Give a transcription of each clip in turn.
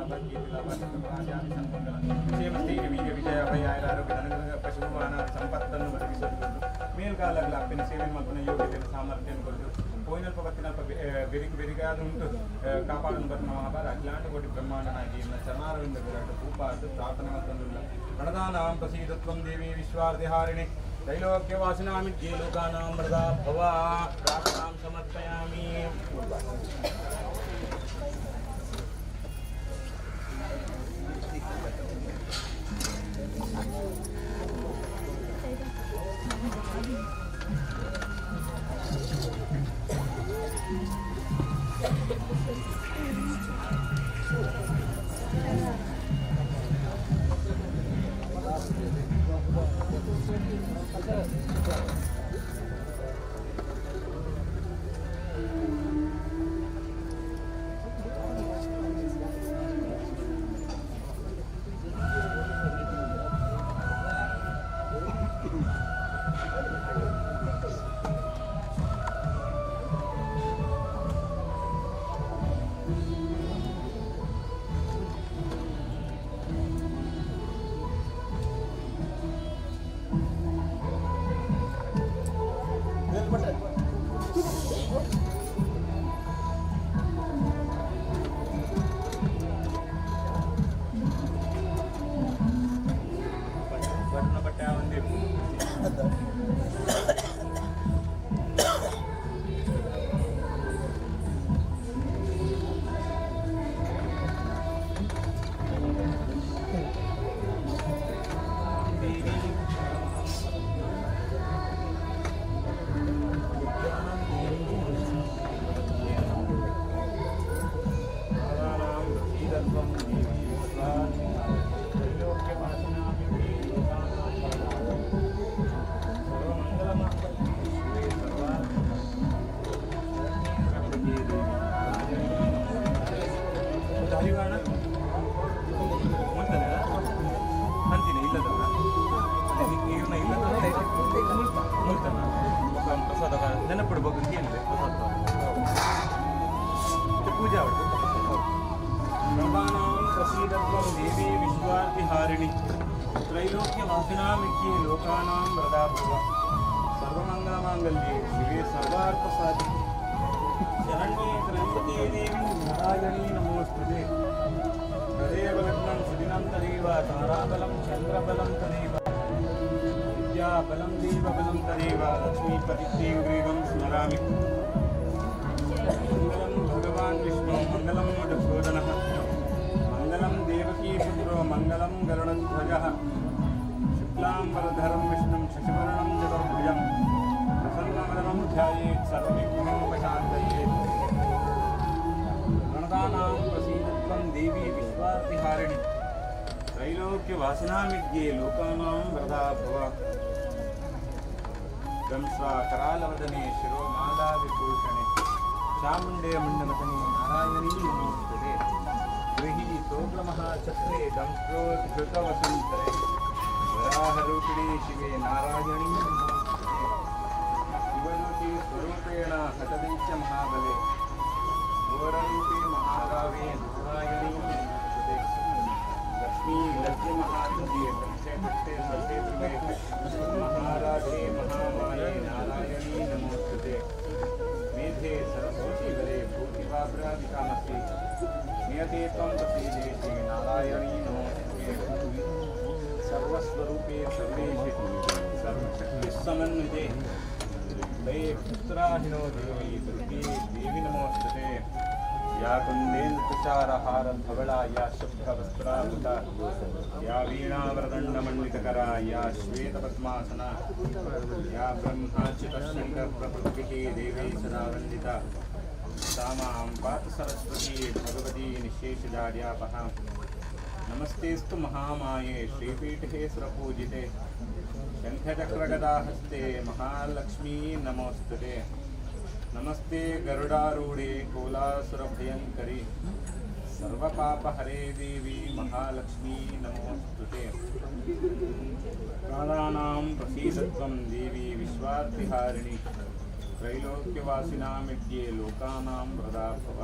लाभ कीर्ति लाभ राजानि संमंगल ಕ್ಷೇಮಸ್ಥೈರ್ಯ ವೀರ್ಯ ವಿಜಯ ಭಯ ಆರೋಗ್ಯ ಧನಗಳ ಪಶುಮಾನ ಸಂಪತ್ತನ್ನು ಒದಗಿಸಿಕೊಂಡು ಮೇಲ್ಗಾಲಗ್ಲಾಪಿನ ಸೇವೆ ಮಲ್ಪನ ಯೋಗ್ಯತೆಯನ್ನು ಸಾಮರ್ಥ್ಯವನ್ನು ಕೊಟ್ಟು పోయినಲ್ಪ పట్టినಲ್ಪ వెరిగాదు ఉంటూ కాపాడును బట్టి మహాభార అట్లాంటి ఒకటి బ్రహ్మాండనాయకి చరణారవింద విరాట్ భూపాత్ ప్రార్థనాతందుల ప్రణదానాం ప్రసీదత్వం దేవి విశ్వార్ధిహారిణి त्रैलोक्यवासिनामित्ये लोकानां मृदा भवा प्रार्थनां समर्पयामि देवी विश्वार्तिहारिणि त्रैलोक्यवासिनामित्ये लोकानां वरदा भव सर्वमंगलमांगल्ये शिवे सर्वार्थसाधिके शरण्ये त्र्यंबके देवी नारायणी नमोस्तुते तदेव लग्नं सुदिनं तदेव ताराबलं चन्द्रबलं तदेव विद्याबलं देवबलं तदेव लक्ष्मीपतिदेवं स्मरामि मंगलं भगवान् विष्णु मंगलं मधुसूदनः मंगलम देवकी पुत्रो मंगलम गरुड़ध्वजः शुक्लांबरधरं विष्णुं शशिवर्णं चतुर्भुजं प्रसन्नवदनं ध्यायेत् सर्वविघ्नोपशान्तये प्रणदानां प्रसीदत्वं देवी विश्वार्तिहारिणि त्रैलोक्यवासिनामित्ये लोकानां वरदा भव गंसा करालवदने शिरोमाला विभूषणे चामुण्डे मुण्डमतने नारायणी नमोस्तुते गृही तोग्रमहाचक्रे दंष्ट्रोद्धृतवसुन्तरे वराहरूपिणे शिवे नारायणी शिवरूपी स्वरूपेण हतदैत्य महाबले घोररूपे महागावे नारायणी नमोस्तुते लक्ष्मी लक्ष्मी महाद्ये पंचकृष्टे सर्वे ध्रुवे महाराजे महामाये नारायणी नमोस्तुते मेधे सरस्वती वरे भूतिवाभ्राविकामस्ति नियते त्वं प्रसीदे श्री नारायणी नमोस्तुते सर्वस्वरूपे सर्वेशे सर्वशक्तिसमन्विते दये पुत्राहिनो देवी दुर्गे देवी नमोस्तुते या कुन्देन्दुतुषारहारधवला या शुभ्रवस्त्रावृता या वीणावरदण्डमण्डितकरा या श्वेतपद्मासना या ब्रह्माच्युतशङ्करप्रभृतिः देवी सदा वन्दिता सा मां पातु सरस्वती भगवती निशेषजाड्यापः नमस्तेस्तु महामाये श्रीपीठे सुरपूजिते शङ्खचक्रगदाहस्ते महालक्ष्मी नमोस्तुते नमस्ते गरुडारूढे कोलासुरभयङ्करी सर्वपापहरे देवी महालक्ष्मी नमोस्तुते प्राणानां प्रसीदत्वं देवी विश्वार्तिहारिणि त्रैलोक्यवासिनामित्ये लोकानां वरदा भव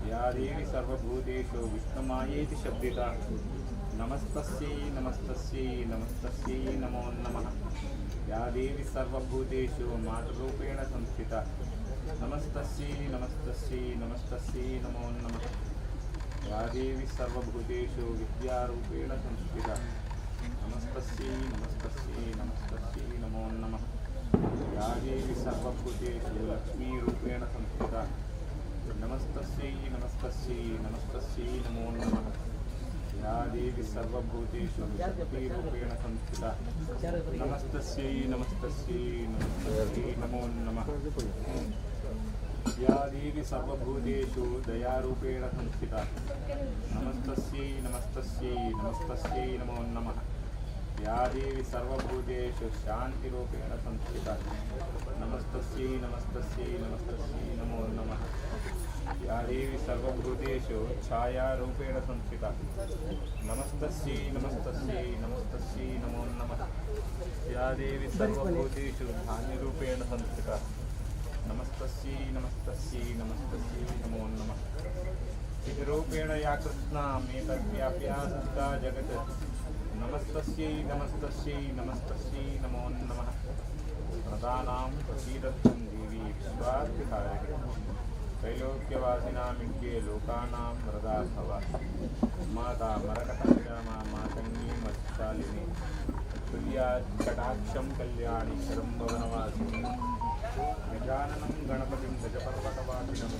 या देवी सर्वभूतेषु विष्णुमायेति शब्दिता नमस्तस्यै नमस्तस्यै नमस्तस्यै नमो नमः। या देवी सर्वभूतेषु मातृरूपेण संस्थिता नमस्तस्यै नमस्तस्यै नमस्तस्यै नमो नमः। या देवी सर्वभूतेषु विद्यारूपेण संस्थिता नमस्तस्यै नमस्तस्यै नमस्तस्यै नमो नमः। या देवी सर्वभूतेषु लक्ष्मीरूपेण संस्थिता नमस्तस्यै नमस्तस्यै नमस्तस्यै नमो नमः। या देवी सर्वभूतेषु शक्तिरूपेण संस्थिता नमस्तस्यै नमस्तस्यै नमस्तस्यै नमो नमः। या देवी सर्वभूतेषु दयारूपेण संस्थिता नमस्तस्यै नमस्तस्यै नमस्तस्यै नमो नमः। या देवी सर्वभूतेषु शान्तिरूपेण संस्थिता नमस्तस्यै नमस्तस्यै नमस्तस्यै नमो नमः। या देवी सर्वभूतेषु छायारूपेण संस्थिता नमस्तस्यै नमस्तस्यै नमस्तस्यै नमो नमः। या देवी सर्वभूतेषु धान्यरूपेण संस्थिता नमस्तस्यै नमस्तस्यै नमस्तस्यै नमो नमः। चिद्रूपेण या कृष्णा मेतद्व्याप्या संस्था जगत् नमस्तस्यै नमस्तस्यै नमस्तस्यै नमो नमः। प्रदानां प्रसीदत्वं देवी विश्वाद्विहारिणी त्रैलोक्यवासिनामिज्ञे लोकानां वरदा भव। माता मरकटाक्षमा मातङ्गी मत्शालिनी तुल्या कटाक्षं कल्याणि शरम्भवनवासिनी गजाननं गणपतिं गजपर्वतवासिनं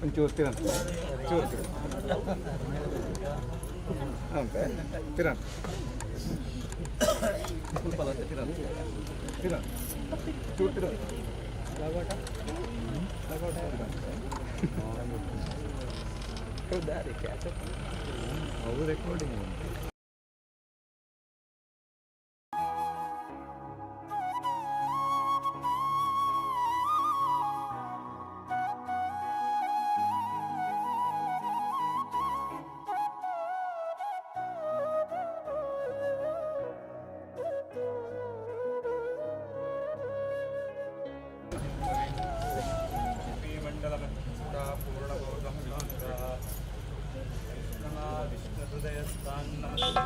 ಒಂಚೂರು ತಿರನ್ ಚೂರು ತಿರನ್ ಸ್ವಲ್ಪ ತಿರನ್ ತಿರನ್ ಚೂರು ತಿರನ್ ಹೌದು ರೆಕಾರ್ಡಿಂಗ್ पूर्णबोधं विष्णुहृदयस्थान् नमस्ते।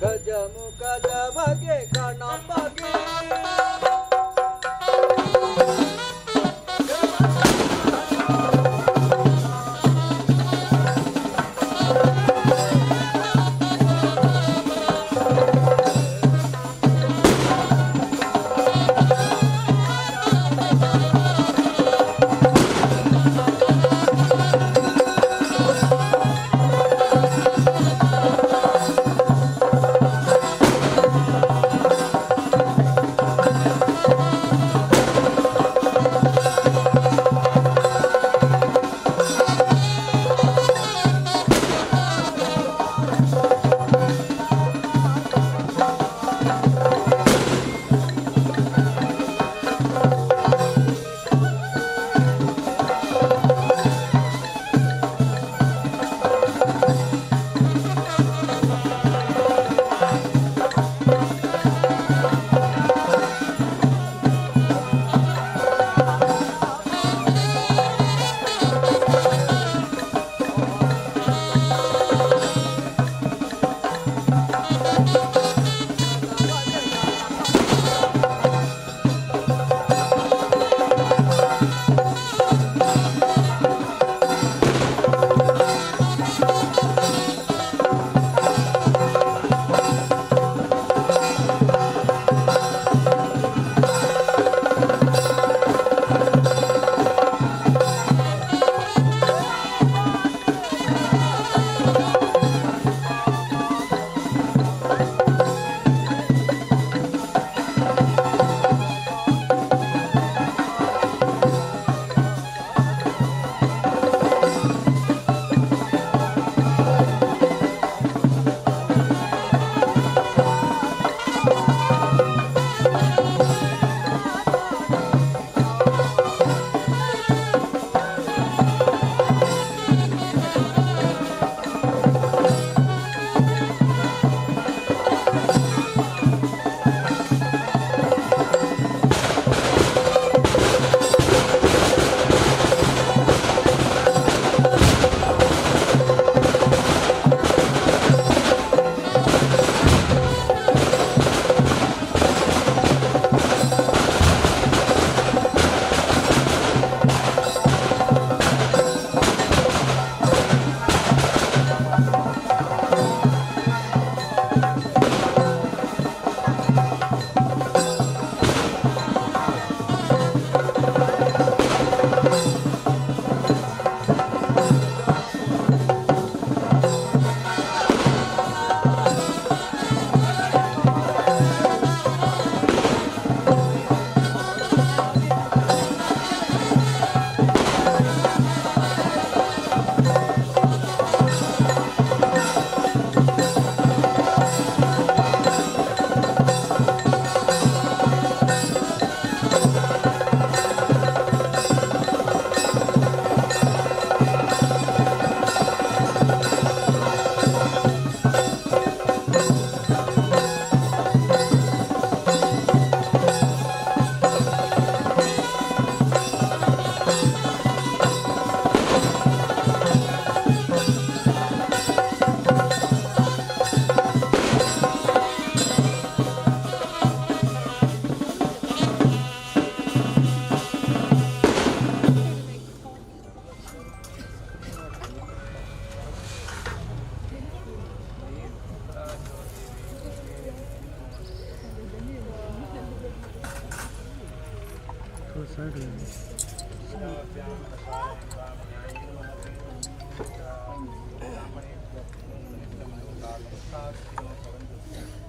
ಗಜಮುಖದ ಬಗೆ ಗಣಪಗೆ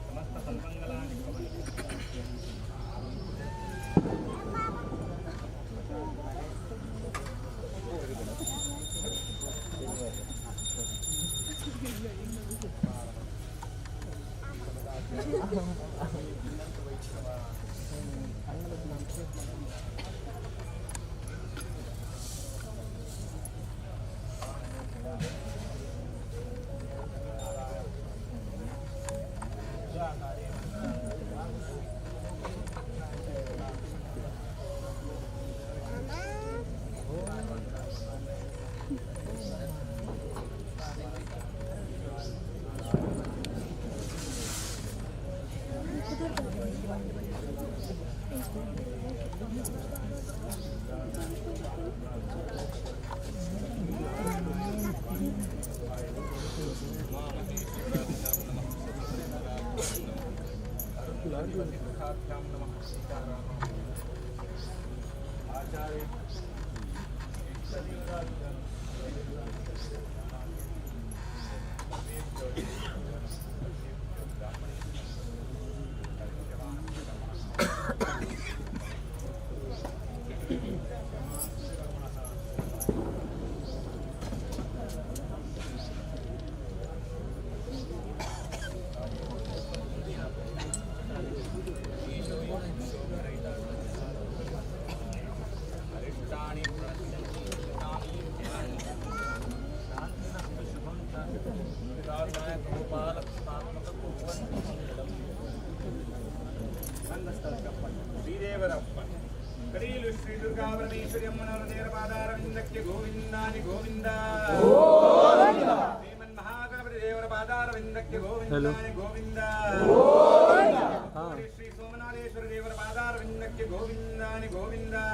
समस्त सन्मङ्गलानि भवन्तु। करीलु श्री दुर्गा परमेश्वरी अम्मनवरदेर पादारविंदक्य गोविंदानि गोविंदा श्रीमन् महागणपति देवर पादारविंदक्य गोविंदानि गोविंदा श्री सोमनाथेश्वर देवर पादारविंदक्य गोविंदानि गोविंदा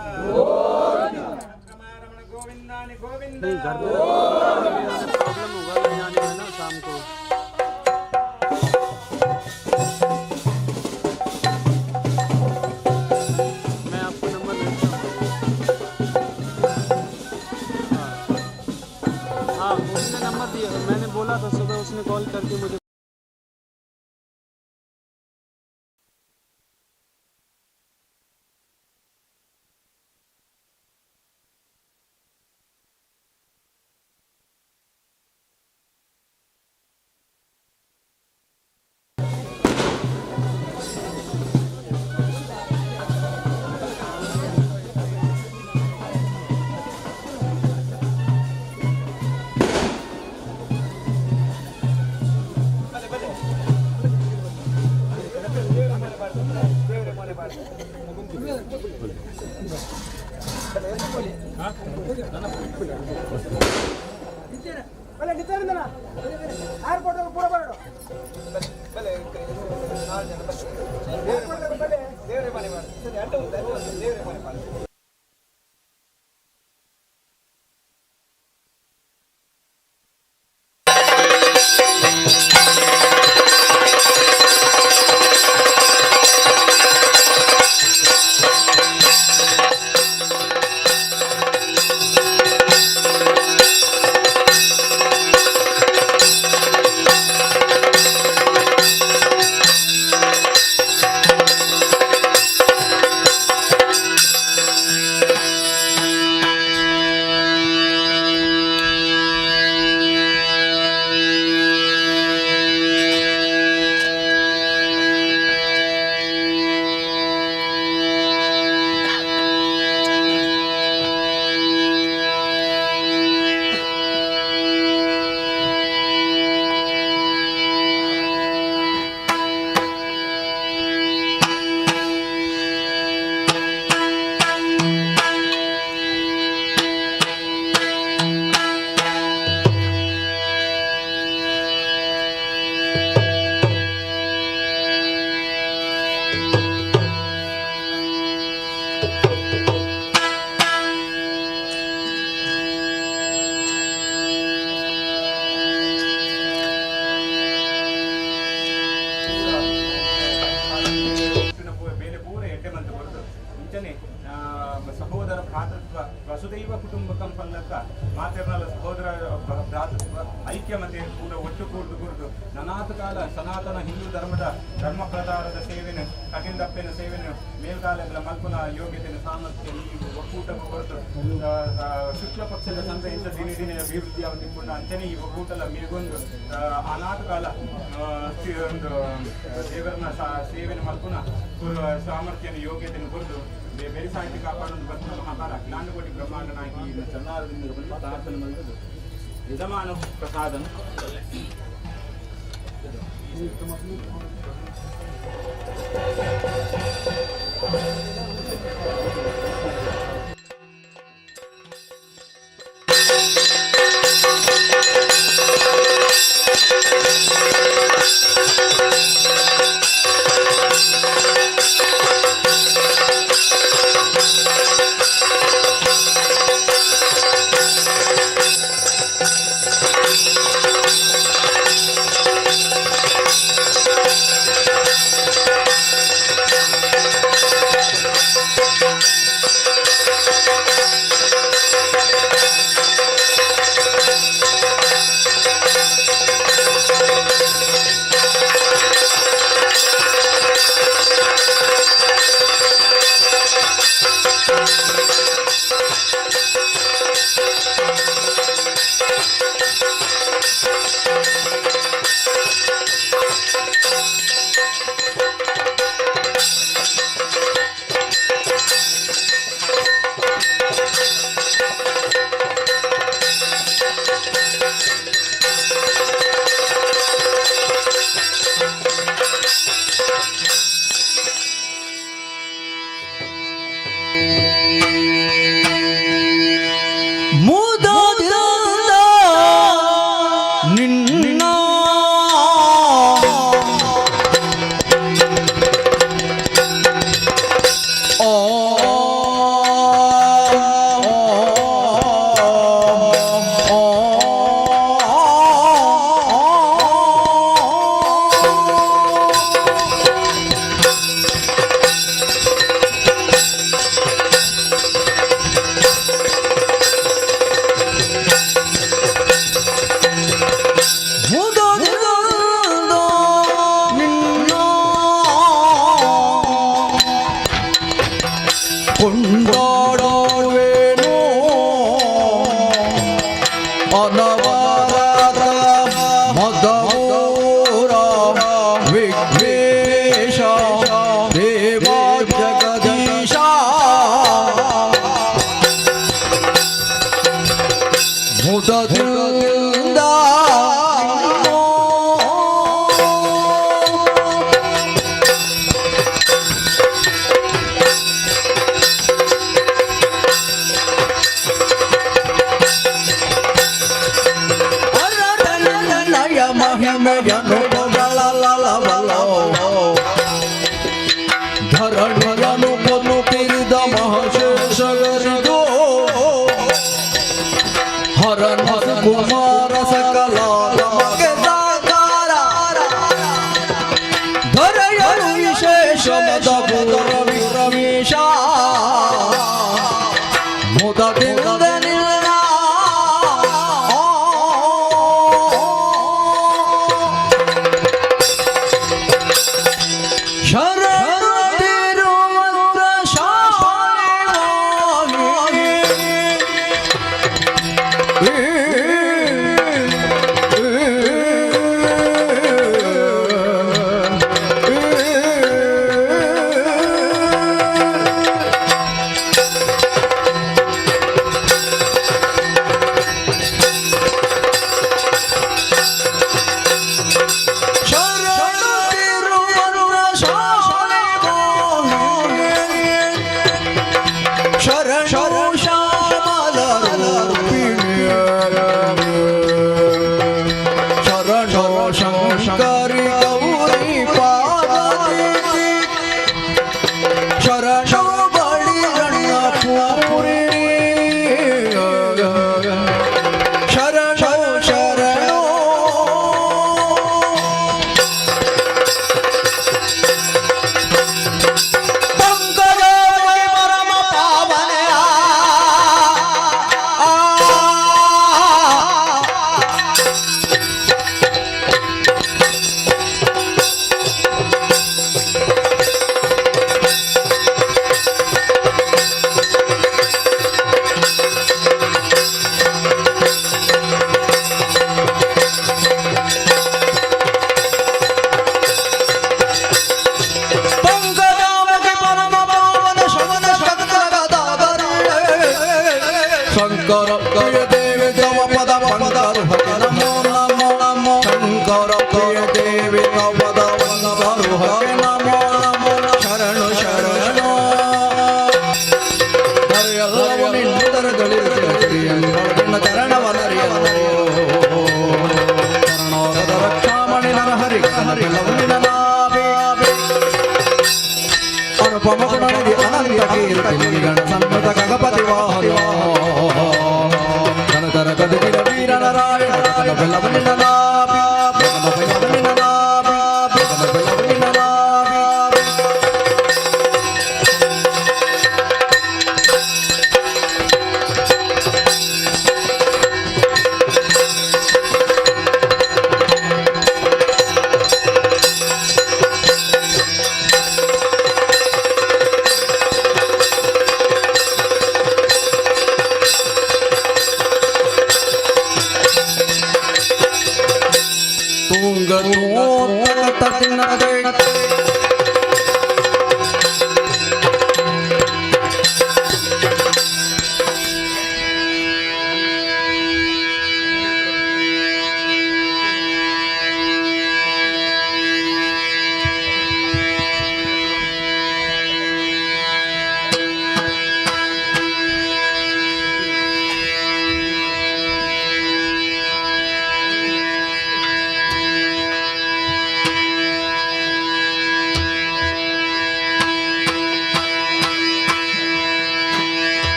रमण गोविंदानि गोविंदा। प्रॉब्लम होगा जाने में ना शाम को। मैंने बोला था सुबह, उसने कॉल करके मुझे ಸಹೋದರ ಭ್ರಾತೃತ್ವ ವಸುದೈವ ಕುಟುಂಬಕಂ ಪಲ್ಲಕ್ಕ ಮಾತೆರ್ನಲ ಸಹೋದರ ಭ್ರಾತೃತ್ವ ಐಕ್ಯಮತೆ ಕೂಡ ಒಟ್ಟುಗೂಡು ಗುರುದು ನನಾಥ ಕಾಲ ಸನಾತನ ಹಿಂದೂ ಧರ್ಮದ ಧರ್ಮ ಪ್ರಚಾರದ ಸೇವೆನು ಕಠಿಣದಪ್ಪೆನ ಸೇವೆನು ಮೇಲ್ಕಾಲಗಳ ಮಲ್ಪನ ಯೋಗ್ಯತೆಯ ಸಾಮರ್ಥ್ಯ ಈ ಒಕ್ಕೂಟಕ್ಕೆ ಹೊರತು ಶುಕ್ಲ ಪಕ್ಷದ ಸಂಗ್ರಹಿತ ದಿನೇ ದಿನೇ ಅಭಿವೃದ್ಧಿ ಅವತಿಕೊಂಡ ಅಂಚನೆ ಈ ಒಕ್ಕೂಟಲ ಮೇಗೊಂದು ಅನಾಥ ಕಾಲ ಒಂದು ದೇವರನ್ನ ಸೇವೆನ ಮಲ್ಪನ ಸಾಮರ್ಥ್ಯನ ಯೋಗ್ಯತೆಯನ್ನು ಕುರಿತು ಬೇರೆ ಸಾಹಿತ್ಯ ಕಾಪಾಡೋದು ಬರ್ತದೆ ಮಹಾಕಾರ ಅಖಿಲಾಂಡಕೋಟಿ ಬ್ರಹ್ಮಾಂಡ ನಾಯಕಿ ಚನ್ನಾರದಿಂದ ಬಂದು ಪ್ರಾರ್ಥನೆ ಮಾಡಿದ್ದು ಯಜಮಾನ ಪ್ರಸಾದನ್ ಕುಮಾರ ಸಕಲ ನಮಗೆ ಸಾಕಾರ ಧರೆಯರು ವಿಶೇಷ ರಮೇಶ ಮುದದಿಂದ ನಿಲ್ಲ ಶಂಕರ ಪ್ರಿಯ ದೇವಿ ತವ ಪದ ಪಂಕರುಹಕ್ಕೆ ನಮೋ ನಮೋ ನಮೋ ಶಂಕರ ಪ್ರಿಯ ದೇವಿ ತವ ಪದ ಪಂಕರುಹಕ್ಕೆ ನಮೋ ನಮೋ ಶರಣು ಶರಣು ಹರಿಯಲ್ಲವೋ ನಿನ್ನ ಚರಣವನರಿಯಲ್ಲೋ ಶರಣೋರದ ರಕ್ಷಾಮಣಿ ನರ ಹರಿ ಹರಿಯಲ್ಲವೋ ನಿನ್ನ ನಾಭಿ ಅನುಪಮ ಗುಣನಿಧಿ ಅನಂತ ಕೀರ್ತಿ ಗಣ ಸನ್ಮತ ಗಗಪತಿ ವಾಹನ ಗಣಧರ ಗದಗಿರ ವೀರ ನಾರಾಯಣ ಬೆಲ್ಲವ ನಿನ್ನ ನಾಭಿ ಬೆಲ್ಲವ ನಿನ್ನ ನಾಭಿ ಬೆಲ್ಲವ ನಿನ್ನ ನಾಭಿ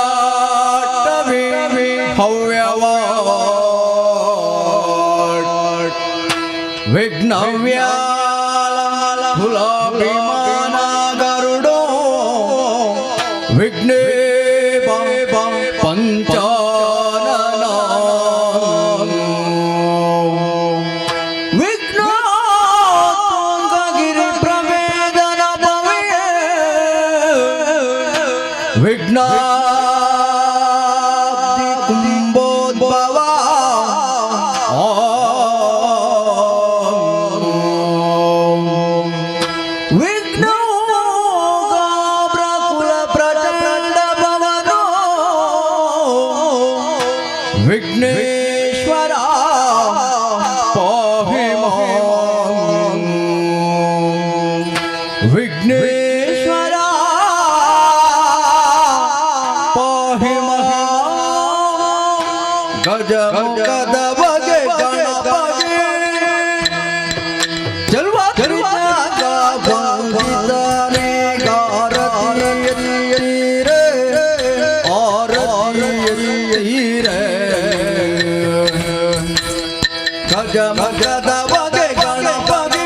ವಿಘ್ನಾಟವಿ ಹವ್ಯವಾಟ್ ವಿಘ್ನವ್ಯಾಲ ಹುಲಾಭಿಮಾನ ಗರುಡೋ ವಿಘ್ನೇ ಪಂಚಾನನ ವಿಘ್ನೋತ್ಕಂಗಗಿರಿ ಪ್ರವೇದನ ಭವ್ಯ ವಿಘ್ನಾಬ್ಧಿ ಕುಂಭೋದ್ಭವ ವಿಘ್ನೋ ಗಾಬ್ರಕುಲ ಪ್ರಚಂಡ ಭವನೋ ವಿಘ್ನೇಶ್ವರ ಪಾಹಿ ಮಾಂ ವಿಘ್ನೇಶ್ವರ ಪಾಹಿ ಮಾಂ ಗಜಮುಖದ ಬಗೆ ಗಣಪತಿ ಚಲ್ವಾ ಬಂದಿದ್ದಾನೆ ಗಾರತಿಯರೆ ಆರತಿಯರೆ ಗಜಮುಖದ ಬಗೆ ಗಣಪತಿ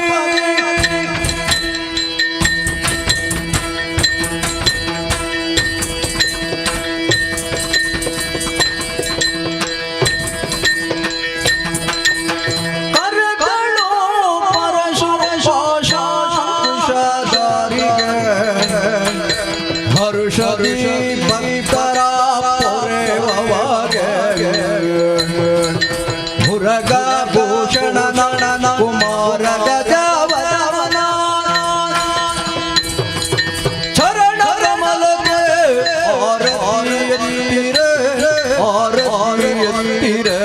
ಹರುಷದಿ ಭಕ್ತರ ಪೊರೆವಗೆ ಮುರಗ ಭೂಷಣ ನನ ಕುಮಾರ ಗಜವದನ ಚರಣರ ಮಲಗೆ ಆರತಿ ಎತ್ತಿರೆ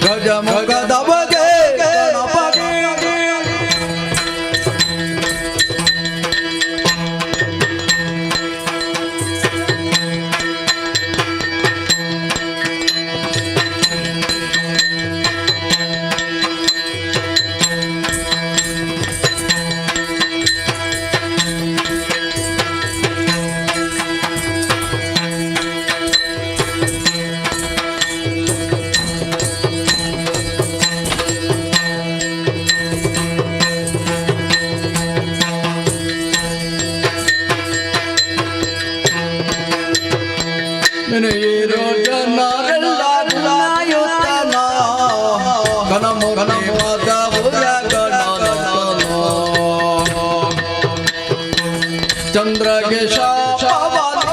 ಗಜಮುಖದ ಬಗೆ ಗಣಪತಿ ನೆನೆಯಿರೋ ಜನರೆಲ್ಲ ಗುಣಯುತನ ಘನಮುಖಿ ಪದಪುರ ಗಣನ ಚಂದ್ರಗೆ ಶಾಪವನ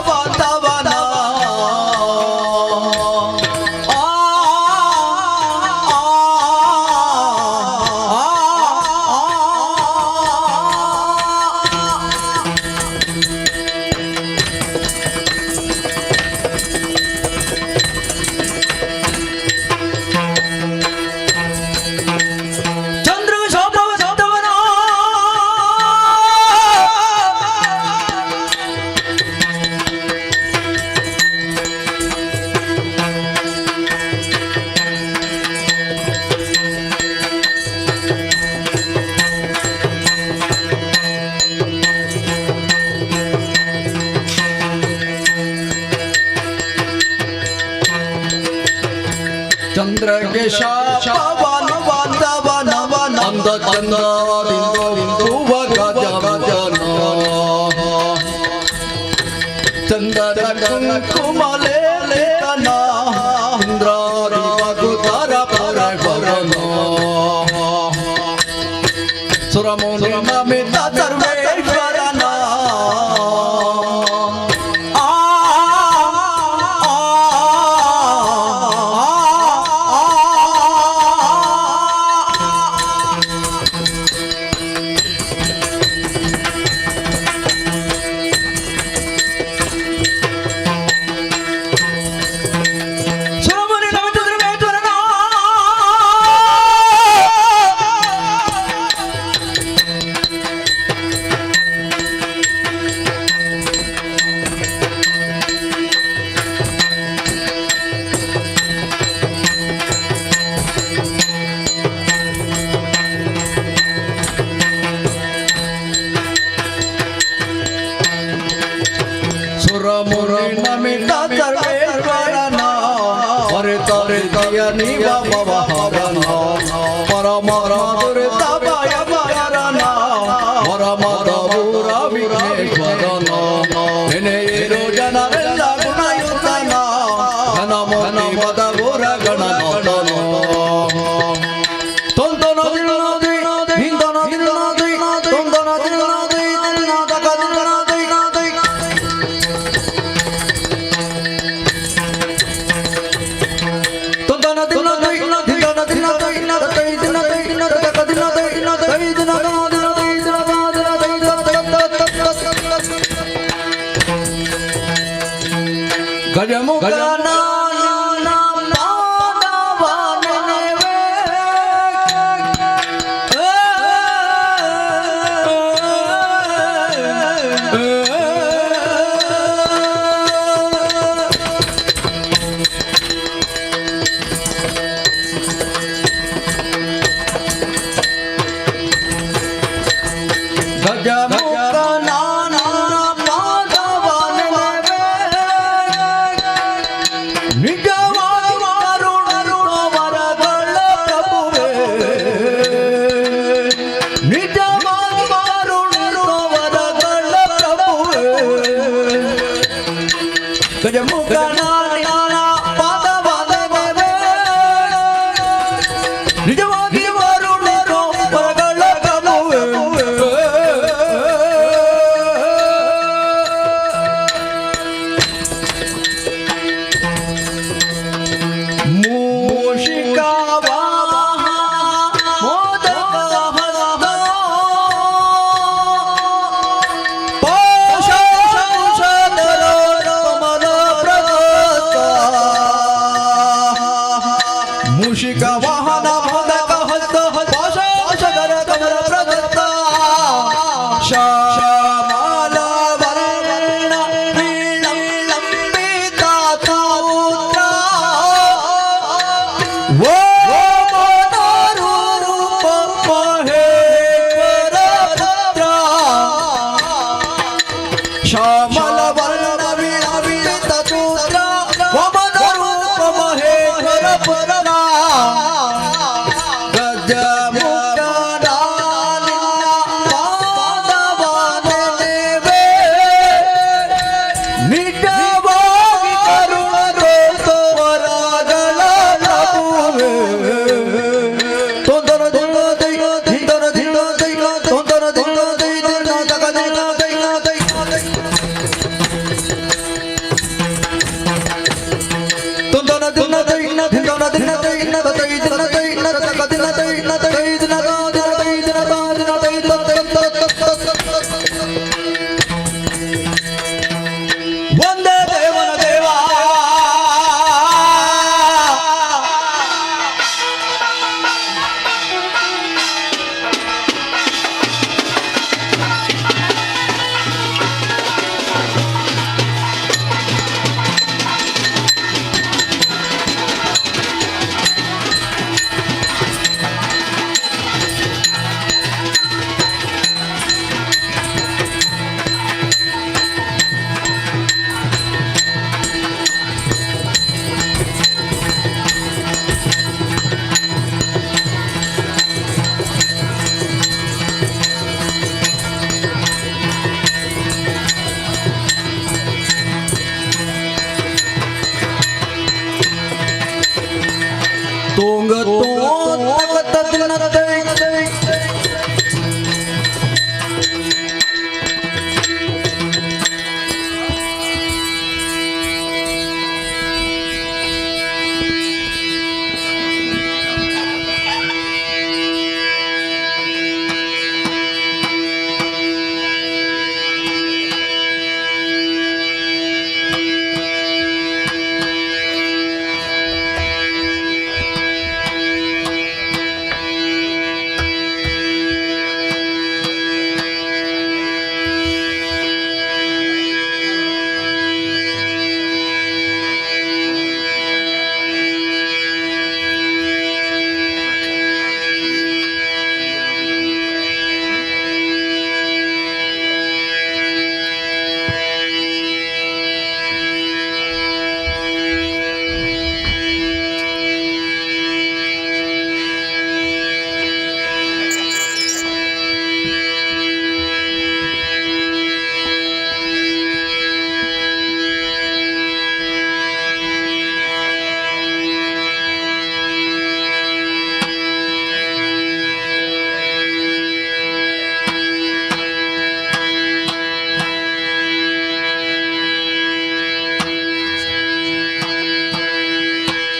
ಚಂದ್ರಗೆ ಶಾಪವನ ಅಂದ ಚಂದ್ರದಿಂದುವ ಗಜ ಗಜನ ಚಂದನ ಕುಂಕುಮಲೆ ಲೇಖನ ಇಂದ್ರಾರಿ ಮಗುತರ ಪರವರನ ಸುರಮುನಿ ನಮಿತ ಸರ್ವೇಶ್ವರನ ಸುರಮುನಿ ನಮಿತ ಸರ್ವೇಶ್ವರನ ಹರಿತರಿಯ ನಿವ ಭವಹರನ ಪರಮರ ದುರಿತ ಭಯ ಭಯರನ ಪರಮದ ಪೂರ ವಿಘ್ನೇಶ್ವರನ ನೆನೆಯಿರೋ ಜನರೆಲ್ಲ ಗುಣಯುತನ ಘನಮುಖಿ ಪದಪುರ ಗಣನ ತೊಂದನ ಹಿಂದನ ತೊಂದನ ಗಜಮುಖನ ನಿಜವಾಗಿ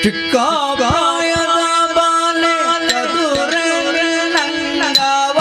ಚಿಕ್ಕ ಪ್ರಾಯದ ಬಾಲೆ ಚದುರೆ ನಂಗವ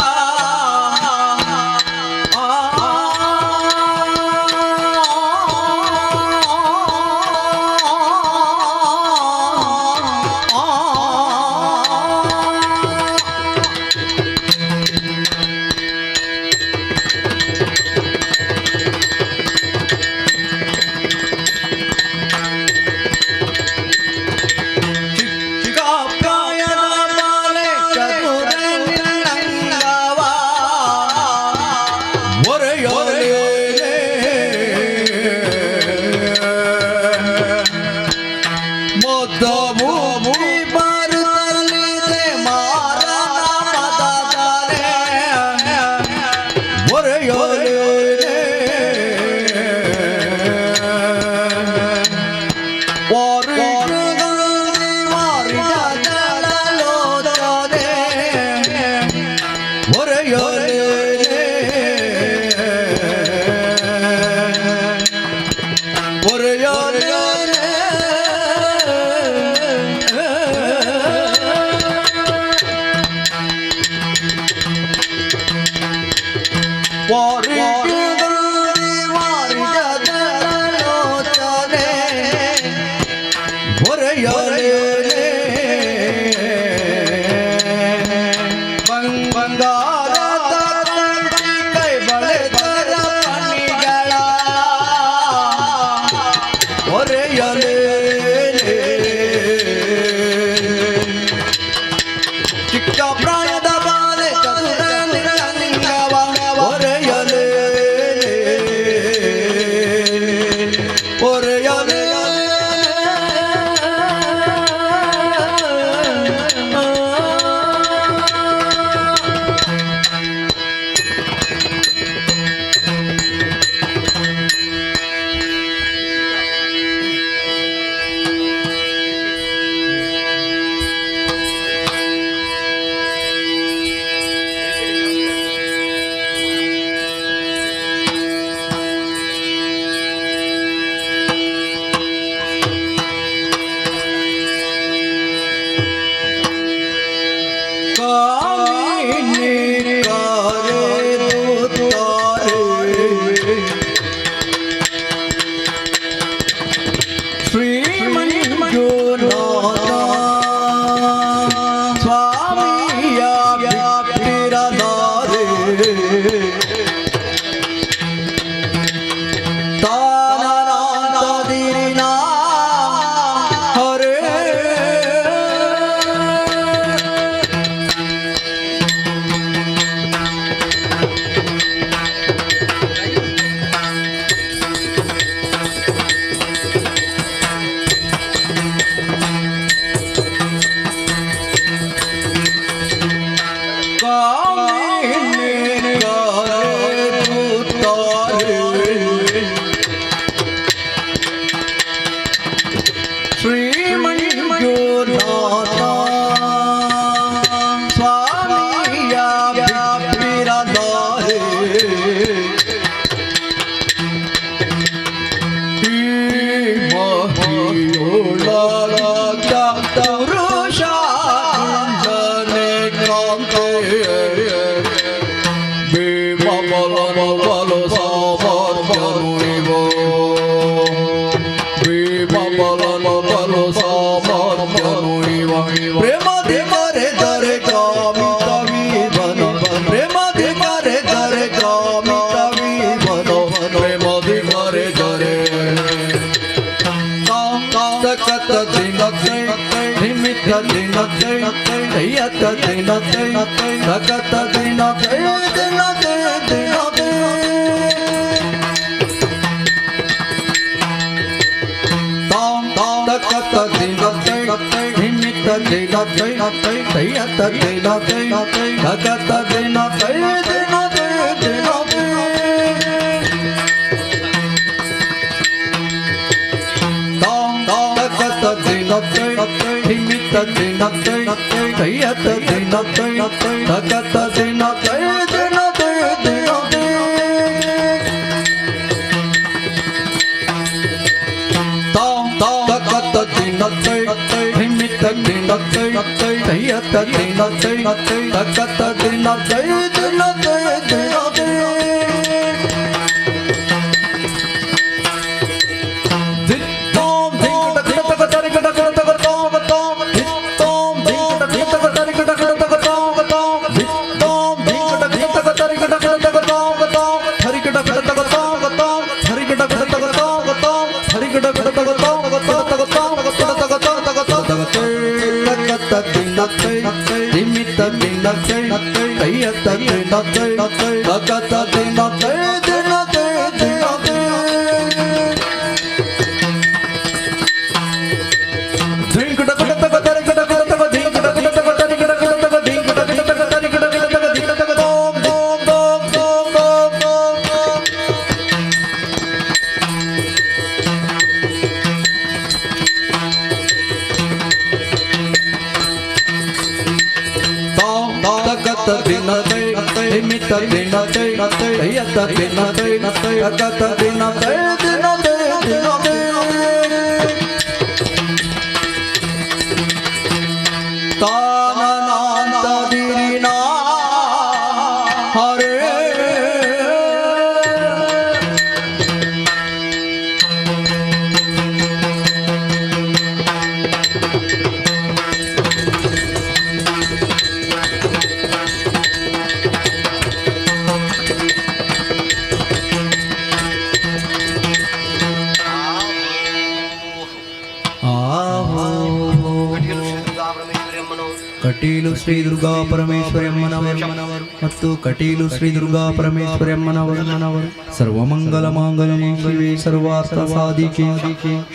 ಕಟೀಲು ಶ್ರೀ ದುರ್ಗಾ ಪರಮೇಶ್ವರಮ್ಮನವರು ಮತ್ತು ಕಟೀಲು ಶ್ರೀ ದುರ್ಗಾ ಪರಮೇಶ್ವರಮ್ಮನವರು ಸರ್ವಮಂಗಲ ಮಾಂಗಲ್ಯೆ ಶಿವೆ ಸರ್ವಾರ್ಥ ಸಾಧಿಕೆ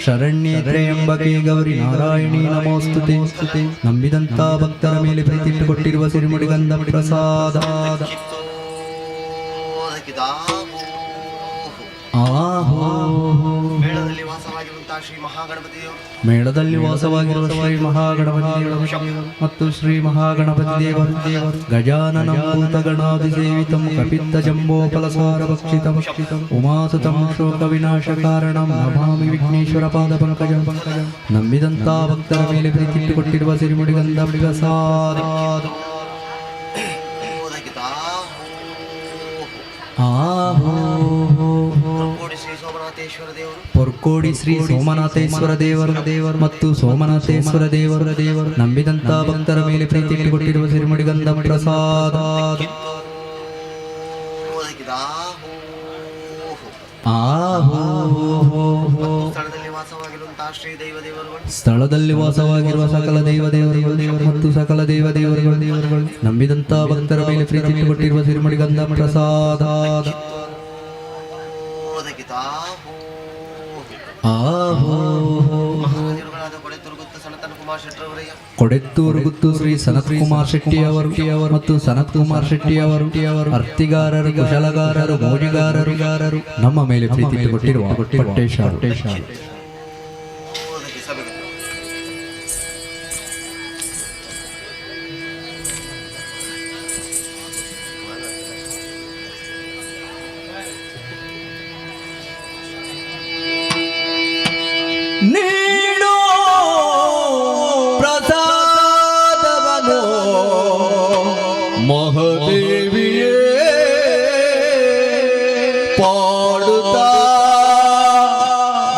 ಶರಣ್ಯೇ ತ್ರ್ಯಂಬಕೆ ಗೌರಿ ನಾರಾಯಣಿ ನಮೋಸ್ತುತೆ ನಂಬಿದಂತ ಭಕ್ತರ ಮೇಲೆ ಪ್ರೀತಿಟ್ಟುಕೊಟ್ಟಿರುವ ಸಿರಿಮುಡಿಗಂಧ ಪ್ರಸಾದ ಮೇಳದಲ್ಲಿ ವಾಸವಾಗಿರುವಂತಹ ಶ್ರೀ ಮಹಾಗಣಪತಿಯು ಮೇಳದಲ್ಲಿ ವಾಸವಾಗಿರುವ ಶ್ರೀ ಮಹಾಗಣಪತಿ ಮತ್ತು ಶ್ರೀ ಮಹಾಗಣಪತಿ ದೇವರು ಗಜಾನನ ಭೂತಗಣಾದಿ ಸೇವಿತಂ ಕಪಿತ್ತ ಜಂಬೋಫಲಸಾರ ಭಕ್ಷಿತಂ ಉಮಾಸುತಂ ಶೋಕ ವಿನಾಶ ಕಾರಣಂ ನಮಾಮಿ ವಿಘ್ನೇಶ್ವರ ಪಾದ ಪಂಕಜಂ ನಂಬಿದಂತ ಭಕ್ತರ ಮೇಲೆ ಪ್ರೀತಿಟ್ಟುಕೊಟ್ಟಿರುವ ಸಿರಿಮುಡಿಗಂಧ ಪ್ರಸಾದ ಪೊರ್ಕೋಡಿ ಶ್ರೀ ಸೋಮನಾಥೇಶ್ವರ ದೇವರು ಮತ್ತು ಸೋಮನಾಥೇಶ್ವರ ದೇವರು ನಂಬಿದಂತ ಭಕ್ತರ ಮೇಲೆ ಪ್ರೀತಿ ಇಟ್ಟುಕೊಟ್ಟಿರುವ ಸಿರಿಮುಡಿಗಂಧ ಪ್ರಸಾದ ಸ್ಥಳದಲ್ಲಿ ವಾಸವಾಗಿರುವ ಸಕಲ ದೇವದೇವರು ಮತ್ತು ಸಕಲ ದೇವದೇವರು ನಂಬಿದಂತ ಭಕ್ತರ ಮೇಲೆ ಪ್ರೀತಿ ಇಟ್ಟುಕೊಟ್ಟಿರುವ ಸಿರಿಮುಡಿಗಂಧ ಪ್ರಸಾದ ಕೊಡೆತ್ತೂರು ಗುತ್ತು ಶ್ರೀ ಸನತ್ ಕುಮಾರ್ ಶೆಟ್ಟಿ ಅವರು ಮತ್ತು ಸನತ್ ಕುಮಾರ್ ಶೆಟ್ಟಿ ಅವರು ಅರ್ತಿಗಾರರು ಕುಶಲಗಾರರು ಮೋಜಿಗಾರರು ನಮ್ಮ ಮೇಲೆ ಪ್ರೀತಿ ಇಟ್ಟುಕೊಟ್ಟಿರುವ ಪಟ್ಟೇಶ ನೀಡೋ ಪ್ರಸಾದವನು ಮಹದೇವಿಯೇ ಪಾಡುತ್ತಾ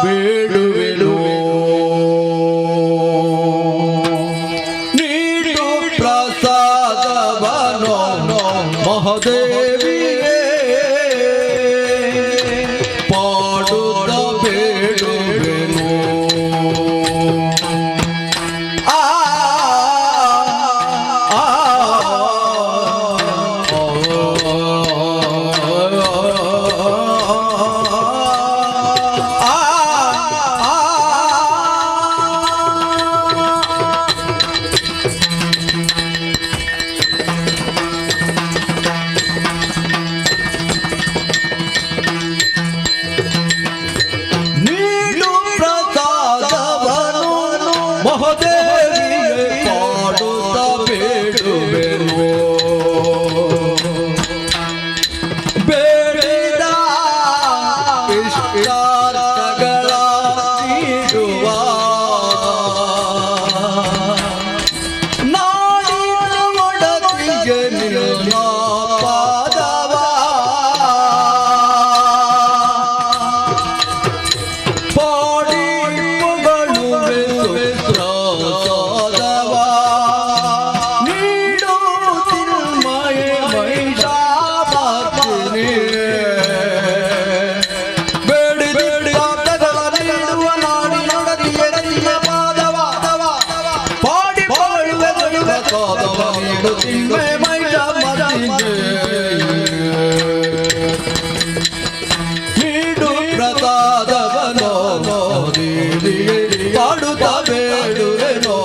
ಬೇಡುವೆನು ನೀಡು ಪ್ರಸಾದವನು ಮಹದೇವಿಯೇ ಪಾಡುತ್ತಾ ಬೇಡುವೆನು ತಿಮ್ಮೆ ಮೈಟ ಮತಿಗೆ ನೀಡು ಪ್ರಸಾದವನೋ ದೇವಿಗೆ ಪಾಡುತ್ತ ಬೇಡುವೆನೋ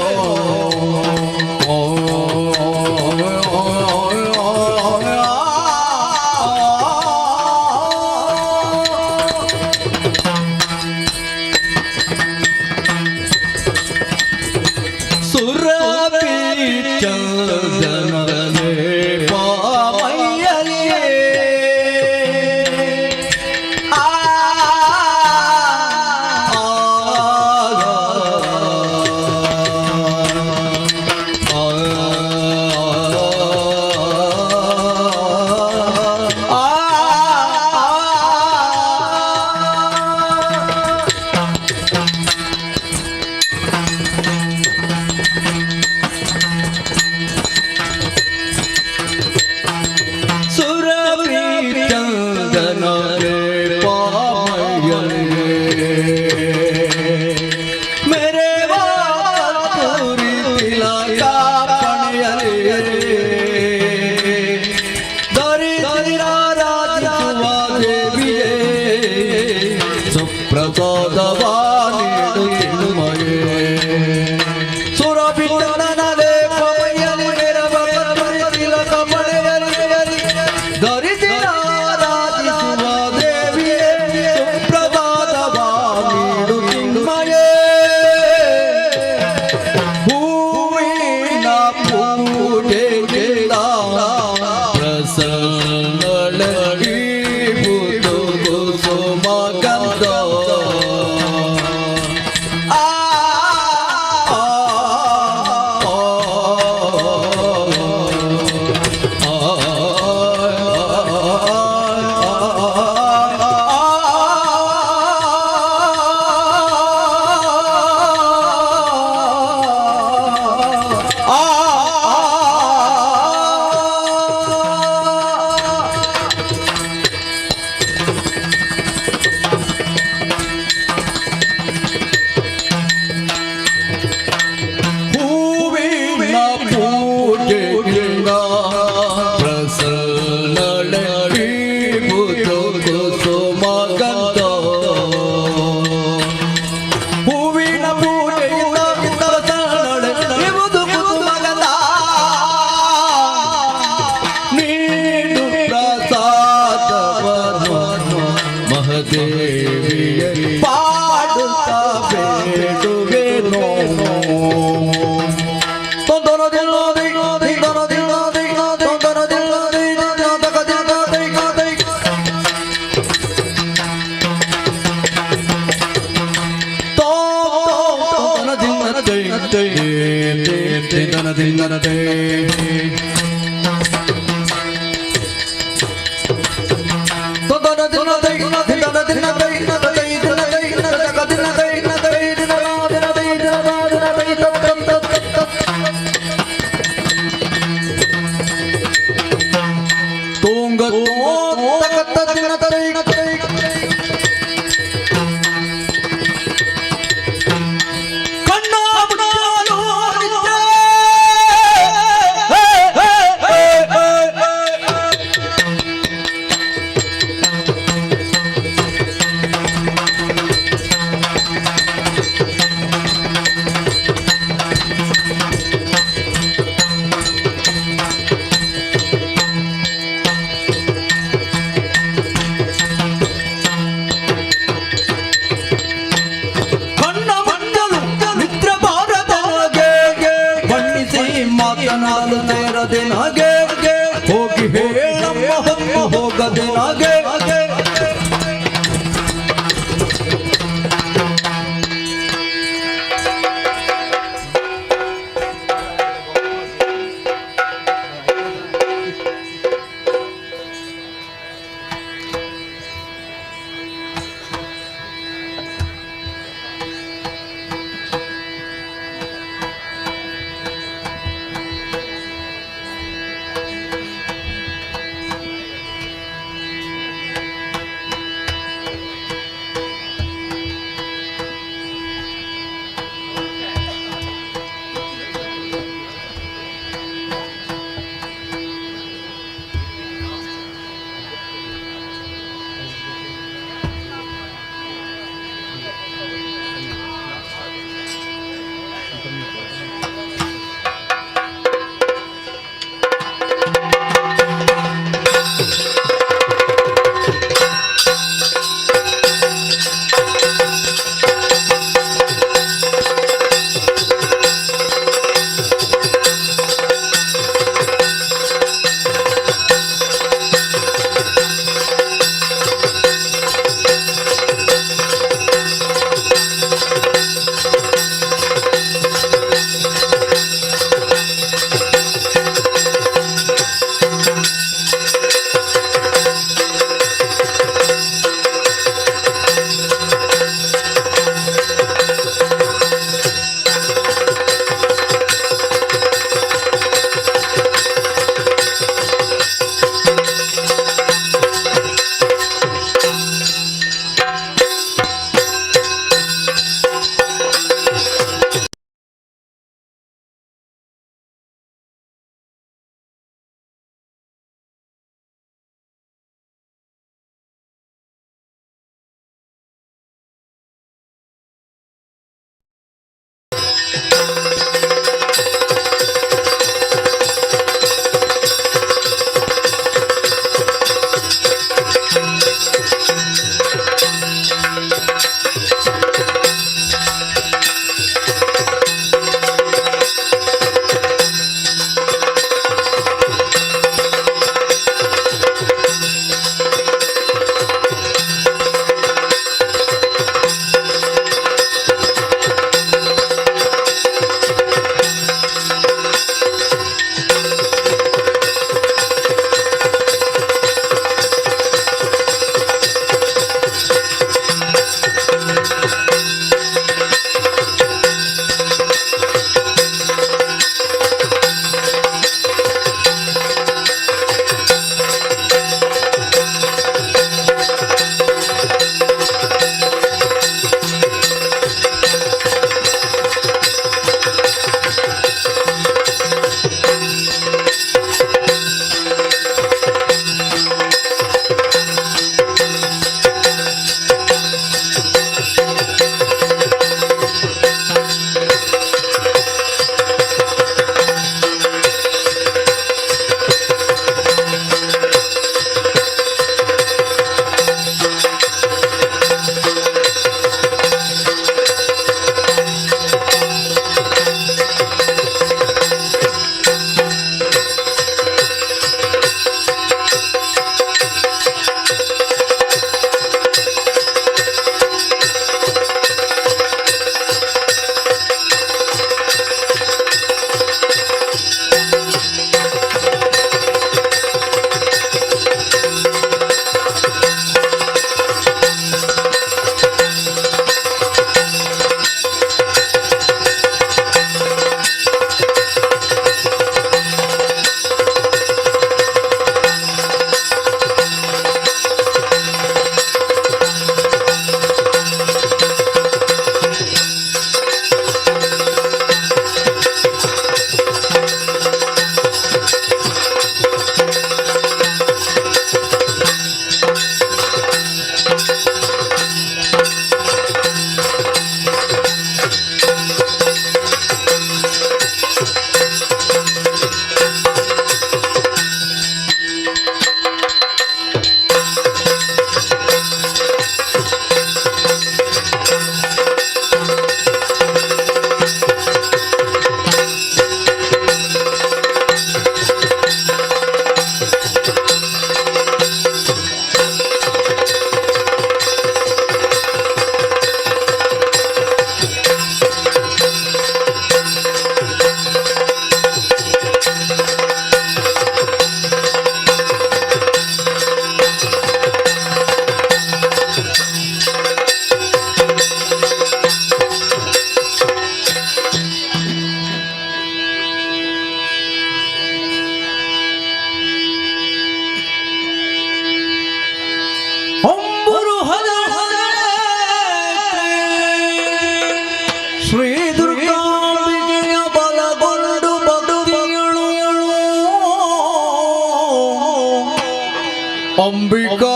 ಅಂಬಿಕಾ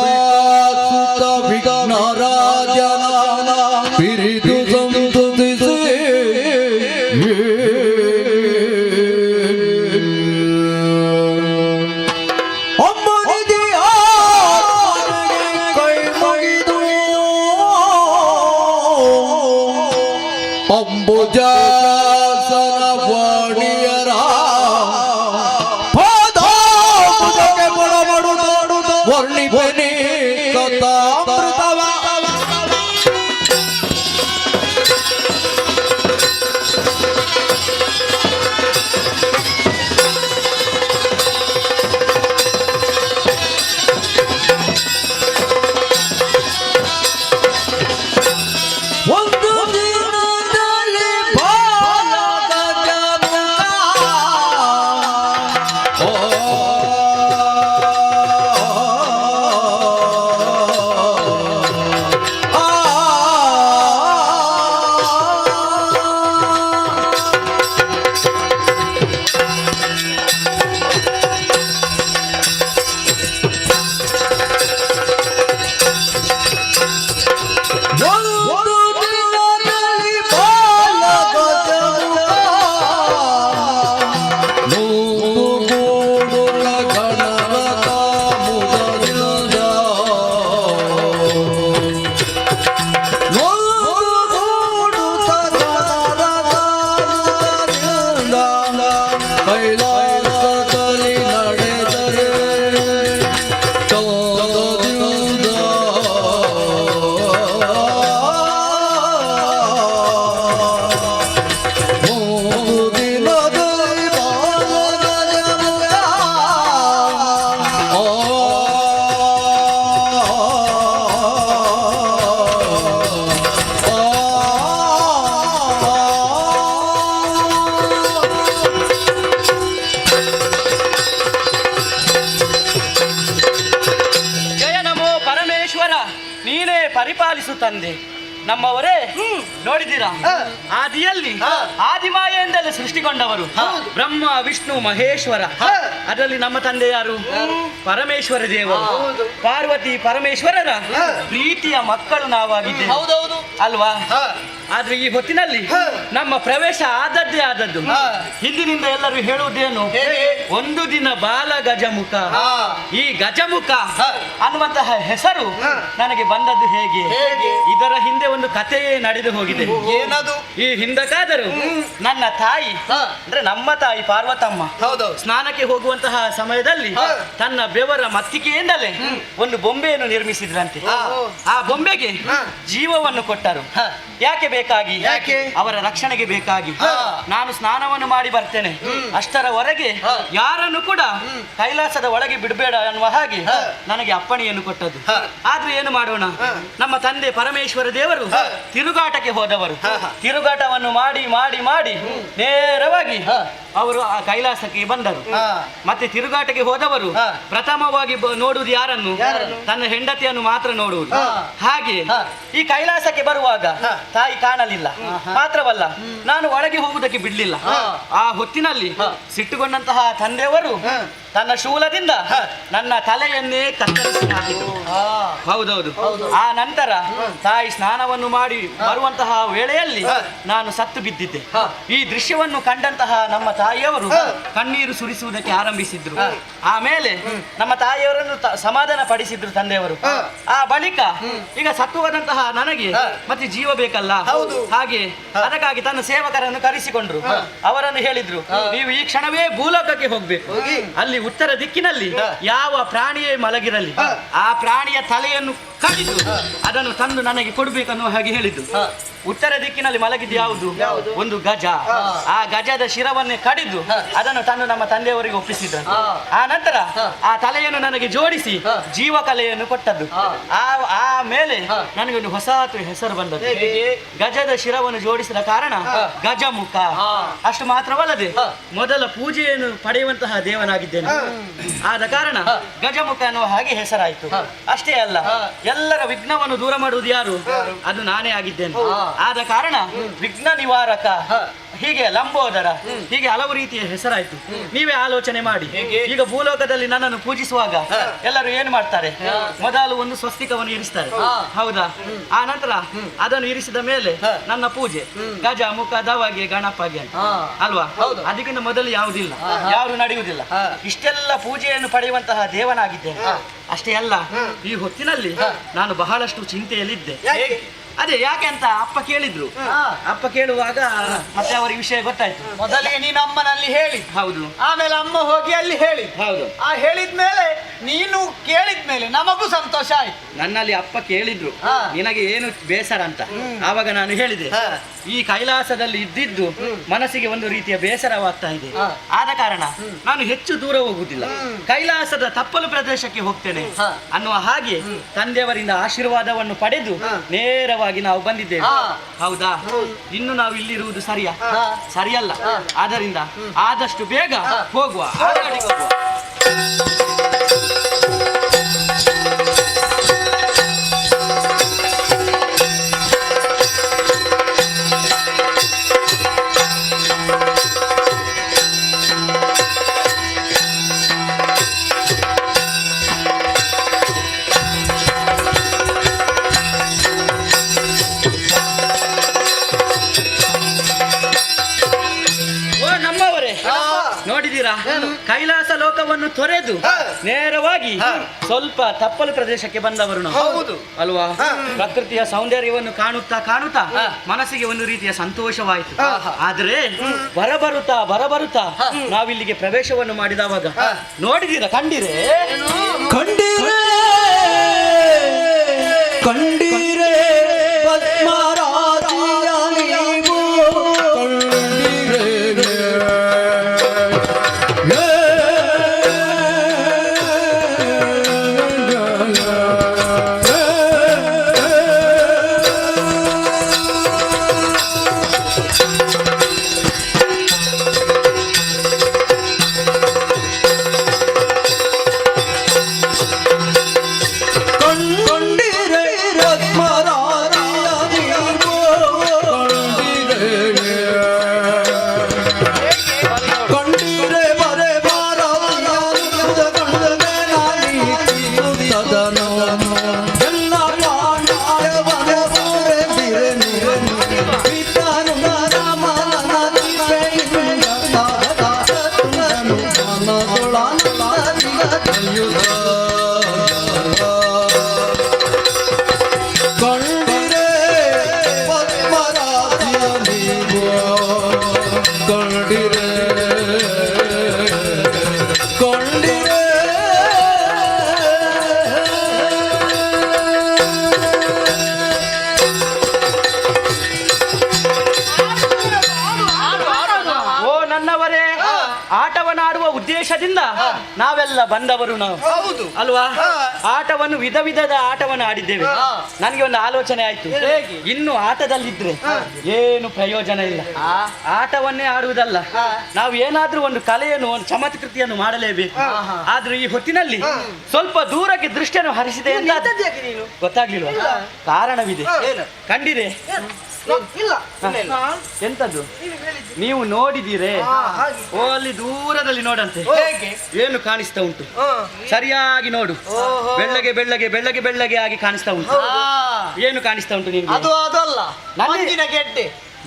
ಸುತ ವಿಘ್ನರಾಜನ ಪಿರಿದು ಸಂತುತಿಸಿ ಅಮ್ಮನಿಗೆ ಕೈ ಮುಗಿದು ಅಂಬುಜಾಸನ ವಾಣಿಯರ ಪಾದಾಪುಜಕ್ಕೆ ಬಡಬಡುವುದು ವರ್ಣಿಪನಿ ಕಥಾಮೃತವ ಒಂದು ದಿನದಲ್ಲಿ ಬಾಲಗಜಮುಖ ಒಂದು ದಿನದಲ್ಲಿ ಬಾಲಗಜಮುಖ ನೂಗುಡುಲ ಗಣರಥ ಮುದರಿಂದ ನೂಗುಡುತ್ತ ಗಣರಥ ಮುದರಿಂದ ಕೈಲಾಸದಲ್ಲಿ ನಡೆದರೆ ಚಂದದಿಂದ ಜಯ ನಮೋ ಪರಮೇಶ್ವರ, ನೀನೇ ಪರಿಪಾಲಿಸು ತಂದೆ. ನಮ್ಮವರೇ ನೋಡಿದ್ದೀರಾ, ಆದಿಯಲ್ಲಿ ಆದಿಮಾಯೆಯಿಂದಲೇ ಸೃಷ್ಟಿಗೊಂಡವರು ಬ್ರಹ್ಮ ವಿಷ್ಣು ಮಹೇಶ್ವರ. ಅದರಲ್ಲಿ ನಮ್ಮ ತಂದೆ ಯಾರು? ಪರಮೇಶ್ವರ ದೇವರು. ಪಾರ್ವತಿ ಪರಮೇಶ್ವರರ ಪ್ರೀತಿಯ ಮಕ್ಕಳು ನಾವಾಗಿದ್ದೇವೆ, ಅಲ್ವಾ? ಆದ್ರೆ ಈ ಹೊತ್ತಿನಲ್ಲಿ ನಮ್ಮ ಪ್ರವೇಶ ಆದದ್ದೇ ಆದದ್ದು. ಹಿಂದಿನಿಂದ ಎಲ್ಲರೂ ಹೇಳುವುದೇನು? ಒಂದು ದಿನ ಬಾಲ ಗಜಮುಖ. ಈ ಗಜಮುಖ ಅನ್ನುವಂತಹ ಹೆಸರು ನನಗೆ ಬಂದದ್ದು ಹೇಗೆ? ಇದರ ಹಿಂದೆ ಒಂದು ಕಥೆಯೇ ನಡೆದು ಹೋಗಿದೆ. ಏನದು? ಈ ಹಿಂದಕ್ಕಾದರೂ ನನ್ನ ತಾಯಿ, ಅಂದ್ರೆ ನಮ್ಮ ತಾಯಿ ಪಾರ್ವತಮ್ಮ, ಸ್ನಾನಕ್ಕೆ ಹೋಗುವಂತಹ ಸಮಯದಲ್ಲಿ ತನ್ನ ಬೆವರ ಮತ್ತಿಕೆಯಿಂದಲೇ ಒಂದು ಬೊಂಬೆಯನ್ನು ನಿರ್ಮಿಸಿದ್ರಂತೆ. ಆ ಬೊಂಬೆಗೆ ಜೀವವನ್ನು ಕೊಟ್ಟರು. ಯಾಕೆ ಬೇಕಾಗಿ? ಅವರ ರಕ್ಷಣೆಗೆ ಬೇಕಾಗಿ. ನಾನು ಸ್ನಾನವನ್ನು ಮಾಡಿ ಬರ್ತೇನೆ, ಅಷ್ಟರವರೆಗೆ ಯಾರನ್ನು ಕೂಡ ಕೈಲಾಸದ ಒಳಗೆ ಬಿಡಬೇಡ ಅನ್ನುವ ಹಾಗೆ ನನಗೆ ಅಪ್ಪಣೆಯನ್ನು ಕೊಟ್ಟದ್ದು. ಆದ್ರೆ ಏನು ಮಾಡೋಣ, ನಮ್ಮ ತಂದೆ ಪರಮೇಶ್ವರ ದೇವರು ತಿರುಗಾಟಕ್ಕೆ ಹೋದವರು. ತಿರುಗಾಟವನ್ನು ಮಾಡಿ ಮಾಡಿ ಮಾಡಿ ನೇರವಾಗಿ ಅವರು ಆ ಕೈಲಾಸಕ್ಕೆ ಬಂದರು. ಮತ್ತೆ ತಿರುಗಾಟಕ್ಕೆ ಹೋದವರು ಪ್ರಥಮವಾಗಿ ನೋಡುವುದು ಯಾರನ್ನು? ತನ್ನ ಹೆಂಡತಿಯನ್ನು ಮಾತ್ರ ನೋಡುವುದು. ಹಾಗೆ ಈ ಕೈಲಾಸಕ್ಕೆ ಬರುವಾಗ ತಾಯಿ ಕಾಣಲಿಲ್ಲ. ಮಾತ್ರವಲ್ಲ, ನಾನು ಒಳಗೆ ಹೋಗುವುದಕ್ಕೆ ಬಿಡ್ಲಿಲ್ಲ. ಆ ಹೊತ್ತಿನಲ್ಲಿ ಸಿಟ್ಟುಗೊಂಡಂತಹ ತಂದೆಯವರು ತನ್ನ ಶೂಲದಿಂದ ನನ್ನ ತಲೆಯನ್ನೇ ಕತ್ತರಿಸಿ ಹಾಕಿದರು. ಹೌದೌದು. ಆ ನಂತರ ತಾಯಿ ಸ್ನಾನವನ್ನು ಮಾಡಿ ಬರುವಂತಹ ವೇಳೆಯಲ್ಲಿ ನಾನು ಸತ್ತು ಬಿದ್ದಿದ್ದೆ. ಈ ದೃಶ್ಯವನ್ನು ಕಂಡಂತಹ ನಮ್ಮ ತಾಯಿಯವರು ಕಣ್ಣೀರು ಸುರಿಸುವುದಕ್ಕೆ ಆರಂಭಿಸಿದ್ರು. ಆಮೇಲೆ ನಮ್ಮ ತಾಯಿಯವರನ್ನು ಸಮಾಧಾನ ಪಡಿಸಿದ್ರು ತಂದೆಯವರು. ಆ ಬಳಿಕ ಈಗ ಸತ್ತು ಹೋದಂತಹ ನನಗೆ ಮತ್ತೆ ಜೀವ ಬೇಕಲ್ಲ, ಹಾಗೆ ಅದಕ್ಕಾಗಿ ತನ್ನ ಸೇವಕರನ್ನು ಕರೆಸಿಕೊಂಡ್ರು. ಅವರನ್ನು ಹೇಳಿದ್ರು, ನೀವು ಈ ಕ್ಷಣವೇ ಭೂಲೋಕಕ್ಕೆ ಹೋಗ್ಬೇಕು. ಅಲ್ಲಿ ಉತ್ತರ ದಿಕ್ಕಿನಲ್ಲಿ ಯಾವ ಪ್ರಾಣಿಯೇ ಮಲಗಿರಲಿ, ಆ ಪ್ರಾಣಿಯ ತಲೆಯನ್ನು ಕಡಿದು ಅದನ್ನು ತಂದು ನನಗೆ ಕೊಡ್ಬೇಕನ್ನುವ ಹಾಗೆ ಹೇಳಿದ್ದು. ಉತ್ತರ ದಿಕ್ಕಿನಲ್ಲಿ ಮಲಗಿದ್ದು ಯಾವುದು? ಒಂದು ಗಜ. ಆ ಗಜದ ಶಿರವನ್ನೇ ಕಡಿದು ಅದನ್ನು ತಂದು ನಮ್ಮ ತಂದೆಯವರಿಗೆ ಒಪ್ಪಿಸಿದ್ರು. ಆ ನಂತರ ಆ ತಲೆಯನ್ನು ನನಗೆ ಜೋಡಿಸಿ ಜೀವಕಲೆಯನ್ನು ಕೊಟ್ಟದ್ದು. ಆ ಮೇಲೆ ನನಗೆ ಒಂದು ಹೊಸ ಹೆಸರು ಬಂದದ್ದು. ಗಜದ ಶಿರವನ್ನು ಜೋಡಿಸಿದ ಕಾರಣ ಗಜಮುಖ. ಅಷ್ಟು ಮಾತ್ರವಲ್ಲದೆ ಮೊದಲ ಪೂಜೆಯನ್ನು ಪಡೆಯುವಂತಹ ದೇವನಾಗಿದ್ದೇನೆ. ಆದ ಕಾರಣ ಗಜಮುಖ ಅನ್ನುವ ಹಾಗೆ ಹೆಸರಾಯಿತು. ಅಷ್ಟೇ ಅಲ್ಲ, ಎಲ್ಲರ ವಿಘ್ನವನ್ನು ದೂರ ಮಾಡುವುದು ಯಾರು? ಅದು ನಾನೇ ಆಗಿದ್ದೇನೆ. ಆದ ಕಾರಣ ವಿಘ್ನ ನಿವಾರಕ ಹೀಗೆ ಲಂಬೋದರ ಹೀಗೆ ಹಲವು ರೀತಿಯ ಹೆಸರಾಯ್ತು. ನೀವೇ ಆಲೋಚನೆ ಮಾಡಿ. ಈಗ ಭೂಲೋಕದಲ್ಲಿ ನನ್ನನ್ನು ಪೂಜಿಸುವಾಗ ಎಲ್ಲರೂ ಏನ್ ಮಾಡ್ತಾರೆ? ಮೊದಲು ಒಂದು ಸ್ವಸ್ತಿಕವನ್ನು ಇರಿಸ್ತಾರೆ, ಹೌದಾ? ಆ ನಂತರ ಅದನ್ನು ಇರಿಸಿದ ಮೇಲೆ ನನ್ನ ಪೂಜೆ ಗಜ ಮುಖ ದವಗೆ ಗಣಪಗೆ ಅಲ್ವಾ? ಅದಕ್ಕಿಂತ ಮೊದಲು ಯಾವುದಿಲ್ಲ, ಯಾರು ನಡೆಯುವುದಿಲ್ಲ. ಇಷ್ಟೆಲ್ಲ ಪೂಜೆಯನ್ನು ಪಡೆಯುವಂತಹ ದೇವನಾಗಿದ್ದೇನೆ. ಅಷ್ಟೇ ಅಲ್ಲ, ಈ ಹೊತ್ತಿನಲ್ಲಿ ನಾನು ಬಹಳಷ್ಟು ಚಿಂತೆಯಲ್ಲಿದ್ದೆ. ಅದೇ ಯಾಕೆ ಅಂತ ಅಪ್ಪ ಕೇಳಿದ್ರು. ಅಪ್ಪ ಕೇಳುವಾಗ ಮತ್ತೆ ಅವರ ವಿಷಯ ಗೊತ್ತಾಯ್ತು. ಮೊದಲಿಗೆ ನೀನು ಅಮ್ಮನಲ್ಲಿ ಹೇಳಿ, ಹೌದು. ಆಮೇಲೆ ಅಮ್ಮ ಹೋಗಿ ಅಲ್ಲಿ ಹೇಳಿ, ಹೌದು. ಆ ಹೇಳಿದ್ಮೇಲೆ ನೀನು ಕೇಳಿದ್ಮೇಲೆ ನಮಗೂ ಸಂತೋಷ ಆಯ್ತು. ನನ್ನಲ್ಲಿ ಅಪ್ಪ ಕೇಳಿದ್ರು, ನಿನಗೆ ಏನು ಬೇಸರ ಅಂತ. ಆವಾಗ ನಾನು ಹೇಳಿದೆ, ಈ ಕೈಲಾಸದಲ್ಲಿ ಇದ್ದಿದ್ದು ಮನಸ್ಸಿಗೆ ಒಂದು ರೀತಿಯ ಬೇಸರವಾಗ್ತಾ ಇದೆ. ಆದ ಕಾರಣ ನಾನು ಹೆಚ್ಚು ದೂರ ಹೋಗುವುದಿಲ್ಲ, ಕೈಲಾಸದ ತಪ್ಪಲು ಪ್ರದೇಶಕ್ಕೆ ಹೋಗ್ತೇನೆ ಅನ್ನುವ ಹಾಗೆ ತಂದೆಯವರಿಂದ ಆಶೀರ್ವಾದವನ್ನು ಪಡೆದು ನೇರವಾಗಿ ನಾವು ಬಂದಿದ್ದೇವೆ. ಹೌದಾ? ಇನ್ನು ನಾವು ಇಲ್ಲಿರುವುದು ಸರಿಯಲ್ಲ. ಆದ್ದರಿಂದ ಆದಷ್ಟು ಬೇಗ ಹೋಗುವ. ನೋಡಿದೀರಾ? ಕೈಲಾಸ ಲೋಕವನ್ನು ತೊರೆದು ನೇರವಾಗಿ ಸ್ವಲ್ಪ ತಪ್ಪಲು ಪ್ರದೇಶಕ್ಕೆ ಬಂದವರು ನಾವು, ಅಲ್ವಾ? ಪ್ರಕೃತಿಯ ಸೌಂದರ್ಯವನ್ನು ಕಾಣುತ್ತಾ ಮನಸ್ಸಿಗೆ ಒಂದು ರೀತಿಯ ಸಂತೋಷವಾಯಿತು. ಆದ್ರೆ ಬರಬರುತ್ತಾ ನಾವಿಲ್ಲಿಗೆ ಪ್ರವೇಶವನ್ನು ಮಾಡಿದವಾಗ ನೋಡಿದೀರಾ? ಕಂಡಿರೇ ಆಟವನ್ನಾಡುವ ಉದ್ದೇಶದಿಂದ ನಾವೆಲ್ಲ ಬಂದವರು ನಾವು, ಅಲ್ವಾ? ಆಟವನ್ನು ವಿಧದ ಆಟವನ್ನು ಆಡಿದ್ದೇವೆ. ನನಗೆ ಒಂದು ಆಲೋಚನೆ ಆಯ್ತು, ಇನ್ನು ಆಟದಲ್ಲಿದ್ರೆ ಏನು ಪ್ರಯೋಜನ ಇಲ್ಲ. ಆಟವನ್ನೇ ಆಡುವುದಲ್ಲ, ನಾವು ಏನಾದ್ರೂ ಒಂದು ಕಲೆಯನ್ನು, ಒಂದು ಚಮತ್ಕೃತಿಯನ್ನು ಮಾಡಲೇಬೇಕು. ಆದ್ರೆ ಈ ಹೊತ್ತಿನಲ್ಲಿ ಸ್ವಲ್ಪ ದೂರಕ್ಕೆ ದೃಷ್ಟಿಯನ್ನು ಹರಿಸಿದೆ ಅಂತ ಗೊತ್ತಾಗ್ಲಿಲ್ವ? ಕಾರಣವಿದೆ, ಕಂಡಿರೆ? ಎಂತದ್ದು? ನೀವು ನೋಡಿದ್ದೀರೇ? ಓ, ಅಲ್ಲಿ ದೂರದಲ್ಲಿ ನೋಡಂತೆ ಏನು ಕಾಣಿಸ್ತಾ ಉಂಟು? ಸರಿಯಾಗಿ ನೋಡು. ಬೆಳ್ಳಗೆ ಆಗಿ ಕಾಣಿಸ್ತಾ ಉಂಟು. ಏನು ಕಾಣಿಸ್ತಾ ಉಂಟು ನಿಮ್ಗೆ?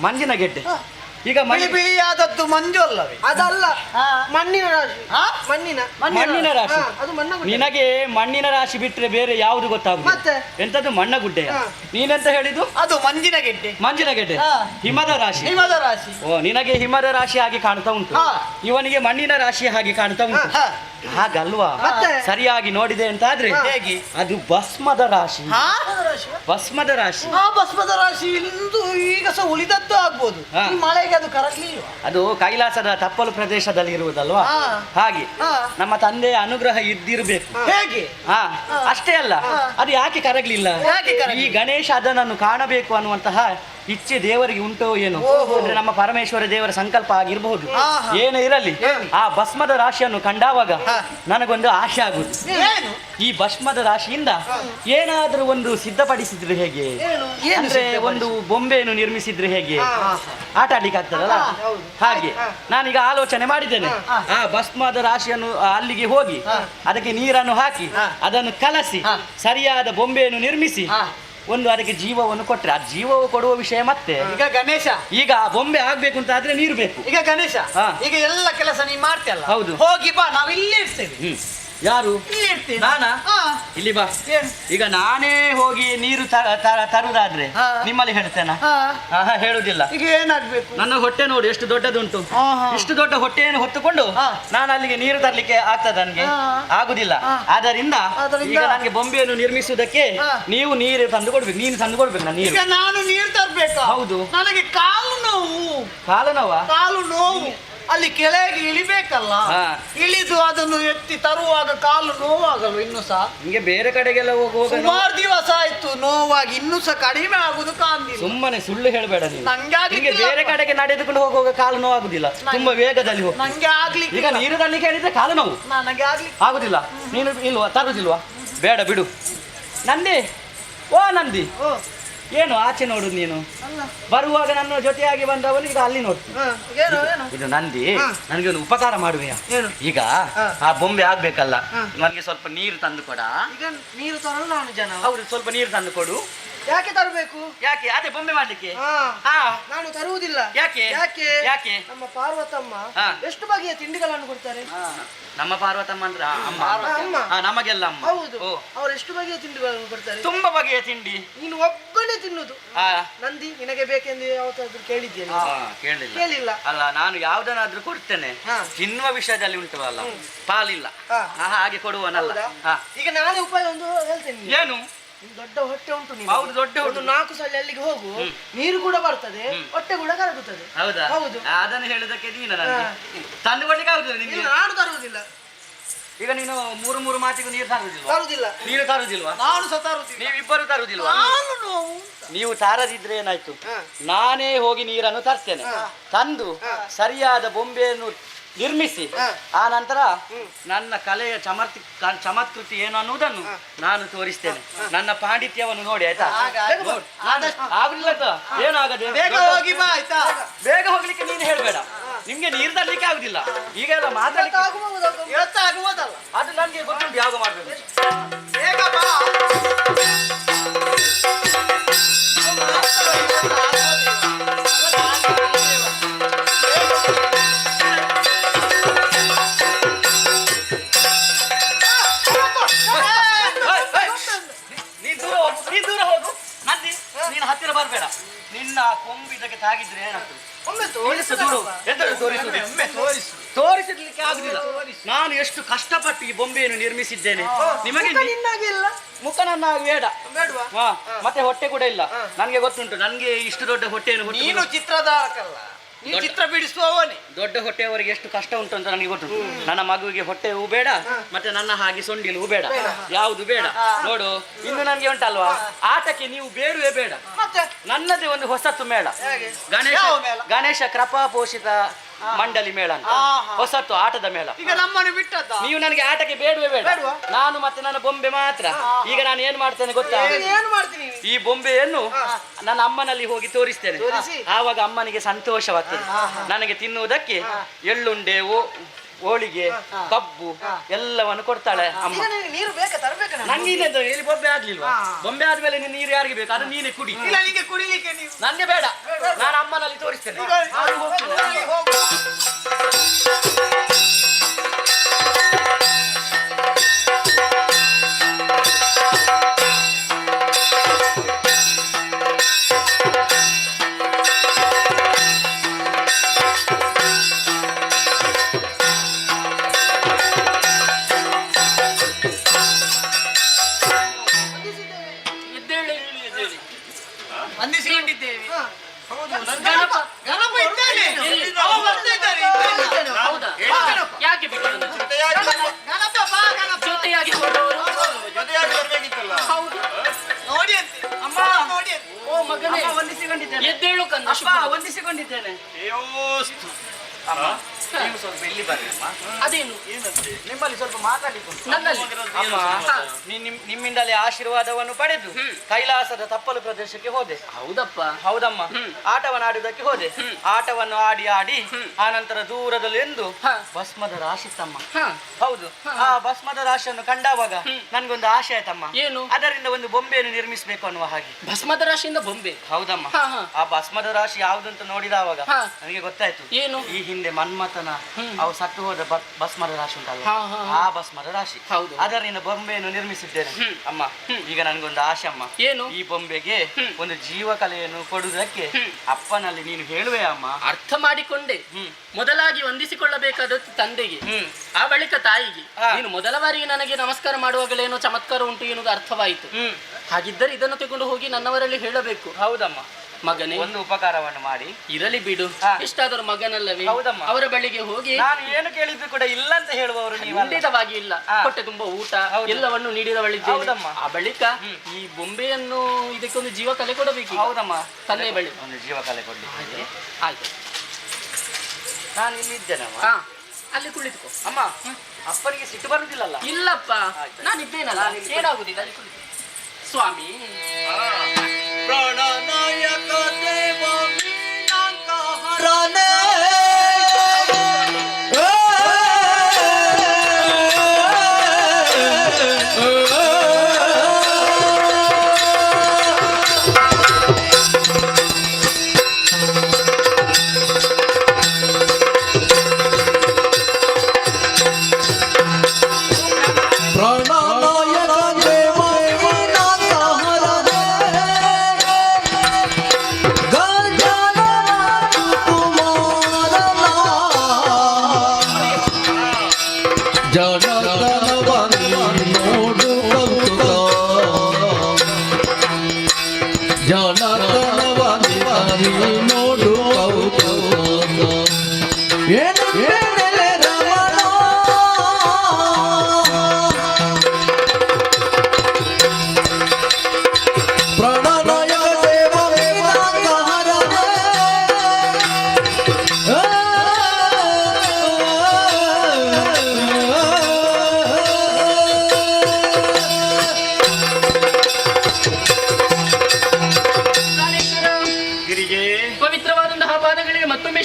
ಮಂಜಿನ ಗೆಡ್ಡೆ. ಈಗ ಬಿಳಿಯಾದದ್ದು ಮಂಜು ಅಲ್ಲವೇ? ಅದಲ್ಲ, ಮಣ್ಣಿನ ರಾಶಿ. ಮಣ್ಣಿನ ರಾಶಿ. ನಿನಗೆ ಮಣ್ಣಿನ ರಾಶಿ ಬಿಟ್ರೆ ಬೇರೆ ಯಾವುದು ಗೊತ್ತಾಗುದು? ಎಂತದ್ದು? ಮಣ್ಣಗುಡ್ಡೆ. ನೀನೆಂತ ಹೇಳಿದ್ದು? ಅದು ಮಂಜಿನ ಗೆಡ್ಡೆ. ಹಿಮದ ರಾಶಿ. ಓ, ನಿನಗೆ ಹಿಮದ ರಾಶಿ ಹಾಗೆ ಕಾಣ್ತಾ ಉಂಟು, ಇವನಿಗೆ ಮಣ್ಣಿನ ರಾಶಿ ಹಾಗೆ ಕಾಣ್ತಾ ಉಂಟು. ಹಾಗಲ್ವಾ? ಸರಿಯಾಗಿ ನೋಡಿದೆ ಅಂತಾದ್ರೆ ಅದು ಭಸ್ಮದ ರಾಶಿ. ಭಸ್ಮದ ರಾಶಿ ಇಂದು ಈಗ ಸಹ ಉಳಿದದ್ದು ಆಗ್ಬೋದು. ಮಳೆಗೆ ಅದು ಕರಗಲಿಲ್ಲ. ಅದು ಕೈಲಾಸದ ತಪ್ಪಲು ಪ್ರದೇಶದಲ್ಲಿ ಇರುವುದಲ್ವಾ? ಹಾಗೆ ನಮ್ಮ ತಂದೆಯ ಅನುಗ್ರಹ ಇದ್ದಿರಬೇಕು. ಹೇಗೆ? ಅಷ್ಟೇ ಅಲ್ಲ, ಅದು ಯಾಕೆ ಕರಗಲಿಲ್ಲ? ಈ ಗಣೇಶ ಅದನ್ನು ಕಾಣಬೇಕು ಅನ್ನುವಂತಹ ಇಚ್ಛೆ ದೇವರಿಗೆ ಉಂಟೋ ಏನು ಅಂದ್ರೆ ನಮ್ಮ ಪರಮೇಶ್ವರ ದೇವರ ಸಂಕಲ್ಪ ಆಗಿರಬಹುದು. ಏನೇ ಇರಲಿ, ಆ ಭಸ್ಮದ ರಾಶಿಯನ್ನು ಕಂಡಾವಾಗ ನನಗೊಂದು ಆಶೆ ಆಗುದು. ಏನು ಈ ಭಸ್ಮದ ರಾಶಿಯಿಂದ ಏನಾದ್ರೂ ಒಂದು ಸಿದ್ಧಪಡಿಸಿದ್ರೆ ಹೇಗೆ, ಅಂದ್ರೆ ಒಂದು ಬೊಂಬೆಯನ್ನು ನಿರ್ಮಿಸಿದ್ರೆ ಹೇಗೆ ಆಟ ಆಡ್ಲಿಕ್ಕೆ ಆಗ್ತದಲ್ಲ ಹಾಗೆ ನಾನೀಗ ಆಲೋಚನೆ ಮಾಡಿದ್ದೇನೆ. ಆ ಭಸ್ಮದ ರಾಶಿಯನ್ನು ಅಲ್ಲಿಗೆ ಹೋಗಿ ಅದಕ್ಕೆ ನೀರನ್ನು ಹಾಕಿ ಅದನ್ನು ಕಲಸಿ ಸರಿಯಾದ ಬೊಂಬೆಯನ್ನು ನಿರ್ಮಿಸಿ ಒಂದು ಅದಕ್ಕೆ ಜೀವವನ್ನು ಕೊಟ್ರೆ, ಆ ಜೀವವು ಕೊಡುವ ವಿಷಯ ಮತ್ತೆ. ಈಗ ಗಣೇಶ, ಈಗ ಆ ಬೊಂಬೆ ಆಗ್ಬೇಕು ಅಂತ ಆದ್ರೆ ನೀರು ಬೇಕು. ಈಗ ಗಣೇಶ ಹಾ. ಈಗ ಎಲ್ಲ ಕೆಲಸ ನೀ ಮಾಡ್ತೀಯಲ್ಲ, ಹೌದು. ಹೋಗಿ ಬಾ, ನಾವು ಇಲ್ಲೇ ಇರ್ತೇವೆ. ಯಾರು? ಇಲ್ಲಿ ಇರ್ತೀನಿ. ನಾನಾ? ಹಾ. ಇಲ್ಲಿ ಬಾ. ಏನು? ಈಗ ನಾನೇ ಹೋಗಿ ನೀರು ತರುದಾದ್ರೆ ಹಾ. ನಿಮ್ಮಲ್ಲಿ ಹೇಳ್ತೇನೆ? ಹಾ. ಹೇಳುದಿಲ್ಲ. ಈಗ ಏನಾಗ್ಬೇಕು? ನನ್ನ ಹೊಟ್ಟೆ ನೋಡಿ ಎಷ್ಟು ದೊಡ್ಡದುಂಟು. ಹಾ. ಇಷ್ಟು ದೊಡ್ಡ ಹೊಟ್ಟೆಯನ್ನು ಹೊತ್ತುಕೊಂಡು ಹಾ. ನಾನು ಅಲ್ಲಿಗೆ ನೀರು ತರ್ಲಿಕ್ಕೆ ಆಗ್ತದ ನನ್ಗೆ? ಹಾ. ಆಗುದಿಲ್ಲ. ಹಾ. ಆದ್ದರಿಂದ ಈಗ ನನಗೆ ಬೊಂಬೆಯನ್ನು ನಿರ್ಮಿಸುವುದಕ್ಕೆ ಹಾ. ನೀವು ನೀರು ತಂದು ಕೊಡ್ಬೇಕು. ನೀನು ತಂದು ಕೊಡ್ಬೇಕು ನಾನು ನೀರು. ಈಗ ನಾನು ನೀರು ತರ್ಬೇಕು. ಹೌದು. ನನಗೆ ಕಾಲು ನೋವು, ಕಾಲು ನೋವು. ಅಲ್ಲಿ ಕೆಳಗೆ ಇಳಿಬೇಕಲ್ಲ, ಹಾ. ಇಳಿದು ಅದನ್ನು ಎತ್ತಿ ತರುವಾಗ ಕಾಲು ನೋವಾಗಲು ಇನ್ನು ಸಹ. ನಿಮಗೆ ಬೇರೆ ಕಡೆಗೆಲ್ಲ ಹೋಗುವಾಗ ಸುಮಾರು ದಿವಸ ಆಯ್ತು ನೋವಾಗಿ, ಇನ್ನೂ ಸಹ ಕಡಿಮೆ ಆಗುದು ಕಾಣ್ತಿಲ್ಲ. ಸುಮ್ಮನೆ ಸುಳ್ಳು ಹೇಳಬೇಡ ನೀನು. ನಂಗೆ ನಿಮಗೆ ಬೇರೆ ಕಡೆಗೆ ನಡೆದುಕೊಂಡು ಹೋಗುವಾಗ ಕಾಲು ನೋವು ಆಗುದಿಲ್ಲ, ತುಂಬಾ ವೇಗದಲ್ಲಿ ಹೋಗಿ. ನಂಗೆ ಆಗ್ಲಿಕ್ಕೆ ಈಗ ನೀರು ತರಲಿಕ್ಕೆ ಹೇಳಿದ್ರೆ ಕಾಲು ನೋವು ನನಗೆ ಆಗ್ಲಿಕ್ಕೆ ಆಗುದಿಲ್ಲ. ನೀನು ಇಲ್ವಾ ತರುದಿಲ್ವಾ? ಬೇಡ ಬಿಡು. ನಂದಿ, ಓ ನಂದಿ, ಏನು ಆಚೆ ನೋಡುದು ನೀನು? ಬರುವಾಗ ನನ್ನ ಜೊತೆಯಾಗಿ ಬಂದವನು ಈಗ ಅಲ್ಲಿ ನೋಡ್ತೀನಿ. ಇದು ನಂದಿ, ನನಗೆ ಒಂದು ಉಪಕಾರ ಮಾಡುವೆಯಾ? ಈಗ ಆ ಬೊಂಬೆ ಆಗ್ಬೇಕಲ್ಲ, ನನಗೆ ಸ್ವಲ್ಪ ನೀರು ತಂದು ಕೊಡ. ಈಗ ನೀರು ತರಲು ನಾನು ಜನ. ಹೌದು, ಸ್ವಲ್ಪ ನೀರು ತಂದು ಕೊಡು. ಯಾಕೆ ತರಬೇಕು? ಯಾಕೆ? ಅದೇ ಬೊಂಬೆ ಮಾಡ್ಲಿಕ್ಕೆ. ಹಾ, ನಾನು ತರುವುದಿಲ್ಲ. ಯಾಕೆ? ಯಾಕೆ? ಯಾಕೆ? ನಮ್ಮ ಪಾರ್ವತಮ್ಮ ಹಾ. ಎಷ್ಟು ಬಗೆಯ ತಿಂಡಿಗಳನ್ನು ಕೊಡ್ತಾರೆ. ನಮ್ಮ ಪಾರ್ವತಮ್ಮ ಅಂದ್ರೆ ಅಮ್ಮ. ಅಮ್ಮ. ನಮಗೆಲ್ಲ ಅಮ್ಮ. ಹೌದು, ಓ. ಅವ್ರು ಎಷ್ಟು ಬಗೆಯ ತಿಂಡಿಗಳನ್ನು ಕೊಡ್ತಾರೆ. ತುಂಬಾ ಬಗೆಯ ತಿಂಡಿ. ನೀನು ಒಬ್ಬನೇ ತಿನ್ನುದು. ನಂದಿ, ನಿನಗೆ ಬೇಕೆಂದು ಯಾವತ್ತಾದ್ರೂ ಕೇಳಿದ್ದೇನೆ? ಕೇಳಿಲ್ಲ. ಕೇಳಿಲ್ಲ. ಅಲ್ಲ, ನಾನು ಯಾವ್ದನ್ನಾದ್ರೂ ಕೊಡ್ತೇನೆ. ತಿನ್ನುವ ವಿಷಯದಲ್ಲಿ ಉಂಟು ಅಲ್ಲ, ಪಾಲಿಲ್ಲ. ಹಾಗೆ ಕೊಡುವನಲ್ಲ. ಈಗ ನಾನೇ ಉಪಾಯ ಒಂದು ಹೇಳ್ತೇನೆ. ಏನು? ದೊಡ್ಡ ಹೊಟ್ಟೆ ಉಂಟು ನೀನು. ಹೌದು, ದೊಡ್ಡ ಒಂದು 4 ಸಲ ಅಲ್ಲಿಗೆ ಹೋಗು, ನೀರು ಕೂಡ ಬರ್ತದೆ, ಹೊಟ್ಟೆ ಕೂಡ ಕರಗುತ್ತದೆ. ಹೌದಾ? ಹೌದು. ಅದನ್ನು ಹೇಳುದಕ್ಕೆ ನೀನು ನನಗೆ ತಂದು ಕೊಡ್ಲಿಕ್ಕೆ ಆಗುದಿಲ್ಲ ನಿನ್ಗೆ? ನಾನು ತರುವುದಿಲ್ಲ. ಈಗ ನೀನು ಮೂರು ಮಾತಿಗೂ ನೀರು ತರುವುದಿಲ್ವಾ? ತರುವುದಿಲ್ಲ. ನೀರು ತರುವುದಿಲ್ವಾ? ನಾನು ಸಹ ತರುವುದಿಲ್ಲ. ನೀವಿಬ್ಬರು ತರುವುದಿಲ್ವಾ? ನಾನು ನೋವು. ನೀವು ತಾರದಿದ್ರೆ ಏನಾಯ್ತು, ನಾನೇ ಹೋಗಿ ನೀರನ್ನು ತರ್ತೇನೆ. ತಂದು ಸರಿಯಾದ ಬೊಂಬೆಯನ್ನು ನಿರ್ಮಿಸಿ ಆ ನಂತರ ನನ್ನ ಕಲೆಯ ಚಮತ್ಕೃತಿ ಏನು ಅನ್ನುವುದನ್ನು ನಾನು ತೋರಿಸ್ತೇನೆ. ನನ್ನ ಪಾಂಡಿತ್ಯವನ್ನು ನೋಡಿ, ಆಯ್ತಾ? ಆಗುದಿಲ್ಲ ಏನಾಗದೆ, ಬೇಗ ಹೋಗಿ ಬಾ, ಆಯ್ತಾ? ಬೇಗ ಹೋಗ್ಲಿಕ್ಕೆ ನೀನು ಹೇಳ್ಬೇಡ. ನಿಮ್ಗೆ ನೀರು ತರ್ಲಿಕ್ಕೆ ಆಗುದಿಲ್ಲ. ಈಗೆಲ್ಲ ಮಾತಾಡ್ಲಿಕ್ಕೆ ಆಗುವುದಲ್ಲ, ಅದು ನನಗೆ ಗೊತ್ತುಂಟು ಯಾವಾಗ ಮಾಡ್ಬೇಕು. ಬೇಗ ಬಾ. ನೀನ್ ದೂರ ಹೋಗು ನಂದಿ. ನೀನು ಹತ್ತಿರ ಬರ್ಬೇಡ. ನಿನ್ನ ಕೊಂಬು ಇದಕ್ಕೆ ತಾಗಿದ್ರೆ ಏನಾಗ್ತದೆ? ತೋರಿಸಲಿಕ್ಕೆ ಆಗುದಿಲ್ಲ. ನಾನು ಎಷ್ಟು ಕಷ್ಟಪಟ್ಟು ಈ ಬೊಂಬೆಯನ್ನು ನಿರ್ಮಿಸಿದ್ದೇನೆ. ನಿಮಗೆ ಮುಖ ನನ್ನ ಬೇಡ. ಮತ್ತೆ ಹೊಟ್ಟೆ ಕೂಡ ಇಲ್ಲ. ನನಗೆ ಗೊತ್ತುಂಟು, ನನಗೆ ಇಷ್ಟು ದೊಡ್ಡ ಹೊಟ್ಟೆಯನ್ನು ನೀನು ಚಿತ್ರಧಾರಕಲ್ಲ, ನೀನು ಚಿತ್ರ ಬಿಡಿಸುವವನೇ. ದೊಡ್ಡ ಹೊಟ್ಟೆಯವರಿಗೆ ಎಷ್ಟು ಕಷ್ಟ ಉಂಟು ಅಂತ ನನಗೆ ಗೊತ್ತುಂಟು. ನನ್ನ ಮಗುವಿಗೆ ಹೊಟ್ಟೆಯೂ ಬೇಡ, ಮತ್ತೆ ನನ್ನ ಹಾಗೆ ಸೊಂಡಿಲೂ ಬೇಡ, ಯಾವುದು ಬೇಡ. ನೋಡು, ಇನ್ನು ನನಗೆ ಉಂಟಲ್ವಾ, ಆಟಕ್ಕೆ ನೀವು ಬೇಡವೇ ಬೇಡ. ನನ್ನದೇ ಒಂದು ಹೊಸತ್ತು ಮೇಳ, ಗಣೇಶ ಕೃಪಾ ಪೋಷಿತ ಮಂಡಲಿ ಮೇಳ ಅಂತ, ಹೊಸತ್ತು ಆಟದ ಮೇಳ. ಈಗ ನಮ್ಮನ್ನು ಬಿಟ್ಟದ್ದ. ನೀವು ನನಗೆ ಆಟಕ್ಕೆ ಬೇಡವೇ ಬೇಡ. ನಾನು ಮತ್ತೆ ನನ್ನ ಬೊಂಬೆ ಮಾತ್ರ. ಈಗ ನಾನು ಏನ್ ಮಾಡ್ತೇನೆ ಗೊತ್ತಾ? ಏನು ಮಾಡ್ತೀನಿ? ಈ ಬೊಂಬೆಯನ್ನು ನನ್ನ ಅಮ್ಮನಲ್ಲಿ ಹೋಗಿ ತೋರಿಸ್ತೇನೆ. ಆವಾಗ ಅಮ್ಮನಿಗೆ ಸಂತೋಷವಾಗ್ತದೆ. ನನಗೆ ತಿನ್ನುವುದಕ್ಕೆ ಎಳ್ಳುಂಡೆ, ಹೋಳಿಗೆ, ಕಬ್ಬು ಎಲ್ಲವನ್ನು ಕೊಡ್ತಾಳೆ ಅಮ್ಮ. ನೀರು ಬೇಕಾ ತರಬೇಕು? ನಂಗೆ ಇಲ್ಲಿ ಬೊಂಬೆ ಆಗ್ಲಿಲ್ವಾ? ಬೊಂಬೆ ಆದ್ಮೇಲೆ ನೀರು ಯಾರಿಗೆ ಬೇಕು? ಅದು ನೀನೇ ಕುಡಿ. ಇಲ್ಲ, ನಿಮಗೆ ಕುಡಿಲಿಕ್ಕೆ ನೀವು. ನಂಗೆ ಬೇಡ, ನಾನು ಅಮ್ಮನಲ್ಲಿ ತೋರಿಸ್ತೇನೆ. ವಂದಿಸಿಕೊಂಡಿದ್ದೇವೆ. ಗಣಪ ಇದ್ದಾನೆ. ಅವ ಬರ್ತಾ ಇದ್ದಾನೆ. ಯಾಕೆ ಬಿಟ್ಟು ಗಣಪ ಬಾ, ಗಣಪ ಜೊತೆಯಾಗಿ ಕೊಡೋರು ನೋಡಿ ಅಂತೆ. ಅಮ್ಮ ನೋಡಿ ಅಂತೆ. ಓ ಮಗನೇ, ವಂದಿಸಿಕೊಂಡಿದ್ದೇನೆ. ವಂದಿಸಿಕೊಂಡಿದ್ದೇನೆ. ಎದ್ದೇಳು ಕಂದ. ಅಪ್ಪ ವಂದಿಸಿಕೊಂಡಿದ್ದೇನೆ. ಅಯ್ಯೋಸ್ತು. ಅಮ್ಮ ನೀವು ಸ್ವಲ್ಪ ಇಲ್ಲಿ ಬರ್ರಿ ಅಮ್ಮ. ಅದೇನು ನಿಮ್ಮಲ್ಲಿ ಸ್ವಲ್ಪ ಮಾತಾಡಲಿಕ್ಕೆ ನನ್ನಲ್ಲಿ ಅಮ್ಮ, ನಿಮ್ಮಿಂದಲೇ ಆಶೀರ್ವಾದವನ್ನು ಪಡೆದು ಕೈಲಾಸದ ತಪ್ಪಲು ಪ್ರದೇಶಕ್ಕೆ ಹೋದೆ. ಹೌದಪ್ಪ. ಹೌದಮ್ಮ. ಆಟವನ್ನು ಆಡುವುದಕ್ಕೆ ಹೋದೆ. ಆಟವನ್ನು ಆಡಿ ಆಡಿ ಆ ನಂತರ ದೂರದಲ್ಲಿ ಎಂದು ಭಸ್ಮದ ರಾಶಿ ತಮ್ಮ. ಹೌದು, ಆ ಭಸ್ಮದ ರಾಶಿಯನ್ನು ಕಂಡಾಗ ನನ್ಗೊಂದು ಆಶೆ ಆಯ್ತಮ್ಮ. ಏನು? ಅದರಿಂದ ಒಂದು ಬೊಂಬೆಯನ್ನು ನಿರ್ಮಿಸಬೇಕು ಅನ್ನುವ ಹಾಗೆ. ಭಸ್ಮದ ರಾಶಿಯಿಂದ ಬೊಂಬೆ? ಹೌದಮ್ಮ. ಆ ಭಸ್ಮದ ರಾಶಿ ಯಾವುದಂತ ನೋಡಿದವಾಗ ನನಗೆ ಗೊತ್ತಾಯ್ತು. ಏನು? ಈ ಹಿಂದೆ ಮನ್ಮಥನ ಅವು ಸತ್ತು ಹೋದ ಭಸ್ಮದ ರಾಶಿ ಉಂಟಲ್ಲ, ಆ ಭಸ್ಮದ ರಾಶಿ. ಹೌದು. ಅದರಿಂದ ಬೊಂಬೆಯನ್ನು ನಿರ್ಮಿಸಿದ್ದೇನೆ ಅಮ್ಮ. ಈಗ ನನ್ಗೊಂದು ಆಶೆ ಅಮ್ಮ. ಏನು? ಈ ಬೊಂಬೆಗೆ ಒಂದು ಜೀವಕಲೆಯನ್ನು ಕೊಡುವುದಕ್ಕೆ ಅಪ್ಪನಲ್ಲಿ ನೀನು ಹೇಳುವೆ ಅಮ್ಮ. ಅರ್ಥ ಮಾಡಿಕೊಂಡೆ. ಮೊದಲಾಗಿ ವಂದಿಸಿಕೊಳ್ಳಬೇಕಾದದ್ದು ತಂದೆಗೆ, ಆ ಬಳಿಕ ತಾಯಿಗೆ. ನೀನು ಮೊದಲ ಬಾರಿಗೆ ನನಗೆ ನಮಸ್ಕಾರ ಮಾಡುವಾಗಲೇನೋ ಚಮತ್ಕಾರ ಉಂಟು ಎನ್ನುವುದು ಅರ್ಥವಾಯಿತು. ಹಾಗಿದ್ದರೆ ಇದನ್ನು ತಗೊಂಡು ಹೋಗಿ ನನ್ನವರಲ್ಲಿ ಹೇಳಬೇಕು. ಹೌದಮ್ಮ. ಮಗನೇ, ಒಂದು ಉಪಕಾರವನ್ನು ಮಾಡಿ. ಇರಲಿ ಬಿಡು, ಎಷ್ಟಾದರೂ ಮಗನಲ್ಲವೇ? ಹೌದಮ್ಮ. ಅವರ ಬಳಿಗೆ ಹೋಗಿ ನಾನು ಏನು ಕೇಳಿದ್ರು ಕೂಡ ಇಲ್ಲ ಅಂತ ಹೇಳುವವರು ನೀವು. ಖಂಡಿತವಾಗಿ ಇಲ್ಲ. ಹೊಟ್ಟೆ ತುಂಬಾ ಊಟ ಎಲ್ಲವನ್ನು ನೀಡಿದವಳಿದ್ದೇನೆ. ಹೌದಮ್ಮ. ಆ ಬಳಿಕ ಈ ಬೊಂಬೆಯನ್ನು ಇದಕ್ಕೊಂದು ಜೀವ ಕಲೆ ಕೊಡಬೇಕು. ಹೌದಮ್ಮ. ತಂದೆ ಬಳಿ ಒಂದು ಜೀವಕಲೆ ಕೊಡ್ಲಿಕ್ಕೆ. ಆಯ್ತು, ನಾನು ಇಲ್ಲಿ ಇದ್ದೇನಮ್ಮ. ಅಲ್ಲಿ ಕುಳಿತುಕೋ. ಅಮ್ಮ, ಅಪ್ಪನಿಗೆ ಸಿಟ್ಟು ಬರುದಿಲ್ಲಲ್ಲ? ಇಲ್ಲಪ್ಪ, ನಾನಿದ್ದೇನಲ್ಲ, ಏನಾಗುದಿಲ್ಲ. ಅಲ್ಲಿ ಕುಳಿತು. ಸ್ವಾಮಿ ಪ್ರಾಣನಾಯಕ ದೇವ ಮೀನಾಂಕ ಹರನೇ.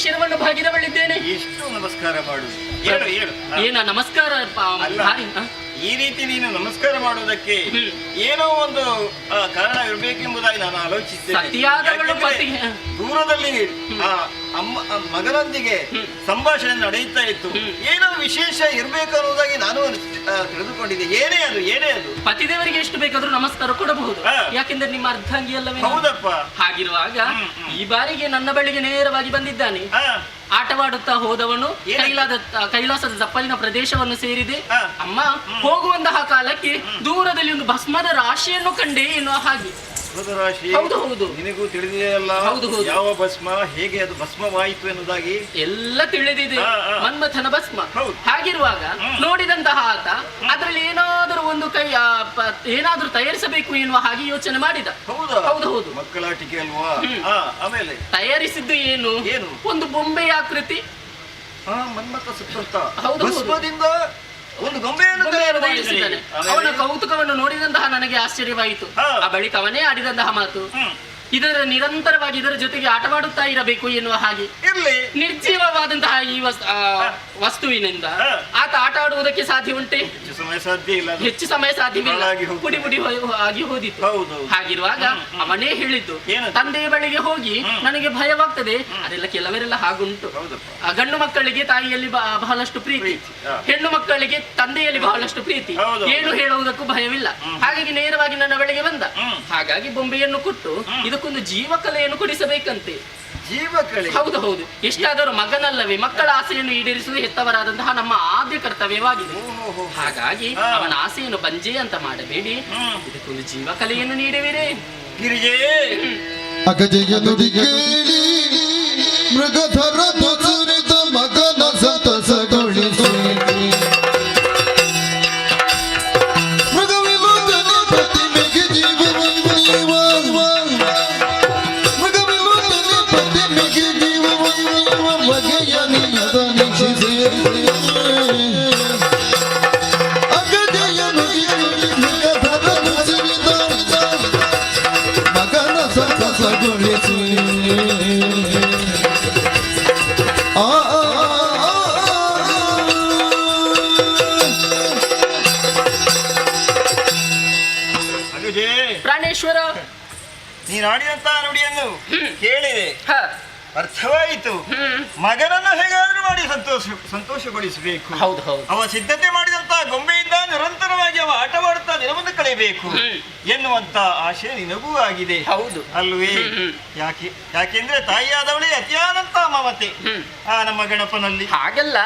ಶಿರವನ್ನು ಭಾಗಿದವಳಿದ್ದೇನೆ. ಎಷ್ಟು ನಮಸ್ಕಾರ ಮಾಡು. ಹೇಳು ಹೇಳು. ಏನ ನಮಸ್ಕಾರ? ಈ ರೀತಿ ನೀನು ನಮಸ್ಕಾರ ಮಾಡುವುದಕ್ಕೆ ಏನೋ ಒಂದು ಕಾರಣ ಇರಬೇಕೆಂಬುದಾಗಿ ನಾನು ಆಲೋಚಿಸಿದ್ದೇನೆ. ದೂರದಲ್ಲಿ ಮಗನೊಂದಿಗೆ ಸಂಭಾಷಣೆ ನಡೆಯುತ್ತಾ ಇತ್ತು. ಏನೋ ವಿಶೇಷ ಇರಬೇಕು ಅನ್ನೋದಾಗಿ ನಾನು ತಿಳಿದುಕೊಂಡಿದ್ದೆ. ಏನೇ ಅದು, ಏನೇ ಅದು? ಪತಿದೇವರಿಗೆ ಎಷ್ಟು ಬೇಕಾದ್ರೂ ನಮಸ್ಕಾರ ಕೊಡಬಹುದು, ಯಾಕೆಂದ್ರೆ ನಿಮ್ಮ ಅರ್ಧಾಂಗಿ ಅಲ್ಲವೇ? ಹೌದಪ್ಪ. ಹಾಗಿರುವಾಗ ಈ ಬಾರಿಗೆ ನನ್ನ ಬಳಿಗೆ ನೇರವಾಗಿ ಬಂದಿದ್ದಾನೆ. ಆಟವಾಡುತ್ತಾ ಹೋದವನು ಕೈಲಾಸದ ತಪ್ಪಲಿನ ಪ್ರದೇಶವನ್ನು ಸೇರಿದೆ. ಅಮ್ಮ, ಹೋಗುವಂತಹ ಕಾಲಕ್ಕೆ ದೂರದಲ್ಲಿ ಒಂದು ಭಸ್ಮದ ರಾಶಿಯನ್ನು ಕಂಡೆ ಎನ್ನುವ ಹಾಗೆ. ಹೌದು ಹೌದು, ನಿನಗೂ ತಿಳಿದೆಯಲ್ಲ ಯಾವ ಭಸ್ಮ, ಹೇಗೆ ಅದು ಭಸ್ಮವಾಯಿತು ಎನ್ನುವುದಾಗಿ ಎಲ್ಲ ತಿಳಿದಿದೆ. ಮನ್ಮಥನ ಭಸ್ಮ. ಹಾಗಿರುವಾಗ ನೋಡಿದಂತಹ ಆತ ಅದರಲ್ಲಿ ಏನಾದರೂ ಒಂದು ಏನಾದ್ರೂ ತಯಾರಿಸಬೇಕು ಎನ್ನುವ ಹಾಗೆ ಯೋಚನೆ ಮಾಡಿದ. ಹೌದು ಹೌದು, ಮಕ್ಕಳಾಟಿಕೆ ಅಲ್ವಾ? ಆಮೇಲೆ ತಯಾರಿಸಿದ್ದು ಏನು? ಒಂದು ಬೊಂಬೆಯ ಆಕೃತಿ. ಮನ್ಮಥ ಸುತ್ತ ಹೌದು, ಭಸ್ಮದಿಂದ ಒಂದು ಗೊಂಬೆಯನ್ನು ತಯಾರಿಸಿದ್ದಾನೆ. ಅವನ ಕೌತುಕವನ್ನು ನೋಡಿದಂತಹ ನನಗೆ ಆಶ್ಚರ್ಯವಾಯಿತು. ಆ ಬಳಿಕ ಅವನೇ ಆಡಿದಂತಹ ಮಾತು, ಇದರ ನಿರಂತರವಾಗಿ ಇದರ ಜೊತೆಗೆ ಆಟವಾಡುತ್ತಾ ಇರಬೇಕು ಎನ್ನುವ ಹಾಗೆ. ನಿರ್ಜೀವವಾದಂತಹ ಈ ವಸ್ತುವಿನಿಂದ ಆತ ಆಟ ಆಡುವುದಕ್ಕೆ ಸಾಧ್ಯ ಉಂಟೆ? ಹೆಚ್ಚು ಸಮಯ ಸಾಧ್ಯವಿಲ್ಲ. ಪುಡಿ ಪುಡಿ ಆಗಿ ಹೋದಿತ್ತು. ಹಾಗಿರುವಾಗ ಅವನೇ ಹೇಳಿದ್ದು, ತಂದೆಯ ಬಳಿಗೆ ಹೋಗಿ ನನಗೆ ಭಯವಾಗ್ತದೆ. ಅದೆಲ್ಲ ಕೆಲವರೆಲ್ಲ ಹಾಗುಂಟು. ಗಂಡು ಮಕ್ಕಳಿಗೆ ತಾಯಿಯಲ್ಲಿ ಬಹಳಷ್ಟು ಪ್ರೀತಿ, ಹೆಣ್ಣು ಮಕ್ಕಳಿಗೆ ತಂದೆಯಲ್ಲಿ ಬಹಳಷ್ಟು ಪ್ರೀತಿ. ಏನು ಹೇಳುವುದಕ್ಕೂ ಭಯವಿಲ್ಲ. ಹಾಗಾಗಿ ನೇರವಾಗಿ ನನ್ನ ಬಳಿಗೆ ಬಂದ. ಹಾಗಾಗಿ ಬೊಂಬೆಯನ್ನು ಕೊಟ್ಟು ಇದಕ್ಕೊಂದು ಜೀವಕಲೆಯನ್ನು ಕೊಡಿಸಬೇಕಂತೆ. ಜೀವಕಲೆ? ಹೌದು ಹೌದು, ಎಷ್ಟಾದರೂ ಮಗನಲ್ಲವೇ, ಮಕ್ಕಳ ಆಸೆಯನ್ನು ಈಡೇರಿಸುವುದು ಹೆತ್ತವರಾದಂತಹ ನಮ್ಮ ಆದ್ಯ ಕರ್ತವ್ಯವಾಗಿದೆ. ಹಾಗಾಗಿ ಅವನ ಆಸೆಯನ್ನು ಬಂಜೆ ಅಂತ ಮಾಡಬೇಡಿ, ಇದಕ್ಕೊಂದು ಜೀವಕಲೆಯನ್ನು ನೀಡುವಿರೇ? ಗಿರಿಜೆ ಅಗಜೆಯ ನುಡಿ ಕೇಳಿ ಮೃಗಧರ ಸುರಿದ ಮಗನ ಸಂತಸಗೊಳಿಸಿ ಮೃಗವಿಮೋಚನೆ ಪ್ರತಿಮೆಗೆ ಜೀವ ಮೃಗವಿಮೋಚನೆ ಅಗಜೇ ಪ್ರಾಣೇಶ್ವರ. ನೀನಾಡಿದಂತ ನುಡಿಯನ್ನು ಕೇಳಿದೆ, ಹ. ಅರ್ಥವಾಯಿತು. ಮಗನನ್ನು ಹೇಗಾದ್ರೂ ಮಾಡಿ ಸಂತೋಷಗೊಳಿಸಬೇಕು. ಹೌದು ಹೌದು. ಅವ ಸಿದ್ಧತೆ ಮಾಡಿದಂತ ಗೊಂಬೆಯಿಂದ ನಿರಂತರವಾಗಿ ಅವ ಆಟವಾಡುತ್ತಾ ದಿನವನ್ನು ಕಳೆಯಬೇಕು ಎನ್ನುವಂತ ಆಶೆ ನಿನಗೂ ಆಗಿದೆ. ಹೌದು ಅಲ್ವೇ? ಯಾಕೆಂದ್ರೆ ತಾಯಿಯಾದವಳೇ ಅತಿಯಾದಂತ ಮಮತೆ ಆ ನಮ್ಮ ಗಣಪನಲ್ಲಿ. ಹಾಗೆಲ್ಲ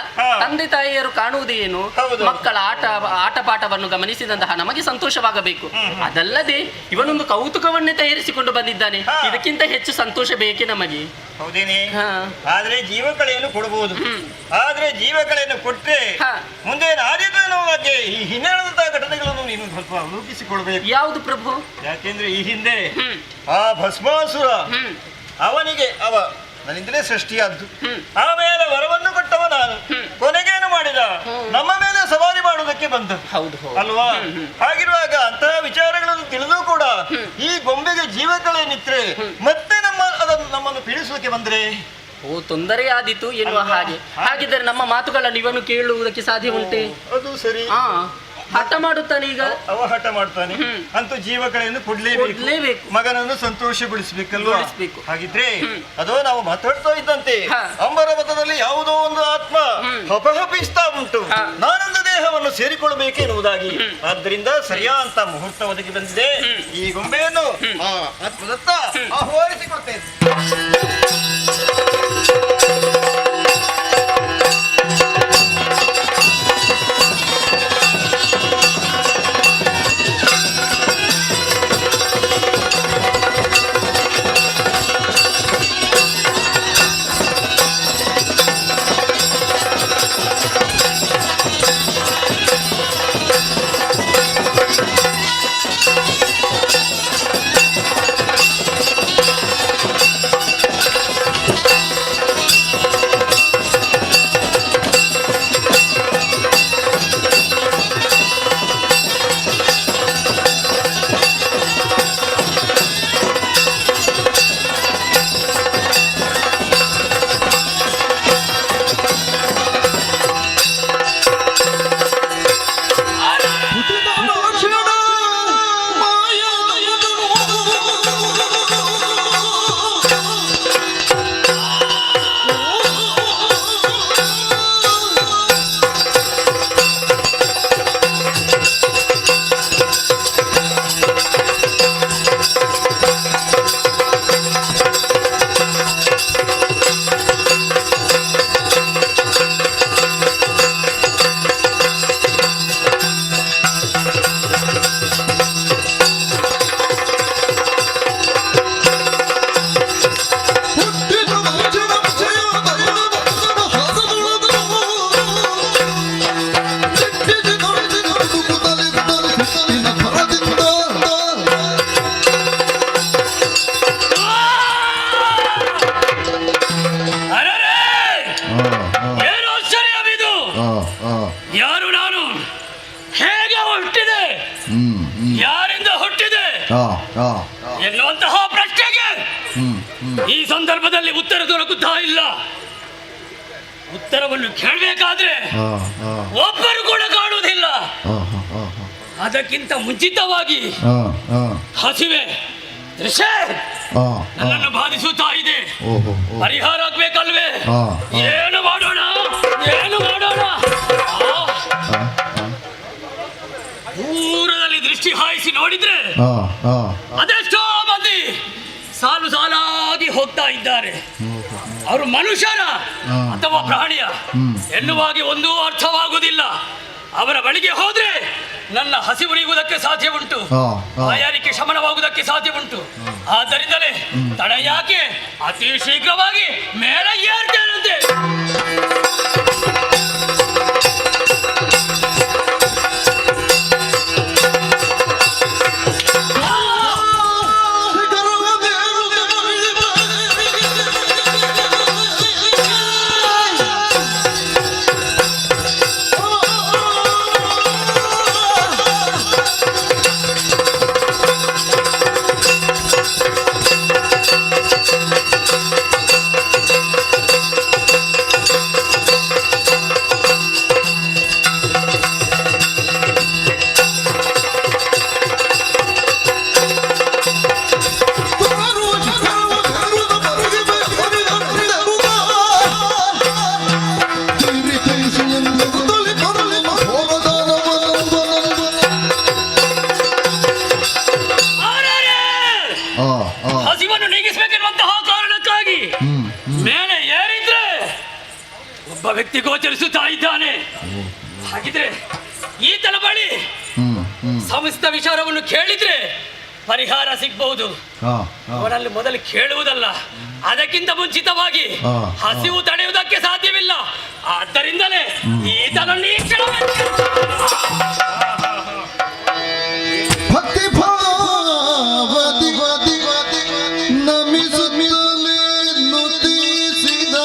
ತಂದೆ ತಾಯಿಯರು ಕಾಣುವುದು ಏನು? ಮಕ್ಕಳ ಆಟ ಪಾಠವನ್ನು ಗಮನಿಸಿದಂತಹ ನಮಗೆ ಸಂತೋಷವಾಗಬೇಕು. ಅದಲ್ಲದೆ ಇವನೊಂದು ಕೌತುಕವನ್ನೇ ತಯಾರಿಸಿಕೊಂಡು ಬಂದಿದ್ದಾನೆ, ಇದಕ್ಕಿಂತ ಹೆಚ್ಚು ಸಂತೋಷ ಬೇಕೇ ನಮಗೆ? ಹೌದೇನೆ? ಆದ್ರೆ ಜೀವಕಳೆಯನ್ನು ಕೊಡಬಹುದು. ಆದ್ರೆ ಜೀವಕಳೆಯನ್ನು ಕೊಟ್ರೆ ಮುಂದೆ ನಾಡಿದ್ದು ನಮ್ಮ ಬಗ್ಗೆ ಈ ಹಿನ್ನೆಲೆದಂತಹ ಘಟನೆಗಳನ್ನು ನೀನು ಸ್ವಲ್ಪ ಅವಲೋಕಿಸಿಕೊಳ್ಬೇಕು. ಯಾವುದು ಪ್ರಭು? ಯಾಕೆಂದ್ರೆ ಈ ಹಿಂದೆ ಆ ಭಸ್ಮಾಸುರ ಅವನಿಗೆ ನನ್ನಿಂದಲೇ ಸೃಷ್ಟಿಯಾದ್ದು, ಆಮೇಲೆ ವರವನ್ನು ಕೊಟ್ಟವ ನಾನು, ಕೊನೆಗೇನು ಮಾಡಿದ? ನಮ್ಮ ಮೇಲೆ ಸವಾರಿ ಮಾಡುವುದಕ್ಕೆ ಬಂದ. ಹೌದು ಅಲ್ವಾ? ಹಾಗಿರುವಾಗ ಅಂತಹ ವಿಚಾರಗಳನ್ನು ತಿಳಿದು ಕೂಡ ಈ ಗೊಂಬೆಗೆ ಜೀವಕಳೆಯನ್ನಿಟ್ರೆ ಮತ್ತೆ ನಮ್ಮನ್ನು ಪೀಡಿಸುವುದಕ್ಕೆ ಬಂದ್ರೆ ತೊಂದರೆ ಆದೀತು ಎನ್ನುವ ಹಾಗೆ. ಹಾಗಿದ್ದರೆ ನಮ್ಮ ಮಾತುಗಳನ್ನು ಇವನು ಕೇಳುವುದಕ್ಕೆ ಸಾಧ್ಯ ಉಂಟೆ? ಅದು ಸರಿ. ಹಠ ಮಾಡುತ್ತಾನೆ ಈಗ. ಅವ ಹಠ ಮಾಡ್ತಾನೆ, ಅಂತೂ ಜೀವಕಳೆಯನ್ನು ಕೊಡ್ಲೇಬೇಕು, ಮಗನನ್ನು ಸಂತೋಷಗೊಳಿಸಬೇಕಲ್ವಾ? ಹಾಗಿದ್ರೆ ಅದೋ ನಾವು ಮಾತಾಡ್ತಾ ಇದ್ದಂತೆ ಅಂಬರ ಮತದಲ್ಲಿ ಯಾವುದೋ ಒಂದು ಆತ್ಮ ಹಪಹಪಿಸ್ತಾ ಉಂಟು, ನಾನೊಂದು ದೇಹವನ್ನು ಸೇರಿಕೊಳ್ಳಬೇಕೆನ್ನುವುದಾಗಿ. ಆದ್ದರಿಂದ ಸರಿಯಾದಂತ ಮುಹೂರ್ತ ಒದಗಿ ಬಂದಿದೆ. ಈ ಗೊಂಬೆಯನ್ನು ಆ ಆತ್ಮದತ್ತ ಆಹ್ವಾನಿಸಿಕೊಳ್ತೇನೆ. ಎನ್ನುವಂತಹ ಪ್ರಶ್ನೆಗೆ ಈ ಸಂದರ್ಭದಲ್ಲಿ ಉತ್ತರ ದೊರಕುತ್ತಾ ಇಲ್ಲ. ಉತ್ತರವನ್ನು ಕೇಳಬೇಕಾದ್ರೆ ಒಬ್ಬರು ಕೂಡ ಕಾಣುವುದಿಲ್ಲ. ಅದಕ್ಕಿಂತ ಮುಂಚಿತವಾಗಿ ಹಸಿವೆ ದೃಶ್ಯ ನನ್ನನ್ನು ಬಾಧಿಸುತ್ತಾ ಇದೆ. ಪರಿಹಾರ ಆಗ್ಬೇಕಲ್ವೇ? ಏನು ಮಾಡೋಣ, ಏನು ಮಾಡೋಣ? ದೂರದಲ್ಲಿ ದೃಷ್ಟಿ ಹಾಯಿಸಿ ನೋಡಿದ್ರೆ ಅದೆಷ್ಟೋ ಮಂದಿ ಸಾಲು ಸಾಲಾಗಿ ಹೋಗ್ತಾ ಇದ್ದಾರೆ. ಅವರು ಮನುಷ್ಯರ ಅಥವಾ ಪ್ರಾಣಿಯ ಎನ್ನುವಾಗಿ ಒಂದೂ ಅರ್ಥವಾಗುವುದಿಲ್ಲ. ಅವರ ಬಳಿಗೆ ಹೋದ್ರೆ ನನ್ನ ಹಸಿವು ನೀಗುವುದಕ್ಕೆ ಸಾಧ್ಯ ಉಂಟು, ಬಾಯಾರಿಕೆ ಶಮನವಾಗುವುದಕ್ಕೆ ಸಾಧ್ಯ ಉಂಟು. ಆದ್ದರಿಂದಲೇ ತಡ ಯಾಕೆ, ಅತಿ ಶೀಘ್ರವಾಗಿ ಮೇಳ ಏರ್ತೇನಂತೆ. ಹಸಿವನ್ನು ನೀಗಿಸಬೇಕೆನ್ನುವಂತಹ ಕಾರಣಕ್ಕಾಗಿ ಮೇಲೆ ಏರಿದ್ರೆ ಒಬ್ಬ ವ್ಯಕ್ತಿ ಗೋಚರಿಸುತ್ತಾ ಇದ್ದಾನೆ. ಹಾಗಿದ್ರೆ ಈತನ ಬಳಿ ಸಮಸ್ತ ವಿಚಾರವನ್ನು ಕೇಳಿದ್ರೆ ಪರಿಹಾರ ಸಿಗಬಹುದು. ಅವನಲ್ಲಿ ಮೊದಲು ಕೇಳುವುದಲ್ಲ, ಅದಕ್ಕಿಂತ ಮುಂಚಿತವಾಗಿ ಹಸಿವು ತಡೆಯುವುದಕ್ಕೆ ಸಾಧ್ಯವಿಲ್ಲ. ಆದ್ದರಿಂದಲೇ ಈತನನ್ನು ಈ ಕ್ಷಣ ಭಕ್ತಿ ಭಾವದಿ ನಮಿಸುತ್ತಲೇ ನುತಿಸಿದ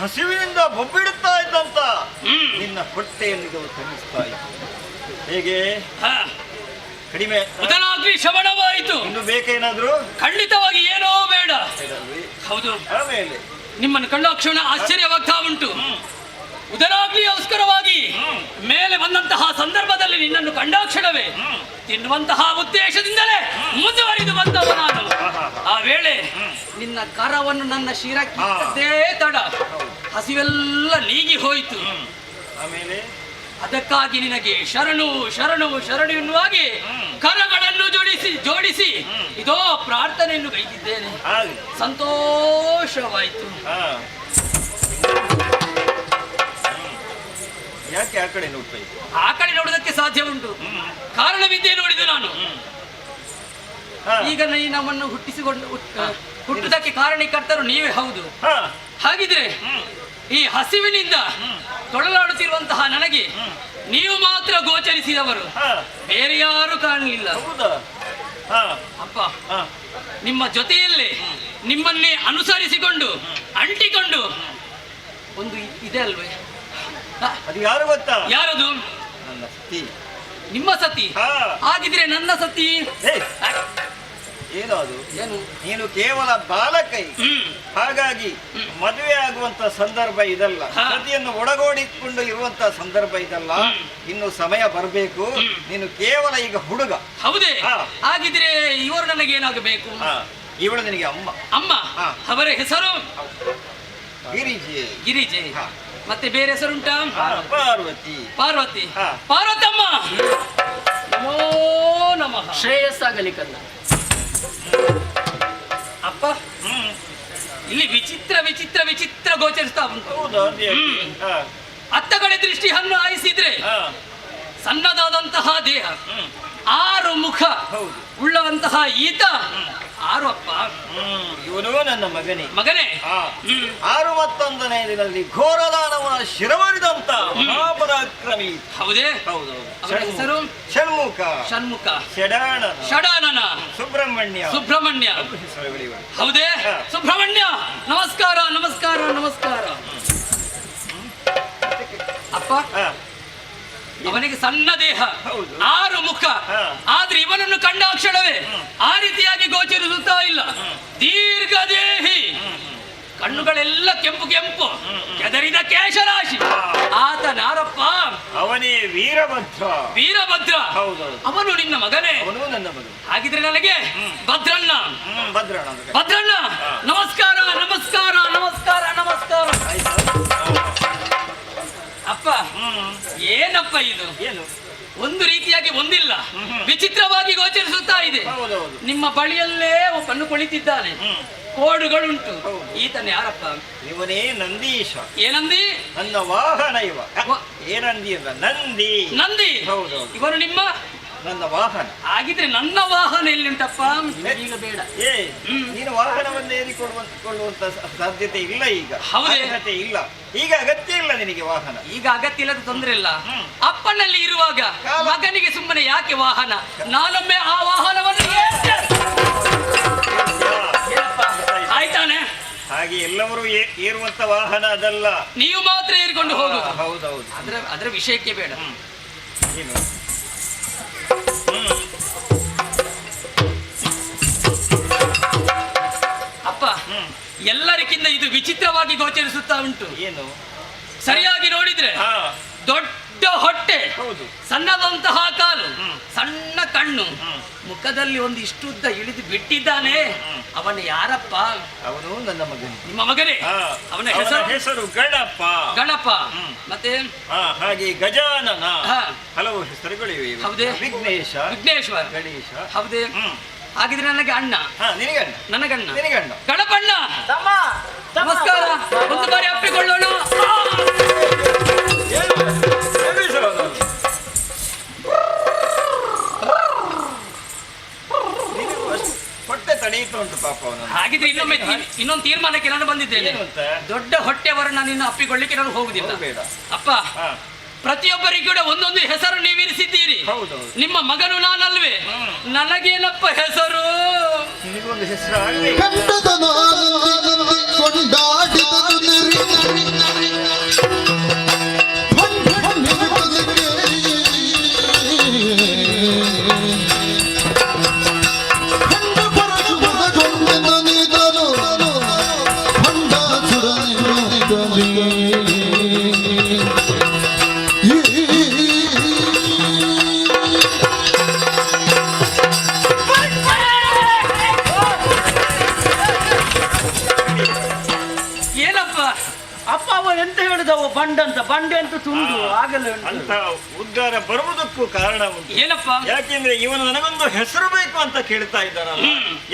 ಹಸಿವಿನಿಂದ ಬೊಬ್ಬಿಡುತ್ತಾ ಇದ್ದಂತ ನಿನ್ನ ಹೊಟ್ಟೆಯಲ್ಲಿ ತಣಿಸ್ತಾ ಇತ್ತು. ಹೇಗೆ ಕಡಿಮೆ ಶ್ರವಣವಾಯಿತು. ಇನ್ನು ಬೇಕೇನಾದ್ರು? ಖಂಡಿತವಾಗಿ ಏನೋ ಬೇಡ. ಹೌದು, ಆಮೇಲೆ ನಿಮ್ಮನ್ನು ಕಂಡಾಕ್ಷಣ ಆಶ್ಚರ್ಯವಾಗ್ತಾ ಉಂಟು. ಉದರಾಗ್ನಿಗೋಸ್ಕರವಾಗಿ ಮೇಲೆ ಬಂದಂತಹ ಸಂದರ್ಭದಲ್ಲಿ ನಿನ್ನನ್ನು ಕಂಡಾಕ್ಷಣವೇ ತಿನ್ನುವಂತಹ ಉದ್ದೇಶದಿಂದಲೇ ಮುಂದುವರಿದು ಬಂದವ ನಾನು. ಆ ವೇಳೆ ನಿನ್ನ ಕರವನ್ನು ನನ್ನ ಶಿರಕ್ಕೆ ತಡ ಹಸಿವೆಲ್ಲ ನೀಗಿ ಹೋಯಿತು. ಆಮೇಲೆ ಅದಕ್ಕಾಗಿ ನಿನಗೆ ಶರಣು ಶರಣು ಶರಣು ಎನ್ನುವಾಗಿ ಕರಗಳನ್ನು ಜೋಡಿಸಿ ಇದೋ ಪ್ರಾರ್ಥನೆಯನ್ನು ಗೈದಿದ್ದೇನೆ. ಸಂತೋಷವಾಯಿತು. ಯಾಕೆ ಆ ಕಡೆ ನೋಡ್ತಾ ಇದ್ದೆ? ಆ ಕಡೆ ನೋಡುವುದಕ್ಕೆ ಸಾಧ್ಯ ಉಂಟು. ಕಾರಣವಿದ್ದೇ ನೋಡಿದೆ ನಾನು. ಈಗ ನೀ ನಮ್ಮನ್ನು ಹುಟ್ಟುವುದಕ್ಕೆ ಕಾರಣಕರ್ತರು ನೀವೇ ಹೌದು. ಹಾಗಿದ್ರೆ ಈ ಹಸಿವಿನಿಂದ ತೊಳಲಾಡುತ್ತಿರುವಂತಹ ನನಗೆ ನೀವು ಮಾತ್ರ ಗೋಚರಿಸಿದವರು, ಬೇರೆ ಯಾರು ಕಾಣಲಿಲ್ಲ. ಅಪ್ಪ, ನಿಮ್ಮ ಜೊತೆಯಲ್ಲೇ ನಿಮ್ಮನ್ನೇ ಅನುಸರಿಸಿಕೊಂಡು ಅಂಟಿಕೊಂಡು ಒಂದು ಇದೆ ಅಲ್ವೇ? ಅದು ಯಾರು ಗೊತ್ತಾ? ಯಾರದು? ನನ್ನ ಸತಿ. ನಿಮ್ಮ ಸತಿ? ಹಾಗಿದ್ರೆ ನನ್ನ ಸತಿ ಏನು ಅದು? ಏನು? ನೀನು ಕೇವಲ ಬಾಲಕೈ. ಹಾಗಾಗಿ ಮದುವೆ ಆಗುವಂತ ಸಂದರ್ಭ ಇದಲ್ಲ, ಸತಿಯನ್ನು ಒಳಗೋಡಿಕೊಂಡು ಇರುವಂತ ಸಂದರ್ಭ ಇದಲ್ಲ. ಇನ್ನು ಸಮಯ ಬರಬೇಕು. ನೀನು ಕೇವಲ ಈಗ ಹುಡುಗ. ಹೌದೇ? ಹಾಗಿದ್ರೆ ಇವರು ನನಗೆ ಏನಾಗಬೇಕು? ಇವಳು ನಿನಗೆ ಅಮ್ಮ. ಅಮ್ಮ? ಅವರ ಹೆಸರು ಗಿರಿಜೆ. ಗಿರಿಜೆ. ಮತ್ತೆ ಬೇರೆ ಹೆಸರುಂಟಾ? ಪಾರ್ವತಿ. ಪಾರ್ವತಿ. ಪಾರ್ವತಮ್ಮ, ನಮೋ ನಮಃ. ಶ್ರೇಯಸ್ಸಾಗಲಿ ಕನ್ನ. ಅಪ್ಪ, ಇಲ್ಲಿ ವಿಚಿತ್ರ ವಿಚಿತ್ರ ವಿಚಿತ್ರ ಗೋಚರಿಸ್ತಾ ಉಂಟು. ಅತ್ತ ಕಡೆ ದೃಷ್ಟಿಯನ್ನು ಹಾಯಿಸಿದ್ರೆ ಸಣ್ಣದಾದಂತಹ ದೇಹ, 6 ಮುಖ ಉಳ್ಳವಂತಹ ಈತ 6 ಅಪ್ಪ. ಇವನು ನನ್ನ ಮಗನೇ. ಮಗನೇ? 6 ಮತ್ತೊಂದನೇ ದಿನದಲ್ಲಿ ಘೋರದಾನವನ ಶಿರವರಿದಂತ ಮಹಾಪರಾಕ್ರಮಿ. ಹೌದೇ? ಹೌದೌದು. ಅವರ ಹೆಸರು ಷಣ್ಮುಖ. ಷಣ್ಮುಖ. ಷಡಾನನ. ಸುಬ್ರಹ್ಮಣ್ಯ. ಸುಬ್ರಹ್ಮಣ್ಯ. ಹೌದೇ? ಸುಬ್ರಹ್ಮಣ್ಯ, ನಮಸ್ಕಾರ ನಮಸ್ಕಾರ ನಮಸ್ಕಾರ. ಅಪ್ಪ, ಅವನಿಗೆ ಸಣ್ಣ ದೇಹ, 6 ಮುಖ, ಆದ್ರೆ ಇವನನ್ನು ಕಂಡಾಕ್ಷಣವೇ ಆ ರೀತಿಯಾಗಿ ಗೋಚರಿಸುತ್ತಾ ಇಲ್ಲ. ದೀರ್ಘ ದೇಹಿ, ಕಣ್ಣುಗಳೆಲ್ಲ ಕೆಂಪು ಕೆಂಪು, ಕೆದರಿದ ಕೇಶರಾಶಿ, ಅವನೇ ವೀರಭದ್ರ. ವೀರಭದ್ರ ಹೌದೌದು, ಅವನು ನಿನ್ನ ಮಗನೇ? ಅವನು ನನ್ನ ಮಗ. ಹಾಗಿದ್ರೆ ನನಗೆ ಭದ್ರಣ್ಣ ಭದ್ರಣ್ಣ ಭದ್ರಣ್ಣ ನಮಸ್ಕಾರ ನಮಸ್ಕಾರ ನಮಸ್ಕಾರ ನಮಸ್ಕಾರ. ಅಪ್ಪ ಏನಪ್ಪ ಇದು? ಏನು ಒಂದು ರೀತಿಯಾಗಿ ಒಂದಿಲ್ಲ, ವಿಚಿತ್ರವಾಗಿ ಗೋಚರಿಸುತ್ತಾ ಇದೆ. ಹೌದೌದು, ನಿಮ್ಮ ಬಳಿಯಲ್ಲೇ ಒಬ್ಬನು ಕುಳಿತಿದ್ದಾನೆ, ಕೋಡುಗಳುಂಟು. ಈತನ ಯಾರಪ್ಪ? ಇವನೇ ನಂದೀಶ. ಏನಂದಿ? ನನ್ನ ವಾಹನ ಇವ. ಏನಂದಿ ಅಲ್ಲ, ನಂದಿ. ನಂದಿ. ಹೌದೌದು, ಇವರು ನಿಮ್ಮ ನನ್ನ ವಾಹನ. ಹಾಗಿದ್ರೆ ನನ್ನ ವಾಹನ ಎಲ್ಲಿಂಟಪ್ಪ? ಈಗ ಬೇಡ. ನೀನು ವಾಹನವನ್ನು ಏರಿಕೊಳ್ಳುವಂತ ಸಾಧ್ಯತೆ ಇಲ್ಲ ಈಗ. ಹೌದೇ? ಅರ್ಹತೆ ಇಲ್ಲ ಈಗ, ಅಗತ್ಯ ಇಲ್ಲ ನಿನಗೆ ವಾಹನ. ಈಗ ಅಗತ್ಯ ಇಲ್ಲದ ತೊಂದರೆ ಇಲ್ಲ. ಅಪ್ಪನಲ್ಲಿ ಇರುವಾಗ ಮಗನಿಗೆ ಸುಮ್ಮನೆ ಯಾಕೆ ವಾಹನ? ನಾನೊಮ್ಮೆ ಆ ವಾಹನವನ್ನು ಆಯ್ತಾನೆ. ಹಾಗೆ ಎಲ್ಲರೂ ಏರುವಂತ ವಾಹನ ಅದಲ್ಲ, ನೀವು ಮಾತ್ರ ಏರಿಕೊಂಡು ಹೋಗುದು. ಹೌದೌದು, ಅದರ ವಿಷಯಕ್ಕೆ ಬೇಡ. ಏನು ಅಪ್ಪ, ಎಲ್ಲರಿಗಿಂತ ಇದು ವಿಚಿತ್ರವಾಗಿ ಗೋಚರಿಸುತ್ತಾ ಉಂಟು. ಏನು? ಸರಿಯಾಗಿ ನೋಡಿದ್ರೆ ದೊಡ್ಡ ಹೊಟ್ಟೆ, ಹೌದು, ಸಣ್ಣದಂತಹ ಕಾಲು, ಸಣ್ಣ ಕಣ್ಣು, ಮುಖದಲ್ಲಿ ಒಂದು ಇಷ್ಟುದ್ದ ಇಳಿದು ಬಿಟ್ಟಿದ್ದಾನೆ. ಅವನು ಯಾರಪ್ಪ? ಅವನು ನನ್ನ ಮಗನು. ನಿಮ್ಮ ಮಗನೇ? ಅವನ ಹೆಸರು ಗಣಪ. ಗಣಪ. ಮತ್ತೆ ಹಾಗೆ ಗಜಾನನ, ಹಲವು ಹೆಸರುಗಳಿವೆ. ಹೌದೇ? ವಿಘ್ನೇಶ, ವಿಘ್ನೇಶ್ವರ, ಗಣೇಶ. ಹೌದೇ? ಹಾಗಿದ್ರೆ ನನಗೆ ಅಣ್ಣ. ನಿನಗಣ್ಣ. ನನಗಣ್ಣ. ನಿನಗಣ್ಣ. ಗಣಪಣ್ಣ ನಮಸ್ಕಾರ. ಒಂದು ಬಾರಿ ಅಪ್ಪಿಕೊಳ್ಳೋಣ. ಹೊಟ್ಟೆ ತಡೆಯುತ್ತಾ ಉಂಟು ಪಾಪ ಅವನು. ಹಾಗಿದ್ರೆ ಇನ್ನೊಂದು ತೀರ್ಮಾನಕ್ಕೆ ನಾನು ಬಂದಿದ್ದೇನೆ. ದೊಡ್ಡ ಹೊಟ್ಟೆವರು ನಾನು ಅಪ್ಪಿಕೊಳ್ಳಿಕ್ಕೆ ನಾನು ಹೋಗುದಿಲ್ಲ. ಬೇಡ ಅಪ್ಪ, ಪ್ರತಿಯೊಬ್ಬರಿಗೂ ಕೂಡ ಒಂದೊಂದು ಹೆಸರು ನೀವಿರಿಸಿದ್ದೀರಿ. ನಿಮ್ಮ ಮಗನು ನಾನಲ್ವೇ? ನನಗೇನಪ್ಪ ಹೆಸರು? ನಿನಗೊಂದು ಹೆಸರು ಆಗಲಿ. ಬಂಡೆ ಅಂತ ತುಂಡು ಆಗಲ್ಲ ಅಂತ ಉದ್ಗಾರ ಬರುವುದಕ್ಕೂ ಕಾರಣ ಉಂಟು. ಏನಪ್ಪ? ಯಾಕೆಂದ್ರೆ ಇವನು ನನಗೊಂದು ಹೆಸರು ಬೇಕು ಅಂತ ಕೇಳ್ತಾ ಇದ್ದಾನಲ್ಲ.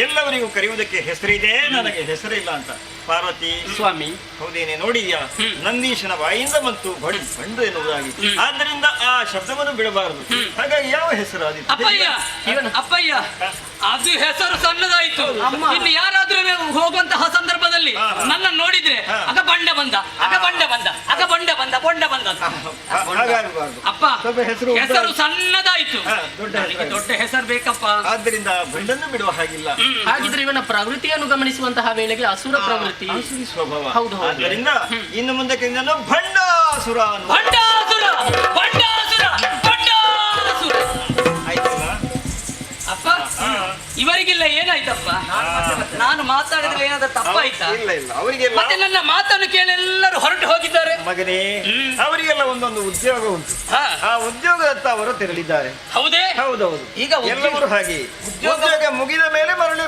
ಎಲ್ಲವರಿಗೂ ಕರೆಯುವುದಕ್ಕೆ ಹೆಸರಿದೆ, ನನಗೆ ಹೆಸರಿಲ್ಲ ಅಂತ. ಪಾರ್ವತಿ ಸ್ವಾಮಿ ಹೌದೇನೆ ನೋಡಿದ್ಯಾ? ನಂದೀಶನ ಬಾಯಿಂದ ಮತ್ತು ಬಂಡು ಎನ್ನುವುದಾಗಿ. ಆದ್ದರಿಂದ ಆ ಶಬ್ದವನ್ನು ಬಿಡಬಾರದು. ಹಾಗಾಗಿ ಯಾವ ಹೆಸರು ಆದಿತ್ತು? ಅಪ್ಪಯ್ಯ, ಅಪ್ಪಯ್ಯ, ಅದು ಹೆಸರು ಸಣ್ಣದಾಯ್ತು. ಇನ್ನು ಯಾರಾದ್ರೂ ಹೋಗುವಂತಹ ಸಂದರ್ಭದಲ್ಲಿ ನನ್ನ ನೋಡಿದ್ರೆ ಅಗ ಬಂಡ ಬಂದ, ಅಗ ಬಂಡ ಬಂದ, ಅಗ ಬಂಡ ಬಂದ, ಬೊಂಡ ಬಂದ. ಅಪ್ಪ, ಹೆಸರು ಸಣ್ಣದಾಯ್ತು, ದೊಡ್ಡ ಹೆಸರು ಬೇಕಪ್ಪ. ಆದ್ದರಿಂದ ಬಂಡನ್ನು ಬಿಡುವ ಹಾಗಿಲ್ಲ. ಹಾಗಿದ್ರೆ ಇವನ ಪ್ರವೃತ್ತಿಯನ್ನು ಗಮನಿಸುವಂತಹ ವೇಳೆಗೆ ಅಸುರ ಪ್ರವೃತ್ತಿ, ಆಸುರಿ ಸ್ವಭಾವ. ಹೌದು. ಆದ್ದರಿಂದ ಇನ್ನು ಮುಂದಕ್ಕೆ ನಾನು ಭಂಡಾಸುರ ಭಂಡಾಸುರ ಭಂಡಾಸುರ ಭಂಡಾಸುರ ಆಯ್ತಲ್ಲ ಅಪ್ಪ. ಇವರಿಗೆಲ್ಲ ಏನಾಯ್ತಪ್ಪ? ನಾನು ಮಾತಾಡಿದ್ರೆ ಏನಾದ್ರೂ ತಪ್ಪಾಯ್ತಾ? ಇಲ್ಲ ಇಲ್ಲ, ಅವರಿಗೆಲ್ಲ ಮತ್ತೆ ನನ್ನ ಮಾತನ್ನು ಕೇಳಿ ಎಲ್ಲರೂ ಹೊರಟು ಹೋಗಿದ್ದಾರೆ. ಮಗನೇ, ಅವರಿಗೆಲ್ಲ ಒಂದೊಂದು ಉದ್ಯೋಗ ಉಂಟು. ಆ ಉದ್ಯೋಗದತ್ತ ಅವರು ತೆರಳಿದ್ದಾರೆ. ಹೌದೇ? ಹೌದೌದು. ಈಗ ಎಲ್ಲರೂ ಹಾಗೆ ಉದ್ಯೋಗ ಮುಗಿದ ಮೇಲೆ ಮರಳಿ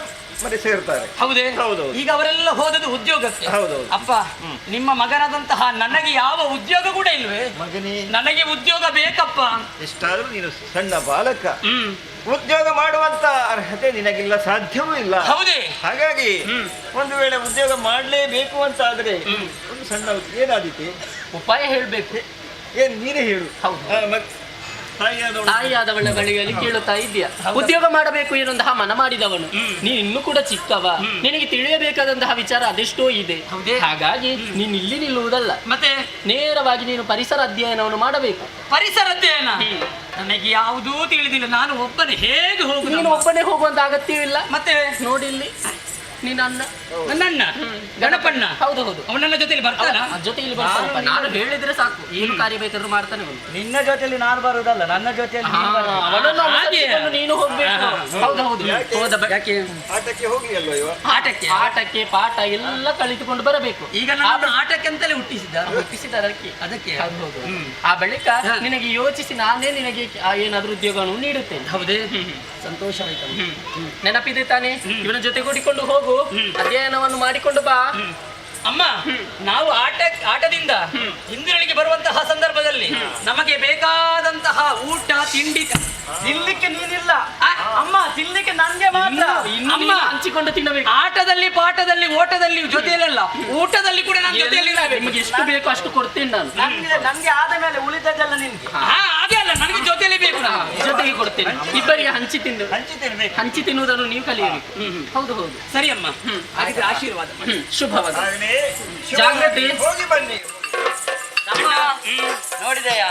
ಸೇರ್ತಾರೆ. ಹೌದೇ? ಹೌದೌದು. ಈಗ ಅವರೆಲ್ಲ ಹೋದದ್ದು ಉದ್ಯೋಗಕ್ಕೆ. ಹೌದೌದು. ಅಪ್ಪ, ನಿಮ್ಮ ಮಗನಾದಂತಹ ನನಗೆ ಯಾವ ಉದ್ಯೋಗ ಕೂಡ ಇಲ್ವೇ? ಮಗನೇ, ನನಗೆ ಉದ್ಯೋಗ ಬೇಕಪ್ಪ. ಎಷ್ಟಾದ್ರೂ ನೀನು ಸಣ್ಣ ಬಾಲಕ, ಉದ್ಯೋಗ ಮಾಡುವಂತ ಅರ್ಹತೆ ನಿನಗಿಲ್ಲ, ಸಾಧ್ಯವೂ ಇಲ್ಲ. ಹೌದೇ? ಹಾಗಾಗಿ ಒಂದು ವೇಳೆ ಉದ್ಯೋಗ ಮಾಡಲೇಬೇಕು ಅಂತ ಆದ್ರೆ ಒಂದು ಸಣ್ಣ ಏನಾದೀತಿ ಉಪಾಯ ಹೇಳ್ಬೇಕು. ಏನ್ ನೀನೇ ಹೇಳು. ತಾಯಿಯಾದವಳ ಬಳಿಯಲ್ಲಿ ಕೇಳುತ್ತಾ ಇದೆಯಾ? ಉದ್ಯೋಗ ಮಾಡಬೇಕು ಎನ್ನುವಂತಹ ಮನ ಮಾಡಿದವನು ನೀನು ಇನ್ನೂ ಕೂಡ ಚಿಕ್ಕವ, ನಿನಗೆ ತಿಳಿಯಬೇಕಾದಂತಹ ವಿಚಾರ ಅದೆಷ್ಟೋ ಇದೆ. ಹಾಗಾಗಿ ನೀನು ಇಲ್ಲಿ ನಿಲ್ಲುವುದಲ್ಲ, ಮತ್ತೆ ನೇರವಾಗಿ ನೀನು ಪರಿಸರ ಅಧ್ಯಯನವನ್ನು ಮಾಡಬೇಕು. ಪರಿಸರ ಅಧ್ಯಯನ ನನಗೆ ಯಾವುದೂ ತಿಳಿದಿಲ್ಲ. ನಾನು ಒಬ್ಬನೇ ಹೇಗೆ ಹೋಗುದು? ನೀನು ಒಬ್ಬನೇ ಹೋಗುವಂತ ಅಗತ್ಯವಿಲ್ಲ. ಮತ್ತೆ ನೋಡಿ, ಇಲ್ಲಿ ನಿನ್ನ ಅಣ್ಣ, ನನ್ನ ಅಣ್ಣ ಗಣಪಣ್ಣ. ಹೌದು ಹೌದು, ಅವನ ನನ್ನ ಜೊತೆಲಿ ಬರ್ತಾನ. ಜೊತೆಯಲ್ಲಿ ಬರ್ತಾನಪ್ಪ. ನಾನು ಹೇಳಿದ್ರೆ ಸಾಕು, ಏನು ಕಾರ್ಯ ಬೇಕಾದ್ರೂ ಮಾಡ್ತಾನೆ ಅವನು. ನಿನ್ನ ಜೊತೆಯಲ್ಲಿ ನಾನು ಬರುವುದಲ್ಲ, ನನ್ನ ಜೊತೆಯಲ್ಲಿ ನೀನು ಬರ್ಬೇಕು. ಅವನನ್ನು ಹಾಗೆ. ಅನುಸರಿಸಿಕೊಂಡು ನೀನು ಹೋಗ್ಬೇಕು. ಹೌದು ಹೌದು, ಯಾಕೆ ಆಟಕ್ಕೆ ಹೋಗ್ಲಿ ಅಲ್ವಾ ಇವ? ಆಟಕ್ಕೆ ಪಾಠ ಎಲ್ಲ ಕಲಿತುಕೊಂಡು ಬರಬೇಕು. ಈಗ ನಾನು ಆಟಕ್ಕೆ ಅಂತಲೇ ಹುಟ್ಟಿಸಿದ್ದ. ಹುಟ್ಟಿಸಿದಕ್ಕೆ ಅದಕ್ಕೆ ಹೌದು ಹೌದು. ಆ ಬಳಿಕ ನಿನಗೆ ಯೋಚಿಸಿ ನಾನೇ ನಿನಗೆ ಏನಾದ್ರೂ ಉದ್ಯೋಗವನ್ನು ನೀಡುತ್ತೇನೆ. ಹೌದೇ? ಸಂತೋಷವಾಯ್ತು. ನೆನಪಿದೆ ತಾನೇ? ಇವನ ಜೊತೆ ಕೂಡಿಕೊಂಡು ಹೋಗು, ಅಧ್ಯಯನವನ್ನು ಮಾಡಿಕೊಂಡು ಬಾ. ಅಮ್ಮ, ನಾವು ಆಟದಿಂದ ಹಿಂದಿರುಳಿಗೆ ಬರುವಂತಹ ಸಂದರ್ಭದಲ್ಲಿ ನಮಗೆ ಬೇಕಾದಂತಹ ಊಟ ತಿಂಡಿ ತಿನ್ಲಿಕ್ಕೆ ನೀನಿಲ್ಲ ಅಮ್ಮ, ತಿನ್ಲಿಕ್ಕೆ ನನ್ಗೆ ಮಾತ್ರ. ಅಮ್ಮ ಹಂಚಿಕೊಂಡು ತಿನ್ನಬೇಕು. ಆಟದಲ್ಲಿ ಪಾಠದಲ್ಲಿ ಓಟದಲ್ಲಿ ಜೊತೆಯಲ್ಲ, ಊಟದಲ್ಲಿ ಕೂಡ ನನ್ನ ಜೊತೆಯಲ್ಲಿ ನಿಮಗೆ ಎಷ್ಟು ಬೇಕೋ ಅಷ್ಟು ಕೊಡ್ತೇನೆ ನಾನು. ನನ್ಗೆ ಆದ ಮೇಲೆ ಉಳಿದದ್ದೆಲ್ಲ ನಿನ್ಗೆ. ಹಾಗೆ ಅಲ್ಲ, ನನಗೆ ಜೊತೆಯಲ್ಲಿ ಬೇಕು. ನಾನು ಜೊತೆಗೆ ಕೊಡ್ತೇನೆ. ಇಬ್ಬರಿಗೆ ಹಂಚಿ ತಿನ್ಬೇಕು. ಹಂಚಿ ತಿನ್ನುವುದನ್ನು ನೀವು ಕಲಿಯಬೇಕು. ಹೌದು ಹೌದು, ಸರಿ ಅಮ್ಮ. ಹಾಗಿದ್ರೆ ಆಶೀರ್ವಾದ. ಶುಭವಾದ. ಆಗಲಿ. ಜಾಗ್ರತೆ. ಹೋಗಿ ಬನ್ನಿ. ನೋಡಿದೆಯಾ,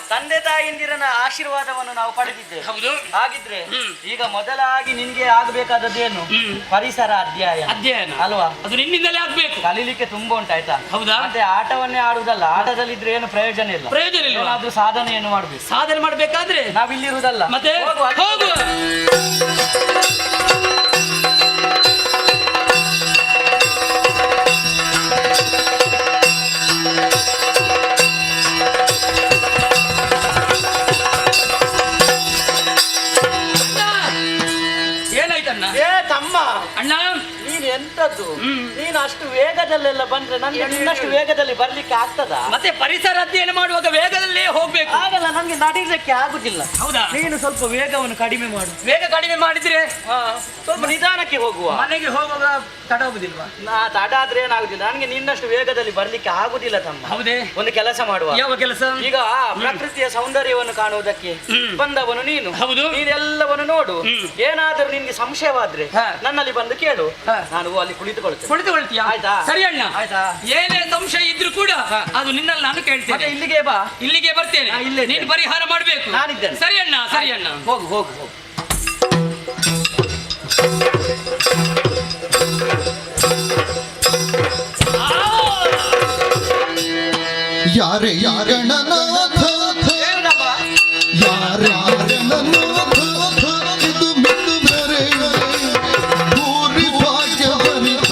ತಂದೆ ತಾಯಿಂದಿರನ ಆಶೀರ್ವಾದವನ್ನು ನಾವು ಪಡೆದಿದ್ದೇವೆ. ಹೌದು. ಹಾಗಿದ್ರೆ ಈಗ ಮೊದಲಾಗಿ ನಿನ್ಗೆ ಆಗ್ಬೇಕಾದದ್ದೇನು? ಪರಿಸರ ಅಧ್ಯಯನ ಅಲ್ವಾ? ಅದು ನಿನ್ನಿಂದಲೇ ಆಗ್ಬೇಕು. ಕಲೀಲಿಕ್ಕೆ ತುಂಬಾ ಉಂಟಾಯ್ತಾ? ಹೌದಾ? ಮತ್ತೆ ಆಟವನ್ನೇ ಆಡುವುದಲ್ಲ, ಆಟದಲ್ಲಿದ್ರೆ ಏನು ಪ್ರಯೋಜನ ಇಲ್ಲ. ಪ್ರಯೋಜನ ಇಲ್ಲ. ಏನಾದ್ರೂ ಸಾಧನೆಯನ್ನು ಮಾಡ್ಬೇಕು. ಸಾಧನೆ ಮಾಡ್ಬೇಕಾದ್ರೆ ನಾವಿಲ್ಲಿರುವುದಲ್ಲ, ಮತ್ತೆ ಹೋಗು. ಏನಾಯ್ತಣ್ಣ? ಏ ತಮ್ಮ, ಅಣ್ಣ, ನೀನ್ ಎಂತದ್ದು? ನೀನು ಅಷ್ಟು ವೇಗದಲ್ಲೆಲ್ಲ ಬಂದ್ರೆ ನನ್ಗೆ ನಿನ್ನಷ್ಟು ವೇಗದಲ್ಲಿ ಬರ್ಲಿಕ್ಕೆ ಆಗ್ತದಾ? ಮತ್ತೆ ಪರಿಸರ ಅಧ್ಯಯನ ಮಾಡುವಾಗ ವೇಗದಲ್ಲೇ ಹೋಗ್ಬೇಕು. ಆಗಲ್ಲ, ನನ್ಗೆ ನಡೀಲಿಕ್ಕೆ ಆಗುದಿಲ್ಲ. ಹೌದಾ? ನೀನು ಸ್ವಲ್ಪ ವೇಗವನ್ನು ಕಡಿಮೆ ಮಾಡು. ವೇಗ ಕಡಿಮೆ ಮಾಡಿದ್ರೆ ಸ್ವಲ್ಪ ನಿಧಾನಕ್ಕೆ ಹೋಗುವ. ಮನೆಗೆ ಹೋಗುವಾಗ ತಡ ಹೋಗುದಿಲ್ವಾ? ತಡ ಆದ್ರೆ ಏನಾಗುದಿಲ್ಲ, ನನ್ಗೆ ನಿನ್ನಷ್ಟು ವೇಗದಲ್ಲಿ ಬರ್ಲಿಕ್ಕೆ ಆಗುದಿಲ್ಲ ತಮ್ಮ. ಹೌದೇ? ಒಂದು ಕೆಲಸ ಮಾಡುವ. ಯಾವ ಕೆಲಸ? ಈಗ ಪ್ರಕೃತಿಯ ಸೌಂದರ್ಯವನ್ನು ಕಾಣುವುದಕ್ಕೆ ಬಂದವನು ನೀನು. ಹೌದು. ನೀನೆಲ್ಲವನ್ನು ನೋಡು. ಏನಾದರೂ ನಿನ್ಗೆ ಸಂಶಯವಾದ್ರೆ ನನ್ನಲ್ಲಿ ಬಂದು ಕೇಳು, ನಾನು ಅಲ್ಲಿ ಕುಳಿತುಕೊಳ್ತೇನೆ. ಕುಳಿತುಕೊಳ್ತೀಯಾ? ಆಯ್ತಾ? ಸರಿ ಅಣ್ಣ. ಆಯ್ತಾ? ಏನೇ ಸಂಶಯ ಇದ್ರು ಕೂಡ ಅದು ನಿನ್ನಲ್ಲಿ ನಾನು ಕೇಳ್ತೇನೆ. ಇಲ್ಲಿಗೆ ಬಾ. ಇಲ್ಲಿಗೆ ಬರ್ತೇನೆ. ಇಲ್ಲೇ ನೀನು ಪರಿಹಾರ ಮಾಡ್ಬೇಕು. ನಾನಿದ್ದೇನೆ. ಸರಿ ಅಣ್ಣ, ಸರಿ ಅಣ್ಣ. ಹೋಗು ಹೋಗು ಹೋಗು. ಯಾರೇ ಗಣನಾಥ, ಯಾರೇ ಗಣನಾಥ, ಇದು ಮಿತ್ರರೇ ಭೂರಿ ಭಾಗ್ಯವರಿತ.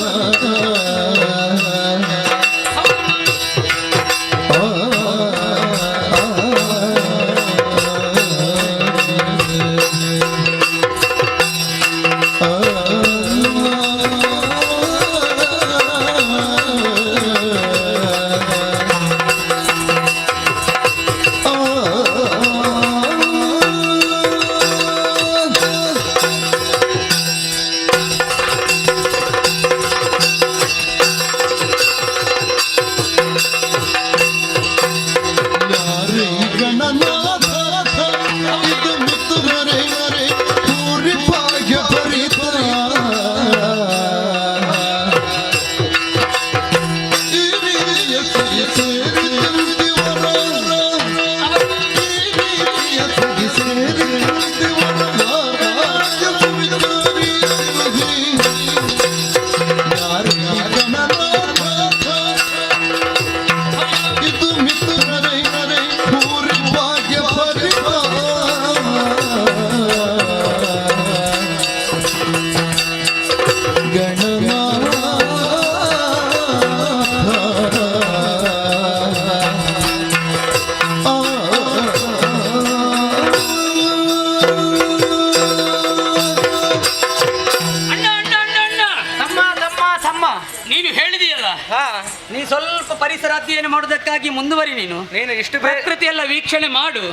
ನೀ ಸ್ವಲ್ಪ ಪರಿಸರ ಅಧ್ಯಯನ ಮಾಡೋದಕ್ಕಾಗಿ ಮುಂದುವರಿ. ನೀನು ಇಷ್ಟು ಪ್ರಕೃತಿ ಎಲ್ಲ ವೀಕ್ಷಣೆ ಮಾಡು.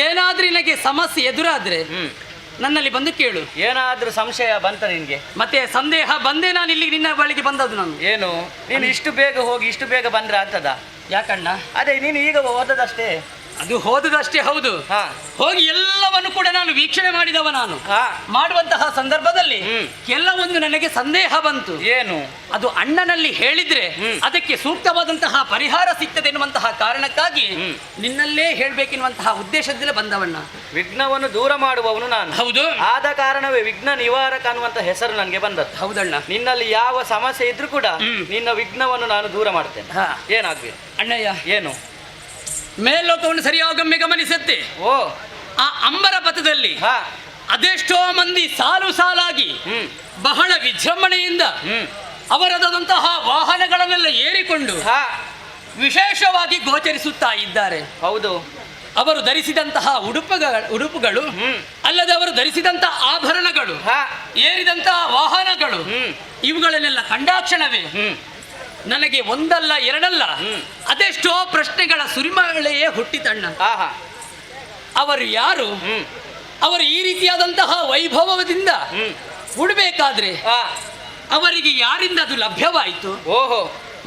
ಏನಾದ್ರೂ ನಿನಗೆ ಸಮಸ್ಯೆ ಎದುರಾದ್ರೆ ನನ್ನಲ್ಲಿ ಬಂದು ಕೇಳು. ಏನಾದ್ರೂ ಸಂಶಯ ಬಂತ ನಿನ್ಗೆ? ಮತ್ತೆ ಸಂದೇಹ ಬಂದೇ ನಾನು ಇಲ್ಲಿ ನಿನ್ನ ಬಳಿಗೆ ಬಂದದ್ದು. ನಾನು ಏನು ನೀನು ಇಷ್ಟು ಬೇಗ ಹೋಗಿ ಇಷ್ಟು ಬೇಗ ಬಂದ್ರೆ ಆಗ್ತದ? ಯಾಕಣ್ಣ? ಅದೇ ನೀನು ಈಗ ಓದದಷ್ಟೇ, ಅದು ಹೋದದಷ್ಟೇ ಹೌದು. ಹೋಗಿ ಎಲ್ಲವನ್ನು ಕೂಡ ನಾನು ವೀಕ್ಷಣೆ ಮಾಡಿದವ. ನಾನು ಮಾಡುವಂತಹ ಸಂದರ್ಭದಲ್ಲಿ ಕೆಲವೊಂದು ನನಗೆ ಸಂದೇಹ ಬಂತು. ಏನು? ಅದು ಅಣ್ಣನಲ್ಲಿ ಹೇಳಿದ್ರೆ ಅದಕ್ಕೆ ಸೂಕ್ತವಾದಂತಹ ಪರಿಹಾರ ಸಿಗ್ತದೆ ಎನ್ನುವಂತಹ ಕಾರಣಕ್ಕಾಗಿ ನಿನ್ನಲ್ಲೇ ಹೇಳ್ಬೇಕೆನ್ನುವಂತಹ ಉದ್ದೇಶದಿಂದ ಬಂದವಣ್ಣ. ವಿಘ್ನವನ್ನು ದೂರ ಮಾಡುವವನು ನಾನು. ಹೌದು. ಆದ ಕಾರಣವೇ ವಿಘ್ನ ನಿವಾರಕ ಅನ್ನುವಂತ ಹೆಸರು ನನಗೆ ಬಂದದ್ದು. ಹೌದಣ್ಣ. ನಿನ್ನಲ್ಲಿ ಯಾವ ಸಮಸ್ಯೆ ಇದ್ರೂ ಕೂಡ ನಿನ್ನ ವಿಘ್ನವನ್ನು ನಾನು ದೂರ ಮಾಡ್ತೇನೆ. ಏನಾಗ್ಬೇಕು ಅಣ್ಣಯ್ಯ? ಏನು? ಮೇಲ್ಲೋಕವನ್ನು ಸರಿಯಾಗೊಮ್ಮೆ ಗಮನಿಸುತ್ತೆ. ಓ, ಆ ಅಂಬರ ಪಥದಲ್ಲಿ ಅದೆಷ್ಟೋ ಮಂದಿ ಸಾಲು ಸಾಲಾಗಿ ಬಹಳ ವಿಜೃಂಭಣೆಯಿಂದ ಅವರದಂತಹ ವಾಹನಗಳನ್ನೆಲ್ಲ ಏರಿಕೊಂಡು ವಿಶೇಷವಾಗಿ ಗೋಚರಿಸುತ್ತಾ ಇದ್ದಾರೆ. ಹೌದು. ಅವರು ಧರಿಸಿದಂತಹ ಉಡುಪುಗಳು ಅಲ್ಲದೆ ಅವರು ಧರಿಸಿದಂತಹ ಆಭರಣಗಳು, ಏರಿದಂತಹ ವಾಹನಗಳು, ಇವುಗಳನ್ನೆಲ್ಲ ಕಂಡಾಕ್ಷಣವೇ ನನಗೆ ಒಂದಲ್ಲ ಎರಡಲ್ಲ ಅದೆಷ್ಟೋ ಪ್ರಶ್ನೆಗಳ ಸುರಿಮಳೆಯೇ ಹುಟ್ಟಿತಣ್ಣ. ಅವರು ಯಾರು? ಅವರು ಈ ರೀತಿಯಾದಂತಹ ವೈಭವದಿಂದ ಉಡಬೇಕಾದ್ರೆ ಅವರಿಗೆ ಯಾರಿಂದ ಅದು ಲಭ್ಯವಾಯಿತು? ಓಹೋ,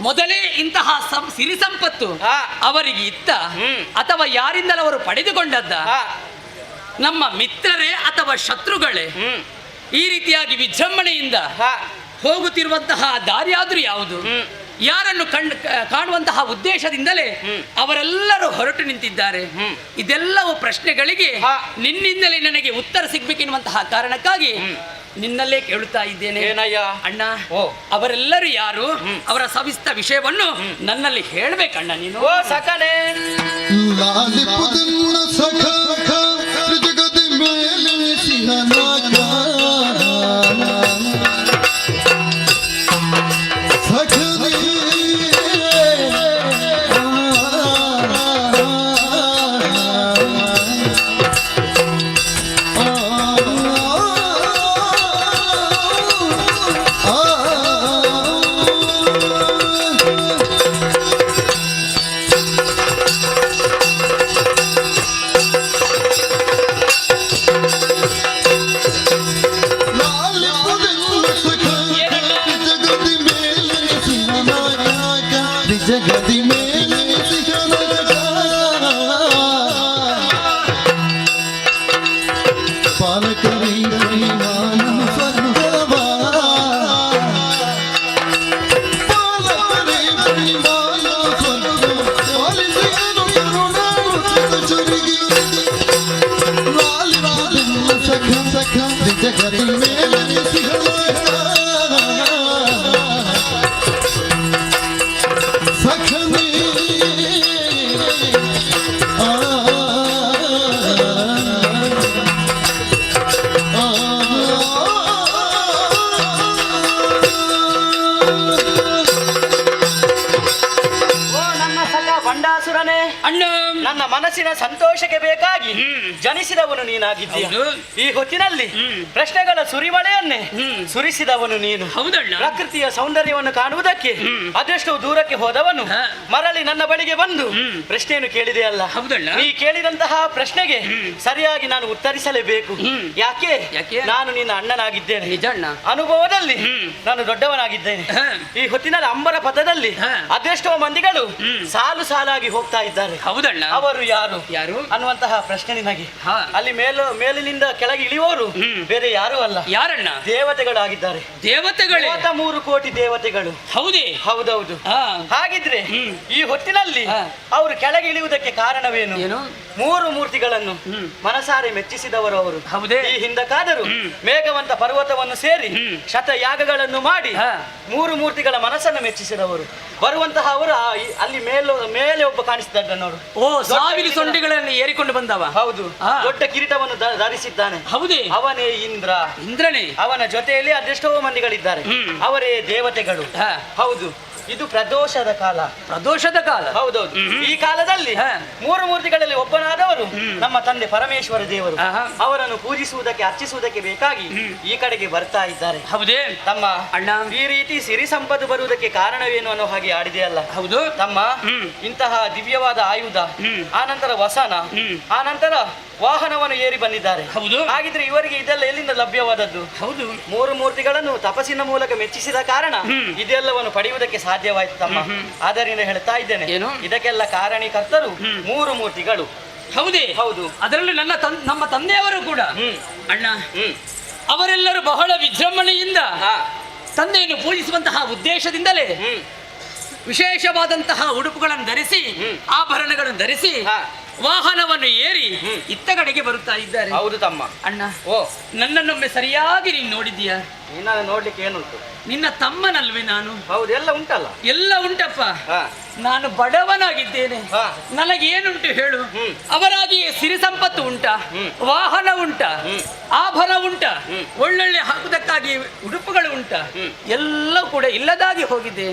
ಮೊದಲೇ ಇಂತಹ ಸಿರಿ ಸಂಪತ್ತು ಅವರಿಗೆ ಇತ್ತ ಅಥವಾ ಯಾರಿಂದಲೂ ಅವರು ಪಡೆದುಕೊಂಡದ್ದ? ನಮ್ಮ ಮಿತ್ರರೇ ಅಥವಾ ಶತ್ರುಗಳೇ? ಈ ರೀತಿಯಾಗಿ ವಿಜೃಂಭಣೆಯಿಂದ ಹೋಗುತ್ತಿರುವಂತಹ ದಾರಿಯಾದ್ರೂ ಯಾವುದು? ಯಾರನ್ನು ಕಾಣುವಂತಹ ಉದ್ದೇಶದಿಂದಲೇ ಅವರೆಲ್ಲರೂ ಹೊರಟು ನಿಂತಿದ್ದಾರೆ. ಇದೆಲ್ಲವೂ ಪ್ರಶ್ನೆಗಳಿಗೆ ನಿನ್ನಿಂದಲೇ ನನಗೆ ಉತ್ತರ ಸಿಗ್ಬೇಕೆನ್ನುವಂತಹ ಕಾರಣಕ್ಕಾಗಿ ನಿನ್ನಲ್ಲೇ ಕೇಳುತ್ತಾ ಇದ್ದೇನೆ. ಏನಯ್ಯ? ಅಣ್ಣ, ಅವರೆಲ್ಲರೂ ಯಾರು? ಅವರ ಸವಿಸ್ತ ವಿಷಯವನ್ನು ನನ್ನಲ್ಲಿ ಹೇಳ್ಬೇಕಣ್ಣ ನೀನು. ಓ ಸಕನೆ ಲಾಲಿಪುದನ್ನ ಸಖ ಜಗದಿ ಮೇಲೆ ಸಿಹನಾಗ ಸಖನೇ ಜಗದಿ ಮೇಲೆ ಸಿಹನಾಗ ಪಾಲಕರಿ ಪರಿಮಾನ ಸ್ವರ್ಗವ ಪಾಲಕರಿ ಪರಿಮಾನ ಸ್ವರ್ಗ ಪಾಲಿಸಿದನು ಕರುಣಾಳು ಚುರುಗಿ ಲಾಲಿ ಲಾಲಿನ ಸಖ ಸಖ ಜಗದಿ ಮೇಲೆ ಸಿಹನಾಗ ಬಂಡಾಸುರನೇ, ಅಣ್ಣ, ನನ್ನ ಮನಸ್ಸಿನ ಸಂತೋಷಕ್ಕೆ ಬೇಕಾಗಿ ಜನಿಸಿದವನು ನೀನಾಗಿದ್ದೀಯ. ಈ ಹೊತ್ತಿನಲ್ಲಿ ಪ್ರಶ್ನೆಗಳ ಸುರಿಮಳೆಯನ್ನೇ ಸುರಿಸಿದವನು ನೀನು. ಹೌದಣ್ಣ. ಪ್ರಕೃತಿಯ ಸೌಂದರ್ಯವನ್ನು ಕಾಣುವುದಕ್ಕೆ ಅದೆಷ್ಟು ದೂರಕ್ಕೆ ಹೋದವನು ಮರಳಿ ನನ್ನ ಬಳಿಗೆ ಬಂದು ಪ್ರಶ್ನೆಯನ್ನು ಕೇಳಿದೆಯಲ್ಲ. ಹೌದಣ್ಣ. ನೀ ಕೇಳಿದಂತಹ ಪ್ರಶ್ನೆಗೆ ಸರಿಯಾಗಿ ನಾನು ಉತ್ತರಿಸಲೇಬೇಕು. ಯಾಕೆ? ನಾನು ನಿನ್ನ ಅಣ್ಣನಾಗಿದ್ದೇನೆ. ನಿಜಣ್ಣ. ಅನುಭವದಲ್ಲಿ ನಾನು ದೊಡ್ಡವನಾಗಿದ್ದೇನೆ. ಈ ಹೊತ್ತಿನಲ್ಲಿ ಅಂಬರ ಪಥದಲ್ಲಿ ಅದೆಷ್ಟೋ ಮಂದಿಗಳು ಸಾಲು ಸಾಲಾಗಿ ಹೋಗ್ತಾ ಇದ್ದಾರೆ. ಹೌದಣ್ಣ. ಅವರು ಯಾರು ಯಾರು ಅನ್ನುವಂತಹ ಪ್ರಶ್ನೆ ನಿನಗೆ. ಅಲ್ಲಿ ಮೇಲಿನಿಂದ ಕೆಳಗೆ ಇಳಿಯುವವರು ಬೇರೆ ಯಾರು ಅಲ್ಲ. ಯಾರಣ್ಣ? ದೇವತೆಗಳಾಗಿದ್ದಾರೆ. ದೇವತೆಗಳೇ? 3 ಕೋಟಿ ದೇವತೆಗಳು. ಹೌದೇ? ಹೌದೌದು. ಹಾಗಿದ್ರೆ ಈ ಹೊತ್ತಿನಲ್ಲಿ ಅವರು ಕೆಳಗೆ ಇಳಿಯುವುದಕ್ಕೆ ಕಾರಣವೇನು? 3 ಮೂರ್ತಿಗಳನ್ನು ಮನಸಾರೆ ಮೆಚ್ಚಿಸಿದವರು ಅವರು. ಹೌದೇ? ಈ ಹಿಂದಕ್ಕಾದರೂ ಮೇಘವಂತ ಪರ್ವತವನ್ನು ಸೇರಿ ಶತಯಾಗಗಳನ್ನು ಮಾಡಿ 3 ಮೂರ್ತಿಗಳ ಮನಸ್ಸನ್ನು ಮೆಚ್ಚಿಸಿದವರು. ಬರುವಂತಹ ಅವರು ಅಲ್ಲಿ ಮೇಲೆ ಒಬ್ಬ ಕಾಣಿಸ್ತಿದ್ದ ನೋಡು. ಓ, ಸಾವಿರ ಸೊಂಡಿಗಳನ್ನು ಏರಿಕೊಂಡು ಬಂದವ. ಹೌದು. ದೊಡ್ಡ ಕಿರೀಟವನ್ನು ಧರಿಸಿದ್ದಾನೆ. ಹೌದೇ? ಅವನೇ ಇಂದ್ರ. ಇಂದ್ರನೇ? ಅವನ ಜೊತೆಯಲ್ಲಿ ಅದೆಷ್ಟೋ ಮಂದಿಗಳಿದ್ದಾರೆ. ಅವರೇ ದೇವತೆಗಳು. ಹೌದು. ಇದು ಪ್ರದೋಷದ ಕಾಲ. ಪ್ರದೋಷದ ಕಾಲ? ಹೌದೌದು. ಈ ಕಾಲದಲ್ಲಿ 3 ಮೂರ್ತಿಗಳಲ್ಲಿ ಒಬ್ಬನಾದವರು ನಮ್ಮ ತಂದೆ ಪರಮೇಶ್ವರ ದೇವರು. ಅವರನ್ನು ಪೂಜಿಸುವುದಕ್ಕೆ ಅರ್ಚಿಸುವುದಕ್ಕೆ ಬೇಕಾಗಿ ಈ ಕಡೆಗೆ ಬರ್ತಾ ಇದ್ದಾರೆ. ಹೌದೇ? ತಮ್ಮ ಅಣ್ಣ, ಈ ರೀತಿ ಸಿರಿ ಸಂಪತ್ತು ಬರುವುದಕ್ಕೆ ಕಾರಣವೇನು ಅನ್ನೋ ಹಾಗೆ ಆಡಿದೆಯಲ್ಲ. ಹೌದು ತಮ್ಮ. ಇಂತಹ ದಿವ್ಯವಾದ ಆಯುಧ, ಆನಂತರ ವಸನ, ಆನಂತರ ವಾಹನವನ್ನು ಏರಿ ಬಂದಿದ್ದಾರೆ. ಹೌದು. ಹಾಗಿದ್ರೆ ಇವರಿಗೆ ಇದೆಲ್ಲ ಎಲ್ಲಿಂದ ಲಭ್ಯವಾದದ್ದು? ಹೌದು. 3 ಮೂರ್ತಿಗಳನ್ನು ತಪಸ್ಸಿನ ಮೂಲಕ ಮೆಚ್ಚಿಸಿದ ಕಾರಣ ಇದೆಲ್ಲವನ್ನು ಪಡೆಯುವುದಕ್ಕೆ ಸಾಧ್ಯ ಸಾಧ್ಯವಾಯ್ತು ತಮ್ಮ. ಆದ್ದರಿಂದ ಹೇಳ್ತಾ ಇದ್ದೇನೆ, ಏನು? ಇದಕ್ಕೆಲ್ಲ ಕಾರಣೀಕರ್ತರು 3 ಮೂರ್ತಿಗಳು. ಹೌದೇ? ಹೌದು. ಅದರಲ್ಲಿ ನಮ್ಮ ತಂದೆಯವರು ಕೂಡ ಅಣ್ಣ, ಅವರೆಲ್ಲರೂ ಬಹಳ ವಿಜೃಂಭಣೆಯಿಂದ ತಂದೆಯನ್ನು ಪೂಜಿಸುವಂತಹ ಉದ್ದೇಶದಿಂದಲೇ ವಿಶೇಷವಾದಂತಹ ಉಡುಪುಗಳನ್ನು ಧರಿಸಿ, ಆಭರಣಗಳನ್ನು ಧರಿಸಿ, ವಾಹನವನ್ನು ಏರಿ ಇತ್ತ ಕಡೆಗೆ ಬರುತ್ತಾ ಇದ್ದಾರೆ. ಹೌದು ತಮ್ಮ. ಅಣ್ಣ, ಓ, ನನ್ನನ್ನೊಮ್ಮೆ ಸರಿಯಾಗಿ ನೀನು ನೋಡಿದ್ದೀಯಾ? ನಿನ್ನ ನೋಡ್ಲಿಕ್ಕೆ ಏನುಂಟು? ನಿನ್ನ ತಮ್ಮನಲ್ವೇ ನಾನು? ಹೌದು, ಎಲ್ಲ ಉಂಟಲ್ಲ. ಎಲ್ಲ ಉಂಟಪ್ಪ. ನಾನು ಬಡವನಾಗಿದ್ದೇನೆ, ನನಗೇನುಂಟು ಹೇಳು? ಅವರಾಗಿಯೇ ಸಿರಿ ಸಂಪತ್ತು ಉಂಟ, ವಾಹನ ಉಂಟ, ಆಭರಣ ಉಂಟ, ಒಳ್ಳೊಳ್ಳೆ ಹಾಕುವುದಕ್ಕಾಗಿ ಉಡುಪುಗಳು ಉಂಟ, ಎಲ್ಲ ಕೂಡ ಇಲ್ಲದಾಗಿ ಹೋಗಿದೆ.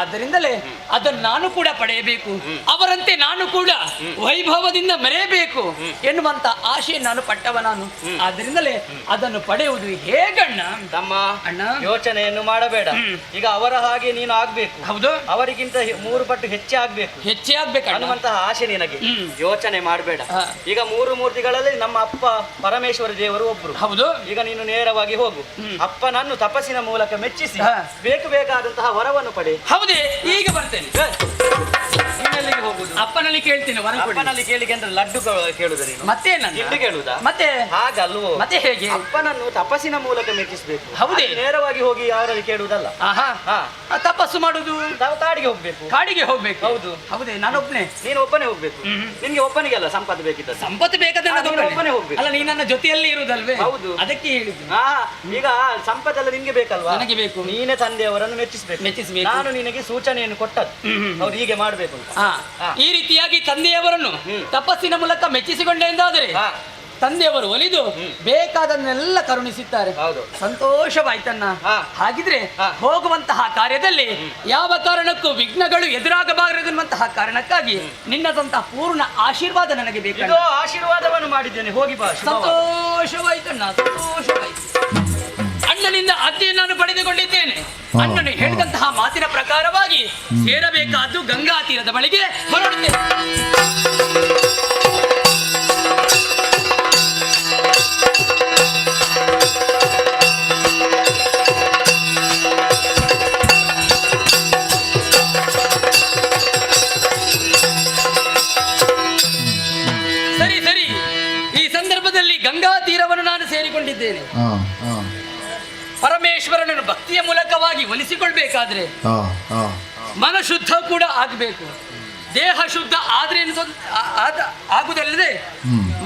ಆದ್ದರಿಂದಲೇ ಅದನ್ನು ನಾನು ಕೂಡ ಪಡೆಯಬೇಕು, ಅವರಂತೆ ನಾನು ಕೂಡ ವೈಭವದಿಂದ ಮೆರೆಯಬೇಕು ಎನ್ನುವಂತ ಆಶೆ ನಾನು ಪಟ್ಟವ ನಾನು. ಆದ್ದರಿಂದಲೇ ಅದನ್ನು ಪಡೆಯುವುದು ಹೇಗಣ್ಣ? ತಮ್ಮ, ಅಣ್ಣ, ಯೋಚನೆಯನ್ನು ಮಾಡಬೇಡ. ಈಗ ಅವರ ಹಾಗೆ ನೀನು ಆಗ್ಬೇಕು. ಹೌದು, ಅವರಿಗಿಂತ 3 ಪಟ್ಟು ಹೆಚ್ಚೇ ಆಗ್ಬೇಕು, ಹೆಚ್ಚೇ ಆಗ್ಬೇಕು ಅನ್ನುವಂತಹ ಆಶೆ ನಿನಗೆ. ಯೋಚನೆ ಮಾಡಬೇಡ. ಈಗ 3 ಮೂರ್ತಿಗಳಲ್ಲಿ ನಮ್ಮ ಅಪ್ಪ ಪರಮೇಶ್ವರ ದೇವರು ಒಬ್ರು. ಹೌದು. ಈಗ ನೀನು ನೇರವಾಗಿ ಹೋಗು, ಅಪ್ಪನನ್ನು ತಪಸ್ಸಿನ ಮೂಲಕ ಮೆಚ್ಚಿಸಿ ಬೇಕಾದಂತಹ ವರವನ್ನು ಪಡೆ. ಹೌದೇ? ಈಗ ಬರ್ತೇನೆ. ನೀನೆಲ್ಲಿಗೆ ಹೋಗುದು? ಅಪ್ಪನಲ್ಲಿ ಕೇಳ್ತೀನಿ ವರ. ಅಪ್ಪನಲ್ಲಿ ಕೇಳಿಗೆ ಅಂದ್ರೆ ಲಡ್ಡು ಕೇಳುದ ನೀನು? ಮತ್ತೆ ಇಲ್ಲಿ ಕೇಳುದಾ? ಮತ್ತೆ ಹಾಗಲ್ವೋ? ಮತ್ತೆ ಹೇಗೆ? ಅಪ್ಪನನ್ನು ತಪಸ್ಸಿನ ಮೂಲಕ ಮೆಚ್ಚಿಸಬೇಕು. ಹೌದೇ? ನೇರವಾಗಿ ಹೋಗಿ ಯಾರಲ್ಲಿ ಕೇಳುವುದಲ್ಲ. ತಪಸ್ಸು ಮಾಡುದು ಕಾಡಿಗೆ ಹೋಗ್ಬೇಕು. ಕಾಡಿಗೆ ಹೋಗ್ಬೇಕು. ಹೌದು. ಹೌದೇ? ನಾನೊಬ್ಬನೇ? ನೀನು ಒಬ್ಬನೇ ಹೋಗ್ಬೇಕು. ನಿನ್ಗೆ ಒಬ್ಬನಿಗೆ ಅಲ್ಲ ಸಂಪತ್ತು ಬೇಕಿದ್ದ. ಸಂಪತ್ತು ಬೇಕಾದ್ರೆ ಒಬ್ಬನೇ ಹೋಗ್ಬೇಕು. ಅಲ್ಲ, ನೀ ನನ್ನ ಜೊತೆಯಲ್ಲಿ ಇರುದಲ್ವೇ? ಹೌದು, ಅದಕ್ಕೆ ಹೇಳಿದ್ದು. ಈಗ ಸಂಪತ್ತೆಲ್ಲ ನಿನ್ಗೆ ಬೇಕಲ್ವಾ? ನನಗೆ ಬೇಕು. ನೀನೇ ತಂದೆಯವರನ್ನು ಮೆಚ್ಚಿಸಬೇಕು. ನಾನು ನಿನಗೆ ಸೂಚನೆಯನ್ನು ಕೊಟ್ಟದ್ದು ಅವ್ರು ಹೀಗೆ ಮಾಡ್ಬೇಕು ಅಂತ. ಈ ರೀತಿಯಾಗಿ ತಂದೆಯವರನ್ನು ತಪಸ್ಸಿನ ಮೂಲಕ ಮೆಚ್ಚಿಸಿಕೊಂಡೆ ಎಂದಾದರೆ ತಂದೆಯವರು ಒಲಿದು ಬೇಕಾದನ್ನೆಲ್ಲ ಕರುಣಿಸುತ್ತಾರೆ. ಸಂತೋಷವಾಯ್ತನ್ನ. ಹಾಗಿದ್ರೆ ಹೋಗುವಂತಹ ಕಾರ್ಯದಲ್ಲಿ ಯಾವ ಕಾರಣಕ್ಕೂ ವಿಘ್ನಗಳು ಎದುರಾಗಬಾರದೆನ್ನುವಂತಹ ಕಾರಣಕ್ಕಾಗಿ ನಿನ್ನದಂತಹ ಪೂರ್ಣ ಆಶೀರ್ವಾದ ನನಗೆ ಬೇಕು. ಆಶೀರ್ವಾದವನ್ನು ಮಾಡಿದ್ದೇನೆ, ಹೋಗಿ ಬಾ. ಸಂತೋಷವಾಯ್ತಣ್ಣ, ಸಂತೋಷವಾಯ್ತು. ಅಣ್ಣನಿಂದ ಅಜ್ಜಿಯನ್ನು ನಾನು ಪಡೆದುಕೊಂಡಿದ್ದೇನೆ. ಅಣ್ಣನು ಹೇಳಿದಂತಹ ಮಾತಿನ ಪ್ರಕಾರವಾಗಿ ಸೇರಬೇಕಾದ್ದು ಗಂಗಾ ತೀರದ ಬಳಿಗೆ ಹೊರಡುತ್ತೇನೆ. ಸರಿ ಸರಿ, ಈ ಸಂದರ್ಭದಲ್ಲಿ ಗಂಗಾ ತೀರವನ್ನು ನಾನು ಸೇರಿಕೊಂಡಿದ್ದೇನೆ. ಪರಮೇಶ್ವರನನ್ನು ಭಕ್ತಿಯ ಮೂಲಕವಾಗಿ ಒಲಿಸಿಕೊಳ್ಬೇಕಾದ್ರೆ ಮನಶುದ್ಧ ಕೂಡ ಆಗಬೇಕು. ದೇಹ ಶುದ್ಧ ಆದ್ರೆ ಆಗುವುದಲ್ಲದೆ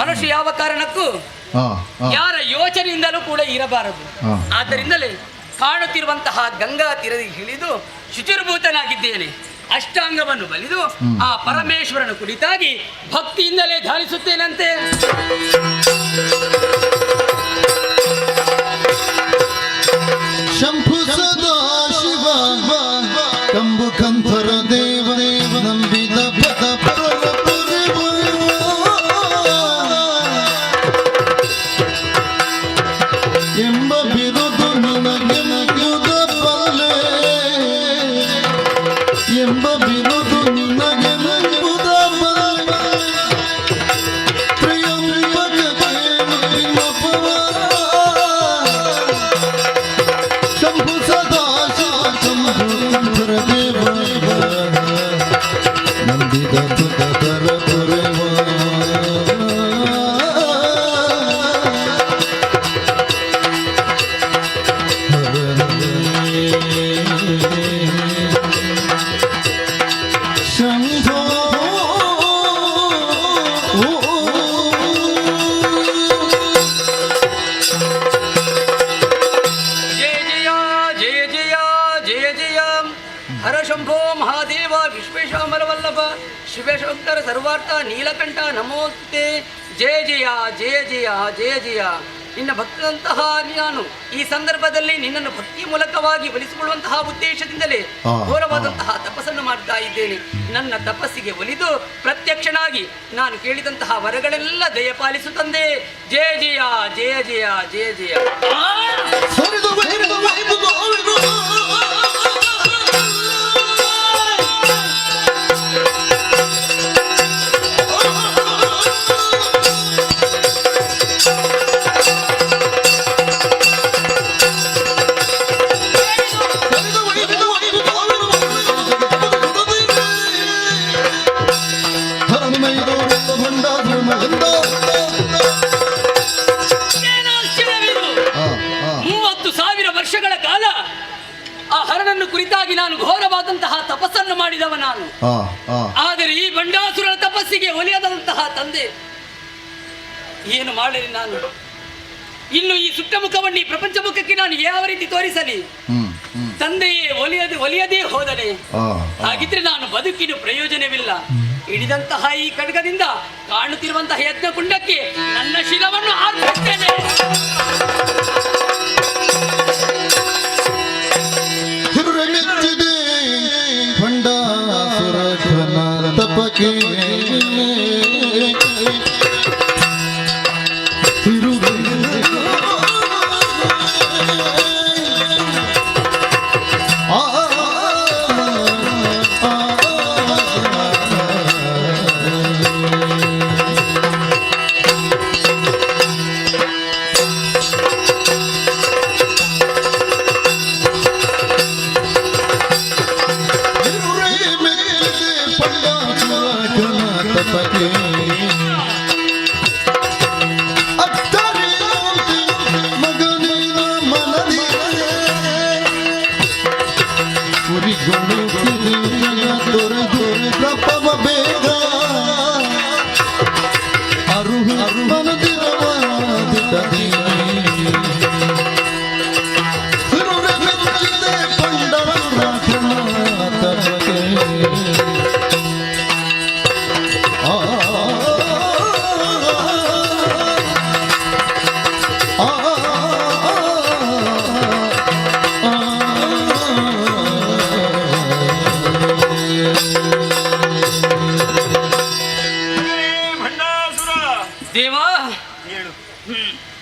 ಮನುಷ್ಯ ಯಾವ ಕಾರಣಕ್ಕೂ ಯಾರ ಯೋಚನೆಯಿಂದಲೂ ಕೂಡ ಇರಬಾರದು. ಆದ್ದರಿಂದಲೇ ಕಾಣುತ್ತಿರುವಂತಹ ಗಂಗಾ ತೀರದಲ್ಲಿ ಇಳಿದು ಶುಚಿರ್ಭೂತನಾಗಿದ್ದೇನೆ. ಅಷ್ಟಾಂಗವನ್ನು ಬಲಿದು ಆ ಪರಮೇಶ್ವರನ ಕುರಿತಾಗಿ ಭಕ್ತಿಯಿಂದಲೇ ಧ್ಯಾನಿಸುತ್ತೇನಂತೆ. ಶಂಭು ಸದಾ ಶಿವ ಕಂಬು ಕಂಠರ ದೇವ ನಂಬಿದ ಪದ ಎಂಬ ಬಿರುದು ನಿನಗೆ ನಗುದ ಬಲ್ಲೆ, ಎಂಬ ಬಿರುದು ನಿನಗೆ ನಗುದ ಬಲ್ಲೆ. ಶಂಭು ಸದಾ ಶಿವ ಶಂಭು ಕಂಠರ ದೇವ ನಂಬಿದ ಪುರ ಪುರವ. ಶಂಭೋ ಹರ ಶಂಭೋ ಮಹಾದೇವ ವಿಶ್ವೇಶಾಮರವಲ್ಲಭ ಶಿವಶಂಕರ ಸರ್ವಾರ್ಥ ನೀಲಕಂಠ ನಮೋಸ್ತೆ. ಜಯ ಜಯ ಜಯ ಜಯ ಜಯ ಜಯ. ನಿನ್ನ ಭಕ್ತದಂತಹ ನಾನು ಈ ಸಂದರ್ಭದಲ್ಲಿ ನಿನ್ನನ್ನು ಭಕ್ತಿ ಮೂಲಕವಾಗಿ ಒಲಿಸಿಕೊಳ್ಳುವಂತಹ ಉದ್ದೇಶದಿಂದಲೇ ಘೋರವಾದಂತಹ ತಪಸ್ಸನ್ನು ಮಾಡ್ತಾ ಇದ್ದೇನೆ. ನನ್ನ ತಪಸ್ಸಿಗೆ ಒಲಿದು ಪ್ರತ್ಯಕ್ಷನಾಗಿ ನಾನು ಕೇಳಿದಂತಹ ವರಗಳೆಲ್ಲ ದಯಪಾಲಿಸು ತಂದೆ. ಜಯ ಜಯ ಜಯ ಜಯ ಜಯ ಜಯ. ಮೈದು ಭಂಡಾಸುರ ಮಗಂದ ಏನಾಶ್ಚರ್ಯವಿದು! 30,000 ವರ್ಷಗಳ ಕಾಲ ಆ ಹರನನ್ನು ಕುರಿತಾಗಿ ನಾನು ಘೋರವಾದಂತಹ ತಪಸ್ಸನ್ನು ಮಾಡಿದವ ನಾನು. ಆದರೆ ಈ ಬಂಡಾಸುರನ ತಪಸ್ಸಿಗೆ ಒಲಿಯದಂತಹ ತಂದೆ ಏನು ಮಾಡಲಿ ನಾನು? ಇನ್ನು ಈ ಸುಟ್ಟ ಮುಖವನ್ನು ಈ ಪ್ರಪಂಚ ಮುಖಕ್ಕೆ ನಾನು ಯಾವ ರೀತಿ ತೋರಿಸಲಿ? ತಂದೆಯೇ ಒಲಿಯದೇ ಹೋದನೆ. ಹಾಗಿದ್ರೆ ನಾನು ಬದುಕಿನ ಪ್ರಯೋಜನವಿಲ್ಲ. ಹಿಡಿದಂತಹ ಈ ಖಡ್ಗದಿಂದ ಕಾಣುತ್ತಿರುವಂತಹ ಯಜ್ಞ ಕುಂಡಕ್ಕೆ ನನ್ನ ಶಿರವನ್ನು ಅರ್ಪಿಸುತ್ತೇನೆ. ಮೆಚ್ಚಿದೆ ಭಂಡಾಸುರ ತಪಕ್ಕೆ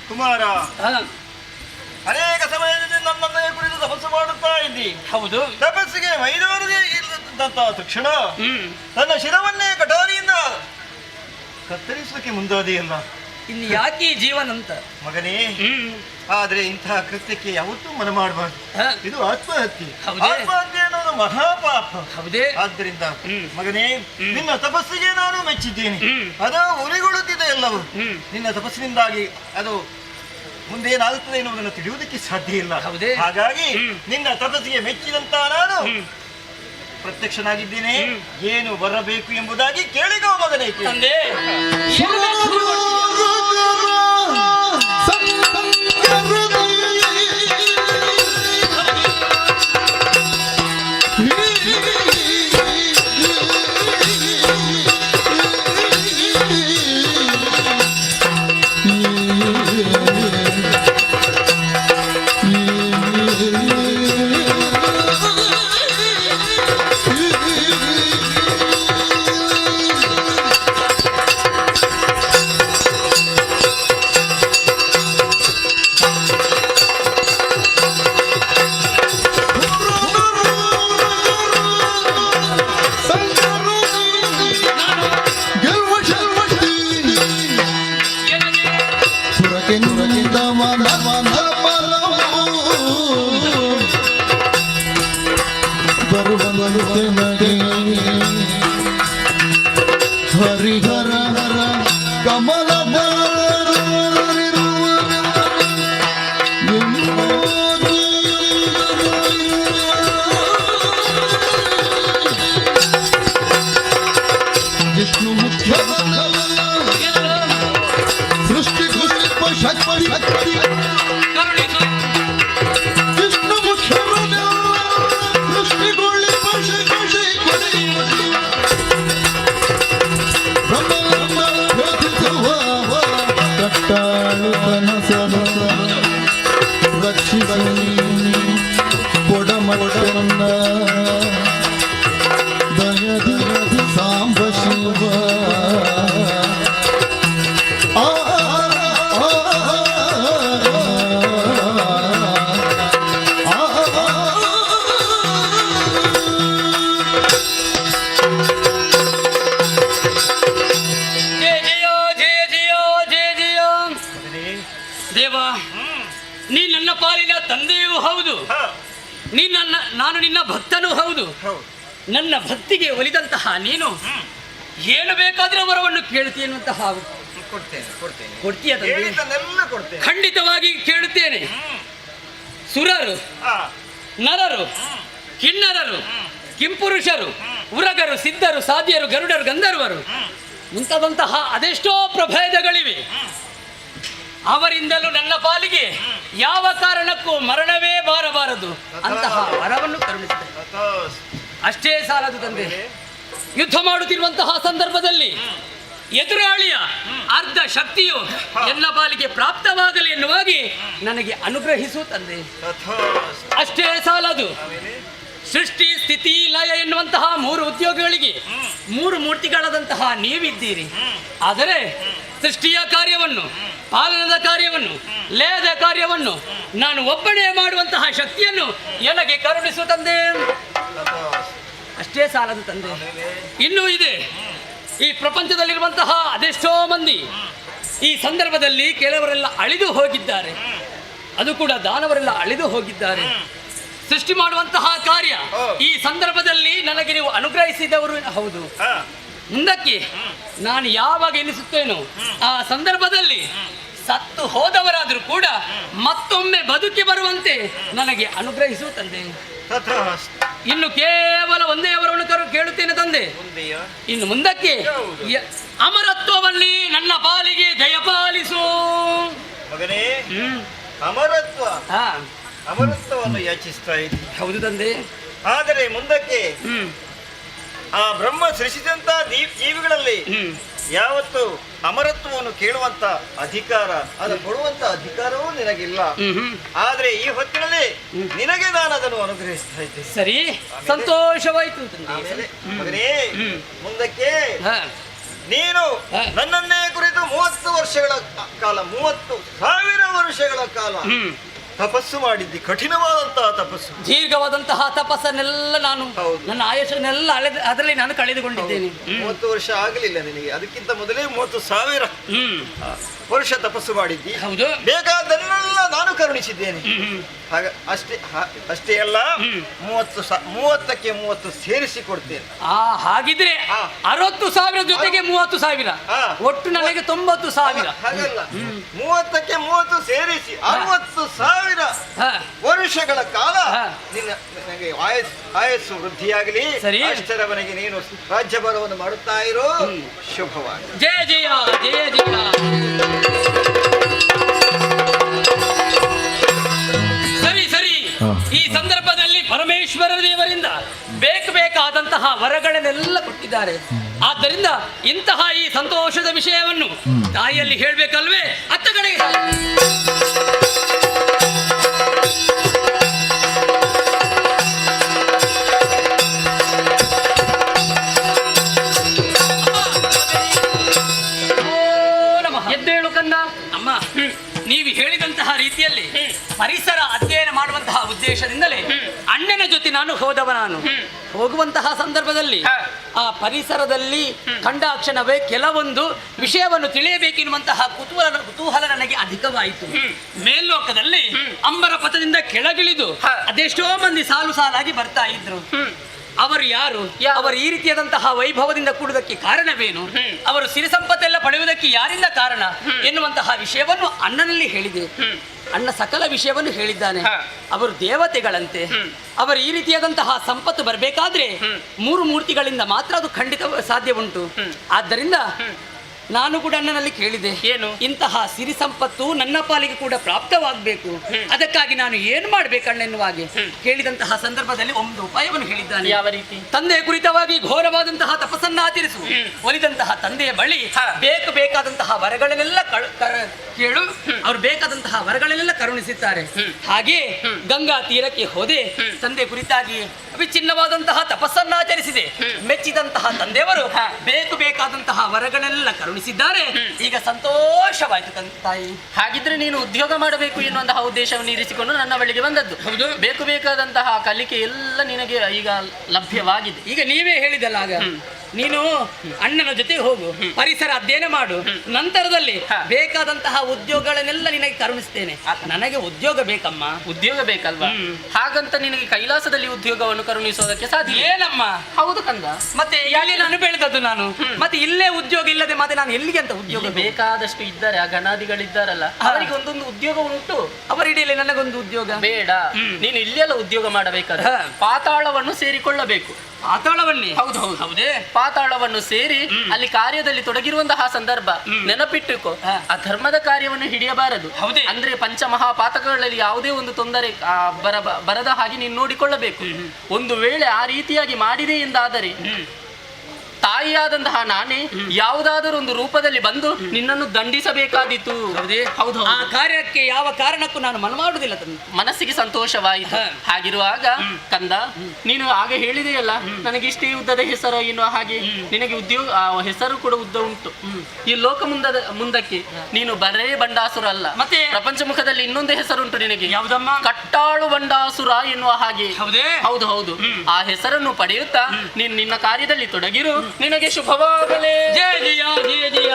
ಕುಮಾರ, ಅನೇಕ ಸಮಯದಲ್ಲಿ ನನ್ನನ್ನೇ ಕುರಿತು ತಪಸ್ಸು ಮಾಡುತ್ತಾ ಇದ್ದಿ. ಹೌದು. ತಪಸ್ಸಿಗೆ ಮೈದೂರದೇ ಇಲ್ಲದಂತಹ ತಕ್ಷಣ ತನ್ನ ಶಿರವನ್ನೇ ಕಟಾರಿಯಿಂದ ಕತ್ತರಿಸಲಿಕ್ಕೆ ಮುಂದಾದೆಯಲ್ಲ. ಇನ್ನು ಯಾಕೆ ಜೀವನ ಅಂತ ಮಗನೇ? ಆದ್ರೆ ಇಂತಹ ಕೃತ್ಯಕ್ಕೆ ಯಾವತ್ತೂ ಮನ ಮಾಡಬಾರ್ದು. ಇದು ಆತ್ಮಹತ್ಯೆ. ಆತ್ಮಹತ್ಯೆ ಅನ್ನೋದು ಮಹಾಪಾಪ. ಆದ್ದರಿಂದ ಮಗನೇ, ನಿನ್ನ ತಪಸ್ಸಿಗೆ ನಾನು ಮೆಚ್ಚಿದ್ದೇನೆ. ಅದು ಉರಿಗೊಳ್ಳುತ್ತಿದೆ ಎಲ್ಲವೂ. ನಿನ್ನ ತಪಸ್ಸಿನಿಂದಾಗಿ ಅದು ಮುಂದೆ ಏನಾಗುತ್ತದೆ ಎನ್ನುವುದನ್ನು ತಿಳಿಯುವುದಕ್ಕೆ ಸಾಧ್ಯ ಇಲ್ಲ. ಹಾಗಾಗಿ ನಿನ್ನ ತಪಸ್ಸಿಗೆ ಮೆಚ್ಚಿದಂತ ನಾನು ಪ್ರತ್ಯಕ್ಷನಾಗಿದ್ದೇನೆ. ಏನು ಬರಬೇಕು ಎಂಬುದಾಗಿ ಕೇಳಿಕೋ ಮಗನೇ. ಹರಿಹರ ಕಮಲ ವಿಷ್ಣು ಮುಖ್ಯ ಸೃಷ್ಟಿ ಶಕ್ತಿ ವಿಷ್ಣು ಮುಖ್ಯ ಸೃಷ್ಟಿಗೊಳ್ಳಿ ಕಟ್ಟಾಳು ಕನಸನ ರಕ್ಷಿಸಲಿ ಕೊಡಮಡನ್ನ ದಯದಿ ಸಾಂಬ ಶಿವ ತಂದೆಯೂ ಹೌದು, ನಾನು ನಿನ್ನ ಭಕ್ತನೂ ಹೌದು. ನನ್ನ ಭಕ್ತಿಗೆ ಒಲಿದಂತಹ ನೀನು ಏನು ಬೇಕಾದ್ರೆ ವರವನ್ನು ಕೇಳ್ತೀನಿ ಅಂತ ಹಾವು ಕೊಡ್ತೇನೆ ಕೊಡ್ತೇನೆ ಕೊಡ್ತೀಯ ತಂದೆ? ಹೇಳಿದ್ದನ್ನೆಲ್ಲ ಕೊಡ್ತೇನೆ. ಖಂಡಿತವಾಗಿ ಕೇಳುತ್ತೇನೆ. ಸುರರು, ಆ, ನರರು, ಕಿನ್ನರರು, ಕಿಂಪುರುಷರು, ಉರಗರು, ಸಿದ್ಧರು, ಸಾಧ್ಯರು, ಗರುಡರು, ಗಂಧರ್ವರು ಮುಂತಾದಂತಹ ಅದೆಷ್ಟೋ ಪ್ರಭೇದಗಳಿವೆ. ಅವರಿಂದಲೂ ನನ್ನ ಪಾಲಿಗೆ ಯಾವ ಕಾರಣಕ್ಕೂ ಮರಣವೇ ಬಾರಬಾರದು ಅಂತಹ ವರವನ್ನು ಕರುಣಿಸಿದೆ. ತಥಾಸ್ತು. ಅಷ್ಟೇ ಸಾಲದು ತಂದೆ. ಯುದ್ಧ ಮಾಡುತ್ತಿರುವಂತಹ ಸಂದರ್ಭದಲ್ಲಿ ಎದುರಾಳಿಯ ಅರ್ಧ ಶಕ್ತಿಯು ಎಲ್ಲ ಪಾಲಿಗೆ ಪ್ರಾಪ್ತವಾಗಲಿ ಎನ್ನುವಾಗಿ ನನಗೆ ಅನುಗ್ರಹಿಸು ತಂದೆ. ತಥಾಸ್ತು. ಅಷ್ಟೇ ಸಾಲದು. ಆಮೇಲೆ ಸೃಷ್ಟಿ, ಸ್ಥಿತಿ, ಲಯ ಎನ್ನುವಂತಹ 3 ಉದ್ಯೋಗಗಳಿಗೆ 3 ಮೂರ್ತಿಗಳಾದಂತಹ ನೀವಿದ್ದೀರಿ. ಆದರೆ ಸೃಷ್ಟಿಯ ಕಾರ್ಯವನ್ನು, ಪಾಲನದ ಕಾರ್ಯವನ್ನು, ಲಯದ ಕಾರ್ಯವನ್ನು ನಾನು ಒಬ್ಬನೇ ಮಾಡುವಂತಹ ಶಕ್ತಿಯನ್ನು ನನಗೆ ಕರುಣಿಸು ತಂದೆ. ತಥಾಸ್ತು. ಅಷ್ಟೇ ಸಾಲದು ತಂದೆ. ಇನ್ನೂ ಇದೆ. ಈ ಪ್ರಪಂಚದಲ್ಲಿರುವಂತಹ ಅದೆಷ್ಟೋ ಮಂದಿ ಈ ಸಂದರ್ಭದಲ್ಲಿ ಕೆಲವರೆಲ್ಲ ಅಳಿದು ಹೋಗಿದ್ದಾರೆ. ಅದು ಕೂಡ ದಾನವರೆಲ್ಲ ಅಳಿದು ಹೋಗಿದ್ದಾರೆ. ಸೃಷ್ಟಿ ಮಾಡುವಂತಹ ಕಾರ್ಯ ಈ ಸಂದರ್ಭದಲ್ಲಿ ನನಗೆ ನೀವು ಅನುಗ್ರಹಿಸಿದವರು ಹೌದು. ಆ, ಮುಂದಕ್ಕೆ ನಾನು ಯಾವಾಗ ಎನಿಸುತ್ತೇನೋ ಆ ಸಂದರ್ಭದಲ್ಲಿ ಸತ್ತು ಹೋದವರಾದರೂ ಕೂಡ ಮತ್ತೊಮ್ಮೆ ಬದುಕಿ ಬರುವಂತೆ ನನಗೆ ಅನುಗ್ರಹಿಸು ತಂದೆ. ತಥಾಸ್ತು. ಇನ್ನು ಕೇವಲ ಒಂದೇ ವರವನ್ನು ಕೇಳುತ್ತೇನೆ ತಂದೆ. ಮುಂದೆಯಾ? ಇನ್ನು ಮುಂದಕ್ಕೆ ಅಮರತ್ವವಲ್ಲಿ ನನ್ನ ಪಾಲಿಗೆ ದಯಪಾಲಿಸು. ಮಗನೇ, ಅಮರತ್ವ ಹಾ, ಅಮರತ್ವವನ್ನು ಯಾಚಿಸ್ತಾ ಇದ್ದಿ. ಹೌದು ತಂದೆ. ಆದರೆ ಮುಂದಕ್ಕೆ ಹ್ಮ್ ಆ ಬ್ರಹ್ಮ ಸೃಷ್ಟಿಸಿದಂತ ಜೀವಿಗಳಲ್ಲಿ ಯಾವತ್ತು ಅಮರತ್ವವನ್ನು ಕೇಳುವಂತ ಅಧಿಕಾರ, ಅದು ಕೊಡುವಂತ ಅಧಿಕಾರವೂ ನಿನಗಿಲ್ಲ. ಆದ್ರೆ ಈ ಹೊತ್ತಿನಲ್ಲಿ ನಿನಗೆ ನಾನು ಅದನ್ನು ಅನುಗ್ರಹಿಸ್ತಾ ಇದ್ದೇನೆ. ಸರಿ, ಸಂತೋಷವಾಯ್ತು ತಂದೆ. ಆಮೇಲೆ ಮಗನೇ, ಮುಂದಕ್ಕೆ ಹಾ, ನೀನು ನನ್ನನ್ನೇ ಕುರಿತು 30 ವರ್ಷಗಳ ಕಾಲ, 30,000 ವರ್ಷಗಳ ಕಾಲ ತಪಸ್ಸು ಮಾಡಿದ್ದಿ. ಕಠಿಣವಾದಂತಹ ತಪಸ್ಸು, ದೀರ್ಘವಾದಂತಹ ತಪಸ್ಸನ್ನೆಲ್ಲ ನಾನು ಹೌದು. ನನ್ನ ಆಯುಷನ್ನೆಲ್ಲ ಅದರಲ್ಲಿ ನಾನು ಕಳೆದುಕೊಂಡಿದ್ದೇನೆ. 30 ವರ್ಷ ಆಗಲಿಲ್ಲ ನಿನಗೆ. ಅದಕ್ಕಿಂತ ಮೊದಲೇ 30,000 ವರ್ಷ ತಪಸ್ಸು ಮಾಡಿದ್ದಿ. ಹೌದು. ಬೇಕಾದನ್ನೆಲ್ಲ ನಾನು ಕರುಣಿಸಿದ್ದೇನೆ. ಅಷ್ಟೇ ಅಲ್ಲ, 30ಕ್ಕೆ 30 ಸೇರಿಸಿ ಕೊಡ್ತೇನೆ. ಹಾಗಿದ್ರೆ 60,000 ಜೊತೆಗೆ 30,000, ಒಟ್ಟು ನನಗೆ 90,000. ಹಾಗಲ್ಲ, 30ಕ್ಕೆ 30 ಸೇರಿಸಿ 60,000 ವರ್ಷಗಳ ಕಾಲ ನನಗೆ ಆಯಸ್ಸು ವೃದ್ಧಿಯಾಗಲಿ. ಸರಿ. ಅಷ್ಟರವರೆಗೆ ನೀನು ರಾಜ್ಯಭಾರವನ್ನು ಮಾಡುತ್ತಾ ಇರೋ. ಶುಭವಾಗಿ. ಜಯ ಜಯ ಜಯ ಜಯ. ಸರಿ ಸರಿ. ಈ ಸಂದರ್ಭದಲ್ಲಿ ಪರಮೇಶ್ವರ ದೇವರಿಂದ ಬೇಕಾದಂತಹ ವರಗಳನ್ನೆಲ್ಲ ಕೊಟ್ಟಿದ್ದಾರೆ. ಆದ್ದರಿಂದ ಇಂತಹ ಈ ಸಂತೋಷದ ವಿಷಯವನ್ನು ತಾಯಿಯಲ್ಲಿ ಹೇಳ್ಬೇಕಲ್ವೇ? ಅತ್ತ ಕಡೆಗೆ ಎದ್ದೇಳು ಕಂದ. ಅಮ್ಮ, ನೀವು ಹೇಳಿದಂತಹ ರೀತಿಯಲ್ಲಿ ಪರಿಸರ ಅಧ್ಯಯನ ಮಾಡುವಂತಹ ಉದ್ದೇಶದಿಂದಲೇ ಅಣ್ಣನ ಜೊತೆ ನಾನು ಹೋಗುವಂತಹ ಸಂದರ್ಭದಲ್ಲಿ ಆ ಪರಿಸರದಲ್ಲಿ ಕಂಡಾಕ್ಷಣವೇ ಕೆಲವೊಂದು ವಿಷಯವನ್ನು ತಿಳಿಯಬೇಕೆನ್ನುವಂತಹ ಕುತೂಹಲ ನನಗೆ ಅಧಿಕವಾಯಿತು. ಮೇಲ್ಲೋಕದಲ್ಲಿ ಅಂಬರ ಪಥದಿಂದ ಕೆಳಗಿಳಿದು ಅದೆಷ್ಟೋ ಮಂದಿ ಸಾಲು ಸಾಲಾಗಿ ಬರ್ತಾ ಇದ್ರು. ಅವರು ಯಾರು? ಅವರು ಈ ರೀತಿಯಾದಂತಹ ವೈಭವದಿಂದ ಕೂಡುವುದಕ್ಕೆ ಕಾರಣವೇನು? ಅವರು ಸಿರಿ ಸಂಪತ್ತೆಲ್ಲ ಪಡೆಯುವುದಕ್ಕೆ ಯಾರಿಂದ ಕಾರಣ ಎನ್ನುವಂತಹ ವಿಷಯವನ್ನು ಅಣ್ಣನಲ್ಲಿ ಹೇಳಿದೆ. ಅಣ್ಣ ಸಕಲ ವಿಷಯವನ್ನು ಹೇಳಿದ್ದಾನೆ. ಅವರು ದೇವತೆಗಳಂತೆ. ಅವರು ಈ ರೀತಿಯಾದಂತಹ ಸಂಪತ್ತು ಬರಬೇಕಾದ್ರೆ 3 ಮೂರ್ತಿಗಳಿಂದ ಮಾತ್ರ ಅದು ಖಂಡಿತ ಸಾಧ್ಯ ಉಂಟು. ಆದ್ದರಿಂದ ನಾನು ಕೂಡ ಅಣ್ಣನಲ್ಲಿ ಕೇಳಿದೆ, ಏನು ಇಂತಹ ಸಿರಿ ಸಂಪತ್ತು ನನ್ನ ಪಾಲಿಗೆ ಕೂಡ ಪ್ರಾಪ್ತವಾಗಬೇಕು, ಅದಕ್ಕಾಗಿ ನಾನು ಏನು ಮಾಡಬೇಕಣ್ಣ ಎನ್ನುವಾಗೆ ಕೇಳಿದಂತಹ ಸಂದರ್ಭದಲ್ಲಿ ಒಂದು ಉಪಾಯವನ್ನು ಹೇಳಿದ್ದಾನೆ. ಯಾವ ರೀತಿ? ತಂದೆಯ ಕುರಿತವಾಗಿ ಘೋರವಾದಂತಹ ತಪಸ್ಸನ್ನು ಆಚರಿಸು. ಒಲಿದಂತಹ ತಂದೆಯ ಬಳಿ ಬೇಕಾದಂತಹ ವರಗಳನ್ನೆಲ್ಲ ಕೇಳು. ಅವರು ಬೇಕಾದಂತಹ ವರಗಳನ್ನೆಲ್ಲ ಕರುಣಿಸುತ್ತಾರೆ. ಹಾಗೆ ಗಂಗಾ ತೀರಕ್ಕೆ ಹೋದೆ. ತಂದೆ ಕುರಿತಾಗಿ ಅವಿಚ್ಛಿನ್ನವಾದಂತಹ ತಪಸ್ಸನ್ನಾಚರಿಸಿದೆ. ಮೆಚ್ಚಿದಂತಹ ತಂದೆಯವರು ಬೇಕಾದಂತಹ ವರಗಳನ್ನೆಲ್ಲ ಕರುಣಿಸಿದ್ದಾರೆ. ಈಗ ಸಂತೋಷವಾಯಿತು ತಾಯಿ. ಹಾಗಿದ್ರೆ ನೀನು ಉದ್ಯೋಗ ಮಾಡಬೇಕು ಎನ್ನುವಂತಹ ಉದ್ದೇಶವನ್ನು ಇರಿಸಿಕೊಂಡು ನನ್ನ ಬಳಿಗೆ ಬಂದದ್ದು. ಹೌದು. ಬೇಕಾದಂತಹ ಕಲಿಕೆ ಎಲ್ಲ ನಿನಗೆ ಈಗ ಲಭ್ಯವಾಗಿದೆ. ಈಗ ನೀವೇ ಹೇಳಿದಲ್ಲ, ಆಗ ನೀನು ಅಣ್ಣನ ಜೊತೆ ಹೋಗು, ಪರಿಸರ ಅಧ್ಯಯನ ಮಾಡು, ನಂತರದಲ್ಲಿ ಬೇಕಾದಂತಹ ಉದ್ಯೋಗಗಳನ್ನೆಲ್ಲ ನಿನಗೆ ಕರುಣಿಸ್ತೇನೆ. ನನಗೆ ಉದ್ಯೋಗ ಬೇಕಮ್ಮ. ಉದ್ಯೋಗ ಬೇಕಲ್ವಾ? ಹಾಗಂತ ನಿನಗೆ ಕೈಲಾಸದಲ್ಲಿ ಉದ್ಯೋಗವನ್ನು ಕರುಣಿಸೋದಕ್ಕೆ ಸಾಧ್ಯ ಏನಮ್ಮ? ಹೌದು ಕಂದ. ಮತ್ತೆ ಇಲ್ಲಿ ನಾನು ಬೆಳೆದದ್ದು ನಾನು, ಮತ್ತೆ ಇಲ್ಲೇ ಉದ್ಯೋಗ ಇಲ್ಲದೆ ಮತ್ತೆ ನಾನು ಎಲ್ಲಿಗೆ ಅಂತ ಉದ್ಯೋಗ? ಬೇಕಾದಷ್ಟು ಇದ್ದಾರೆ, ಆ ಗಣಾದಿಗಳಿದ್ದಾರಲ್ಲ, ಅವರಿಗೆ ಒಂದೊಂದು ಉದ್ಯೋಗ ಉಂಟು. ಅವರಿಡೀಲಿ ನನಗೊಂದು ಉದ್ಯೋಗ ಬೇಡ, ನೀನು ಇಲ್ಲೆಲ್ಲ ಉದ್ಯೋಗ ಮಾಡಬೇಕಾದ್ರೆ ಪಾತಾಳವನ್ನು ಸೇರಿಕೊಳ್ಳಬೇಕು. ಪಾತಾಳವನ್ನೇ? ಹೌದು ಹೌದು ಹೌದೇ. ಪಾತಾಳವನ್ನು ಸೇರಿ ಅಲ್ಲಿ ಕಾರ್ಯದಲ್ಲಿ ತೊಡಗಿರುವಂತಹ ಸಂದರ್ಭ ನೆನಪಿಟ್ಟುಕೋ. ಆ ಧರ್ಮದ ಕಾರ್ಯವನ್ನು ಹಿಡಿಯಬಾರದು. ಹೌದೇ? ಅಂದ್ರೆ ಪಂಚಮಹಾಪಾತಕಗಳಲ್ಲಿ ಯಾವುದೇ ಒಂದು ತೊಂದರೆ ಬರದ ಹಾಗೆ ನೀನು ನೋಡಿಕೊಳ್ಳಬೇಕು. ಒಂದು ವೇಳೆ ಆ ರೀತಿಯಾಗಿ ಮಾಡಿದೆ ಎಂದಾದರೆ ತಾಯಿಯಾದಂತಹ ನಾನೇ ಯಾವುದಾದರೂ ಒಂದು ರೂಪದಲ್ಲಿ ಬಂದು ನಿನ್ನನ್ನು ದಂಡಿಸಬೇಕಾದೀತು. ಹೌದು. ಆ ಕಾರ್ಯಕ್ಕೆ ಯಾವ ಕಾರಣಕ್ಕೂ ನಾನು ಮಾಡುವುದಿಲ್ಲ. ಮನಸ್ಸಿಗೆ ಸಂತೋಷವಾಯಿತು. ಹಾಗಿರುವಾಗ ಕಂದ, ನೀನು ಆಗ ಹೇಳಿದೆಯಲ್ಲ ನನಗಿಷ್ಟೇ ಉದ್ದದ ಹೆಸರು ಎನ್ನುವ ಹಾಗೆ, ನಿನಗೆ ಉದ್ಯೋಗ ಹೆಸರು ಕೂಡ ಉದ್ದ ಉಂಟು. ಈ ಲೋಕ ಮುಂದಕ್ಕೆ ನೀನು ಬರೇ ಬಂಡಾಸುರ ಅಲ್ಲ, ಮತ್ತೆ ಪ್ರಪಂಚ ಮುಖದಲ್ಲಿ ಇನ್ನೊಂದು ಹೆಸರುಂಟು ನಿನಗೆ. ಯಾವುದಮ್ಮ? ಕಟ್ಟಾಳು ಬಂಡಾಸುರ ಎನ್ನುವ ಹಾಗೆ. ಹೌದೇ? ಹೌದು ಹೌದು. ಆ ಹೆಸರನ್ನು ಪಡೆಯುತ್ತಾ ನೀನು ನಿನ್ನ ಕಾರ್ಯದಲ್ಲಿ ತೊಡಗಿರು. ನಿನಗೆ ಶುಭವಾಗಲೇ. ಜಯ ಜಯ ಜಯ ಜಯ ಜಯ.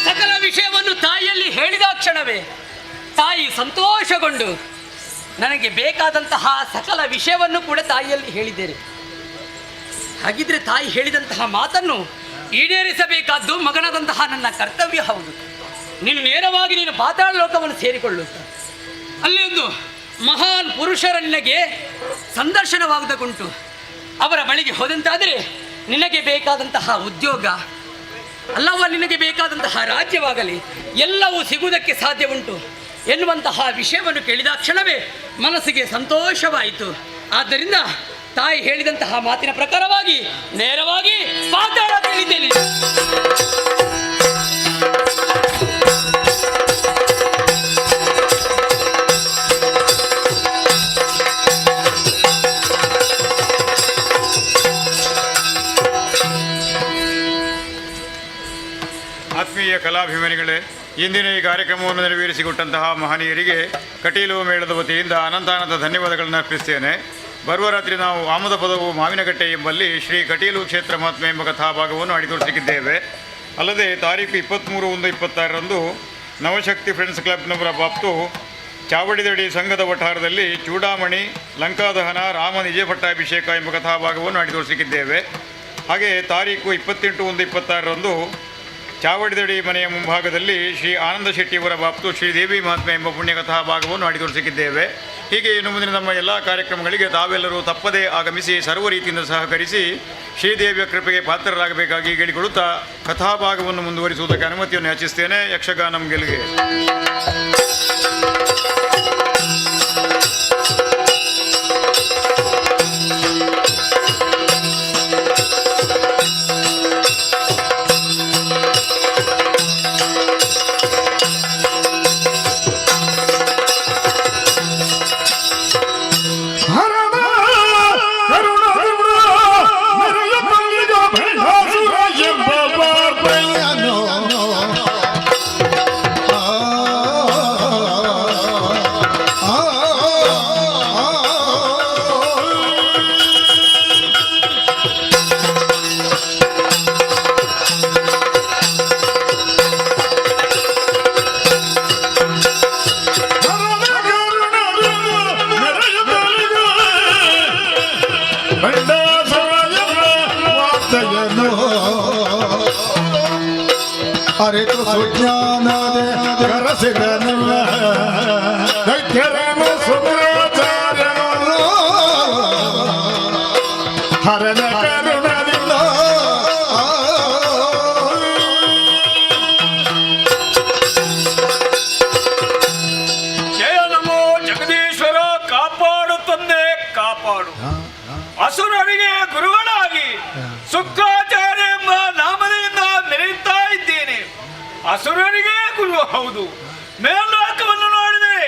ಸಕಲ ವಿಷಯವನ್ನು ತಾಯಿಯಲ್ಲಿ ಹೇಳಿದ ಕ್ಷಣವೇ ತಾಯಿ ಸಂತೋಷಗೊಂಡು ನನಗೆ ಬೇಕಾದಂತಹ ಸಕಲ ವಿಷಯವನ್ನು ಕೂಡ ತಾಯಿಯಲ್ಲಿ ಹೇಳಿದ್ದೇನೆ. ಹಾಗಿದ್ರೆ ತಾಯಿ ಹೇಳಿದಂತಹ ಮಾತನ್ನು ಈಡೇರಿಸಬೇಕಾದ್ದು ಮಗನಾದಂತಹ ನನ್ನ ಕರ್ತವ್ಯ. ಹೌದು, ನೀನು ನೇರವಾಗಿ ನೀನು ಪಾತಾಳ ಲೋಕವನ್ನು ಸೇರಿಕೊಳ್ಳು. ಅಲ್ಲಿ ಒಂದು ಮಹಾನ್ ಪುರುಷರ ನಿನಗೆ ಸಂದರ್ಶನವಾಗುವುದಕ್ಕುಂಟು. ಅವರ ಬಳಿಗೆ ಹೋದಂತಾದರೆ ನಿನಗೆ ಬೇಕಾದಂತಹ ಉದ್ಯೋಗ ಅಲ್ಲವ, ನಿನಗೆ ಬೇಕಾದಂತಹ ರಾಜ್ಯವಾಗಲಿ ಎಲ್ಲವೂ ಸಿಗುವುದಕ್ಕೆ ಸಾಧ್ಯ ಉಂಟು ಎನ್ನುವಂತಹ ವಿಷಯವನ್ನು ಕೇಳಿದ ಕ್ಷಣವೇ ಮನಸ್ಸಿಗೆ ಸಂತೋಷವಾಯಿತು. ಆದ್ದರಿಂದ ತಾಯಿ ಹೇಳಿದಂತಹ ಮಾತಿನ ಪ್ರಕಾರವಾಗಿ ನೇರವಾಗಿ ಪಾತಾಳ ಹೇಳಿದ್ದೇನೆ. ಆತ್ಮೀಯ ಕಲಾಭಿಮಾನಿಗಳೇ, ಇಂದಿನ ಈ ಕಾರ್ಯಕ್ರಮವನ್ನು ನೆರವೇರಿಸಿಕೊಟ್ಟಂತಹ ಮಹನೀಯರಿಗೆ ಕಟೀಲು ಮೇಳದ ವತಿಯಿಂದ ಅನಂತಾನಂದ ಧನ್ಯವಾದಗಳನ್ನು ಅರ್ಪಿಸ್ತೇನೆ. ಬರುವ ರಾತ್ರಿ ನಾವು ಆಮದ ಪದವು ಮಾವಿನಕಟ್ಟೆ ಎಂಬಲ್ಲಿ ಶ್ರೀ ಕಟೀಲು ಕ್ಷೇತ್ರ ಮಹಾತ್ಮೆ ಎಂಬ ಕಥಾಭಾಗವನ್ನು ಅಡಿತೋರಿಸಿದ್ದೇವೆ. ಅಲ್ಲದೆ ತಾರೀಕು 23/1/26ರಂದು ನವಶಕ್ತಿ ಫ್ರೆಂಡ್ಸ್ ಕ್ಲಬ್ನವರ ಬಾಪ್ತು ಚಾವಡಿದಡಿ ಸಂಘದ ವಠಾರದಲ್ಲಿ ಚೂಡಾಮಣಿ, ಲಂಕಾದಹನ, ರಾಮ ನಿಜ ಪಟ್ಟಾಭಿಷೇಕ ಎಂಬ ಕಥಾಭಾಗವನ್ನು ಅಡಿತೋರಿಸಿದ್ದೇವೆ. ಹಾಗೆ ತಾರೀಕು 28/1/26ರಂದು ಚಾವಡಿದಡಿ ಮನೆಯ ಮುಂಭಾಗದಲ್ಲಿ ಶ್ರೀ ಆನಂದ ಶೆಟ್ಟಿಯವರ ಬಾಪ್ತು ಶ್ರೀದೇವಿ ಮಹಾತ್ಮೆ ಎಂಬ ಪುಣ್ಯಕಥಾ ಭಾಗವನ್ನು ಅಡಿತೋರಿಸಿದ್ದೇವೆ. ಹೀಗೆ ಇನ್ನು ಮುಂದಿನ ನಮ್ಮ ಎಲ್ಲ ಕಾರ್ಯಕ್ರಮಗಳಿಗೆ ತಾವೆಲ್ಲರೂ ತಪ್ಪದೇ ಆಗಮಿಸಿ ಸರ್ವ ರೀತಿಯಿಂದ ಸಹಕರಿಸಿ ಶ್ರೀದೇವಿಯ ಕೃಪೆಗೆ ಪಾತ್ರರಾಗಬೇಕಾಗಿ ಹೇಳಿಕೊಡುತ್ತಾ ಕಥಾಭಾಗವನ್ನು ಮುಂದುವರಿಸುವುದಕ್ಕೆ ಅನುಮತಿಯನ್ನು ಯಾಚಿಸ್ತೇನೆ. ಯಕ್ಷಗಾನಂ ಗೆಲ್ಗೆ. ಅರಿತು ಸುಜ್ಞಾನದೆ ಕರಸಿದನಿಲ್ಲ ದೈತ್ಯರನು ಸುಬ್ರಾಚಾರ್ಯನು ಅವನ ಕರುಣದಿಂದ ಜಯ ನಮೋ ಜಗದೀಶ್ವರ. ಕಾಪಾಡು ತಂದೆ, ಕಾಪಾಡು. ಅಸುರರಿಗೆ ಗುರುಗಳಾಗಿ ಶುಕ್ರಾಚಾರ್ಯ ಎಂಬ ನಾಮದಿಂದ ಮೆರೆಯುತ್ತಾ ಇದ್ದೇನೆ. ಅಸುರರಿಗೆ ಗುರು ಹೌದು. ಮೇಲ್ಲೋಕವನ್ನು ನೋಡಿದರೆ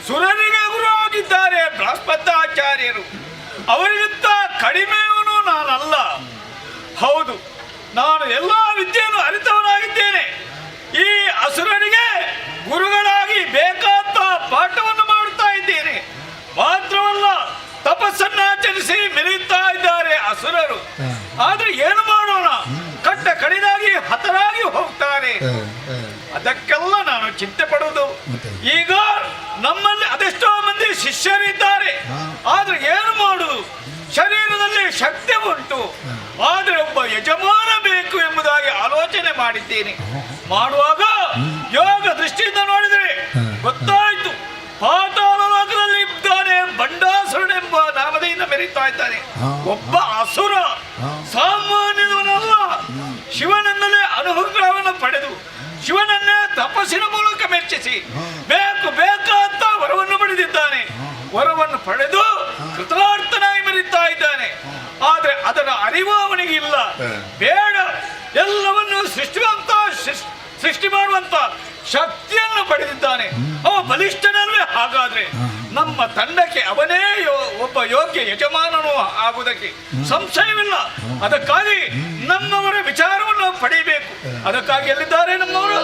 ಸುರರಿಗೆ ಗುರು ಆಗಿದ್ದಾರೆ ಬೃಹಸ್ಪತ್ಯಾಚಾರ್ಯರು. ಅವರಿಗಿಂತ ಕಡಿಮೆಯವನು ನಾನಲ್ಲ. ಹೌದು, ನಾನು ಎಲ್ಲ ವಿದ್ಯೆಯನ್ನು ಅರಿತವನಾಗಿದ್ದೇನೆ. ಈ ಅಸುರರಿಗೆ ಗುರುಗಳಾಗಿ ಬೇಕಾದ ಪಾಠವನ್ನು ಮಾಡುತ್ತಾ ಇದ್ದೇನೆ. ಮಾತ್ರವಲ್ಲ, ತಪಸ್ಸನ್ನಾಚರಿಸಿ ಮೆರೆಯುತ್ತಾ ಇದ್ದಾರೆ ಅಸುರರು. ಆದ್ರೆ ಏನು ಮಾಡೋಣ, ಕಟ್ಟ ಕಡಿದಾಗಿ ಹತರಾಗಿ ಹೋಗ್ತಾರೆ. ಅದಕ್ಕೆಲ್ಲ ನಾನು ಚಿಂತೆ ಪಡುವುದು. ಈಗ ನಮ್ಮಲ್ಲಿ ಅದೆಷ್ಟೋ ಮಂದಿ ಶಿಷ್ಯರಿದ್ದಾರೆ. ಆದ್ರೆ ಏನು ಮಾಡುವುದು, ಶರೀರದಲ್ಲಿ ಶಕ್ತಿ ಉಂಟು, ಆದ್ರೆ ಒಬ್ಬ ಯಜಮಾನ ಬೇಕು ಎಂಬುದಾಗಿ ಆಲೋಚನೆ ಮಾಡಿದ್ದೇನೆ. ಮಾಡುವಾಗ ಯೋಗ ದೃಷ್ಟಿಯಿಂದ ನೋಡಿದರೆ ಗೊತ್ತಾಯ್ತು, ಪಾತಾಳ ಲೋಕದಲ್ಲಿ ಇದ್ದಾನೆ ಬಂಡಾಸುರನೆಂಬ ನಾಮದಿಂದ ಮೆರೀತಾ ಇದ್ದಾನೆ. ಒಬ್ಬ ಅಸುರ, ಸಾಮಾನ್ಯನಲ್ಲ. ಶಿವನನ್ನಲೇ ಅನುಗ್ರಹವನ್ನು ಪಡೆದು ಶಿವನನ್ನೇ ತಪಸ್ಸಿನ ಮೂಲಕ ಮೆಚ್ಚಿಸಿ ಬೇಕಾದ ವರವನ್ನು ಪಡೆದಿದ್ದಾನೆ. ವರವನ್ನು ಪಡೆದು ಕೃತಾರ್ಥನಾಗಿ ಮೆರೀತಾ ಇದ್ದಾನೆ. ಆದ್ರೆ ಅದರ ಅರಿವು ಅವನಿಗೆ ಇಲ್ಲ. ಬೇಡ, ಎಲ್ಲವನ್ನು ಸೃಷ್ಟಿ ಮಾಡುವಂತ ಶಕ್ತಿಯನ್ನು ಪಡೆದಿದ್ದಾನೆ. ಅವ ಬಲಿಷ್ಠನಲ್ವೇ? ಹಾಗಾದ್ರೆ ನಮ್ಮ ತಂಡಕ್ಕೆ ಅವನೇ ಒಬ್ಬ ಯೋಗ್ಯ ಯಜಮಾನನು ಆಗುವುದಕ್ಕೆ ಸಂಶಯವಿಲ್ಲ. ಅದಕ್ಕಾಗಿ ನಮ್ಮವರ ವಿಚಾರವನ್ನು ಪಡೆಯಬೇಕು. ಅದಕ್ಕಾಗಿ ಎಲ್ಲಿದ್ದಾರೆ ನಮ್ಮವರು?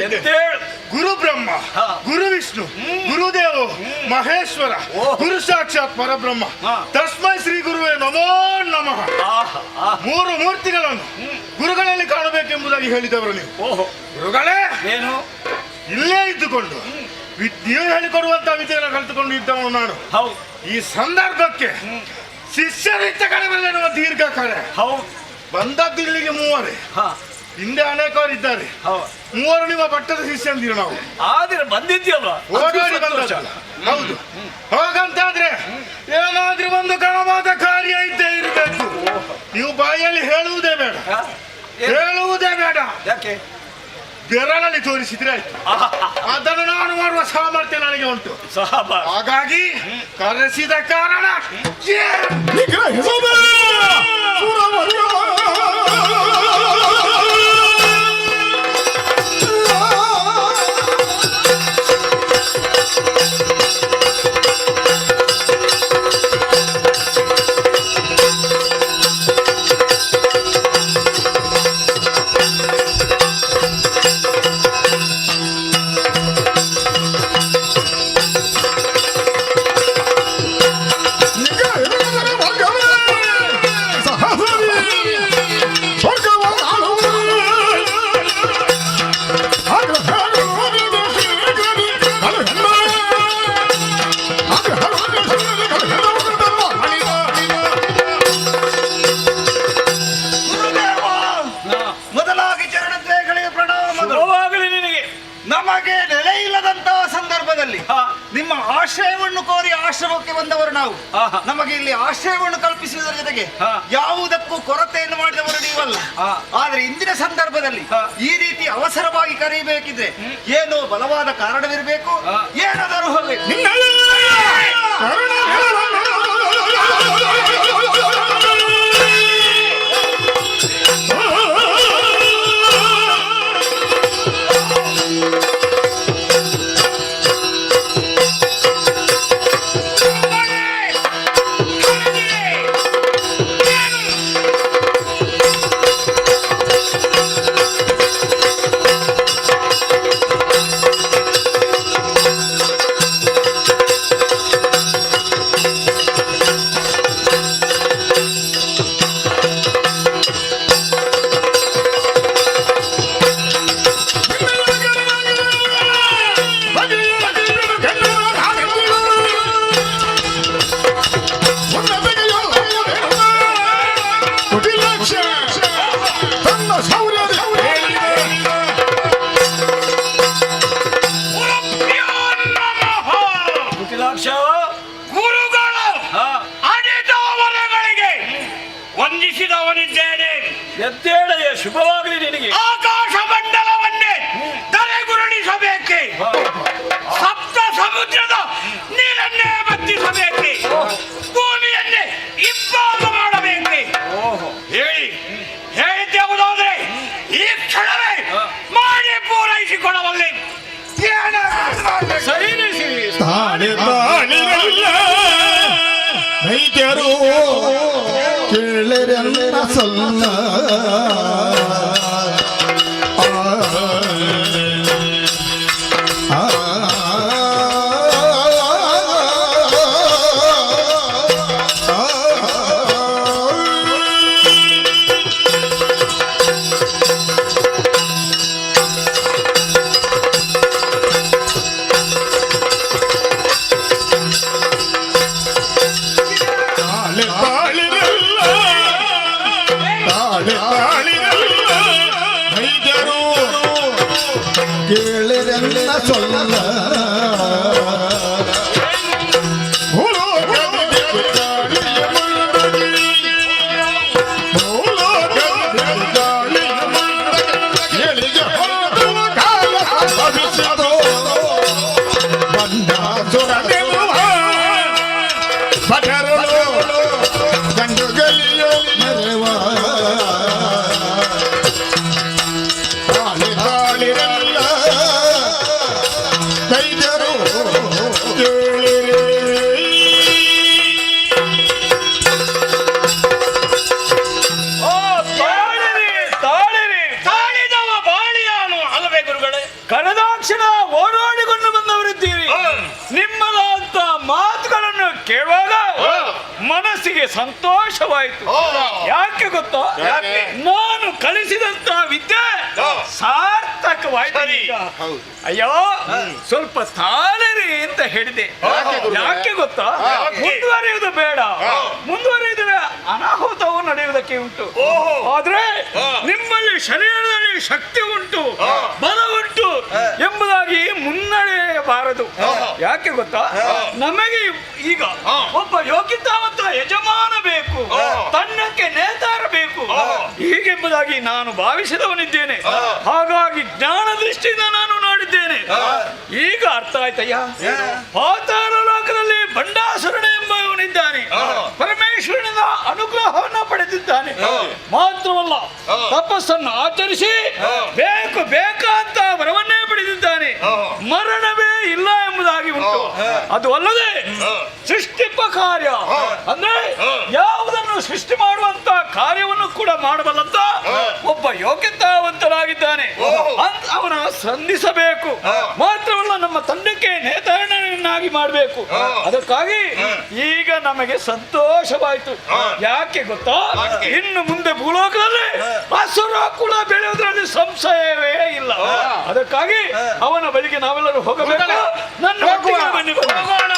ಇದ್ದೇನೆ. ಗುರು ಬ್ರಹ್ಮ, ಗುರು ವಿಷ್ಣು, ಗುರುದೇವ ಮಹೇಶ್ವರ, ಗುರು ಸಾಕ್ಷಾತ್ ಪರಬ್ರಹ್ಮ, ತಸ್ಮೈ ಶ್ರೀ ಗುರುವೇ ನಮೋ ನಮಃ. ಮೂರು ಮೂರ್ತಿಗಳನ್ನು ಗುರುಗಳಲ್ಲಿ ಕಾಣಬೇಕೆಂಬುದಾಗಿ ಹೇಳಿದವರು ನೀವು. ಗುರುಗಳೇ ಏನು ಇಲ್ಲೇ ಇದ್ದುಕೊಂಡು ನೀವು ಹೇಳಿಕೊಡುವಂತಹ ವಿದ್ಯೆಯನ್ನು ಕಲಿತುಕೊಂಡು ಇದ್ದವನು ನಾನು. ಈ ಸಂದರ್ಭಕ್ಕೆ ಶಿಷ್ಯರಿದ್ದ ಕಡಿಮೆ ಎನ್ನುವ ದೀರ್ಘ ಕರೆ ಬಂದದ್ದು ಇಲ್ಲಿಗೆ ಮೂವರೇ. ಹಿಂದೆ ಅನೇಕರು ಇದ್ದಾರೆ. ಮೂವರು ನಿಮ್ಮ ಪಟ್ಟದ ಶಿಷ್ಯಂದಿರು ನಾವು. ಆದ್ರೆ ಬಂದಿದ್ಯಲ್ವಾ, ಓಡೋಡಿ ಬಂದಲ್ಲ. ಹೌದು. ಹಾಗಂತಾದ್ರೆ ಏನಾದ್ರೂ ಒಂದು ಗಣವಾದ ಕಾರ್ಯ ಇದ್ದೇ ಇರಬೇಕು. ನೀವು ಬಾಯಲ್ಲಿ ಹೇಳುವುದೇ ಬೇಡ, ಹೇಳುವುದೇ ಬೇಡ. ಯಾಕೆ? ಬೆರಳಲ್ಲಿ ತೋರಿಸಿದ್ರೆ ಆಯ್ತು. ಅದನ್ನು ನಾನು ಮಾಡುವ ಸಾಮರ್ಥ್ಯ ನನಗೆ ಉಂಟು. ಹಾಗಾಗಿ ಕರೆಸಿದ ಕಾರಣ ನಿಮ್ಮ ಆಶ್ರಯವನ್ನು ಕೋರಿ ಆಶ್ರಮಕ್ಕೆ ಬಂದವರು ನಾವು. ನಮಗೆ ಇಲ್ಲಿ ಆಶ್ರಯವನ್ನು ಕಲ್ಪಿಸುವುದರ ಜೊತೆಗೆ ಯಾವುದಕ್ಕೂ ಕೊರತೆಯನ್ನು ಮಾಡಿದವರು ನೀವಲ್ಲ. ಆದ್ರೆ ಇಂದಿನ ಸಂದರ್ಭದಲ್ಲಿ ಈ ರೀತಿ ಅವಸರವಾಗಿ ಕರೆಯಬೇಕಿದ್ರೆ ಏನೋ ಬಲವಾದ ಕಾರಣವಿರಬೇಕು, ಏನಾದರೂ ಹೋಗಬೇಕು. ವಂದಿಸಿದವನಿದ್ದೇನೆ. ಎದ್ದೇಳೆಯ ಶುಭವಾಗಲಿ ನಿನಗೆ. ಆಕಾಶ ಮಂಡಲವನ್ನೇ ಧರೆಗುರುಳಿಸಬೇಕೆ, ಸಪ್ತ ಸಮುದ್ರದ ನೀರನ್ನೇ ಬತ್ತಿಸಬೇಕೆ, ಭೂಮಿಯನ್ನೇ ಇಬ್ಬಾಗ ಮಾಡಬೇಕೆ. ಹೇಳಿದ್ದೇವುದಾದ್ರೆ ಈ ಕ್ಷಣವೇ ಮಾಡಿ ಪೂರೈಸಿಕೊಡಬಲ್ಲೆ. ವೈದ್ಯರು ಕೇಳರೆಲ್ಲ ಸಲ್ಲ ಕೇಳರೆಲ್ಲ ಸೊಲ್ಲ ಗಂಡುಗಲಿಯೋ ಮರೆವಾ ವೈದ್ಯರು ಓಡಾಡಿಕೊಂಡು ಬಂದವರಿದ್ದೀರಿ. ನಿಮ್ಮದಂತ ಮಾತುಗಳನ್ನು ಕೇಳುವಾಗ ಮನಸ್ಸಿಗೆ ಸಂತೋಷವಾಯಿತು. ಯಾಕೆ ಗೊತ್ತಾ? ನಾನು ಕಲಿಸಿದಂತ ವಿದ್ಯೆ ಸಾರ್ಥಕವಾಯ್ತು. ಅಯ್ಯೋ ಸ್ವಲ್ಪ ತಾಳಿರಿ ಅಂತ ಹೇಳಿದೆ. ಯಾಕೆ ಗೊತ್ತಾ? ಮುಂದುವರಿಯುವುದು ಬೇಡ, ಮುಂದುವರಿಯುವುದಿಲ್ಲ ಅನಾಹುತವು ನಡೆಯುವುದಕ್ಕೆ ಉಂಟು. ಆದ್ರೆ ನಿಮ್ಮಲ್ಲಿ ಶರೀರದಲ್ಲಿ ಶಕ್ತಿ ಉಂಟು, ಬಲ ಉಂಟು ಎಂಬುದಾಗಿ ಮುನ್ನಡೆಯಬಾರದು. ಯಾಕೆ ಗೊತ್ತಾ? ನಮಗೆ ಈಗ ಒಬ್ಬ ಯೋಗ್ಯತಾವಂತ ಯಜಮಾನ ಬೇಕು, ತನ್ನಕ್ಕೆ ನೇತಾರ ಬೇಕು ಹೀಗೆಂಬುದಾಗಿ ನಾನು ಭಾವಿಸಿದವನಿದ್ದೇನೆ. ಹಾಗಾಗಿ ಜ್ಞಾನ ದೃಷ್ಟಿಯಿಂದ ನಾನು ನೋಡಿದ್ದೇನೆ. ಈಗ ಅರ್ಥ ಆಯ್ತಯ್ಯ. ಪಾತಾಳ ಲೋಕದಲ್ಲಿ ಬಂಡಾಸುರನ ಎಂಬವನಿದ್ದಾನೆ. ಪರಮೇಶ್ವರನಿಂದ ಅನುಗ್ರಹವನ್ನು ಪಡೆದಿದ್ದಾನೆ. ಮಾತ್ರವಲ್ಲ, ತಪಸ್ಸನ್ನು ಆಚರಿಸಿ ಬೇಕು ಬೇಕಂತ ವರವನ್ನೇ ಪಡೆದಿದ್ದಾನೆ. ಮರಣವೇ ಇಲ್ಲ ಎಂಬುದಾಗಿ ಉಂಟು. ಅದು ಅಲ್ಲದೆ ಸೃಷ್ಟಿಪ ಕಾರ್ಯ ಅಂದ್ರೆ ಯಾವುದನ್ನು ಸೃಷ್ಟಿ ಮಾಡುವಂತ ಕಾರ್ಯವನ್ನು ಕೂಡ ಮಾಡಬಲ್ಲಂತ ಒಬ್ಬ ಯೋಗ್ಯತಾವಂತರಾಗಿದ್ದಾನೆ. ಅವನ ಸಂಧಿಸಬೇಕು. ಮಾತ್ರವಲ್ಲ, ನಮ್ಮ ತಂಡಕ್ಕೆ ನೇತಾರನಾಗಿ ಮಾಡಬೇಕು. ಅದಕ್ಕಾಗಿ ಈಗ ನಮಗೆ ಸಂತೋಷವಾಯಿತು. ಯಾಕೆ ಗೊತ್ತಾ? ಇನ್ನು ಮುಂದೆ ಭೂಲೋಕದಲ್ಲಿ ಅಸುರ ಕೂಡ ಬೆಳೆಯುವುದರಲ್ಲಿ ಸಂಶಯವೇ ಇಲ್ಲ. ಅದಕ್ಕಾಗಿ ಅವನ ಬಳಿಗೆ ನಾವೆಲ್ಲರೂ ಹೋಗಬೇಕು. ನನ್ನ ಒಟ್ಟಿಗೆ ಬನ್ನಿ, ಹೋಗೋಣ.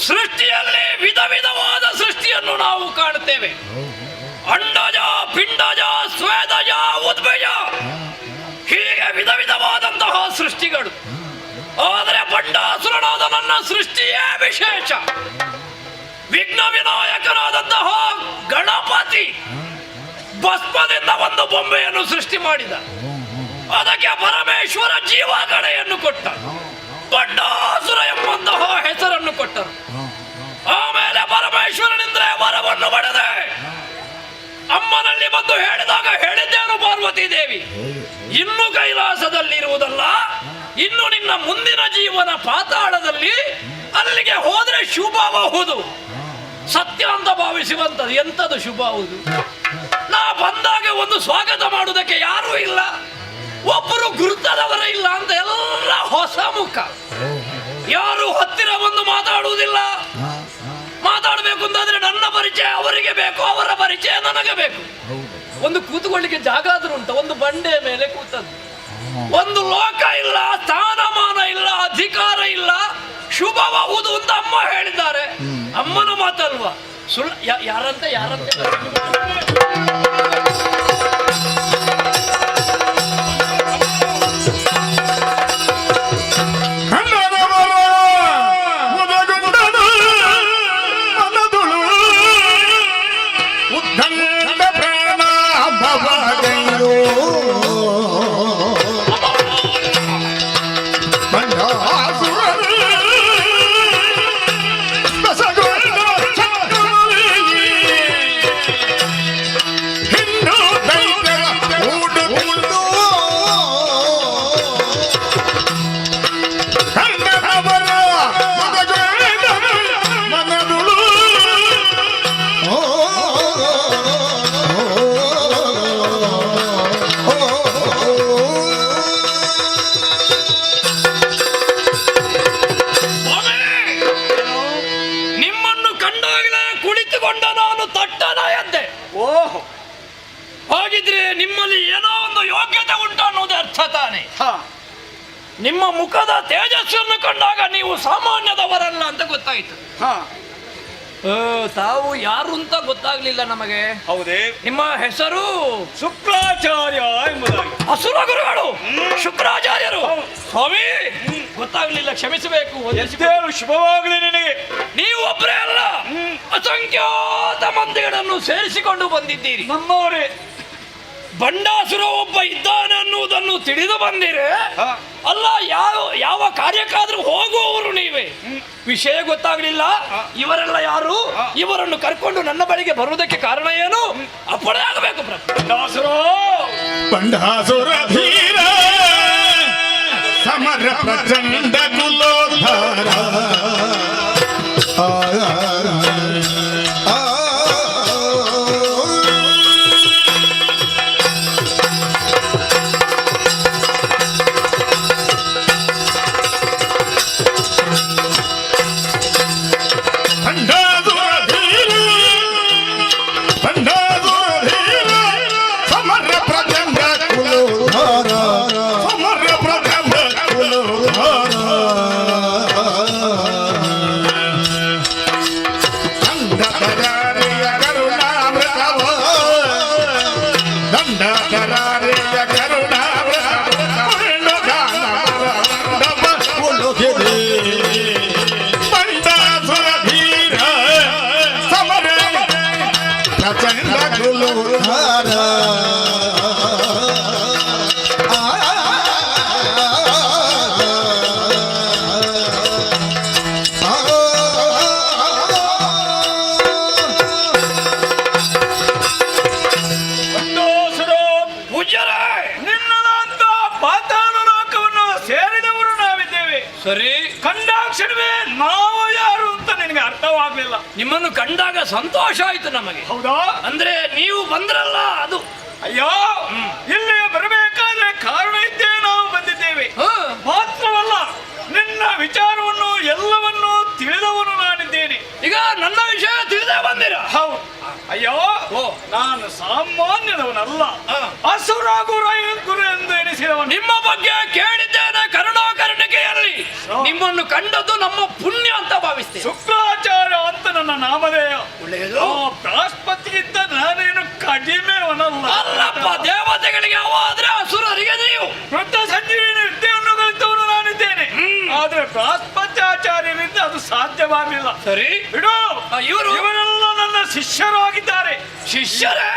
ಸೃಷ್ಟಿಯಲ್ಲಿ ವಿಧ ವಿಧವಾದ ಸೃಷ್ಟಿಯನ್ನು ನಾವು ಕಾಣುತ್ತೇವೆ. ಅಂಡಜ, ಪಿಂಡಜ, ಸ್ವೇದಜ, ಉದ್ಭಜ, ಹೀಗೆ ವಿಧ ವಿಧವಾದಂತಹ ಸೃಷ್ಟಿಗಳು. ಆದರೆ ಬಂಡಾಸುರನಾದ ನನ್ನ ಸೃಷ್ಟಿಯೇ ವಿಶೇಷ. ವಿಘ್ನ ವಿನಾಯಕನಾದಂತಹ ಗಣಪತಿ ಭಸ್ಮದಿಂದ ಒಂದು ಬೊಂಬೆಯನ್ನು ಸೃಷ್ಟಿ ಮಾಡಿದ. ಅದಕ್ಕೆ ಪರಮೇಶ್ವರ ಜೀವಗಣೆಯನ್ನು ಕೊಟ್ಟ. ಬಂಡಾಸುರ ಎಂಬಂತಹ ಹೆಸರನ್ನು ಕೊಟ್ಟರು. ಆಮೇಲೆ ಪರಮೇಶ್ವರನಿಂದ ವರವನ್ನು ಪಡೆದೆ. ಅಮ್ಮನಲ್ಲಿ ಬಂದು ಹೇಳಿದಾಗ ಹೇಳಿದ್ದೇನು ಪಾರ್ವತಿ ದೇವಿ, ಇನ್ನು ಕೈಲಾಸದಲ್ಲಿರುವುದಲ್ಲ, ಇನ್ನು ನಿನ್ನ ಮುಂದಿನ ಜೀವನ ಪಾತಾಳದಲ್ಲಿ, ಅಲ್ಲಿಗೆ ಹೋದ್ರೆ ಶುಭಬಹುದು. ಸತ್ಯ ಅಂತ ಭಾವಿಸುವಂಥದ್ದು ಎಂಥದ್ದು ಶುಭಬಹುದು? ನಾ ಬಂದಾಗ ಒಂದು ಸ್ವಾಗತ ಮಾಡುವುದಕ್ಕೆ ಯಾರೂ ಇಲ್ಲ, ಒಬ್ಬರು ಗುರುತದವರ ಇಲ್ಲ ಅಂತ ಎಲ್ಲ ಹೊಸ ಮುಖ. ಯಾರು ಹತ್ತಿರ ಬಂದು ಮಾತಾಡುವುದಿಲ್ಲ. ಮಾತಾಡಬೇಕು ಅಂತಾದ್ರೆ ನನ್ನ ಪರಿಚಯ ಅವರಿಗೆ ಬೇಕು, ಅವರ ಪರಿಚಯ ನನಗೆ ಬೇಕು. ಒಂದು ಕೂತ್ಕೊಳ್ಳಿಕ್ಕೆ ಜಾಗ ಆದ್ರೂ ಉಂಟ, ಒಂದು ಬಂಡೆ ಮೇಲೆ ಕೂತದ್ದು. ಒಂದು ಲೋಕ ಇಲ್ಲ, ಸ್ಥಾನಮಾನ ಇಲ್ಲ, ಅಧಿಕಾರ ಇಲ್ಲ, ಶುಭಬಹುದು ಅಂತ ಅಮ್ಮ ಹೇಳಿದ್ದಾರೆ. ಅಮ್ಮನ ಮಾತಲ್ವಾ? ಸುಳ್ಳು ಯಾರಂತೆ ತಟ್ಟನ ಎದ್ದೆ. ಓಹೋ, ಹಾಗಿದ್ರೆ ನಿಮ್ಮಲ್ಲಿ ಏನೋ ಒಂದು ಯೋಗ್ಯತೆ ಉಂಟು ಅನ್ನೋದು ಅರ್ಥ ತಾನೆ. ನಿಮ್ಮ ಮುಖದ ತೇಜಸ್ಸನ್ನು ಕಂಡಾಗ ನೀವು ಸಾಮಾನ್ಯದವರಲ್ಲ ಅಂತ ಗೊತ್ತಾಯ್ತು. ತಾವು ಯಾರು ಅಂತ ಗೊತ್ತಾಗ್ಲಿಲ್ಲ ನಮಗೆ. ಹೌದೇ? ನಿಮ್ಮ ಹೆಸರು ಶುಕ್ರಾಚಾರ್ಯ ಎಂಬುದಾಗಿ. ಅಸುರ ಗುರುಗಳು ಶುಕ್ರಾಚಾರ್ಯರು. ಸ್ವಾಮಿ, ಗೊತ್ತಾಗ್ಲಿಲ್ಲ, ಕ್ಷಮಿಸಬೇಕು. ಶುಭವಾಗಲಿ ನಿನಗೆ. ನೀವು ಒಬ್ಬರೇ ಅಲ್ಲ, ಅಸಂಖ್ಯಾತ ಮಂದಿಗಳನ್ನು ಸೇರಿಸಿಕೊಂಡು ಬಂದಿದ್ದೀರಿ. ನಮ್ಮವರೇ. ಬಂಡಾಸುರ ಒಬ್ಬ ಇದ್ದಾನೆ ಅನ್ನುವುದನ್ನು ತಿಳಿದು ಬಂದಿರೆ ಅಲ್ಲ, ಯಾವ ಕಾರ್ಯಕ್ಕಾದ್ರೂ ಹೋಗುವವರು ನೀವೇ. ವಿಷಯ ಗೊತ್ತಾಗ್ಲಿಲ್ಲ. ಇವರೆಲ್ಲ ಯಾರು? ಇವರನ್ನು ಕರ್ಕೊಂಡು ನನ್ನ ಬಳಿಗೆ ಬರುವುದಕ್ಕೆ ಕಾರಣ ಏನು? ಅಪ್ಪಣೆ ಆಗಬೇಕು. ಬಂಡಾಸುರ ಧೀರ ಸಮರ ಪ್ರಚಂಡ ಕುಲೋದ್ಧಾರ ಸರಿ, ಕಂಡಾಕ್ಷಣವೇ ನಾವು ಯಾರು ಅಂತ ನಿನಗೆ ಅರ್ಥವಾಗ್ಲಿಲ್ಲ. ನಿಮ್ಮನ್ನು ಕಂಡಾಗ ಸಂತೋಷ ಆಯ್ತು ನಮಗೆ. ಹೌದಾ? ಅಂದ್ರೆ ನೀವು ಬಂದ್ರಲ್ಲ ಅದು. ಅಯ್ಯೋ, ಇಲ್ಲಿ ಬರಬೇಕಾದ್ರೆ ಕಾರಣ ಇದ್ದೇ ನಾವು ಬಂದಿದ್ದೇವೆ. ಮಾತ್ರವಲ್ಲ, ನಿನ್ನ ವಿಚಾರವನ್ನು ಎಲ್ಲವನ್ನೂ ತಿಳಿದವನು ನಾನಿದ್ದೇನೆ. ಈಗ ನನ್ನ ವಿಷಯ ತಿಳಿದೇ ಬಂದಿರ? ಹೌದು. ಅಯ್ಯೋ, ನಾನು ಸಾಮಾನ್ಯದವನಲ್ಲ, ಅಸುರ ಗುರು ಎಂದು ಎನಿಸಿದವನು. ನಿಮ್ಮ ಬಗ್ಗೆ ಕೇಳಿದ್ದೇನೆ ಕರುಣಾಕರ್ಣಿಕೆಯಲ್ಲಿ. ನಿಮ್ಮನ್ನು ಕಂಡದ್ದು ನಮ್ಮ ಪುಣ್ಯ ಅಂತ ಭಾವಿಸ್ತೇನೆ. ಶುಕ್ರಾಚಾರ್ಯ ಅಂತ ನನ್ನ ನಾಮಧೇಯ. ಒಳ್ಳೆಯದು. ಬೃಹಸ್ಪತಿಗಿಂತ ನಾನೇನು ಕಡಿಮೆವನಲ್ಲ. ಅಲ್ಲಪ್ಪ, ದೇವತೆಗಳಿಗೆ ಆದ್ರೆ ಅಸುರರಿಗೆ ನೀವು. ವೃದ್ಧ ಸಂಜೀವಿನಿ ವಿದ್ಯೆಯನ್ನು ಕಲಿತವನು ನಾನಿದ್ದೇನೆ. ಆದ್ರೆ ಬೃಹಸ್ಪತ್ಯಾಚಾರ್ಯರಿಂದ ಅದು ಸಾಧ್ಯವಾಗಲಿಲ್ಲ. ಸರಿ ಬಿಡು. ಇವರೆಲ್ಲ ನನ್ನ ಶಿಷ್ಯರಾಗಿದ್ದಾರೆ. ಶಿಷ್ಯರೇ?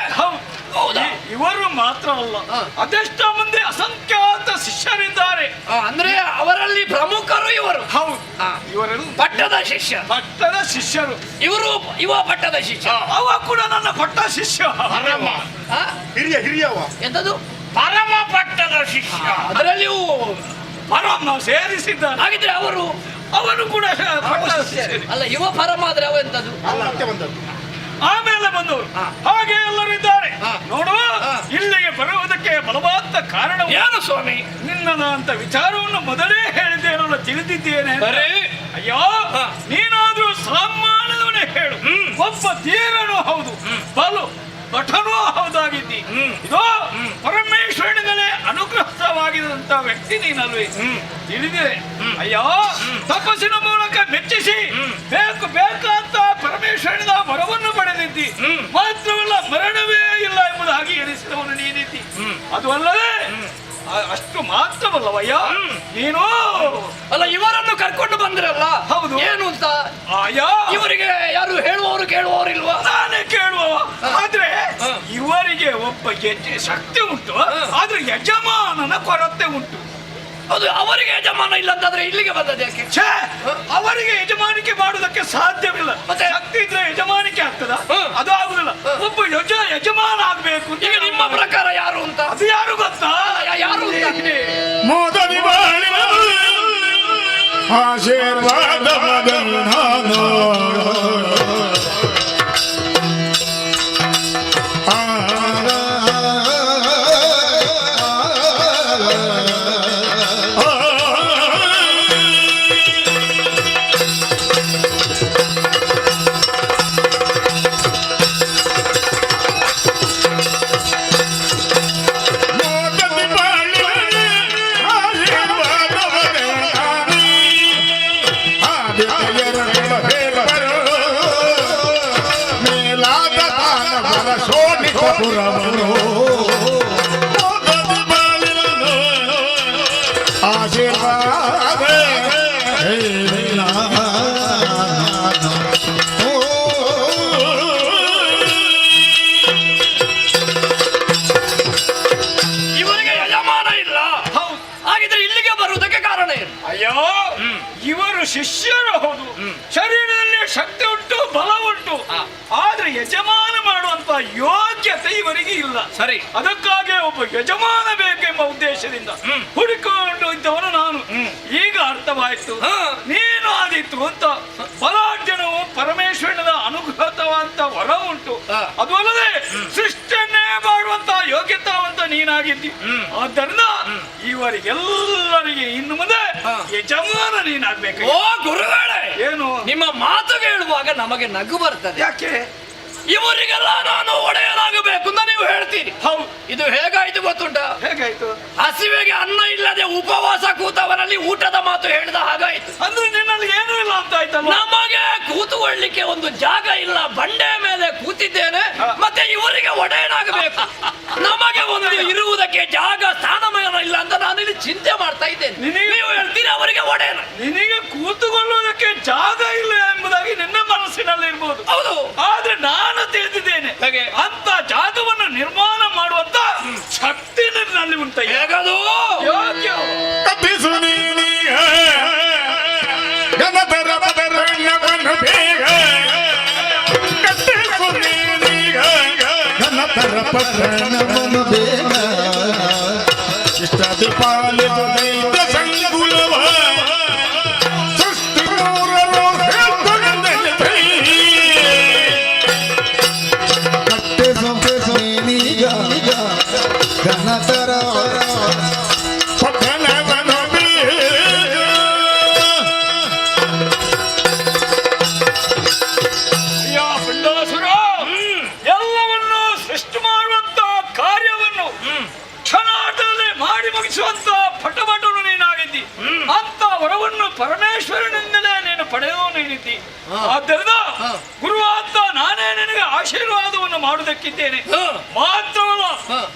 ಹೌದಾ? ಇವರು ಮಾತ್ರವಲ್ಲ, ಅದೆಷ್ಟೋ ಮಂದಿ ಅಸಂಖ್ಯಾತ ಶಿಷ್ಯರಿದ್ದಾರೆ. ಅಂದ್ರೆ ಅವರಲ್ಲಿ ಪ್ರಮುಖರು ಇವರು. ಹೌದು, ಇವರೆಲ್ಲ ಪಟ್ಟದ ಶಿಷ್ಯ. ಪಟ್ಟದ ಶಿಷ್ಯರು. ಇವ ಪಟ್ಟದ ಶಿಷ್ಯ. ಅವ ಕೂಡ ನನ್ನ ಪಟ್ಟ ಶಿಷ್ಯ. ಹಿರಿಯವ ಎಂತದು? ಪರಮ ಪಟ್ಟದ ಶಿಷ್ಯ. ಅದರಲ್ಲಿಯೂ ಪರಮ ಸೇರಿಸಿದ್ದಾನೆ. ಹಾಗಿದ್ರೆ ಅವನು ಕೂಡ ಪಟ್ಟದ ಶಿಷ್ಯ. ಅಲ್ಲ, ಇವ ಪರಮ ಆದ್ರೆ ಅವ ಎಂತದು? ಆಮೇಲೆ ಬಂದವರು ಹಾಗೆ ಎಲ್ಲರೂ ಇದ್ದಾರೆ. ನೋಡುವ, ಇಲ್ಲಿಗೆ ಬರುವುದಕ್ಕೆ ಬಲವಾದ ಕಾರಣ ಏನು ಸ್ವಾಮಿ? ನಿನ್ನದಂತ ವಿಚಾರವನ್ನು ಮೊದಲೇ ಹೇಳಿದ್ದೇನಲ್ಲ, ತಿಳಿದಿದ್ದೇನೆ. ಅಯ್ಯೋ, ನೀನಾದ್ರೂ ಸಾಮಾನ್ಯದವನೇ ಹೇಳು. ಒಬ್ಬ ಧೀರನೂ ಹೌದು, ಬಲು ಭಟನೂ ಹೌದಾಗಿದ್ದಿ. ಇದು ಪರಮೇಶ್ವರನಿಗೆ ಅನುಗ್ರಹವಾಗಿದಂತ ವ್ಯಕ್ತಿ ನೀನಲ್ವೇ? ತಿಳಿದಿದೆ. ಅಯ್ಯೋ, ತಪಸ್ಸಿನ ಮೂಲಕ ಮೆಚ್ಚಿಸಿ ಬೇಕಾಂತ ಪರಮೇಶ್ವರನಿಂದ ವರವನ್ನು ಪಡೆದಿದ್ದಿ. ಮಾತ್ರವಲ್ಲ, ಮರಣವೇ ಇಲ್ಲ ಎಂಬುದಾಗಿ ಎಣಿಸಿದವನು ನೀನಿದ್ದಿ. ಅದು ಅಲ್ಲದೆ ಅಷ್ಟು ಮಾತ್ರವಲ್ಲವಯ್ಯ, ನೀನು ಅಲ್ಲ ಇವರನ್ನು ಕರ್ಕೊಂಡು ಬಂದಿರಲ್ಲ. ಹೌದು. ಏನು ಅಂತ ಅಯ್ಯ, ಇವರಿಗೆ ಯಾರು ಹೇಳುವವರು ಕೇಳುವವರಿಲ್ವಾ? ನಾನೇ ಕೇಳುವವ. ಆದ್ರೆ ಇವರಿಗೆ ಒಬ್ಬ ಶಕ್ತಿ ಉಂಟು, ಆದ್ರೆ ಯಜಮಾನನ ಕೊರತೆ ಉಂಟು. ಅದು ಅವರಿಗೆ ಯಜಮಾನ ಇಲ್ಲ ಅಂತಂದ್ರೆ ಇಲ್ಲಿಗೆ ಬಂದದ್ದು ಯಾಕೆ? ಅವರಿಗೆ ಯಜಮಾನಿಕೆ ಮಾಡುವುದಕ್ಕೆ ಸಾಧ್ಯವಿಲ್ಲ. ಮತ್ತೆ ಶಕ್ತಿ ಇದ್ರೆ ಯಜಮಾನಿಕೆ ಆಗ್ತದ? ಅದು ಆಗುದಿಲ್ಲ. ಒಬ್ಬ ಯಜಮಾನ ಆಗ್ಬೇಕು. ಈಗ ನಿಮ್ಮ ಪ್ರಕಾರ ಯಾರು ಅಂತ? ಅದು ಯಾರು ಗೊತ್ತಾ? ಯಾರು ಅಂತ? ಮೋದನಿ ಬಾಳಿನ ಆಶೀರ್ವಾದ ಮಗನಾನೋ ಶೋಣಿತಪುರವನು ಆಶೀರ್ವಾದ ಇವರಿಗೆ ಯಜಮಾನ ಇಲ್ಲ. ಹಾಗಿದ್ರೆ ಇಲ್ಲಿಗೆ ಬರುವುದಕ್ಕೆ ಕಾರಣ ಏನು? ಅಯ್ಯೋ, ಇವರು ಶಿಷ್ಯರು ಹೌದು, ಶರೀರದಲ್ಲಿ ಶಕ್ತಿ ಉಂಟು, ಬಲ ಉಂಟು, ಆದ್ರೆ ಯಜಮಾನ ಮಾಡುವಂತ ಯೋಗ್ಯತೆ ಇವರಿಗೆ ಇಲ್ಲ. ಸರಿ, ಅದಕ್ಕಾಗಿ ಒಬ್ಬ ಯಜಮಾನ ಬೇಕೆಂಬ ಉದ್ದೇಶದಿಂದ ಹುಡುಕೊಂಡು ಇದ್ದವನು ನಾನು. ಈಗ ಅರ್ಥವಾಯ್ತು, ನೀನು ಆದೀತು ಅಂತ. ಬಲಾಢ್ಯನವು ಪರಮೇಶ್ವರನ ಅನುಗ್ರಹವಂತ ವರ ಉಂಟು, ಅದು ಅಲ್ಲದೆ ಸೃಷ್ಟಿಯನ್ನೇ ಮಾಡುವಂತ ಯೋಗ್ಯತಾವಂತ ನೀನಾಗಿದ್ದಿ. ಆದ್ದರಿಂದ ಇವರಿಗೆಲ್ಲರಿಗೆ ಇನ್ನು ಮುಂದೆ ಯಜಮಾನ ನೀನಾಗ್ಬೇಕು. ಓ ಗುರುಗಳೇ, ಏನು ನಿಮ್ಮ ಮಾತು ಕೇಳುವಾಗ ನಮಗೆ ನಗು ಬರ್ತದೆ. ಯಾಕೆ? ಇವರಿಗೆಲ್ಲ ನಾನು ಒಡೆಯನಾಗಬೇಕು ಅಂತ ನೀವು ಹೇಳ್ತೀರಿ. ಹೌದು. ಇದು ಹೇಗಾಯ್ತು ಗೊತ್ತುಂಟ? ಹೇಗಾಯ್ತು? ಹಸಿವೆಗೆ ಅನ್ನ ಇಲ್ಲದೆ ಉಪವಾಸ ಕೂತವರಲ್ಲಿ ಊಟದ ಮಾತು ಹೇಳಿದ ಹಾಗಾಯ್ತು. ಅಂದ್ರೆ ನಿನ್ನಲ್ಲಿ ಏನೂ ಇಲ್ಲ ಅಂತ ಆಯ್ತಲ್ಲ. ನಮಗೆ ಕೂತುಕೊಳ್ಳಿಕ್ಕೆ ಒಂದು ಜಾಗ ಇಲ್ಲ, ಬಂಡೆ ಮೇಲೆ ಕೂತಿದ್ದೇನೆ, ಮತ್ತೆ ಇವರಿಗೆ ಒಡೆಯನಾಗಬೇಕು. ನಮಗೆ ಒಂದು ಇರುವುದಕ್ಕೆ ಜಾಗ, ಸ್ಥಾನಮಾನ ಇಲ್ಲ ಅಂತ ನಾನು ಇಲ್ಲಿ ಚಿಂತೆ ಮಾಡ್ತಾ ಇದ್ದೇನೆ. ನೀವು ಹೇಳ್ತೀರಿ ಅವರಿಗೆ ಒಡೆಯನ. ನಿನಗೆ ಕೂತುಕೊಳ್ಳುವುದಕ್ಕೆ ಜಾಗ ಇಲ್ಲ ಎಂಬುದಾಗಿ ನಿನ್ನ ಮನಸ್ಸಿನಲ್ಲಿ ಇರ್ಬೋದು. ಹೌದು, ಆದ್ರೆ ನಾನು ತಿಳಿದಿದ್ದೇನೆ, ಅಂತ ಜಾಗವನ್ನು ನಿರ್ಮಾಣ ಮಾಡುವಂತ ಶಕ್ತಿ ನಿನ್ನಲ್ಲಿ ಉಂಟ. ಹೇಗದು? ಯೋಗ್ಯ ತಪ್ಪಿಸು ನೀನೀಗ ಗಣಧರ ಬದರಣ್ಣವನ್ನು ಬೇಗ ಕಟ್ಟಿಸು ನೀನೀಗ ಗಣಧರ ಬದರಣ್ಣವನ್ನು ಬೇಗ ಇಷ್ಟಾದಿ ಪಾಲಿಸು ದೈತ್ಯ ಸಂಕುಲವ ಸೃಷ್ಟಿ ಮೂರರು ಕಟ್ಟಿಸು ನೀನೀಗ ಗಣಧರ ಪಟ್ಟಣವನ್ನು ಬೇಗ ಅಯ್ಯ ಪಂಡಾಸುರ, ಎಲ್ಲವನ್ನು ಸೃಷ್ಟಿ ಮಾಡುವಂತ ಕಾರ್ಯವನ್ನು ಕ್ಷಣಾರ್ಧದಲ್ಲಿ ಮಾಡಿ ಮುಗಿಸುವಂತ ಪಟಪಟನು ನೀನಾಗಿದ್ದಿ. ಅಂತ ವರವನ್ನು ಪರಮೇಶ್ವರನಿಂದಲೇ ನೀನು ಪಡೆದವನಿದ್ದಿ. ಆದ್ದರಿಂದ ಗುರು ಅಂತ ನಾನೇ ನಿನಗೆ ಆಶೀರ್ವಾದವನ್ನು ಮಾಡುವುದಕ್ಕಿದ್ದೇನೆ. ಮಾತ್ರವಲ್ಲ,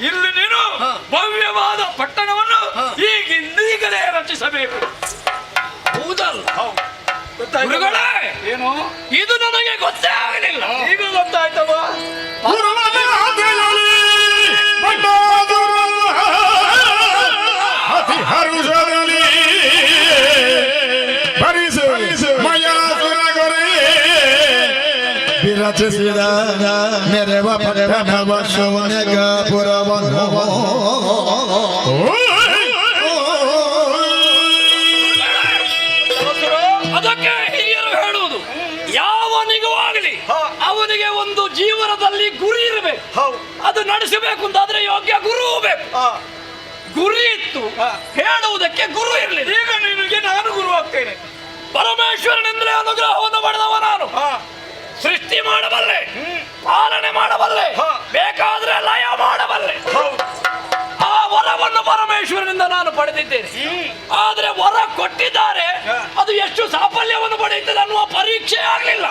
ಇಲ್ಲಿ ನೀನು ಭವ್ಯವಾದ ಪಟ್ಟಣವನ್ನು ಈಗಲೇ ರಚಿಸಬೇಕು. ಹೌದಲ್ಲ? ಗೊತ್ತಾಯ್ತು? ಗುರುಗಳೇ, ಏನು ಇದು ನನಗೆ ಗೊತ್ತೇ ಆಗಲಿಲ್ಲ. ಈಗ ಗೊತ್ತಾಯ್ತವ? ಅತಿ ಹರುಷದಲ್ಲಿ ಭರಿಸು ಮಯಾಸುರಗೊರೆ ವಿರಚಿಸಿದ ಮೆರವ ಪಟ್ಟಣವ ಶೌನ್ಯಗಾಪುರವನ್ನು ಅದಕ್ಕೆ ಹಿರಿಯರು ಹೇಳುವುದು, ಯಾವನಿಗೂ ಆಗಲಿ ಅವನಿಗೆ ಒಂದು ಜೀವನದಲ್ಲಿ ಗುರಿ ಇರಬೇಕು. ಅದು ನಡೆಸಬೇಕು ಅಂತಾದ್ರೆ ಯೋಗ್ಯ ಗುರು ಬೇಕು. ಗುರಿ ಇತ್ತು, ಹೇಳುವುದಕ್ಕೆ ಗುರು ಇರಲಿಲ್ಲ. ಈಗ ನಿನಗೆ ನಾನು ಗುರು ಆಗ್ತೇನೆ. ಪರಮೇಶ್ವರನಿಂದಲೇ ಅನುಗ್ರಹವನ್ನು ಪಡೆದವ ನಾನು. ಸೃಷ್ಟಿ ಮಾಡಬಲ್ಲೆ, ಪಾಲನೆ ಮಾಡಬಲ್ಲೆ, ಬೇಕಾದ್ರೆ ಲಯ ಮಾಡಬಲ್ಲೆ. ಆ ವರವನ್ನು ಪರಮೇಶ್ವರನಿಂದ ನಾನು ಪಡೆದಿದ್ದೇನೆ. ಆದ್ರೆ ವರ ಕೊಟ್ಟಿದ್ದಾರೆ, ಅದು ಎಷ್ಟು ಸಾಫಲ್ಯವನ್ನು ಪಡೆಯುತ್ತದೆ ಅನ್ನುವ ಪರೀಕ್ಷೆ ಆಗ್ಲಿಲ್ಲ.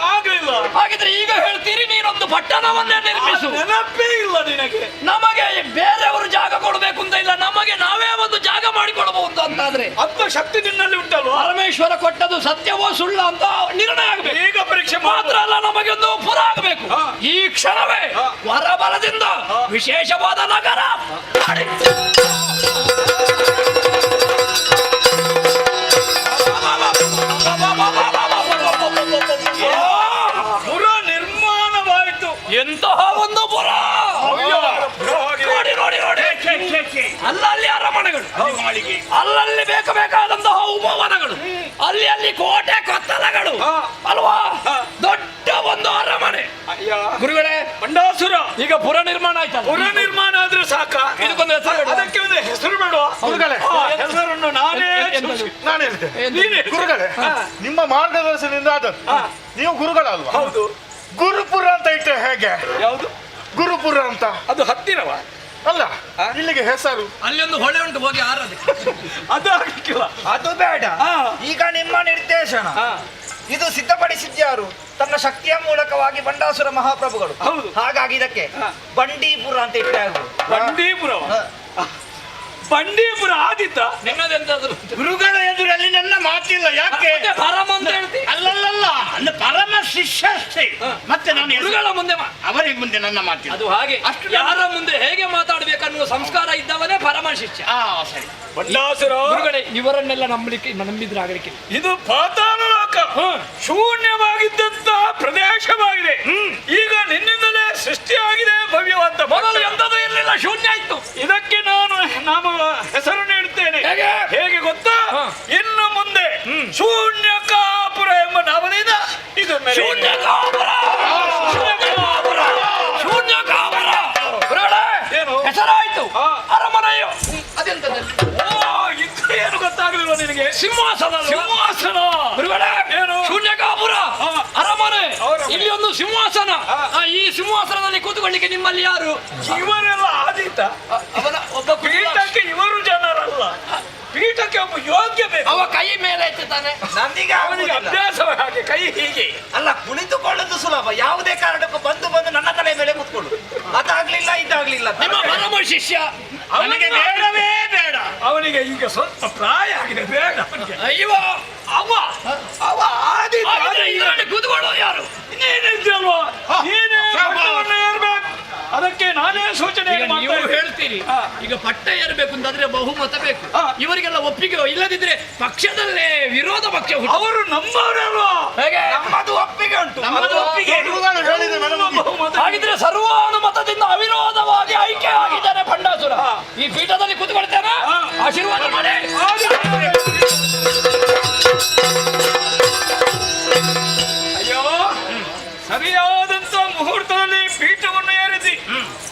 ಹಾಗಿದ್ರೆ ಈಗ ಹೇಳ್ತೀರಿ ನೀನೊಂದು ಪಟ್ಟಣವನ್ನೇ ನಿರ್ಮಿಸು. ನೆನಪೇ ಇಲ್ಲ ನಿನಗೆ. ನಮಗೆ ಬೇರೆಯವರು ಜಾಗ ಕೊಡಬೇಕು ಅಂತ ಇಲ್ಲ, ನಮಗೆ ನಾವೇ ಒಂದು ಜಾಗ ಮಾಡಿಕೊಡಬಹುದು ಅಂತಾದ್ರೆ ಅಂತ ಶಕ್ತಿ ನಿನ್ನಲ್ಲಿ ಉಂಟಲ್ವಾ? ಪರಮೇಶ್ವರ ಕೊಟ್ಟದ್ದು ಸತ್ಯವೋ ಸುಳ್ಳ ಅಂತ ನಿರ್ಣಯ ಆಗಬೇಕು. ಈಗ ಪರೀಕ್ಷೆ ಮಾತ್ರ ಅಲ್ಲ, ನಮಗೆ ಒಂದು ಪುರ ಆಗಬೇಕು. ಈ ಕ್ಷಣವೇ ವರಬಲದಿಂದ ವಿಶೇಷವಾದ ನಗರ ಪುರ ನಿರ್ಮಾಣವಾಯಿತು. ಎಂತಹ ಒಂದು ಪುರ! ನೋಡಿ ನೋಡಿ ನೋಡಿ, ಅಲ್ಲಲ್ಲಿ ಅರಮನೆಗಳು, ಅಲ್ಲಲ್ಲಿ ಬೇಕಾದಂತಹ ಉಪವನಗಳು, ಅಲ್ಲಿ ಕೋಟೆ ಕೊತ್ತಲಗಳು ಅಲ್ವಾ, ದೊಡ್ಡ ಒಂದು ಅರಮನೆ. ಗುರುಗಳೇ, ಬಂಡಾಸುರ, ಈಗ ಪುರ ನಿರ್ಮಾಣ ಆಯ್ತಲ್ಲ? ಪುರ ನಿರ್ಮಾಣ ಆದ್ರೆ ಸಾಕ? ಇದಕ್ಕೊಂದು ಹೆಸರು ಬೇಡ? ಅದಕ್ಕೆ ಒಂದು ಹೆಸರು ಬೇಡ. ಗುರುಗಳೇ, ಹೆಸರನ್ನು ನಾನೇ ನಾನು ಹೇಳ್ತೇನೆ. ನೀನೇ ಗುರುಗಳೇ, ನಿಮ್ಮ ಮಾರ್ಗದರ್ಶನದಿಂದ ಆದದ್ದು. ನೀವು ಗುರುಗಳಲ್ವಾ? ಹೌದು. ಗುರುಪುರ ಅಂತ ಇಟ್ಟರೆ ಹೇಗೆ? ಯಾವುದು ಗುರುಪುರ ಅಂತ? ಅದು ಹತ್ತಿರವ ಅಲ್ಲ, ಇಲ್ಲಿಗೆ ಹೆಸರು. ಅಲ್ಲಿ ಒಂದು ಹೊಳೆ ಉಂಟು, ಹೋಗಿ ಆರದೆ. ಅದು ಆಗ್ಲಿಕ್ಕಿಲ್ಲ. ಅದು ಬೇಡ. ಈಗ ನಿಮ್ಮ ನಿರ್ದೇಶನ ಇದು ಸಿದ್ಧಪಡಿಸಿದ್ಯಾರು? ತನ್ನ ಶಕ್ತಿಯ ಮೂಲಕವಾಗಿ ಬಂಡಾಸುರ ಮಹಾಪ್ರಭುಗಳು. ಹೌದು. ಹಾಗಾಗಿ ಇದಕ್ಕೆ ಬಂಡೀಪುರ ಅಂತ ಇಟ್ಟೆ ಆಗ್ಬೋದು. ಬಂಡೀಪುರ ಬಂಡೀಪುರ ಆದಿತ್ತ ನಿನ್ನದೆಂತಾದ್ರು ಗುರುಗಳ ಎದುರಲ್ಲಿ ನನ್ನ ಮಾತಿಲ್ಲ. ಯಾಕೆ? ಪರಮ ಅಂತ ಹೇಳ್ತಿ. ಅಲ್ಲಲ್ಲ, ನನ್ನ ಪರಮ ಶಿಷ್ಯ ಅಷ್ಟೇ. ಮತ್ತೆ ನಾನು ಗುರುಗಳ ಮುಂದೆ ಅವರಿಗೆ ಮುಂದೆ ನನ್ನ ಮಾತಿಲ್ಲ. ಅದು ಹಾಗೆ ಯಾರ ಮುಂದೆ ಹೇಗೆ ಮಾತಾಡ್ಬೇಕನ್ನುವ ಸಂಸ್ಕಾರ ಇದ್ದವನೇ ಪರಮ ಶಿಷ್ಯ. ಸರಿ. ಬಂಡಾಸುರ ಗುರುಗಳೇ, ಇವರನ್ನೆಲ್ಲ ನಂಬಿದ್ರೆ ಆಗಲಿಕ್ಕೆ ಇದು ಪಾತಾಳ ಲೋಕ, ಶೂನ್ಯವಾಗಿದ್ದಂತ ಪ್ರದೇಶವಾಗಿದೆ. ಈಗ ನಿನ್ನಿಂದಲೇ ಸೃಷ್ಟಿಯಾಗಿದೆ ಭವ್ಯವಂತ. ಮೊದಲು ಎಂಥದ್ದು ಇರಲಿಲ್ಲ, ಶೂನ್ಯ ಇತ್ತು. ಇದಕ್ಕೆ ನಾನು ಹೆಸರು ನೀಡುತ್ತೇನೆ. ಹೇಗೆ ಗೊತ್ತಾ? ಇನ್ನು ಮುಂದೆ ಶೂನ್ಯಕಾಪುರ ಎಂಬ ನಾಮದಿಂದ ಇದು ಶೂನ್ಯಕಾಪುರ. ಏನು ಹೆಸರಾಯ್ತು ಅರಮನೆಯು. ಅದೆಂತದಲ್ಲಿ ಏನು ಗೊತ್ತಾಗಲಿಲ್ಲ ನಿನಗೆ? ಸಿಂಹಾಸನ. ಸಿಂಹಾಸನ ಏನು? ಶೂನ್ಯಕಾಪುರ ಅರಮನೆ. ಇಲ್ಲಿ ಒಂದು ಸಿಂಹಾಸನ. ಈ ಸಿಂಹಾಸನದಲ್ಲಿ ಕೂತ್ಕೊಳ್ಳಿಕ್ಕೆ ನಿಮ್ಮಲ್ಲಿ ಯಾರು? ಇವರೆಲ್ಲ ಆದೀತ. ಅವನ ಒಬ್ಬ ಪೀಠಕ್ಕೆ ಇವರು ಜನರಲ್ಲ, ಪೀಠಕ್ಕೆ ಒಬ್ಬ ಯೋಗ್ಯ ಬೇಕು. ಅವ ಕೈ ಮೇಲೆ ಎತ್ತಾನೆ. ನನಗೆ ಅವನಿಗೆ ಅಭ್ಯಾಸವ ಹಾಗೆ, ಕೈ ಹೀಗೆ ಅಲ್ಲ, ಕುಳಿತುಕೊಳ್ಳೋದು ಸುಲಭ. ಯಾವುದೇ ಕಾರಣಕ್ಕೂ ಬಂದು ನನ್ನ ತಲೆ ಮೇಲೆ ಕೂತ್ಕೊಳ್ಳು. ಅದಾಗ್ಲಿಲ್ಲ, ಇದಾಗ್ಲಿಲ್ಲ. ನಿಮ್ಮ ಪರಮ ಶಿಷ್ಯ ಅವನಿಗೆ ಬೇಡವೇ ಬೇಡ. ಅವನಿಗೆ ಈಗ ಸ್ವಲ್ಪ ಪ್ರಾಯ ಆಗಿದೆ, ಬೇಡ ಅವನಿಗೆ. ಅಯ್ಯೋ, ಅವ ಆದೀತ. ಇದರಲ್ಲಿ ಕೂತ್ಕೊಳ್ಳೋದು ಯಾರು? ನೀನಿದ್ದಲ್ವಾ? ನೀನೇ ಪಟ್ಟವನ್ನು ಏರ್ಬೇಕು. ಅದಕ್ಕೆ ನಾನೇ ಸೂಚನೆ ನೀವು ಹೇಳ್ತೀರಿ. ಈಗ ಪಟ್ಟ ಏರ್ಬೇಕು ಅಂತಂದ್ರೆ ಬಹುಮತ ಬೇಕು. ಇವರಿಗೆಲ್ಲ ಒಪ್ಪಿಗೆ ಇಲ್ಲದಿದ್ರೆ ಪಕ್ಷದಲ್ಲೇ ವಿರೋಧ ಪಕ್ಷ. ಅವರು ನಮ್ಮವರಲ್ವಾ? ನಮ್ಮದು ಒಪ್ಪಿಗೆ ಉಂಟು. ಹಾಗಿದ್ರೆ ಸರ್ವಾನುಮತದಿಂದ ಅವಿರೋಧವಾಗಿ ಆಯ್ಕೆ ಆಗಿದ್ದಾನೆ ಬಂಡಾಸುರ. ಈ ಪೀಠದಲ್ಲಿ ಕೂತ್ಕೊಳ್ತೇನೆ, ಆಶೀರ್ವಾದ ಮಾಡಿ. ಅಯ್ಯೋ, ಸರಿಯಾದಂತ ಮುಹೂರ್ತದಲ್ಲಿ ಪೀಠವನ್ನು ಏರಿಸಿ,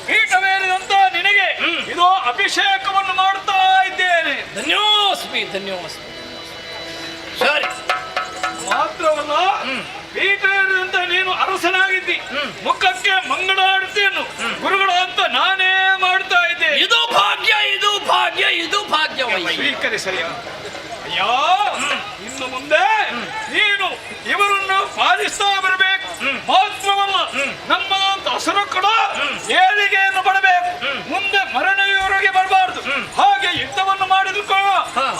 ಪೀಠವೇರಿದಂತ ನಿನಗೆ ಇದು ಅಭಿಷೇಕವನ್ನು ಮಾಡುತ್ತಾ ಇದ್ದೇನೆ. ಧನ್ಯೋಸ್ಮಿ, ಧನ್ಯೋಸ್ಮಿ. ಸರಿ, ಮಾತ್ರವಲ್ಲ, ಪೀಠ ಏರಿದಂತ ನೀನು ಅರಸನಾಗಿದ್ದಿ, ಮುಖಕ್ಕೆ ಮಂಗಳಾರತಿಯನ್ನು ಗುರುಗಳು ಅಂತ ನಾನೇ ಮಾಡ್ತಾ ಇದ್ದೇನೆ. ಇದು ಭಾಗ್ಯ, ಇದು ಭಾಗ್ಯ, ಇದು ಭಾಗ್ಯವಲ್ಲ. ಸ್ವೀಕರಿಸಲಿ. ಅಯ್ಯೋ, ಇನ್ನು ಮುಂದೆ ನೀನು ಇವರನ್ನು ಪಾಲಿಸ್ತಾ ಬರಬೇಕು. ಮಾತ್ರವಲ್ಲ, ನಮ್ಮದಂತ ಹಸರು ಕೂಡ ಏಳಿಗೆಯನ್ನು ಪಡಬೇಕು. ಮುಂದೆ ಮರಣಯವರೆಗೆ ಬರಬಾರ್ದು. ಹಾಗೆ ಯುದ್ಧವನ್ನು ಮಾಡಿದ್ರು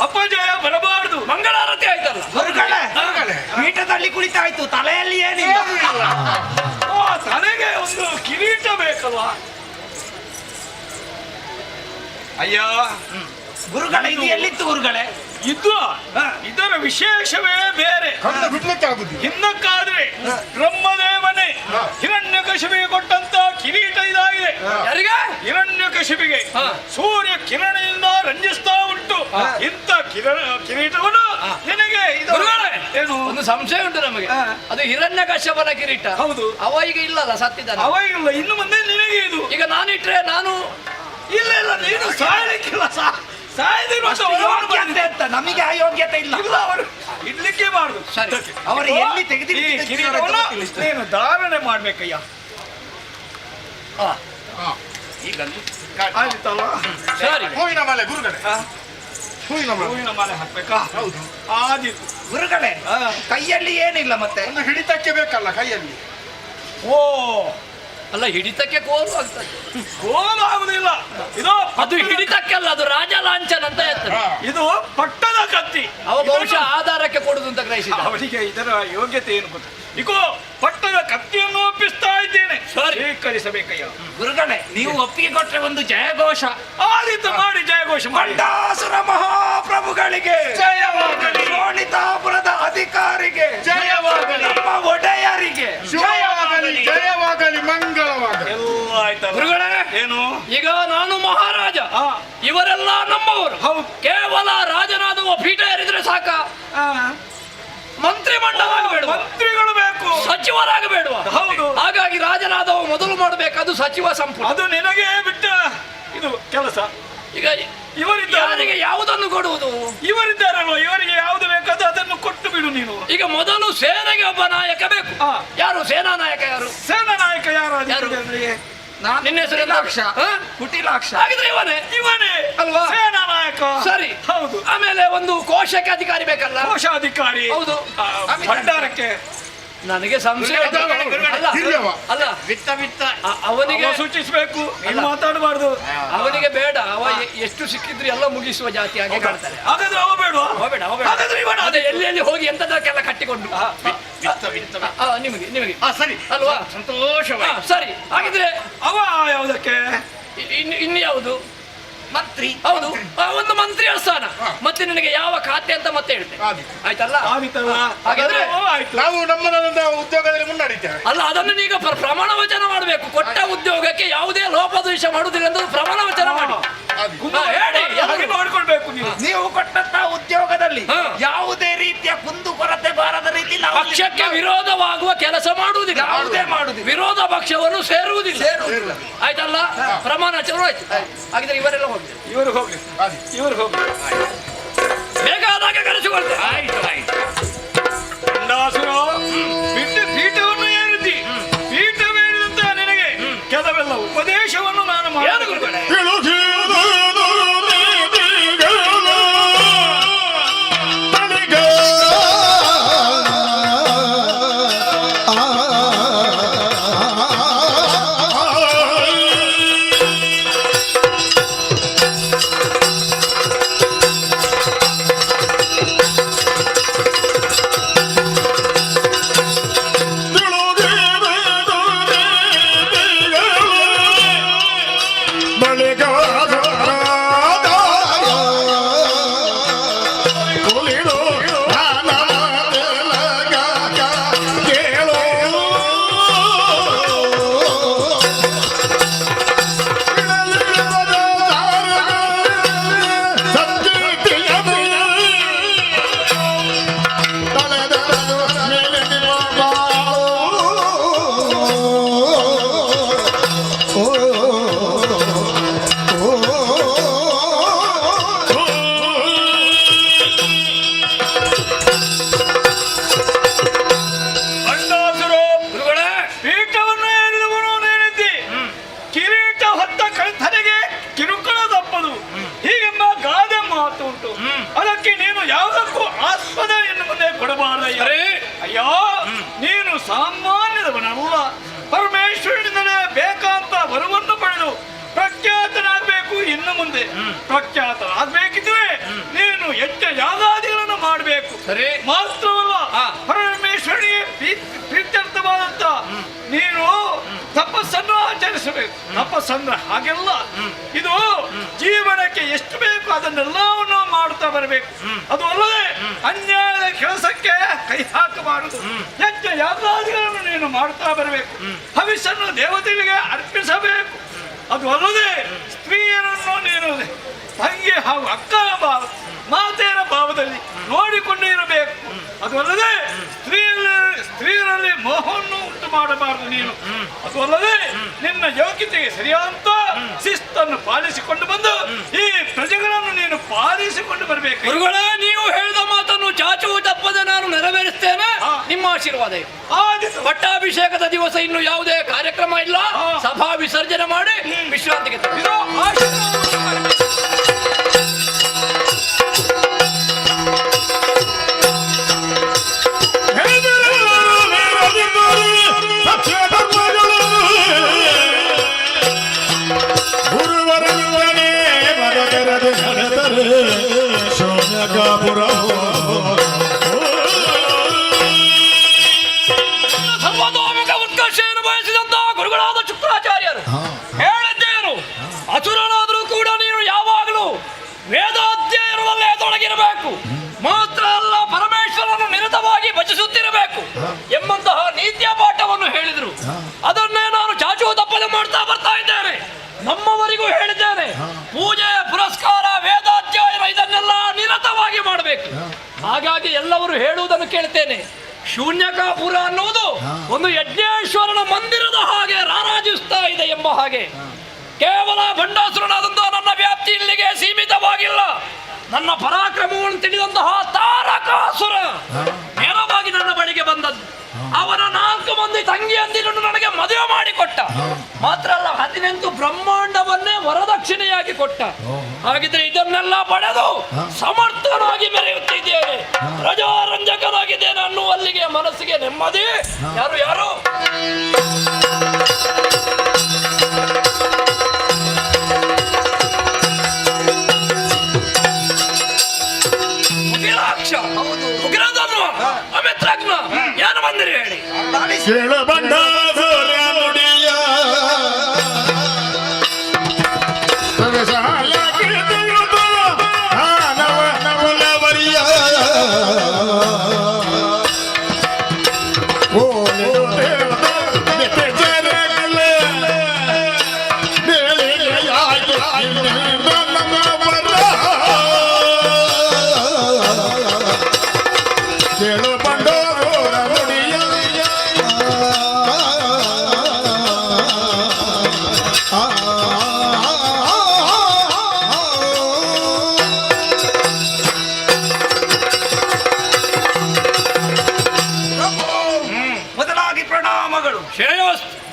ಅಪಜಯ ಬರಬಾರದು. ಮಂಗಳಾರತಿ ಆಯ್ತಲ್ಲ. ಪೀಠದಲ್ಲಿ ಕುಳಿತಾಯ್ತು, ತಲೆಯಲ್ಲಿ ಏನಿಲ್ಲ. ತಲೆಗೆ ಒಂದು ಕಿರೀಟ ಬೇಕಲ್ಲ. ಅಯ್ಯ ಗುರುಗಳೇ, ಇದು ಎಲ್ಲಿತ್ತು ಗುರುಗಳೇ? ಇದು ಇದರ ವಿಶೇಷವೇ ಬೇರೆ. ಹಿಂದಕ್ಕಾದ್ರೆ ಬ್ರಹ್ಮದೇವನೇ ಹಿರಣ್ಯಕಶಿಪಿಗೆ ಕೊಟ್ಟಂತ ಕಿರೀಟ ಇದಾಗಿದೆ. ಯಾರಿಗೆ? ಹಿರಣ್ಯಕಶಿಪಿಗೆ ಸೂರ್ಯ ಕಿರಣದಿಂದ ರಂಜಿಸ್ತಾ ಉಂಟು. ಇಂಥ ಕಿರೀಟವನ್ನು ನಿನಗೆ ಏನು ಒಂದು ಸಂಶಯ ಉಂಟು ನಮಗೆ. ಅದು ಹಿರಣ್ಯಕಶ್ಯಪನ ಕಿರೀಟ. ಹೌದು. ಅವ ಈಗ ಇಲ್ಲಲ್ಲ, ಸತ್ತಿದ್ದಾನೆ. ಅವ ಇಲ್ಲ. ಇನ್ನು ಮುಂದೆ ನಿನಗೆ ಇದು. ಈಗ ನಾನಿಟ್ರೆ ನಾನು ಇಲ್ಲ, ನೀನು ಸಾಯಲಿಕ್ಕಿಲ್ಲ. ಅಂತ ನಮಗೆ ಅಯೋಗ್ಯತೆ ಇಲ್ಲ. ಅವರು ಇಡ್ಲಿಕ್ಕೆ ಮಾಡುದು. ಸರಿ, ಅವರು ಎಲ್ಲಿ ನೀನು ಧಾರಣೆ ಮಾಡ್ಬೇಕಯ್ಯ. ಈಗ ಆಯ್ತಲ್ಲ. ಸರಿ, ಹೂವಿನ ಮಾಲೆ ಗುರುಗಳೇ, ಹೂವಿನ ಮಾಲೆ ಹಾಕ್ಬೇಕಾ? ಹೌದು. ಆದಿತ್ತು. ಗುರುಗಳೇ, ಕೈಯಲ್ಲಿ ಏನಿಲ್ಲ ಮತ್ತೆ? ಒಂದು ಹಿಡಿತಕ್ಕೆ ಬೇಕಲ್ಲ ಕೈಯಲ್ಲಿ. ಓ, ಅಲ್ಲ, ಹಿಡಿತಕ್ಕೆ ಕೋಲು ಆಗ್ತದೆ. ಕೋಲು ಆಗುದಿಲ್ಲ. ಇದು ಅದು ಹಿಡಿತಕ್ಕೆಲ್ಲ, ಅದು ರಾಜ ಲಾಂಛನ ಅಂತ ಹೇಳ್ತಾರೆ. ಇದು ಪಟ್ಟದ ಕತ್ತಿ. ಅವ ಬಹುಶಃ ಆಧಾರಕ್ಕೆ ಕೊಡುದು ಅಂತ ಗ್ರಹಿಸಿದ. ಅವರಿಗೆ ಇದರ ಯೋಗ್ಯತೆ ಏನು ಗೊತ್ತು? ಇಗೋ, ಪಟ್ಟದ ಕತ್ತಿಯನ್ನು ಒಪ್ಪಿಸ್ತಾ ಇದ್ದೇನೆ. ಸ್ವೀಕರಿಸಬೇಕಯ್ಯ. ಗುರುಗಳೇ, ನೀವು ಒಪ್ಪಿಗೆ ಕೊಟ್ರೆ ಒಂದು ಜಯಘೋಷ. ಆದಿತ್ತು ಮಾಡಿ, ಜಯಘೋಷ ಮಾಡಿ. ಬಂಡಾಸುರ ಮಹಾಪ್ರಭುಗಳಿಗೆ ಜಯವಾಗಲಿ. ಶೋಣಿತಾಪುರದ ಅಧಿಕಾರಿಗೆ ಜಯವಾಗಲಿ. ನಮ್ಮ ಒಡೆಯರಿಗೆ ಜಯವಾಗಲಿ, ಜಯವಾಗಲಿ, ಮಂಗಳವಾಗಲಿ. ಎಲ್ಲ ಆಯ್ತಲ್ಲ. ಗುರುಗಳೇ, ಏನು? ಈಗ ನಾನು ಮಹಾರಾಜ, ಇವರೆಲ್ಲ ನಮ್ಮವರು. ಹೌದು. ಕೇವಲ ರಾಜನಾದ ಪೀಠ ಏರಿದ್ರೆ ಸಾಕ? ಮಂತ್ರಿ ಮಂಡಲವಾಗಬೇಡ, ಮಂತ್ರಿಗಳು ಬೇಕು, ಸಚಿವರಾಗಬೇಡುವ? ಹೌದು. ಹಾಗಾಗಿ ರಾಜನಾದವ ಮೊದಲು ಮಾಡಬೇಕಾದ ಸಚಿವ ಸಂಪುಟ. ಅದು ನಿನಗೆ ಬಿಟ್ಟ ಇದು ಕೆಲಸ. ಈಗ ಇವರಿದ್ದಾರೆ, ಯಾರಿಗೆ ಯಾವುದನ್ನು ಕೊಡುವುದು? ಇವರಿದ್ದಾರಲ್ವ, ಇವರಿಗೆ ಯಾವುದು ಬೇಕಾದ ಅದನ್ನು ಕೊಟ್ಟು ಬಿಡು ನೀನು. ಈಗ ಮೊದಲು ಸೇನೆಗೆ ಒಬ್ಬ ನಾಯಕ ಬೇಕು. ಯಾರು ಸೇನಾ ನಾಯಕ? ಯಾರು ಸೇನಾ ನಾಯಕ? ಯಾರು? ಯಾರು? ನಿನ್ನ ಹೆಸರು ಕುಟಿಲಾಕ್ಷ. ಕುಟಿಲಾಕ್ಷ. ಹಾಗಿದ್ರೆ ಇವನೇ ಅಲ್ವಾ? ಸೇನಾ ನಾಯಕ. ಸರಿ, ಹೌದು. ಆಮೇಲೆ ಒಂದು ಕೋಶಕ್ಕೆ ಅಧಿಕಾರಿ ಬೇಕಲ್ಲ? ಕೋಶಾಧಿಕಾರಿ. ಹೌದು. ಭಂಡಾರಕ್ಕೆ ನನಗೆ ಸಂಶಯ ಅಲ್ಲ, ಅವನಿಗೆ ಸೂಚಿಸಬೇಕು, ಮಾತಾಡಬಾರ್ದು. ಅವನಿಗೆ ಬೇಡ, ಅವ ಎಷ್ಟು ಸಿಕ್ಕಿದ್ರು ಎಲ್ಲ ಮುಗಿಸುವ ಜಾತಿ ಹಾಗೆ ಕಾಣ್ತಾರೆ. ಹಾಗಾದ್ರೆ ಅವ ಬೇಡ. ಅದೇ ಎಲ್ಲಿ ಹೋಗಿ ಎಂತದಕ್ಕೆಲ್ಲ ಕಟ್ಟಿಕೊಂಡು ನಿಮಗೆ ಸರಿ ಅಲ್ವಾ? ಸಂತೋಷ. ಸರಿ, ಹಾಗಿದ್ರೆ ಅವ ಯಾವುದಕ್ಕೆ? ಇನ್ನು ಯಾವುದು? ಮಂತ್ರಿ. ಹೌದು, ಒಂದು ಮಂತ್ರಿಯ ಸ್ಥಾನ. ಮತ್ತೆ ನಿನಗೆ ಯಾವ ಖಾತೆ ಅಂತ ಮತ್ತೆ ಹೇಳ್ತೇನೆ, ಆಯ್ತಲ್ಲ? ಹಾಗಾದ್ರೆ ನಾವು ನಮ್ಮ ಉದ್ಯೋಗದಲ್ಲಿ ಮುನ್ನಡಿತೇವೆ. ಅಲ್ಲ, ಅದನ್ನು ಈಗ ಪ್ರಮಾಣ ವಚನ ಮಾಡಬೇಕು. ಕೊಟ್ಟ ಉದ್ಯೋಗಕ್ಕೆ ಯಾವುದೇ ಲೋಪದೋಷ ಮಾಡುವುದಿಲ್ಲ ಅಂತ ಪ್ರಮಾಣ ವಚನ ಮಾಡಿ ನೋಡ್ಕೊಳ್ಬೇಕು. ನೀವು ಕೊಟ್ಟಂತ ಉದ್ಯೋಗದಲ್ಲಿ ಯಾವುದೇ ರೀತಿಯ ಕುಂದು ಕೊರತೆ ಬಾರದ ರೀತಿ ನಾವು ಪಕ್ಷಕ್ಕೆ ವಿರೋಧವಾಗುವ ಕೆಲಸ ಮಾಡುವುದಿಲ್ಲ, ಯಾವುದೇ ಮಾಡುವುದಿಲ್ಲ, ವಿರೋಧ ಪಕ್ಷವನ್ನು ಸೇರುವುದಿಲ್ಲ. ಆಯ್ತಲ್ಲ? ಪ್ರಮಾಣ ವಚನ ಆಯ್ತು. ಹಾಗಿದ್ರೆ ಇವರೆಲ್ಲ ಹೋಗಿ, ಇವರು ಹೋಗ್ಲಿ, ಇವರು ಹೋಗ್ಲಿ, ಬೇಕಾದಾಗ ಕರೆಸಿಕೊಳ್ತೇವೆ. ಆಯ್ತು ಆಯ್ತು. ಬಿಟ್ಟು ಪೀಠವನ್ನು ಏರಿಸಿ, ಪೀಠವೇರಿದಂತ ನಿನಗೆ ಕೆಲವೆಲ್ಲ ಉಪದೇಶವನ್ನು ನಾನು ಮಾಡಿ ಅದಕ್ಕೆ ನೀನು ಯಾವುದಕ್ಕೂ ಆಸ್ಪದ ಎನ್ನು ಮುಂದೆ ಕೊಡಬಾರದಯ್ಯ. ಅಯ್ಯೋ, ನೀನು ಸಾಮಾನ್ಯದವನಲ್ಲ. ಪರಮೇಶ್ವರನಿಂದಲೇ ಬೇಕಾಂತ ವರವನ್ನು ಪಡೆದು ಪ್ರಖ್ಯಾತನಾಗಬೇಕು. ಇನ್ನು ಮುಂದೆ ಪ್ರಖ್ಯಾತನಾಗಬೇಕಿದ್ರೆ ನೀನು ಯಜ್ಞ ಯಾಗಾದಿಗಳನ್ನು ಮಾಡಬೇಕು. ಸರಿ, ಮಾತ್ರವಲ್ಲ, ಪರಮೇಶ್ವರನಿಗೆ ಪ್ರೀತ್ಯರ್ಥವಾದಂತ ನೀನು ತಪಸ್ಸನ್ನು ಆಚರಿಸಬೇಕು. ತಪಸ್ಸಂದ್ರೆ ಹಾಗೆಲ್ಲ ಇದು ಜೀವನಕ್ಕೆ ಎಷ್ಟು ಬೇಕು ಅದನ್ನೆಲ್ಲವನ್ನು ಮಾಡುತ್ತಾ ಬರಬೇಕು. ಅದು ಅಲ್ಲದೆ ಅನ್ಯಾಯದ ಕೆಲಸಕ್ಕೆ ಕೈ ಹಾಕಬಾರದು. ಯಜ್ಞ ಯಾಗಾದಿಗಳನ್ನು ನೀನು ಮಾಡುತ್ತಾ ಬರಬೇಕು. ಹವಿಸ್ಸನ್ನು ದೇವತೆಗಳಿಗೆ ಅರ್ಪಿಸಬೇಕು. ಅದು ಅಲ್ಲದೆ ಸ್ತ್ರೀಯರನ್ನು ನೀನು ತಂಗಿ ಹಾಗೂ ಅಕ್ಕನ ಭಾವ, ಮಾತೆಯರ ಭಾವದಲ್ಲಿ ನೋಡಿಕೊಂಡು ಇರಬೇಕು. ಅದು ಅಲ್ಲದೆ ಸ್ತ್ರೀಯರಲ್ಲಿ ಮೋಹವನ್ನು ಉಂಟು ಮಾಡಬಾರದು ನೀನು. ಅದು ಅಲ್ಲದೆ ನಿನ್ನ ಯೋಗ್ಯತೆಗೆ ಸರಿಯಾದಂತ ಶಿಸ್ತನ್ನು ಪಾಲಿಸಿಕೊಂಡು ಬಂದು ಈ ಪ್ರಜೆಗಳನ್ನು ನೀನು ಪಾಲಿಸಿಕೊಂಡು ಬರಬೇಕು. ಗುರುಗಳೇ, ನೀವು ಹೇಳಿದ ಮಾತನ್ನು ಚಾಚು ತಪ್ಪದೆ ನಾನು ನೆರವೇರಿಸ್ತೇನೆ. ನಿಮ್ಮ ಆಶೀರ್ವಾದ. ಪಟ್ಟಾಭಿಷೇಕದ ದಿವಸ ಇನ್ನು ಯಾವುದೇ ಕಾರ್ಯಕ್ರಮ ಇಲ್ಲ. ಸಭಾ ವಿಸರ್ಜನೆ ಮಾಡಿ ವಿಶ್ರಾಂತಿಗೆ ಸರ್ವತೋಮುಖ ಉತ್ಕರ್ಷೆಯನ್ನು ಬಯಸಿದಂತಹ ಗುರುಗಳಾದ ಶುಕ್ರಾಚಾರ್ಯರು ಹೇಳಿದ್ದೇನು? ಅಸುರನಾದರೂ ಕೂಡ ನೀನು ಯಾವಾಗಲೂ ವೇದಾಧ್ಯಯನದಲ್ಲೇ ತೊಡಗಿರಬೇಕು. ಮಾತ್ರ ಅಲ್ಲ, ಪರಮೇಶ್ವರನು ನಿರತವಾಗಿ ಭಜಿಸುತ್ತಿರಬೇಕು ಎಂಬಂತಹ ನೀತಿಯ ಪಾಠವನ್ನು ಹೇಳಿದರು. ಅದನ್ನೇ ನಾನು ಚಾಚು ತಪ್ಪದೆ ಮಾಡ್ತಾ ಬರ್ತಾ ಇದ್ದೇನೆ. ನಮ್ಮವರಿಗೂ ಹೇಳಿದ್ದೇನೆ, ಪೂಜೆ, ಪುರಸ್ಕಾರ, ವೇದಾಧ್ಯಯನ ಇದನ್ನೆಲ್ಲ ನಿರತವಾಗಿ ಮಾಡಬೇಕು. ಹಾಗಾಗಿ ಎಲ್ಲವರು ಹೇಳುವುದನ್ನು ಕೇಳ್ತೇನೆ. ಶೂನ್ಯಕಾಪುರ ಅನ್ನುವುದು ಒಂದು ಯಜ್ಞೇಶ್ವರನ ಮಂದಿರದ ಹಾಗೆ ರಾರಾಜಿಸ್ತಾ ಇದೆ ಎಂಬ ಹಾಗೆ ಕೇವಲ ಭಂಡಾಸುರನಾದಂತಹ ನನ್ನ ವ್ಯಾಪ್ತಿ ಇಲ್ಲಿಗೆ ಸೀಮಿತವಾಗಿಲ್ಲ. ನನ್ನ ಪರಾಕ್ರಮವನ್ನು ತಿಳಿದಂತಹ ತಾರಕಾಸುರ ನೇರವಾಗಿ ನನ್ನ ಬಳಿಗೆ ಬಂದದ್ದು. ಅವನ 4 ಮಂದಿ ತಂಗಿಯಂದಿರನ್ನು ನನಗೆ ಮದುವೆ ಮಾಡಿಕೊಟ್ಟ. ಮಾತ್ರ ಅಲ್ಲ, 18 ಬ್ರಹ್ಮಾಂಡವನ್ನೇ ವರದಕ್ಷಿಣೆಯಾಗಿ ಕೊಟ್ಟ. ಹಾಗಿದ್ರೆ ಇದನ್ನೆಲ್ಲ ಪಡೆದು ಸಮರ್ಥನಾಗಿ ಮೆರೆಯುತ್ತಿದ್ದೇನೆ, ಪ್ರಜಾರಂಜಕನಾಗಿದ್ದೇನೆ ಅನ್ನುವಲ್ಲಿಗೆ ಮನಸ್ಸಿಗೆ ನೆಮ್ಮದಿ. ಯಾರು ಯಾರು ಉಗ್ರದನ್ನು ಅಮಿತ್ರಜ್ಞ ಏನು ಬಂದಿರಿ ಹೇಳಿ.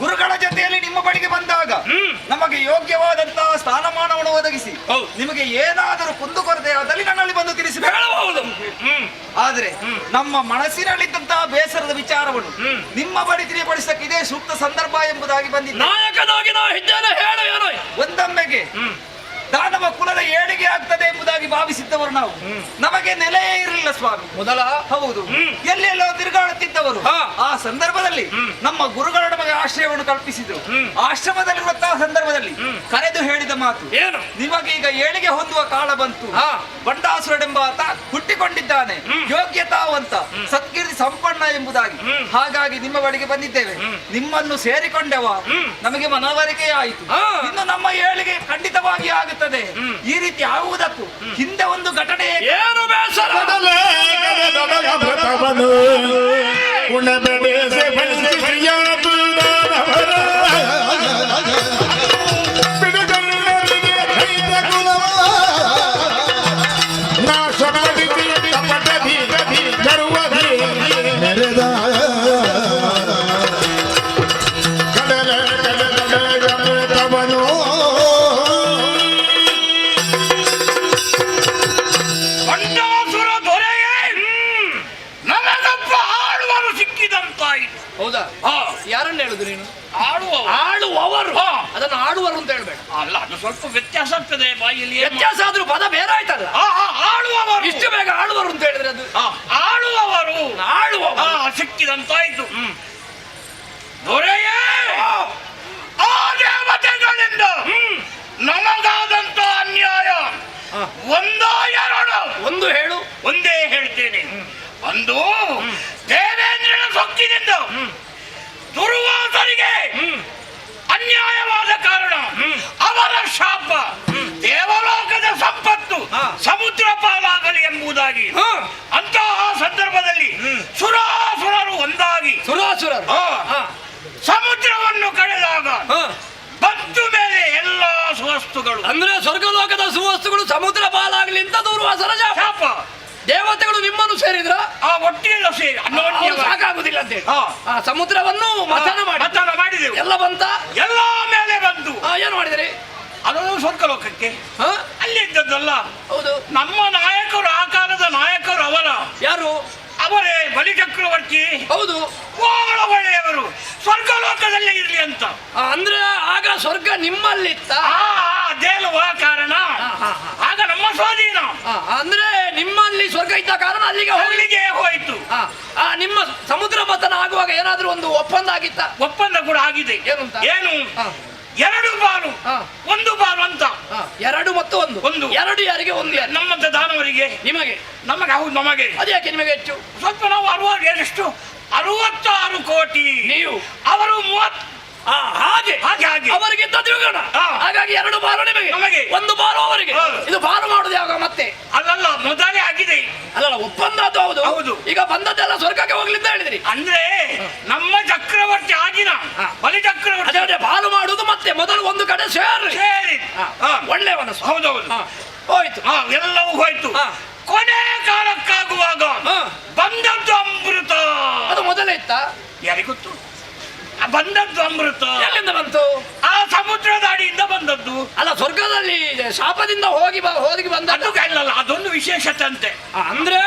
ಗುರುಗಳ ಜೊತೆಯಲ್ಲಿ ನಿಮ್ಮ ಬಳಿಗೆ ಬಂದಾಗ ನಮಗೆ ಯೋಗ್ಯವಾದಂತಹ ಸ್ಥಾನಮಾನವನ್ನು ಒದಗಿಸಿ ನಿಮಗೆ ಏನಾದರೂ ಕುಂದುಕೊರತೆ ಆದಲ್ಲಿ ನನ್ನಲ್ಲಿ ಬಂದು ತಿಳಿಸಿ ಹೇಳಬಹುದು. ಆದ್ರೆ ನಮ್ಮ ಮನಸ್ಸಿನಲ್ಲಿದ್ದಂತಹ ಬೇಸರದ ವಿಚಾರವನ್ನು ನಿಮ್ಮ ಬಳಿ ತಿಳಿಯಪಡಿಸಕ್ಕೆ ಇದೇ ಸೂಕ್ತ ಸಂದರ್ಭ ಎಂಬುದಾಗಿ ಬಂದಿದೆ. ನಾಯಕನಾಗಿ ನಾವು ಹೆಜ್ಜೆಯನ್ನು ಹೇಳು ಏನೋ ಒಂದೊಮ್ಮೆಗೆ ದಾನವ ಕುಲದ ಏಳಿಗೆ ಆಗ್ತದೆ ಎಂಬುದಾಗಿ ಭಾವಿಸಿದ್ದವರು ನಾವು. ನಮಗೆ ನೆಲೆಯೇ ಇರಲಿಲ್ಲ ಸ್ವಾಮಿ. ಮೊದಲ ಹೌದು, ಎಲ್ಲೆಲ್ಲೋ ತಿರುಗಾಡುತ್ತಿದ್ದವರು. ಆ ಸಂದರ್ಭದಲ್ಲಿ ನಮ್ಮ ಗುರುಗಳು ನಮಗೆ ಆಶ್ರಯವನ್ನು ಕಲ್ಪಿಸಿದ್ರು. ಆಶ್ರಮದಲ್ಲಿರುವಂತಹ ಸಂದರ್ಭದಲ್ಲಿ ಕರೆದು ಹೇಳಿದ ಮಾತು ಏನು? ನಿಮಗೆ ಈಗ ಏಳಿಗೆ ಹೊಂದುವ ಕಾಲ ಬಂತು. ಬಂಡಾಸುರನೆಂಬ ಆತ ಹುಟ್ಟಿಕೊಂಡಿದ್ದಾನೆ, ಯೋಗ್ಯತಾವಂತ, ಸತ್ಕೀರ್ತಿ ಸಂಪನ್ನ ಎಂಬುದಾಗಿ. ಹಾಗಾಗಿ ನಿಮ್ಮ ಬಳಿಗೆ ಬಂದಿದ್ದೇವೆ, ನಿಮ್ಮನ್ನು ಸೇರಿಕೊಂಡೆವ ನಮಗೆ ಮನವರಿಕೆ ಆಯಿತು. ಇನ್ನು ನಮ್ಮ ಏಳಿಗೆ ಖಂಡಿತವಾಗಿ ಆಗುತ್ತೆ. ಈ ರೀತಿ ಆಗುವುದಕ್ಕೂ ಹಿಂದೆ ಒಂದು ಘಟನೆ ಏನು ಬೇಸರ ಯಾರನ್ನ ಹೇಳುದು ನೀನು? ಆಳುವವರು. ಅದನ್ನು ಆಳುವರು ಅಂತ ಹೇಳ್ಬೇಡ. ಅಲ್ಲ, ಅದು ಸ್ವಲ್ಪ ವ್ಯತ್ಯಾಸ ಆಗ್ತದೆ ಬಾಯಲ್ಲಿ. ವ್ಯತ್ಯಾಸ ಆದ್ರೂ ಪದ ಬೇರೆ ಆಯ್ತಲ್ಲ. ಆಳುವವರು. ಇಷ್ಟು ಬೇಗ ಆಳುವರು ಅಂತ ಹೇಳಿದ್ರೆ ಅದು ಆಳುವವರು. ಆಳುವವರು ಸಿಕ್ಕಿದಂತಾಯ್ತು. ದೊರೆಯೇ, ಆ ದೇವತೆಗಳಿಂದ ನಮಗಾದಂತ ಅನ್ಯಾಯ ಒಂದೋ ಎರಡು? ಒಂದು ಹೇಳು. ಒಂದೇ ಹೇಳ್ತೇನೆ. ಒಂದು ದೇವೇಂದ್ರನ ಸೊಕ್ಕಿನಿಂದ ದುರ್ವಾಸನಿಗೆ ಅನ್ಯಾಯವಾದ ಕಾರಣ ಅವರ ಶಾಪ ದೇವಲೋಕದ ಸಂಪತ್ತು ಸಮುದ್ರ ಪಾಲಾಗಲಿ ಎಂಬುದಾಗಿ. ಅಂತಹ ಸಂದರ್ಭದಲ್ಲಿ ಸುರಾಸುರರು ಒಂದಾಗಿ ಸಮುದ್ರವನ್ನು ಕಳೆದಾಗ ಬಂತು ಮೇಲೆ ಎಲ್ಲಾ ಸುವಸ್ತುಗಳು, ಅಂದ್ರೆ ಸ್ವರ್ಗಲೋಕದ ಸುವಸ್ತುಗಳು ಸಮುದ್ರ ಪಾಲಾಗಲಿ ಅಂತ ದುರ್ವಾಸನ ಶಾಪ. ದೇವತೆಗಳು ನಿಮ್ಮನ್ನು ಸೇರಿದ್ರ ಒಟ್ಟಿಗೆ ಸೇರಿ ಸಾಕಾಗುದಿಲ್ಲ ಅಂತ ಹೇಳಿ ಸಮುದ್ರವನ್ನು ಮಥನ ಮಾಡಿದೆವು. ಎಲ್ಲ ಬಂತ, ಎಲ್ಲ ಮೇಲೆ ಬಂತು. ಏನು ಮಾಡಿದ್ರಿ? ಅದನ್ನು ಸ್ವರ್ಗಲೋಕಕ್ಕೆ ಅಲ್ಲಿ ಇದ್ದದ್ದಲ್ಲ. ಹೌದು, ನಮ್ಮ ನಾಯಕರು, ಆ ಕಾಲದ ನಾಯಕರು ಅವರ ಯಾರು? ಅವರೇ ಬಲಿಚಕ್ರವರ್ತಿ. ಹೌದು, ಬಹಳ ಒಳ್ಳೆಯವರು, ಸ್ವರ್ಗಲೋಕದಲ್ಲೇ ಇರ್ಲಿ ಅಂತ. ಅಂದ್ರೆ ಆಗ ಸ್ವರ್ಗ ನಿಮ್ಮಲ್ಲಿತ್ತ? ಅದೇಳುವ ಕಾರಣ ಆಗ ನಮ್ಮ ಸ್ವಾಧೀನ. ಅಂದ್ರೆ ನಿಮ್ಮಲ್ಲಿ ಸ್ವರ್ಗ ಇದ್ದ ಕಾರಣ ಅಲ್ಲಿಗೆ ಹೋಯ್ತು. ನಿಮ್ಮ ಸಮುದ್ರ ಪತನ ಆಗುವಾಗ ಏನಾದ್ರೂ ಒಂದು ಒಪ್ಪಂದ ಆಗಿತ್ತ? ಒಪ್ಪಂದ ಕೂಡ ಆಗಿದೆ. ಏನು? 2 ಬಾಲು 1 ಬಾಲು ಅಂತ. 2 ಮತ್ತು 1. 2 ಯಾರಿಗೆ? 1 ನಮ್ಮಂತ ದಾನವರಿಗೆ. ನಿಮಗೆ? ನಮಗೆ. ಹೌದು, ನಮಗೆ. ಅದ್ಯಾಕೆ ನಿಮಗೆ ಹೆಚ್ಚು? ಸ್ವಲ್ಪ ನಾವು 66 ಕೋಟಿ, ನೀವು ಅವರು 30. ಹಾಗೆ ಅವರಿಗಿಂತ ದ್ವಿಗುಣ. ಹಾಗಾಗಿ 2 ಬಾಲು ನಿಮಗೆ, ನಮಗೆ 1 ಬಾಲು ಅವರಿಗೆ. ಇದು ಬಾಲು ಮಾಡುದು ಯಾವಾಗ ಮತ್ತೆ? ಅಲ್ಲಲ್ಲ, ಮೊದಲೇ ಆಗಿದೆ. ಅಲ್ಲಲ್ಲ, ಒಪ್ಪಂದ ಅದು. ಹೌದು. ಈಗ ಬಂದದ್ದೆಲ್ಲ ಸ್ವರ್ಗಕ್ಕೆ ಹೋಗ್ಲಿಂದ ಹೇಳಿದ್ರಿ. ಅಂದ್ರೆ ನಮ್ಮ ಚಕ್ರವರ್ತಿ ಆಗಿನ ಬಲಿ ಚಕ್ರವರ್ತಿ ಬಾಲು ಮಾಡುದು ಮತ್ತೆ ಮೊದಲು ಒಂದು ಕಡೆ ಸೇರಿ. ಒಳ್ಳೆ ಮನಸ್ಸು. ಹೌದೌದು. ಹೋಯ್ತು. ಎಲ್ಲವೂ ಹೋಯ್ತು. ಕೊನೆ ಕಾಲಕ್ಕಾಗುವಾಗ ಬಂದದ್ದು ಅಮೃತ. ಅದು ಮೊದಲೇ ಇತ್ತ? ಯಾರಿಗೊತ್ತು? ಬಂದದ್ದು ಅಮೃತ ಎಲ್ಲಿಂದ ಬಂತು? ಆ ಸಮುದ್ರದ ಅಡಿಯಿಂದ ಬಂದದ್ದು. ಅಲ್ಲ, ಸ್ವರ್ಗದಲ್ಲಿ ಶಾಪದಿಂದ ಹೋಗಿ ಬಂದದ್ದು ಅಲ್ಲ, ಅದೊಂದು ವಿಶೇಷತೆ ಅಂತೆ. ಅಂದ್ರೆ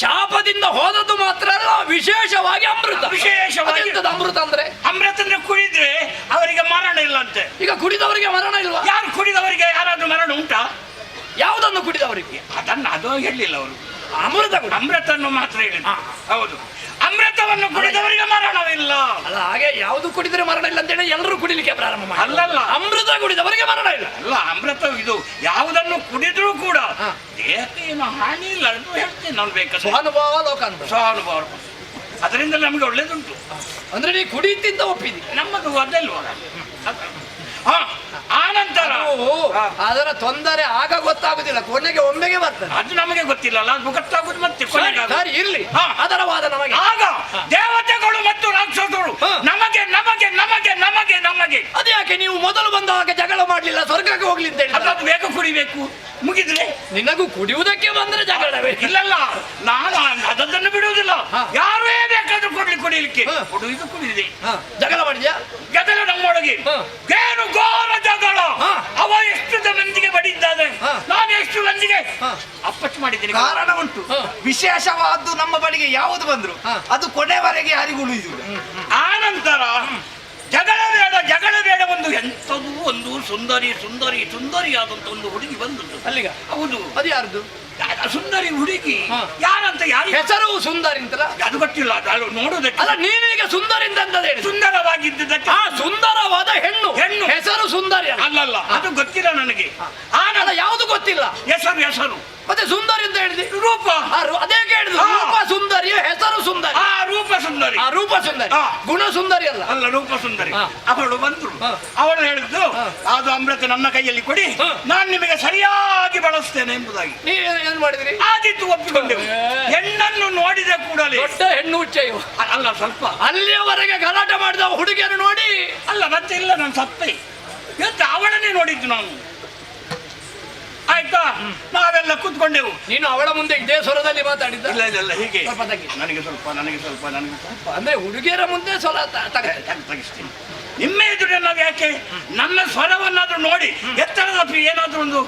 ಶಾಪದಿಂದ ಹೋದದ್ದು ಮಾತ್ರ ಅಲ್ಲ, ವಿಶೇಷವಾಗಿ ಅಮೃತ. ವಿಶೇಷವಾಗಿ ಅಮೃತ ಅಂದ್ರೆ ಕುಡಿದ್ರೆ ಅವರಿಗೆ ಮರಣ ಇಲ್ಲ ಅಂತೆ. ಈಗ ಕುಡಿದವರಿಗೆ ಮರಣ ಇಲ್ವಾ? ಯಾರು ಕುಡಿದವರಿಗೆ ಯಾರಾದ್ರೂ ಮರಣ ಉಂಟಾ? ಯಾವುದನ್ನು ಕುಡಿದವರಿಗೆ? ಅದು ಹೇಳಿಲ್ಲ ಅವರು. ಅಮೃತವನ್ನು ಮಾತ್ರ ಹೇಳಿದ. ಹೌದು, ಅಮೃತವನ್ನು ಕುಡಿದವರಿಗೆ ಮರಣವಿಲ್ಲ. ಅಲ್ಲ, ಹಾಗೆ ಯಾವುದು ಕುಡಿದ್ರೆ ಮರಣ ಇಲ್ಲ ಅಂತ ಹೇಳಿ ಎಲ್ಲರೂ ಕುಡಿಲಿಕ್ಕೆ ಪ್ರಾರಂಭ ಮಾಡಿ. ಅಲ್ಲಲ್ಲ, ಅಮೃತ ಕುಡಿದವರಿಗೆ ಮರಣ ಇಲ್ಲ. ಅಲ್ಲ, ಅಮೃತ ಇದು ಯಾವುದನ್ನು ಕುಡಿದ್ರೂ ಕೂಡ ದೇಹಕ್ಕೆ ಏನು ಹಾನಿ ಇಲ್ಲ ಅಂತ ಹೇಳ್ತೇನೆ ನಾನು. ಬೇಕಾದ್ರೆ ಸ್ವಾನುಭವ ಲೋಕಾನುಭವ. ಸ್ವಾನುಭವ ಅದರಿಂದ ನಮಗೆ ಒಳ್ಳೇದುಂಟು. ಅಂದ್ರೆ ನೀ ಕುಡಿತಿದ್ದ ಒಪ್ಪಿದಿ, ನಮ್ಮದು ಅದಲ್ವಾ? ಆನಂತರ ಅದರ ತೊಂದರೆ ಆಗ ಗೊತ್ತಾಗುದಿಲ್ಲ, ಕೊನೆಗೆ ಒಮ್ಮೆಗೆ ಬರ್ತದೆ. ಅದು ನಮಗೆ ಗೊತ್ತಿಲ್ಲ, ಅದು ಗೊತ್ತಾಗುದು ಮತ್ತೆ ಇರ್ಲಿ. ಅದರ ವಾದ ನಮಗೆ. ಆಗ ದೇವತೆಗಳು ಮತ್ತು ರಾಕ್ಷಸರು ನಮಗೆ ನಮಗೆ ನಮಗೆ ನಮಗೆ ನಮಗೆ. ಅದು ಯಾಕೆ ನೀವು ಮೊದಲು ಬಂದಾಗ ಜಗಳ ಮಾಡ್ಲಿಲ್ಲ, ಸ್ವರ್ಗಕ್ಕೆ ಹೋಗ್ಲಿ ಅಂತ ಹೇಳಿ? ಅದು ಬೇಗ ಕುಡಿಬೇಕು, ಮುಗಿದ್ರೆ. ನಿನಗೂ ಕುಡಿಯುವುದಕ್ಕೆ ಬಂದ್ರೆ ಜಗಳವೇ? ಇಲ್ಲಲ್ಲ, ನಾನು ಅದನ್ನು ಬಿಡುವುದಿಲ್ಲ. ಯಾರೇ ಬೇಕಾದ್ರೂ ಕುಡಿಲಿಕ್ಕೆ ಕುಡಿಯುವುದು ಕುಡಿದಿದೆ. ಜಗಳ ಮಾಡಿದ್ಯಾ? ಜಗಳ ನಮ್ಮೊಳಗೆ ಏನು ಘೋರ ಜಗಳ. ಅವ ಎಷ್ಟು ಮಂದಿಗೆ ಬಡಿದ್ದಾನೆ, ನಾನು ಎಷ್ಟು ಮಂದಿಗೆ ಅಪ್ಪಚ್ಚು ಮಾಡಿದ್ದೀನಿ. ಕಾರಣ ಉಂಟು. ವಿಶೇಷವಾದ್ದು ನಮ್ಮ ಬಳಿಗೆ ಯಾವುದು ಬಂದ್ರು ಅದು ಕೊನೆವರೆಗೆ ಯಾರಿಗೂ ಉಳಿಯುವುದಿಲ್ಲ. ಆನಂತರ ಜಗಳ ಬೇಡ ಒಂದು ಎಂಥದ್ದು ಒಂದು ಸುಂದರಿ ಸುಂದರಿ ಸುಂದರಿಯಾದಂತ ಒಂದು ಹುಡುಗಿ ಬಂದದ್ದು ಅಲ್ಲಿಗ. ಹೌದು, ಅದು ಯಾರ್ದು? ಸುಂದರಿ ಹುಡುಗಿ. ಯಾರಂತ? ಯಾರು ಹೆಸರು? ಸುಂದರಿ ಅಂತಲ್ಲ, ಅದು ಗೊತ್ತಿಲ್ಲ. ನೋಡುದಕ್ಕೆ ಅಲ್ಲ, ನೀವೀಗ ಸುಂದರಿ ಅಂತ ಹೇಳಿ ಸುಂದರವಾಗಿದ್ದಕ್ಕೆ. ಸುಂದರವಾದ ಹೆಣ್ಣು ಹೆಸರು ಸುಂದರಿ ಅಲ್ಲಲ್ಲ, ಅದು ಗೊತ್ತಿಲ್ಲ ನನಗೆ. ಆನಲ್ಲ, ಯಾವುದು ಗೊತ್ತಿಲ್ಲ. ಹೆಸರು ಮತ್ತೆ ಸುಂದರಿ ಅಂತ ಹೇಳಿದ್ವಿ. ರೂಪ ಅದೇ ಕೇಳಿದ್ರು. ರೂಪ ಸುಂದರಿ, ಹೆಸರು ಸುಂದರಿ. ರೂಪ ಸುಂದರಿ, ರೂಪ ಸುಂದರಿ, ಗುಣ ಸುಂದರಿ ಅಲ್ಲ. ಅಲ್ಲ, ರೂಪ ಸುಂದರಿ. ಅವಳು ಬಂದ್ರು. ಅವಳು ಹೇಳಿದ್ದು, ಅದು ಅಮೃತ ನನ್ನ ಕೈಯಲ್ಲಿ ಕೊಡಿ, ನಾನು ನಿಮಗೆ ಸರಿಯಾಗಿ ಬಳಸ್ತೇನೆ ಎಂಬುದಾಗಿ. ನೀವೇನು ಮಾಡಿದ್ರಿ? ಆದಿತ್ತು, ಒಪ್ಪಿಕೊಂಡೆವು. ಹೆಣ್ಣನ್ನು ನೋಡಿದ ಕೂಡಲೇ ದೊಡ್ಡ ಹೆಣ್ಣು ಹುಚ್ಚೆಯು ಅಲ್ಲ, ಸ್ವಲ್ಪ ಅಲ್ಲಿಯವರೆಗೆ ಗಲಾಟೆ ಮಾಡಿದ ಹುಡುಗಿಯನ್ನು ನೋಡಿ ಅಲ್ಲ, ಮತ್ತೆ ಇಲ್ಲ, ನಾನು ಸತ್ತೈ ಎಂತ ಅವಳನ್ನೇ ನೋಡಿದ್ದು ನಾನು. ಆಯ್ತಾ, ನಾವೆಲ್ಲ ಕೂತ್ಕೊಂಡೆವು. ನೀನು ಅವಳ ಮುಂದೆ ಇದೇ ಸ್ವರದಲ್ಲಿ ಮಾತಾಡಿದ್ದ? ಇಲ್ಲ ಇಲ್ಲ ಇಲ್ಲ, ಹೀಗೆ ನನಗೆ ಸ್ವಲ್ಪ ಅಂದ್ರೆ ಹುಡುಗಿಯರ ಮುಂದೆ ಸ್ವರ ತಗಿಸ್ತೀನಿ. ನಿಮ್ಮ ಎದುರು ನಾವು ಯಾಕೆ ನನ್ನ ಸ್ವರವನ್ನಾದ್ರೂ ನೋಡಿ ಎತ್ತರದ ಏನಾದ್ರೂ ಒಂದು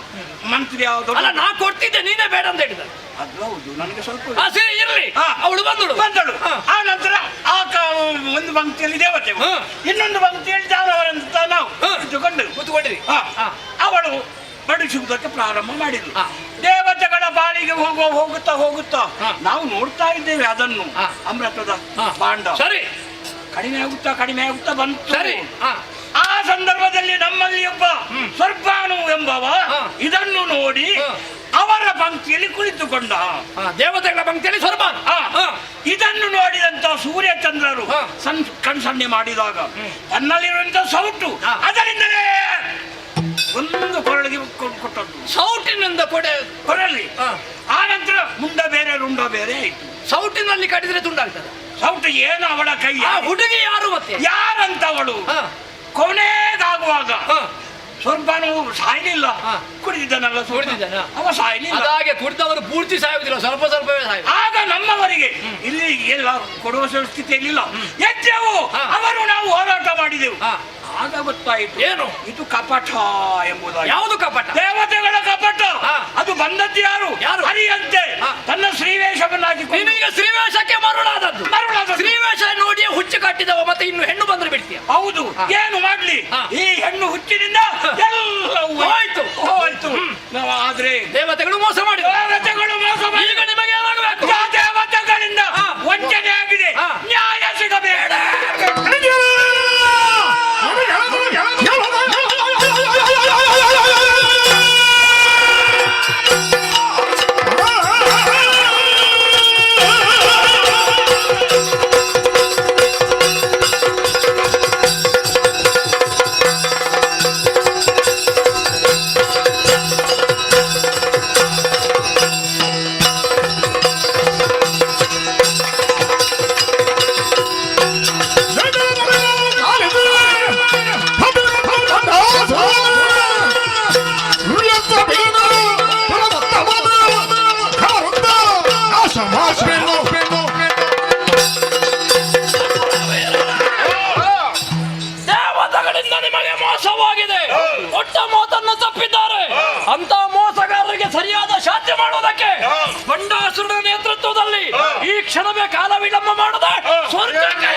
ಮಂತ್ರಿ ಯಾವ್ದು ಅಲ್ಲ, ನಾ ಕೊಡ್ತಿದ್ದೆ, ನೀನೇ ಬೇಡ ಅಂತ ಹೇಳಿದ. ಅದು ಹೌದು, ನನಗೆ ಸ್ವಲ್ಪ ಸರಿ ಇರ್ಲಿ. ಅವಳು ಬಂದಳು. ಆ ನಂತರ ಒಂದು ಪಂಕ್ತಿಯಲ್ಲಿ ದೇವತೆ, ಇನ್ನೊಂದು ಪಂಕ್ತಿಯಲ್ಲಿ ದಾನವರಂತ ನಾವು ಕೂತ್ಕೊಂಡ್ರಿ. ಅವಳು ಬಡಿಸುವುದಕ್ಕೆ ಪ್ರಾರಂಭ ಮಾಡಿದ್ರು. ದೇವತೆಗಳ ಬಾಳಿಗೆ ಹೋಗುತ್ತಾ ನಾವು ನೋಡ್ತಾ ಇದ್ದೇವೆ ಅದನ್ನು. ಅಮೃತದ ಭಾಂಡ ಸರಿ ಕಡಿಮೆ ಆಗುತ್ತಾ ಬಂತು. ಸರಿ, ಆ ಸಂದರ್ಭದಲ್ಲಿ ನಮ್ಮಲ್ಲಿ ಒಬ್ಬ ಸ್ವರ್ಗಾನು ಎಂಬವ ಇದನ್ನು ನೋಡಿ ಅವರ ಪಂಕ್ತಿಯಲ್ಲಿ ಕುಳಿತುಕೊಂಡ. ದೇವತೆಗಳ ಪಂಕ್ತಿಯಲ್ಲಿ ಸ್ವರ್ಗಾನು. ಇದನ್ನು ನೋಡಿದಂತ ಸೂರ್ಯಚಂದ್ರರು ಕಣ್ಸನ್ನೆ ಮಾಡಿದಾಗ ತನ್ನಲ್ಲಿರುವಂತ ಸೌಟು ಅದರಿಂದಲೇ ಒಂದು ಕೊರಳಿಗೆ ಕೊಟ್ಟದ್ದು. ಸೌಟಿನಿಂದ ಕೊರಲಿ. ಆ ನಂತರ ಮುಂಡ ಬೇರೆ ರುಂಡ ಬೇರೆ ಆಯ್ತು. ಸೌಟಿನಲ್ಲಿ ಕಡಿದ್ರೆ ತುಂಡಾಗ್ತದೆ. ಸೌಟು ಏನು ಅವಳ ಕೈ. ಹುಡುಗಿ ಯಾರು ಮತ್ತೆ? ಯಾರಂತ ಅವಳು ಕೊನೆಗಾಗುವಾಗ ಸ್ವರ್ಗಾನು ಸಾಯ್ಲಿಲ್ಲ, ಕುಡಿದಿದ್ದಾನಲ್ಲ, ಅವ ಸಾಯ್ಲಿಲ್ಲ. ಹಾಗೆ ಕುಡಿದವರು ಪೂರ್ತಿ ಸಾಯುವುದಿಲ್ಲ, ಸ್ವಲ್ಪ ಸ್ವಲ್ಪವೇ ಸಾಯ. ಆಗ ನಮ್ಮವರಿಗೆ ಇಲ್ಲಿ ಎಲ್ಲ ಕೊಡುವ ಸ್ಥಿತಿಯಲ್ಲಿಲ್ಲ. ಎದ್ದೆವು, ಅವರು ನಾವು ಹೋರಾಟ ಮಾಡಿದೆವು. ಆಗ ಗೊತ್ತಾಯಿತು ಏನು ಇದು ಕಪಟ ಎಂಬುದಾಗಿ. ಯಾವುದು ಕಪಟ? ದೇವತೆಗಳ ಕಪಟ. ಅದು ಬಂದದ್ದು ಯಾರು? ಹರಿಯಂತೆ ತನ್ನ ಶ್ರೀವೇಷವನ್ನಾಗಿ. ನೀನೀಗ ಶ್ರೀವೇಷಕ್ಕೆ ಮರುಳಾದದ್ದು. ಶ್ರೀವೇಷ ನೋಡಿ ಹುಚ್ಚು ಕಟ್ಟಿದವ ಮತ್ತೆ ಇನ್ನು ಹೆಣ್ಣು ಬಂದ್ರೆ ಬಿಡ್ತೀಯ. ಹೌದು, ಏನು ಮಾಡ್ಲಿ, ಈ ಹೆಣ್ಣು ಹುಚ್ಚಿನಿಂದ ಎಲ್ಲವೂ ಹೋಯ್ತು. ಆದ್ರೆ ದೇವತೆಗಳು ಮೋಸ ಮಾಡಿ ಈಗ ನಿಮಗೆ ಏನಾಗಬೇಕು? ದೇವತೆಗಳಿಂದ ವಂಚನೆ ಆಗಿದೆ, ನ್ಯಾಯ ಸಿಗಬೇಡ. ಕ್ಷಣವೇ ಕಾಲ ವಿಳಂಬ ಮಾಡದ ಸ್ವರ್ಗಕ್ಕೆ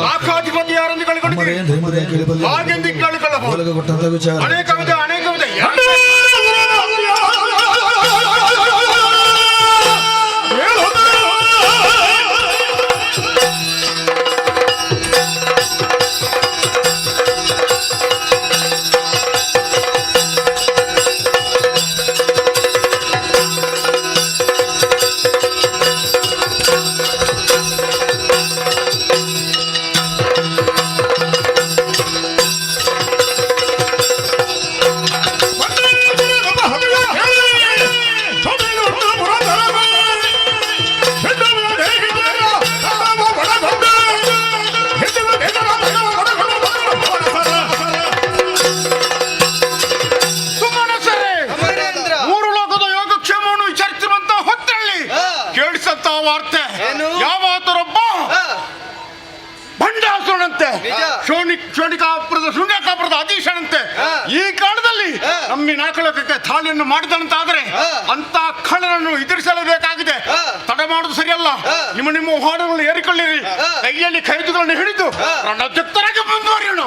ಲಾಖಾಧಿಪತಿ ಯಾರೆಂದು ಕಳಿಕೊಂಡು ಹಾಗೆಂದು ಕೇಳಿಕೊಳ್ಳಬಹುದು. ಅನೇಕ ವಿಧ ವಾರ್ತೆ ಯಾವತ್ತರೊಬ್ಬ ಭಂಡಾಸುರನಂತೆ ಶೋಣಿಕಾಪುರದ ಶೃಂಗಕಾಪುರದ ಅಧೀಶನಂತೆ ಈ ಕಾಲದಲ್ಲಿ ನಮ್ಮಿ ನಾಲ್ಕಲೋಕಕ್ಕೆ ತಾಳಿಯನ್ನು ಮಾಡಿದಂತಾದರೆ ಅಂತ ಕಳ್ಳನನ್ನು ಎದುರಿಸಲೇಬೇಕಾಗಿದೆ. ತಡ ಮಾಡುದು ಸರಿಯಲ್ಲ. ನಿಮ್ಮ ಹಾಡುಗಳನ್ನು ಏರಿಕೊಳ್ಳಿರಿ. ಕೈಯಲ್ಲಿ ಕೈದುಗಳನ್ನು ಹಿಡಿದು ರಣಚಿತ್ತರಾಗಿ ಮುಂದುವರಿಯೋಣ.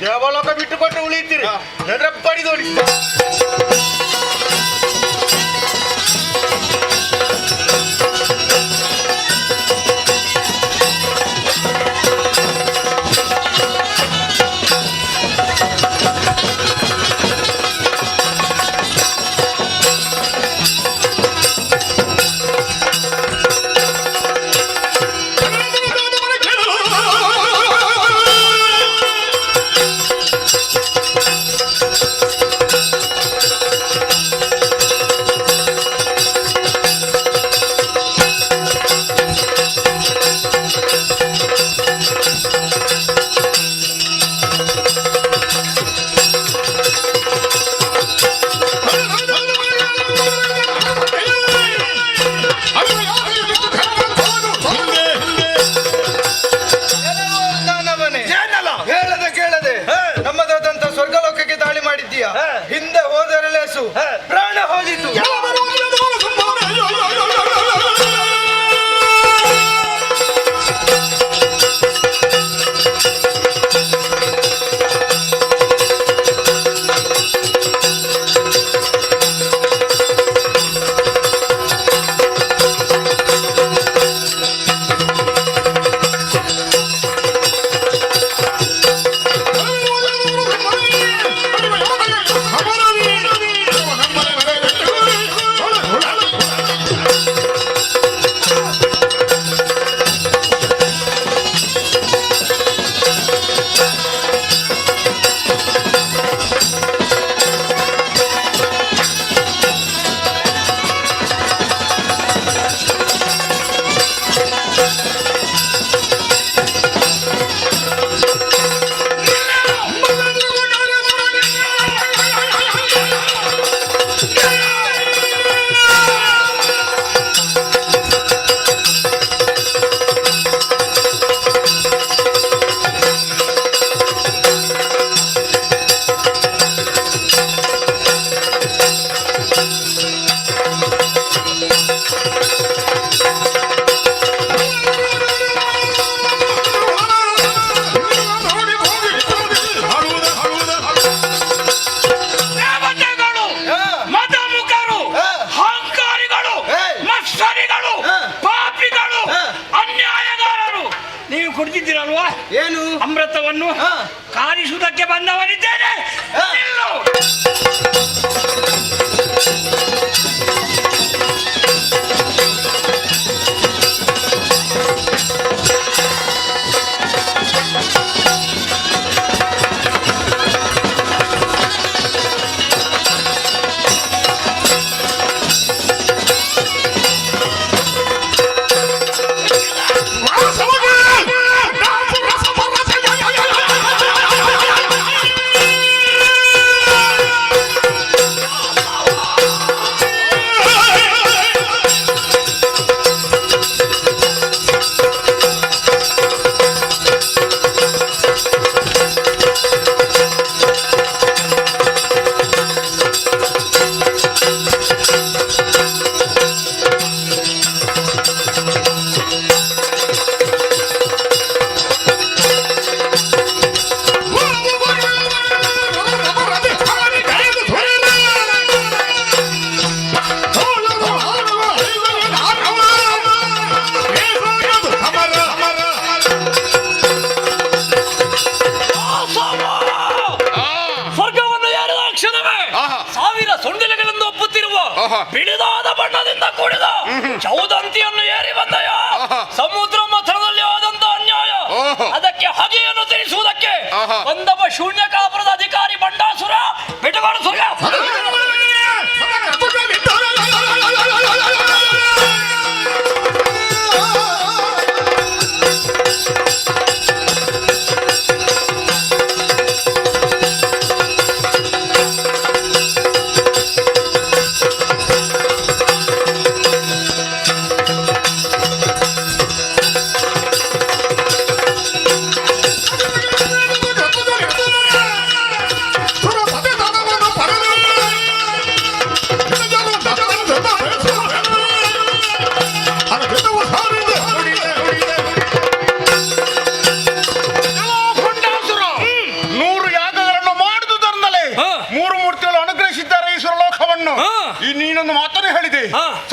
ದೇವಲೋಕ ಬಿಟ್ಟುಕೊಂಡು ಉಳಿಯುತ್ತೀರಿ ಬಡಿದೋಡಿ. ನಮ್ಮದಾದಂತ ಸ್ವರ್ಗಲೋಕಕ್ಕೆ ದಾಳಿ ಮಾಡಿದ್ದೀಯಾ? ಹಿಂದೆ ಹೋದರೆ ಲೇಸು, ಪ್ರಾಣ ಹೋದಿತು. ಕುಡಿದಿದ್ದೀರಲ್ವಾ? ಏನು ಅಮೃತವನ್ನು ಕಾರಿಸುವುದಕ್ಕೆ ಬಂದವನಿದ್ದೇನೆ. ಬಿಳಿದಾದ ಬಣ್ಣದಿಂದ ಕೂಡಿದ ಚೌದಂತಿಯನ್ನು ಏರಿ ಬಂದಯ ಸಮುದ್ರ ಮಥನದಲ್ಲಿ ಆದಂತ ಅನ್ಯಾಯ ಅದಕ್ಕೆ ಹಗೆಯನ್ನು ತಿಳಿಸುವುದಕ್ಕೆ ಒಂದೊಬ್ಬ ಶೂನ್ಯ ಕಾಪುರದ ಅಧಿಕಾರಿ ಬಂಡಾಸುರ ಬಿಡುಗಡೆ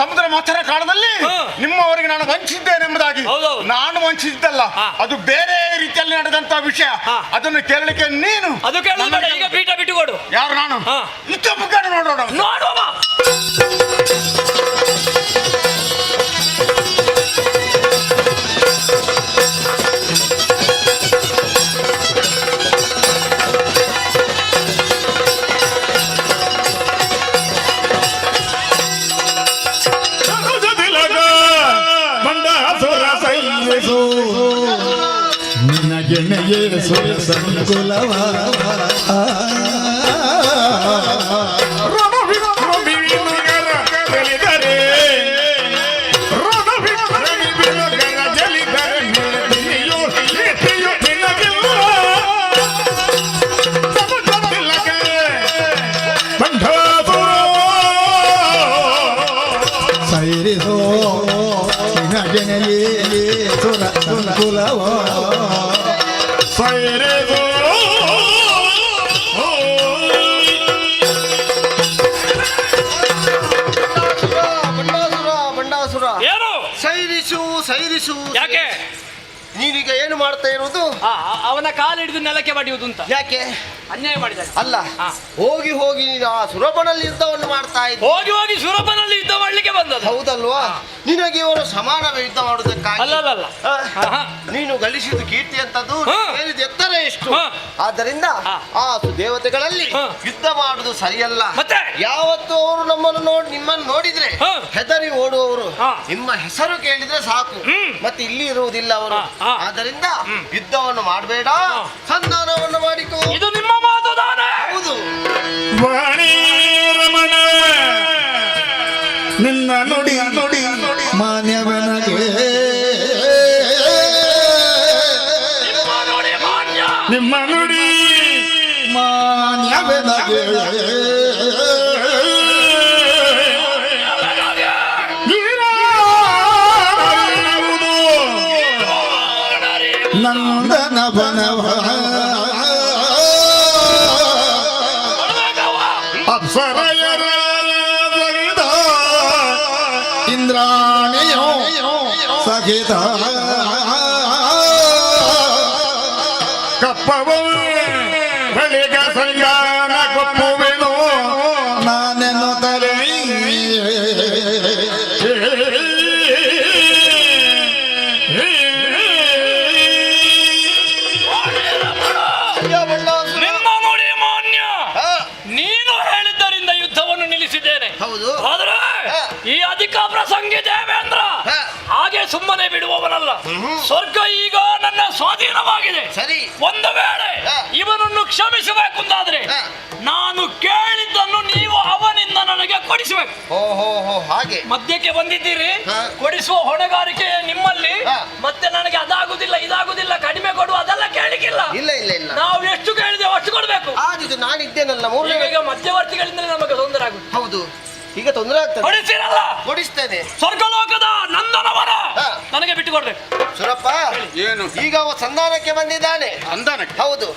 ಸಮುದ್ರ ಮಥನ ಕಾಲದಲ್ಲಿ ನಿಮ್ಮವರಿಗೆ ನಾನು ವಂಚಿಸಿದ್ದೇನೆಂಬುದಾಗಿ. ನಾನು ವಂಚಿಸಿದ್ದಲ್ಲ, ಅದು ಬೇರೆ ರೀತಿಯಲ್ಲಿ ನಡೆದಂತ ವಿಷಯ. ಅದನ್ನು ಕೇಳಲಿಕ್ಕೆ ನೀನು ಅದು ಕೇಳಬೇಡ, ಈಗ ಪೀಠ ಬಿಟ್ಟುಕೊಡು. ಯಾರು? ನಾನು ಇಷ್ಟ ಮುಖ ನೋಡೋಣ. ನೋಡುವ ನಿನಗೆನೆಯೇ ಸಂಕುಲವ ಸೈರಿಸೋ ನಿನಗೆನೆಯೇ ಸುರ ಸಂಕುಲವ ಬಂಡಾಸುರ, ಏನು ಸೈರಿಸು. ಯಾಕೆ ನೀವೀಗ ಏನು ಮಾಡ್ತಾ ಇರುವುದು? ಅವನ ಕಾಲು ಹಿಡಿದು ನೆಲಕ್ಕೆ ಬಡಿಯುವುದು ಅಂತ. ಯಾಕೆ? ಅನ್ಯಾಯ ಮಾಡಿದ ಅಲ್ಲ, ಹೋಗಿ ನೀನು ಆ ಸುರಪನಲ್ಲಿ ಯುದ್ಧವನ್ನು ಮಾಡ್ತಾ ಇದ್ದ. ಹೋಗಿ ಸುರಪನಲ್ಲಿ ಯುದ್ಧ ಮಾಡ್ಲಿಕ್ಕೆ ಬಂದದ್ದು. ಹೌದಲ್ವಾ? ನಿನಗೆ ಇವರು ಸಮಾನವೇ ಯುದ್ಧ ಮಾಡುವುದಕ್ಕಾಗಿ. ಅಲ್ಲ ನೀನು ಗಳಿಸಿದ ಕೀರ್ತಿ ಅಂತದ್ದು ಹೇಳಿದ ಎತ್ತರ ಎಷ್ಟು. ಆದ್ದರಿಂದ ಆ ದೇವತೆಗಳಲ್ಲಿ ಯುದ್ಧ ಮಾಡುವುದು ಸರಿಯಲ್ಲ. ಮತ್ತೆ ಯಾವತ್ತು ಅವರು ನಿಮ್ಮನ್ನು ನೋಡಿದ್ರೆ ಹೆದರಿ ಓಡುವವರು. ನಿಮ್ಮ ಹೆಸರು ಕೇಳಿದ್ರೆ ಸಾಕು, ಮತ್ತೆ ಇಲ್ಲಿ ಇರುವುದಿಲ್ಲ ಅವರು. ಆದ್ದರಿಂದ ಯುದ್ಧವನ್ನು ಮಾಡಬೇಡ, ಸಂಧಾನವನ್ನು ಮಾಡಿಕೋ. ಇದು ನಿಮ್ಮ ಮಾತು ತಾನೇ? ಹೌದು. ನಿನ್ನ ನುಡಿ ಮಾನ್ಯವನಗೆ, ನಿಮ್ಮ ನುಡಿ ಮಾನ್ಯವನಗೆ ನಂದನ ಬನವ ಅಪ್ಸರಯರ ಇಂದ್ರಾಣಿಯೋ ಸಹಿತ ಕಪ್ಪವ ಬಳಿಗ ಸಂಗಾನ ಕೊಪ್ಪುವೆನು ನಾನೆನ್ನು ತಲೆ ನಿಮ್ಮ ನುಡಿ ಮಾನ್ಯ. ನೀನು ಹೇಳಿದ್ದರಿಂದ ಯುದ್ಧವನ್ನು ನಿಲ್ಲಿಸಿದ್ದೇನೆ. ಹೌದು. ಆದ್ರೆ ಈ ಅಧಿಕ ಪ್ರಸಂಗಿ ದೇವೇಂದ್ರ ಹಾಗೆ ಸುಮ್ಮನೆ ಬಿಡುವವನಲ್ಲ. ಸ್ವರ್ಗ ಈಗ ನನ್ನ ಸ್ವಾಧೀನವಾಗಿದೆ. ಸರಿ. ಒಂದು ವೇಳೆ ಇವನನ್ನು ಕ್ಷಮಿಸಬೇಕಂತಾದ್ರೆ ನಾನು ಕೇಳಿದ್ದನ್ನು ನೀವು ಅವನಿಂದ ನನಗೆ ಕೊಡಿಸಬೇಕು. ಓಹೋ, ಹಾಗೆ ಮಧ್ಯಕ್ಕೆ ಬಂದಿದ್ದೀರಿ, ಕೊಡಿಸುವ ಹೊಣೆಗಾರಿಕೆ ನಿಮ್ಮಲ್ಲಿ. ಮತ್ತೆ ನನಗೆ ಅದಾಗುದಿಲ್ಲ ಇದಾಗುದಿಲ್ಲ ಕಡಿಮೆ ಕೊಡು ಅದೆಲ್ಲ ಕೇಳಿಕ್ಕಿಲ್ಲ. ಇಲ್ಲ. ನಾವು ಎಷ್ಟು ಕೇಳಿದೆವು ಅಷ್ಟು ಕೊಡ್ಬೇಕು. ಆದಿತು ನಾನಿದ್ದೇನಲ್ಲ ಮೂರನೇ. ಈಗ ಮಧ್ಯವರ್ತಿಗಳಿಂದಲೇ ನಮಗೆ ತೊಂದರೆ ಆಗುದು. ಹೌದು, ಈಗ ತೊಂದರೆ ಆಗ್ತದೆ. ಕೊಡಿಸಿರಲ್ಲ, ಕೊಡಿಸ್ತೇನೆ. ಸ್ವರ್ಗಲೋಕದ ನಂದನವನ ನನಗೆ ಬಿಟ್ಟು ಕೊಡ್ಬೇಕು. ಸುರಪ್ಪ, ಏನು? ಈಗ ಅವ ಸಂಧಾನಕ್ಕೆ ಬಂದಿದ್ದಾನೆ. ಸಂಧಾನಕ್ಕೆ? ಹೌದು.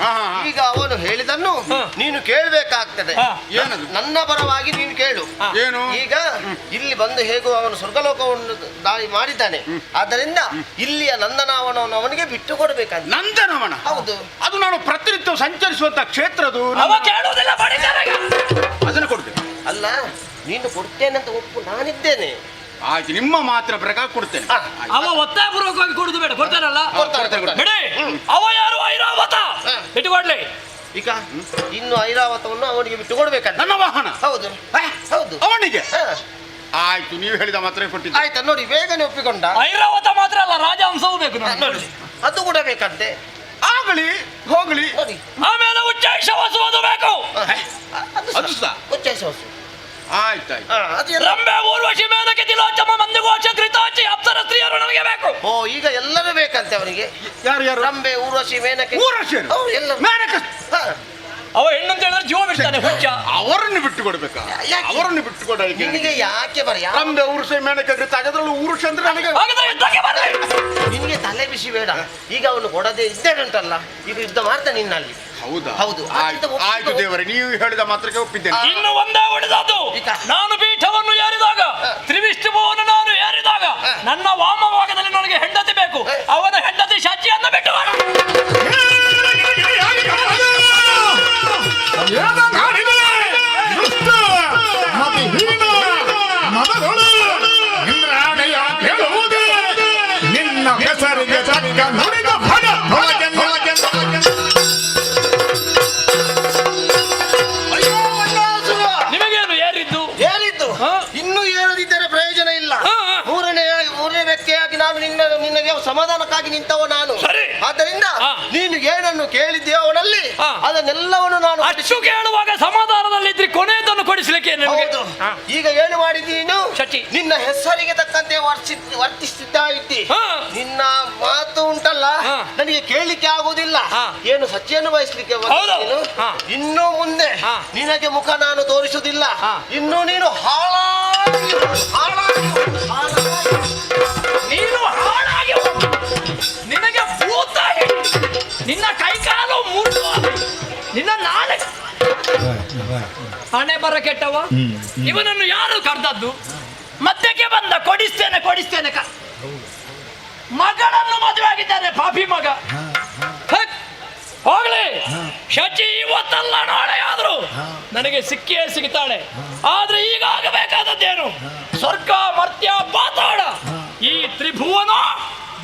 ಈಗ ಅವನು ಹೇಳಿದನ್ನು ನೀನು ಕೇಳಬೇಕಾಗ್ತದೆ. ಏನದು? ನನ್ನ ಪರವಾಗಿ ನೀನು ಕೇಳು. ಏನು? ಈಗ ಇಲ್ಲಿ ಬಂದು ಹೇಗೂ ಅವನು ಸ್ವರ್ಗಲೋಕವನ್ನು ದಾಳಿ ಮಾಡಿದ್ದಾನೆ. ಆದ್ದರಿಂದ ಇಲ್ಲಿಯ ನಂದನವನವನ್ನು ಅವನಿಗೆ ಬಿಟ್ಟು ಕೊಡಬೇಕಂತ. ನಂದನವನ? ಹೌದು. ಅದು ನಾನು ಪ್ರತಿನಿತ್ಯ ಸಂಚರಿಸುವಂತ ಕ್ಷೇತ್ರದು. ಅವ ಕೇಳುವುದಿಲ್ಲ, ಅದನ್ನು ಕೊಡ್ತೇನೆ. ಅಲ್ಲ, ನೀನು ಕೊಡ್ತೇನೆ ಅಂತ ಒಪ್ಪು, ನಾನಿದ್ದೇನೆ. ಆಯ್ತು, ನಿಮ್ಮ ಮಾತ್ರ ಪ್ರಕಾರ ಕೊಡ್ತೇನೆ. ಅವ ಒತ್ತಾಯಪೂರ್ವಕವಾಗಿ ಕೊಡುದು ಬೇಡ, ಕೊಡ್ತಾನಲ್ಲ ಕೊಡ್ತಾನೆ. ಬಿಡಿ. ಅವ ಯಾರು? ಐರಾವತ ಬಿಟ್ಟುಕೊಡ್ಲಿ. ಈಗ ಇನ್ನು ಐರಾವತವನ್ನು ಅವನಿಗೆ ಬಿಟ್ಟು ಕೊಡ್ಬೇಕಂತ. ನನ್ನ ವಾಹನ? ಹೌದು. ಹೌದು, ಅವನಿಗೆ. ಆಯ್ತು, ನೀವು ಹೇಳಿದ ಮಾತ್ರ ಕೊಟ್ಟಿದ್ದೆ. ಆಯ್ತಾ? ನೋಡಿ, ಬೇಗನೆ ಒಪ್ಪಿಕೊಂಡ. ಐರಾವತ ಮಾತ್ರ ಅಲ್ಲ, ರಾಜಹಂಸವೂ ಬೇಕು ನೋಡಿ, ಅದು ಕೂಡ ಬೇಕಂತೆ. ಆಗಲಿ, ಹೋಗಲಿ. ನೋಡಿ, ಆಮೇಲೆ ಉಚ್ಚೈಷವಸುವುದು ಬೇಕು. ಅದು ಸಹ ಉಚ್ಚೈಸವಸು. ಆಯ್ತಾಯ್ತು. ರಂಬೆ, ಊರ್ವಶಿ, ಮೇನಕೆ, ತಿಲೋಚಮ, ಮಂಜುಘೋಷ, ಘೃತಾಚಿ, ಅಪ್ಸರ ಸ್ತ್ರೀಯರು ನನಗೆ ಬೇಕು. ಓ, ಈಗ ಎಲ್ಲರೂ ಬೇಕಂತೆ ಅವನಿಗೆ. ಯಾರು? ರಂಬೆ, ಊರ್ವಶಿ, ಮೇನಕೆ. ಊರ್ವಶಿ ಎಲ್ಲರೂ. ಮೇನಕೆ ಅವ ಹೆಣ್ಣಂತ ಹೇಳಿದ್ರೆ ಜೀವ ಬಿಡ್ತಾನೆ ಹುಚ್ಚ. ಅವರನ್ನು ಬಿಟ್ಟು ಕೊಡ್ಬೇಕಾ? ಅವರನ್ನು ಬಿಟ್ಟು ಕೊಡಲಿಕ್ಕೆ ನಿನಗೆ ಯಾಕೆ ನಮ್ದು ಊರುಸೆ ಮೇನಕೆ ಅದ್ರಲ್ಲಿ ಊರುಷ ಅಂದ್ರೆ ನನಗೆ ನಿನಗೆ ತಲೆ ಬಿಸಿ ಬೇಡ. ಈಗ ಅವನು ಕೊಡದೆ ಇದ್ದೇನಂತಲ್ಲ, ಈಗ ಯುದ್ಧ ಮಾಡ್ತಾನೆ ನಿನ್ನಲ್ಲಿ. ಹೌದಾ? ಹೌದು. ಆಯ್ತು ದೇವರೇ, ನೀವು ಹೇಳಿದ ಮಾತ್ರಕ್ಕೆ ಒಪ್ಪಿದ್ದೇನೆ. ಇನ್ನು ಒಂದೇ ಉಳಿದದ್ದು, ನಾನು ಪೀಠವನ್ನು ಏರಿದಾಗ ತ್ರಿವಿಷ್ಣುಭುವನ ನಾನು ಏರಿದಾಗ ನನ್ನ ವಾಮಭಾಗದಲ್ಲಿ ನನಗೆ ಹೆಂಡತಿ ಬೇಕು. ಅವನ ಹೆಂಡತಿ ಶಚಿಯನ್ನು ಬಿಟ್ಟು ನಿನ್ನ ಹೆಸರಿಗೆ ತಕ್ಕ ನುಡಿದ ನಿಮಗೇನು ಏರಿದ್ದು ಇನ್ನೂ ಏರದಿದ್ದರೆ ಪ್ರಯೋಜನ ಇಲ್ಲ. ಮೂರನೇ ವ್ಯಕ್ತಿಯಾಗಿ ನಾನು ನಿನಗೆ ಸಮಾಧಾನಕ್ಕಾಗಿ ನಿಂತವ ನಾನು. ಆದ್ದರಿಂದ ನೀನು ಏನನ್ನು ಕೇಳಿದ್ಯೋ ಅವನಲ್ಲಿ ಅದನ್ನೆಲ್ಲವನ್ನು ನಾನು ಅಷ್ಟು ಕೇಳುವಾಗ ಸಮಾಧಾನದಲ್ಲಿದ್ರಿ ಕೊನೆಯದನ್ನು ಕೊಡಿಸ್ಲಿಕ್ಕೆ ಈಗ ಏನು ಮಾಡಿದ್ದೀನು? ನಿನ್ನ ಹೆಸರಿಗೆ ತಕ್ಕಂತೆ ವರ್ತಿಸ್ತಿದ್ದ ಇದ್ದಿ. ನಿನ್ನ ಮಾತು ಉಂಟಲ್ಲ ನನಗೆ ಕೇಳಲಿಕ್ಕೆ ಆಗುವುದಿಲ್ಲ. ಏನು ಸಚ್ಚಿಯನ್ನು ಬಯಸ್ಲಿಕ್ಕೆ ಬಂದಿದ್ದೀನು. ಇನ್ನು ಮುಂದೆ ನಿನಗೆ ಮುಖ ನಾನು ತೋರಿಸುವುದಿಲ್ಲ. ಇನ್ನು ನೀನು ನೀನು ಹಾಳಾಗಿ ನಿನಗೆ ಭೂತ ನಿನ್ನ ಕೈಕಾಲು ಮುರಿದು ನಿನ್ನ ನಾಳೆ ಹಣೆ ಬರ ಕೆಟ್ಟವ. ಇವನನ್ನು ಯಾರು ಕರೆದದ್ದು? ಮಧ್ಯಕ್ಕೆ ಬಂದ ಕೊಡಿಸ್ತೇನೆ ಮಗಳನ್ನು ಮದುವೆ ಆಗಿದ್ದಾನೆ ಪಾಪಿ ಮಗ. ಹೋಗ್ಲಿ, ಶಚಿ ಇವತ್ತಲ್ಲ ನಾಳೆ ಆದ್ರೂ ನನಗೆ ಸಿಕ್ಕಿಯೇ ಸಿಗ್ತಾಳೆ. ಆದ್ರೆ ಈಗ ಆಗಬೇಕಾದದ್ದೇನು? ಸ್ವರ್ಗ ಮರ್ತ್ಯ ಪಾತಾಳ ಈ ತ್ರಿಭುವನ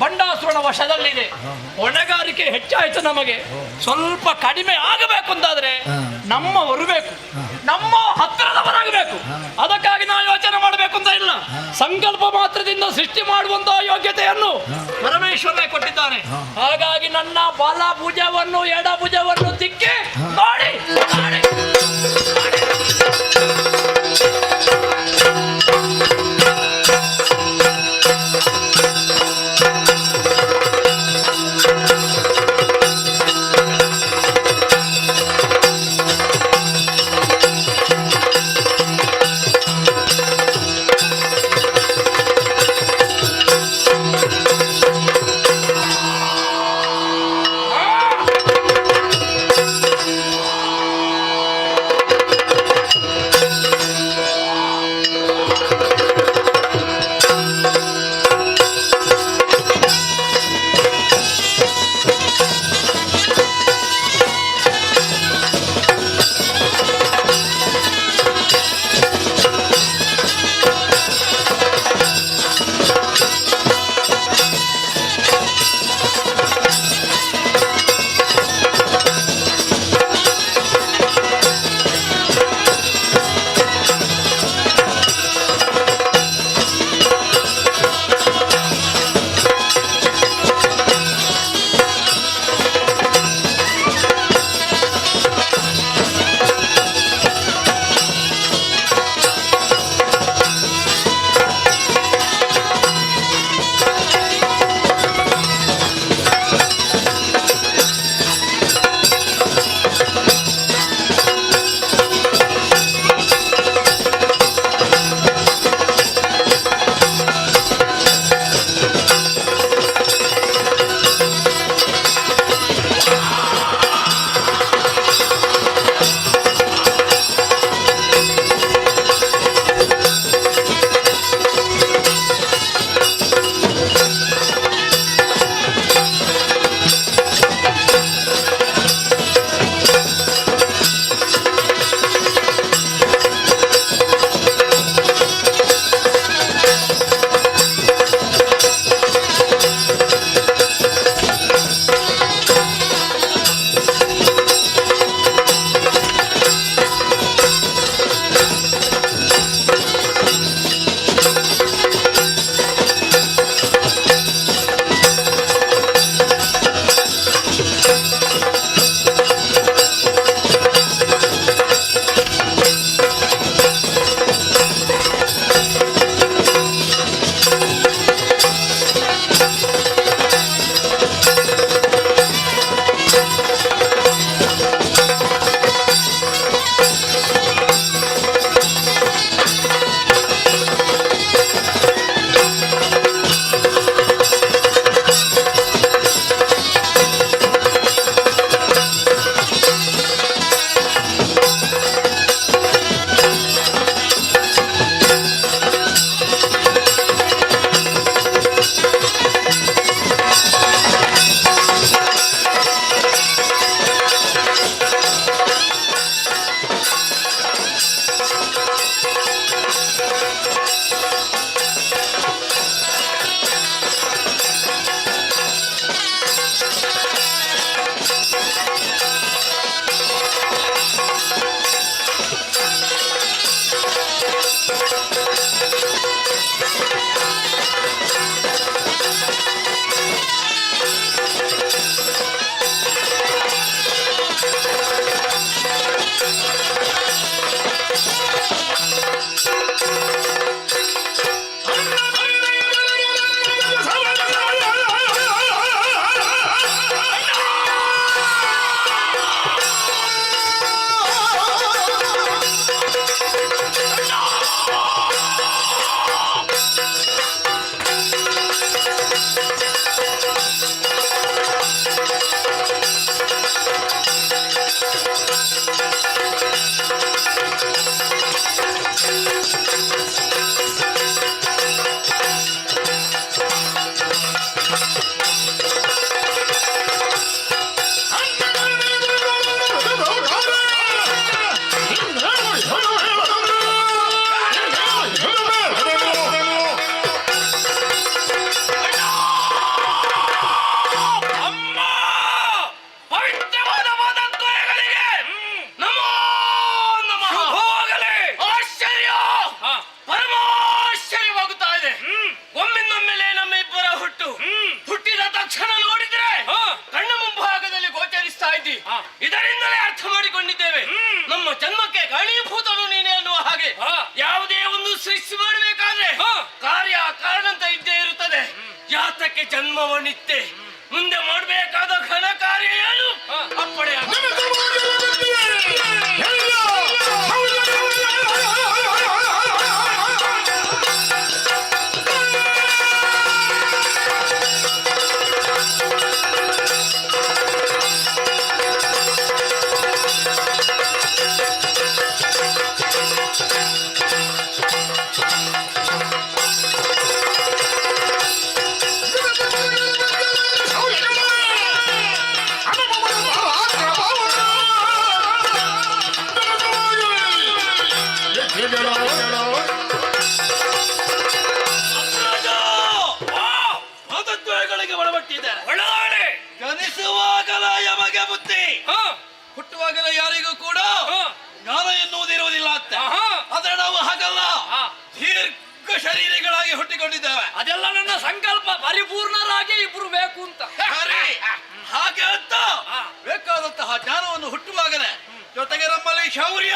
ಬಂಡಾಸುರನ ವಶದಲ್ಲಿದೆ. ಹೊಣೆಗಾರಿಕೆ ಹೆಚ್ಚಾಯ್ತು. ನಮಗೆ ಸ್ವಲ್ಪ ಕಡಿಮೆ ಆಗಬೇಕು ಅಂತಾದ್ರೆ ನಮ್ಮವರು ಬೇಕು, ನಮ್ಮ ಹತ್ತಿರದವರಾಗಬೇಕು. ಅದಕ್ಕಾಗಿ ನಾವು ಯೋಚನೆ ಮಾಡಬೇಕು ಅಂತ ಇಲ್ಲ. ಸಂಕಲ್ಪ ಮಾತ್ರದಿಂದ ಸೃಷ್ಟಿ ಮಾಡುವಂತಹ ಯೋಗ್ಯತೆಯನ್ನು ಪರಮೇಶ್ವರನೇ ಕೊಟ್ಟಿದ್ದಾನೆ. ಹಾಗಾಗಿ ನನ್ನ ಬಲ ಭುಜವನ್ನು ಎಡ ಭುಜವನ್ನು ತಿಕ್ಕಿ ನೋಡಿ. ಜನ್ಮಕ್ಕೆ ಕಾರಣೀಭೂತನು ನೀನೇ ಅನ್ನುವ ಹಾಗೆ ಯಾವುದೇ ಒಂದು ಸೃಷ್ಟಿ ಮಾಡಬೇಕಾದ್ರೆ ಕಾರ್ಯ ಕಾರಣ ಅಂತ ಇದ್ದೇ ಇರುತ್ತದೆ. ಯಾತಕ್ಕೆ ಜನ್ಮವನ್ನಿತ್ತೆ ಮುಂದೆ ಮಾಡಬೇಕಾದ ಘನ ಕಾರ್ಯ ಏನು ಅಪ್ಪಣೆ ಜನಿಸುವಾಗಲ ಯಮಗೆ ಬುದ್ಧಿ, ಹುಟ್ಟುವಾಗಲ ಯಾರಿಗೂ ಕೂಡ ಜ್ಞಾನ ಎನ್ನುವುದಿರುವುದಿಲ್ಲ ಅಂತ. ಆದ್ರೆ ನಾವು ಹಾಗಲ್ಲ, ದೀರ್ಘ ಶರೀರಗಳಾಗಿ ಹುಟ್ಟಿಕೊಂಡಿದ್ದೇವೆ. ಅದೆಲ್ಲ ನನ್ನ ಸಂಕಲ್ಪ, ಪರಿಪೂರ್ಣರಾಗಿ ಇಬ್ರು ಬೇಕು ಅಂತ. ಹಾಗೆ ಅಂತ ಬೇಕಾದಂತಹ ಜ್ಞಾನವನ್ನು ಹುಟ್ಟುವಾಗಲೇ, ಜೊತೆಗೆ ನಮ್ಮಲ್ಲಿ ಶೌರ್ಯ,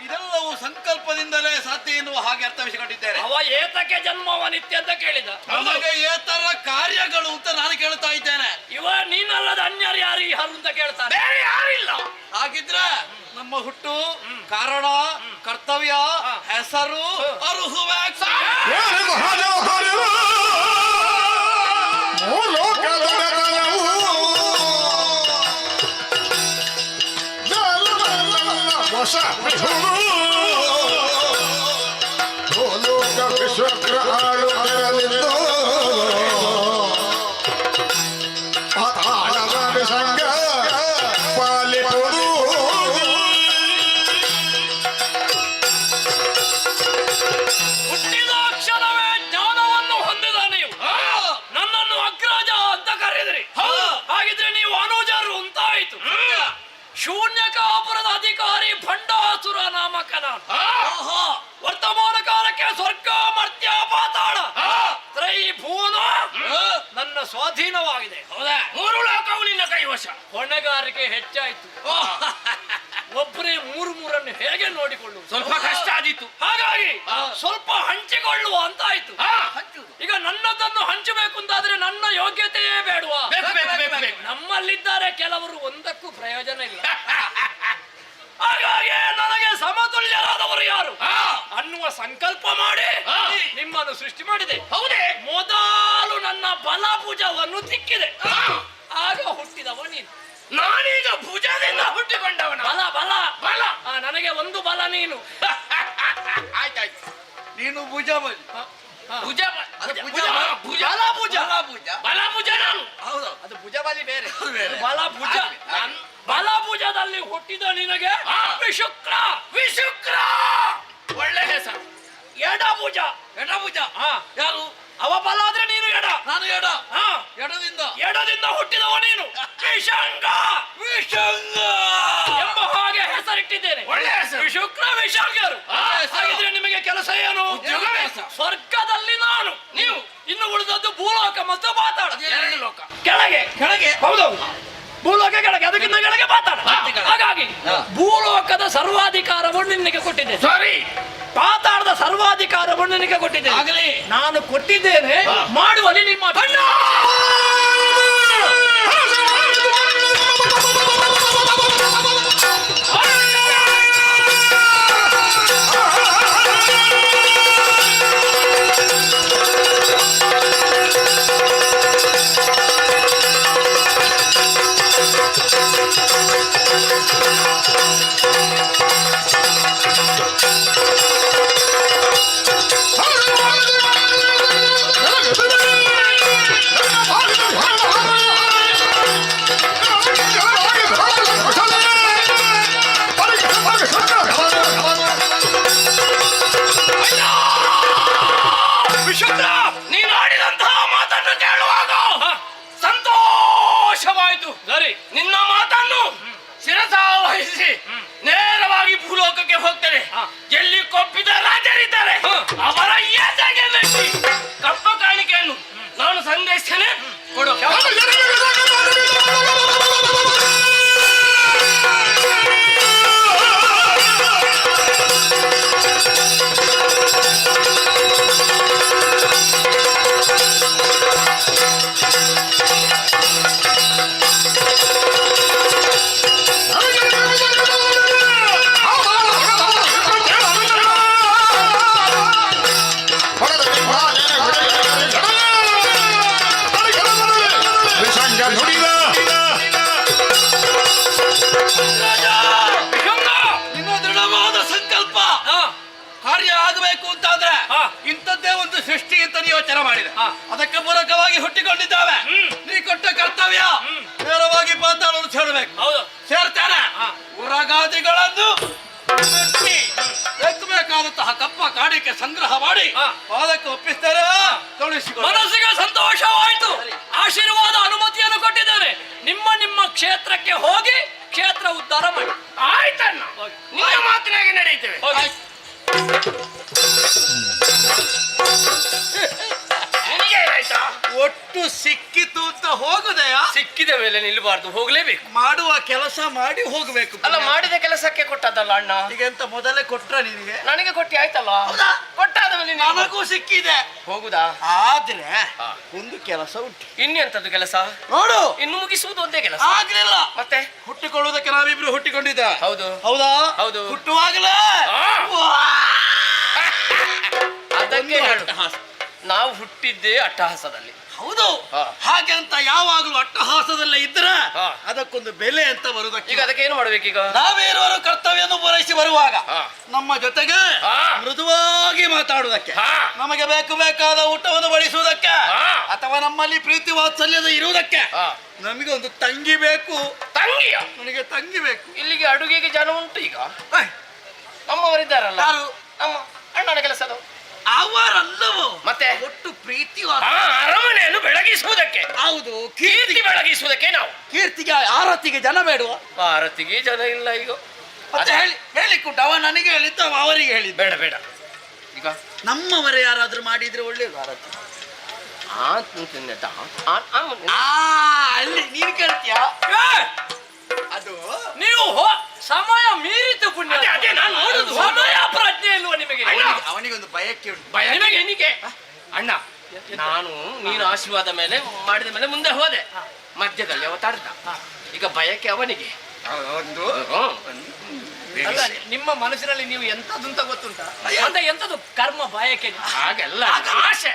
ಇದೆಲ್ಲವೂ ಸಂಕಲ್ಪದಿಂದಲೇ ಸಾಧ್ಯ ಎನ್ನುವ ಹಾಗೆ ಅರ್ಥವಿಸಿಕೊಂಡಿದ್ದೇನೆ. ಅವ ಏತಕ್ಕೆ ಜನ್ಮವನಿತ್ಯ ಅಂತ ಕೇಳಿದ. ನಮಗೆ ಏತರ ಕಾರ್ಯಗಳು ಅಂತ ನಾನು ಕೇಳ್ತಾ ಇದ್ದೇನೆ. ಇವ ನೀನಲ್ಲದ ಅನ್ಯರು ಯಾರು ಅಂತ ಕೇಳ್ತಾರೆ, ಬೇರೆ ಯಾರಿಲ್ಲ. ಹಾಗಿದ್ರೆ ನಮ್ಮ ಹುಟ್ಟು, ಕಾರಣ, ಕರ್ತವ್ಯ, ಹೆಸರು, ಅರುಹುವೆ ವಿಶ್ವಕ್ರ ಆಳುತ್ತಿರಲಿದ್ದು ಸಂಘ ಪಾಲಿಪುದು ಹುಟ್ಟಿದ ಕ್ಷಣವೇ ಜ್ಞಾನವನ್ನು ಹೊಂದಿದ ನೀವು ನನ್ನನ್ನು ಅಗ್ರಜ ಅಂತ ಕರೆದ್ರಿ. ಹಾಗಿದ್ರೆ ನೀವು ಅನುಜರು ಅಂತಾಯ್ತು. ಶೂನ್ಯಕಾಪುರದ ಅಧಿಕಾರಿ ಭಂಡಾಸುರ ನಾಮಕ ನಾನು. ವರ್ತಮಾನ ಕಾಲಕ್ಕೆ ಸ್ವರ್ಗ ಮರ್ತ್ಯ ಪಾತಾಳ ತ್ರೈಭುವನ ನನ್ನ ಸ್ವಾಧೀನವಾಗಿದೆ. ಹೌದಾ? ಮೂರು ಲೋಕವು ನಿನ್ನ ಕೈವಶ. ಹೊಣೆಗಾರಿಕೆ ಹೆಚ್ಚಾಯ್ತು. ಒಬ್ಬರೇ ಮೂರನ್ನು ಹೇಗೆ ನೋಡಿಕೊಳ್ಳುವುದು ಸ್ವಲ್ಪ ಕಷ್ಟ ಆದೀತು. ಹಾಗಾಗಿ ಸ್ವಲ್ಪ ಹಂಚಿಕೊಳ್ಳುವ ಅಂತಾಯ್ತು. ಈಗ ನನ್ನದನ್ನು ಹಂಚಬೇಕು ಅಂತಾದ್ರೆ ನನ್ನ ಯೋಗ್ಯತೆಯೇ ಬೇಡುವ. ನಮ್ಮಲ್ಲಿದ್ದಾರೆ ಕೆಲವರು, ಒಂದಕ್ಕೂ ಪ್ರಯೋಜನ ಇಲ್ಲ. ಹಾಗಾಗಿ ನನಗೆ ಸಮತುಲ್ಯರಾದವರು ಯಾರು ಅನ್ನುವ ಸಂಕಲ್ಪ ಮಾಡಿ ನಿಮ್ಮನ್ನು ಸೃಷ್ಟಿ ಮಾಡಿದೆ. ಹೌದೇ? ಮೊದಲು ನನ್ನ ಬಲಭುಜವನ್ನು ತಿಕ್ಕಿದೆ, ಆಗ ಹುಟ್ಟಿದವ ನೀನು. ನಾನೀಗ ಭುಜದಿಂದ ಹುಟ್ಟಿಕೊಂಡವನ. ಬಲ ಬಲ ಬಲ ನನಗೆ ಒಂದು ಬಲ ನೀನು. ಆಯ್ತಾಯ್ತು, ನೀನು ಭುಜ ಭುಜ ಭುಜ ಬಲಭುಜ ನಾನು. ಹೌದು, ಅದು ಭುಜಬಲಿ ಬೇರೆ. ಬಲಭುಜ, ಬಲಭುಜದಲ್ಲಿ ಹುಟ್ಟಿದ ನಿನಗೆ ವಿಶುಕ್ರ. ವಿಶುಕ್ರ ಒಳ್ಳೆ ಹೆಸರು. ಎಡಭುಜ. ಎಡಭುಜ ಯಾರು? ಅವ ಬಲ ಆದ್ರೆ ನೀನು ಎಡ, ನಾನು ಎಡ. ಎಡದಿಂದ ಹುಟ್ಟಿದವ ನೀನು ವಿಶಂಗ. ವಿಶಂಗ ಎಂಬ ಹಾಗೆ ಹೆಸರಿಟ್ಟಿದ್ದೇನೆ. ಒಳ್ಳೆ ಹೆಸರು, ವಿಶುಕ್ರ ವಿಶಂಗರು. ಹಾಗಿದ್ರೆ ನಿಮಗೆ ಕೆಲಸ ಏನು? ಸ್ವರ್ಗದಲ್ಲಿ ನಾನು, ನೀವು. ಇನ್ನು ಉಳಿದದ್ದು ಭೂಲೋಕ ಮತ್ತು ಪಾತಾಳ, ಎರಡು ಲೋಕ. ಕೆಳಗೆ ಕೆಳಗೆ ಹೌದೌದು, ಭೂಲೋಕ ಕೆಳಗೆ, ಅದಕ್ಕಿಂತ ಕೆಳಗೆ ಪಾತಾಳ. ಹಾಗಾಗಿ ಭೂಲೋಕದ ಸರ್ವಾಧಿಕಾರವನ್ನು ನಿನಗೆ ಕೊಟ್ಟಿದ್ದೆ. ಸರಿ, ಪಾತಾಳದ ಸರ್ವಾಧಿಕಾರವನ್ನು ನಿನಗೆ ಕೊಟ್ಟಿದ್ದೆ. ಆಗಲಿ, ನಾನು ಕೊಟ್ಟಿದ್ದೇನೆ, ಮಾಡುವಲ್ಲಿ ನಿಮ್ಮ ವಿಶುಕ್ರ, ನೀನು ಆಡಿದಂತಹ ಮಾತನ್ನು ಕೇಳುವಾಗ ಸಂತೋಷವಾಯಿತು. ಸರಿ, ನಿನ್ನ ಮಾತನ್ನು ಶಿರಸಾವಹಿಸಿ ನೇರವಾಗಿ ಭೂಲೋಕಕ್ಕೆ ಹೋಗ್ತೇನೆ. ಎಲ್ಲಿ ಕೊಪ್ಪಿದ ರಾಜರಿದ್ದಾರೆ ಅವರ ಎದೆಗೆ ನೆಟ್ಟಿ ಕಪ್ಪ ಕಾಣಿಕೆಯನ್ನು ನಾನು ಸಂದೇಶನೆ ಕೊಡು. ಮಾಡಬೇಕು ಅಂತ ಅಂದ್ರೆ ಇಂಥದ್ದೇ ಒಂದು ಸೃಷ್ಟಿ ಅಂತ ನೀವು ಯೋಚನೆ ಮಾಡಿದೆ. ಅದಕ್ಕೆ ಪೂರಕವಾಗಿ ಹುಟ್ಟಿಕೊಂಡಿದ್ದಾವೆ. ನೀ ಕೊಟ್ಟ ಕರ್ತವ್ಯ ನೇರವಾಗಿ ಪಾತಾಳರು ಸೇರಬೇಕು. ಹೌದು, ಸೇರ್ತಾನೆ. ಉರಗಾದಿಗಳನ್ನು ಬೇಕಾದಂತಹ ಕಪ್ಪ ಕಾಡಿಕೆ ಸಂಗ್ರಹ ಮಾಡಿ ಪಾದಕ್ಕೆ ಒಪ್ಪಿಸ್ತಾರೆ. ಮನಸ್ಸಿಗೆ ಸಂತೋಷವಾಯಿತು. ಆಶೀರ್ವಾದ ಅನುಮತಿಯನ್ನು ಕೊಟ್ಟಿದ್ದೇನೆ. ನಿಮ್ಮ ನಿಮ್ಮ ಕ್ಷೇತ್ರಕ್ಕೆ ಹೋಗಿ ಕ್ಷೇತ್ರ ಉದ್ಧಾರ ಮಾಡಿ. ಆಯ್ತಣ್ಣ, ನಿಮ್ಮ ಮಾತಿನಾಗೆ ನಡೆಯುತ್ತೇವೆ. ಒಟ್ಟು ಸಿಕ್ಕಿತು ಅಂತ ಹೋಗುದೆಯಾ? ಸಿಕ್ಕಿದ ಮೇಲೆ ನಿಲ್ಲಬಾರ್ದು, ಹೋಗ್ಲೇಬೇಕು. ಮಾಡುವ ಕೆಲಸ ಮಾಡಿ ಹೋಗ್ಬೇಕು. ಅಲ್ಲ, ಮಾಡಿದ ಕೆಲಸಕ್ಕೆ ಕೊಟ್ಟದಲ್ಲ ಅಣ್ಣ. ಈಗ ಎಂತ ಮೊದಲೇ ಕೊಟ್ರ ನಿನಗೆ? ನನಗೆ ಕೊಟ್ಟಿ ಆಯ್ತಲ್ಲ. ಕೊಟ್ಟಾದ ಮೇಲೆ ನನಗೂ ಸಿಕ್ಕಿದೆ. ಹೋಗುದಾ? ಆದ್ರೆ ಒಂದು ಕೆಲಸ ಉಂಟು. ಇನ್ನೆಂತದ್ದು ಕೆಲಸ? ನೋಡು, ಇನ್ನು ಮುಗಿಸುವುದು ಒಂದೇ ಕೆಲಸ. ಆಗ್ಲಿಲ್ಲ ಮತ್ತೆ ಹುಟ್ಟಿಕೊಳ್ಳುವುದಕ್ಕೆ ನಾವಿಬ್ರು ಹುಟ್ಟಿಕೊಂಡಿದ್ದ. ಹೌದು. ಹೌದಾ? ಹೌದು. ಹುಟ್ಟುವಾಗಲೇ ಅದಕ್ಕೆ ನಾವು ಹುಟ್ಟಿದ್ದೇ ಅಟ್ಟಹಾಸದಲ್ಲಿ. ಹೌದು, ಹಾಗೆ ಅಂತ ಯಾವಾಗಲೂ ಅಟ್ಟಹಾಸದಲ್ಲೇ ಇದ್ರೆ ಅದಕ್ಕೊಂದು ಬೆಲೆ ಅಂತ ಬರುವುದಕ್ಕೆ. ಈಗ ಅದಕ್ಕೆ ಏನು ಮಾಡ್ಬೇಕು? ಈಗ ನಾವೇನವರು ಕರ್ತವ್ಯವನ್ನು ಪೂರೈಸಿ ಬರುವಾಗ ನಮ್ಮ ಜೊತೆಗೆ ಮೃದುವಾಗಿ ಮಾತಾಡುವುದಕ್ಕೆ, ನಮಗೆ ಬೇಕಾದ ಊಟವನ್ನು ಬಡಿಸುವುದಕ್ಕೆ, ಅಥವಾ ನಮ್ಮಲ್ಲಿ ಪ್ರೀತಿ ವಾತ್ಸಲ್ಯದ ಇರುವುದಕ್ಕೆ ನಮಗೆ ಒಂದು ತಂಗಿ ಬೇಕು. ತಂಗಿಯ? ನನಗೆ ತಂಗಿ ಬೇಕು. ಇಲ್ಲಿಗೆ ಅಡುಗೆಗೆ ಜನ ಉಂಟು. ಈಗ ನಮ್ಮವರಿದ್ದಾರಲ್ಲ, ನಮ್ಮ ಅಣ್ಣನ ಕೆಲಸದ ಅವರಲ್ಲವೋ ಮತ್ತೆ ಒಟ್ಟು ಪ್ರೀತಿ ಅರಮನೆಯನ್ನು ಬೆಳಗಿಸುವುದಕ್ಕೆ. ಹೌದು, ಕೀರ್ತಿ ಬೆಳಗಿಸುವುದಕ್ಕೆ. ನಾವು ಕೀರ್ತಿಗೆ ಆರತಿಗೆ ಜನ ಬೇಡುವ? ಆರತಿಗೆ ಜನ ಇಲ್ಲ. ಈಗ ಹೇಳಿಕ್ಕುಂಟು. ಅವ ನನಗೆ ಹೇಳಿದ್ದ, ಅವರಿಗೆ ಹೇಳಿದ್ದ. ಬೇಡ ಬೇಡ. ಈಗ ನಮ್ಮವರೇ ಯಾರಾದ್ರೂ ಮಾಡಿದ್ರೆ ಒಳ್ಳೇದು ಆರತಿ. ಅಲ್ಲಿ ನೀನು ಕೇಳ್ತೀಯ? ಅದು ನೀವು ಸಮಯ ಮೀರಿತು ಪುಣ್ಯ. ಅದೇ ನಾನು ನೋಡುದು. ಸಮಯ ಪ್ರಜ್ಞೆ ಇಲ್ವಾ ನಿಮಗೆ? ಅವನಿಗೊಂದು ಭಯಕ್ಕೆ ಉಂಟು. ಭಯ ನಿಮಗೆ? ಎನಿಕೆ ಅಣ್ಣ? ನಾನು ನೀನು ಆಶೀರ್ವಾದ ಮೇಲೆ ಮಾಡಿದ ಮೇಲೆ ಮುಂದೆ ಹೋದೆ, ಮಧ್ಯದಲ್ಲಿ ಅವತಾರ್ದ. ಈಗ ಭಯಕ್ಕೆ ಅವನಿಗೆ. ಅಲ್ಲ, ನಿಮ್ಮ ಮನಸ್ಸಿನಲ್ಲಿ ನೀವು ಎಂತದ್ದು ಅಂತ ಗೊತ್ತುಂಟ? ಅಂತ ಎಂತದ್ದು ಕರ್ಮ ಭಯಕ್ಕೆ? ಹಾಗೆಲ್ಲ ಆಸೆ.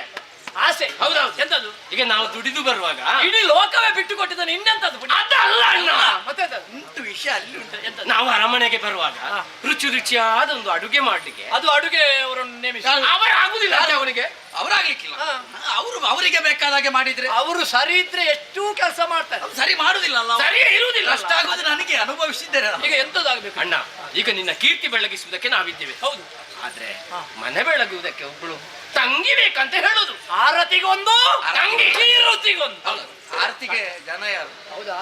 ಆಸೆ? ಹೌದೌದು. ಎಂತದ್ದು? ಈಗ ನಾವು ದುಡಿದು ಬರುವಾಗ ಇಡೀ ಲೋಕವೇ ಬಿಟ್ಟು ಕೊಟ್ಟಿದ್ದಾನೆ. ಇನ್ನೆಂತದ್ದು? ಅದಲ್ಲ ಅಣ್ಣ, ಮತ್ತೆ ಉಂಟು ವಿಷಯ ಅಲ್ಲಿ ಉಂಟು. ನಾವು ಅರಮನೆಗೆ ಬರುವಾಗ ರುಚಿಯಾದ ಒಂದು ಅಡುಗೆ ಮಾಡ್ಲಿಕ್ಕೆ, ಅದು ಅಡುಗೆ ಅವರನ್ನು ನೇಮಿಸಿ ಅವರ ಆಗುದಿಲ್ಲ. ಅವನಿಗೆ ಅವರಾಗ್ಲಿಕ್ಕಿಲ್ಲ. ಅವರಿಗೆ ಬೇಕಾದಾಗೆ ಮಾಡಿದ್ರೆ ಅವರು ಸರಿ ಇದ್ರೆ ಎಷ್ಟು ಕೆಲಸ ಮಾಡ್ತಾರೆ. ಸರಿ ಮಾಡುದಿಲ್ಲ ಅಲ್ಲ, ಸರಿ ಇರುವುದಿಲ್ಲ. ಅಷ್ಟಾಗುವುದು ನನಗೆ ಅನುಭವಿಸಿದ್ದೇನೆ. ಈಗ ಎಂತದಾಗಬೇಕು ಅಣ್ಣ? ಈಗ ನಿನ್ನ ಕೀರ್ತಿ ಬೆಳಗಿಸುವುದಕ್ಕೆ ನಾವಿದ್ದೇವೆ. ಹೌದು, ಆದ್ರೆ ಮನೆ ಬೆಳಗುವುದಕ್ಕೆ ಒಬ್ಬಳು ತಂಗಿ ಬೇಕಂತ ಹೇಳುದು. ಆರತಿಗೊಂದು ತಂಗಿ, ಕೀರುತಿಗೊಂದು. ಆರತಿಗೆ ಜನ ಯಾರು? ಹೌದಾ?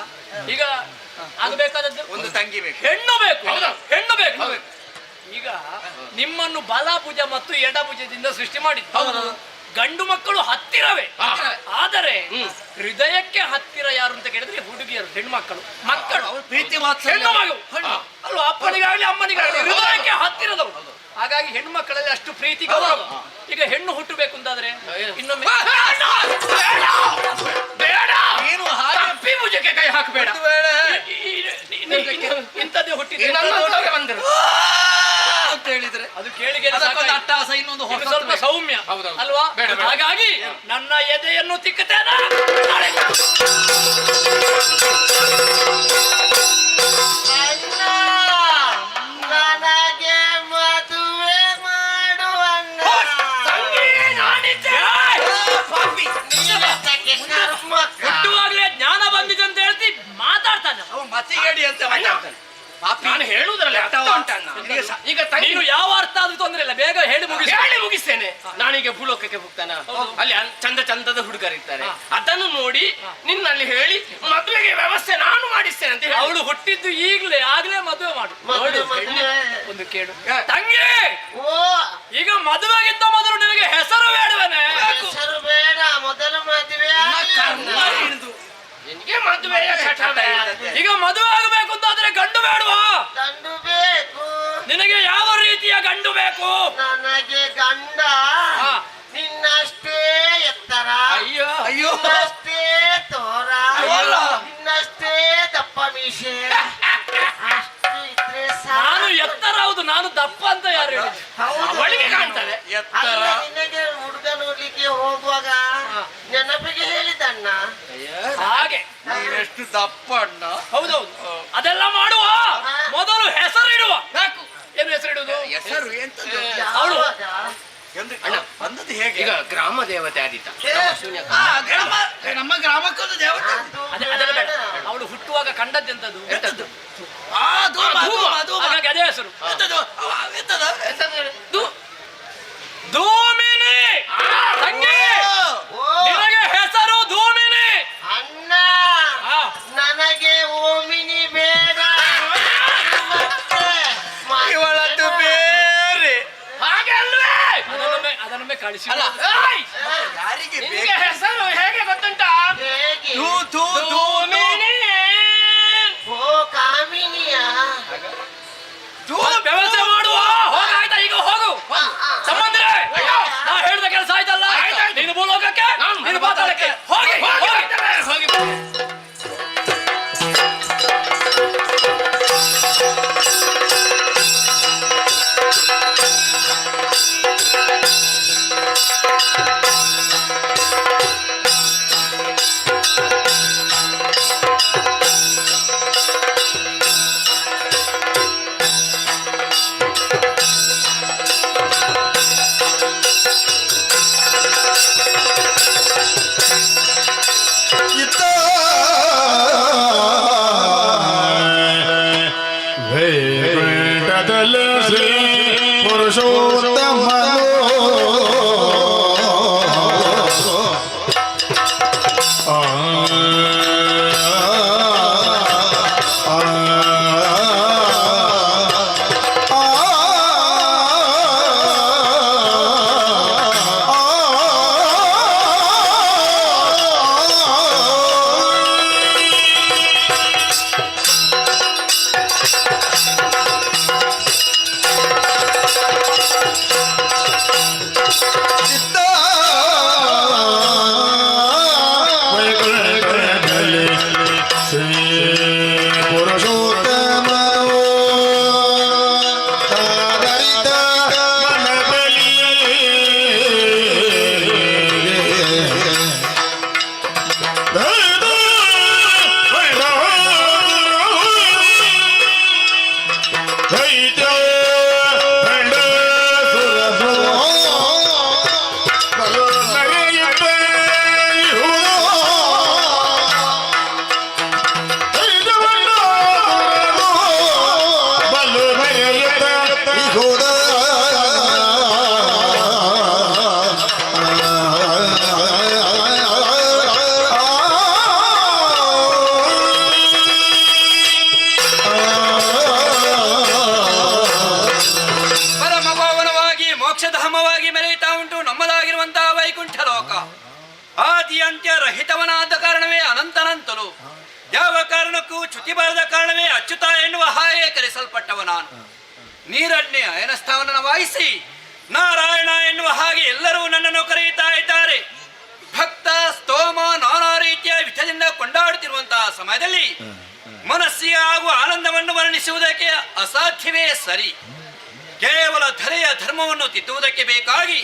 ಈಗ ಆಗಬೇಕಾದದ್ದು ಒಂದು ತಂಗಿ ಬೇಕು, ಹೆಣ್ಣು ಬೇಕು. ಹೆಣ್ಣು ಬೇಕು. ಈಗ ನಿಮ್ಮನ್ನು ಬಲಭುಜ ಮತ್ತು ಎಡಭುಜದಿಂದ ಸೃಷ್ಟಿ ಮಾಡಿದ್ದು. ಗಂಡು ಮಕ್ಕಳು ಹತ್ತಿರವೇ, ಆದರೆ ಹೃದಯಕ್ಕೆ ಹತ್ತಿರ ಯಾರು ಅಂತ ಕೇಳಿದ್ರೆ ಹುಡುಗಿಯರು, ಹೆಣ್ಮಕ್ಕಳು. ಮಕ್ಕಳು ಪ್ರೀತಿ ಹೆಣ್ಣು ಮಗು ಅಲ್ವಾ? ಅಪ್ಪನಿಗಾಗಲಿ ಅಮ್ಮನಿಗಾಗಲಿ ಹೃದಯಕ್ಕೆ ಹತ್ತಿರದವರು. ಹಾಗಾಗಿ ಹೆಣ್ಣು ಮಕ್ಕಳಲ್ಲಿ ಅಷ್ಟು ಪ್ರೀತಿ ಗೌರವ. ಈಗ ಹೆಣ್ಣು ಹುಟ್ಟಬೇಕು ಅಂತಾದ್ರೆ ಇನ್ನೊಮ್ಮೆ ಏನು ಹಾಕಿ ಭುಜಕ್ಕೆ ಕೈ ಹಾಕಬೇಡ. ಇಂಥದ್ದೇ ಹುಟ್ಟಿದ್ರೆ ಅಂತ ಹೇಳಿದ್ರೆ ಅದು ಕೇಳಿಗೆ ಅಟ್ಟಹಾಸ. ಇನ್ನೊಂದು ಸ್ವಲ್ಪ ಸೌಮ್ಯ ಅಲ್ವಾ? ಹಾಗಾಗಿ ನನ್ನ ಎದೆಯನ್ನು ತಿಕ್ಕುತ್ತೇನೆ. ಹುಟ್ಟುವಾಗಲೇ ಜ್ಞಾನ ಬಂದಿದೆ ಅಂತ ಹೇಳ್ತಿ ಮಾತಾಡ್ತಾನೆ. ಮತಿಗೇಡಿ ಅಂತ ಮಾತಾಡ್ತಾನೆ. ನಾನು ಹೇಳುವುದ್ರಲ್ಲಿ ಅರ್ಥ ಉಂಟಣ್ಣ. ಈಗ ನೀನು ಯಾವ ಅರ್ಥ ಆದ್ರೂ ತೊಂದ್ರೆ ಇಲ್ಲ, ಬೇಗ ಹೇಳಿ ಮುಗಿಸ್ತೇನೆ. ನಾನೀಗ ಭೂಲೋಕಕ್ಕೆ ಹೋಗ್ತಾನ, ಅಲ್ಲಿ ಚಂದದ ಹುಡುಗರಿರ್ತಾರೆ. ಅದನ್ನು ನೋಡಿ ನಿನ್ನಲ್ಲಿ ಹೇಳಿ ಮದುವೆಗೆ ವ್ಯವಸ್ಥೆ ನಾನು ಮಾಡಿಸ್ತೇನೆ ಅಂತ ಹೇಳಿ. ಅವಳು ಹುಟ್ಟಿದ್ದು ಆಗ್ಲೇ ಮದುವೆ ಮಾಡು. ಒಂದು ಕೇಳು ತಂಗಿ, ಈಗ ಮದುವೆಗಿಂತ ಮೊದಲು ನಿನಗೆ ಹೆಸರು ಬೇಡವನೇ? ಹೆಸರು ಬೇಡ, ಮೊದಲು ಮದುವೆ. ಈಗ ಮದುವೆ ಆಗಬೇಕು ಅಂತಾದ್ರೆ ಗಂಡು ಬೇಡವಾ? ಗಂಡು ಬೇಕು. ನಿನಗೆ ಯಾವ ರೀತಿಯ ಗಂಡು ಬೇಕು? ನನಗೆ ಗಂಡ ನಿನ್ನಷ್ಟೇ ಎತ್ತರ, ಅಯ್ಯೋ ಅಯ್ಯೋ, ನಿನ್ನಷ್ಟೇ ತೋರ, ನಿನ್ನಷ್ಟೇ ದಪ್ಪ ಮೀಸೆ, ಅಷ್ಟು ಇದ್ರೆ ನಾನು ಎತ್ತರ. ಹೌದು, ನಾನು ದಪ್ಪ ಅಂತ ಯಾರು ಹೇಳಿದ್ರು? ಅವಳಿಗೆ ಕಾಣ್ತಾರೆ ಎತ್ತರ. ನಿನಗೆ ಹುಡುಗ ನೋಡ್ಲಿಕ್ಕೆ ಹೋಗುವಾಗ ನೆನಪಿಗೆ ಹೇಳಿದಣ್ಣ. ಹಾಗೆ ಎಷ್ಟು ದಪ್ಪ ಅಣ್ಣ. ಹೌದೌದು, ಅದೆಲ್ಲ ಮಾಡುವ ಮೊದಲು ಹೆಸರಿಡುವ. ಏನು ಹೆಸರಿಡುದು? ಹೆಸರು ಎಂತದ್ದು? ಅವಳು ಬಂದದ್ದು ಹೇಗೆ? ಈಗ ಗ್ರಾಮ ದೇವತೆ ಆದಿತ ನಮ್ಮ ಗ್ರಾಮಕ್ಕೊಂದು ದೇವತೆ. ಅವಳು ಹುಟ್ಟುವಾಗ ಕಂಡದ್ದೆಂತದ್ದು? ಎಂತದ್ದು? ಹಾಗಾಗಿ ಅದೇ ಹೆಸರು. ಎಂತದ್ದು? ಧೂಮಿನಿ. ತಂಗಿ, ನಿನಗೆ ಹೆಸರು ಧೂಮಿನಿ. ಅಣ್ಣ ನನಗೆ ಓಮಿನಿ ಬೇಡ. ಇವಳದ್ದು ಬೇರೆ. ಹಾಗೆ ಅಲ್ವೇ? ಅದನ್ನೊಮ್ಮೆ ಕಳಿಸಿ. ಯಾರಿಗೆ ನಿನಗೆ ಹೆಸರು ಹೇಗೆ ಗೊತ್ತುಂಟಾ? ಹೇಗೆ? ಧೂಮಿನಿ. ಓ ಕಾಮಿನಿಯ. ವ್ಯವಸ್ಥೆ ಮಾಡುವ. ಹೋಗಾಯ್ತಾ? ಈಗ ಹೋಗು. ಸಂಬಂಧರೇ, ನಾ ಹೇಳಿದ ಕೆಲಸ ಆಯ್ತಲ್ಲ. ನೀನು ಭೂಲೋಕಕ್ಕೆ, ನೀನು ಪಾತಾಳಕ್ಕೆ ಹೋಗಿ. ಶ್ರೀ ಪುರುಷೋತ್ತಮನು ಮೋಕ್ಷಧಾಮವಾಗಿ ಮೆರೆಯುತ್ತಾ ಉಂಟು ನಮ್ಮದಾಗಿರುವಂತಹ ವೈಕುಂಠ ಲೋಕ. ಆದಿ ಅಂತ್ಯ ರಹಿತವನಾದ ಕಾರಣವೇ ಅನಂತನಂತಲು, ಯಾವ ಕಾರಣಕ್ಕೂ ಚ್ಯುತಿ ಬರದ ಕಾರಣವೇ ಅಚ್ಯುತ ಎನ್ನುವ ಹಾಗೆ ಕರೆಸಲ್ಪಟ್ಟವ ನಾನು. ನೀರನ್ನೇ ಅಯನ ಸ್ಥಾನವನ್ನು ವಹಿಸಿ ನಾರಾಯಣ ಎನ್ನುವ ಹಾಗೆ ಎಲ್ಲರೂ ನನ್ನನ್ನು ಕರೆಯುತ್ತಾ ಇದ್ದಾರೆ. ಭಕ್ತ ಸ್ತೋಮ ನಾನಾ ರೀತಿಯ ವಿಧದಿಂದ ಕೊಂಡಾಡುತ್ತಿರುವಂತಹ ಸಮಯದಲ್ಲಿ ಮನಸ್ಸಿಗೆ ಆಗುವ ಆನಂದವನ್ನು ವರ್ಣಿಸುವುದಕ್ಕೆ ಅಸಾಧ್ಯವೇ ಸರಿ. ಕೇವಲ ಧರೆಯ ಧರ್ಮವನ್ನು ತಿದ್ದುವುದಕ್ಕೆ ಬೇಕಾಗಿ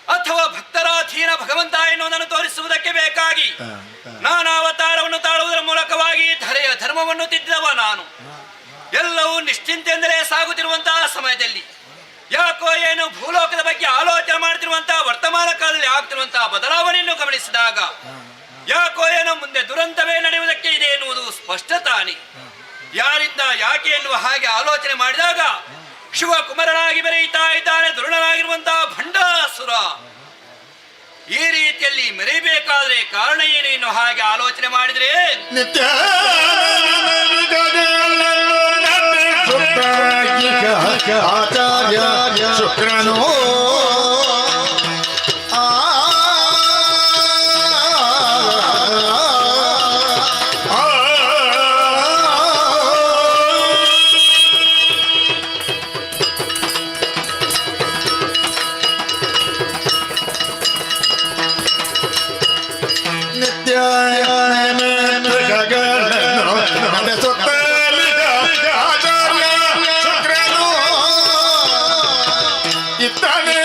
ಅಥವಾ ಭಕ್ತರಾಧೀನ ಭಗವಂತ ಎನ್ನುವುದನ್ನು ತೋರಿಸುವುದಕ್ಕೆ ಬೇಕಾಗಿ ನಾನಾ ಅವತಾರವನ್ನು ತಾಳುವುದರ ಮೂಲಕವಾಗಿ ಧರೆಯ ಧರ್ಮವನ್ನು ತಿದ್ದಿದವ ನಾನು. ಎಲ್ಲವೂ ನಿಶ್ಚಿಂತೆಂದರೆ ಸಾಗುತ್ತಿರುವಂತಹ ಸಮಯದಲ್ಲಿ ಯಾಕೋ ಏನು ಭೂಲೋಕದ ಬಗ್ಗೆ ಆಲೋಚನೆ ಮಾಡುತ್ತಿರುವಂತಹ ವರ್ತಮಾನ ಕಾಲದಲ್ಲಿ ಆಗ್ತಿರುವಂತಹ ಬದಲಾವಣೆಯನ್ನು ಗಮನಿಸಿದಾಗ ಯಾಕೋ ಏನೋ ಮುಂದೆ ದುರಂತವೇ ನಡೆಯುವುದಕ್ಕೆ ಇದೆ ಎನ್ನುವುದು ಸ್ಪಷ್ಟ ತಾನೆ. ಯಾರಿಂದ ಯಾಕೆ ಎನ್ನುವ ಹಾಗೆ ಆಲೋಚನೆ ಮಾಡಿದಾಗ ಶಿವಕುಮಾರನಾಗಿ ಮೆರೆಯುತ್ತಾ ಇದ್ದಾನೆ ದುರುಣನಾಗಿರುವಂತಹ ಭಂಡಾಸುರ. ಈ ರೀತಿಯಲ್ಲಿ ಮೆರೆಯಬೇಕಾದ್ರೆ ಕಾರಣ ಏನು ಎನ್ನುವ ಹಾಗೆ ಆಲೋಚನೆ ಮಾಡಿದ್ರೆ ನಿತ್ಯ ಆಚಾರ್ಯ ಶುಕ್ರನೋ ಇತ್ತಾನೆ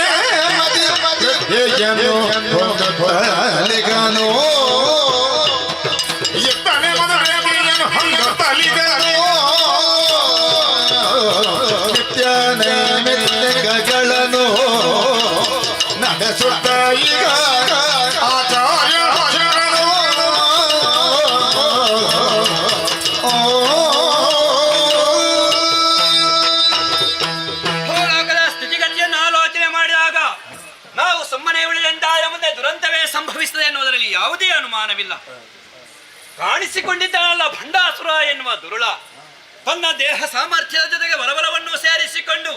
ಸಾಧ್ಯವಿಲ್ಲ. ಕಾಣಿಸಿಕೊಂಡಿದ್ದಾನಲ್ಲ ಭಂಡಾಸುರ ಎನ್ನುವ ದುರುಳ, ತನ್ನ ದೇಹ ಸಾಮರ್ಥ್ಯದ ಜೊತೆಗೆ ಬಲಬಲವನ್ನು ಸೇರಿಸಿಕೊಂಡು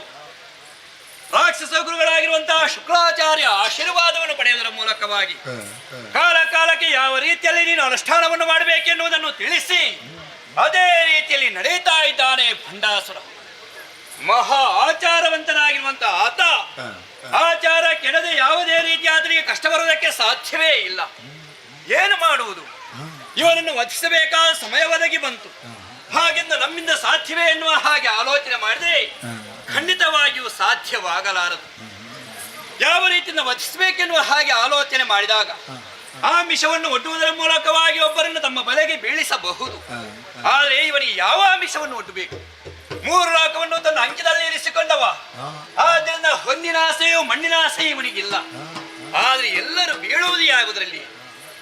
ರಾಕ್ಷಸ ಗುರುಗಳಾಗಿರುವಂತಹ ಶುಕ್ರಾಚಾರ್ಯ ಆಶೀರ್ವಾದವನ್ನು ಪಡೆಯುವುದರ ಮೂಲಕವಾಗಿ ಕಾಲ ಕಾಲಕ್ಕೆ ಯಾವ ರೀತಿಯಲ್ಲಿ ನೀನು ಅನುಷ್ಠಾನವನ್ನು ಮಾಡಬೇಕೆನ್ನುವುದನ್ನು ತಿಳಿಸಿ ಅದೇ ರೀತಿಯಲ್ಲಿ ನಡೆಯುತ್ತಾ ಇದ್ದಾನೆ ಭಂಡಾಸುರ. ಮಹಾ ಆಚಾರವಂತನಾಗಿರುವಂತಹ ಆತ ಆಚಾರ ಕೆಡದೆ ಯಾವುದೇ ರೀತಿ ಆತನಿಗೆ ಕಷ್ಟ ಬರುವುದಕ್ಕೆ ಸಾಧ್ಯವೇ ಇಲ್ಲ. ಏನು ಮಾಡುವುದು? ಇವನನ್ನು ವಧಿಸಬೇಕಾದ ಸಮಯ ಒದಗಿ ಬಂತು. ಹಾಗೆಂದು ನಮ್ಮಿಂದ ಸಾಧ್ಯವೇ ಎನ್ನುವ ಹಾಗೆ ಆಲೋಚನೆ ಮಾಡಿದ್ರೆ ಖಂಡಿತವಾಗಿಯೂ ಸಾಧ್ಯವಾಗಲಾರದು. ಯಾವ ರೀತಿಯಿಂದ ವಧಿಸಬೇಕೆನ್ನುವ ಹಾಗೆ ಆಲೋಚನೆ ಮಾಡಿದಾಗ ಆಮಿಷವನ್ನು ಒಡ್ಡುವುದರ ಮೂಲಕವಾಗಿ ಒಬ್ಬರನ್ನು ತಮ್ಮ ಬಲೆಗೆ ಬೀಳಿಸಬಹುದು. ಆದರೆ ಇವನಿಗೆ ಯಾವ ಆಮಿಷವನ್ನು ಒಡ್ಡಬೇಕು? 3 ಲೋಕವನ್ನು ತನ್ನ ಅಂಕಿದಲ್ಲಿ ಇರಿಸಿಕೊಂಡವ. ಆದ್ದರಿಂದ ಹೊನ್ನಿನ ಆಸೆಯೋ ಮಣ್ಣಿನ ಆಸೆಯೂ ಇವನಿಗಿಲ್ಲ. ಆದರೆ ಎಲ್ಲರೂ ಬೀಳುವುದು ಯಾವುದರಲ್ಲಿ?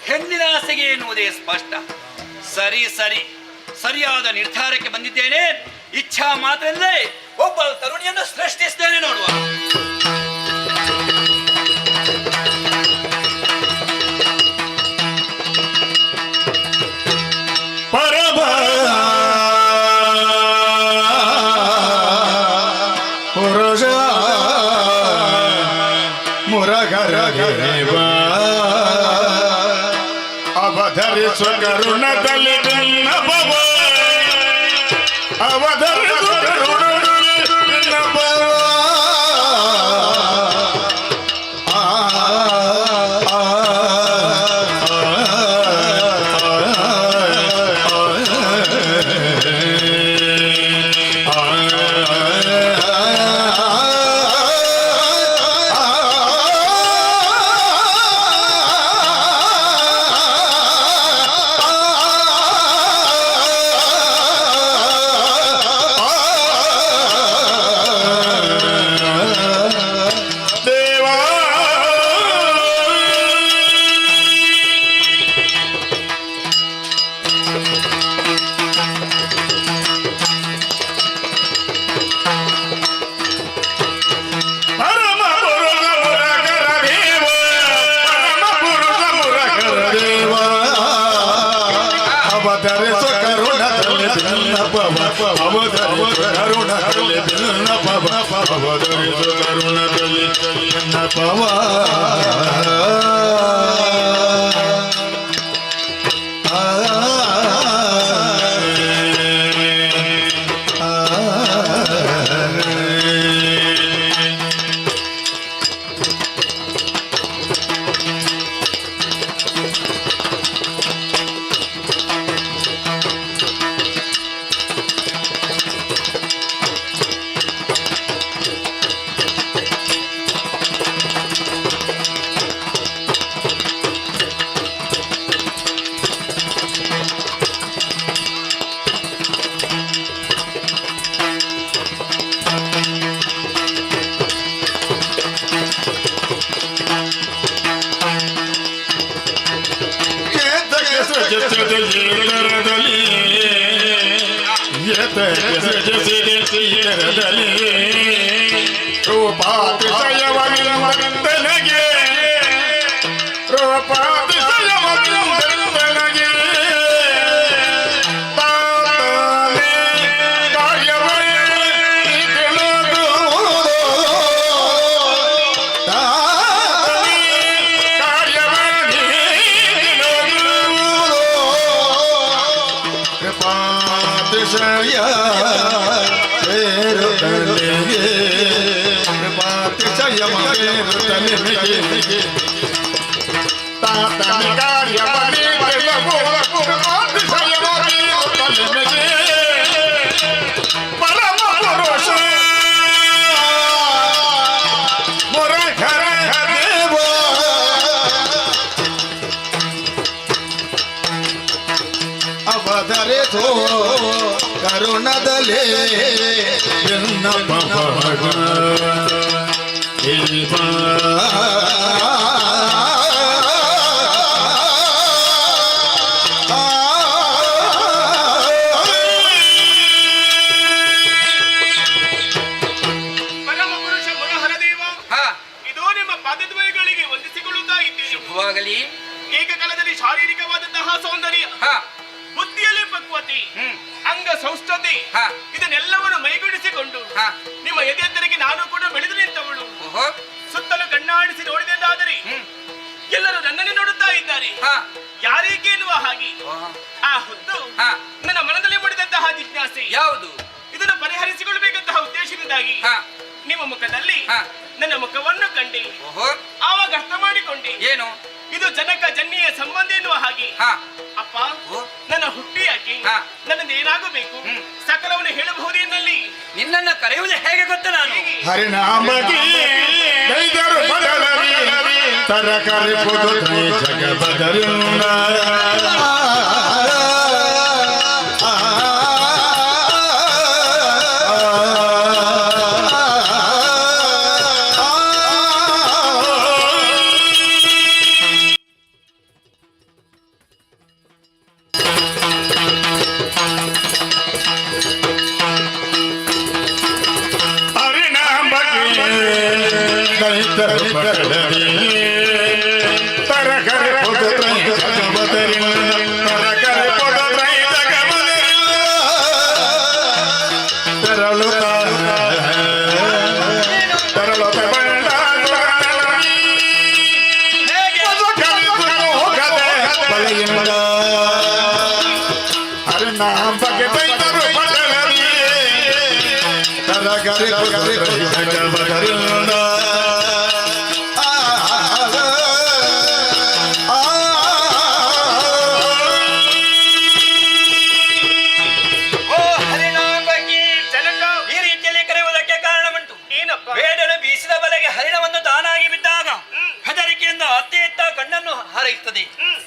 ಹೆಣ್ಣಿನ ಆಸೆಗೆ ಎನ್ನುವುದೇ ಸ್ಪಷ್ಟ. ಸರಿ ಸರಿ, ಸರಿಯಾದ ನಿರ್ಧಾರಕ್ಕೆ ಬಂದಿದ್ದೇನೆ. ಇಚ್ಛಾ ಮಾತ್ರವೇ ಒಬ್ಬ ತರುಣಿಯನ್ನು ಸೃಷ್ಟಿಸ್ತೇನೆ, ನೋಡುವ. ಪರಮ ಪುರುಷ ಮುರಗರ ಅವಧರಿಸುವ ಕರುಣದಲ್ಲಿ ನಭವ ಅವಧರಿಸುವ ಕರುಣದಲ್ಲಿ ನಭವ ರೂಪಾತಿಶಯವನಿಗೆ ರೂಪಾತಿಶಯವನಿಗೆ ಅವಧರಿಸೋ ಕರುಣದಲೇ ಎನ್ನ ಶುಭವಾಗಲಿ. ಏಕಕಾಲದಲ್ಲಿ ಶಾರೀರಿಕವಾದಂತಹ ಮುಂದೆ ಇದನ್ನೆಲ್ಲವನ್ನು ಮೈಗೂಡಿಸಿಕೊಂಡು ನಿಮ್ಮ ಎದೆತ್ತರಿಗೆ ನಾನು ಕೂಡ ಬೆಳೆದು ನಿಂತವಳು. ಸುತ್ತಲೂ ಕಣ್ಣಾಡಿಸಿ ನೋಡಿದೆಂದಾದರೆ ಎಲ್ಲರೂ ನನ್ನನ್ನೇ ನೋಡುತ್ತಾ ಇದ್ದಾರೆ. ಯಾರೀಗೆ ಎನ್ನುವ ಹಾಗೆ ಆ ಹೊತ್ತು ನನ್ನ ಮನದಲ್ಲಿ ಮೂಡಿದಂತಹ ಜಿಜ್ಞಾಸೆ ಯಾವುದು, ಇದನ್ನು ಪರಿಹರಿಸಿಕೊಳ್ಳಬೇಕಂತಹ ಉದ್ದೇಶದಿಂದಾಗಿ ನಿಮ್ಮ ಮುಖದಲ್ಲಿ ನನ್ನ ಮುಖವನ್ನು ಕಂಡೆ. ಆವಾಗ ಅರ್ಥ ಮಾಡಿಕೊಂಡೆ ಏನು ಇದು ಜನಕ ಜನ್ನಿಯ ಸಂಬಂಧ ಎನ್ನುವ ಹಾಗೆ. ಅಪ್ಪ, ನನ್ನ ಹುಟ್ಟಿ ಯಾಕೆ, ನನ್ನದು ಏನಾಗಬೇಕು, ಸಕಲವನ್ನು ಹೇಳಬಹುದು ಎನ್ನಲ್ಲಿ ನಿನ್ನನ್ನು ಕರೆಯುವುದು ಹೇಗೆ ಗೊತ್ತ ನಾನು ಹರಿನಾಮಕಿ ದೈದರು ಬದಲರಿ ತರಕಾರಿ ಪುದುತ್ರಿ ಜಗ ಬದಲಿಂದ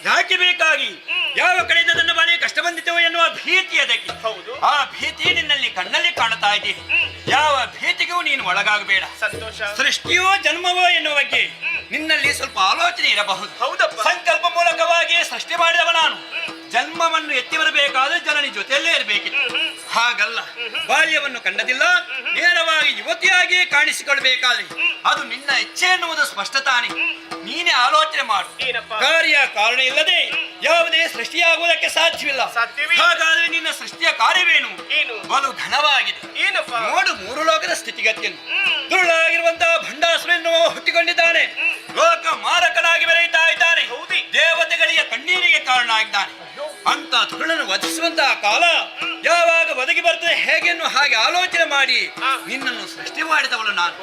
ಯಾಕೆ ಬೇಕಾಗಿ ಯಾವ ಕಡೆಯಿಂದ ನನ್ನ ಬಾಳಿಗೆ ಕಷ್ಟ ಬಂದಿತು ಎನ್ನುವ ಭೀತಿ ಅದಕ್ಕೆ. ಹೌದು, ಆ ಭೀತಿ ನಿನ್ನಲ್ಲಿ ಕಣ್ಣಲ್ಲಿ ಕಾಣುತ್ತಾ ಇದೆ. ಯಾವ ಭೀತಿಗೂ ನೀನು ಒಳಗಾಗಬೇಡ. ಸಂತೋಷ. ಸೃಷ್ಟಿಯೋ ಜನ್ಮವೋ ಎನ್ನುವ ಬಗ್ಗೆ ನಿನ್ನಲ್ಲಿ ಸ್ವಲ್ಪ ಆಲೋಚನೆ ಇರಬಹುದು. ಹೌದಪ್ಪ, ಸಂಕಲ್ಪ ಮೂಲಕವಾಗಿ ಸೃಷ್ಟಿ ಮಾಡಿದವ ನಾನು. ಜನ್ಮವನ್ನು ಎತ್ತಿ ಬರಬೇಕಾದ್ರೆ ಜನನಿ ಜೊತೆಯಲ್ಲೇ ಇರಬೇಕಿತ್ತು. ಹಾಗಲ್ಲ, ಬಾಲ್ಯವನ್ನು ಕಂಡದಿಲ್ಲ, ನೇರವಾಗಿ ಯುವತಿಯಾಗಿಯೇ ಕಾಣಿಸಿಕೊಳ್ಬೇಕಾದ್ರೆ ಅದು ನಿನ್ನ ಇಚ್ಛೆ ಎನ್ನುವುದು ಸ್ಪಷ್ಟ ತಾನೆ. ನೀನೇ ಆಲೋಚನೆ ಮಾಡು. ಕಾರ್ಯ ಕಾರಣ ಇಲ್ಲದೆ ಯಾವುದೇ ಸೃಷ್ಟಿಯಾಗುವುದಕ್ಕೆ ಸಾಧ್ಯವಿಲ್ಲ. ಹಾಗಾದ್ರೆ ನಿನ್ನ ಸೃಷ್ಟಿಯ ಕಾರ್ಯವೇನು? ಬಲು ಘನವಾಗಿದೆ. ನೋಡು ಮೂರು ಲೋಕದ ಸ್ಥಿತಿಗತಿಯನ್ನು. ದುರುಳಾಗಿರುವಂತಹ ಭಂಡಾಸುರ ಎನ್ನುವ ಹುಟ್ಟಿಕೊಂಡಿದ್ದಾನೆ. ಲೋಕ ಮಾರಕನಾಗಿ ಬೆರೆಯುತ್ತಾ ಇದ್ದಾನೆ. ದೇವತೆಗಳಿಗೆ ಕಣ್ಣೀರಿಗೆ ಕಾರಣ ಆಗಿದ್ದಾನೆ. ಅಂತ ದುರುಳನ್ನು ವಧಿಸುವಂತಹ ಕಾಲ ಯಾವಾಗ ಒದಗಿ ಬರ್ತದೆ ಹೇಗೆನ್ನು ಹಾಗೆ ಆಲೋಚನೆ ಮಾಡಿ ನಿನ್ನನ್ನು ಸೃಷ್ಟಿ ಮಾಡಿದವಳು ನಾನು.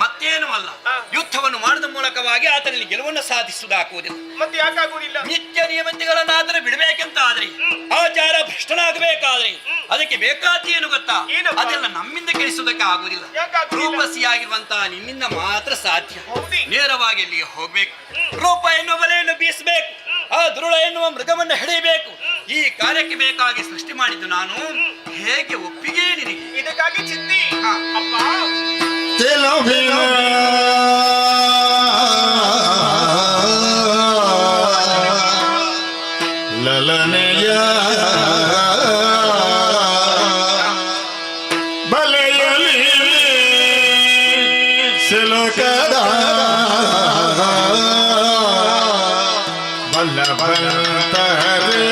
ಮತ್ತೇನು ಅಲ್ಲ, ಯುದ್ಧವನ್ನು ಮಾಡಿದ ಮೂಲಕವಾಗಿ ಆತನಲ್ಲಿ ಗೆಲುವನ್ನು ಸಾಧಿಸುವುದಾಗುವುದಿಲ್ಲ. ಮತ್ತೆ ಯಾಕಾಗುವುದಿಲ್ಲ? ನಿತ್ಯ ನಿಯಮಗಳನ್ನಾದರೂ ಬಿಡಬೇಕಂತ ಆದ್ರೆ, ಆಚಾರ ಭ್ರಷ್ಟನಾಗಬೇಕಾದ್ರೆ ಅದಕ್ಕೆ ಬೇಕಾದ ಏನು ಗೊತ್ತಾ? ಅದೆಲ್ಲ ನಮ್ಮಿಂದ ಕೆಡಿಸುವುದಕ್ಕೆ ಆಗುವುದಿಲ್ಲ. ರೂಪಸಿಯಾಗಿರುವಂತಹ ನಿನ್ನಿಂದ ಮಾತ್ರ ಸಾಧ್ಯ. ನೇರವಾಗಿ ಅಲ್ಲಿಗೆ ಹೋಗ್ಬೇಕು. ರೂಪ ಎನ್ನುವ ಬಲೆಯನ್ನು ಬೀಸಬೇಕು. ಆ ದುರುಳ ಎನ್ನುವ ಮೃಗವನ್ನು ಹಿಡಿಯಬೇಕು. ಈ ಕಾರ್ಯಕ್ಕೆ ಬೇಕಾಗಿ ಸೃಷ್ಟಿ ಮಾಡಿದ್ದು ನಾನು. ಹೇಗೆ ಒಪ್ಪಿಗೆ ನಿನಗೆ? ಇದಕ್ಕಾಗಿ ಚಿಂತೆ ಲಲನೆಯ ಬಲೆಯಲಿ ಸಿಲುಕದ ಬಲ್ಲವಂತರೇ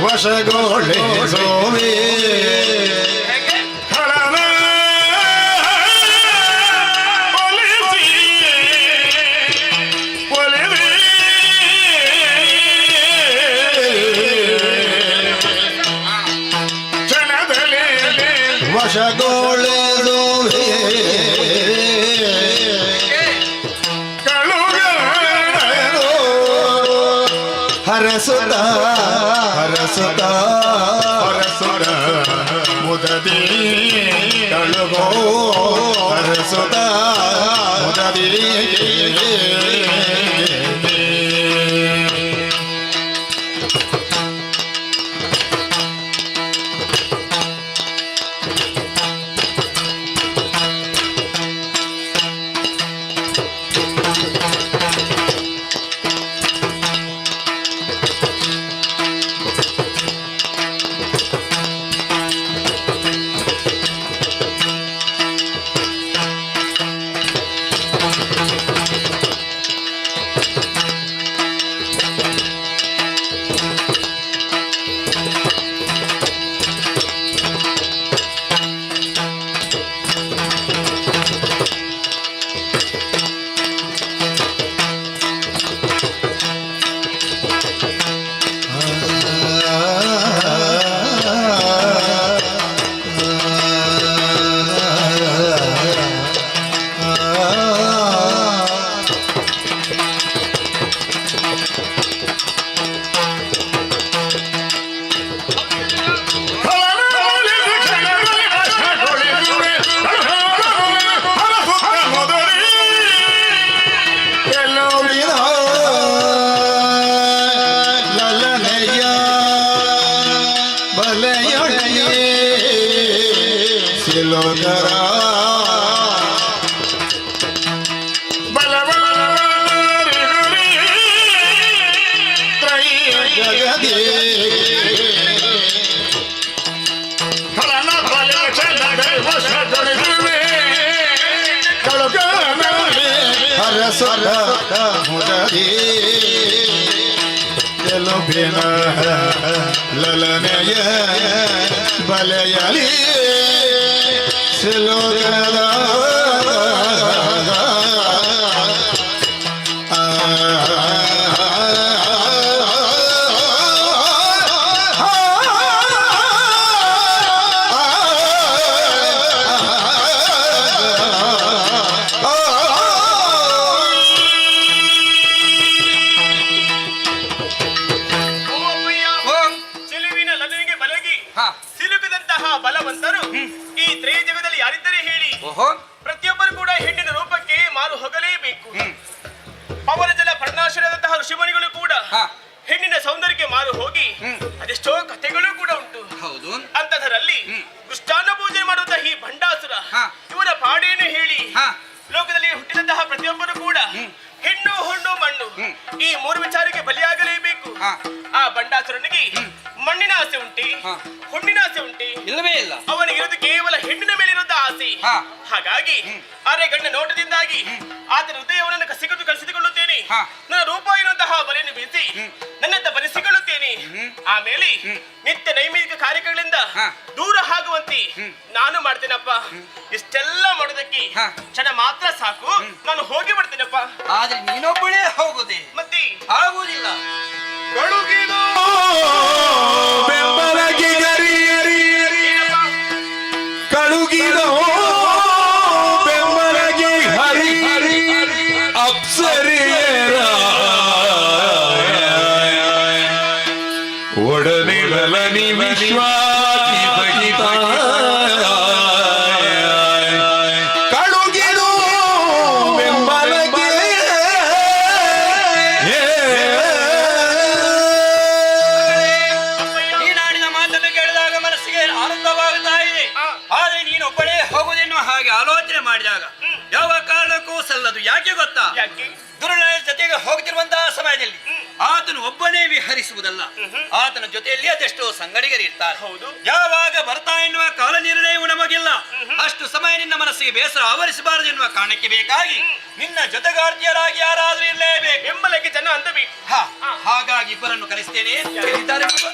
ವಶಗೋಳೆ ಸೋಮೇ ವಶಗೋಳೆ ಸೋಮೇ ಹರಸುತ್ತ ಹರಸುತ್ತ ಹರಸುರ ಮುದದಿ ಕಳುಗೋ ಹರಸುತ್ತ ಮುದದಿ ಲಲನೆಯ ಬಲೆಯಲಿ ಸಿಲೋಗದ ಬಲವಂತರು ಈ ತ್ರಯಜಗದಲ್ಲಿ ಯಾರಿದ್ದರೆ ಹೇಳಿ, ಪ್ರತಿಯೊಬ್ಬರು ಕೂಡ ಹೆಣ್ಣಿನ ರೂಪಕ್ಕೆ ಮಾರು ಹೋಗಲೇಬೇಕು. ಪವನ ಜಲ ಪರ್ಣಾಶರದಂತಹ ಋಷಿಮುನಿಗಳು ಕೂಡ ಹೆಣ್ಣಿನ ಸೌಂದರ್ಯಕ್ಕೆ ಮಾರು ಹೋಗಿ ಅದೆಷ್ಟೋ ಕಥೆಗಳು ಕೂಡ ಉಂಟು. ಅಂತದರಲ್ಲಿ ಕೃಷ್ಣಾನ್ನ ಪೂಜೆ ಮಾಡುವಂತಹ ಈ ಭಂಡಾಸುರ ಇವರ ಪಾಡೇನು ಹೇಳಿ, ಲೋಕದಲ್ಲಿ ಹುಟ್ಟಿದಂತಹ ಪ್ರತಿಯೊಬ್ಬರು ಕೂಡ ಹೆಣ್ಣು ಹೊಣ್ಣು ಮಣ್ಣು ಈ ಮೂರು ವಿಚಾರಕ್ಕೆ ಬಲಿಯಾಗಲೇಬೇಕು. ಆ ಬಂಡಾಸುರನಿಗೆ ಮಣ್ಣಿನ ಆಸೆ ಉಂಟಿ, ಹುಣ್ಣಿನ ಆಸೆ ಉಂಟಿ? ಇಲ್ಲವೇ ಇಲ್ಲ. ಅವನಿಗಿರೋದು ಕೇವಲ ಹೆಣ್ಣಿನ ಮೇಲಿರುವಂತಹ ಆಸೆ. ಹಾಗಾಗಿ ಅರೆಗಣ್ಣ ನೋಟದಿಂದಾಗಿ ಆತನ ಹೃದಯವನ್ನು ಕಸಿದುಕೊಳ್ಳುತ್ತೇನೆ. ನನ್ನ ರೂಪ ಇರುವಂತಹ ಬಲೆಯನ್ನು ಬೀಸಿ ನನ್ನಂತ ಬರೆಸಿಕೊಳ್ಳುತ್ತೇನೆ. ಆಮೇಲೆ ನಿತ್ಯ ನೈಮಿಕ ಕಾರ್ಯಗಳಿಂದ ದೂರ ಆಗುವಂತೆ ನಾನು ಮಾಡ್ತೇನಪ್ಪ. ಇಷ್ಟೆಲ್ಲ ಮಾಡೋದಕ್ಕೆ ಕ್ಷಣ ಮಾತ್ರ ಸಾಕು, ನಾನು ಹೋಗಿ ಬರ್ತೀನಪ್ಪ. ಆದ್ರೆ ನೀನೊಬ್ಬಳೇ ಹೋಗುದೇ, ಮತ್ತೆ ಆಗುವುದಿಲ್ಲ. ಬೆಂಬಲಗಿ ಗರಿ ಕಳುಗಿದೋ ಬೆಂಬಲಗಿ ಹರಿ ಅಪ್ಸರಿಯರ ಒಡನಿರಲನಿ ವಿಶ್ವಾತಿ ಬಗಿತ ಕಳುಗಿದೋ ಬೆಂಬಲಗಿ ಆಲೋಚನೆ ಮಾಡಿದಾಗ ಯಾವ ಕಾರಣಕ್ಕೂ ಸಲ್ಲದು. ಯಾಕೆ ಗೊತ್ತಾ? ದುರ್ಯೋಧನ ಜೊತೆಗೆ ಹೋಗ್ತಿರುವಂತಹ ಸಮಯದಲ್ಲಿ ಆತನು ಒಬ್ಬನೇ ವಿಹರಿಸುವುದಲ್ಲ, ಆತನ ಜೊತೆಯಲ್ಲಿ ಅದೆಷ್ಟೋ ಸಂಗಡಿಗರು ಇರ್ತಾರೆ. ಹೌದು, ಯಾವಾಗ ಬರ್ತಾ ಎನ್ನುವ ಕಾಲ ನಿರ್ಣಯವು ನಮಗಿಲ್ಲ. ಅಷ್ಟು ಸಮಯ ನಿನ್ನ ಮನಸ್ಸಿಗೆ ಬೇಸರ ಆವರಿಸಬಾರದು ಎನ್ನುವ ಕಾರಣಕ್ಕೆ ಬೇಕಾಗಿ ನಿನ್ನ ಜೊತೆಗಾರ್ತಿಯರಾಗಿ ಯಾರಾದ್ರೂ ಇರಲೇಬೇಕು. ಬೆಂಬಲಕ್ಕೆ ಜನ ಅಂತವಿ. ಹಾಗಾಗಿ ಇಬ್ಬರನ್ನು ಕರೆಸ್ತೇನೆ. ಎಲ್ಲಿದ್ದಾರೆ ಬಾಬಾ?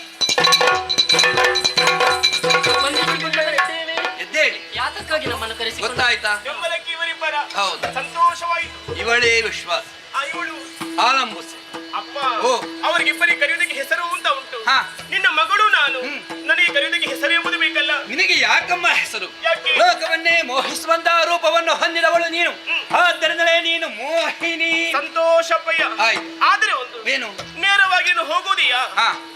ಎದ್ದೇಳಿ. ಯಾತಕ್ಕಾಗಿ ನಮ್ಮನ್ನು ಕರೆಸಿ ಗೊತ್ತಾಯ್ತಾ? ಬೆಂಬಲಕ್ಕೆ ಇವರಿಬ್ಬರ. ಹೌದು, ಸಂತೋಷವಾಯಿತು. ಇವಳೇ ವಿಶ್ವಾಸ, ಇವಳು ಆಲಂಬುಸೆ. ಅಪ್ಪ, ಅವರಿಗಿಬ್ಬರಿಗೆ ಕರೆಯುವುದಕ್ಕೆ ಹೆಸರು ಅಂತ ಉಂಟು. ನಿನ್ನ ಮಗಳು ನಾನು, ನನಗೆ ಕರೆಯುವುದಕ್ಕೆ ಹೆಸರು ಎಂಬುದು ಬೇಕಲ್ಲ. ನಿನಗೆ ಯಾಕಮ್ಮ ಹೆಸರು? ಯಾಕೆ? ಲೋಕವನ್ನೇ ಮೋಹಿಸುವಂತಹ ರೂಪವನ್ನು ಹೊಂದಿದವಳು ನೀನು, ಆದ್ದರಿಂದಲೇ ನೀನು ಮೋಹಿನಿ. ಸಂತೋಷಪ್ಪಯ್ಯ. ಆದ್ರೆ ಒಂದು ಏನು? ನೇರವಾಗಿ ಹೋಗುವುದೆಯಾ?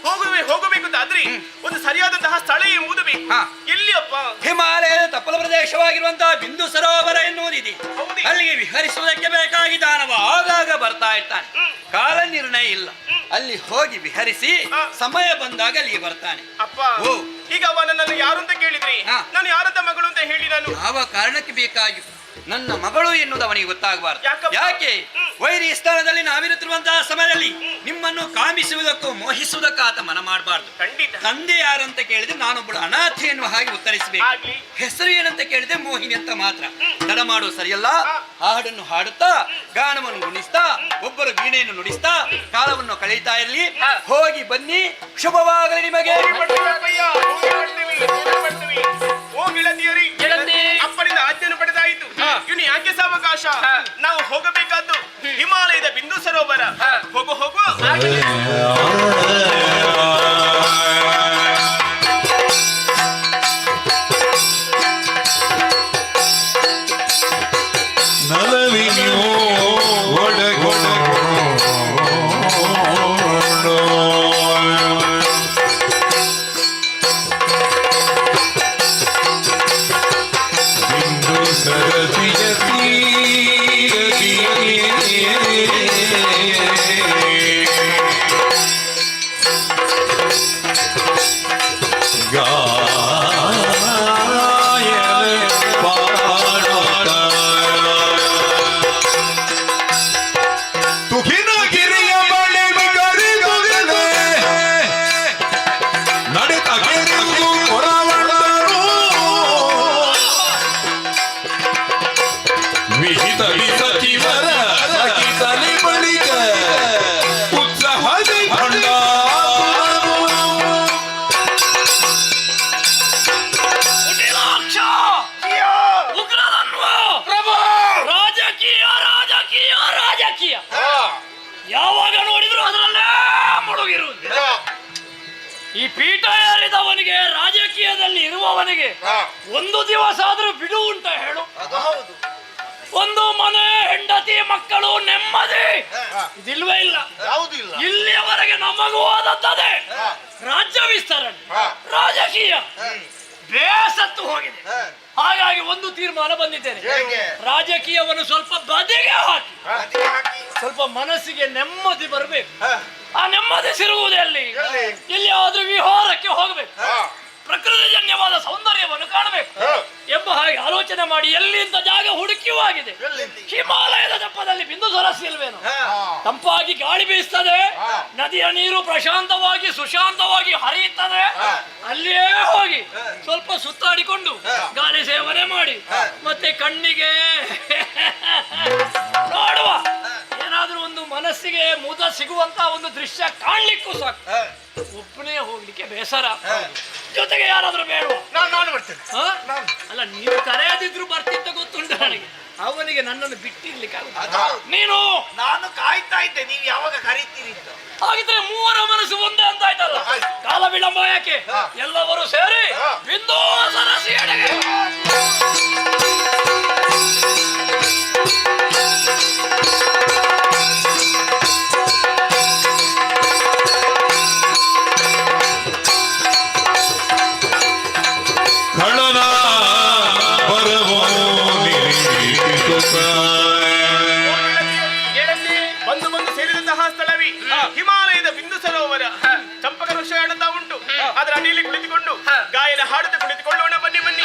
ಹೋಗಬೇಕು ಆದ್ರೆ ಒಂದು ಸರಿಯಾದಂತಹ ಸ್ಥಳ ಎಂಬುದು ಬೇಕು. ಎಲ್ಲಿ ಅಪ್ಪ? ಹಿಮಾಲಯದ ತಪ್ಪಲ ಪ್ರದೇಶವಾಗಿರುವಂತಹ ಬಿಂದು ಸರೋವರ ಎನ್ನುವುದಿದೆ. ಅಲ್ಲಿಗೆ ವಿಹರಿಸುವುದಕ್ಕೆ ಬೇಕಾಗಿ ದಾನವ ಆಗಾಗ ಬರ್ತಾ ಇರ್ತಾನೆ. ಕಾಲ ನಿರ್ಣಯ ಇಲ್ಲ. ಅಲ್ಲಿ ಹೋಗಿ ವಿಹರಿಸಿ ಸಮಯ ಬಂದಾಗ ಅಲ್ಲಿಗೆ ಬರ್ತಾನೆ. ಅಪ್ಪ, ಈಗ ಅವ ನನ್ನನ್ನು ಯಾರು ಅಂತ ಕೇಳಿದ್ರಿ, ನಾನು ಯಾರಂತ ಮಗಳು ಅಂತ ಹೇಳಿ ನಾನು ಯಾವ ಕಾರಣಕ್ಕೆ ಬೇಕಾಗಿ ನನ್ನ ಮಗಳು ಎನ್ನುವುದು ಅವನಿಗೆ ಗೊತ್ತಾಗಬಾರದು. ಯಾಕೆ? ವೈರಿ ಸ್ಥಾನದಲ್ಲಿ ನಾವಿರುತ್ತಿರುವಂತಹ ಸಮಯದಲ್ಲಿ ನಿಮ್ಮನ್ನು ಕಾಮಿಸುವುದಕ್ಕೂ ಮೋಹಿಸುವುದಕ್ಕೂ ಆತ ಮನ ಮಾಡಬಾರ್ದು. ತಂದೆ ಯಾರಂತ ಕೇಳಿದ್ರೆ ನಾನೊಬ್ಬಳು ಅನಾಥೆ ಎನ್ನುವ ಹಾಗೆ ಉತ್ತರಿಸಬೇಕು. ಹೆಸರು ಏನಂತ ಕೇಳಿದ್ರೆ ಮೋಹಿನಿ ಅಂತ ಮಾತ್ರ. ತಡ ಮಾಡುವ ಸರಿಯಲ್ಲ. ಹಾಡನ್ನು ಹಾಡುತ್ತಾ, ಗಾನವನ್ನು ಗುಣಿಸ್ತಾ, ಒಬ್ಬರು ವೀಣೆಯನ್ನು ನುಡಿಸ್ತಾ ಕಾಲವನ್ನು ಕಳೀತಾ ಇರಲಿ. ಹೋಗಿ ಬನ್ನಿ, ಶುಭವಾಗಲಿ ನಿಮಗೆ. ಅಪ್ಪನಿಂದ ಆಜ್ಞೆಯನ್ನು ಪಡೆದಾಯಿತು. ಇನ್ನು ಯಾಕೆ ಸಾವಕಾಶ? ನಾವು ಹೋಗಬೇಕಾದ್ದು ಹಿಮಾಲಯದ ಬಿಂದು ಸರೋವರ. ಹೋಗು. ಯಾವಾಗ ನೋಡಿದ್ರು ಅದರಲ್ಲೇ ಮುಳುಗಿರುವುದು. ಈ ಪೀಠ ಏರಿದವನಿಗೆ, ರಾಜಕೀಯದಲ್ಲಿ ಇರುವವನಿಗೆ ಒಂದು ದಿವಸ ಆದ್ರೂ ಬಿಡು ಉಂಟ ಹೇಳು? ಒಂದು ಮನೆ, ಹೆಂಡತಿ, ಮಕ್ಕಳು, ನೆಮ್ಮದಿ ಇದಿಲ್ವೇ ಇಲ್ಲ. ಇಲ್ಲಿಯವರೆಗೆ ನಮಗೂ ಆದತ್ತದೆ ರಾಜ್ಯ ವಿಸ್ತರಣೆ, ರಾಜಕೀಯ ಬೇಸತ್ತು ಹೋಗಿದೆ. ಹಾಗಾಗಿ ಒಂದು ತೀರ್ಮಾನ ಬಂದಿದ್ದೇನೆ. ರಾಜಕೀಯವನ್ನು ಸ್ವಲ್ಪ ಬದಿಗೆ ಹಾಕಿ ಸ್ವಲ್ಪ ಮನಸ್ಸಿಗೆ ನೆಮ್ಮದಿ ಬರಬೇಕು. ಆ ನೆಮ್ಮದಿ ಸಿರುವುದೇ ಅಲ್ಲಿ ಆದ್ರೂ ವಿಹಾರಕ್ಕೆ ಹೋಗಬೇಕು, ಪ್ರಕೃತಿಜನ್ಯವಾದ ಸೌಂದರ್ಯವನ್ನು ಕಾಣಬೇಕು ಎಂಬ ಹಾಗೆ ಆಲೋಚನೆ ಮಾಡಿ ಎಲ್ಲಿಂದ ಜಾಗ ಹುಡುಕಿವಾಗಿದೆ. ಹಿಮಾಲಯದ ದಪ್ಪದಲ್ಲಿ ಬಿಂದು ಸರಸ್ಸು ಇಲ್ವೇನು? ತಂಪಾಗಿ ಗಾಳಿ ಬೀಸ್ತದೆ, ನದಿಯ ನೀರು ಪ್ರಶಾಂತವಾಗಿ ಸುಶಾಂತವಾಗಿ ಹರಿಯುತ್ತದೆ. ಅಲ್ಲಿಯೇ ಹೋಗಿ ಸ್ವಲ್ಪ ಸುತ್ತಾಡಿಕೊಂಡು ಗಾಳಿ ಸೇವನೆ ಮಾಡಿ ಮತ್ತೆ ಕಣ್ಣಿಗೆ ನೋಡುವ ಏನಾದ್ರೂ ಒಂದು ಮನಸ್ಸಿಗೆ ಮುದ ಸಿಗುವಂತ ಒಂದು ದೃಶ್ಯ ಕಾಣ್ಲಿಕ್ಕೂ ಸಾಕು. ಒಬ್ಬನೇ ಹೋಗ್ಲಿಕ್ಕೆ ಬೇಸರ, ಜೊತೆಗೆ ಯಾರಾದ್ರೂ ಬೇಡವಾ? ನಾನು ಬರ್ತೇನೆ. ಅಲ್ಲ, ನೀವು ಕರೆಯದಿದ್ರು ಬರ್ತಿದ್ದ ಗೊತ್ತುಂಟು ನನಗೆ. ಅವನಿಗೆ ನನ್ನನ್ನು ಬಿಟ್ಟಿರ್ಲಿಕ್ಕೆ ನೀನು ನಾನು ಕಾಯ್ತಾ ಇದ್ದೆ, ನೀವು ಯಾವಾಗ ಕರೀತೀರಿ ಅಂತ. ಹಾಗಿದ್ರೆ ಮೂವರ ಮನಸ್ಸು ಒಂದೇ ಅಂತ ಆಯ್ತಲ್ಲ. ಕಾಲ ವಿಳಂಬ ಯಾಕೆ? ಎಲ್ಲವರು ಸೇರಿ ಬಿಂದು ಸರಸ್ಸಿ ಎಡೆಗೆ. ಬಂದು ಸೇರಿದಂತಹ ಸ್ಥಳವೇ ಹಿಮಾಲಯದ ಬಿಂದು ಸರೋವರ. ಚಂಪಕ ವೃಕ್ಷ ಕಾಣುತ್ತಾ ಉಂಟು. ಅದರ ಅಡಿಯಲ್ಲಿ ಕುಳಿತುಕೊಂಡು ಗಾಯನ ಹಾಡುತ್ತಾ ಕುಳಿತುಕೊಳ್ಳೋಣ. ಬನ್ನಿ.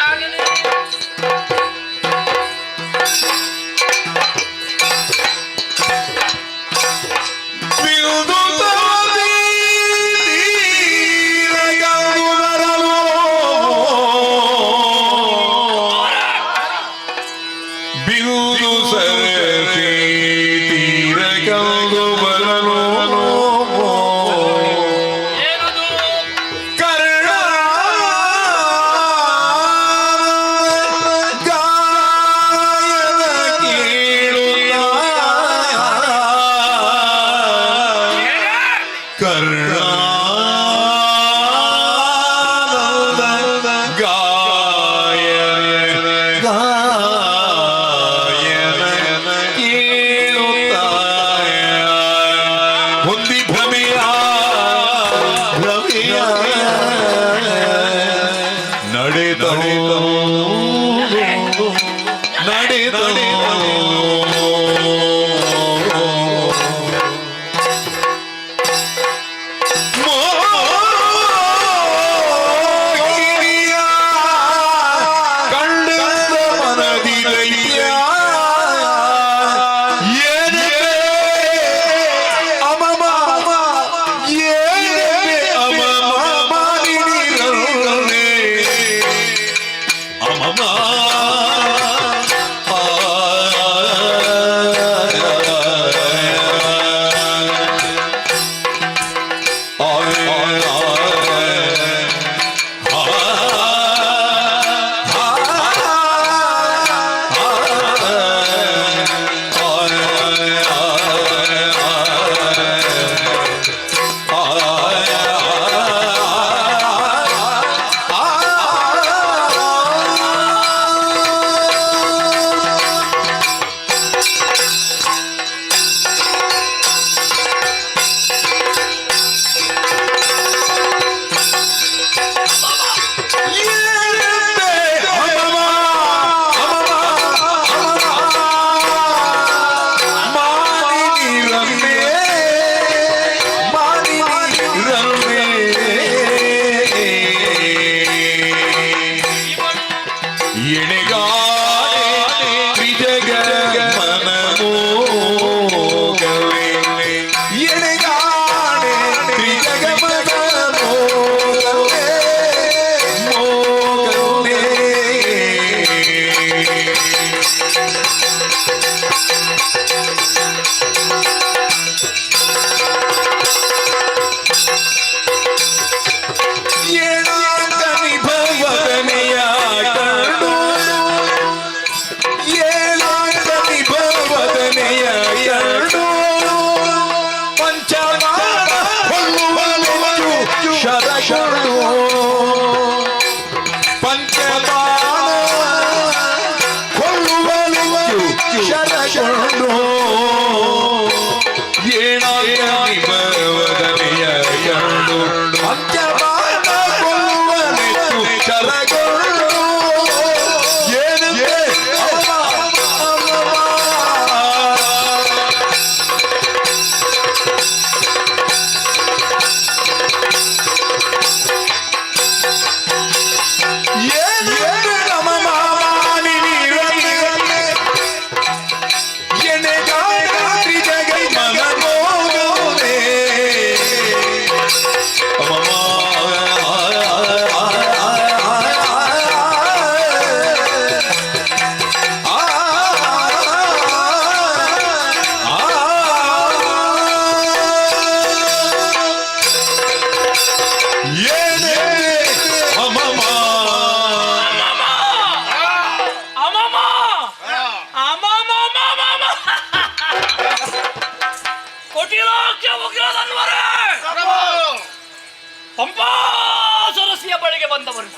ಪಂಪಾಸರಸಿಯ ಬಳಿಗೆ ಬಂದವರು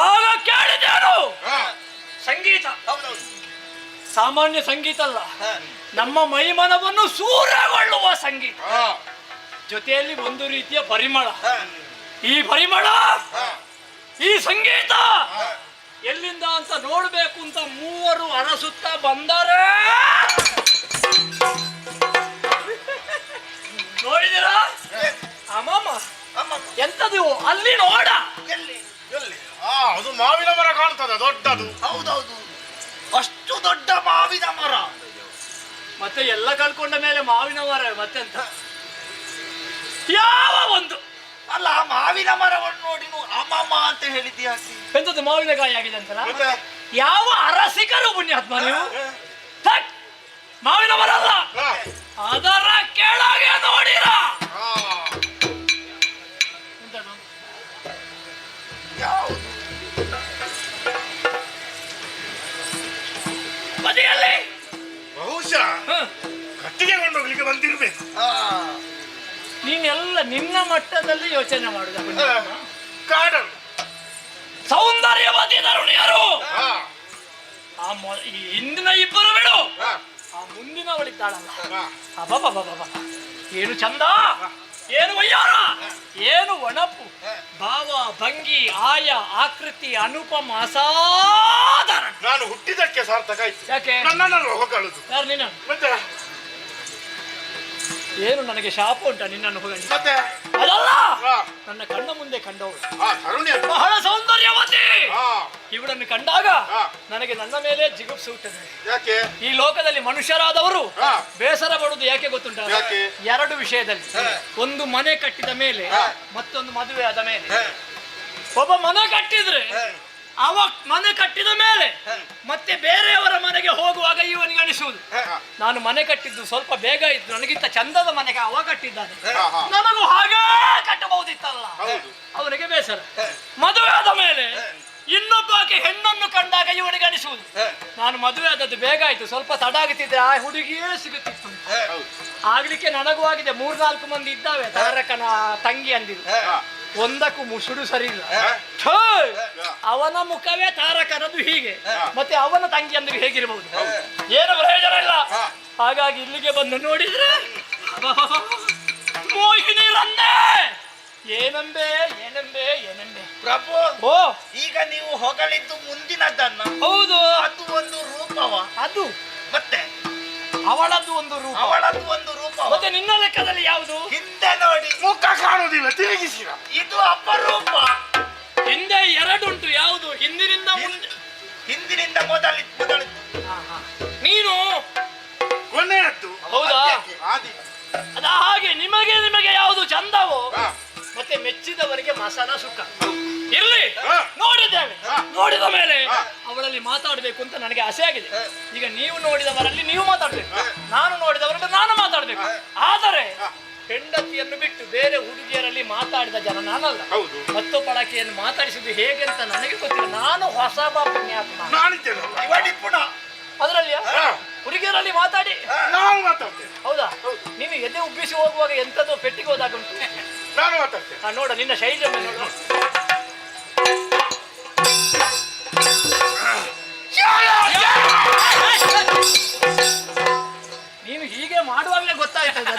ಆಗ ಕೇಳಿದ್ದೇನು ಸಂಗೀತ ಸಾಮಾನ್ಯ ಸಂಗೀತ ಅಲ್ಲ, ನಮ್ಮ ಮೈಮನವನ್ನು ಸೂರೆಗೊಳ್ಳುವ ಸಂಗೀತ. ಜೊತೆಯಲ್ಲಿ ಒಂದು ರೀತಿಯ ಪರಿಮಳ. ಈ ಪರಿಮಳ, ಈ ಸಂಗೀತ ಎಲ್ಲಿಂದ ಅಂತ ನೋಡ್ಬೇಕು ಅಂತ ಮೂವರು ಅರಸುತ್ತಾ ಬಂದರೆ ನೋಡಿದಿರಾ? ಅಮ್ಮಮ್ಮ ಎಂತದು ಅಲ್ಲಿ ನೋಡ. ಅದು ಮಾವಿನ ಮರ ಕಾಣ್ತದೆ, ದೊಡ್ಡದು. ಹೌದೌದು, ಅಷ್ಟು ದೊಡ್ಡ ಮಾವಿನ ಮರ. ಮತ್ತೆ ಎಲ್ಲ ಕಳ್ಕೊಂಡ ಮೇಲೆ ಮಾವಿನ ಮರ ಮತ್ತೆಂತ? ಯಾವ ಒಂದು ಅಲ್ಲ, ಮಾವಿನ ಮರವನ್ನು ನೋಡಿ ಅಮ್ಮಮ್ಮ ಅಂತ ಹೇಳಿದ್ಯಾ? ಎಂತದ್ದು ಮಾವಿನಕಾಯಿ ಆಗಿದೆ ಅಂತಲ್ಲ? ಯಾವ ಅರಸಿಕರು ಪುಣ್ಯಾತ್ಮ ನೀವು? ಮಾವಿನ ಮರ ಅಲ್ಲ, ಅದರ ಕೆಳಗೆ ನೋಡಿರ ಬದಿಯಲ್ಲಿ ಬಹುಶಃ ಕಟ್ಟಿಗೆ ಕೊಂಡೋಗ್ಲಿಕ್ಕೆ ಬಂದಿರ್ಬೇಕು. ನೀನೆಲ್ಲ ಅಲ್ಲ, ನಿನ್ನ ಮಟ್ಟದಲ್ಲಿ ಯೋಚನೆ ಮಾಡುದ ಕಾಡರು ಸೌಂದರ್ಯವತಿ ತರುಣಿಯರು. ಈ ಹಿಂದಿನ ಇಬ್ಬರು ಬಿಡು, ಆ ಮುಂದಿನವಳಿದ್ದಾಳಲ್ಲ, ಅಬಬಬಬಬ, ಏನು ಚಂದ, ಏನು ವಯ್ಯಾರ, ಏನು ಒಣಪು, ಭಾವ ಭಂಗಿ ಆಯ ಆಕೃತಿ ಅನುಪಮ ಅಸಾಧಾರಣ. ನಾನು ಹುಟ್ಟಿದಕ್ಕೆ ಸಾರ್ಥಕ ಆಯ್ತು. ಯಾಕೆ ನನ್ನನ್ನು ಹೊಗಳುದು? ಯಾರು ನಿನ್ನ? ಮತ್ತೆ ಏನು ನನಗೆ ಶಾಪ ಉಂಟ ನಿನ್ನನ್ನು ಹೋಗಲಿ? ಮತ್ತೆ ಅದಲ್ಲ, ನನ್ನ ಕಣ್ಣ ಮುಂದೆ ಕಂಡವಳು ಬಹಳ ಸೌಂದರ್ಯವತಿ. ಇವಳನ್ನು ಕಂಡಾಗ ನನಗೆ ನನ್ನ ಮೇಲೆ ಜಿಗುಪ್ಸೆ ಹುಟ್ಟುತ್ತದೆ. ಯಾಕೆ? ಈ ಲೋಕದಲ್ಲಿ ಮನುಷ್ಯರಾದವರು ಬೇಸರ ಪಡುವುದು ಯಾಕೆ ಗೊತ್ತುಂಟ? ಎರಡು ವಿಷಯದಲ್ಲಿ. ಒಂದು ಮನೆ ಕಟ್ಟಿದ ಮೇಲೆ, ಮತ್ತೊಂದು ಮದುವೆ ಆದ ಮೇಲೆ. ಒಬ್ಬ ಮನೆ ಕಟ್ಟಿದ್ರೆ ಅವ ಮನೆ ಕಟ್ಟಿದ ಮೇಲೆ ಮತ್ತೆ ಬೇರೆಯವರ ಮನೆಗೆ ಹೋಗುವಾಗ ಇವನಿಗೆ ಅನಿಸುವುದು, ನಾನು ಮನೆ ಕಟ್ಟಿದ್ದು ಸ್ವಲ್ಪ ಬೇಗ ಇದ್ದು, ನನಗಿಂತ ಚಂದದ ಮನೆಗೆ ಅವ ಕಟ್ಟಿದ್ದಾನೆ, ನನಗೂ ಹಾಗೇ ಕಟ್ಟಬಹುದಿತ್ತಲ್ಲ. ಅವನಿಗೆ ಬೇಸರ. ಮದುವೆ ಆದ ಮೇಲೆ ಇನ್ನೊಬ್ಬಾಕೆ ಹೆಣ್ಣನ್ನು ಕಂಡಾಗ ಇವನಿಗೆ ಅನಿಸುವುದು, ನಾನು ಮದುವೆ ಆದದ್ದು ಬೇಗ ಆಯ್ತು, ಸ್ವಲ್ಪ ತಡ ಆಗುತ್ತಿದ್ರೆ ಆ ಹುಡುಗಿಯೇ ಸಿಗುತ್ತಿತ್ತು. ಆಗ್ಲಿಕ್ಕೆ ನನಗೂ ಆಗಿದೆ. 3-4 ಮಂದಿ ಇದ್ದಾವೆ ತಾರಕನ ತಂಗಿ ಅಂದಿರು, ಒಂದಕ್ಕೂ ಮುಸುಡು ಸರಿ ಇಲ್ಲ. ಅವನ ಮುಖವೇ ತಾರಕನದು ಹೀಗೆ, ಮತ್ತೆ ಅವನ ತಂಗಿ ಅಂದ್ರೆ ಹೇಗಿರಬಹುದು? ಏನು ಪ್ರಯೋಜನ ಇಲ್ಲ. ಹಾಗಾಗಿ ಇಲ್ಲಿಗೆ ಬಂದು ನೋಡಿದ್ರೆ ಮೋಹಿನಿ ರನ್ನೆ. ಏನಂಬೆ ಏನಂಬೆ ಏನಂಬೆ ಪ್ರಭು. ಓ, ಈಗ ನೀವು ಹೊಗಳಿದ್ದು ಮುಂದಿನದನ್ನ. ಹೌದು, ಅದು ಒಂದು ರೂಪವ. ಅದು ಮತ್ತೆ ಅವಳದ್ದು ಒಂದು ರೂಪ. ಅವಳದ್ದು ಒಂದು ರೂಪ. ಮತ್ತೆ ನಿನ್ನ ಲೆಕ್ಕದಲ್ಲಿ ಯಾವುದು? ಹಿಂದೆ ನೋಡಿ, ಮುಖ ಕಾಣುವುದಿಲ್ಲ, ತಿರುಗಿಸಿರ. ಇದು ಅಪರೂಪ. ಹಿಂದೆ ಎರಡುಂಟು. ಯಾವುದು? ಹಿಂದಿನಿಂದ ಮುಂದೆ, ಹಿಂದಿನಿಂದ ಮೊದಲಿದ್ದು. ನೀನು ಕೊನೆಯದ್ದು. ಹೌದಾ? ಆದಿ. ಅದ ಹಾಗೆ ನಿಮಗೆ ಯಾವುದು ಚಂದವೋ ಮತ್ತೆ ಮೆಚ್ಚಿದವರಿಗೆ ಮಸನ ಸುಖ ಇರ್ಲಿ. ನೋಡಿದ್ದೇವೆ, ನೋಡಿದ ಮೇಲೆ ಅವಳಲ್ಲಿ ಮಾತಾಡ್ಬೇಕು ಅಂತ ನನಗೆ ಆಸೆ ಆಗಿದೆ. ಈಗ ನೀವು ನೋಡಿದವರಲ್ಲಿ ನೀವು ಮಾತಾಡ್ಬೇಕು, ನಾನು ನೋಡಿದವರಲ್ಲಿ ನಾನು ಮಾತಾಡ್ಬೇಕು. ಆದರೆ ಹೆಂಡತಿಯನ್ನು ಬಿಟ್ಟು ಬೇರೆ ಹುಡುಗಿಯರಲ್ಲಿ ಮಾತಾಡಿದ ಜನ ನಾನಲ್ಲ. ಮತ್ತೊಬ್ಬಳಕೆಯನ್ನು ಮಾತಾಡಿಸಿದ್ದು ಹೇಗೆ ಅಂತ ನನಗೆ ಗೊತ್ತಿಲ್ಲ. ನಾನು ಹೊಸ ಪುಣ್ಯಾತ್ಮ, ಅದರಲ್ಲಿ ಹುಡುಗಿಯರಲ್ಲಿ ಮಾತಾಡಿ ನಾನು ಮಾತಾಡ್ತೇನೆ. ಹೌದಾ? ನೀನು ಎದೆ ಉಬ್ಬಿಸಿ ಹೋಗುವಾಗ ಎಂಥದ್ದು ಪೆಟ್ಟಿಗೆ ಹೋದಾಗ ಉಂಟು. ನಾನು ಮಾತಾಡ್ತೇನೆ. ನೋಡ ನಿನ್ನ ಶೈಲಿಯೊಮ್ಮೆ ನೋಡು. ನೀನು ಹೀಗೆ ಮಾಡುವಾಗಲೇ ಗೊತ್ತಾಗ್ತದೆ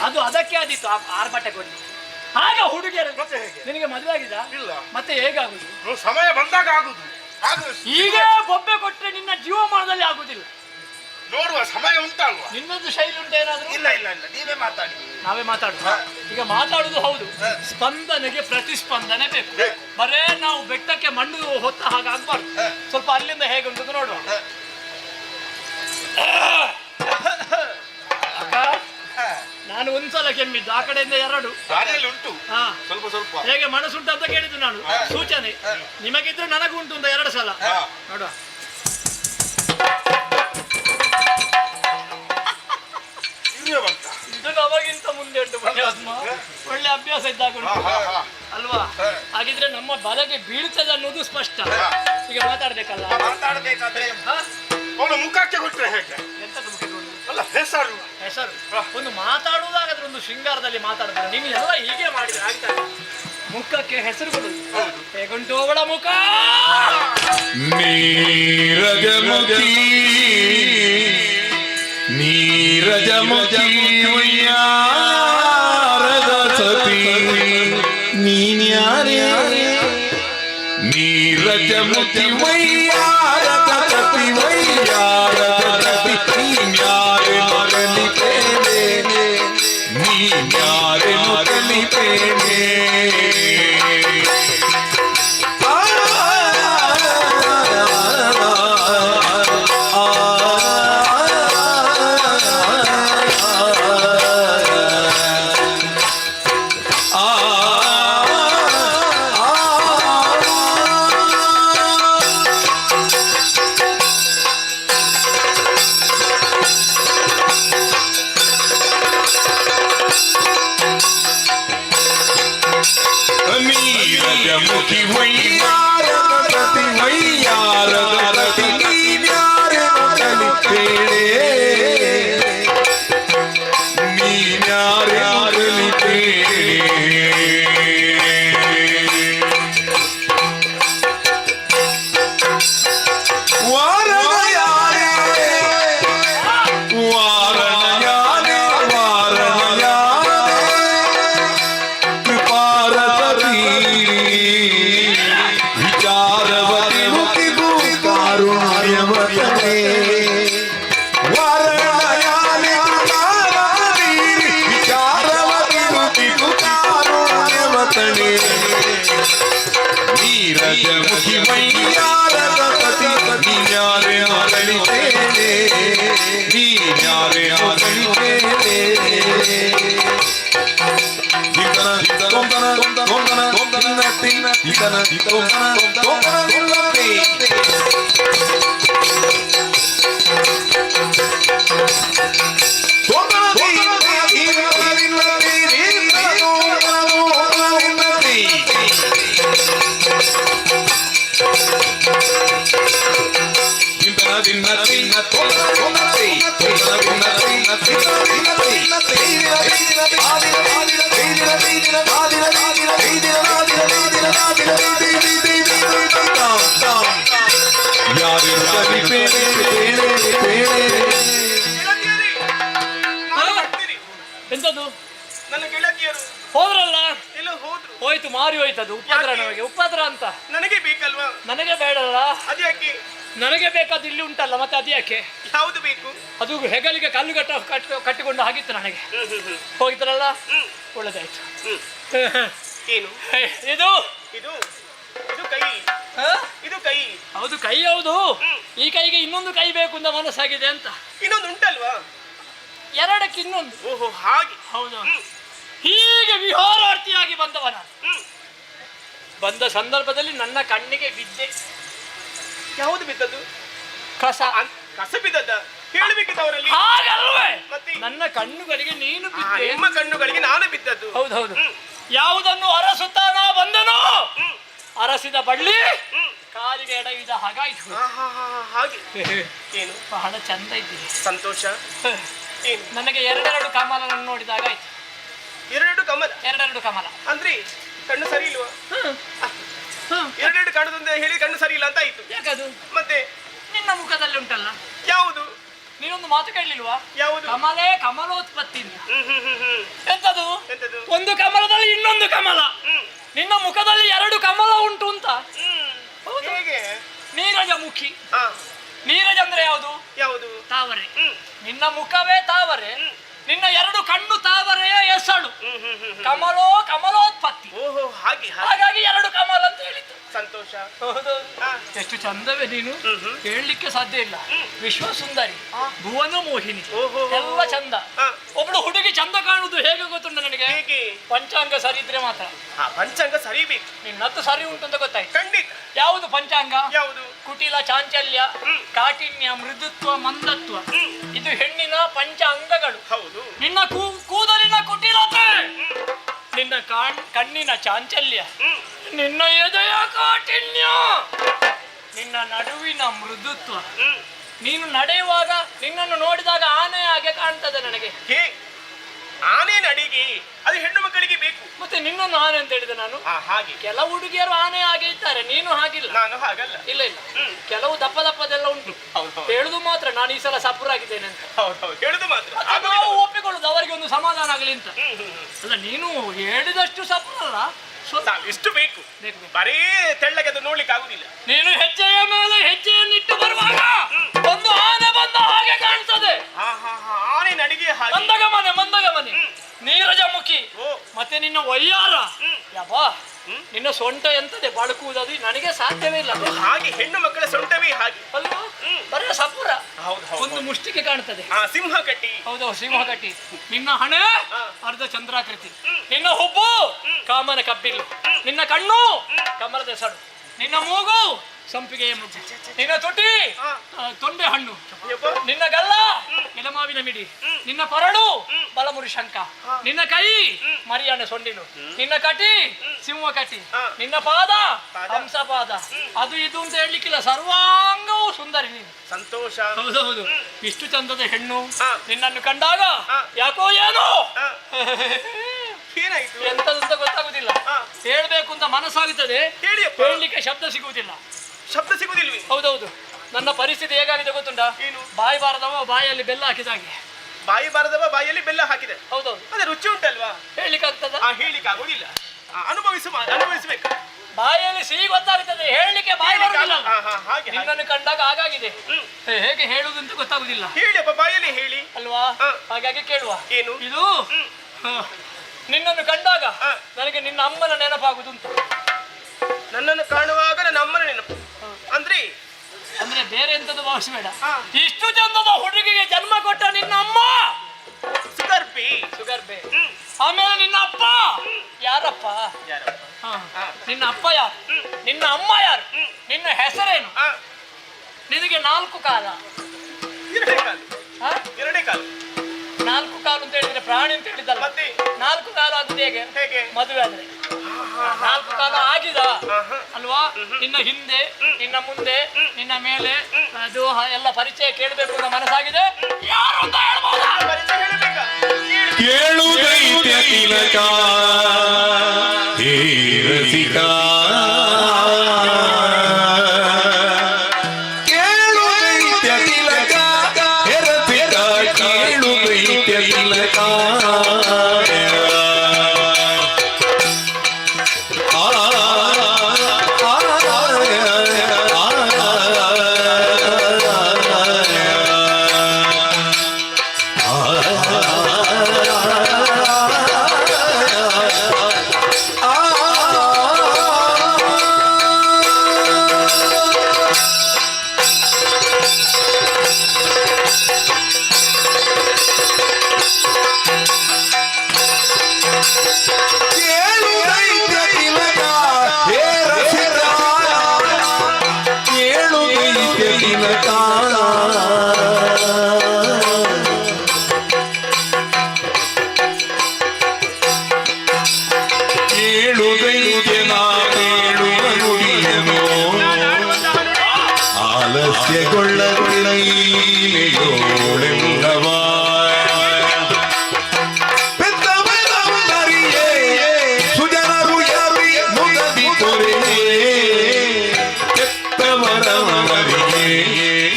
ಅದು ಅದಕ್ಕೆ ಆದಿತ್ತು ಆರ್ಭಟ ಕೊಡಿ. ಆಗ ಹುಡುಗಿಯರು ನಿನಗೆ ಮದುವೆ ಆಗಿದ? ಇಲ್ಲ. ಮತ್ತೆ ಹೇಗಾಗುದು? ಸಮಯ ಬಂದಾಗ ಆಗುದು. ಈಗ ಬೊಬ್ಬೆ ಕೊಟ್ಟರೆ ನಿನ್ನ ಜೀವಮಾನದಲ್ಲಿ ಆಗುದಿಲ್ಲ. ನೋಡುವ ಸಮಯ ಉಂಟಲ್ವಾ? ನಿನ್ನದು ಶೈಲಿ ಉಂಟ ಏನಾದ್ರು? ಇಲ್ಲ ಇಲ್ಲ ಇಲ್ಲ, ನೀವೇ ಮಾತಾಡಿ. ನಾವೇ ಮಾತಾಡುದು. ಈಗ ಮಾತಾಡುದು ಹೌದು, ಸ್ಪಂದನೆಗೆ ಪ್ರತಿಸ್ಪಂದನೆ ಬೇಕು. ಬರೇ ನಾವು ಬೆಟ್ಟಕ್ಕೆ ಮಣ್ಣು ಹೊತ್ತ ಹಾಗಾಗ್ಬಾರ್ದು. ಸ್ವಲ್ಪ ಅಲ್ಲಿಂದ ಹೇಗೆ ಉಂಟು ನೋಡುವ. ಅಕ್ಕ, ನಾನು ಒಂದ್ಸಲ ಕೆಮ್ಮಿದ್ದು, ಆ ಕಡೆಯಿಂದ 2 ಉಂಟು. ಸ್ವಲ್ಪ ಸ್ವಲ್ಪ ಹೇಗೆ ಮನಸ್ಸುಂಟು ಅಂತ ಕೇಳಿದ್ದು ನಾನು. ಸೂಚನೆ ನಿಮಗಿದ್ರೆ ನನಗೂ ಉಂಟು ಅಂತ 2 ಸಲ ನೋಡುವ. ಇದು ನಮಗಿಂತ ಮುಂದೆ ಉಂಟು ಪುಣ್ಯಾತ್ಮ. ಒಳ್ಳೆ ಅಭ್ಯಾಸ ಇದ್ದಾಗ ಉಂಟು ಅಲ್ವಾ? ಹಾಗಿದ್ರೆ ನಮ್ಮ ಬಲಗೆ ಬೀಳ್ತದೆ ಅನ್ನೋದು ಸ್ಪಷ್ಟ. ಈಗ ಮಾತಾಡ್ಬೇಕಲ್ಲ. ಮಾತಾಡ್ಬೇಕಾದ್ರೆ ಅವನು ಮುಖಕ್ಕೆ ಕೊಟ್ಟರೆ ಹೇಗೆ? ಎಂತದ್ದು ಮುಖಕ್ಕೆ ಅಲ್ಲ, ಹೆಸರು ಹೆಸರು ಒಂದು ಮಾತಾಡುವುದಾಗಾದ್ರೆ ಒಂದು ಶೃಂಗಾರದಲ್ಲಿ ಮಾತಾಡಿದ್ರೆ ನೀವು ಎಲ್ಲ ಹೀಗೆ ಮಾಡಿದ್ರೆ ಆಗ್ತದೆ. ಮುಖಕ್ಕೆ ಹೆಸರು ಕೊಡುದು ಹೇಗುಂಟು ಅವಳ ಮುಖ? ನೀರಜಮುಖಿ ನೀರಜಮುಖಿ ವಯ್ಯಾರದ ಸತಿ ನೀನ್ಯಾರೇ ನೀರಜಮುಖಿ ವಯ್ಯಾರದ ಸತಿ ವಯ್ಯಾರದ ಸತಿ ನೀನ್ಯಾರೆ ಮಗಲಿಪೇನೆ ನೀನ್ಯಾರೆ ಮಗಲಿಪೇನೆ ನೀರಜಮುಖಿ ವಯ್ಯಾರದ ಪ್ರತಿ ವಯ್ಯಾರದ ಪ್ರತಿ ನೀನ್ಯಾರೆ ಮಗಲಿಪೇಳೆ ನೀನ್ಯಾರೆ ಯಾರೆಂದು ಕಲಿತೇನೆ ನೀರಜಮುಖಿ ಮೈಯಾರದ ಪತಿ ನೀನ್ಯಾರೆ ಆಗಲಿದ್ದೇನೆ ನೀನ್ಯಾರೆ ಆಗಲಿದ್ದೇನೆ ಇದನ ಕೊಂದನ ಕೊಂದನ ಕೊಂದನ ತಿನ್ನ ಇದನ ಕೊಂದನ ಕೊಂದನ ತಿನ್ನತೆ ಕೊಂದನ ಎಂತದು? ನನ್ನ ಗೆಳತಿಯರು ಹೋದ್ರಲ್ಲ, ಎಲ್ಲ ಹೋದ್ರು. ಹೋಯ್ತು, ಮಾರಿ ಹೋಯ್ತದು. ಉಪದ್ರ ನಮಗೆ ಉಪದ್ರ ಅಂತ ನನಗೆ ಬೇಕಲ್ವಾ? ನನಗೆ ಬೇಡಲ್ಲ. ಅದ್ಯಾಕೆ? ನನಗೆ ಬೇಕಾದ ಇಲ್ಲಿ ಉಂಟಲ್ಲ, ಮತ್ತೆ ಅದ್ಯಾಕೆ? ಯಾವುದು ಬೇಕು? ಅದು ಹೆಗಲಿಗೆ ಕಲ್ಲು ಕಟ್ಟಿಕೊಂಡು ಆಗಿತ್ತು ನನಗೆ. ಹೋಗಿದ್ರಲ್ಲ, ಒಳ್ಳೆದಾಯ್ತು. ಏನು ಇದು ಇದು ಇದು ಕೈ, ಇದು ಕೈ. ಹೌದು, ಕೈ ಹೌದು. ಈ ಕೈಗೆ ಇನ್ನೊಂದು ಕೈ ಬೇಕು ಅಂತ ಮನಸ್ಸಾಗಿದೆ ಅಂತ. ಇನ್ನೊಂದು ಉಂಟಲ್ವಾ? ಎರಡಕ್ಕೆ ಇನ್ನೊಂದು. ಓಹೋ, ಹಾಗೆ. ಹೌದು. ಹೀಗೆ ವಿಹಾರಾರ್ಥಿಯಾಗಿ ಬಂದವ ನಾನು. ಬಂದ ಸಂದರ್ಭದಲ್ಲಿ ನನ್ನ ಕಣ್ಣಿಗೆ ಬಿದ್ದೆ. ಯಾವುದು ಬಿದ್ದದ್ದು? ಕಸ. ಕಸ ಬಿದ್ದದ್ದ? ಹೇಳಬೇಕಿದ್ದವರಲ್ಲಿ. ಹಾಗಲ್ವೇ? ಮತ್ತೆ ನನ್ನ ಕಣ್ಣುಗಳಿಗೆ ನೀನು ಬಿದ್ದೆ. ನಿಮ್ಮ ಕಣ್ಣುಗಳಿಗೆ ನಾನು ಬಿದ್ದದ್ದು. ಹೌದೌದು. ಯಾವುದನ್ನು ಅರಸುತ್ತಾ ನಾ ಬಂದನು, ಅರಸಿದ ಬಳ್ಳಿ ಕಾಲಿಗೆ ಎಡವಿದ ಹಾಗಾಯ್ತು. ಹಾಗೆ. ಏನು ಬಹಳ ಚಂದ ಇದ್ದೀನಿ. ಸಂತೋಷ. ಏನು? ನನಗೆ ಎರಡೆರಡು ಕಮಲವನ್ನು ನೋಡಿದಾಗ ಆಯ್ತು. ಎರಡೆರಡು ಕಮಲ? ಎರಡೆರಡು ಕಮಲ ಅಂದ್ರೆ ಕಣ್ಣು ಸರಿ ಇಲ್ವಾ? ಎರಡೆರಡು ಕಾಣುದಂತ ಹೇಳಿ ಕಣ್ಣು ಸರಿ ಇಲ್ಲ ಅಂತ ಆಯ್ತು. ಯಾಕದು? ಮತ್ತೆ ನಿನ್ನ ಮುಖದಲ್ಲಿ ಉಂಟಲ್ಲ. ಯಾವುದು? ನೀನೊಂದು ಮಾತು ಕೇಳಲಿಲ್ವಾ? ಯಾವುದು? ಕಮಲೇ ಕಮಲೋತ್ಪತ್ತಿ. ಎಂತದು? ಎಂತದು? ಒಂದು ಕಮಲದಲ್ಲಿ ಇನ್ನೊಂದು ಕಮಲ. ನಿನ್ನ ಮುಖದಲ್ಲಿ ಎರಡು ಕಮಲ ಉಂಟು ಅಂತ. ಹೇಗೆ? ನೀರಜ ಮುಖಿ. ನೀರಜ ಅಂದ್ರೆ ಯಾವುದು? ಯಾವುದು? ತಾವರೆ. ನಿನ್ನ ಮುಖವೇ ತಾವರೆ, ನಿನ್ನ ಎರಡು ಕಣ್ಣು ತಾವರೆಯ ಎಸಳು. ಕಮಲೋ ಕಮಲೋತ್ಪತ್ತಿ. ಓಹೋ, ಹಾಗೆ. ಹಾಗಾಗಿ ಎರಡು ಕಮಲ ಅಂತ ಹೇಳಿದ್ದು. ಸಂತೋಷ. ಎಷ್ಟು ಚಂದವೇ ನೀನು, ಹೇಳಲಿಕ್ಕೆ ಸಾಧ್ಯ ಇಲ್ಲ. ವಿಶ್ವ ಸುಂದರಿ, ಭುವನ ಮೋಹಿನಿ, ಎಲ್ಲ ಚಂದ. ಒಬ್ಳು ಹುಡುಗಿ ಚಂದ ಕಾಣುದು ಹೇಗೆ ಗೊತ್ತುಂಟು ನನಗೆ? ಪಂಚಾಂಗ ಸರಿ ಇದ್ರೆ ಮಾತ್ರ. ಪಂಚಾಂಗ ಸರಿಬೇಕು. ನಿನ್ನತ್ತು ಸರಿ ಉಂಟು ಅಂತ ಗೊತ್ತಾಯ್ತು. ಖಂಡಿತ. ಯಾವುದು ಪಂಚಾಂಗ? ಯಾವುದು? ಕುಟಿಲ, ಚಾಂಚಲ್ಯ, ಕಾಠಿಣ್ಯ, ಮೃದುತ್ವ, ಮಂದತ್ವ, ಇದು ಹೆಣ್ಣಿನ ಪಂಚ ಅಂಗಗಳು. ಹೌದು. ನಿನ್ನ ಕೂದಲಿನ ಕುಟಿಲತೆ, ನಿನ್ನ ಕಣ್ಣಿನ ಚಾಂಚಲ್ಯ, ನಿನ್ನ ಎದೆಯ ಕಾಠಿಣ್ಯ, ನಿನ್ನ ನಡುವಿನ ಮೃದುತ್ವ. ನೀನು ನಡೆಯುವಾಗ ನಿನ್ನನ್ನು ನೋಡಿದಾಗ ಆನೆ ಹಾಗೆ ಕಾಣ್ತದೆ ನನಗೆ. ಆನೆ ನಡಿಗೆ ಅದು ಹೆಣ್ಣು ಮಕ್ಕಳಿಗೆ ಬೇಕು. ಮತ್ತೆ ನಿನ್ನನ್ನು ಆನೆ ಅಂತ ಹೇಳಿದೆ ನಾನು. ಹಾಗೆ ಕೆಲವು ಹುಡುಗಿಯರು ಆನೆ ಹಾಗೆ ಇದ್ದಾರೆ, ನೀನು ಹಾಗಿಲ್ಲ. ನಾನು ಹಾಗಲ್ಲ. ಇಲ್ಲ ಇಲ್ಲ, ಕೆಲವು ದಪ್ಪ ದಪ್ಪದೆಲ್ಲ ಉಂಟು. ಹೇಳುದು ಮಾತ್ರ ನಾನು ಈ ಸಲ ಸಪುರಾಗಿದ್ದೇನೆ ಅಂತ. ಹೇಳುದು ಮಾತ್ರ. ನಾವು ಒಪ್ಪಿಕೊಳ್ಳುದು ಅವರಿಗೆ ಒಂದು ಸಮಾಧಾನ ಆಗಲಿ ಅಂತ. ಅಲ್ಲ, ನೀನು ಹೇಳಿದಷ್ಟು ಸಪುರಲ್ಲ, ಇಷ್ಟು ಬೇಕು. ಬರೀ ತೆಳ್ಳಗೆ ಅದು ನೋಡ್ಲಿಕ್ಕೆ ಆಗುದಿಲ್ಲ. ನೀನು ಹೆಜ್ಜೆಯ ಮೇಲೆ ಹೆಜ್ಜೆಯನ್ನಿಟ್ಟು ಬರುವಾಗ ಒಂದು ಆನೆ ಬಂದ ಹಾಗೆ ಕಾಣ್ತದೆ. ಆನೆ ನಡಿಗೆ ಮಂದಗಮನೆ ಮಂದಗಮನೆ, ನೀರಜ ಮುಖಿ. ಮತ್ತೆ ನಿನ್ನ ವಯ್ಯಾರ ಯಬ್ಬಾ, ನಿನ್ನ ಸೊಂಟ ಎಂತದೆ ಬಳುಕುವುದು ನನಗೆ ಸಾಧ್ಯವೇ ಇಲ್ಲ. ಹಾಗೆ ಹೆಣ್ಣು ಮಕ್ಕಳ ಸೊಂಟವೇ ಹಾಗೆ ಅಲ್ವಾ? ಬರೀ ಸಪುರ ಒಂದು ಮುಷ್ಟಿಗೆ ಕಾಣ್ತದೆ. ಸಿಂಹ ಕಟ್ಟಿ. ಹೌದು, ಸಿಂಹ ಕಟ್ಟಿ. ನಿನ್ನ ಹಣೆ ಅರ್ಧ ಚಂದ್ರಾಕೃತಿ, ನಿನ್ನ ಹುಬ್ಬು ಕಾಮನ ಕಬ್ಬಿಲ್ಲು, ನಿನ್ನ ಕಣ್ಣು ಕಮಲದ ಸಡು, ನಿನ್ನ ಮೂಗು ಸಂಪಿಗೆಯ ಮುಗ್ಗು, ನಿನ್ನ ತುಟಿ ತೊಂಡೆ ಹಣ್ಣು, ನಿನ್ನ ಗಲ್ಲ ಎಲಮಾವಿನ ಮಿಡಿ, ನಿನ್ನ ಕೊರಳು ಬಲಮುರಿ ಶಂಕ, ನಿನ್ನ ಕೈ ಮರಿಯಾಣ ಸೊಂಡಿಲು, ನಿನ್ನ ಕಟಿ ಸಿಂಹ ಕಟಿ, ನಿನ್ನ ಪಾದ ಹಂಸ ಪಾದ. ಅದು ಇದು ಅಂತ ಹೇಳಲಿಕ್ಕಿಲ್ಲ, ಸರ್ವಾಂಗವೂ ಸುಂದರಿ ನೀನು. ಸಂತೋಷ. ಹೌದೌದು. ಇಷ್ಟು ಚಂದದ ಹೆಣ್ಣು ನಿನ್ನನ್ನು ಕಂಡಾಗ ಯಾಕೋ ಏನೋ ಎಂತದಂತ ಗೊತ್ತಾಗುದಿಲ್ಲ. ಹೇಳ್ಬೇಕು ಅಂತ ಮನಸ್ಸಾಗುತ್ತದೆ, ಹೇಳಲಿಕ್ಕೆ ಶಬ್ದ ಸಿಗುವುದಿಲ್ಲ. ಶಬ್ದ ಸಿಗುದಿಲ್ವಿ? ಹೌದೌದು. ನನ್ನ ಪರಿಸ್ಥಿತಿ ಹೇಗಾಗಿದೆ ಗೊತ್ತುಂಟಾ? ಬಾಯಿ ಬಾರದವ ಬಾಯಲ್ಲಿ ಬೆಲ್ಲ ಹಾಕಿದಾಗೆ. ಬಾಯಿ ಬಾರದವ ಬಾಯಲ್ಲಿ ಬೆಲ್ಲ ಹಾಕಿದೆ. ಹೌದೌದು. ಅದೇ ರುಚಿ ಉಂಟಲ್ವಾ? ಹೇಳಲಿಕ್ಕೆ ಆಗ್ತದ? ಹೇಳಲಿಕ್ಕೆ ಆಗುದಿಲ್ಲ. ಅನುಭವಿಸಬೇಕು. ಬಾಯಲ್ಲಿ ಸಿಹಿ ಗೊತ್ತಾಗುತ್ತದೆ, ಹೇಳಲಿಕ್ಕೆ ಬಾಯಿ ಬರುವುದಿಲ್ಲ. ನಿನ್ನನ್ನು ಕಂಡಾಗ ಹಾಗಾಗಿದೆ, ಹೇಗೆ ಹೇಳುವುದಂತ ಗೊತ್ತಾಗುದಿಲ್ಲ. ಹೇಳಿಯಪ್ಪ, ಬಾಯಲ್ಲಿ ಹೇಳಿ ಅಲ್ವಾ? ಹಾಗಾಗಿ ಕೇಳುವ. ಏನು ಇದು? ನಿನ್ನನ್ನು ಕಂಡಾಗ ನನಗೆ ನಿನ್ನ ಅಮ್ಮನ ನೆನಪಾಗುದುಂಟು. ನನ್ನನ್ನು ಕಾಣುವಾಗ ನನ್ನ ಅಮ್ಮನ ನೆನಪು ಅಂದ್ರೆ ಬೇರೆ ಎಂತದ್ದು ಭಾವಿಸಬೇಡ. ಇಷ್ಟು ಚಂದದ ಹುಡುಗಿಗೆ ಜನ್ಮ ಕೊಟ್ಟ ನಿನ್ನ ಅಮ್ಮ ಸುಗರ್ಭೆ. ಆಮೇಲೆ ನಿನ್ನ ಅಪ್ಪ ಯಾರಪ್ಪ? ನಿನ್ನ ಅಪ್ಪ ಯಾರು? ನಿನ್ನ ಅಮ್ಮ ಯಾರು? ನಿನ್ನ ಹೆಸರೇನು? ನಿನಗೆ 4 ಕಾಲ. 2 ಕಾಲು. 4 ಕಾಲು ಅಂತ ಹೇಳಿದ್ರೆ ಪ್ರಾಣಿ ಅಂತ ಹೇಳಿದಲ್ಲ. 4 ಕಾಲ ಆಗುದು ಹೇಗೆ? ಮದುವೆ ಆದ್ರೆ 4 ಕಾಲ ಆಗಿದ ಅಲ್ವಾ? ನಿನ್ನ ಹಿಂದೆ, ನಿನ್ನ ಮುಂದೆ, ನಿನ್ನ ಮೇಲೆ ಅದು ಎಲ್ಲ ಪರಿಚಯ ಕೇಳಬೇಕು ಅಂತ ಮನಸ್ಸಾಗಿದೆ. ಯಾರು ಅಂತ ಹೇಳ್ಬೋದಾ? ಪರಿಚಯ ಹೇಳಬೇಕಾ? ಕೇಳುವುದೈತೆ ತಿಲಕ ಹೇ ರಸಿಕ, ಕೇಳುವುದೈತೆ ತಿಲಕ ಹೇ ರಸಿಕ, ಕೇಳುವುದೈತೆ ತಿಲಕ.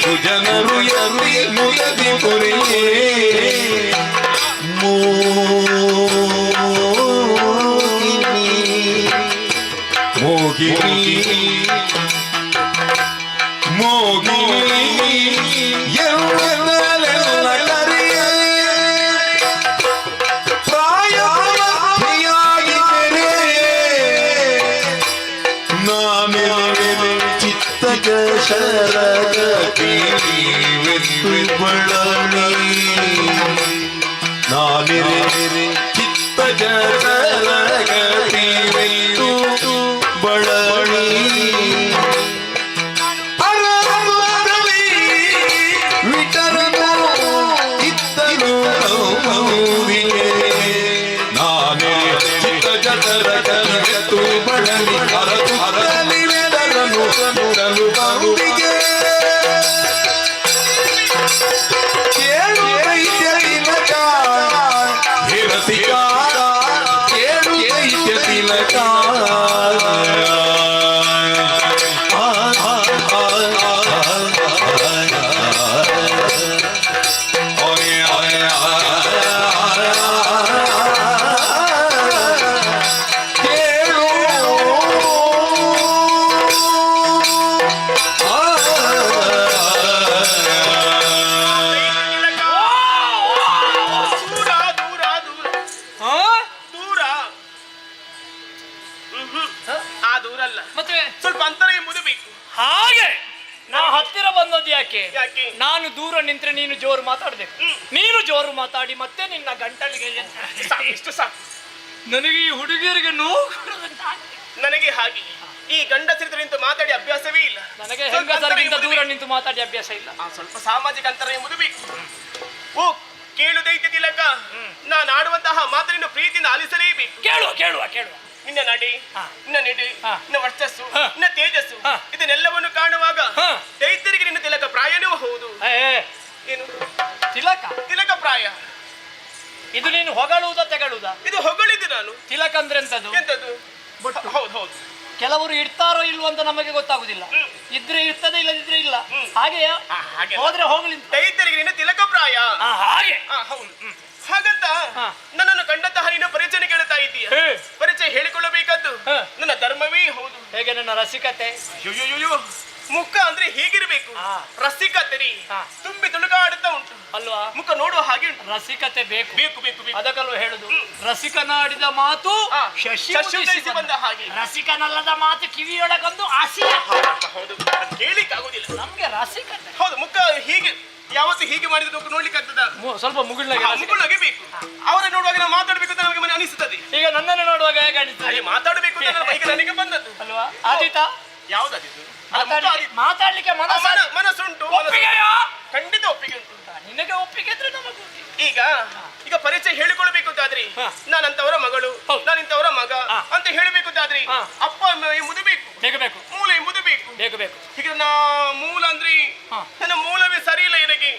ಸುಜನರು ಯರಿ ಮುಗದಿ ಕೊರೆಯೇ ಮೋಗಿನಿ ಎಲ್ಲೆಲ್ಲ ಕರೆಯ ಪ್ರಾಯವಾಗಿದ್ದರೆ ನಾನೇ ಚಿತ್ತದ ಶರಗತಿ ಬಳಲಿ, ನಾನೇ ಚಿತ್ತದ ಶರಗತಿ ಬಳಲಿ. ನಾನು ದೂರ ನಿಂತ್ರೆ ನೀನು ಜೋರು ಮಾತಾಡ್ಬೇಕು, ನೀನು ಜೋರು ಮಾತಾಡಿ ಮತ್ತೆ ನಿನ್ನ ಗಂಟಲಿಗೆ ಇಷ್ಟು ಸಾಕು. ನನಗೆ ಈ ಹುಡುಗಿಯರಿಗೆ ನೋವು ನನಗೆ ಹಾಗೆ ಈ ಗಂಡಸರಿದ್ರು ನಿಂತು ಮಾತಾಡಿ ಅಭ್ಯಾಸವೇ ಇಲ್ಲ. ನನಗೆ ಹೆಂಗಸರಿಗಿಂತ ದೂರ ನಿಂತು ಮಾತಾಡಿ ಅಭ್ಯಾಸ ಇಲ್ಲ. ಸ್ವಲ್ಪ ಸಾಮಾಜಿಕ ಅಂತರ ಎಂಬುದು ಬೇಕು. ಓ ಕೇಳು ದೈತ್ಯ ತಿಲಕ, ನಾನು ಆಡುವಂತಹ ಮಾತನ್ನು ಪ್ರೀತಿಯಿಂದ ಆಲಿಸಲೇಬೇಕು. ಕೇಳುವ ನಿನ್ನ ನಡೆ, ನಿನ್ನ ನೆಡೆ, ನಿನ್ನ ವರ್ಚಸ್ಸು, ನಿನ್ನ ತೇಜಸ್ಸು ಇದನ್ನೆಲ್ಲವನ್ನು ಕಾಣುವಾಗ ದೈತ್ಯರಿಗೆ ನಿನ್ನ ತಿಲಕ ಪ್ರಾಯನೂ ಹೌದು. ಏನು ತಿಲಕ ಪ್ರಾಯ? ಇದು ನೀನು ಹೊಗಳುವುದ ತೆಗಳುವುದ? ಇದು ಹೊಗಳಿದ್ದು ನಾನು. ತಿಲಕ ಅಂದ್ರೆ ಎಂತದ್ದು? ಎಂತದ್ದು? ಹೌದು ಹೌದು. ಕೆಲವರು ಇಡ್ತಾರೋ ಇಲ್ವೋ ಅಂತ ನಮಗೆ ಗೊತ್ತಾಗುದಿಲ್ಲ. ಇದ್ರೆ ಇರ್ತದೆ, ಇಲ್ಲದಿದ್ರೆ ಇಲ್ಲ. ಹಾಗೆಯಾ? ಹೋದ್ರೆ ಹೋಗ್ಲಿ. ದೈತ್ಯರಿಗೆ ನಿನ್ನ ತಿಲಕ ಪ್ರಾಯ ಹಾಗೆ. ಹೌದು. ಹಾಗಂತ ನನ್ನನ್ನು ಕಂಡಂತಹ ನೀನು ಪರಿಚಯ ಕೇಳ್ತಾ ಇದ್ದೀಯ. ಪರಿಚಯ ಹೇಳಿಕೊಳ್ಳಬೇಕಾದ್ದು ನನ್ನ ಧರ್ಮವೇ ಹೌದು. ಹೇಗೆ ನನ್ನ ರಸಿಕತೆ? ಮುಖ ಅಂದ್ರೆ ಹೀಗಿರ್ಬೇಕು. ರಸಿಕತೆ ತುಂಬಿ ತುಳುಕಾಡುತ್ತಾ ಉಂಟು ಅಲ್ವಾ? ಮುಖ ನೋಡುವ ಹಾಗೆ ಉಂಟು. ರಸಿಕತೆ ಬೇಕು ಬೇಕು ಬೇಕು ಬೇಕು. ಅದಕ್ಕಲ್ವ ಹೇಳುದು, ರಸಿಕನಾಡಿದ ಮಾತು ಶಶಿ ಬಂದ ಹಾಗೆ. ರಸಿಕನಲ್ಲದ ಮಾತು ಕಿವಿಯೊಳಗೊಂದು ಹಸಿ. ಹೌದು, ಕೇಳಿಕ್ ಆಗುದಿಲ್ಲ ನಮ್ಗೆ ರಸಿಕತೆ. ಹೌದು, ಮುಖ ಹೀಗೆ ಯಾವತ್ತು ಹೀಗೆ ಮಾಡಿದ್ರೆ ನೋಡ್ಲಿಕ್ಕೆ ಆಗ್ತದ? ಸ್ವಲ್ಪ ಮುಗುಳಾಗೆ ಬೇಕು. ಅವರ ನೋಡುವಾಗ ನಾವು ಮಾತಾಡ್ಬೇಕು ಅಂತ ನಮಗೆ ಮನೆ ಅನಿಸುತ್ತದೆ. ಈಗ ನನ್ನನ್ನು ನೋಡುವಾಗ ಹೇಗೆ ಅನಿಸ್ತದೆ? ಮಾತಾಡಬೇಕು ಅಂತ ನನಗೆ ಬಂದದ್ದು ಅಲ್ವಾ? ಆದಿತ ಯಾವ್ದಾದಿತ್ತು? ಮಾತಾಡ್ಲಿಕ್ಕೆ ಮನಸ್ಸುಂಟು. ಖಂಡಿತ ಒಪ್ಪಿಗೆ ಉಂಟು. ನಿನಗೆ ಒಪ್ಪಿಗೆ ಇದ್ರೆ ನಮಗೂ. ಈಗ ಪರಿಚಯ ಹೇಳಿಕೊಳ್ಬೇಕು ಅಂತಾದ್ರಿ ನಾನಂತವರ ಮಗಳು, ನಾನಿಂತವರ ಮಗ ಅಂತ ಹೇಳಬೇಕು ಅಂತಾದ್ರಿ ಅಪ್ಪ ಎಂಬುದು ಬೇಕು. ಮೂಲ ಎಂಬುದು ಬೇಕು. ಈಗ ಮೂಲ ಅಂದ್ರೆ ನನ್ನ ಮೂಲವೇ ಸರಿ ಇಲ್ಲ. ನನಗೆ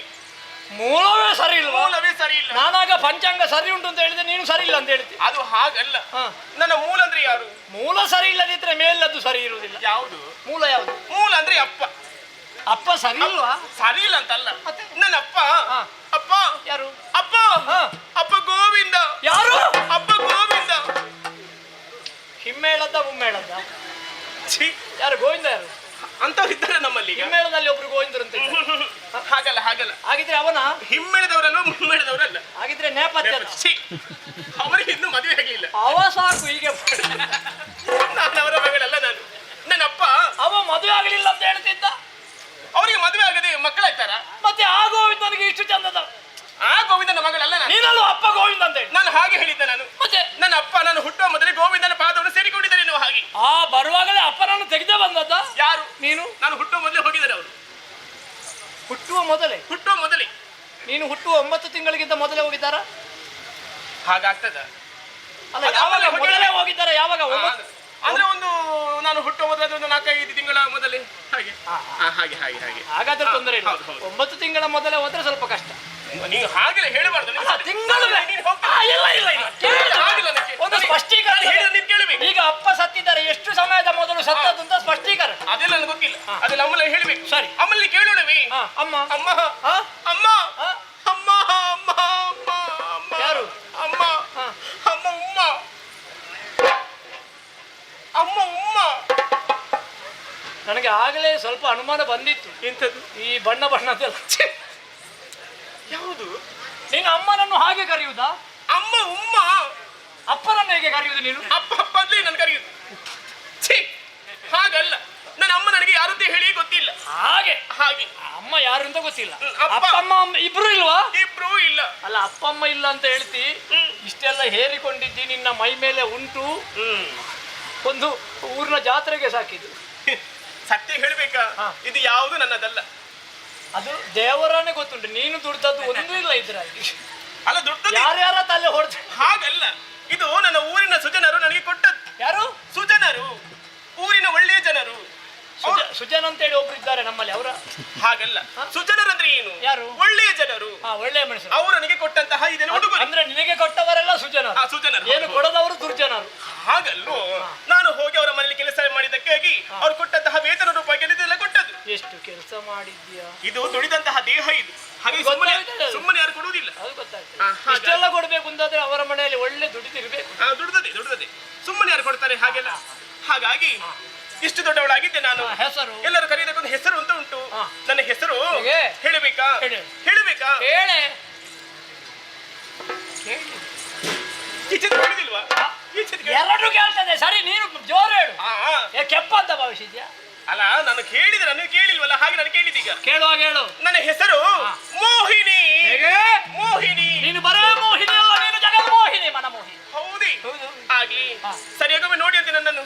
ಮೂಲವೇ ಸರಿ ಇಲ್ಲ. ಮೂಲವೇ ಸರಿ ಇಲ್ಲ. ನಾನಾಗ ಪಂಚಾಂಗ ಸರಿ ಉಂಟು ಅಂತ ಹೇಳಿದ್ರೆ ನೀನು ಸರಿ ಇಲ್ಲ ಅಂತ ಹೇಳ್ತೀನಿ. ಅದು ಹಾಗಲ್ಲ. ನನ್ನ ಮೂಲ ಅಂದ್ರೆ ಯಾರು? ಮೂಲ ಸರಿ ಇಲ್ಲದಿದ್ರೆ ಮೇಲದ್ದು ಸರಿ ಇರುವುದಿಲ್ಲ. ಯಾವುದು ಮೂಲ? ಯಾವುದು ಮೂಲ ಅಂದ್ರೆ ಅಪ್ಪ. ಅಪ್ಪ ಸರಿ ಇಲ್ವಾ? ಸರಿ ಇಲ್ಲ ಅಂತಲ್ಲ, ನನ್ನ ಅಪ್ಪ. ಅಪ್ಪ ಯಾರು? ಅಪ್ಪ ಅಪ್ಪ ಗೋವಿಂದ. ಯಾರು? ಅಪ್ಪ ಗೋವಿಂದ. ಹಿಮ್ಮೇಳದ ಮುಮ್ಮೇಳದ? ಯಾರು ಗೋವಿಂದ? ಯಾರು ಅಂತವ್ರು ಇದ್ದಾರೆ ನಮ್ಮಲ್ಲಿ. ಹಿಮ್ಮೇಳದಲ್ಲಿ ಒಬ್ರು ಗೋವಿಂದರು ಅಂತ. ಹಾಗಲ್ಲ ಹಾಗಲ್ಲ. ಹಾಗಿದ್ರೆ ಅವನ ಹಿಮ್ಮೇಳದವರಲ್ಲ ಮುಮ್ಮೇಳದವರಲ್ಲ. ಹಾಗಿದ್ರೆ ನೇಪಥ್ಯ. ಅವರಿಗೆ ಇನ್ನೂ ಮದುವೆ ಆಗಲಿಲ್ಲ. ಅವ ಸಾಕು ಹೀಗೆ. ನಾನು ಅವರ ಮಗಳಲ್ಲ. ನನ್ನ ಅಪ್ಪ ಅವ ಮದುವೆ ಆಗಲಿಲ್ಲ ಅಂತ ಹೇಳ್ತಿದ್ದ. ಅವರಿಗೆ ಮದುವೆ ಆಗದೆ ಮಕ್ಕಳಾಯ್ತಾರ? ಮತ್ತೆ ಆ ಗೋವಿಂದನಿಗೆ ಇಷ್ಟು ಚಂದದ? ಆ ಗೋವಿಂದನ ಮಗಳಲ್ಲ ನೀನಲ್ಲೂ ಅಪ್ಪ ಗೋವಿಂದ ಅಂತ ಹೇಳಿ. ನಾನು ಹಾಗೆ ಹೇಳಿದ್ದೆ. ನಾನು ಮತ್ತೆ ನನ್ನ ಅಪ್ಪ ನಾನು ಹುಟ್ಟುವ ಮೊದಲೇ ಗೋವಿಂದನ ಪಾದವನ್ನು ಸೇರಿಕೊಂಡಿದ್ದೇನೆ. ನೀವು ಹಾಗೆ ಬರುವಾಗಲೇ ಅಪ್ಪನನ್ನು ತೆಗೆದೇ ಬಂದದ್ದ? ಯಾರು? ನೀನು. ನಾನು ಹುಟ್ಟುವ ಮೊದಲೇ ಹೋಗಿದ್ದಾರೆ ಅವರು. ಹುಟ್ಟುವ ಮೊದಲೇ? ನೀನು ಹುಟ್ಟುವ 9 ತಿಂಗಳಿಗಿಂತ ಮೊದಲೇ ಹೋಗಿದ್ದಾರ? ಹಾಗಾಗ್ತದ? ಅಲ್ಲ, ಯಾವಾಗ ಮೊದಲೇ ಹೋಗಿದ್ದಾರೆ? ಯಾವಾಗ? ಅಂದ್ರೆ ಒಂದು ನಾನು ಹುಟ್ಟುವ ಮೊದಲ ಒಂದು 4-5 ತಿಂಗಳ ಮೊದಲೇ ಹಾಗೆ. ಹಾಗೆ ಹಾಗೆ ಹಾಗೆ. ಹಾಗಾದ್ರೆ ತೊಂದರೆ ಇಲ್ಲ. 9 ತಿಂಗಳ ಮೊದಲೇ ಹೋದ್ರೆ ಸ್ವಲ್ಪ ಕಷ್ಟ. ನೀವು ಹಾಗೆಲ್ಲ ಹೇಳಬಾರ್ದು. ಒಂದು ಸ್ಪಷ್ಟೀಕರಣ ಈಗ ಅಪ್ಪ ಸತ್ತಿದ್ದಾರೆ, ಎಷ್ಟು ಸಮಯದ ಮೊದಲು ಸತ್ತದ್ದು ಅಂತ ಸ್ಪಷ್ಟೀಕರಣ. ಅದೆಲ್ಲ ನನಗೆ ಗೊತ್ತಿಲ್ಲ. ಅದೆಲ್ಲ ಅಮ್ಮಲ್ಲಿ ಹೇಳಬೇಕು. ಸರಿ, ಅಮ್ಮಲ್ಲಿ ಕೇಳೋಣವೇ? ಅಮ್ಮ ಅಮ್ಮ ಅಮ್ಮ ಅಮ್ಮ ಅಮ್ಮ ಅಮ್ಮ. ಯಾರು? ಅಮ್ಮ ಅಮ್ಮ ಉಮ್ಮ. ಅಮ್ಮ ಉಮ್ಮ. ನನಗೆ ಆಗಲೇ ಸ್ವಲ್ಪ ಅನುಮಾನ ಬಂದಿತ್ತು. ಎಂಥದ್ದು? ಈ ಬಣ್ಣದೆಲ್ಲ. ಯಾವುದು? ನೀನು ಅಮ್ಮನನ್ನು ಹಾಗೆ ಕರೆಯುವುದಾ? ಅಮ್ಮ ಉಮ್ಮ. ಅಪ್ಪನನ್ನು ಹೇಗೆ ಕರೆಯುವುದು ನೀನು? ಅಪ್ಪ ಅಪ್ಪ ಅಂದ್ರೆ ನಾನು ಕರೆಯುವುದು. ಹಾಗಲ್ಲ. ನನ್ನ ಅಮ್ಮ ನನಗೆ ಯಾರಂತ ಹೇಳಿ ಗೊತ್ತಿಲ್ಲ. ಹಾಗೆ ಹಾಗೆ ಅಮ್ಮ ಯಾರು ಅಂತ ಗೊತ್ತಿಲ್ಲ. ಅಪ್ಪ ಅಮ್ಮ ಇಬ್ರು ಇಲ್ವಾ? ಇಬ್ರು ಇಲ್ಲ. ಅಲ್ಲ, ಅಪ್ಪಮ್ಮ ಇಲ್ಲ ಅಂತ ಹೇಳ್ತಿ. ಇಷ್ಟೆಲ್ಲ ಹೇರಿಕೊಂಡಿದ್ದಿ, ನಿನ್ನ ಮೈ ಮೇಲೆ ಉಂಟು. ಒಂದು ಊರಿನ ಜಾತ್ರೆಗೆ ಸಾಕಿದ್ದು. ಸತ್ಯ ಹೇಳ್ಬೇಕಾ? ಇದು ಯಾವುದು ನನ್ನದಲ್ಲ. ಅದು ದೇವರನ್ನೇ ಗೊತ್ತುಂಟು. ನೀನು ದುಡ್ದದ್ದು ಒಂದು ಇಲ್ಲ ಇದ್ರಾಗಿ. ಅಲ್ಲ, ದುಡ್ಡು ಯಾರ್ಯಾರ ತಲೆ ಹೊಡೆದು. ಹಾಗಲ್ಲ, ಇದು ನನ್ನ ಊರಿನ ಸುಜನರು ನನಗೆ ಕೊಟ್ಟದ್ದು. ಯಾರು? ಸುಜನರು, ಊರಿನ ಒಳ್ಳೆಯ ಜನರು. ಸುಜನ್ ಅಂತ ಹೇಳಿ ಒಬ್ರು ಇದ್ದಾರೆ ನಮ್ಮಲ್ಲಿ. ಅವರ ಹಾಗಲ್ಲ. ಸುಜನರು ಅಂದ್ರೆ ಏನು? ಯಾರು? ಒಳ್ಳೆಯ ಜನರು. ಒಳ್ಳೆಯ ಮನುಷ್ಯರು. ಅವರು ನನಗೆ ಕೊಟ್ಟಂತಹ ಇದನ್ನು ಹುಡುಗರು. ಅಂದ್ರೆ ನಿನಗೆ ಕೊಟ್ಟವರೆಲ್ಲ ಸುಜನರು. ಸುಜನರು. ಏನು ಕೊಡದವರು ದುರ್ಜನರು. ಹಾಗಲ್ಲೋ, ನಾನು ಹೋಗಿ ಅವರ ಮನೆಯಲ್ಲಿ ಕೆಲಸ ಮಾಡಿದ್ದಕ್ಕಾಗಿ ಅವ್ರು ಕೊಟ್ಟಂತಹ ವೇತನ ರೂಪಾಯಿ ಇದೆಲ್ಲ ಕೊಟ್ಟದ್ದು. ಎಷ್ಟು ಕೆಲಸ ಮಾಡಿದ್ಯಾ? ಇದು ದುಡಿದಂತಹ ದೇಹ ಇದು. ಹಾಗೆ ಸುಮ್ಮನೆ ಯಾರು ಕೊಡುವುದಿಲ್ಲ. ಅದು ಗೊತ್ತಾಗ್ತದೆ. ಇಷ್ಟೆಲ್ಲ ಕೊಡ್ಬೇಕು ಅಂತಾದ್ರೆ ಅವರ ಮನೆಯಲ್ಲಿ ಒಳ್ಳೆ ದುಡಿದಿರ್ಬೇಕು. ದುಡ್ದದೆ. ಸುಮ್ಮನೆ ಯಾರು ಕೊಡ್ತಾರೆ? ಹಾಗೆಲ್ಲ. ಹಾಗಾಗಿ ಇಷ್ಟು ದೊಡ್ಡವಳಾಗಿದ್ದೆ ನಾನು. ಹೆಸರು ಎಲ್ಲರೂ ಕರೆಯೋದಕ್ಕೊಂದು ಹೆಸರು ಅಂತ ಉಂಟು. ನನ್ನ ಹೆಸರು ಹೇಳಬೇಕಾ? ಹೇಳಬೇಕಾ? ಹೇಳೆ. ಕೇಳಿದಿಲ್ವಾ? ಎಲ್ಲರೂ ಕೇಳ್ತದೆ. ಸರಿ, ನೀನು ಜೋರು ಹೇಳು. ಕೆಪ್ಪ ಅಂತ ಭಾವಿಸಿದ್ಯಾ? ಅಲ್ಲ, ನಾನು ಕೇಳಿದ್ರೆ ನನಗೆ ಕೇಳಿಲ್ವಲ್ಲ, ಹಾಗೆ ನಾನು ಕೇಳಿದೀಗ. ಕೇಳುವಾಗ ಹೇಳು. ನನ್ನ ಹೆಸರು ಮೋಹಿನಿ. ಮೋಹಿನಿ. ನೀನು ಬರೇ ಮೋಹಿನಿ ಅಲ್ಲ, ನೀನು ಜಗನ್ಮೋಹಿನಿ, ಮನಮೋಹಿನಿ. ಹೌದೇ? ಆಗ್ಲಿ ಸರಿಯಾಗೊಮ್ಮೆ ನೋಡಿ ಅಂತ ನನ್ನನ್ನು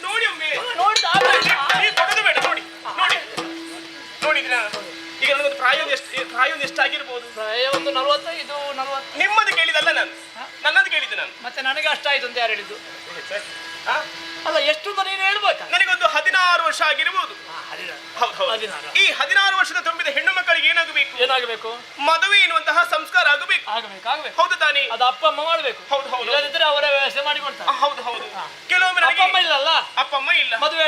ನೋಡಿ ಒಮ್ಮೆ ನೀ ಕೊಡೋದು ಬೇಡ ನೋಡಿ ನೋಡಿ ನೋಡಿದ್ರ ಈಗ ನನಗೊಂದು ಪ್ರಾಯ ಒಂದು ಎಷ್ಟಾಗಿರ್ಬೋದು? ಪ್ರಾಯ ಒಂದು 45-40. ನಿಮ್ಮದು ಕೇಳಿದಲ್ಲ ನಾನು, ನನ್ನದು ಕೇಳಿದ್ದೆ ನಾನು. ಮತ್ತೆ ನನಗೆ ಅಷ್ಟಾಯ್ತು ಅಂತ ಯಾರು ಹೇಳಿದ್ದು? ಅಲ್ಲ, ಎಷ್ಟು ಅಂತ ನೀನು ಹೇಳ್ಬೇಕಾ? ನನಗೊಂದು 16 ವರ್ಷ ಆಗಿರ್ಬೋದು. ಹೌದು. ಈ 16 ವರ್ಷದ ತುಂಬಿದ ಹೆಣ್ಣು ಮಕ್ಕಳಿಗೆ ಏನಾಗಬೇಕು? ಮದುವೆ ಎನ್ನುವಂತಹ ಸಂಸ್ಕಾರ ಆಗಬೇಕು. ಹೌದು ತಾನೇ? ಅದು ಅಪ್ಪ ಅಮ್ಮ ಮಾಡ್ಬೇಕು. ಹೌದು. ಇಲ್ಲದಿದ್ರೆ ಅವರೇ ವ್ಯವಸ್ಥೆ ಮಾಡಿ ಕೊಡ್ತಾರೆ. ಹೌದು. ಕೆಲವೊಮ್ಮೆ ಅಪ್ಪ ಅಮ್ಮ ಇಲ್ಲಲ್ಲ? ಅಪ್ಪ ಅಮ್ಮ ಇಲ್ಲ. ಮದುವೆ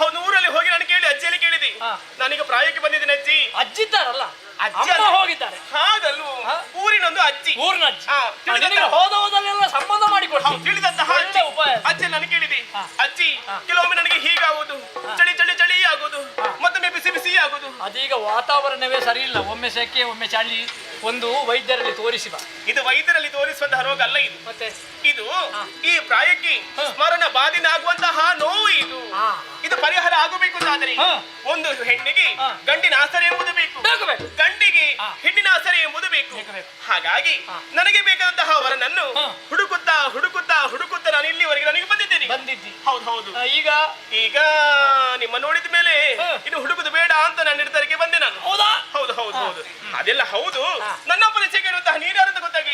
ಹೌದು, ಊರಲ್ಲಿ ಹೋಗಿ ನಾನು ಕೇಳಿ ಅಜ್ಜಿಯಲ್ಲಿ ಕೇಳಿದೆ. ನಾನೀಗ ಪ್ರಾಯಕ್ಕೆ ಬಂದಿದ್ದೇನೆ ಅಜ್ಜಿ ಇದ್ದಾರಲ್ಲ, ಅಜ್ಜಿ ಹೋಗಿದ್ದಾರೆ. ಹಾಗಲ್ವ, ಊರಿನೊಂದು ಅಜ್ಜಿ, ಊರಿನ ಅಜ್ಜಿ ಹೋದವದಲ್ಲೆಲ್ಲ ಸಂಬಂಧ ಮಾಡಿಕೊಡ್ತಾರೆ. ತಿಳಿದಂತಹ ಅಜ್ಜಿ ನಾನು ಕೇಳಿದೆ, ಅಜ್ಜಿ ಕೆಲವೊಮ್ಮೆ ನನಗೆ ಹೀಗಾಗುವುದು, ಚಳಿ ಆಗುವುದು, ಮತ್ತೊಮ್ಮೆ ಬಿಸಿ ಆಗುವುದು. ಅದೀಗ ವಾತಾವರಣವೇ ಸರಿ ಇಲ್ಲ, ಒಮ್ಮೆ ಸೆಕೆ ಒಮ್ಮೆ ಚಳಿ. ಒಂದು ವೈದ್ಯರಲ್ಲಿ ತೋರಿಸಿ ಬಾ. ಇದು ವೈದ್ಯರಲ್ಲಿ ತೋರಿಸುವಂತಹ ರೋಗ ಅಲ್ಲ ಇದು. ಮತ್ತೆ ಇದು ಈ ಪ್ರಾಯಕ್ಕೆ ಸ್ಮರಣ ಬಾಧಿನ ಆಗುವಂತಹ ನೋವು. ಇದು ಪರಿಹಾರ ಆಗಬೇಕು ಅಂತಾದರೆ ಒಂದು ಹೆಣ್ಣಿಗೆ ಗಂಡಿನ ಆಸರೆ ಎಂಬುದು ಬೇಕು, ಗಂಡಿಗೆ ಹೆಣ್ಣಿನ ಆಸರೆ ಎಂಬುದು ಬೇಕು. ಹಾಗಾಗಿ ನನಗೆ ಬೇಕಾದಂತಹ ವರನನ್ನು ಹುಡುಕುತ್ತಾ ನಾನು ಇಲ್ಲಿವರೆಗೆ ನನಗೆ ಬಂದಿದ್ದೇನೆ. ಹೌದು. ಈಗ ನಿಮ್ಮ ನೋಡಿದ ಮೇಲೆ ಇದು ಹುಡುಕುದು ಬೇಡ ಅಂತ ನಾನು ನಿರ್ಧಾರಕ್ಕೆ ಬಂದೆ ನಾನು. ಹೌದು. ಅದೆಲ್ಲ ಹೌದು. ನನ್ನ ಪರಿಚಯ ಕೇಳುವಂತಹ ನೀರ್ಯಾರಂತ ಗೊತ್ತಾಗಲಿ.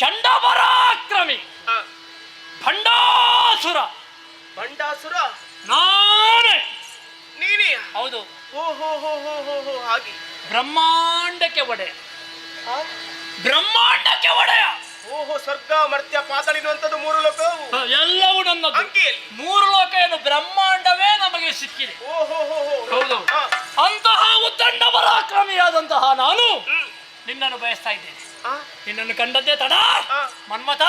ಚಂಡಪರಾಕ್ರಮಿ ಭಂಡಾಸುರ ನಾನೇ. ನೀನೇ? ಹೌದು. ಹಾಗೆ ಬ್ರಹ್ಮಾಂಡಕ್ಕೆ ಒಡೆಯ. ಸ್ವರ್ಗ ಮರ್ತ್ಯ ಪಾತಾಳ ಇರುವಂತದ್ದು 3 ಲೋಕವು ಎಲ್ಲವೂ ನನ್ನದು. ಅಂಕಿಯಲ್ಲಿ 3 ಲೋಕ ಏನು, ಬ್ರಹ್ಮಾಂಡವೇ ನಮಗೆ ಸಿಕ್ಕಿದೆ. ಹೌದು. ಅಂತಹ ಉತ್ತಂಡ ಪರಾಕ್ರಮಿಯಾದಂತಹ ನಾನು ನಿನ್ನನ್ನು ಬಯಸ್ತಾ ಇದ್ದೇನೆ. ನಿನ್ನನ್ನು ಕಂಡದ್ದೇ ತಡ ಮನ್ಮಥ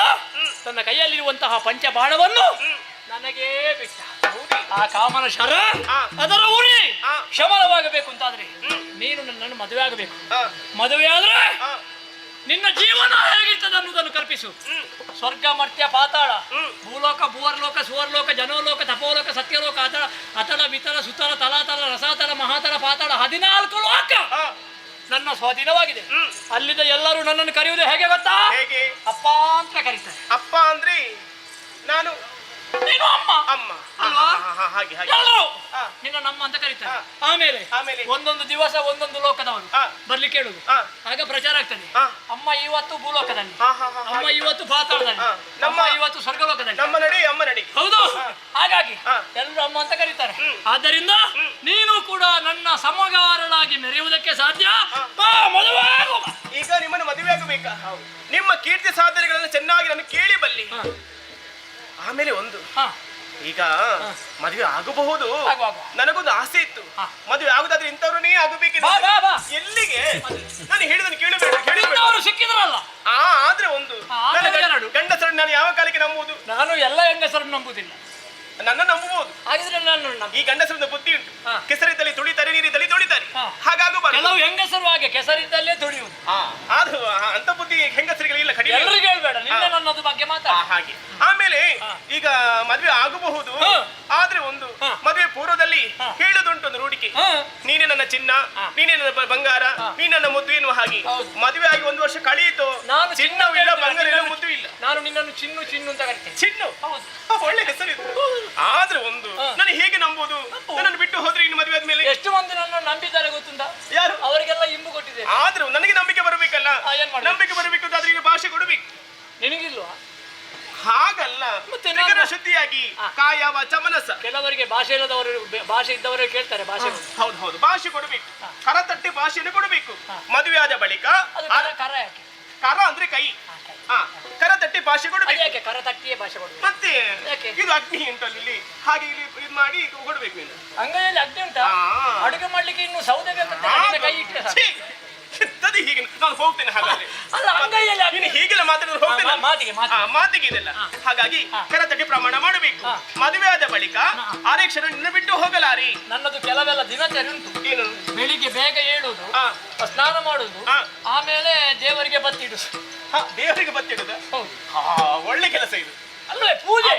ತನ್ನ ಕೈಯಲ್ಲಿರುವಂತಹ ಪಂಚಬಾಣವನ್ನು ನನಗೇ ಬಿಟ್ಟ. ಆ ಕಾಮನ ಶರ ಅದರ ಉರಿ ಶಮನವಾಗಬೇಕು ಅಂತಾದ್ರೆ ನೀನು ನನ್ನನ್ನು ಮದುವೆ ಆಗಬೇಕು. ಮದುವೆ ಆದ್ರೆ ನಿನ್ನ ಜೀವನ ಹೇಗಿರ್ತದೆ ಅನ್ನೋದನ್ನು ಕಲ್ಪಿಸು. ಸ್ವರ್ಗ ಮರ್ತ್ಯ ಪಾತಾಳ, ಭೂಲೋಕ ಭೂವರ್ಲೋಕ ಸುವರ್ಲೋಕ ಜನೋಲೋಕ ತಪೋಲೋಕ ಸತ್ಯಲೋಕ ಅತಳ ಅತಳ ವಿತಳ ಸುತಳ ತಲಾತಳ ರಸಾತಳ ಮಹಾತಳ ಪಾತಾಳ 14 ಲೋಕ ನನ್ನ ಸ್ವಾಧೀನವಾಗಿದೆ. ಅಲ್ಲಿದ್ದ ಎಲ್ಲರೂ ನನ್ನನ್ನು ಕರೆಯುವುದು ಹೇಗೆ ಗೊತ್ತಾ? ಅಪ್ಪ ಅಂತ ಕರೀತಾರೆ. ಅಪ್ಪ ಅಂದ್ರೆ ನಾನು, ನೀನು ಅಮ್ಮ ಅಲ್ವಾ? ಎಲ್ಲರೂ ನಿನ್ನ ನಮ್ಮ ಅಂತ ಕರೀತಾರೆ. ಆಮೇಲೆ ಒಂದೊಂದು ದಿವಸ ಒಂದೊಂದು ಲೋಕದವರು ಬರ್ಲಿಕ್ಕೆ ಹೇಳುದು. ಆಗ ಪ್ರಚಾರ ಆಗ್ತದೆ. ಅಮ್ಮ ಇವತ್ತು ಭೂಲೋಕದಲ್ಲಿ, ಅಮ್ಮ ಇವತ್ತು ಪಾತಾಳದಲ್ಲಿ, ಅಮ್ಮ ಇವತ್ತು ಸ್ವರ್ಗಲೋಕದಲ್ಲಿ. ಅಮ್ಮ ನಡಿ. ಹೌದು. ಹಾಗಾಗಿ ಎಲ್ಲರೂ ಅಮ್ಮ ಅಂತ ಕರೀತಾರೆ. ಆದ್ದರಿಂದ ನೀನು ಕೂಡ ನನ್ನ ಸಮಗಾರಳಾಗಿ ಮೆರೆಯುವುದಕ್ಕೆ ಸಾಧ್ಯ. ಮದುವೆ ಈಗ ನಿಮ್ಮನ್ನು ಮದುವೆ ಆಗಬೇಕಾ? ನಿಮ್ಮ ಕೀರ್ತಿ ಸಾಧನೆಗಳನ್ನು ಚೆನ್ನಾಗಿ ನಾನು ಕೇಳಿ ಬಲ್ಲಿ. ಆಮೇಲೆ ಒಂದು ಈಗ ಮದುವೆ ಆಗಬಹುದು. ನನಗೊಂದು ಆಸೆ ಇತ್ತು, ಮದುವೆ ಆಗುದಾದ್ರೆ ಇಂಥವ್ರನ್ನೇ ಆಗಬೇಕಿಲ್ಲ. ಎಲ್ಲಿಗೆ ನಾನು ಹೇಳಿದನ್ನು ಕೇಳಬೇಡ ಸಿಕ್ಕಿದ್ರಲ್ಲ. ಆದ್ರೆ ಒಂದು ಗಂಡಸರನ್ನು ನಾನು ಯಾವ ಕಾಲಕ್ಕೆ ನಂಬುವುದು? ನಾನು ಎಲ್ಲ ಹೆಂಗಸರನ್ನು ನಂಬುದಿಲ್ಲ. ನನ್ನ ನಂಬಬಹುದು. ಹಾಗಿದ್ರೆ ನಾನು ಈ ಗಂಡಸರದ ಬುದ್ಧಿ ಉಂಟು, ಕೆಸರಿದ್ದಲ್ಲಿ ತುಳಿತಾರೆ, ನೀರಿದ್ದಲ್ಲಿ ತುಳಿತಾರೆ. ಹಾಗಾಗಬಾರದು. ಕೆಲವು ಹೆಂಗಸರು ಹಾಗೆ ಕೆಸರಿದ್ದಲ್ಲೇ ತುಳಿಯುವುದು. ಆದ್ರೂ ಅಂತ ಬುದ್ಧಿ ಹೆಂಗಸರಿಗಳಿಲ್ಲ. ಕಡಿಮೆ ಎಲ್ಲರಿಗೂ ಹೇಳ್ಬೇಡ, ನಿನ್ನೆ ನನ್ನದು ಬಗ್ಗೆ ಮಾತಾಡ. ಹಾಗೆ ಆಮೇಲೆ ಈಗ ಮದುವೆ ಆಗಬಹುದು. ಆದ್ರೆ ಒಂದು ಮದುವೆ ಪೂರ್ವದಲ್ಲಿ ಹೇಳುದುಂಟು ಒಂದು ರೂಢಿಕೆ, ನೀನೇ ನನ್ನ ಚಿನ್ನ, ನೀನೇ ನನ್ನ ಬಂಗಾರ, ನೀ ನನ್ನ ಮುದ್ದು ಎನ್ನುವ ಹಾಗೆ. ಮದುವೆ ಆಗಿ 1 ವರ್ಷ ಕಳೆಯಿತು, ಚಿನ್ನವೂ ಇಲ್ಲ, ಬಂಗಾರ ಇಲ್ಲ, ಮುದ್ದು ಇಲ್ಲ. ನಾನು ನಿನ್ನನ್ನು ಚಿನ್ನು ಚಿನ್ನು ಅಂತ ಕರಿತೇನೆ. ಚಿನ್ನು ಒಳ್ಳೆ ಹೆಸರಿದ್ದು. ಆದ್ರೆ ಒಂದು ನಾನು ಹೇಗೆ ನಂಬುದು? ನನ್ನನ್ನು ಬಿಟ್ಟು ಹೋದ್ರೆ ಇನ್ನು ಮದುವೆ ಆದ್ಮೇಲೆ ಎಷ್ಟು ಮಂದಿ ನನ್ನ ನಂಬಿದ್ದಾರೆ ಗೊತ್ತುಂಟಾ? ಯಾರು? ಅವರಿಗೆಲ್ಲ ಇಂಬು ಕೊಟ್ಟಿದೆ. ಆದ್ರೂ ನನಗೆ ನಂಬಿಕೆ ಬರಬೇಕಲ್ಲ. ನಂಬಿಕೆ ಬರಬೇಕಾದ್ರೆ ಈಗ ಭಾಷೆ ಕೊಡಬೇಕು. ನಿನಗಿಲ್ವಾ? ಹಾಗಲ್ಲ, ಶುದ್ಧಿಯಾಗಿ ಕಾಯ ವಾಚ ಮನಸ್ಸ. ಕೆಲವರಿಗೆ ಭಾಷೆ ಇಲ್ಲದವರು, ಭಾಷೆ ಇದ್ದವರು ಕೇಳ್ತಾರೆ ಭಾಷೆ. ಹೌದು, ಭಾಷೆ ಕೊಡಬೇಕು. ಕರ ತಟ್ಟಿ ಭಾಷೆಯನ್ನು ಕೊಡಬೇಕು. ಮದುವೆ ಆದ ಬಳಿಕ ಕರ ಯಾಕೆ? ಕರ ಅಂದ್ರೆ ಕೈ. ಕರ ತಟ್ಟಿ ಭಾಷೆ ಕೊಡಬೇಕು. ಕರ ತಟ್ಟಿಯೇ ಭಾಷೆ ಕೊಡಬೇಕು. ಮತ್ತೆ ಇದು ಅಗ್ನಿ ಉಂಟಲ್ಲ ಇಲ್ಲಿ, ಹಾಗೆ ಇಲ್ಲಿ ಇದು ಮಾಡಿ ಕೊಡಬೇಕು. ನೀನು ಅಂಗೈಯಲ್ಲಿ ಅಗ್ನಿ ಉಂಟಾ? ಅಡುಗೆ ಮಾಡ್ಲಿಕ್ಕೆ ಇನ್ನು ಸೌದೆ ಬೇಕಂತ ಕೈ ಇಟ್ಟರೆ ಹೀಗೆ ನಾನು ಹೋಗ್ತೇನೆ. ಹಾಗಾದ್ರೆ ಅಲ್ಲ, ಅಂಗೈಯಲ್ಲಿ ನೀನು ಹೀಗೆಲ್ಲ ಮಾತಾಡಿದ್ರೆ ಹೋಗ್ತೇನೆ. ಮಾತಿಗೆ ಇದೆಲ್ಲ. ಹಾಗಾಗಿ ಕರ ತಟ್ಟಿ ಪ್ರಮಾಣ ಮಾಡಬೇಕು. ಮದುವೆ ಆದ ಬಳಿಕ ಆರೇಕ್ಷಣ ನಿನ್ನ ಬಿಟ್ಟು ಹೋಗಲಾರಿ. ನನ್ನದು ಕೆಲವೆಲ್ಲ ದಿನಚರಿ ಉಂಟು. ಏನು? ಬೆಳಿಗ್ಗೆ ಬೇಗ ಏಳುದು, ಸ್ನಾನ ಮಾಡುದು, ಆಮೇಲೆ ದೇವರಿಗೆ ಬತ್ತಿಡುದು. ದೇವರಿಗೆ ಬತ್ತಿಡುದ? ಒಳ್ಳೆ ಕೆಲಸ ಇದು. ಅಲ್ವೇ?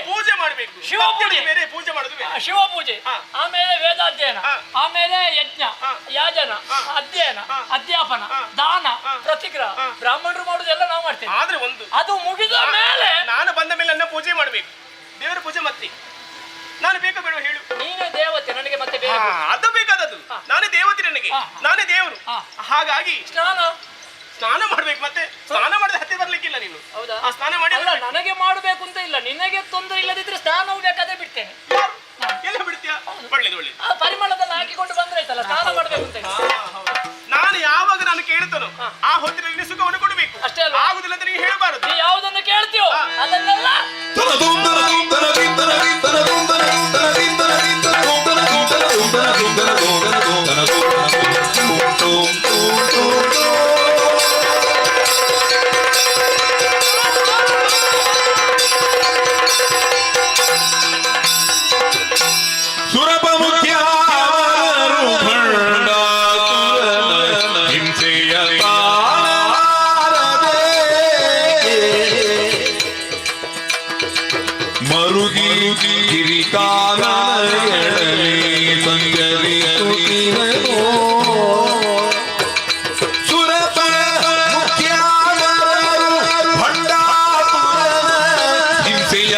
ಪೂಜೆ ಮಾಡಬೇಕು. ಶಿವ ಪೂಜೆ ಬೇರೆ, ಪೂಜೆ ಮಾಡುದು ಬೇರೆ. ಶಿವ ಪೂಜೆ, ಆಮೇಲೆ ವೇದಾಧ್ಯಯನ, ಆಮೇಲೆ ಯಜ್ಞ ಯಾಜನ, ಅಧ್ಯಯನ, ಅಧ್ಯಾಪನ, ದಾನ, ಪ್ರತಿಗ್ರಹ, ಬ್ರಾಹ್ಮಣರು ಮಾಡುದೆಲ್ಲ ನಾವು ಮಾಡ್ತೇವೆ. ಆದ್ರೆ ಒಂದು ಅದು ಮುಗಿದ ಮೇಲೆ ನಾನು ಬಂದ ಮೇಲೆ ನನ್ನ ಪೂಜೆ ಮಾಡಬೇಕು. ದೇವರ ಪೂಜೆ ಮತ್ತೆ ನಾನು ಬೇಕಾ ಬೇಡ ಹೇಳು? ನೀನೇ ದೇವತೆ, ನನಗೆ ಮತ್ತೆ ಅದು ಬೇಕಾದದ್ದು. ನಾನೇ ದೇವತೆ, ನನಗೆ ನಾನೇ ದೇವರು. ಹಾಗಾಗಿ ಸ್ನಾನ ಮಾಡ್ಬೇಕು. ಮತ್ತೆ ಸ್ನಾನ ಮಾಡಿದ್ರೆ ಹತ್ತಿ ಬರ್ಲಿಕ್ಕಿಲ್ಲ ನೀನು. ಹೌದಾ? ಸ್ನಾನ ಮಾಡಿ ನನಗೆ ಮಾಡಬೇಕು ಅಂತ ಇಲ್ಲ, ನಿನಗೆ ತೊಂದರೆ ಇಲ್ಲದಿದ್ರೆ ಸ್ನಾನವು ಬೇಕಾದ್ರೆ ಬಿಡ್ತೇನೆ. ಎಲ್ಲ ಬಿಡ್ತೀಯಾ? ಒಳ್ಳೇದು ಒಳ್ಳೇದು. ಪರಿಮಳದಲ್ಲಿ ಹಾಕಿಕೊಂಡು ಬಂದ್ರೆ ಆಯ್ತಲ್ಲ, ಸ್ನಾನ ಮಾಡ್ಬೇಕು ಅಂತ. ನಾನು ಯಾವಾಗ ನಾನು ಕೇಳ್ತಾನೋ ಆ ಹೊತ್ತಿನಲ್ಲಿ ಸುಖವನ್ನು ಕೊಡಬೇಕು. ಅಷ್ಟೇ ಅಲ್ಲ? ಆಗುದಿಲ್ಲ ಅಂತ ನೀವು ಹೇಳಬಾರದು. ನೀ ಯಾವುದನ್ನು ಕೇಳ್ತೀಯೋ ಅದನ್ನೆಲ್ಲ ಸುರಪ ಮುಖ್ಯ ಹಿಂಸೆಯ ಮರುಗಿ ಗಿರಿಕಾಲ ಸಂಗರಿ ಸುರಪ ಮುಖ್ಯ ಭಂಡಾಪುರ ಹಿಂಸೆಯ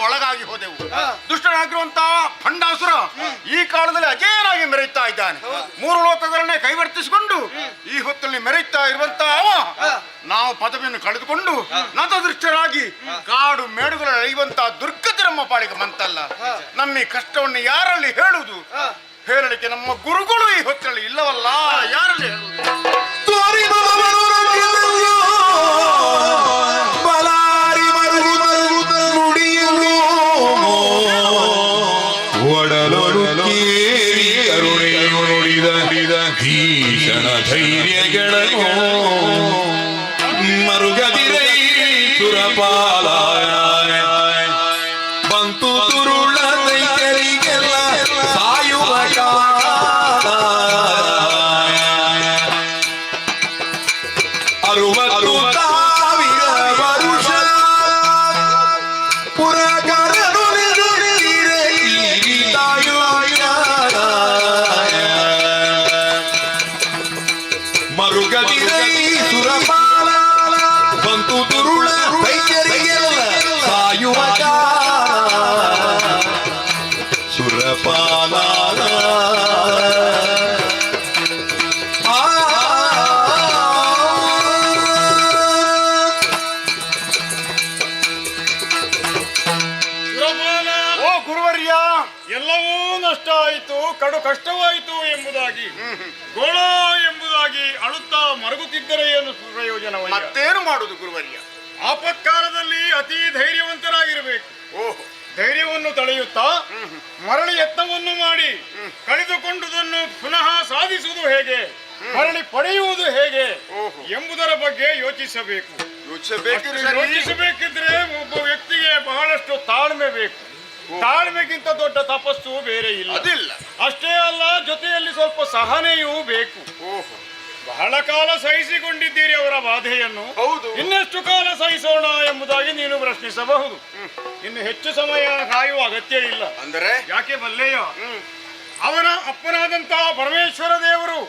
ಒಳಗಾಗಿ ಹೋದೆವು. ದುಷ್ಟನಾಗಿರುವಂತಹ ಭಂಡಾಸುರ ಈ ಕಾಲದಲ್ಲಿ ಅಜೇಯನಾಗಿ ಮೆರೆಯುತ್ತಾ ಇದ್ದಾನೆ. 3 ಲೋಕಗಳನ್ನೇ ಕೈವರ್ತಿಸಿಕೊಂಡು ಈ ಹೊತ್ತಲ್ಲಿ ಮೆರೆಯುತ್ತಾ ಇರುವಂತಹ ಅವ ನಾವು ಪದವಿಯನ್ನು ಕಳೆದುಕೊಂಡು ನತದೃಷ್ಟರಾಗಿ ಕಾಡು ಮೇಡುಗಳ ಅಳೆಯುವಂತಹ ದುರ್ಗತಿ ನಮ್ಮ ಪಾಳಿಗೆ ಬಂತಲ್ಲ. ನಮ್ಮ ಈ ಕಷ್ಟವನ್ನು ಯಾರಲ್ಲಿ ಹೇಳುವುದು? ಹೇಳಲಿಕ್ಕೆ ನಮ್ಮ ಗುರುಗಳು ಈ ಹೊತ್ತಲ್ಲಿ ಇಲ್ಲವಲ್ಲ. ಯಾರಲ್ಲಿ ಹೇಳುವುದು? ಭೀಷಣ ಧೈರ್ಯಗಳನ್ನು ಮರುಗದಿರೈ ಸುರಪಾಲ ಬಂತು ತುರುಳ ದೈತ್ಯರಿಗೆಲ್ಲ ಸಾಯುವ ಕಾಲ 60,000 ವರುಷ ಪುರಕರನು ಮರುಗದಿರೈ ಸುರಪಾಲ ಬಂತು ತುರುಳ ದೈತ್ಯರಿಗೆಲ್ಲ ಸಾಯುವ ಕಾಲ ಸುರಪಾಲ. ಎಲ್ಲವೂ ನಷ್ಟ ಆಯಿತು, ಕಡು ಕಷ್ಟವಾಯಿತು ಎಂಬುದಾಗಿ ಗೋಳ ಎಂಬುದಾಗಿ ಅಳುತ್ತಾ ಮರಗುತ್ತಿದ್ದರೆ ಏನು ಪ್ರಯೋಜನವಲ್ಲ. ಮತ್ತೇನು ಮಾಡುದು ಗುರುವರ್ಯ? ಆಪತ್ಕಾಲದಲ್ಲಿ ಅತಿ ಧೈರ್ಯವಂತರಾಗಿರಬೇಕು. ಧೈರ್ಯವನ್ನು ತಳೆಯುತ್ತಾ ಮರಳಿ ಯತ್ನವನ್ನು ಮಾಡಿ ಕಳೆದುಕೊಂಡುದನ್ನು ಪುನಃ ಸಾಧಿಸುವುದು ಹೇಗೆ, ಮರಳಿ ಪಡೆಯುವುದು ಹೇಗೆ ಎಂಬುದರ ಬಗ್ಗೆ ಯೋಚಿಸಬೇಕು. ಯೋಚಿಸಬೇಕಿದ್ರೆ ಒಬ್ಬ ವ್ಯಕ್ತಿಗೆ ಬಹಳಷ್ಟು ತಾಳ್ಮೆ ಬೇಕು. ತಾಳ್ಮೆಗಿಂತ ದೊಡ್ಡ ತಪಸ್ಸು ಬೇರೆ ಇಲ್ಲ. ಅಷ್ಟೇ ಅಲ್ಲ, ಜೊತೆಯಲ್ಲಿ ಸ್ವಲ್ಪ ಸಹನೆಯೂ ಬೇಕು. ಬಹಳ ಕಾಲ ಸಹಿಸಿಕೊಂಡಿದ್ದೀರಿ ಅವರ ಬಾಧೆಯನ್ನು, ಇನ್ನೆಷ್ಟು ಕಾಲ ಸಹಿಸೋಣ ಎಂಬುದಾಗಿ ನೀನು ಪ್ರಶ್ನಿಸಬಹುದು. ಇನ್ನು ಹೆಚ್ಚು ಸಮಯ ಕಾಯುವ ಅಗತ್ಯ ಇಲ್ಲ. ಅಂದರೆ ಯಾಕೆ ಬಲ್ಲೆಯ, ಅವನ ಅಪ್ಪನಾದಂತಹ ಪರಮೇಶ್ವರ ದೇವರು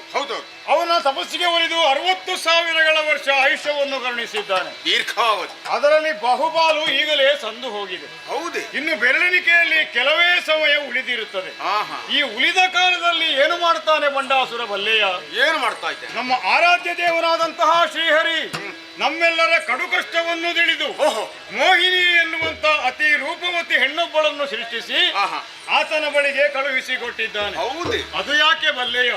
ಅವನ ತಪಸ್ಸಿಗೆ ಒಲಿದು 60,000 ವರ್ಷ ಆಯುಷ್ಯವನ್ನು ಕರುಣಿಸಿದ್ದಾನೆ. ದೀರ್ಘಾವಧಿ. ಅದರಲ್ಲಿ ಬಹುಪಾಲು ಈಗಲೇ ಸಂದು ಹೋಗಿದೆ. ಹೌದೇ? ಇನ್ನು ಬೆರಳಿನಿಕೆಯಲ್ಲಿ ಕೆಲವೇ ಸಮಯ ಉಳಿದಿರುತ್ತದೆ. ಈ ಉಳಿದ ಕಾಲದಲ್ಲಿ ಏನು ಮಾಡ್ತಾನೆ ಬಂಡಾಸುರ ಬಲ್ಲೆಯ? ಏನು ಮಾಡ್ತಾ ಇದ್ದಾನೆ? ನಮ್ಮ ಆರಾಧ್ಯ ದೇವರಾದಂತಹ ಶ್ರೀಹರಿ ನಮ್ಮೆಲ್ಲರ ಕಡು ಕಷ್ಟವನ್ನು ತಿಳಿದು ಮೋಹಿನಿ ಎನ್ನುವಂತ ಅತಿ ರೂಪವತಿ ಹೆಣ್ಣೊಬ್ಬಳನ್ನು ಸೃಷ್ಟಿಸಿ ಆತನ ಬಳಿಗೆ ಕಳುಹಿಸಿಕೊಟ್ಟಿದ್ದಾನೆ. ಅದು ಯಾಕೆ ಬಲ್ಲೆಯ?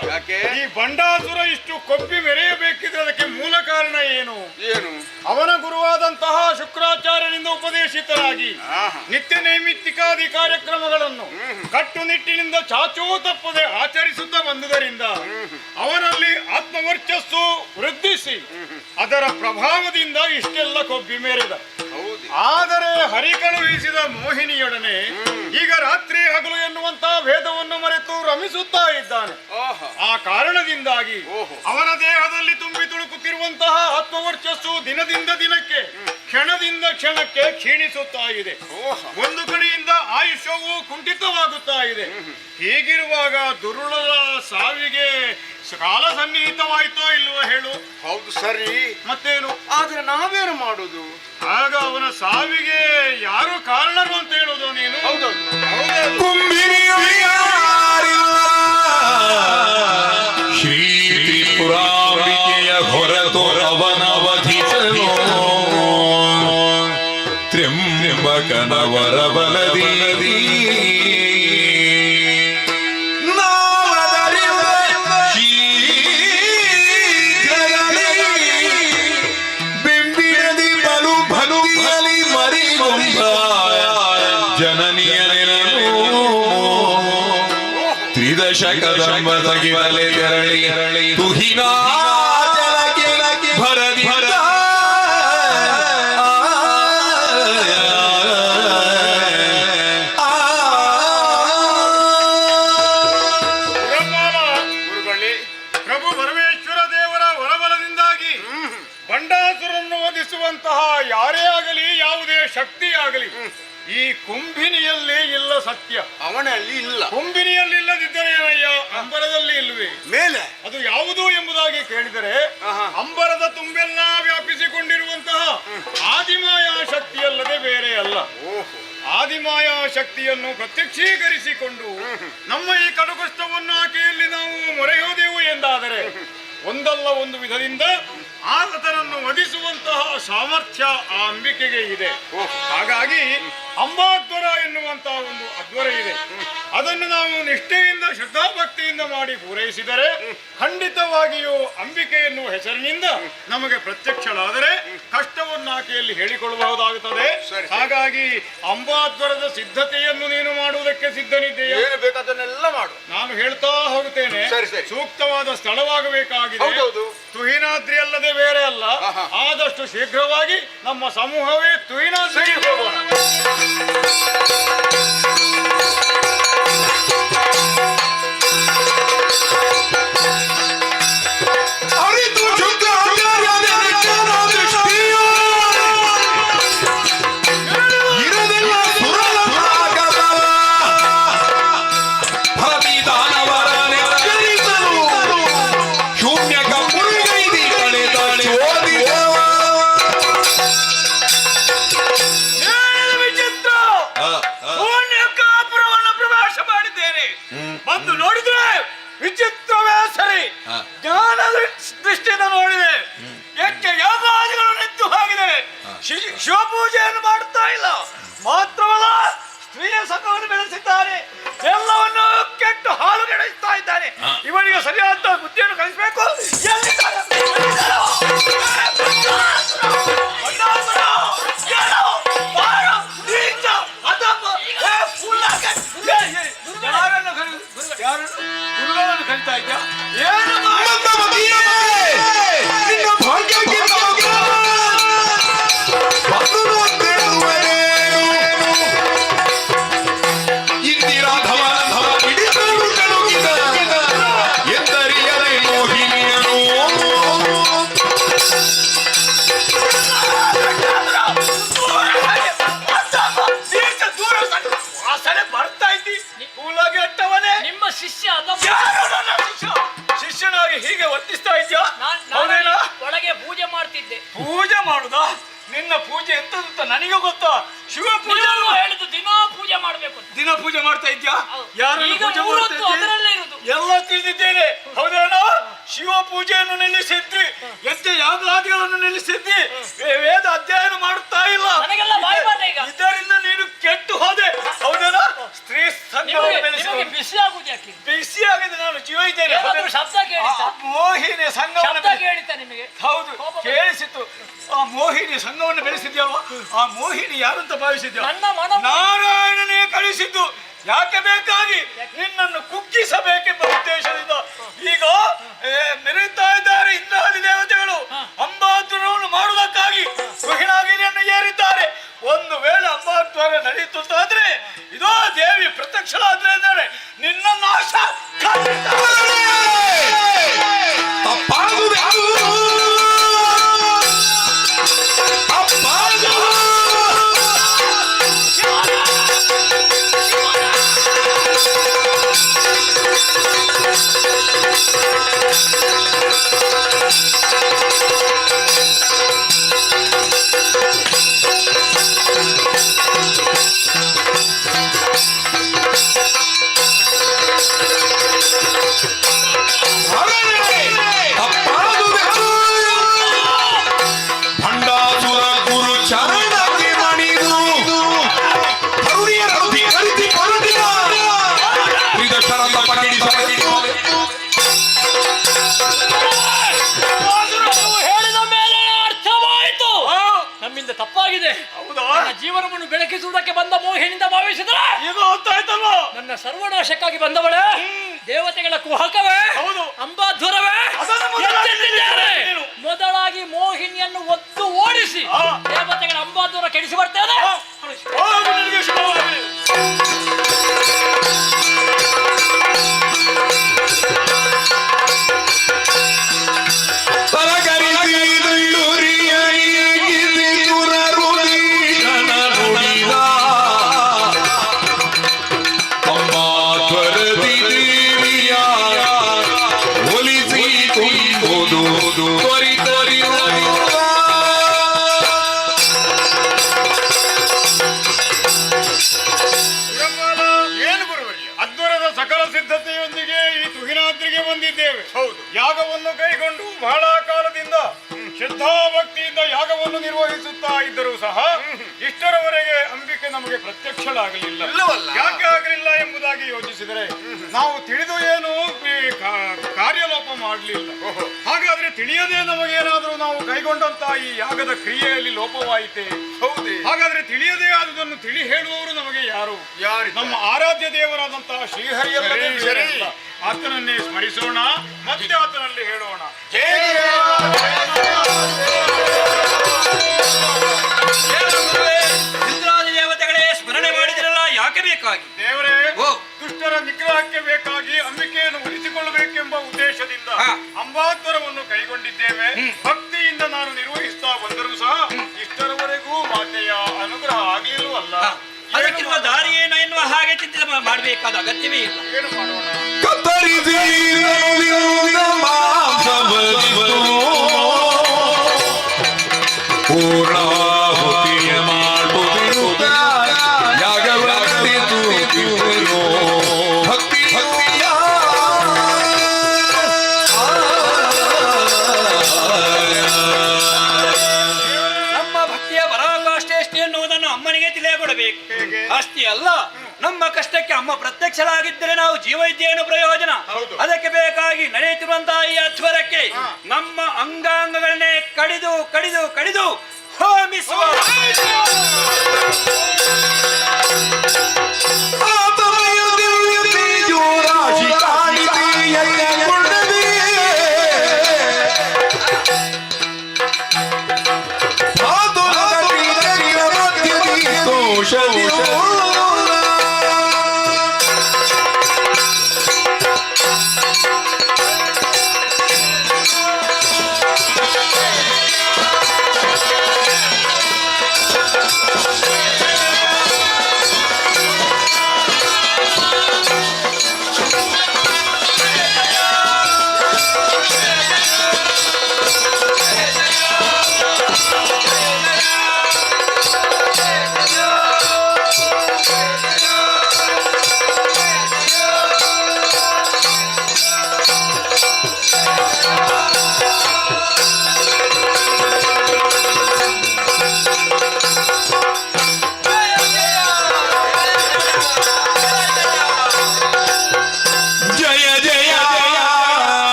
ಈ ಬಂಡಾಸುರ ಇಷ್ಟು ಕೊಬ್ಬಿ ಮೆರೆಯಬೇಕಿದ್ರೆ ಅದಕ್ಕೆ ಮೂಲ ಕಾರಣ ಏನು? ಅವನ ಗುರುವಾದಂತಹ ಶುಕ್ರಾಚಾರ್ಯನಿಂದ ಉಪದೇಶಿತರಾಗಿ ನಿತ್ಯ ನೈಮಿತ್ತಿಕಾದಿ ಕಾರ್ಯಕ್ರಮಗಳನ್ನು ಕಟ್ಟುನಿಟ್ಟಿನಿಂದ ಚಾಚೂ ತಪ್ಪದೆ ಆಚರಿಸುತ್ತಾ ಬಂದುದರಿಂದ ಅವನಲ್ಲಿ ಆತ್ಮವರ್ಚಸ್ಸು ವೃದ್ಧಿಸಿ ಅದರ ಪ್ರಭಾವದಿಂದ ಇಷ್ಟೆಲ್ಲ ಕೊಬ್ಬಿ ಮೆರೆದ. ಆದರೆ ಹರಿ ಕಳುಹಿಸಿದ ಮೋಹಿನಿಯೊಡನೆ ಈಗ ರಾತ್ರಿ ಹಗಲು ಎನ್ನುವಂತಹ ಭೇದವನ್ನು ಮರೆತು ರಮಿಸುತ್ತಾ ಇದ್ದಾನೆ. ಆ ಕಾರಣದಿಂದಾಗಿ ಅವನ ದೇಹದಲ್ಲಿ ತುಂಬಿ ತುಳುಕುತ್ತಿರುವಂತಹ ಆತ್ಮವರ್ಚಸ್ಸು ದಿನದಿಂದ ದಿನಕ್ಕೆ ಕ್ಷಣದಿಂದ ಕ್ಷಣಕ್ಕೆ ಕ್ಷೀಣಿಸುತ್ತಾ ಇದೆ. ಒಂದು ಕಡೆಯಿಂದ ಆಯುಷ್ಯವು ಕುಂಠಿತವಾಗುತ್ತಾ ಇದೆ. ಹೀಗಿರುವಾಗ ದುರುಳರ ಸಾವಿಗೆ ಕಾಲ ಸನ್ನಿಹಿತವಾಯ್ತೋ ಇಲ್ವೋ ಹೇಳು? ಹೌದು ಸರಿ, ಮತ್ತೇನು? ಆದ್ರೆ ನಾವೇನು ಮಾಡುದು? ಆಗ ಅವನ ಸಾವಿಗೆ ಯಾರು ಕಾರಣರು ಅಂತ ಹೇಳುದು ನೀನು? ಶ್ರೀ ತ್ರಿಪುರಾಂಬಿಕೆಯ ಹೊರತು ಅವನವಧಿಸಲು ತ್ರ್ಯಂಬಕನ ವರಬಲದಿ ಶಕದಂಬದಗಿರಲಿ ತೆರಳಿ ತುಹಿನಾ ಭರದಿ ಪ್ರಭು ಪರಮೇಶ್ವರ ದೇವರ ವರಬಲದಿಂದಾಗಿ ಬಂಡಾಸುರನ್ನು ವಧಿಸುವಂತಹ ಯಾರೇ ಆಗಲಿ, ಯಾವುದೇ ಶಕ್ತಿಯಾಗಲಿ ಈ ಕುಂಭಿನಿಯಲ್ಲಿ ಇಲ್ಲ. ಸತ್ಯ ಅವನಲ್ಲಿ ಇಲ್ಲ. ಕುಂಭಿನಿಯಲ್ಲಿ ಇಲ್ಲದಿದ್ದರೆ ಏನಯ್ಯ, ಅಂಬರದಲ್ಲಿ ಇಲ್ವೇ? ಮೇಲೆ ಅದು ಯಾವುದು ಎಂಬುದಾಗಿ ಕೇಳಿದರೆ ಅಂಬರದ ತುಂಬೆಲ್ಲ ವ್ಯಾಪಿಸಿಕೊಂಡಿರುವಂತಹ ಆದಿಮಾಯಾ ಶಕ್ತಿಯಲ್ಲದೆ ಬೇರೆ ಅಲ್ಲ. ಆದಿಮಾಯಾ ಶಕ್ತಿಯನ್ನು ಪ್ರತ್ಯಕ್ಷೀಕರಿಸಿಕೊಂಡು ನಮ್ಮ ಈ ಕಡುಕಷ್ಟವನ್ನು ಆಕೆಯಲ್ಲಿ ನಾವು ಮೊರೆಯೋದೆವು ಎಂದಾದರೆ ಒಂದಲ್ಲ ಒಂದು ವಿಧದಿಂದ ಆತನನ್ನು ವಧಿಸುವಂತಹ ಸಾಮರ್ಥ್ಯ ಆ ಅಂಬಿಕೆಗೆ ಇದೆ. ಹಾಗಾಗಿ ಅಂಬಾಧ್ವರ ಎನ್ನುವಂತಹ ಒಂದು ಅಧ್ವರ ಇದೆ. ಅದನ್ನು ನಾವು ನಿಷ್ಠೆಯಿಂದ ಶ್ರದ್ಧಾಭಕ್ತಿಯಿಂದ ಮಾಡಿ ಪೂರೈಸಿದರೆ ಖಂಡಿತವಾಗಿಯೂ ಅಂಬಿಕೆ ಎನ್ನುವ ಹೆಸರಿನಿಂದ ನಮಗೆ ಪ್ರತ್ಯಕ್ಷಳಾದರೆ ಕಷ್ಟವನ್ನು ಆಕೆಯಲ್ಲಿ ಹೇಳಿಕೊಳ್ಳಬಹುದಾಗುತ್ತದೆ. ಹಾಗಾಗಿ ಅಂಬಾಧ್ವರದ ಸಿದ್ಧತೆಯನ್ನು ನೀನು ಮಾಡುವುದಕ್ಕೆ ಸಿದ್ಧನಿದ್ದೆಯಾ? ಏನು ಬೇಕಾದನ್ನೆಲ್ಲ ಮಾಡು. ನಾನು ಹೇಳ್ತಾ ಹೋಗುತ್ತೇನೆ. ಸೂಕ್ತವಾದ ಸ್ಥಳವಾಗಬೇಕಾಗಿದೆ. ತುಹಿನಾದ್ರಿ ಅಲ್ಲದೆ ಬೇರೆ ಅಲ್ಲ. ಆದಷ್ಟು ಶೀಘ್ರವಾಗಿ ನಮ್ಮ ಸಮೂಹವೇ ತುಹಿನಾದ್ರಿ ಹೋಗೋಣ. ಬಂದು ನೋಡಿದ್ರೆ ವಿಚಿತ್ರವೇ ಸರಿ. ಜ್ಞಾನ ದೃಷ್ಟಿಯಿಂದ ನೋಡಿದೆ, ಯಾಕೆ ಯಾಗಾದಿಗಳು ನಿಂತು ಹೋಗಿದೆ. ಶಿವಪೂಜೆಯನ್ನು ಮಾಡುತ್ತಾ ಇಲ್ಲ. ಮಾತ್ರವಲ್ಲ, ಸ್ತ್ರೀಯ ಸಂಘವನ್ನು ಬೆಳೆಸಿದ್ದಾರೆ. ನನಗೆ ಗೊತ್ತಾ ಶಿವ ಪೂಜೆ ನೀವು ಹೇಳಿದ್ದು ದಿನಾ ಪೂಜೆ ಮಾಡಬೇಕು. ದಿನ ಪೂಜೆ ಮಾಡ್ತಾ ಇದ್ಯಾ? ಯಾರು ಈಗ ಪೂಜೆ ಮೂರು ಮಾಡ್ತಾ ಹೊತ್ತು ಇದ್ದೀರಿ? ಅದರಲ್ಲೇ ಇರುವುದು. ಎಲ್ಲ ತಿಳಿದಿದ್ದೇನೆ. ಹೌದೇನೋ? ಶಿವ ಪೂಜೆಯನ್ನು ನಿಲ್ಲಿಸಿದ್ದಿ, ಯಜ್ಞ ಯಾಗಾದಿಗಳನ್ನು ನಿಲ್ಲಿಸಿದ್ದಿ, ವೇದ ಅಧ್ಯಯನ ಮಾಡುತ್ತಾ ಇಲ್ಲ. ನನಗೆಲ್ಲ ಬಾಯ್ಪಾಠ ಈಗ. ಇದರಿಂದ ನೀನು ಕೆಟ್ಟು ಹೋದೆ. ಹೌದೇನೋ? ಸ್ತ್ರೀ ಸಂಘವನ್ನು ಬೆಳೆಸಿ ಬಿಸಿ ಆಗುದು ಯಾಕೆ? ಬಿಸಿ ಆಗಿದೆ. ನಾನು ಜೀವ ಇದ್ದೇನೆ. ಏನಾದ್ರೂ ಶಬ್ದ ಕೇಳಿತಾ? ಮೋಹಿನಿ ಸಂಘವನ್ನು ಶಬ್ದ ಕೇಳಿತಾ ನಿಮಗೆ? ಹೌದು ಕೇಳಿಸಿತು. ಆ ಮೋಹಿನಿ ಸಂಘವನ್ನು ಬೆಳೆಸಿದ್ಯಲ್ವಾ? ಆ ಮೋಹಿನಿ ಯಾರಂತ ಭಾವಿಸಿದ್ಯ? ನನ್ನ ಮನ ನಾರಾಯಣನೇ ಕಳಿಸಿದ್ದು. ಯಾಕೆ ಬೇಕಾಗಿ ನಿನ್ನನ್ನು ಕುಗ್ಗಿಸಬೇಕೆಂಬ ಉದ್ದೇಶದಿಂದ ಈಗ ಮೆರೆಯುತ್ತಾ ಇದ್ದಾರೆ ಇಂದ್ರಾದಿ ದೇವತೆಗಳು. ಅಂಬಾದ್ವರವನ್ನು ಮಾಡುವುದಕ್ಕಾಗಿ ಕುಹಿನಾಗಿರಿಯನ್ನು ಏರಿದ್ದಾರೆ. ಒಂದು ವೇಳೆ ಅಂಬಾದ್ವಾರ ನಡೆಯುತ್ತಾದ್ರೆ ಇದೋ ದೇವಿ ಪ್ರತ್ಯಕ್ಷಳಾದ್ರೆ ಅಂದರೆ ನಿನ್ನ ನಾಶ ತಪ್ಪಾಗಿದೆ. ಜೀವನವನ್ನು ಬೆಳಕಿಸುವುದಕ್ಕೆ ಬಂದ ಮೋಹಿನಿಂದ ಭಾವಿಸಿದ್ರೆ ಈಗ ಗೊತ್ತಾಯ್ತಲ್ವ? ನನ್ನ ಸರ್ವನಾಶಕ್ಕಾಗಿ ಬಂದವಳೆ ದೇವತೆಗಳ ಕುಹಕವೇ, ಅಂಬಾಧ್ವರವೇ ಎಚ್ಚೆತ್ತಿದ್ದಾರೆ. ಮೊದಲಾಗಿ ಮೋಹಿನಿಯನ್ನು ಒದ್ದು ಓಡಿಸಿ ದೇವತೆಗಳ ಅಂಬಾಧ್ವರ ಕೆಡಿಸಿ ಬರ್ತೇನೆ. ಸಕಲ ಸಿದ್ಧತೆಯೊಂದಿಗೆ ಈ ತುಹಿನಾದ್ರಿಗೆ ಬಂದಿದ್ದೇವೆ. ಹೌದು, ಯಾಗವನ್ನು ಕೈಗೊಂಡು ಬಹಳ ಕಾಲದಿಂದ ಶ್ರದ್ಧಾಭಕ್ತಿಯಿಂದ ಯಾಗವನ್ನು ನಿರ್ವಹಿಸುತ್ತಾ ಇದ್ದರೂ ಸಹ ಇಷ್ಟರವರೆಗೆ ಅಂಬಿಕೆ ನಮಗೆ ಪ್ರತ್ಯಕ್ಷಳಾಗಲಿಲ್ಲ. ಯಾಕೆ ಆಗಲಿಲ್ಲ ಎಂಬುದಾಗಿ ಯೋಚಿಸಿದರೆ ನಾವು ತಿಳಿದು ಏನು ಕಾರ್ಯಲೋಪ ಮಾಡಲಿಲ್ಲ. ಹಾಗಾದ್ರೆ ತಿಳಿಯದೆ ನಮಗೇನಾದರೂ ನಾವು ಕೈಗೊಂಡಂತಹ ಈ ಯಾಗದ ಕ್ರಿಯೆಯಲ್ಲಿ ಲೋಪವಾಯಿತೆ? ಹೌದೇ? ಹಾಗಾದ್ರೆ ತಿಳಿಯದೇ ಆದುದನ್ನು ತಿಳಿ ಹೇಳುವವರು ನಮಗೆ ಯಾರು? ನಮ್ಮ ಆರಾಧ್ಯ ದೇವರಾದಂತಹ ಶ್ರೀಹರಿಯಲ್ಲ. ಆತನನ್ನೇ ಸ್ಮರಿಸೋಣ, ಮತ್ತೆ ಆತನಲ್ಲಿ ಹೇಳೋಣ. ಇಂದ್ರಾದಿ ದೇವತೆಗಳೇ ಸ್ಮರಣೆ ಮಾಡಿದ್ರಲ್ಲ, ಯಾಕೆ ಬೇಕಾಗಿ? ದೇವರೇ, ದುಷ್ಟರ ನಿಗ್ರಹಕ್ಕೆ ಬೇಕಾಗಿ ಅಂಬಿಕೆಯನ್ನು ಉಳಿಸಿಕೊಳ್ಳಬೇಕೆಂಬ ಉದ್ದೇಶದಿಂದ ಅಂಬಾಧ್ವರವನ್ನು ಕೈಗೊಂಡಿದ್ದೇವೆ. ಭಕ್ತಿಯಿಂದ ನಾನು ನಿರ್ವಹಿಸ್ತಾ ಬಂದರೂ ಸಹ ಇಷ್ಟರವರೆಗೂ ಮಾತೆಯ ಅನುಗ್ರಹ ಆಗಲಿಲ್ಲವಲ್ಲ. ಅದಕ್ಕಿರುವ ದಾರಿ ಏನು ಎನ್ನುವ ಹಾಗೆ ಚಿಂತನೆ ಮಾಡಬೇಕಾದ ಅಗತ್ಯವೇ ಇಲ್ಲ. ಏನು ಮಾಡೋಣ? ಪೂರ್ಣಾಹುತಿಯ ಮಾಡುತ್ತಿರುತ್ತ ಯಾಗವತ್ತಿತು ಭಕ್ತಿ ನಮ್ಮ ಭಕ್ತಿಯ ಪರಾಕಾಷ್ಠೆ ಎಷ್ಟು ಎನ್ನುವುದನ್ನು ಅಮ್ಮನಿಗೆ ತಿಳಿಯಕೊಡಬೇಕು. ಅಷ್ಟೇ ಅಲ್ಲ, ನಮ್ಮ ಕಷ್ಟಕ್ಕೆ ಅಮ್ಮ ಪ್ರತ್ಯಕ್ಷಳಾಗಿದ್ದರೆ ನಾವು ಜೀವೈದ್ಯೇನು ಪ್ರಯೋಜನ? ಅದಕ್ಕೆ ಬೇಕಾಗಿ ನಡೆಯುತ್ತಿರುವಂತಹ ಈ ಅಧ್ವರಕ್ಕೆ ನಮ್ಮ ಅಂಗಾಂಗಗಳನ್ನೇ ಕಡಿದು ಕಡಿದು ಕಡಿದು ಹೋಮಿಸುವ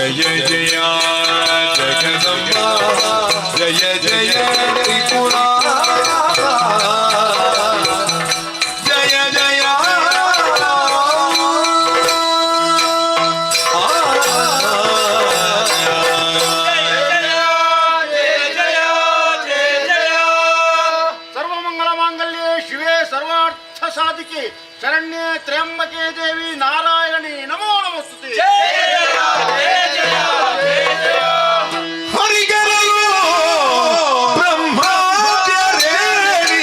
ಜಯ ಜಯ ಜಗದಂಬ ಜಯ ಜಯ ತ್ರಿಪುರ ಜಯ ಜಯ ಸರ್ವಮಂಗಲ ಮಾಂಗಲ್ಯೆ ಶಿವೆ ಸರ್ವಾರ್ಥ ಸಾಧಿಕೆ ಶರಣ್ಯೆ ತ್ರ್ಯಂಬಕೆ ದೇವಿ ನಾರಾಯಣಿ ನಮೋ ನಮಸ್ತುತೆ. ಹರಿಗರಲು ಬ್ರಹ್ಮಾದ್ಯರೇರಿ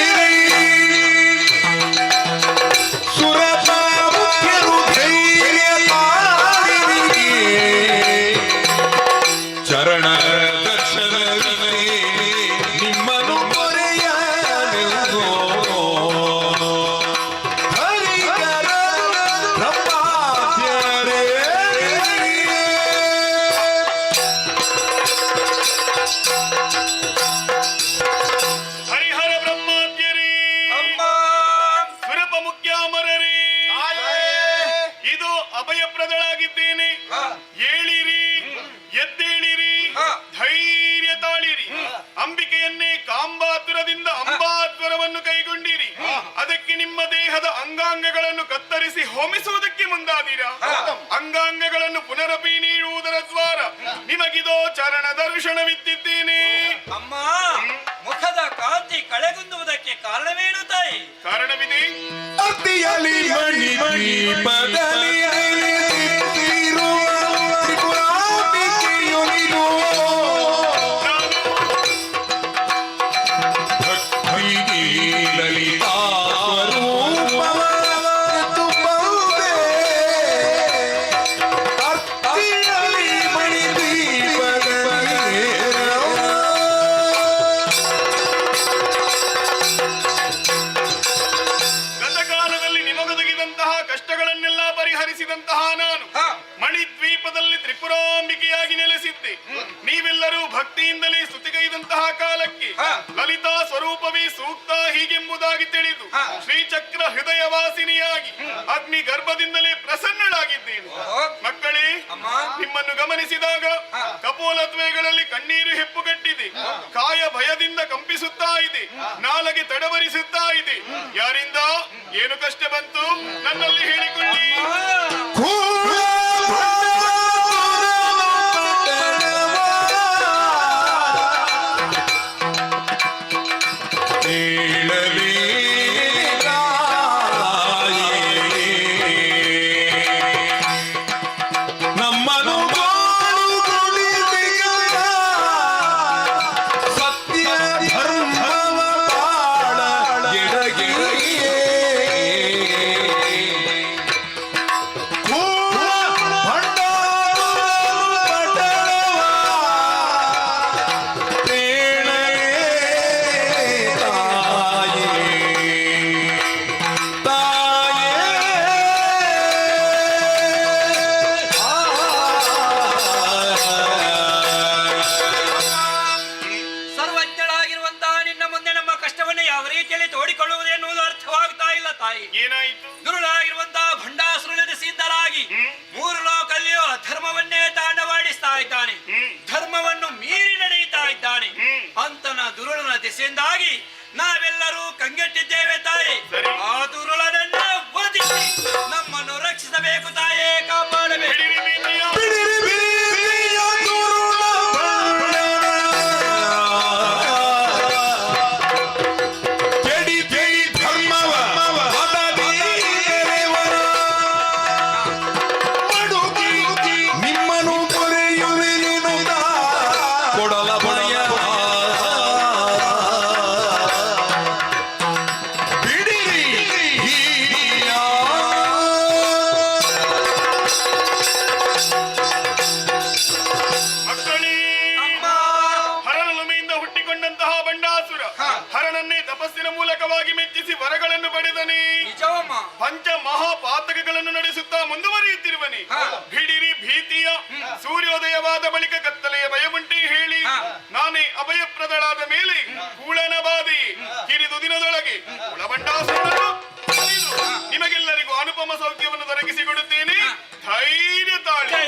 ಸುರಪ ಮುಖ್ಯರು ಧೈರ್ಯ ತಾಳಿರಿ ಚರಣ ದರ್ಶನವಿದೆ ನಿಮ್ಮನು ಮೊರೆಯಲೆಂದೋ ಹರಿಗರಲು ಬ್ರಹ್ಮಾದ್ಯರೇರಿ ಹರಿಹರ ಬ್ರಹ್ಮಾದ್ಯರೇ ಸುರಪ ಮುಖ್ಯಾಮರರೇ ಇದು ಅಭಯಪ್ರದಳಾಗಿದ್ದೇನೆ. ಏಳಿರಿ ಎದ್ದೇಳಿರಿ ಧೈರ್ಯ ತಾಳಿರಿ. ಅಂಬಿಕೆಯನ್ನೇ ಕಾಂಬಾತುರದಿಂದ ಅಂಬಾತ್ವರವನ್ನು ಕೈಗೊಂಡಿರಿ. ಅದಕ್ಕೆ ನಿಮ್ಮ ದೇಹದ ಅಂಗಾಂಗಗಳನ್ನು ಕತ್ತರಿಸಿ ಹೋಮಿಸುವುದಕ್ಕೆ ಮುಂದಾದೀರಾ? ಅಂಗಾಂಗಗಳನ್ನು ಪುನರಪಿ ನೀಡುವುದರ ದ್ವಾರ ನಿಮಗಿದೋ ಚರಣ ದರ್ಶನವಿತ್ತಿದ್ದೇನೆ. ಅಮ್ಮ, ಮುಖದ ಕಾಂತಿ ಕಳೆಗುಂದುವುದಕ್ಕೆ ಕಾರಣವೇನು ತಾಯಿ? ಕಾರಣವಿದೆ. ಅತಿಯಲಿ ಮಣಿ ದೀಪದಲ್ಲಿ ಅಲಿಯುತ್ತಿರುವ ತ್ರಿಪುರಾಂಬಿಕೆಯೊಲಿದು ಭಕ್ತಿ ಲಲಿತಾ ಸ್ವರೂಪವತ್ತು ಬಂದೆ. ಅತಿಯಲಿ ಮಣಿ ದೀಪದಲ್ಲಿ ಗತಕಾಲದಲ್ಲಿ ನಿಮಗೊದಗಿದಂತಹ ಕಷ್ಟಗಳನ್ನೆಲ್ಲ ಪರಿಹರಿಸಿದಂತಹ ನಾನು ಮಣಿದ್ವೀಪದಲ್ಲಿ ತ್ರಿಪುರಾಂಬಿಕೆಯಾಗಿ ನೆಲೆಸಿದ್ದೆ. ನೀವೆಲ್ಲರೂ ಭಕ್ತಿಯಿಂದಲೇ ಸ್ತುತಿಗೈದಂತಹ ಕಾಲಕ್ಕೆ ಲಲಿತಾ ಸ್ವರೂಪವೇ ಸೂಕ್ತ ಹೀಗೆಂಬುದಾಗಿ ತಿಳಿದು ಶ್ರೀಚಕ್ರ ಹೃದಯವಾಸಿನಿಯಾಗಿ ಅಗ್ನಿ ಗರ್ಭದಿಂದಲೇ ಪ್ರಸನ್ನಳಾಗಿದ್ದೇನೆ. ಮಕ್ಕಳೇ, ನಿಮ್ಮನ್ನು ಗಮನಿಸಿದಾಗ ಕಪೋಲದ್ವಯಗಳಲ್ಲಿ ಕಣ್ಣೀರು ಹೆಪ್ಪುಗಟ್ಟಿದೆ. ಕಾಯ ಭಯದಿಂದ ಕಂಪಿಸುತ್ತಾ ಇದೆ. ನಾಲಗೆ ತಡವರಿಸುತ್ತಾ ಇದೆ. ಯಾರಿಂದ ಏನು ಕಷ್ಟ ಬಂತು ನನ್ನಲ್ಲಿ ಹೇಳಿಕೊಳ್ಳಿ. ನಮ್ಮನು ಸತ್ಯ ಧರ್ಮವ ಬಾಳ ಎಡಗಿರಿಯೇ ಸರ್ವಜ್ಞಳಾಗಿರುವಂತಹ ನಿನ್ನ ಮುಂದೆ ನಮ್ಮ ಕಷ್ಟವನ್ನು ಯಾವ ರೀತಿಯಲ್ಲಿ ತೋಡಿಕೊಳ್ಳುವುದೆನ್ನುವುದು ಅರ್ಥವಾಗ್ತಾ ಇಲ್ಲ ತಾಯಿ. ಏನಾಯಿತು? ದುರುಳಾಗಿರುವಂತಹ ಭಂಡಾಸುರನ ಸಿದ್ಧರಾಗಿ ಮೂರು ಲೋಕಲ್ಲಿಯೂ ಅಧರ್ಮವನ್ನೇ ತಾಂಡವಾಡಿಸ್ತಾ ಇದ್ದಾನೆ. ಧರ್ಮವನ್ನು ಮೀರಿ ನಡೆಯುತ್ತಾ ಇದ್ದಾನೆ. ಅಂತನ ದುರುಳನ ದೆಸೆಯಿಂದಾಗಿ ನಾವೆಲ್ಲರೂ ಕಂಗೆಟ್ಟಿದ್ದೇವೆ ತಾಯಿ. ಆ ದುರುಳನನ್ನ ವಧಿಸಿ ನಮ್ಮನ್ನು ರಕ್ಷಿಸಬೇಕು ತಾಯೇ, ಕಾಪಾಡಬೇಕು. ನಿಮ್ಮನು ಪೊರೆಯುವೆನೆನುದ ಕೊಡಲ ಬಳೆಯ ಬಿಡಿರಿ ಮಕ್ಕಳೇ, ಹರನಲುಮೆಯಿಂದ ಹುಟ್ಟಿಕೊಂಡಂತಹ ಬಂಡಾಸುರ ಹರನನ್ನೇ ತಪಸ್ಸಿನ ಮೂಲಕವಾಗಿ ಮೆಚ್ಚಿಸಿ ವರಗಳನ್ನು ಪಡೆದನೆ. ಪಂಚ ಮಹಾಪಾತಕಗಳನ್ನು ನಡೆಸುತ್ತಾ ಮುಂದುವರಿಯುತ್ತಿರುವನೆ. ಹಿಡಿರಿ ಭೀತಿಯ ಸೂರ್ಯೋದಯವಾದ ಬಳಿಕ ಕತ್ತಲೆಯ ಭಯವುಂಟೆ ಹೇಳಿ ನಾನೇ ಅಭಯಪ್ರದಳಾದ ಮೇಲೆ ಕೂಳನ ಬಾಧೆ ಕಿರಿದು ದಿನದೊಳಗೆ ಕುಳಬಂಡಾಸುರನನ್ನು ನಿಮಗೆಲ್ಲರಿಗೂ ಅನುಪಮ ಸೌಖ್ಯವನ್ನು ದೊರಕಿಸಿಕೊಡುತ್ತೇನೆ. ಧೈರ್ಯ ತಾಳಿ.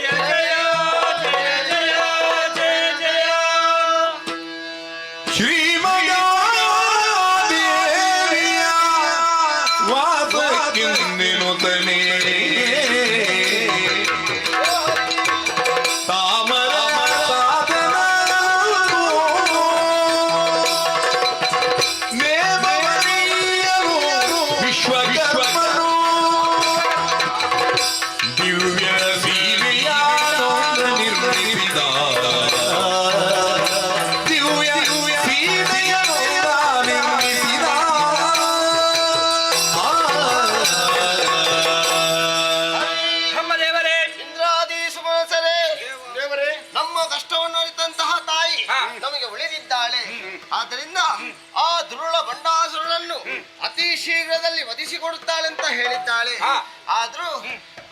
ಇದ್ದೇವೆ. ಆದ್ರೂ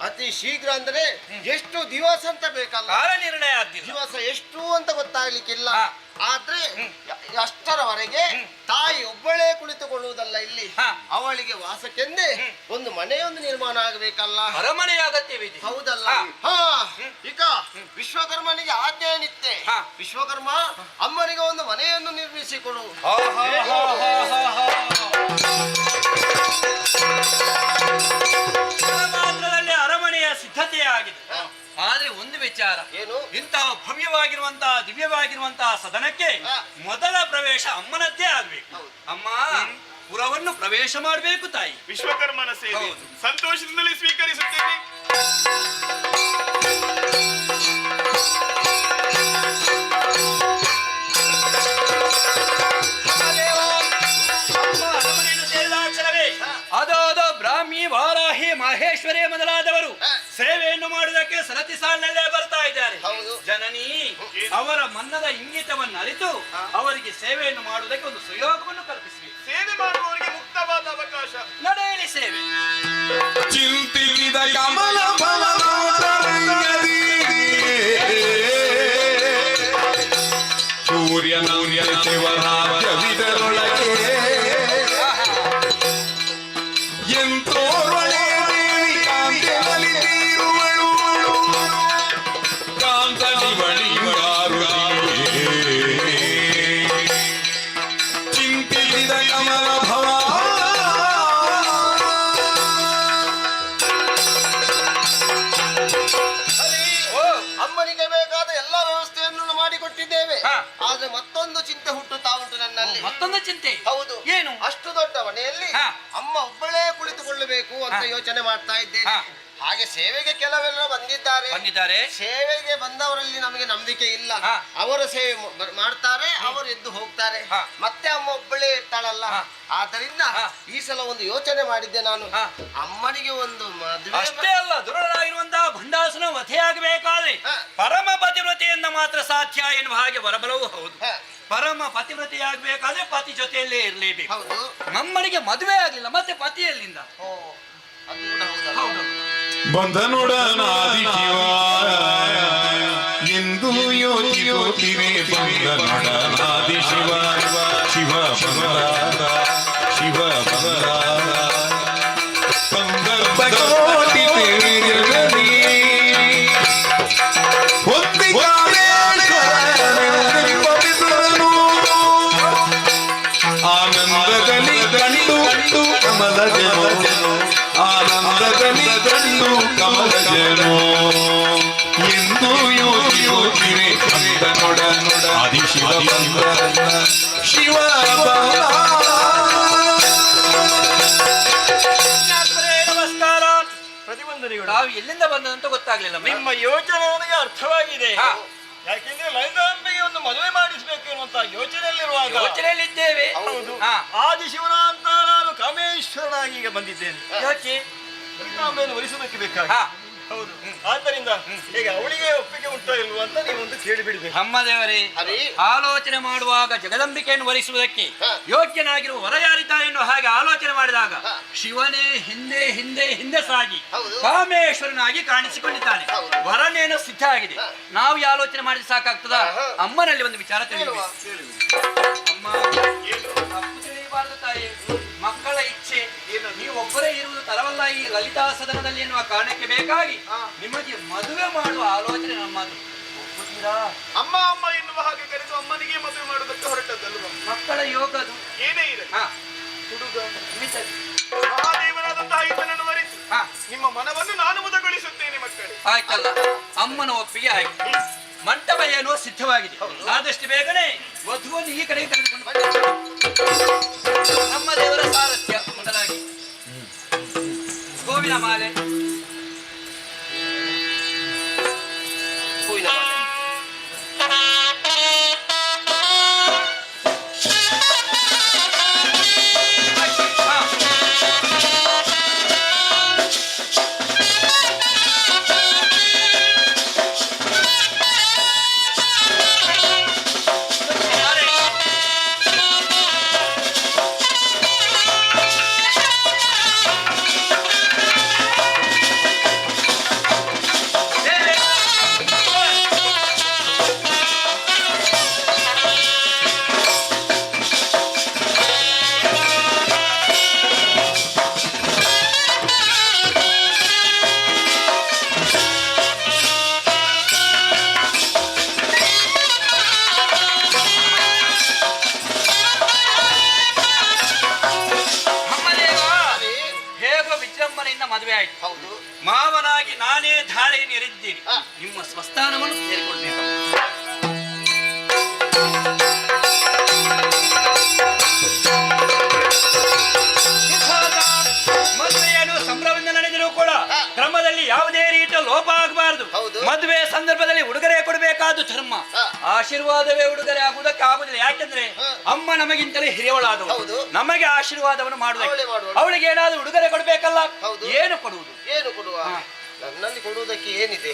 ಅತಿ ಶೀಘ್ರ ಅಂದ್ರೆ ಎಷ್ಟು ದಿವಸ ಅಂತ ಬೇಕಲ್ಲ, ಕಾಲ ನಿರ್ಣಯ ದಿವಸ ಎಷ್ಟು ಅಂತ ಗೊತ್ತಾಗ್ಲಿಕ್ಕಿಲ್ಲ. ಆದ್ರೆ ಅಷ್ಟರವರೆಗೆ ತಾಯಿ ಒಬ್ಬಳೇ ಕುಳಿತುಕೊಳ್ಳುವುದಲ್ಲ ಇಲ್ಲಿ, ಅವಳಿಗೆ ವಾಸಕ್ಕೆಂದೇ ಒಂದು ಮನೆಯೊಂದು ನಿರ್ಮಾಣ ಆಗಬೇಕಲ್ಲ, ಅರಮನೆಯ ಅಗತ್ಯವಿದೆ. ಹೌದಲ್ಲ? ಹಾ, ಈಗ ವಿಶ್ವಕರ್ಮನಿಗೆ ಆಜ್ಞೆ ನಿತ್ತೆ, ವಿಶ್ವಕರ್ಮ ಅಮ್ಮನಿಗೆ ಒಂದು ಮನೆಯನ್ನು ನಿರ್ಮಿಸಿಕೊಡು. ಮಾತ್ರದಲ್ಲಿ ಅರಮನೆಯ ಸಿದ್ಧತೆ ಆಗಿದೆ. ಆದ್ರೆ ಒಂದು ವಿಚಾರ, ಏನು? ಇಂತಹ ಭವ್ಯವಾಗಿರುವಂತಹ ದಿವ್ಯವಾಗಿರುವಂತಹ ಸದನಕ್ಕೆ ಮೊದಲ ಪ್ರವೇಶ ಅಮ್ಮನದ್ದೇ ಆಗ್ಬೇಕು. ಅಮ್ಮ ಪುರವನ್ನು ಪ್ರವೇಶ ಮಾಡಬೇಕು ತಾಯಿ. ವಿಶ್ವಕರ್ಮನ ಸೇವೆ ಸಂತೋಷದಿಂದಲೇ ಸ್ವೀಕರಿಸುತ್ತೇನೆ. ಅದಾದ ಬ್ರಾಹ್ಮಿ, ವಾರಾಹಿ, ಮಹೇಶ್ವರಿ ಮೊದಲಾದವರು ಸೇವೆಯನ್ನು ಮಾಡುವುದಕ್ಕೆ ಸರತಿ ಸಾಲಿನಲ್ಲೇ ಬರ್ತಾ ಇದ್ದಾರೆ. ಜನನಿ ಅವರ ಮನ್ನದ ಇಂಗಿತವನ್ನು ಅರಿತು ಅವರಿಗೆ ಸೇವೆಯನ್ನು ಮಾಡುವುದಕ್ಕೆ ಒಂದು ಸುಯೋಗವನ್ನು ಕಲ್ಪಿಸಬೇಕು. ಸೇವೆ ಮಾಡುವವರಿಗೆ ಮುಕ್ತವಾದ ಅವಕಾಶ. ನಡೆಯಲಿ ಸೇವೆ. ಚಿಂತಿಸಿದ ಕಮಲ ಫಲನಾದರಂಗದಿ ಸೂರ್ಯನ ಶಿವರಾಜ್ಯವಿದರೊಳಗೆ ಎಂತೋರ್ವಳೆ ದೇವಿ ಕಾಂತದಲ್ಲಿ ತೀರುವಳು ಕಾಂತಲಿ ಬಳಿಯುವಾರು ಚಿಂತಿಸಿದ ಕಮಲ ಭವ ಅಮ್ಮನಿಗೆ ಬೇಕಾದ ಎಲ್ಲಾ ವ್ಯವಸ್ಥೆಯನ್ನು ಮಾಡಿಕೊಟ್ಟಿದ್ದೇವೆ. ಆದ್ರೆ ಮತ್ತೊಂದು ಚಿಂತೆ ಹುಟ್ಟುತ್ತಾ ಉಂಟು ನನ್ನಲ್ಲಿ. ಮತ್ತೊಂದು ಚಿಂತೆ? ಹೌದು. ಏನು? ಅಷ್ಟು ದೊಡ್ಡ ಮನೆಯಲ್ಲಿ ಅಮ್ಮ ಒಬ್ಬಳೇ ಕುಳಿತುಕೊಳ್ಳಬೇಕು ಅಂತ ಯೋಚನೆ ಮಾಡ್ತಾ ಇದ್ದೇನೆ. ಹಾಗೆ ಸೇವೆಗೆ ಕೆಲವೆಲ್ಲ ಬಂದಿದ್ದಾರೆ. ಸೇವೆಗೆ ಬಂದವರಲ್ಲಿ ನಮಗೆ ನಂಬಿಕೆ ಇಲ್ಲ. ಅವರ ಸೇವೆ ಮಾಡ್ತಾರೆ, ಅವರು ಎದ್ದು ಹೋಗ್ತಾರೆ, ಮತ್ತೆ ಅಮ್ಮ ಒಬ್ಬಳೇ ಇರ್ತಾಳಲ್ಲ. ಆದ್ದರಿಂದ ಈ ಸಲ ಒಂದು ಯೋಚನೆ ಮಾಡಿದ್ದೆ ನಾನು, ಅಮ್ಮನಿಗೆ ಒಂದು ಮದುವೆ. ಅಷ್ಟೇ ಅಲ್ಲ, ದುರಳಾಗಿರುವಂತಹ ಭಂಡಾಸುನ ವಧೆಯಾಗಬೇಕಾದ್ರೆ ಪರಮ ಪತಿವ್ರತೆಯಿಂದ ಮಾತ್ರ ಸಾಧ್ಯ ಎನ್ನುವ ಹಾಗೆ ಬರಬಲವೂ ಹೌದು. ಪರಮ ಪತಿವ್ರತೆಯಾಗಬೇಕಾದ್ರೆ ಪತಿ ಜೊತೆಯಲ್ಲೇ ಇರಲೇಬೇಕು. ನಮ್ಮನಿಗೆ ಮದುವೆ ಆಗಲಿಲ್ಲ, ಮತ್ತೆ ಪತಿ ಎಲ್ಲಿಂದ? ಬಂಧನೊಡನಾದಿ ಶಿವ ಎಂದು ಯೋಚಿಸುತ್ತಿರೆ ಬಂಧನೊಡನಾದಿ ಶಿವ ಶಿವ ಬಂದ ಶಿವ ಬಂದ ಸಂದರ್ಭ ಕೋಟಿ ಜಗದಿ ಆನಂದದಲ್ಲಿ ಕಂಡು ಕಮಲ ಜನ ಆನಂದದಲ್ಲಿ ಕಂಡು ಕಮಲ ಜನ ಎಂದು ಯೋಚಿಸುತ್ತಿರೆ ಅಂತ ನೋಡ ಆದಿ ಶಿವ ಬಂದ ಶಿವ ನಮಸ್ಕಾರ. ಪ್ರತಿಬಂಧನೆಗಳು ತಾವು ಎಲ್ಲಿಂದ ಬಂದಂತ ಗೊತ್ತಾಗ್ಲಿಲ್ಲ. ನಿಮ್ಮ ಯೋಚನೆ ನನಗೆ ಅರ್ಥವಾಗಿದೆ. ಯಾಕೆಂದ್ರೆ ಲಲಿತಾಂಬೆಗೆ ಒಂದು ಮದುವೆ ಮಾಡಿಸಬೇಕು ಎನ್ನುವಂತ ಯೋಚನೆಯಲ್ಲಿದ್ದೇವೆ. ಆದಿಶಿವನ ಅಂತ ನಾನು ಕಾಮೇಶ್ವರನಾಗಿ ಈಗ ಬಂದಿದ್ದೇನೆ. ಯಾಕೆ? ಲಲಿತಾಂಬೆಯನ್ನು ಒಲಿಸಬೇಕು ಬೇಕಾಗಿ. ಹೌದು. ಆದ್ದರಿಂದ ಈಗ ಅವಳಿಗೆ ಒಪ್ಪಿಗೆ ಉಂಟೋ ಇಲ್ವೋ ಅಂತ ನೀವೊಂದು ಕೇಳಿಬಿಡ್ಬೇಕು. ಅಮ್ಮ ದೇವರೇ, ಆಲೋಚನೆ ಮಾಡುವಾಗ ಜಗದಂಬಿಕೆಯನ್ನು ವರಿಸುವುದಕ್ಕೆ ಯೋಗ್ಯನಾಗಿರುವ ವರ ಯಾರಿತ ಎನ್ನುವ ಹಾಗೆ ಆಲೋಚನೆ ಮಾಡಿದಾಗ ಶಿವನೇ ಹಿಂದೆ ಹಿಂದೆ ಹಿಂದೆ ಸಾಗಿ ಕಾಮೇಶ್ವರನಾಗಿ ಕಾಣಿಸಿಕೊಂಡಿದ್ದಾನೆ. ವರನೇನು ಸಿದ್ಧ ಆಗಿದೆ. ನಾವು ಈ ಆಲೋಚನೆ ಮಾಡಿದ್ರೆ ಸಾಕಾಗ್ತದ? ಅಮ್ಮನಲ್ಲಿ ಒಂದು ವಿಚಾರ ತಿಳಿಯಬೇಕು. ಅಮ್ಮ, ತಪ್ಪು ತಿಳಿಯಬಾರದು ತಾಯಿ. ಮಕ್ಕಳ ಇಚ್ಛೆ ನೀವು ಒಬ್ಬರೇ ಇರುವುದು ತರವಲ್ಲ ಈ ಲಲಿತಾ ಸದನದಲ್ಲಿ ಎನ್ನುವ ಕಾರಣಕ್ಕೆ ಬೇಕಾಗಿ ನಿಮಗೆ ಮದುವೆ ಮಾಡುವ ಆಲೋಚನೆ ನಮ್ಮದು. ಒಪ್ಪುತ್ತೀರಾ? ಅಮ್ಮ ಅಮ್ಮ ಎನ್ನುವ ಹಾಗೆ ಕರೆದು ಅಮ್ಮನಿಗೆ ಮದುವೆ ಮಾಡುವುದಕ್ಕೆ ಹೊರಟದ್ದಲ್ವ? ಮಕ್ಕಳ ಯೋಗದು ಏನೇ ಇರಲಿ ಹುಡುಗ ಮಹಾದೇವನಾದಂತಹ ಈತನನ್ನು ವರಿಸಿ ನಿಮ್ಮ ಮನವನ್ನು ನಾನು ಮುದಗೊಳಿಸುತ್ತೇನೆ ಮಕ್ಕಳೇ. ಆಯ್ತಲ್ಲ, ಅಮ್ಮನ ಒಪ್ಪಿಗೆ ಆಯ್ತು. ಮಂಟಪ ಏನೋ ಸಿದ್ಧವಾಗಿದೆ. ಆದಷ್ಟು ಬೇಗನೆ ವಧುವನ್ನು ಈ ಕಡೆಗೆ ಕರೆದುಕೊಂಡು ನಮ್ಮ ದೇವರ ಸಾರಥ್ಯ ಮೊದಲಾಗಿ ಗೋವಿನ ಮಾಲೆ, ಹೂವಿನ ಮಾಲೆ. ಮಾವನಾಗಿ ನಾನೇ ಧಾರೆಯನ್ನು ಎರಿದ್ದೇನೆ. ನಿಮ್ಮ ಸ್ವಸ್ಥಾನವನ್ನು ಸೇರಿಕೊಳ್ಬೇಕು. ಮದುವೆಯನ್ನು ಸಂಭ್ರಮದಿಂದ ನಡೆದರೂ ಕೂಡ ಕ್ರಮದಲ್ಲಿ ಯಾವುದೇ ರೀತಿಯ ಲೋಪ ಆಗಬಾರದು. ಮದುವೆ ಸಂದರ್ಭದಲ್ಲಿ ಉಡುಗೊರೆ ಕೊಡಬೇಕಾದ ಧರ್ಮ. ಆಶೀರ್ವಾದವೇ ಉಡುಗೊರೆ ಆಗುವುದಕ್ಕೆ ಆಗುದಿಲ್ಲ. ಯಾಕೆಂದ್ರೆ ಅಮ್ಮ ನಮಗಿಂತಲೇ ಹಿರಿಯವಳಾದವಳು, ನಮಗೆ ಆಶೀರ್ವಾದವನ್ನು ಮಾಡುವುದಕ್ಕೆ ಅವಳಿಗೆ ಏನಾದ್ರೂ ಉಡುಗೊರೆ ಕೊಡಬೇಕಲ್ಲ. ಏನು ಕೊಡುವುದು? ಏನು ಕೊಡುವ? ನನ್ನಲ್ಲಿ ಕೊಡುವುದಕ್ಕೆ ಏನಿದೆ?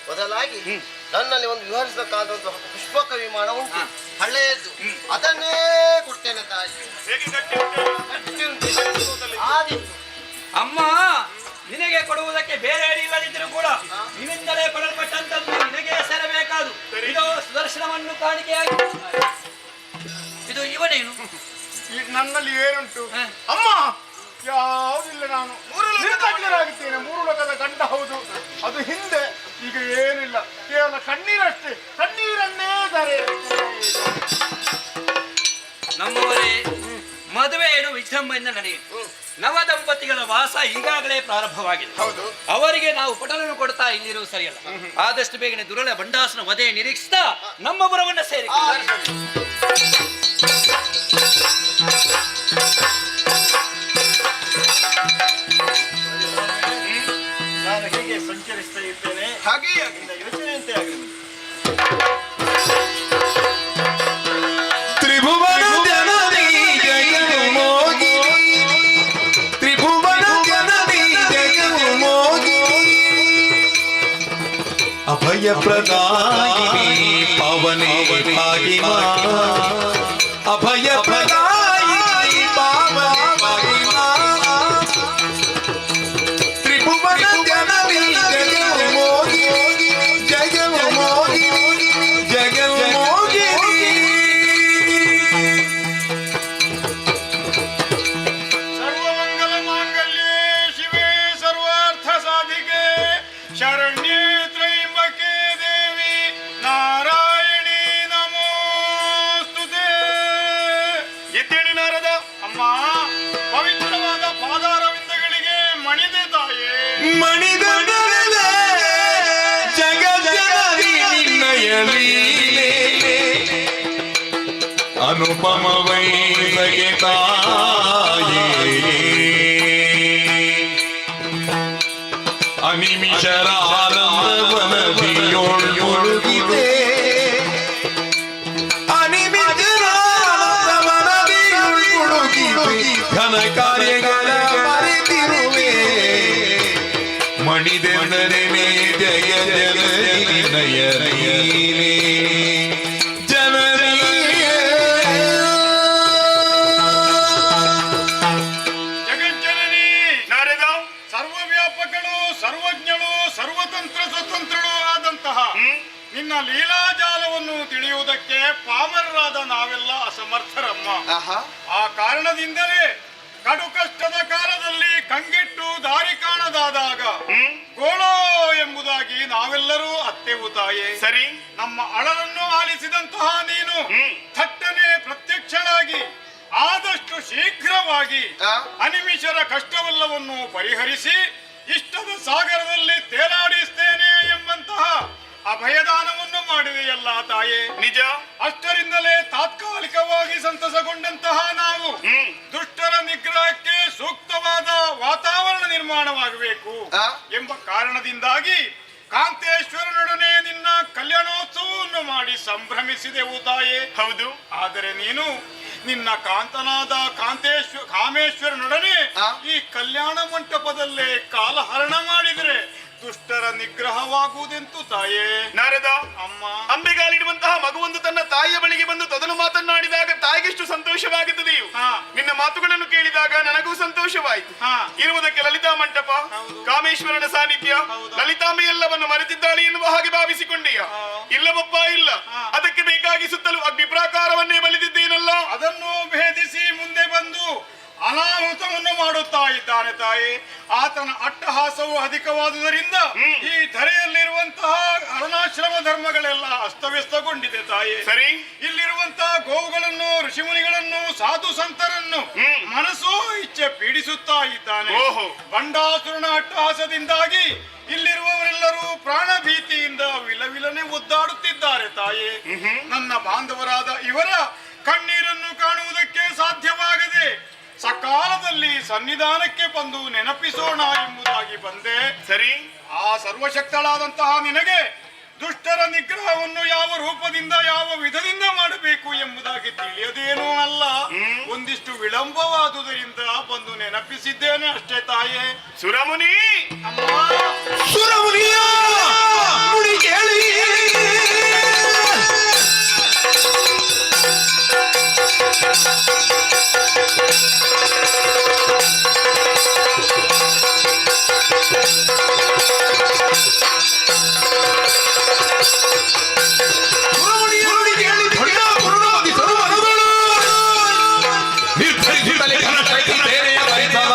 ಮೊದಲಾಗಿ ನನ್ನಲ್ಲಿ ಒಂದು ವಿವರಿಸಬೇಕಾದಂತಹ ಪುಷ್ಪಕ ವಿಮಾನ ಉಂಟು, ಹಳೆಯದು. ಅದನ್ನೇ ಕೊಡ್ತೇನೆ ತಾಯಿ. ಅಮ್ಮ ನಿನಗೆ ಕೊಡುವುದಕ್ಕೆ ಬೇರೆ ಇಲ್ಲದಿದ್ದರೂ ಕೂಡ ನಿನ್ನಿಂದಲೇ ಕೊಡಲ್ಪಟ್ಟಂತದ್ದು ನಿನಗೆ ಸೇರಬೇಕಾದು. ಇದು ಸುದರ್ಶನವನ್ನು ಕಾಣಿಕೆಯಾಗಿ ಇದು ಇವನೇನು? ನನ್ನಲ್ಲಿ ಏನುಂಟು ಅಮ್ಮ? ಯಾವುದಿಲ್ಲ. ನಾನು ನಿರ್ಲಕ್ಷ್ಯರಾಗಿದ್ದೇನೆ. 3 ಲೋಕದ ಗಂಡ ಹೌದು, ಅದು ಹಿಂದೆ. ಈಗ ಏನಿಲ್ಲ, ಕೇವಲ ಕಣ್ಣೀರಷ್ಟೇ. ಕಣ್ಣೀರನ್ನೇ ತಾರೆ. ನಮ್ಮವರೇ, ಮದುವೆಯನ್ನು ವಿಜೃಂಭಣೆಯಿಂದ ನಡೆಯಿತು. ನವ ದಂಪತಿಗಳ ವಾಸ ಈಗಾಗಲೇ ಪ್ರಾರಂಭವಾಗಿದೆ. ಅವರಿಗೆ ನಾವು ಪಟಲನ್ನು ಕೊಡ್ತಾ ಇಲ್ಲಿರುವುದು ಸರಿಯಲ್ಲ. ಆದಷ್ಟು ಬೇಗನೆ ದುರಳ ಬಂಡಾಸನ ವಧೆ ನಿರೀಕ್ಷಿಸ್ತಾ ನಮ್ಮ ಪುರವನ್ನ ಸೇರಿ ನಾನು ಹೀಗೆ ಸಂಚರಿಸ್ತಾ ಇದ್ದೇನೆ. ಹಾಗೆ ಯೋಚನೆಯಂತೆ ಆಗಿರಲಿ. ತ್ರಿಭುವನ ಜನನಿ ಜಯವು ಮೋಗಿ, ತ್ರಿಭುವನ ಜನನಿ ಜಯವು ಮೋಗಿ, ಅಭಯ ಪ್ರದಾಯಿನಿ ಪವನೇ ಭಾಗಿಮಾ, ಅಭಯ ಪ್ರದಾಯಿನಿ ಪವನೇ ಭಾಗಿಮಾ, ತ್ರಿಭುವನ ಜನನಿ ಜಯವು ಮೋಗಿ, ಜಯವು ಮೋಗಿ, ಜಯವು ಮೋಗಿ. ಸರ್ವಮಂಗಲ ಮಾಂಗಲ್ಯೇ ಶಿವೆ ಸರ್ವಾರ್ಥ ಸಾಧಿಕೆ ಶರಣ್ಯೇ ತ್ರಯಂಬಕೆ ದೇವಿ ನಾರಾಯಣಿ ನಮೋಸ್ತುತೆ. ಎದ್ದೇಳಿ ನಾರದ. ಅಮ್ಮ, ಪವಿತ್ರವಾದ ಪಾದಾರವಿಂದಗಳಿಗೆ ಮಣಿದೆ ತಾಯೇ. ಮಣಿದೊಡನೆ ಜಗಜ್ಜನನಿ ನಿನ್ನಯ ಲೀಲೆ, ಅನುಪಮವೈ ಬಗೆ ತಾಯೇ. ಅನಿಮಿಷರ ಆನಂದವನದಿಯೊಳಗಿದೆ, ಅನಿಮಿಷರ ಆನಂದವನದಿಯೊಳಗಿದೆ, ಘನ ಕಾರ್ಯಗಳ ಮರೆತಿರುವೆ. ಮಣಿದೆಂದರೆ ಜಯ ಜನನಿ ನಯನೀಲೆ ಜಗಜ್ಜನನಿ ನಾರದ, ಸರ್ವವ್ಯಾಪಕಳು, ಸರ್ವಜ್ಞಳು, ಸರ್ವತಂತ್ರ ಸ್ವತಂತ್ರಳು ಆದಂತಹ ನಿನ್ನ ಲೀಲಾಜಾಲವನ್ನು ತಿಳಿಯುವುದಕ್ಕೆ ಪಾಮರರಾದ ನಾವೆಲ್ಲ ಅಸಮರ್ಥರಮ್ಮ. ಆ ಕಾರಣದಿಂದಲೇ ಕಡು ಕಷ್ಟದ ಕಾಲದಲ್ಲಿ ಕಂಗೆಟ್ಟು ದಾರಿ ಕಾಣದಾದಾಗ ಗೋಳೋ ಎಂಬುದಾಗಿ ನಾವೆಲ್ಲರೂ ಅತ್ತೆವು ತಾಯೇ. ಸರಿ, ನಮ್ಮ ಅಳಲನ್ನು ಆಲಿಸಿದಂತಹ ನೀನು ಥಟ್ಟನೆ ಪ್ರತ್ಯಕ್ಷಳಾಗಿ ಆದಷ್ಟು ಶೀಘ್ರವಾಗಿ ಅನಿಮಿಷರ ಕಷ್ಟವೆಲ್ಲವನ್ನು ಪರಿಹರಿಸಿ ಇಷ್ಟದ ಸಾಗರದಲ್ಲಿ ತೇಲಾಡಿಸ್ತೇನೆ ಎಂಬಂತಹ ಅಭಯದಾನವನ್ನು ಮಾಡಿದೆಯಲ್ಲ ತಾಯೇ. ನಿಜ. ಅಷ್ಟರಿಂದಲೇ ತಾತ್ಕಾಲಿಕವಾಗಿ ಸಂತಸಗೊಂಡಂತಹ ನಾವು ದುಷ್ಟರ ನಿಗ್ರಹಕ್ಕೆ ಸೂಕ್ತವಾದ ವಾತಾವರಣ ನಿರ್ಮಾಣವಾಗಬೇಕು ಎಂಬ ಕಾರಣದಿಂದಾಗಿ ಕಾಂತೇಶ್ವರನೊಡನೆ ನಿನ್ನ ಕಲ್ಯಾಣೋತ್ಸವವನ್ನು ಮಾಡಿ ಸಂಭ್ರಮಿಸಿದೆವು ತಾಯೇ. ಹೌದು. ಆದರೆ ನೀನು ನಿನ್ನ ಕಾಂತನಾದ ಕಾಮೇಶ್ವರನೊಡನೆ ಈ ಕಲ್ಯಾಣ ಮಂಟಪದಲ್ಲೇ ಕಾಲಹರಣ ಮಾಡಿದರೆ ದುಷ್ಟರ ನಿಗ್ರಹವಾಗುವುದೆಂತು ತಾಯೇ. ನಾರದ, ಅಮ್ಮ, ಅಂಬೆಗಾಲಿಡುವಂತಹ ಮಗುವೊಂದು ತನ್ನ ತಾಯಿಯ ಬಳಿಗೆ ಬಂದು ತೊದಲು ಮಾತನಾಡಿದಾಗ ತಾಯಿಗೆಷ್ಟು ಸಂತೋಷವಾಗುತ್ತದೆಯೋ, ನಿನ್ನ ಮಾತುಗಳನ್ನು ಕೇಳಿದಾಗ ನನಗೂ ಸಂತೋಷವಾಯಿತು. ಇರುವುದಕ್ಕೆ ಲಲಿತಾ ಮಂಟಪ, ಕಾಮೇಶ್ವರನ ಸಾನ್ನಿಧ್ಯ, ಲಲಿತಾಂಬೆ ಎಲ್ಲವನ್ನು ಮರೆತಿದ್ದಾಳೆ ಎನ್ನುವ ಹಾಗೆ ಭಾವಿಸಿಕೊಂಡೆಯ? ಇಲ್ಲವಪ್ಪ, ಇಲ್ಲ. ಅದಕ್ಕೆ ಬೇಕಾಗಿ ಸುತ್ತಲೂ ಅಗ್ನಿ ಪ್ರಾಕಾರವನ್ನೇ ಬಲಿದಿದ್ದೇನಲ್ಲ. ಅದನ್ನು ಭೇದಿಸಿ ಮುಂದೆ ಬಂದು ಅನಾಹುತವನ್ನು ಮಾಡುತ್ತಾ ಇದ್ದಾನೆ ತಾಯಿ. ಆತನ ಅಟ್ಟಹಾಸವು ಅಧಿಕವಾದುದರಿಂದ ಈ ಧರೆಯಲ್ಲಿರುವಂತಹ ಅರುಣಾಶ್ರಮ ಧರ್ಮಗಳೆಲ್ಲ ಅಸ್ತವ್ಯಸ್ತಗೊಂಡಿದೆ ತಾಯಿ. ಸರಿ, ಇಲ್ಲಿರುವಂತಹ ಗೋವುಗಳನ್ನು, ಋಷಿಮುನಿಗಳನ್ನು, ಸಾಧು ಸಂತರನ್ನು ಮನಸ್ಸೋ ಇಚ್ಛೆ ಪೀಡಿಸುತ್ತಾ ಇದ್ದಾನೆ. ಬಂಡಾಸುರನ ಅಟ್ಟಹಾಸದಿಂದಾಗಿ ಇಲ್ಲಿರುವವರೆಲ್ಲರೂ ಪ್ರಾಣ ಭೀತಿಯಿಂದ ವಿಲವಿಲನೆ ಒದ್ದಾಡುತ್ತಿದ್ದಾರೆ ತಾಯಿ. ನನ್ನ ಬಾಂಧವರಾದ ಇವರ ಕಣ್ಣೀರನ್ನು ಕಾಣುವುದಕ್ಕೆ ಸಾಧ್ಯವಾಗದೆ ಸಕಾಲದಲ್ಲಿ ಸನ್ನಿಧಾನಕ್ಕೆ ಬಂದು ನೆನಪಿಸೋಣ ಎಂಬುದಾಗಿ ಬಂದೆ. ಸರಿ, ಆ ಸರ್ವಶಕ್ತಳಾದಂತಹ ನಿನಗೆ ದುಷ್ಟರ ನಿಗ್ರಹವನ್ನು ಯಾವ ರೂಪದಿಂದ, ಯಾವ ವಿಧದಿಂದ ಮಾಡಬೇಕು ಎಂಬುದಾಗಿ ತಿಳಿಯದೇನೂ ಅಲ್ಲ. ಒಂದಿಷ್ಟು ವಿಳಂಬವಾದುದರಿಂದ ಬಂದು ನೆನಪಿಸಿದ್ದೇನೆ ಅಷ್ಟೇ ತಾಯೇ. ಸುರಮುನಿ, ಅಮ್ಮ, ಸುರಮುನಿಯ ನುಡಿ ಕೇಳಿ ಸುರಮುನಿಯ ನುಡಿ ಕೇಳಿ ದೊಡ್ಡ ಪುರುಣಾದಿ ಸರ್ವಮನುಗಳು ನಿರ್ಧರಿಸಿದಲೆ ಕನಕೈ ಬೇರೆಯ ಬೈತಲ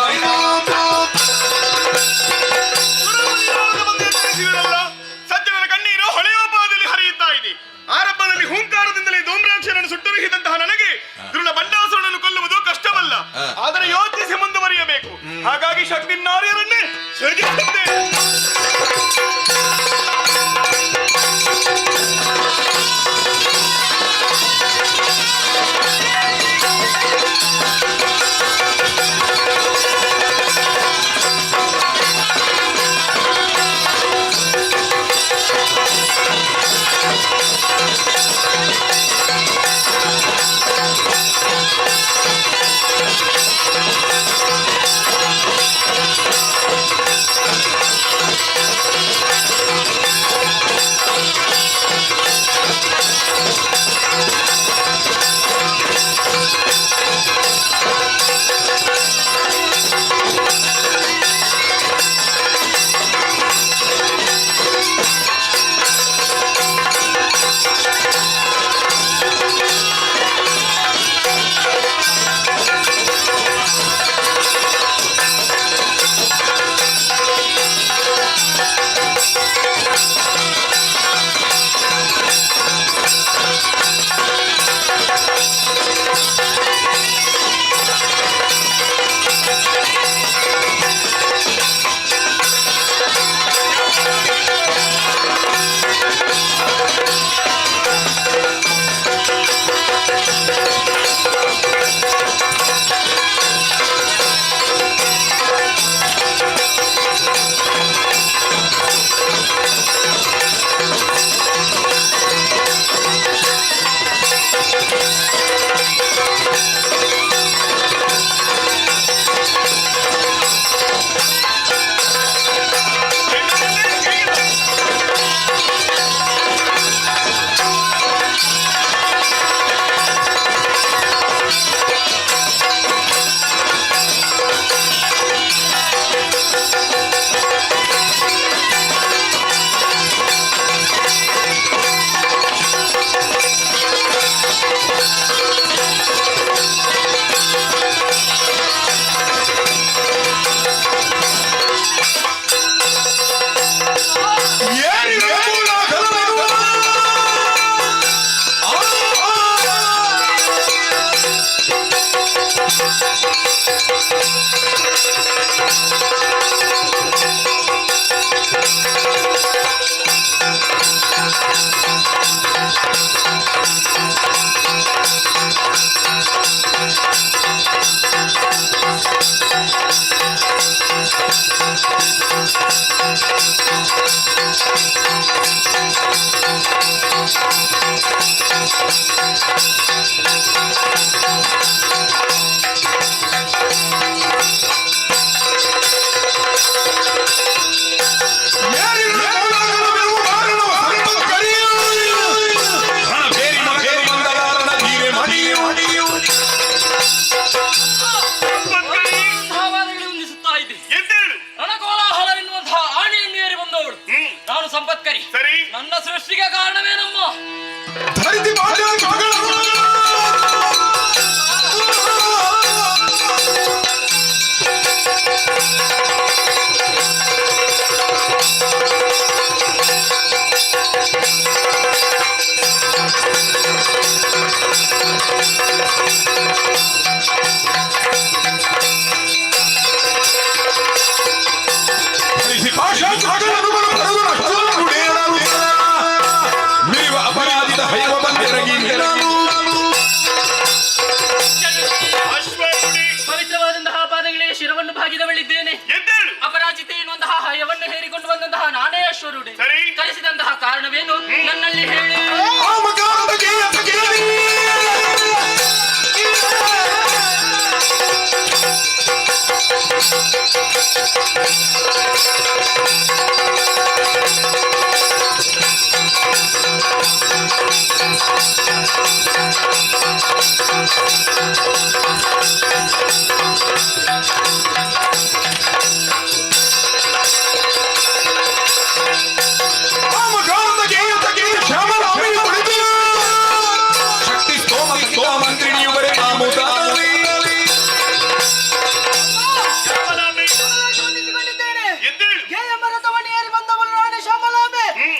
ಕಾರಣವೇನು ನನ್ನಲ್ಲಿ ಹೇಳಿ.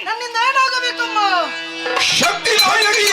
ನನ್ನಿಂದ ಏನಾಗಬೇಕಮ್ಮ? ಶಕ್ತಿ ನಾಯಕಿ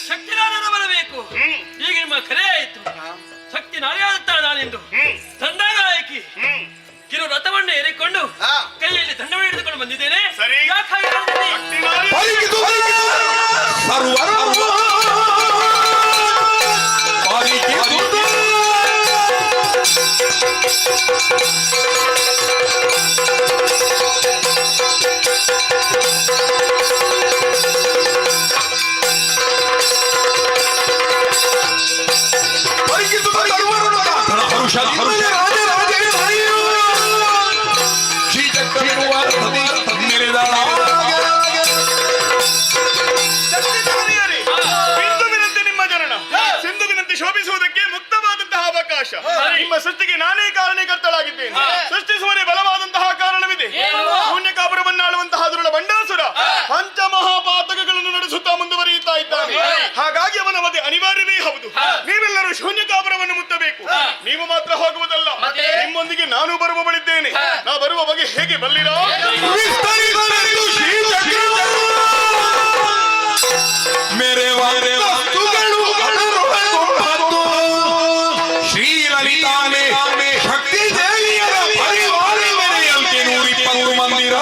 ಶಕ್ತಿನಾರಾಯಣ ಬರಬೇಕು. ಈಗ ನಿಮ್ಮ ಕರೆ ಆಯಿತು. ಶಕ್ತಿ ನಾರಾಯಣ ನಾನೆಂದು ದಂಡನಾಯಕಿ ಕಿರು ರಥವನ್ನು ಏರಿಕೊಂಡು ಕೈಯಲ್ಲಿ ದಂಡವನ್ನು ಹಿಡಿದುಕೊಂಡು ಬಂದಿದ್ದೇನೆ. ಶೋಭಿಸುವುದಕ್ಕೆ ಮುಕ್ತವಾದಂತಹ ಅವಕಾಶ. ನಿಮ್ಮ ಸೃಷ್ಟಿಗೆ ನಾನೇ ಕಾರಣಕರ್ತಳಾಗಿದ್ದೇನೆ. ಸೃಷ್ಟಿಸುವನೇ ಬಲವಾದಂತಹ ಕಾರಣವಿದೆ. ಶೂನ್ಯಕಾಪುರವನ್ನಾಳುವಂತಹ ದುರುಳ ಬಂಡಾಸುರ ಪಂಚಮಹಾಪಾತಕಗಳನ್ನು ನಡೆಸುತ್ತಾ ಮುಂದುವರಿಯುತ್ತಾ ಇದ್ದಾನೆ. ಹಾಗಾಗಿ ಅವನ ವಧೆ ಅನಿವಾರ್ಯವೇ ಹೌದು. ನೀವೆಲ್ಲರೂ ಶೂನ್ಯಕಾಪುರವನ್ನು ಮುತ್ತಬೇಕು. ನೀವು ಮಾತ್ರ ಹೋಗುವುದಲ್ಲ, ನಿಮ್ಮೊಂದಿಗೆ ನಾನು ಬರುವ ಬಳಿದ್ದೇನೆ. ನಾ ಬರುವ ಬಗೆ ಹೇಗೆ ಬಲ್ಲಿರಾ? ಮೇರೆ ವಾರೆ ವಸ್ತುಗಳು ಶ್ರೀಲಲಿತಾ ಶಕ್ತಿ ದೇವಿಯರ ಪರಿವಾರ ಮೆರೆಯಂತೆ 120 ಮಂದಿರ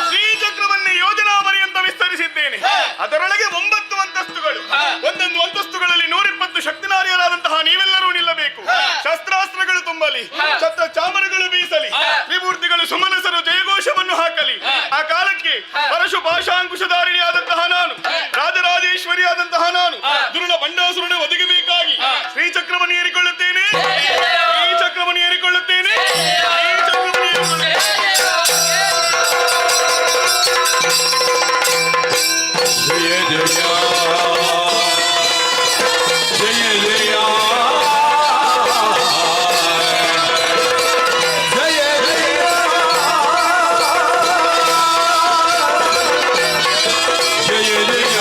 ಶ್ರೀಚಕ್ರವನ್ನೇ ಯೋಜನಾ ಪರ್ಯಂತ ವಿಸ್ತರಿಸಿದ್ದೇನೆ. ಅದರೊಳಗೆ 9 ಅಂತಸ್ತುಗಳು. ಒಂದೊಂದು ಅಂತಸ್ತುಗಳಲ್ಲಿ 120 ಶಕ್ತಿನಾರಿಯರಾದಂತಹ ನೀವೆಲ್ಲರೂ ನಿಲ್ಲಬೇಕು. ಶಸ್ತ್ರಾಸ್ತ್ರಗಳು ತುಂಬಲಿ, ಛತ್ರ ಚಾಮರಗಳು ಬೀಸಲಿ, ತ್ರಿಮೂರ್ತಿಗಳು ಸುಮನಸರು ಜಯಘೋಷವನ್ನು ಹಾಕಲಿ. ಆ ಕಾಲಕ್ಕೆ ಪರಶು ಪಾಶಾಂಕುಶಧಾರಿಣಿಯಾದಂತಹ ನಾನು, ರಾಜರಾಜೇಶ್ವರಿಯಾದಂತಹ ನಾನು ದುರುಳ ಬಂಡಾಸುರನ ಒದಗಬೇಕಾಗಿ ಶ್ರೀಚಕ್ರವನ್ನು ಏರಿಕೊಳ್ಳುತ್ತೇನೆ. ಈ ಚಕ್ರವನ್ನು ಏರಿಕೊಳ್ಳುತ್ತೇನೆ. ಈ ಚಕ್ರವನ್ನು ಏರಿಕೊಳ್ಳುತ್ತೇನೆ. ಜಯ ಜಯ ಜಯ ಜಯ ಜಯ ಜಯ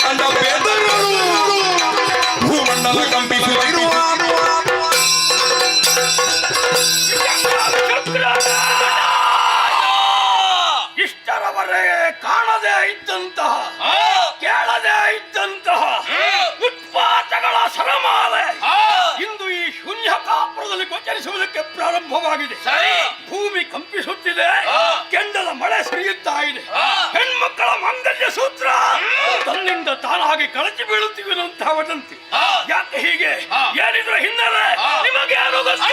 ಕಂಡ ಬೇದಗಳು ಭೂಮಂಡಲ ಕಂಪಿಸುತ್ತಿರುವ ಇಷ್ಟರವರೇ ಕಾಣದೇ ಇದ್ದಂತಹ ಕೇಳದೇ ಇದ್ದಂತಹ ಉತ್ಪಾತಗಳ ಸರಮಾಲೆ ಇಂದು ಈ ಶೂನ್ಯಕಾಪುರದಲ್ಲಿ ಗೋಚರಿಸುವುದಕ್ಕೆ ಪ್ರಾರಂಭವಾಗಿದೆ. ಭೂಮಿ ಕಂಪಿಸುತ್ತಿದೆ, ಕೆಂಡದ ಮಳೆ ಸುರಿಯುತ್ತಾ ಇದೆ, ಹೆಣ್ಮಕ್ಕಳ ಮಾಂಗಲ್ಯ ಸೂತ್ರ ತನ್ನಿಂದ ತಾನಾಗಿ ಕಳಚಿ ಬೀಳುತ್ತಿರುವಂತಹ ವದಂತಿ. ಯಾಕೆ ಹೀಗೆ? ಏನಿದ್ರ ಹಿನ್ನೆಲೆ ನಿಮಗೆ ಯಾರು ಗೊತ್ತು?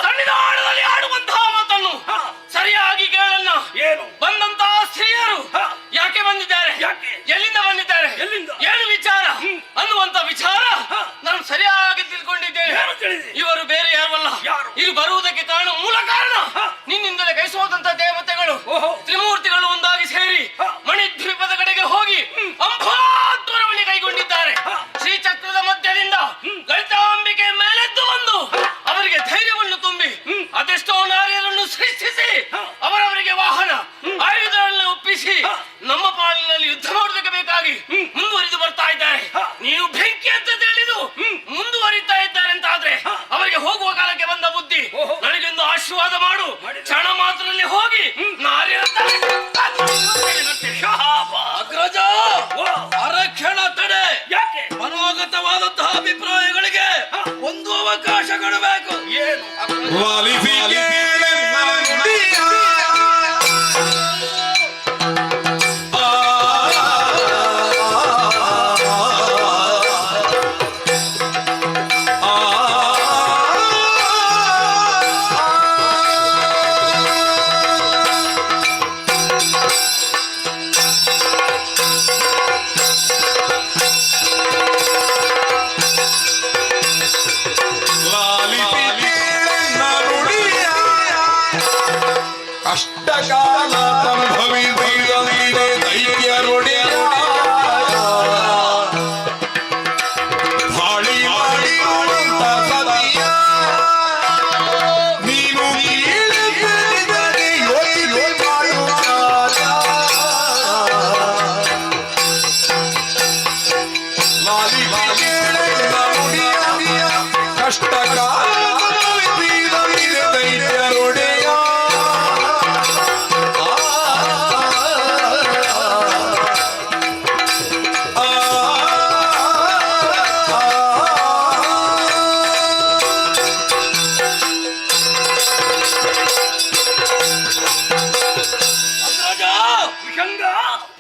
ಸನ್ನಿಧಾನದಲ್ಲಿ ಆಡುವಂತಹ ಮಾತನ್ನು ಸರಿಯಾಗಿ ಕೇಳನ್ನ. ಏನು ಬಂದಂತಹ ಸ್ತ್ರೀಯರು ಯಾಕೆ ಬಂದಿದ್ದಾರೆ, ಎಲ್ಲಿಂದ ಬಂದಿದ್ದಾರೆ, ಏನು ವಿಚಾರ ಅನ್ನುವಂತ ವಿಚಾರ ನಾನು ಸರಿಯಾಗಿ ತಿಳ್ಕೊಂಡಿದ್ದೇನೆ. ಇವರು ಬೇರೆ ಯಾರಲ್ಲ, ಇಲ್ಲಿ ಬರುವುದಕ್ಕೆ ಕಾರಣ ಮೂಲ ಕಾರಣ ನಿನ್ನಿಂದಲೇ ಕೈಸೋದಂತ ದೇವತೆಗಳು ತ್ರಿಮೂರ್ತಿಗಳು ಒಂದಾಗಿ ಸೇರಿ ಮಣಿದ್ವೀಪದ ಕಡೆಗೆ ಹೋಗಿ ಅಂಬಾದ್ವರವಳಿ ಕೈಗೊಂಡಿದ್ದಾರೆ. ಶ್ರೀಚಕ್ರದ ಮಧ್ಯದಿಂದ ಗಣಿತಾಂಬಿಕೆ ಮೇಲೆದ್ದು ಬಂದು ಅವರಿಗೆ ಧೈರ್ಯವನ್ನು ತುಂಬಿ ಅದೆಷ್ಟೋ ನಾರಿಯರನ್ನು ಸೃಷ್ಟಿಸಿ ಅವರವರಿಗೆ ವಾಹನ ಆಯುಧಗಳನ್ನು ಒಪ್ಪಿಸಿ ನಮ್ಮ ಪಾಲಿನಲ್ಲಿ ಯುದ್ಧ ಮಾಡುವುದಕ್ಕೆ ಬೇಕಾಗಿ ಮುಂದುವರಿದು ಬರ್ತಾ ಇದ್ದಾರೆ. ನೀವು ಬೆಂಕಿ ಅಂತ ತಿಳಿದು ಮುಂದುವರಿತಾ ಇದ್ದಾರೆ ಅಂತ ಆದ್ರೆ ಅವರಿಗೆ ಹೋಗುವ ಕಾಲಕ್ಕೆ ಬಂದ ಬುದ್ಧಿ ನನಗೊಂದು ಆಶೀರ್ವಾದ ಮಾಡು. ಕ್ಷಣ ಮಾತ್ರದಲ್ಲಿ ಹೋಗಿ ನಾರಿಯರ ಅಗ್ರಜ ಅರಕ್ಷಣ ತಡೆ. ಯಾಕೆ? ಮನೋಗತವಾದಂತಹ ಅಭಿಪ್ರಾಯಗಳಿಗೆ ಒಂದು ಅವಕಾಶ ಕೊಡಬೇಕು. ಏನು? ಅಷ್ಟಕಾಲ ಸಂಭವಿಸಿದೆ ದೈತ್ಯರೊಡೆಯ ಧಾಳಿ ಮಾಡಿರುವಂತ ಸತಿಯ ನೀನು ಕೇಳಿದರೆ ಯೋಚನೆ ಮಾಡುತ್ತಾರ ಲಾಲಿ ನುಡಿಯ ಕಷ್ಟಕಾಲ ಸಂಭವಿಸಿದೆ ದೈತ್ಯರೊಡೆಯ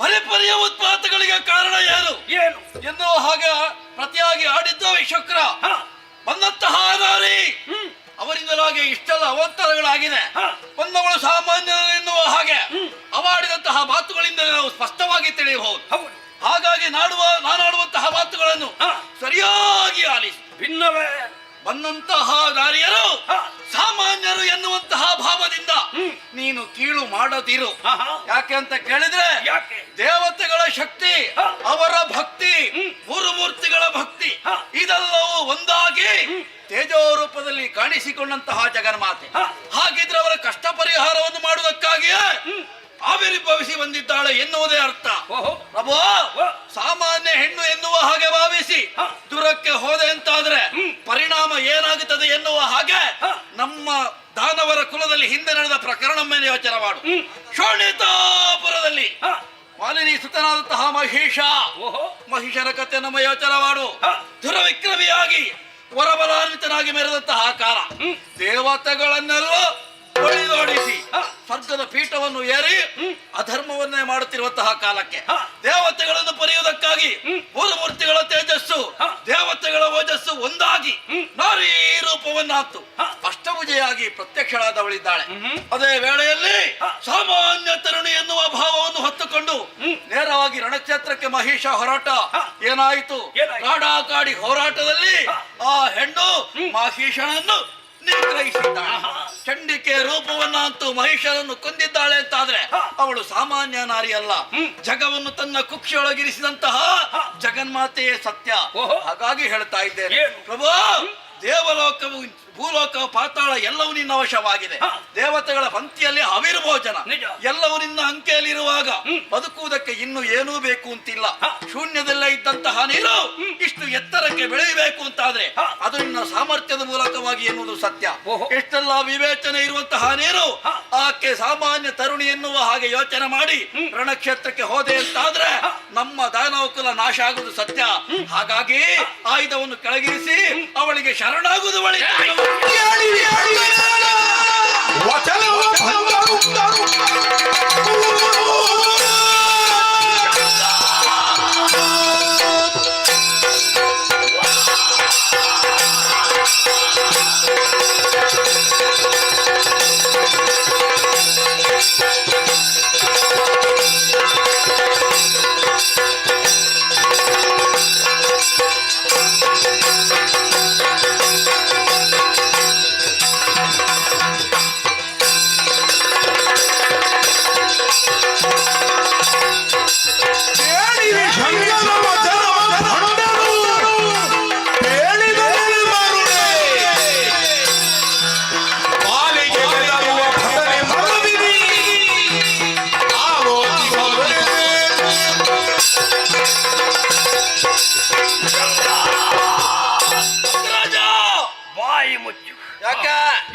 ಪರಿಪರಿಯ ಉತ್ಪಾತಗಳಿಗೆ ಕಾರಣ ಏನು ಎನ್ನುವ ಹಾಗೆ ಪ್ರತಿಯಾಗಿ ಆಡಿದ್ದ ವಿಶುಕ್ರ ಬಂದಂತಹ ನಾರಿ ಅವರಿಂದಲಾಗಿ ಇಷ್ಟೆಲ್ಲ ಅವಂತರಗಳಾಗಿದೆ. ಬಂದವಳು ಸಾಮಾನ್ಯರು ಎನ್ನುವ ಹಾಗೆ ಅವಾಡಿದಂತಹ ಮಾತುಗಳಿಂದ ನಾವು ಸ್ಪಷ್ಟವಾಗಿ ತಿಳಿಯಬಹುದು. ಹಾಗಾಗಿ ನಾನಾಡುವಂತಹ ಮಾತುಗಳನ್ನು ಸರಿಯಾಗಿ ಆಲಿಸಿ. ಭಿನ್ನವೇ ಬಂದಂತಹ ನಾರಿಯರು ಸಾಮಾನ್ಯರು ಎನ್ನುವಂತಹ ಭಾವದಿಂದ ನೀನು ಕೀಳು ಮಾಡದಿರು. ಯಾಕೆ ಅಂತ ಕೇಳಿದ್ರೆ ದೇವತೆಗಳ ಶಕ್ತಿ, ಅವರ ಭಕ್ತಿ, ಗುರುಮೂರ್ತಿಗಳ ಭಕ್ತಿ ಇದೆಲ್ಲವೂ ಒಂದಾಗಿ ತೇಜೋರೂಪದಲ್ಲಿ ಕಾಣಿಸಿಕೊಂಡಂತಹ ಜಗನ್ಮಾತೆ. ಹಾಗಿದ್ರೆ ಅವರ ಕಷ್ಟ ಪರಿಹಾರವನ್ನು ಮಾಡುವುದಕ್ಕಾಗಿಯೇ ಆವಿರ್ಭವಿಸಿ ಬಂದಿದ್ದಾಳೆ ಎನ್ನುವುದೇ ಅರ್ಥ. ಪ್ರಭು ಸಾಮಾನ್ಯ ಹೆಣ್ಣು ಎನ್ನುವ ಹಾಗೆ ಭಾವಿಸಿ ದೂರಕ್ಕೆ ಹೋದೆ ಅಂತಾದ್ರೆ ಪರಿಣಾಮ ಏನಾಗುತ್ತದೆ ಎನ್ನುವ ಹಾಗೆ ನಮ್ಮ ದಾನವರ ಕುಲದಲ್ಲಿ ಹಿಂದೆ ನಡೆದ ಪ್ರಕರಣ ಮೇಲೆ ಯೋಚನೆ ಮಾಡು. ಶೋಣಿತಾಪುರದಲ್ಲಿ ಮಾಲಿನಿ ಸುತನಾದಂತಹ ಮಹಿಷನ ಕಥೆ ನಮ್ಮ ಯೋಚನೆ ಮಾಡು. ದುರವಿಕ್ರಮಿಯಾಗಿ ವರಬಲಾನ್ವಿತನಾಗಿ ಮೆರೆದಂತಹ ಕಾಲ ದೇವತೆಗಳನ್ನೆಲ್ಲ ಬಳಿದೋಡಿಸಿ ಸ್ವರ್ಗದ ಪೀಠವನ್ನು ಏರಿ ಅಧರ್ಮವನ್ನೇ ಮಾಡುತ್ತಿರುವಂತಹ ಕಾಲಕ್ಕೆ ದೇವತೆಗಳನ್ನು ಪರಿಯುವುದಕ್ಕೆ ರೂಪವನ್ನಾಗಿ ಮೂರ್ತಿಗಳ ತೇಜಸ್ಸು ದೇವತೆಗಳ ಓಜಸ್ಸು ಒಂದಾಗಿ ನಾರೀ ರೂಪವನ್ನಾತು ಅಷ್ಟಭುಜೆಯಾಗಿ ಪ್ರತ್ಯಕ್ಷಳಾದವಳಿದ್ದಾಳೆ. ಅದೇ ವೇಳೆಯಲ್ಲಿ ಸಾಮಾನ್ಯ ತರುಣಿ ಎನ್ನುವ ಭಾವವನ್ನು ಹೊತ್ತುಕೊಂಡು ನೇರವಾಗಿ ರಣಕ್ಷೇತ್ರಕ್ಕೆ ಮಹಿಷ ಹೊರಟ. ಏನಾಯಿತು? ಕಾಡಾಕಾಡಿ ಹೋರಾಟದಲ್ಲಿ ಆ ಹೆಣ್ಣು ಮಹಿಷನನ್ನು ನಿಗ್ರಹಿಸಿದ್ದಾಳೆ. ಚಂಡಿಕೆ ರೂಪವನ್ನಂತೂ ಮಹಿಷನನ್ನು ಕೊಂದಿದ್ದಾಳೆ ಅಂತಾದ್ರೆ ಅವಳು ಸಾಮಾನ್ಯ ನಾರಿ ಅಲ್ಲ, ಜಗವನ್ನು ತನ್ನ ಕುಕ್ಷಿಯೊಳಗಿರಿಸಿದಂತಹ ಜಗನ್ಮಾತೆಯೇ ಸತ್ಯ. ಹಾಗಾಗಿ ಹೇಳ್ತಾ ಇದ್ದೇನೆ ಪ್ರಭು, ದೇವಲೋಕವು ಭೂಲೋಕ ಪಾತಾಳ ಎಲ್ಲವೂ ನಿನ್ನ ವಶವಾಗಿದೆ. ದೇವತೆಗಳ ಪಂಕ್ತಿಯಲ್ಲಿ ಅವಿರ್ಭೋಜನ ಎಲ್ಲವೂ ನಿನ್ನ ಅಂಕೆಯಲ್ಲಿರುವಾಗ ಬದುಕುವುದಕ್ಕೆ ಇನ್ನು ಏನೂ ಬೇಕು ಅಂತಿಲ್ಲ. ಶೂನ್ಯದಲ್ಲೇ ಇದ್ದಂತಹ ನೀರು ಇಷ್ಟು ಎತ್ತರಕ್ಕೆ ಬೆಳೆಯಬೇಕು ಅಂತಾದ್ರೆ ಅದು ನಿನ್ನ ಸಾಮರ್ಥ್ಯದ ಮೂಲಕವಾಗಿ ಎನ್ನುವುದು ಸತ್ಯ. ಎಷ್ಟೆಲ್ಲ ವಿವೇಚನೆ ಇರುವಂತಹ ನೀರು ಆಕೆ ಸಾಮಾನ್ಯ ತರುಣಿ ಎನ್ನುವ ಹಾಗೆ ಯೋಚನೆ ಮಾಡಿ ರಣಕ್ಷೇತ್ರಕ್ಕೆ ಹೋದೆ ಅಂತಾದ್ರೆ ನಮ್ಮ ದಾನವಕುಲ ನಾಶ ಆಗುವುದು ಸತ್ಯ. ಹಾಗಾಗಿ ಆಯುಧವನ್ನು ಕೆಳಗಿರಿಸಿ ಅವಳಿಗೆ ಶರಣಾಗುವುದು ಒಳ್ಳೆಯದು.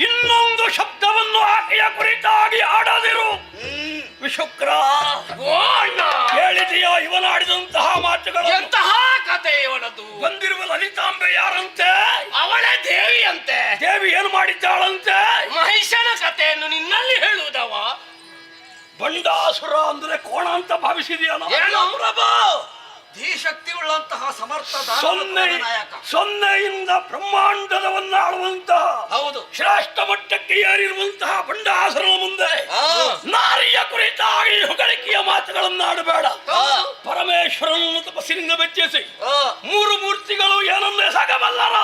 ಇನ್ನೊಂದು ಶಬ್ದವನ್ನು ಆಕೆಯ ಕುರಿತಾಗಿ ಆಡದಿರು. ವಿಶುಕ್ರ ಹೇಳಿದೆಯಾ ಇವನಾಡಿದಂತಹ ಮಾತುಗಳು? ಎಂತಹ ಕತೆ ಇವನದು? ಬಂದಿರುವ ಲಲಿತಾಂಬೆ ಯಾರಂತೆ? ಅವಳೇ ದೇವಿಯಂತೆ. ದೇವಿ ಏನು ಮಾಡಿದ್ದಾಳಂತೆ? ಮಹಿಷನ ಕಥೆಯನ್ನು ನಿನ್ನಲ್ಲಿ ಹೇಳುವುದವ? ಬಂಡಾಸುರ ಅಂದ್ರೆ ಕೋಣ ಅಂತ ಭಾವಿಸಿದೆಯಲ್ಲ ಪ್ರಭು. ಧೀಶಕ್ತಿ ಉಳ್ಳಂತಹ ಸಮರ್ಥ ಸೊನ್ನೆಯಿಂದ ಬ್ರಹ್ಮಾಂಡದವನ್ನ ಆಳುವಂತಹ ಹೌದು ಶ್ರೇಷ್ಠ ಮಟ್ಟಕ್ಕೆ ಏರಿರುವಂತಹ ಬಂಡಾಸುರನ ಮುಂದೆ ನಾರಿಯ ಕುರಿತಾಗಿ ಹೊಗಳಿಕೆಯ ಮಾತುಗಳನ್ನು ಆಡಬೇಡ. ಪರಮೇಶ್ವರನನ್ನು ತಪಸ್ಸಿನಿಂದ ಬೆಚ್ಚಿಸಿ ಮೂರು ಮೂರ್ತಿಗಳು ಏನನ್ನೇ ಸಾಗಬಲ್ಲರ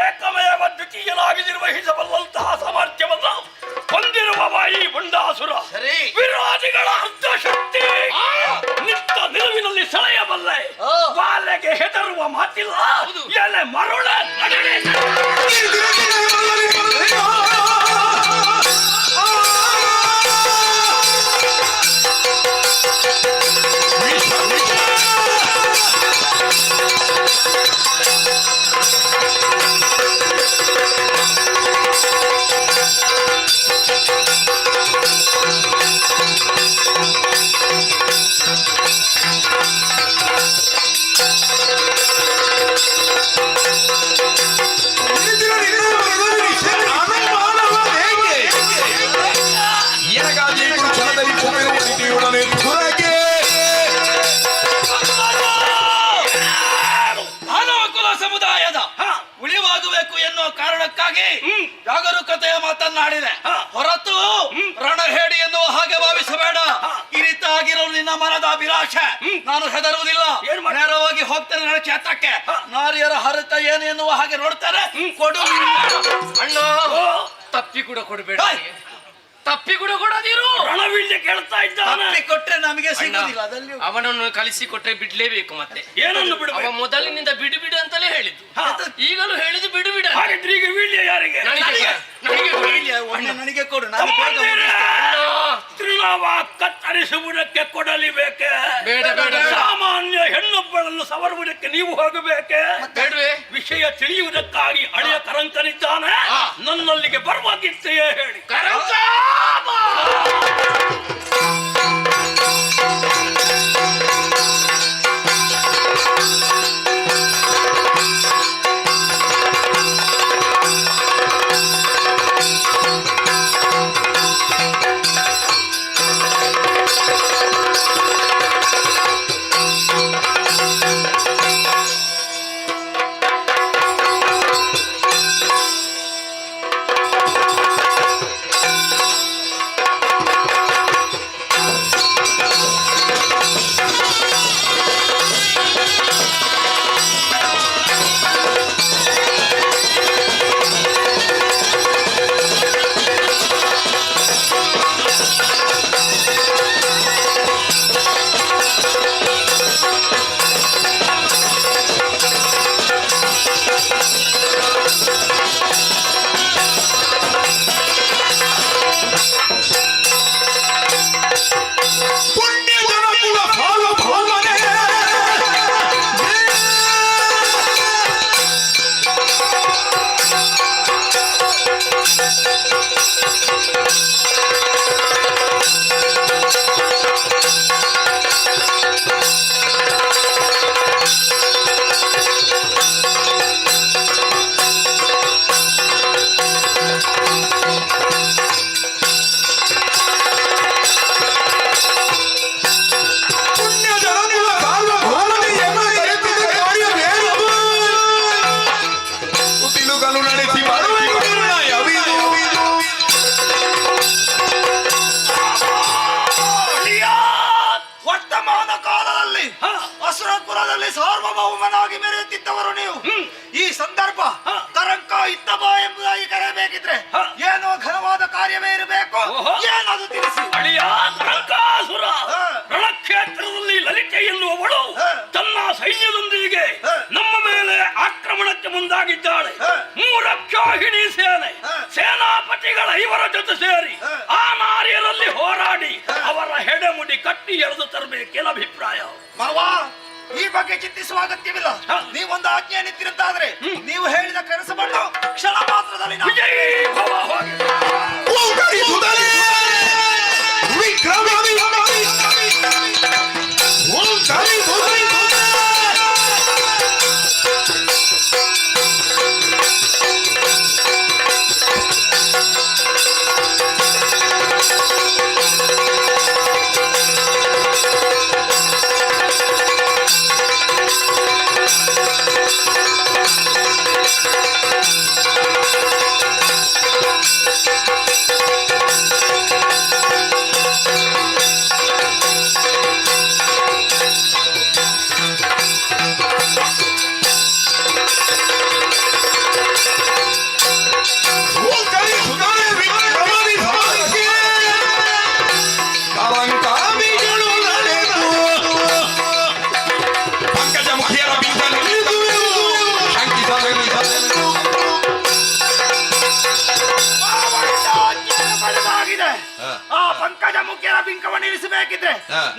ಏಕಮೇವ ದ್ವಿತೀಯನಾಗಿ ನಿರ್ವಹಿಸಬಲ್ಲಂತಹ ಸಾಮರ್ಥ್ಯವನ್ನ ಹೊಂದಿರುವವ ಈ ಬಂಡಾಸುರ. ವಿರೋಧಿಗಳ ಅರ್ಧಶಕ್ತಿ ನಿತ್ಯ ನಿಲುವಿನಲ್ಲಿ ಸೆಳೆಯಬಲ್ಲೆ. ಬಾಲೆಗೆ ಹೆದರುವ ಮಾತಿಲ್ಲ. ಎಲೆ ಮರುಳ ನಡನೆ ಜಾಗರೂಕತೆಯ ಮಾತನ್ನಾಡಿದೆ ಹೊರತು ರಣಹೇಡಿ ಎನ್ನುವ ಹಾಗೆ ಭಾವಿಸಬೇಡ. ಈ ರೀತಿಯಾಗಿರೋ ನಿನ್ನ ಮನದ ಅಭಿಲಾಷೆ. ನಾನು ಹೆದರುವುದಿಲ್ಲ, ನೇರವಾಗಿ ಹೋಗ್ತೇನೆ ನನ್ನ ಕ್ಷೇತ್ರಕ್ಕೆ. ನಾರಿಯರ ಹರಿತ ಏನು ಎನ್ನುವ ಹಾಗೆ ನೋಡ್ತಾರೆ. ಕೊಡು ಅಣ್ಣ, ತಪ್ಪಿ ಕೂಡ ಕೊಡಬೇಡ. ತಪ್ಪಿ ಕೂಡ ಕೊಡದಿರು. ರಣವಿಲ್ಯ ಕೇಳ್ತಾ ಇದ್ದಾನೆ. ತಪ್ಪಿ ಕೊಟ್ರೆ ನಮಗೆ ಸಿಗೋದಿಲ್ಲ. ಅದರಲ್ಲಿ ಅವನನ್ನು ಕಲಿಸಿ ಕೊಟ್ರೆ ಬಿಡ್ಲೇಬೇಕು. ಮತ್ತೆ ಏನನ್ನು ಬಿಡು? ಅವ ಮೊದಲಿನಿಂದ ಬಿಡು ಬಿಡು ಅಂತಲೇ ಹೇಳಿದ್ದು. ಈಗಲೂ ಹೇಳಿದ್ದು ಬಿಡು ಬಿಡು. ಹಾಗಿದ್ರೆ ಈಗ ವೀಳ್ಯ ಯಾರಿಗೆ? ನನಗೆ ಕೊಡು. ತೃಣವ ಕತ್ತರಿಸುವುದಕ್ಕೆ ಕೊಡಲಿ ಬೇಕೆ? ಬೇಡ ಬೇಡ. ಸಾಮಾನ್ಯ ಹೆಣ್ಣೊಬ್ಬಳನ್ನು ಸವರುವುದಕ್ಕೆ ನೀವು ಹೋಗಬೇಕೆ? ಬೇಡವೇ? ವಿಷಯ ತಿಳಿಯುವುದಕ್ಕಾಗಿ ಹಳೆಯ ಕರಂಕನಿದ್ದಾನೆ. ನನ್ನಲ್ಲಿಗೆ ಬರುವಾಗಿತ್ತೆಯೇ ಹೇಳಿ. ಕರಂಕ ಅಸುರಪುರದಲ್ಲಿ ಸಾರ್ವಭೌಮನಾಗಿ ಮೆರೆಯುತ್ತಿದ್ದವರು ನೀವು. ಈ ಸಂದರ್ಭ ಕರಂಕ ಇತ್ತಬ ಎಂಬುದಾಗಿ ಕರೆಯಬೇಕಿದ್ರೆ ಏನೋ ಘನವಾದ ಕಾರ್ಯವೇ ಇರಬೇಕು. ಏನದು ತಿಳಿಸಿ. ಅಳಿಯ ಕರಂಕಾಸುರ ರಣಕ್ಷೇತ್ರದಲ್ಲಿ ಲಲಿತೆ ಎನ್ನುವವಳು ತನ್ನ ಸೈನ್ಯದೊಂದಿಗೆ ನಮ್ಮ ಮೇಲೆ ಆಕ್ರಮಣಕ್ಕೆ ಮುಂದಾಗಿದ್ದಾಳೆ. ಮೂರಕ್ಷೋಹಿಣಿ ಸೇನೆ ಸೇನಾಪತಿಗಳ ಇವರ ಜೊತೆ ಸೇರಿ ಆ ನಾರಿಯರಲ್ಲಿ ಹೋರಾಡಿ ಅವರ ಹೆಡೆಮುಡಿ ಕಟ್ಟಿ ಎಳೆದು ತರಬೇಕೆಲ್ಲ ಅಭಿಪ್ರಾಯ. ಈ ಬಗ್ಗೆ ಚಿಂತಿಸುವ ಅಗತ್ಯವಿಲ್ಲ. ನೀವೊಂದು ಆಜ್ಞೆಯನ್ನಿತ್ತಿರುತ್ತಾದ್ರೆ ನೀವು ಹೇಳಿದ ಕೆಲಸವನ್ನು ಕ್ಷಣ ಮಾತ್ರದಲ್ಲಿ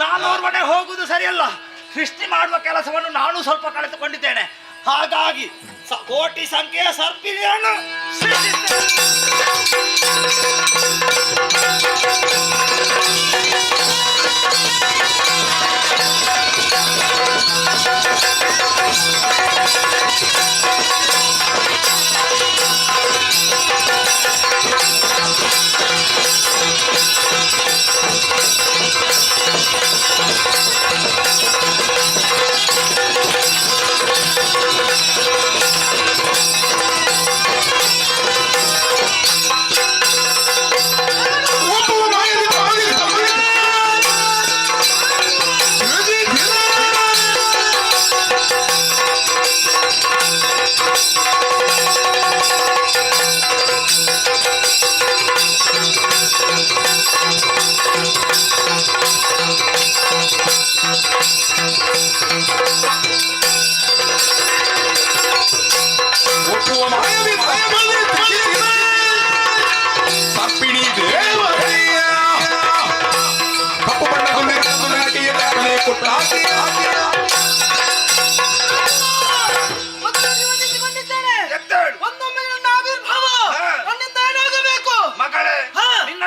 ನಾನೋರ್ವನೆ ಹೋಗುವುದು ಸರಿಯಲ್ಲ. ಸೃಷ್ಟಿ ಮಾಡುವ ಕೆಲಸವನ್ನು ನಾನು ಸ್ವಲ್ಪ ಕಳೆದುಕೊಂಡಿದ್ದೇನೆ. ಹಾಗಾಗಿ ಕೋಟಿ ಸಂಖ್ಯೆಯ ಸರ್ಪಿಣಿಯನ್ನು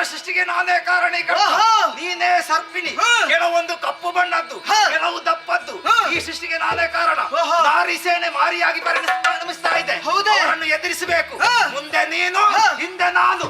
ಸೃಷ್ಟಿಗೆ ನಾನೇ ಕಾರಣೀಕರ್ತ. ನೀನೇ ಸರ್ಪಿಣಿ, ಕೆಲವೊಂದು ಕಪ್ಪು ಬಣ್ಣದ್ದು, ಕೆಲವು ದಪ್ಪದ್ದು. ಈ ಸೃಷ್ಟಿಗೆ ನಾನೇ ಕಾರಣ. ನಾರಿ ಸೇನೆ ಮಾರಿಯಾಗಿ ಪರಿಣಮಿಸ್ತಾ ಇದೆ. ಅವರನ್ನು ಎದುರಿಸಬೇಕು. ಮುಂದೆ ನೀನು, ಹಿಂದೆ ನಾನು.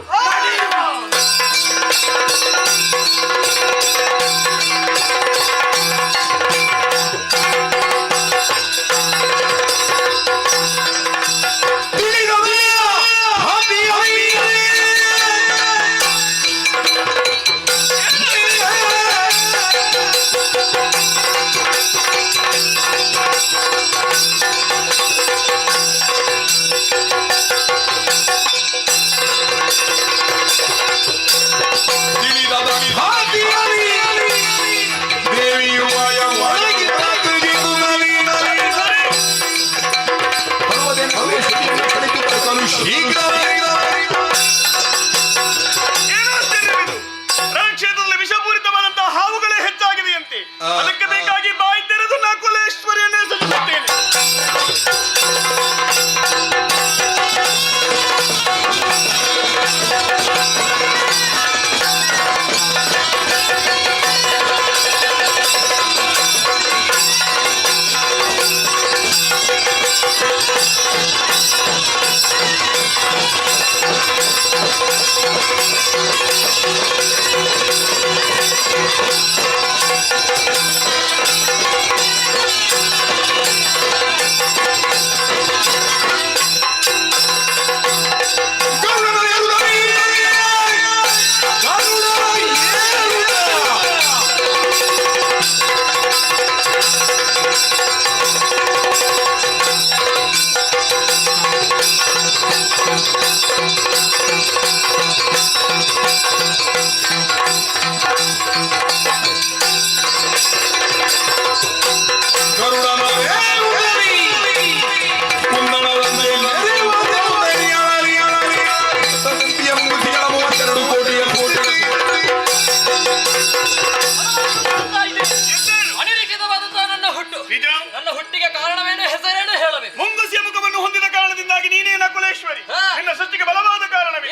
ನಿಜ. ನನ್ನ ಹುಟ್ಟಿಗೆ ಕಾರಣವೇನು, ಹೆಸರೇನು ಹೇಳಬೇಕು? ಮುಂಗುಸಿಯ ಮುಖವನ್ನು ಹೊಂದಿದ ಕಾರಣದಿಂದಾಗಿ ನೀನೇ ನಕುಲೇಶ್ವರಿ. ನಿನ್ನ ಸೃಷ್ಟಿಗೆ ಬಲವಾದ ಕಾರಣವೇ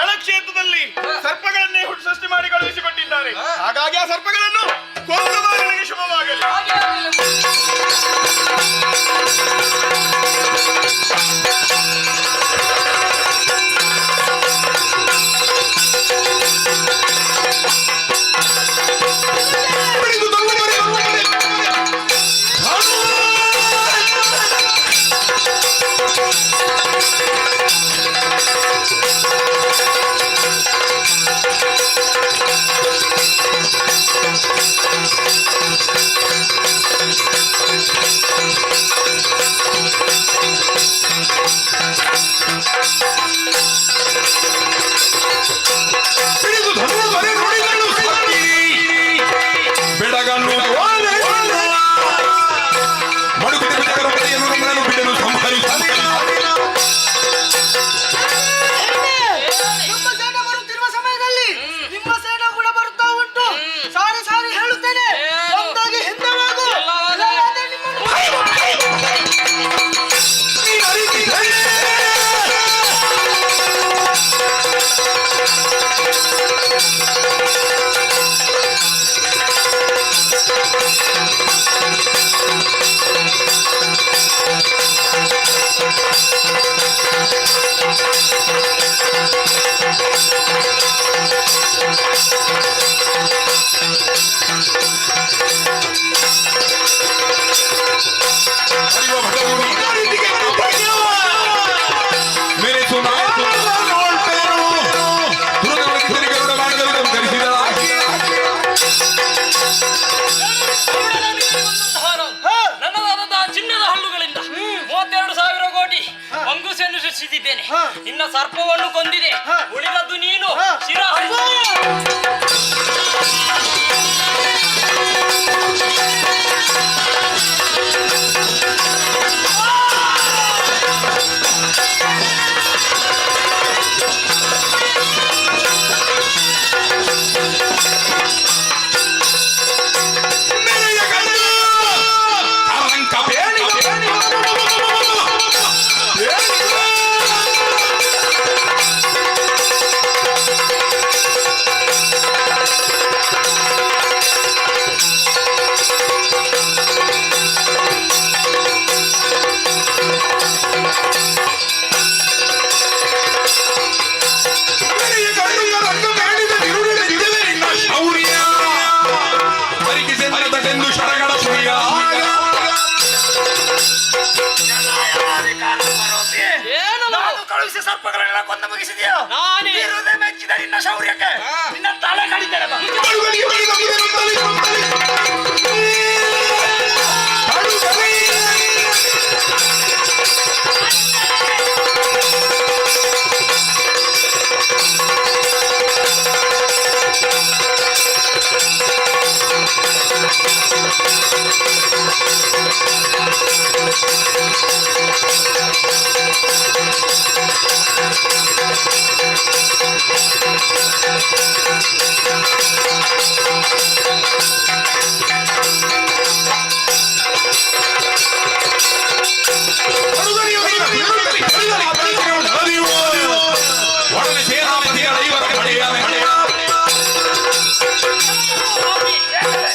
ರಣಕ್ಷೇತ್ರದಲ್ಲಿ ಸರ್ಪಗಳನ್ನೇ ಸೃಷ್ಟಿ ಮಾಡಿ ಕಳುಹಿಸಿಕೊಟ್ಟಿದ್ದಾರೆ. ಹಾಗಾಗಿ ಆ ಸರ್ಪಗಳನ್ನು ಕೊಂದು ನನಗೆ ಶುಭವಾಗಲಿ. ನಿನ್ನ ಸರ್ಪವನ್ನು ಕೊಂದಿದೆ, ಉಳಿದದ್ದು ನೀನು ಶಿರ ಸರ್ಪಗಳನ್ನೆಲ್ಲ ಕೊಂದು ಮುಗಿಸಿದೆಯಾ? ನಾನೇ ಮೆಚ್ಚಿದ ನಿನ್ನ ಶೌರ್ಯಕ್ಕೆ ನಿನ್ನ ತಲೆ ಕಡಿತೇನೆ.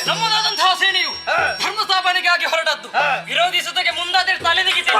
ನಮ್ಮದಾದಂತಹ ಸೇನೆಯು ಧರ್ಮ ಸ್ಥಾಪನೆಗಾಗಿ ಹೊರಟದ್ದು. ವಿರೋಧಿಸುವುದಕ್ಕೆ ಮುಂದಾದರೆ ತಲೆ ತೆಗಿತೇನೆ.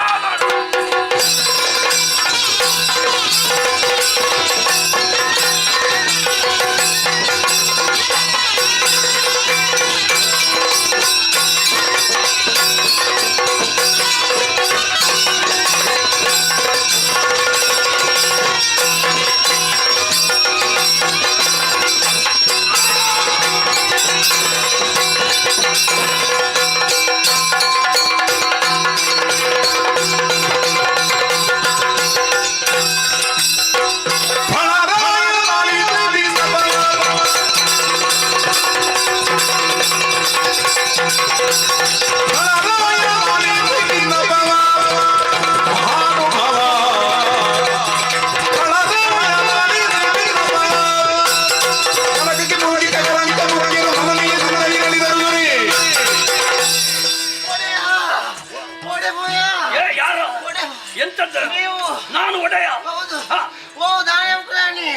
ಎಂತದ್ದು? ನೀವು ನಾನು ಒಡೆಯ. ಹೌದು. ಹಾ. ಓ ದಾನೆ ಉಗ್ರಾಣಿ.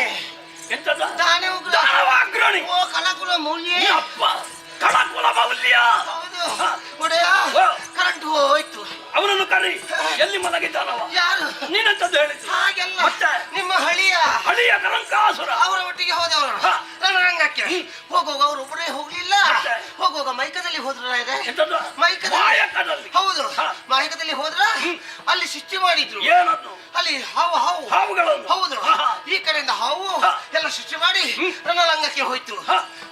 ಎಂತದ್ದು? ದಾನೆ ಉಗ್ರ. ದಾನವಾಗ್ರಾಣಿ. ಓ ಕಲಕುಲ ಮೌಲ್ಯ. ಅಪ್ಪ ಕಳಕುಲ ಮೌಲ್ಯ. ಹೌದು. ಹಾ. ಒಡೆಯ ಓ. ಕರೆಂಟ್ ಹೋಯ್ತು. ಅವನನ್ನು ಕರಿ. ಎಲ್ಲಿ ಮಲಗಿದ್ದಾನವ? ಯಾರು? ನೀನೆಂತದ್ದು ಹೇಳಿದ್ದು? ಹಾಗೆಲ್ಲ ಮತ್ತೆ? ನಿಮ್ಮ ಹಳಿಯ ಹಳಿಯ ಕರಂಕಾಸುರ. ಅವರ ಒಟ್ಟಿಗೆ ಹೋದವರು ಹಾ. ರಣರಂಗಕ್ಕೆ ಹೋಗುವಾಗ ಅವರು ಒಬ್ಬರೇ ಹೋಗ್ಲಿಲ್ಲ. ಮತ್ತೆ? ಹೋಗುವಾಗ ಮೈಕದಲ್ಲಿ ಹೋದ್ರ ಎಂತದ್ದು? ಮಾಯಕದಲ್ಲಿ. ಹೌದು. ಹಾ. ಮಾಯಕದಲ್ಲಿ ಹೋದ್ರ ಅಲ್ಲಿ ಸೃಷ್ಟಿ ಮಾಡಿದ್ರು. ಏನನ್ನು? ಅಲ್ಲಿ ಹಾವು ಹಾವು ಹಾವುಗಳನ್ನು. ಹೌದು. ಈ ಕಡೆಯಿಂದ ಹಾವು ಎಲ್ಲ ಸೃಷ್ಟಿ ಮಾಡಿ ರಣರಂಗಕ್ಕೆ ಹೋಯ್ತು.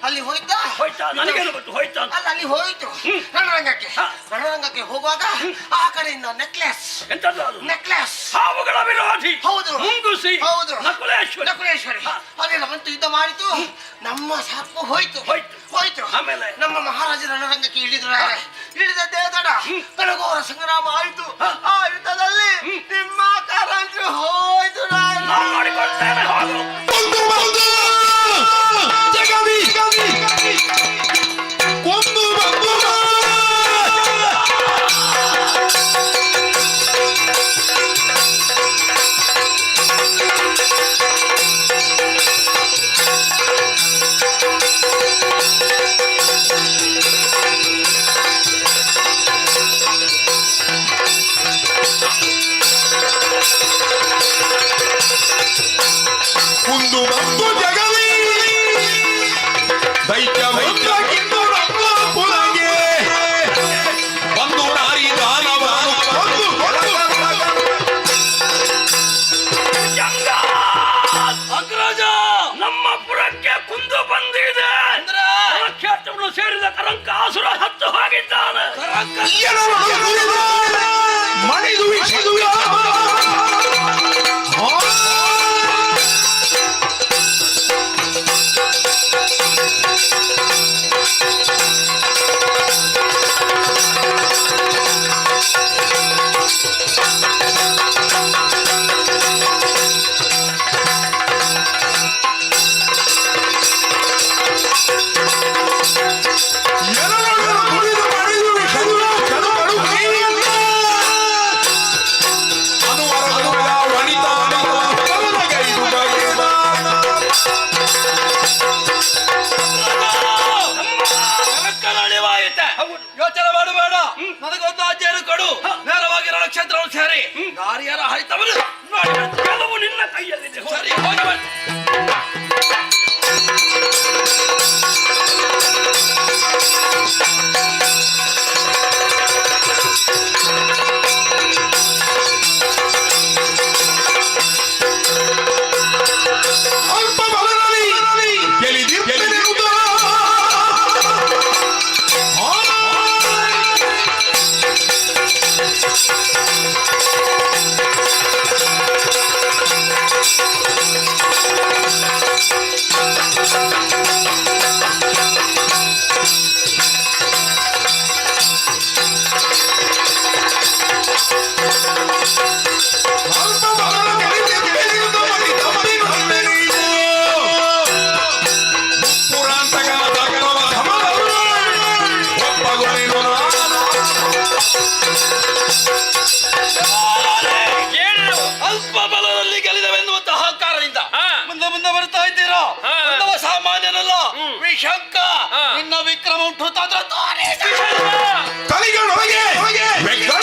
ಅಲ್ಲಿ ಹೋಯ್ತಾ? ಹೋಯ್ತಾ? ನನಗೇನು ಗೊತ್ತು ಹೋಯ್ತಾ ಅಂತ. ಅಲ್ಲ ಅಲ್ಲಿ ಹೋಯ್ತು ರಣರಂಗಕ್ಕೆ. ರಣರಂಗಕ್ಕೆ ಹೋಗುವಾಗ ಆ ಕಡೆಯಿಂದ ನೆಕ್ಲೆಸ್. ಎಂತದ್ದು ಅದು? ನೆಕ್ಲೆಸ್. ಹಾವುಗಳ ವಿರೋಧಿ. ಹೌದು. ಮುಂಗುಸಿ. ಹೌದು. ನಕುಲೇಶ್ವರಿ. ನಕುಲೇಶ್ವರಿ. ಅಲ್ಲೆಲ್ಲ ಬಂತು, ಯುದ್ಧ ಮಾಡಿತು. ನಮ್ಮ ಸಾಕು ಹೋಯ್ತು. ಹೋಯ್ತು. ಹೋಯ್ತು. ಆಮೇಲೆ ನಮ್ಮ ಮಹಾರಾಜ ರಣರಂಗಕ್ಕೆ ಇಳಿದ್ರು. ಇಳಿದದ್ದೇ ತಡ ಕನಗೋರ ಸಂಗ್ರಾಮ ಆಯ್ತು. ಆ ಯುದ್ಧದಲ್ಲಿ ನಿಮ್ಮ ಕಾರಂಜು ಹೋಯ್ತು. ನಾನು ನೋಡಿಕೊಳ್ತೇನೆ. ಹೋಗು. ಒಂದು ಬಂದು ಜಗವಿ ಒಂದು ಬಂದು ಒಂದು ಬಂದು ಜಗವಿ ದೈತ್ಯ ವೈದ್ಯ ಕಿಂದು ರಂಗ ಪುಲಗೆ ಬಂದು ನಾರಿ ದಾನವನು ಕೊಂದು ಅಗ್ರಜ, ನಮ್ಮ ಪುರಕ್ಕೆ ಕುಂದು ಬಂದಿದೆ. ಕ್ಷೇತ್ರವನ್ನು ಸೇರಿದ ಕರಂಕಾಸುರ ಹತ್ತು ಹೋಗಿದ್ದಾನೆ. ಮಣಿದು ವಿಷದು ಯೋಚನೆ ಮಾಡಬೇಡ. ನನಗೊಂದು ಆಜ್ಞೆಯನ್ನು ಕೊಡು. ನೇರವಾಗಿ ರಣಕ್ಷೇತ್ರವನ್ನು ಸೇರಿ ನಾರಿಯರ ಹರಿತವನ್ನು ನೋಡಿ. ಕೆಲವು ನಿನ್ನ ಕೈಯಲ್ಲಿದೆ. ಸರಿ, ಹೋಗಿ ಬನ್ನಿ. ಅಲ್ಪ ಬಲದಲ್ಲಿ ಗೆಲಿದಿರುವುದು ಅಲ್ಪ ಬಲದಲ್ಲಿ ಗೆಲಿದಿರುವುದು ಮಡಿ ತಪ್ಪಿನ ಹೊಂದೆನೀವು ಪುರಾಂತಕನ ತಕ್ಕವ ಸಮರರು ಒಪ್ಪಗೊಳಿರು ಅಲ್ಪ ಬಲದಲ್ಲಿ ಗೆಲ್ಲಿದವೆನ್ನುವಂತ ಅಹಂಕಾರದಿಂದ ಮುಂದೆ ಮುಂದೆ ಬರ್ತಾ ಇದ್ದೀರಾ. ಅಂದವ ಸಾಮಾನ್ಯನಲ್ಲ. ವಿಶಂಕ ನಿನ್ನ ವಿಕ್ರಮ ಉಂಟು ತಂದ್ರ ತಲೆಗಳೊಳಗೆ ಬೆಕ್ಕಳ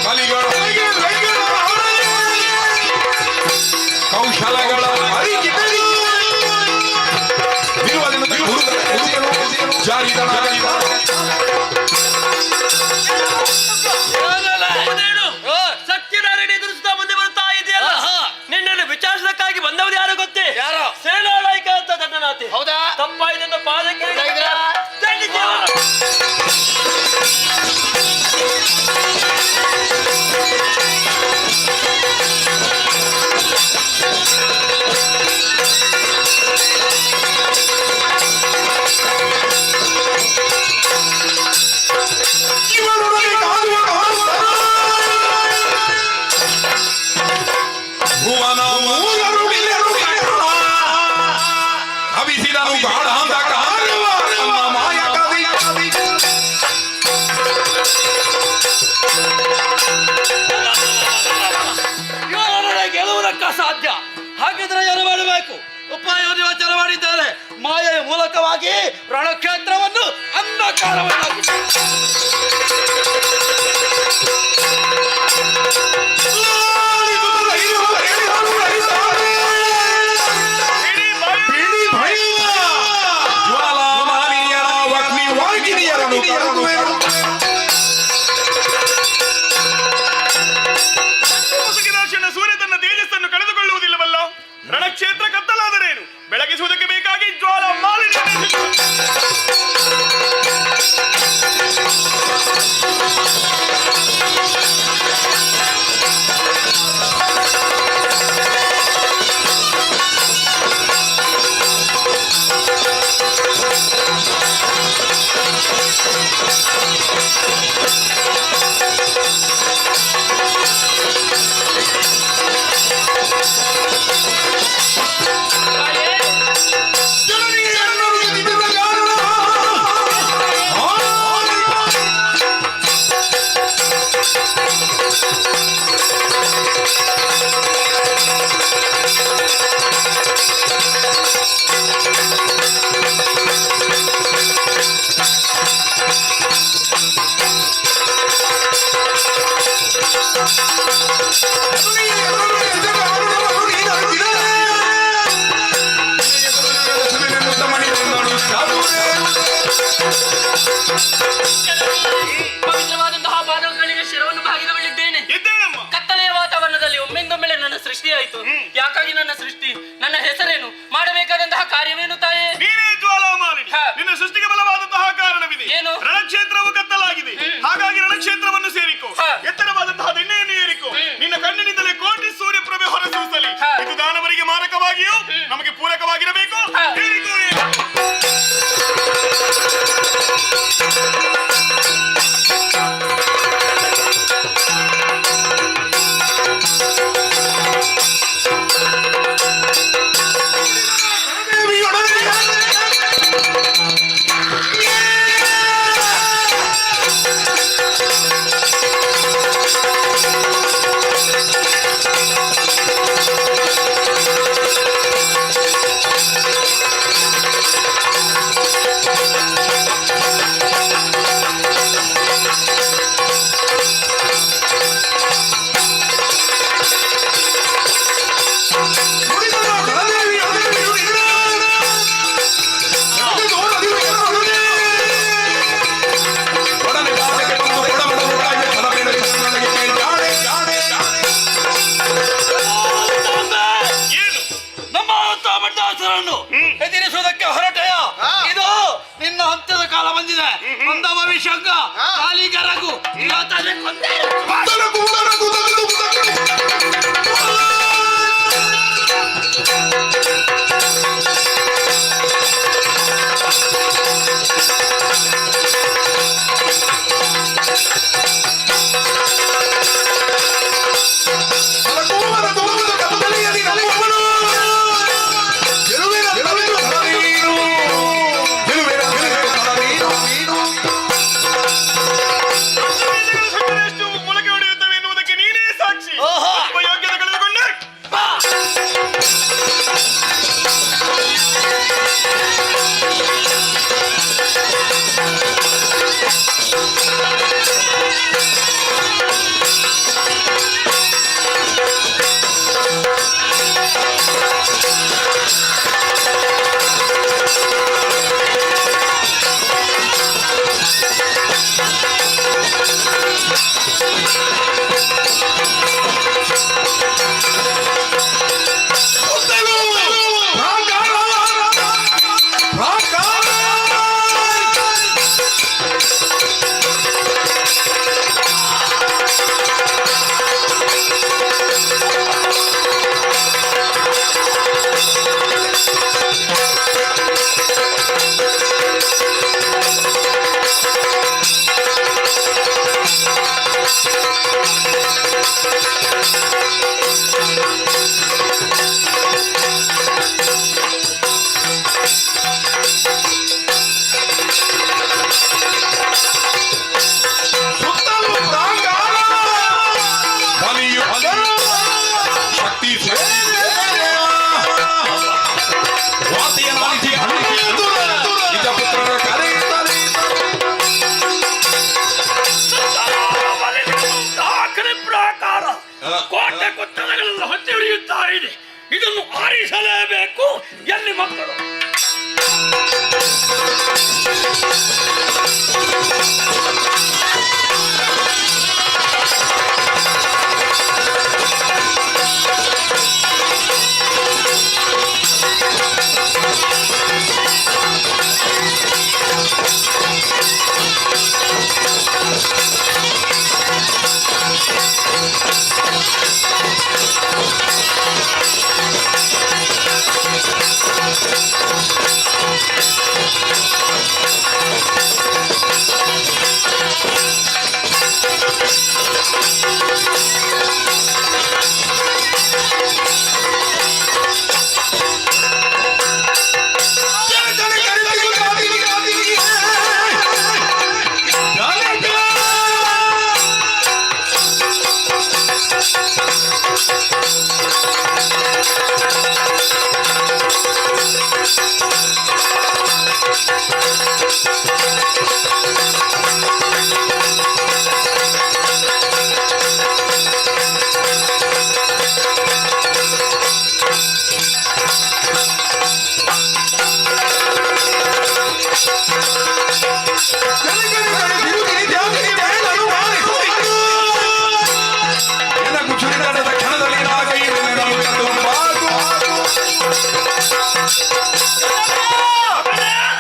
ಕಲಿಗಳೊಳಗೆ ಕೌಶಲಗಳ ಅರಿಗಿದಲಿ ಸತ್ಯನಾರಾಯಣ ಎದುರಿಸ್ತಾ ಮುಂದೆ ಬರ್ತಾ ಇದೆಯಲ್ಲ. ನಿನ್ನನ್ನು ವಿಚಾರಿಸಕ್ಕಾಗಿ ಬಂದವರು ಯಾರು ಗೊತ್ತೇ? ಯಾರು? ಸೇನಾನಾಯಕ ಅಂತ ದಂಡನಾಥಿ. ಹೌದಾ? ತಪ್ಪಾಯ್ದೆಂದು ಪಾದಕ್ಕೆ ಬೇಕು. ಉಪಾಯ ಯೋಚನೆ ಮಾಡಿದ್ದಾರೆ. ಮಾಯೆಯ ಮೂಲಕವಾಗಿ ರಣಕ್ಷೇತ್ರವನ್ನು ಅಂಧಕಾರವನ್ನಾಗಿ ಸೂರ್ಯ ತನ್ನ ತೇಜಸ್ಸನ್ನು ಕಳೆದುಕೊಳ್ಳುವುದಿಲ್ಲವಲ್ಲ. ರಣಕ್ಷೇತ್ರ ಕತ್ತಲಾದರೇನು, ಬೆಳಗಿಸುವುದಕ್ಕೆ ಬೇಕಾಗಿ ಜ್ವಾಲ ಮಾಲಿನ್ಯ. ಪವಿತ್ರವಾದಂತಹ ಪಾದಗಳಿಗೆ ಶಿರವನ್ನು ಭಾಗಿದವಳಿದ್ದೇನೆ. ಕತ್ತಲೆಯ ವಾತಾವರಣದಲ್ಲಿ ಒಮ್ಮೆಂದೊಮ್ಮೆಲೆ ನನ್ನ ಸೃಷ್ಟಿಯಾಯಿತು. ಯಾಕಾಗಿ ನನ್ನ ಸೃಷ್ಟಿ? ನನ್ನ ಹೆಸರೇನು? ಮಾಡಬೇಕಾದಂತಹ ಕಾರ್ಯವೇನು ತಾಯೇ? ನೀನೇ ಜ್ವಾಲಾಮಾಲಿನಿ. ನಿನ್ನ ಸೃಷ್ಟಿಗೆ ಬಲವಾದಂತಹ ಕಾರಣವಿದೆ. ಏನು? ರಣಕ್ಷೇತ್ರವು ಕತ್ತಲಾಗಿದೆ. ಹಾಗಾಗಿ ರಣಕ್ಷೇತ್ರವನ್ನು ಸೇರಿಕೋ. ಎತ್ತರವಾದಂತಹ ದಿಣ್ಣೆಯನ್ನು ಏರಿಕೋ. ನಿನ್ನ ಕಣ್ಣಿನಿಂದಲೇ ಕೋಟಿ ಸೂರ್ಯಪ್ರಭೆ ಹೊರಸೂಸಲಿ. ಇದು ದಾನವರಿಗೆ ಮಾರಕವಾಗಿಯೂ ನಮಗೆ ಪೂರಕವಾಗಿರಬೇಕು. ಏರಿಕೋ. ಎದುರಿಸುವುದಕ್ಕೆ ಹೊರಟೆಯ. ಇದು ನಿನ್ನ ಹಂತದ ಕಾಲ ಬಂದಿದೆ. ಒಂದವ ವಿಷಂಗ ಕಾಲಿಗರಗು ಇವತ್ತೇ ಕೊಂದೆ. ಕೋಟೆ ಕೊತ್ತಲಗಳೆಲ್ಲ ಹೊತ್ತಿ ಹಿಡಿಯುತ್ತಾ ಇದೆ. ಇದನ್ನು ಆರಿಸಲೇಬೇಕು. ಎಲ್ಲಿ ಮಕ್ಕಳು?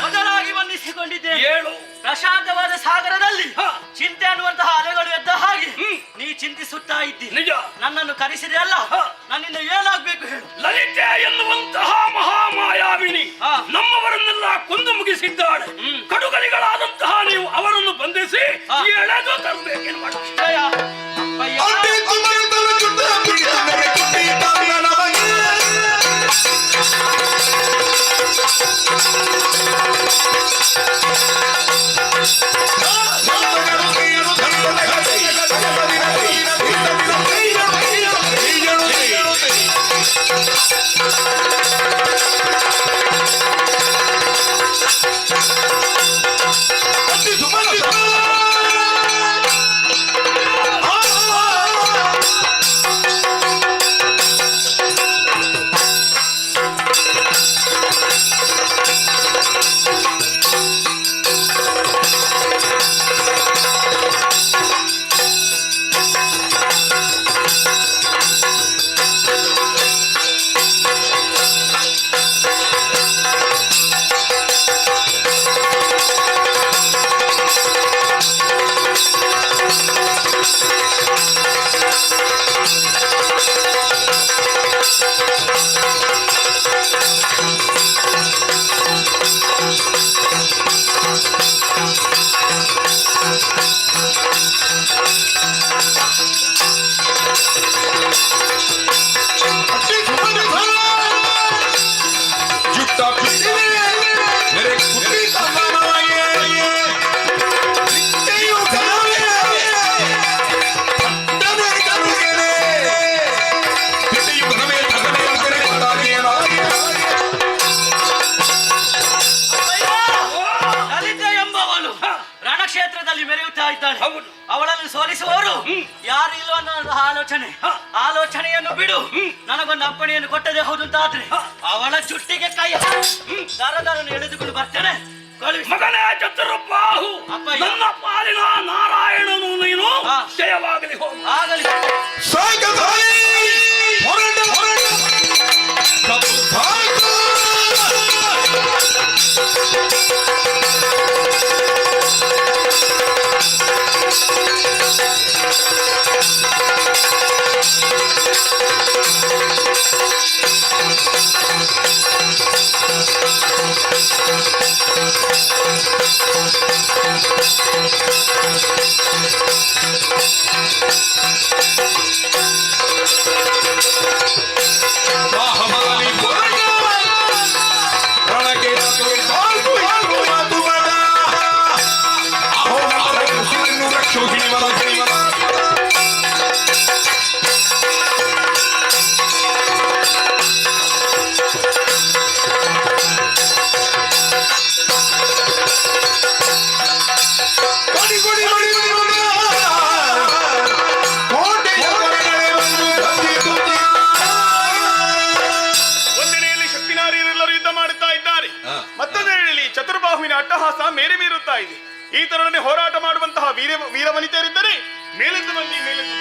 ಮೊದಲಾಗಿ ಬಂಧಿಸಿಕೊಂಡಿದ್ದೇನೆ. ಪ್ರಶಾಂತವಾದ ಸಾಗರದಲ್ಲಿ ಚಿಂತೆ ಅನ್ನುವಂತಹ ಅಲೆಗಳು ಎದ್ದ ಹಾಗೆ ನೀ ಚಿಂತಿಸುತ್ತಾ ಇದ್ದಿ. ನಿಜ. ನನ್ನನ್ನು ಕರೆಸಿದೆ ಅಲ್ಲ, ನನ್ನಿಂದ ಏನಾಗ್ಬೇಕು ಹೇಳು? ಲಲಿತೆ ಎನ್ನುವಂತಹ ಮಹಾಮಾಯಾವಿನಿ ನಮ್ಮವರನ್ನೆಲ್ಲ ಕೊಂದು ಮುಗಿಸಿದ್ದಾಳೆ. ಕಡುಗಲಿಗಳಾದಂತಹ ನೀವು ಅವರನ್ನು ಬಂಧಿಸಿ ಎಳೆದು ತರಬೇಕೇನು ಮಾಡ? ಅವಳನ್ನು ಸೋಲಿಸುವವರು ಯಾರು ಇಲ್ವ ಅನ್ನೋ ಆಲೋಚನೆಯನ್ನು ಬಿಡು. ನನಗೊಂದು ಅಪ್ಪಣೆಯನ್ನು ಕೊಟ್ಟದೆ ಹೌದು ಅಂತಾದ್ರೆ ಅವಳ ಜುಟ್ಟಿಗೆ ಕೈ ದರದರನ್ನು ಎಳೆದುಕೊಂಡು ಬರ್ತೇನೆ. ಮಗನೇ ಚತುರ್ಬಾಹು, ನನ್ನ ಪಾಲಿನ ನಾರಾಯಣನು ನೀನು ಜಯವಾಗಲಿ. ಆಗಲಿ. ಶತ್ರುವಿನ ಅಟ್ಟಹಾಸ ಮೇರೆ ಮೀರುತ್ತಾ ಇದೆ. ಈ ತರನೇ ಹೋರಾಟ ಮಾಡುವಂತಹ ವೀರವನಿತೆಯರಿದ್ದರೆ ಮೇಲೆದ್ದು ಬನ್ನಿ, ಮೇಲೆದ್ದು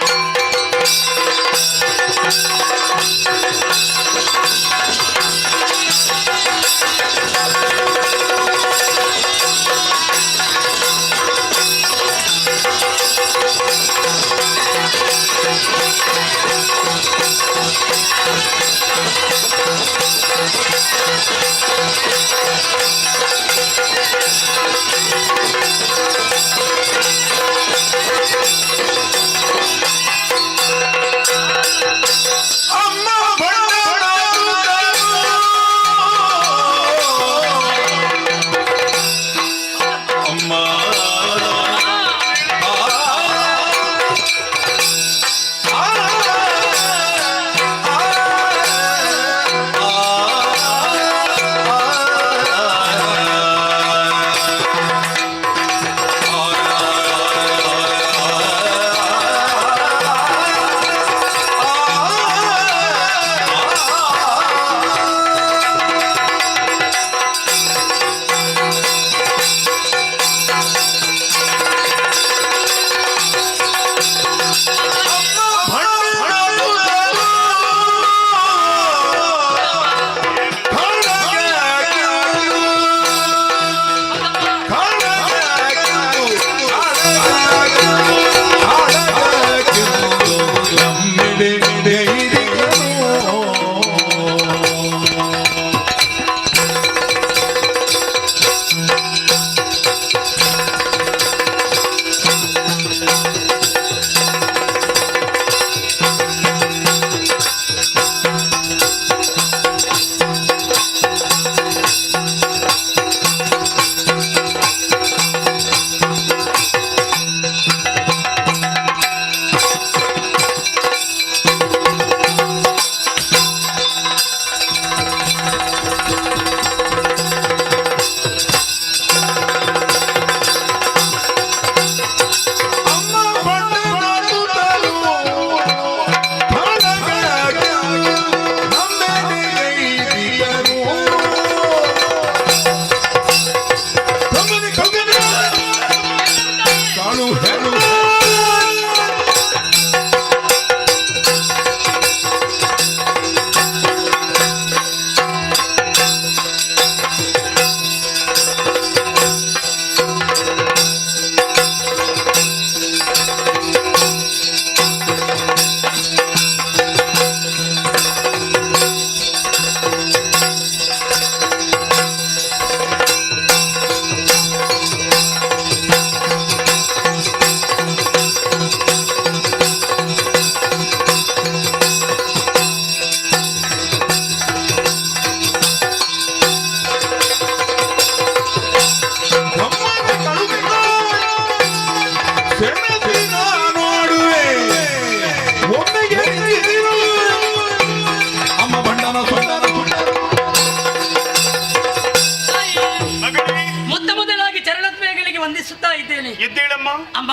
ಅಮ್ಮ,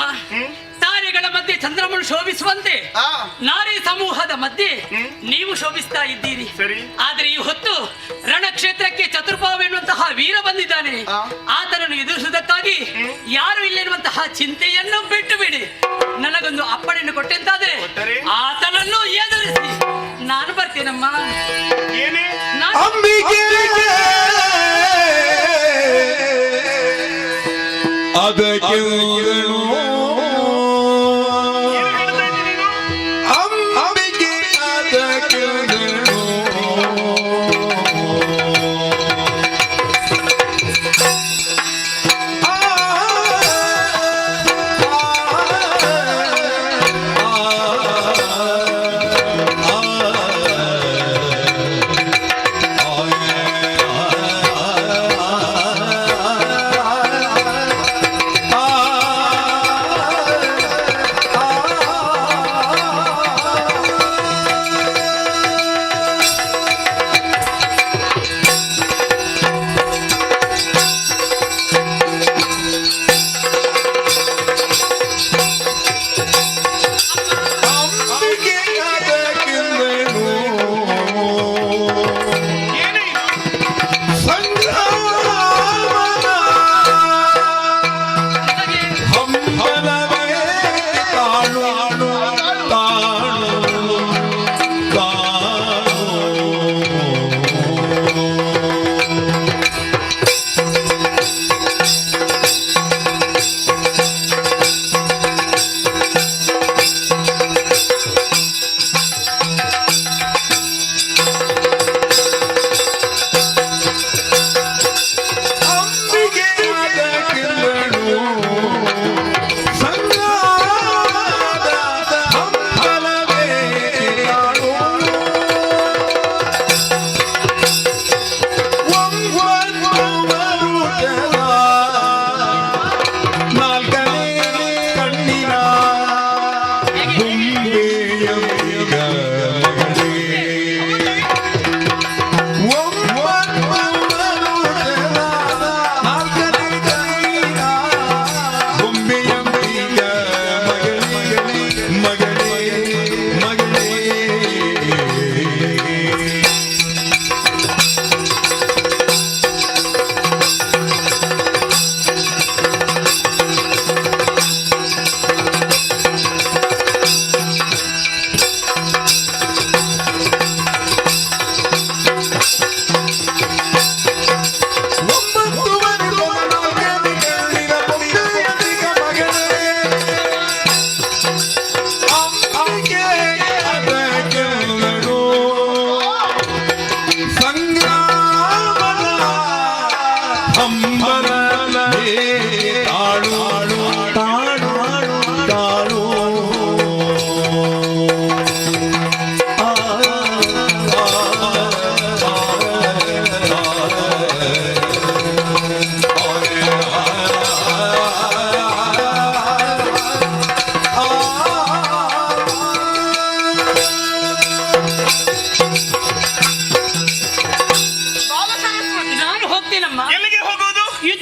ತಾರೆಗಳ ಮಧ್ಯೆ ಚಂದ್ರಮನು ಶೋಭಿಸುವಂತೆ ನಾರಿ ಸಮೂಹದ ಮಧ್ಯೆ ನೀವು ಶೋಭಿಸ್ತಾ ಇದ್ದೀರಿ. ಆದರೆ ಈ ಹೊತ್ತು ರಣಕ್ಷೇತ್ರಕ್ಕೆ ಚತುರ್ಭಾವೆನ್ನುವಂತಹ ವೀರ ಬಂದಿದ್ದಾನೆ. ಆತನನ್ನು ಎದುರಿಸುವುದಕ್ಕಾಗಿ ಯಾರು ಇಲ್ಲೆನ್ನುವಂತಹ ಚಿಂತೆಯನ್ನು ಬಿಟ್ಟು ಬಿಡಿ. ನನಗೊಂದು ಅಪ್ಪಣೆಯನ್ನು ಕೊಟ್ಟೆಂತಾದರೆ ಆತನನ್ನು ಎದುರಿಸಿ ನಾನು ಬರ್ತೇನಮ್ಮ. ಅದಕ್ಕೆ ಅಂಬಿಕೆ ಅದಕ್ಕೆ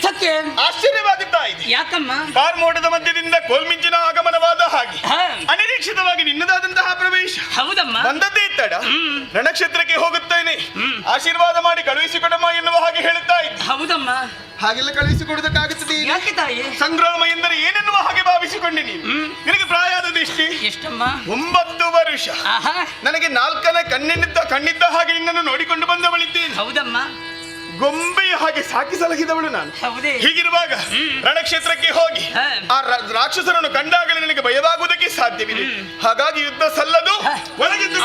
ಎಂತಕ್ಕೆ ಆಶ್ಚರ್ಯವಾಗುತ್ತಾ ಇದೆ. ಯಾಕಮ್ಮ? ಕಾರ್ಮೋಟದ ಮಧ್ಯದಿಂದ ಕೋಲ್ಮಿಂಚಿನ ಆಗಮನವಾದ ಹಾಗೆ ಅನಿರೀಕ್ಷಿತವಾಗಿ ನಿನ್ನದಾದಂತಹ ಪ್ರವೇಶ. ಹೌದಮ್ಮ. ಬಂದದ್ದೇ ತಡ. ರಣಕ್ಷೇತ್ರಕ್ಕೆ ಹೋಗುತ್ತೇನೆ, ಆಶೀರ್ವಾದ ಮಾಡಿ ಕಳುಹಿಸಿಕೊಡಮ್ಮ ಎನ್ನುವ ಹಾಗೆ ಹೇಳುತ್ತಾ ಇದ್ದೆ. ಹೌದಮ್ಮ. ಹಾಗೆಲ್ಲ ಕಳುಹಿಸಿಕೊಡುವುದಕ್ಕಾಗುತ್ತದೆ? ಯಾಕೆ ತಾಯಿ? ಸಂಗ್ರಾಮ ಎಂದರೆ ಏನೆನ್ನುವ ಹಾಗೆ ಭಾವಿಸಿಕೊಂಡೆ ನೀನು. ನಿನಗೆ ಪ್ರಾಯದ ಎಷ್ಟು? ಎಷ್ಟಮ್ಮ? 9 ವರ್ಷ. ನನಗೆ 4ನೇ ಕಣ್ಣಿದ್ದ ಹಾಗೆ ನಿನ್ನನ್ನು ನೋಡಿಕೊಂಡು ಬಂದವಳಿದ್ದೇನೆ. ಹೌದಮ್ಮ. ಗೊಂಬೆಯ ಹಾಗೆ ಸಾಕಿ ಸಲಹಿದವಳು ನಾನು. ಹೌದೇ? ಹೀಗಿರುವಾಗ ರಣಕ್ಷೇತ್ರಕ್ಕೆ ಹೋಗಿ ಆ ರಾಕ್ಷಸರನ್ನು ಕಂಡಾಗಲೇ ನನಗೆ ಭಯವಾಗುವುದಕ್ಕೆ ಸಾಧ್ಯವಿದೆ. ಹಾಗಾಗಿ ಯುದ್ಧ ಸಲ್ಲದು, ಒಳಗಿದ್ದು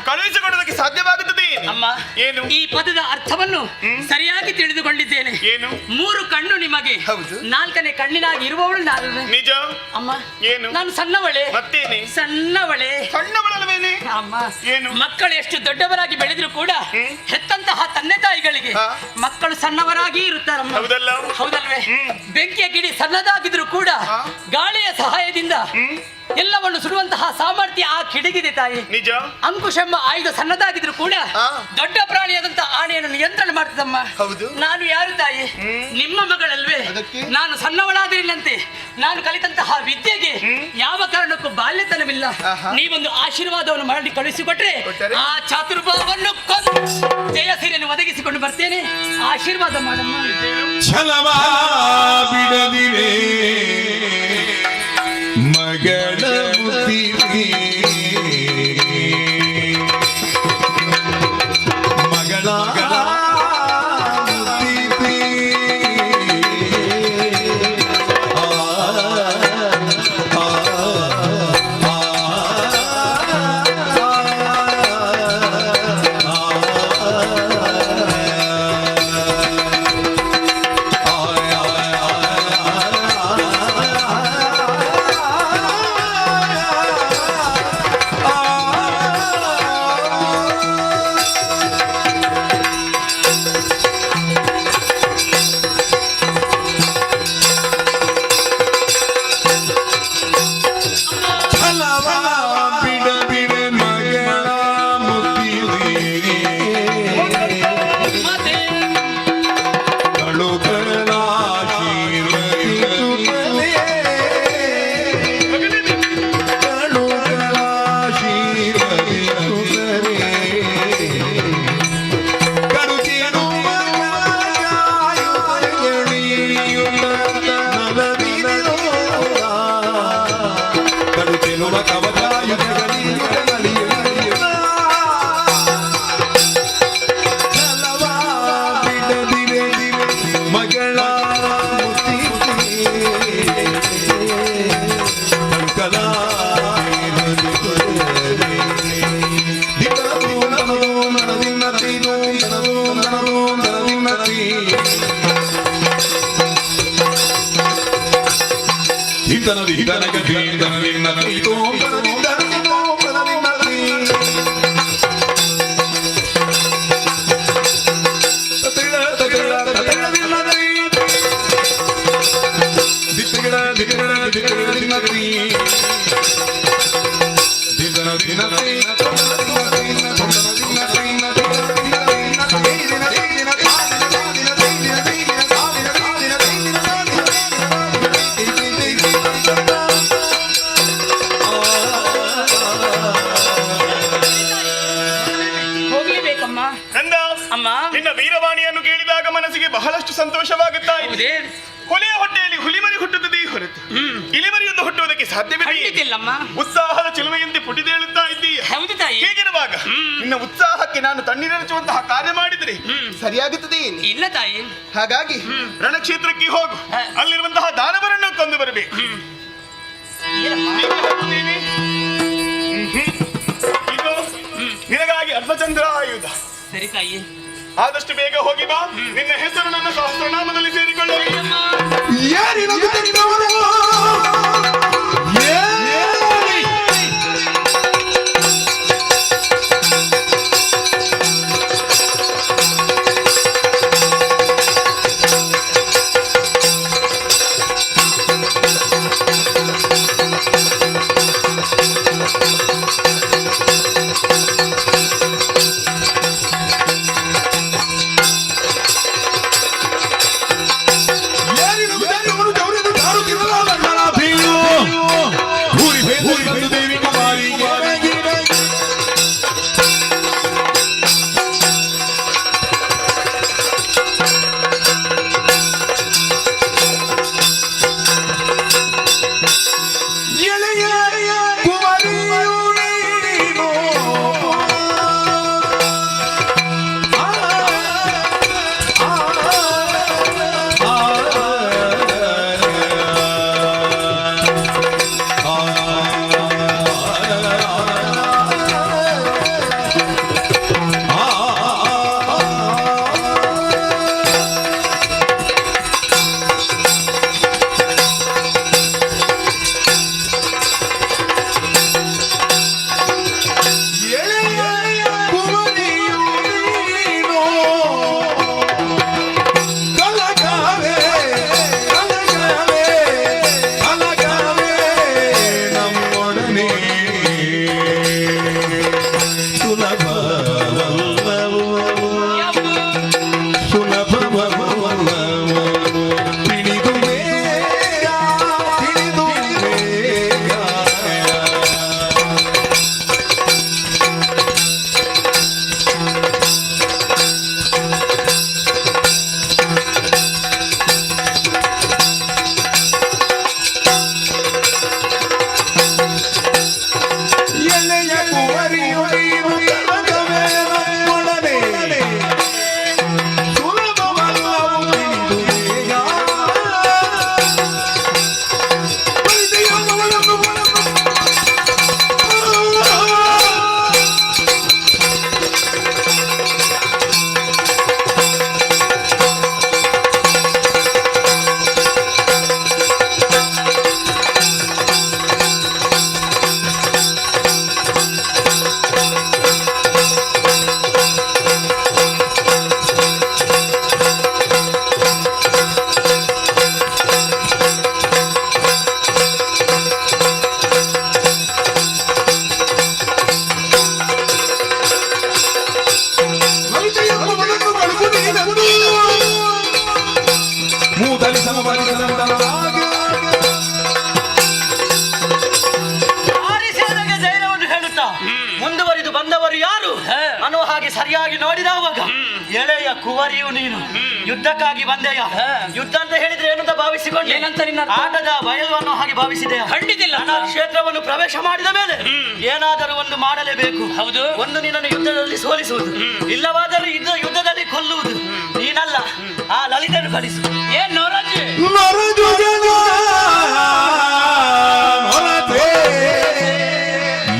ಕಳುಹಿಸಿಕೊಡುವುದಕ್ಕೆ ಸಾಧ್ಯವಾಗುತ್ತದೆ. ಅಮ್ಮ, ಏನು ಈ ಪದದ ಅರ್ಥವನ್ನು ಸರಿಯಾಗಿ ತಿಳಿದುಕೊಂಡಿದ್ದೇನೆ. ಏನು? 3 ಕಣ್ಣು ನಿಮಗೆ, 4ನೇ ಕಣ್ಣಿನಾಗಿ ಇರುವವಳು ನಾನು. ನಿಜ ಅಮ್ಮ. ಏನು? ನಾನು ಸಣ್ಣವಳೆ. ಮತ್ತೇನೆ? ಸಣ್ಣವಳೆ. ಸಣ್ಣವಳಲ್ವೇನೆ? ಅಮ್ಮ, ಏನು? ಮಕ್ಕಳು ಎಷ್ಟು ದೊಡ್ಡವರಾಗಿ ಬೆಳೆದ್ರು ಕೂಡ ಹೆತ್ತಂತಹ ತಂದೆ ತಾಯಿಗಳಿಗೆ ಮಕ್ಕಳು ಸಣ್ಣವರಾಗಿ ಇರುತ್ತಾರಮ್ಮ. ಹೌದಲ್ಲ? ಹೌದಲ್ವೇ? ಬೆಂಕಿಯ ಗಿಡಿ ಸಣ್ಣದಾಗಿದ್ರು ಕೂಡ ಗಾಳಿಯ ಸಹಾಯದಿಂದ ಎಲ್ಲವನ್ನು ಸುಡುವಂತಹ ಸಾಮರ್ಥ್ಯ ಆ ಕಿಡಿಗಿದೆ ತಾಯಿ. ನಿಜ. ಅಂಕುಶಮ್ಮ ಆಯುಧ ಸಣ್ಣದಾಗಿದ್ರು ಕೂಡ ದೊಡ್ಡ ಪ್ರಾಣಿಯಾದಂತಹ ಆನೆಯನ್ನು ನಿಯಂತ್ರಣ ಮಾಡ್ತದಮ್ಮ. ಹೌದು. ನಾನು ಯಾರು ತಾಯಿ? ನಿಮ್ಮ ಮಗಳಲ್ವೇ? ನಾನು ಸಣ್ಣವಳಾದಿರಿಲ್ಲಂತೆ ನಾನು ಕಲಿತಂತಹ ವಿದ್ಯೆಗೆ ಯಾವ ಕಾರಣಕ್ಕೂ ಬಾಲ್ಯತನವಿಲ್ಲ. ನೀವೊಂದು ಆಶೀರ್ವಾದವನ್ನು ಮಾಡಿ ಕಳುಹಿಸಿಕೊಟ್ರೆ ಆ ಚಾತುರ್ಭಾವವನ್ನು ಜಯಸಿರಿಯನ್ನು ಒದಗಿಸಿಕೊಂಡು ಬರ್ತೇನೆ. ಆಶೀರ್ವಾದ ಮಾಡಮ್ಮ. ಛಲವಾ ಬಿಡದಿರೆ ಮಗಳ ಬುದ್ಧಿಗೆ ಮಗಳ ಹೋಗ್ಲೇಬೇಕಮ್ಮ. ನಂದ ಅಮ್ಮ, ನಿನ್ನ ವೀರವಾಣಿಯನ್ನು ಕೇಳಿದಾಗ ಮನಸ್ಸಿಗೆ ಬಹಳಷ್ಟು ಸಂತೋಷವಾಗುತ್ತಾ ಇದೆ. ಹುಲಿಯ ಹೊಟ್ಟೆಯಲ್ಲಿ ಹುಲಿಮರಿ ಹುಟ್ಟುತ್ತದೆ ಹೊರತು ಇಲಿಮರಿಯೊಂದು ಹುಟ್ಟುವುದಕ್ಕೆ ಸಾಧ್ಯವಿಲ್ಲಮ್ಮ. ಉತ್ಸಾಹದ ಚಿಲುಮೆಯಂತೆ ಪುಟಿದೇಳುತ್ತಾ ಇದ್ದೀಯ. ಹೌದು ತಾಯಿ. ಹೀಗಿರುವಾಗ ನಿನ್ನ ಉತ್ಸಾಹಕ್ಕೆ ನಾನು ತಣ್ಣೀರೆರಚುವಂತಹ ಕಾರ್ಯ ಮಾಡಿದರೆ ಸರಿಯಾಗುತ್ತದೆ ಇಲ್ಲ ತಾಯಿ. ಹಾಗಾಗಿ ರಣಕ್ಷೇತ್ರಕ್ಕೆ ಹೋಗು, ಅಲ್ಲಿರುವಂತಹ ದಾನವರನ್ನು ಕೊಂದು ಬರಬೇಕು. ಇದು ನಿನಗಾಗಿ ಅರ್ಧಚಂದ್ರ ಆಯುಧ. ಸರಿ ತಾಯಿ. ಆದಷ್ಟು ಬೇಗ ಹೋಗಿ ಬಾ. ನಿನ್ನ ಹೆಸರು ನನ್ನ ಸಹಸ್ರನಾಮದಲ್ಲಿ ಸೇರಿಕೊಳ್ಳಲಿ. ಮುಂದುವರಿದು ಬಂದವರು ಯಾರು ಅನ್ನೋ ಹಾಗೆ ಸರಿಯಾಗಿ ನೋಡಿದವಾಗ ಎಳೆಯ ಕುವರಿಯು ನೀನು ಯುದ್ಧಕ್ಕಾಗಿ ಬಂದೆಯ. ಯುದ್ಧ ಅಂತ ಹೇಳಿದ್ರೆ ಏನಂತ ಭಾವಿಸಿಕೊಂಡೆ? ಏನಂತ ನಿನ್ನ ಆಟದ ಬಯಲು ಅನ್ನೋ ಹಾಗೆ ಭಾವಿಸಿದೆಯ? ಖಂಡಿತಿಲ್ಲ. ನನ್ನ ಕ್ಷೇತ್ರವನ್ನು ಪ್ರವೇಶ ಮಾಡಿದ ಮೇಲೆ ಏನಾದರೂ ಒಂದು ಮಾಡಲೇಬೇಕು. ಹೌದು. ಒಂದು ನಿನ್ನನ್ನು ಯುದ್ಧದಲ್ಲಿ ಸೋಲಿಸುವುದು, ಇಲ್ಲವಾದರೂ ಯುದ್ಧದಲ್ಲಿ ಕೊಲ್ಲುವುದು. ನೀನಲ್ಲ, ಆ ಲಲಿತನು ಕಳಿಸು. ಏನ್ ನೋರಾಜಿ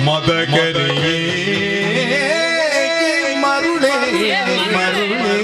ಮದಕರಿಯೇ ಮರುಳೇ ಮರುಳೇ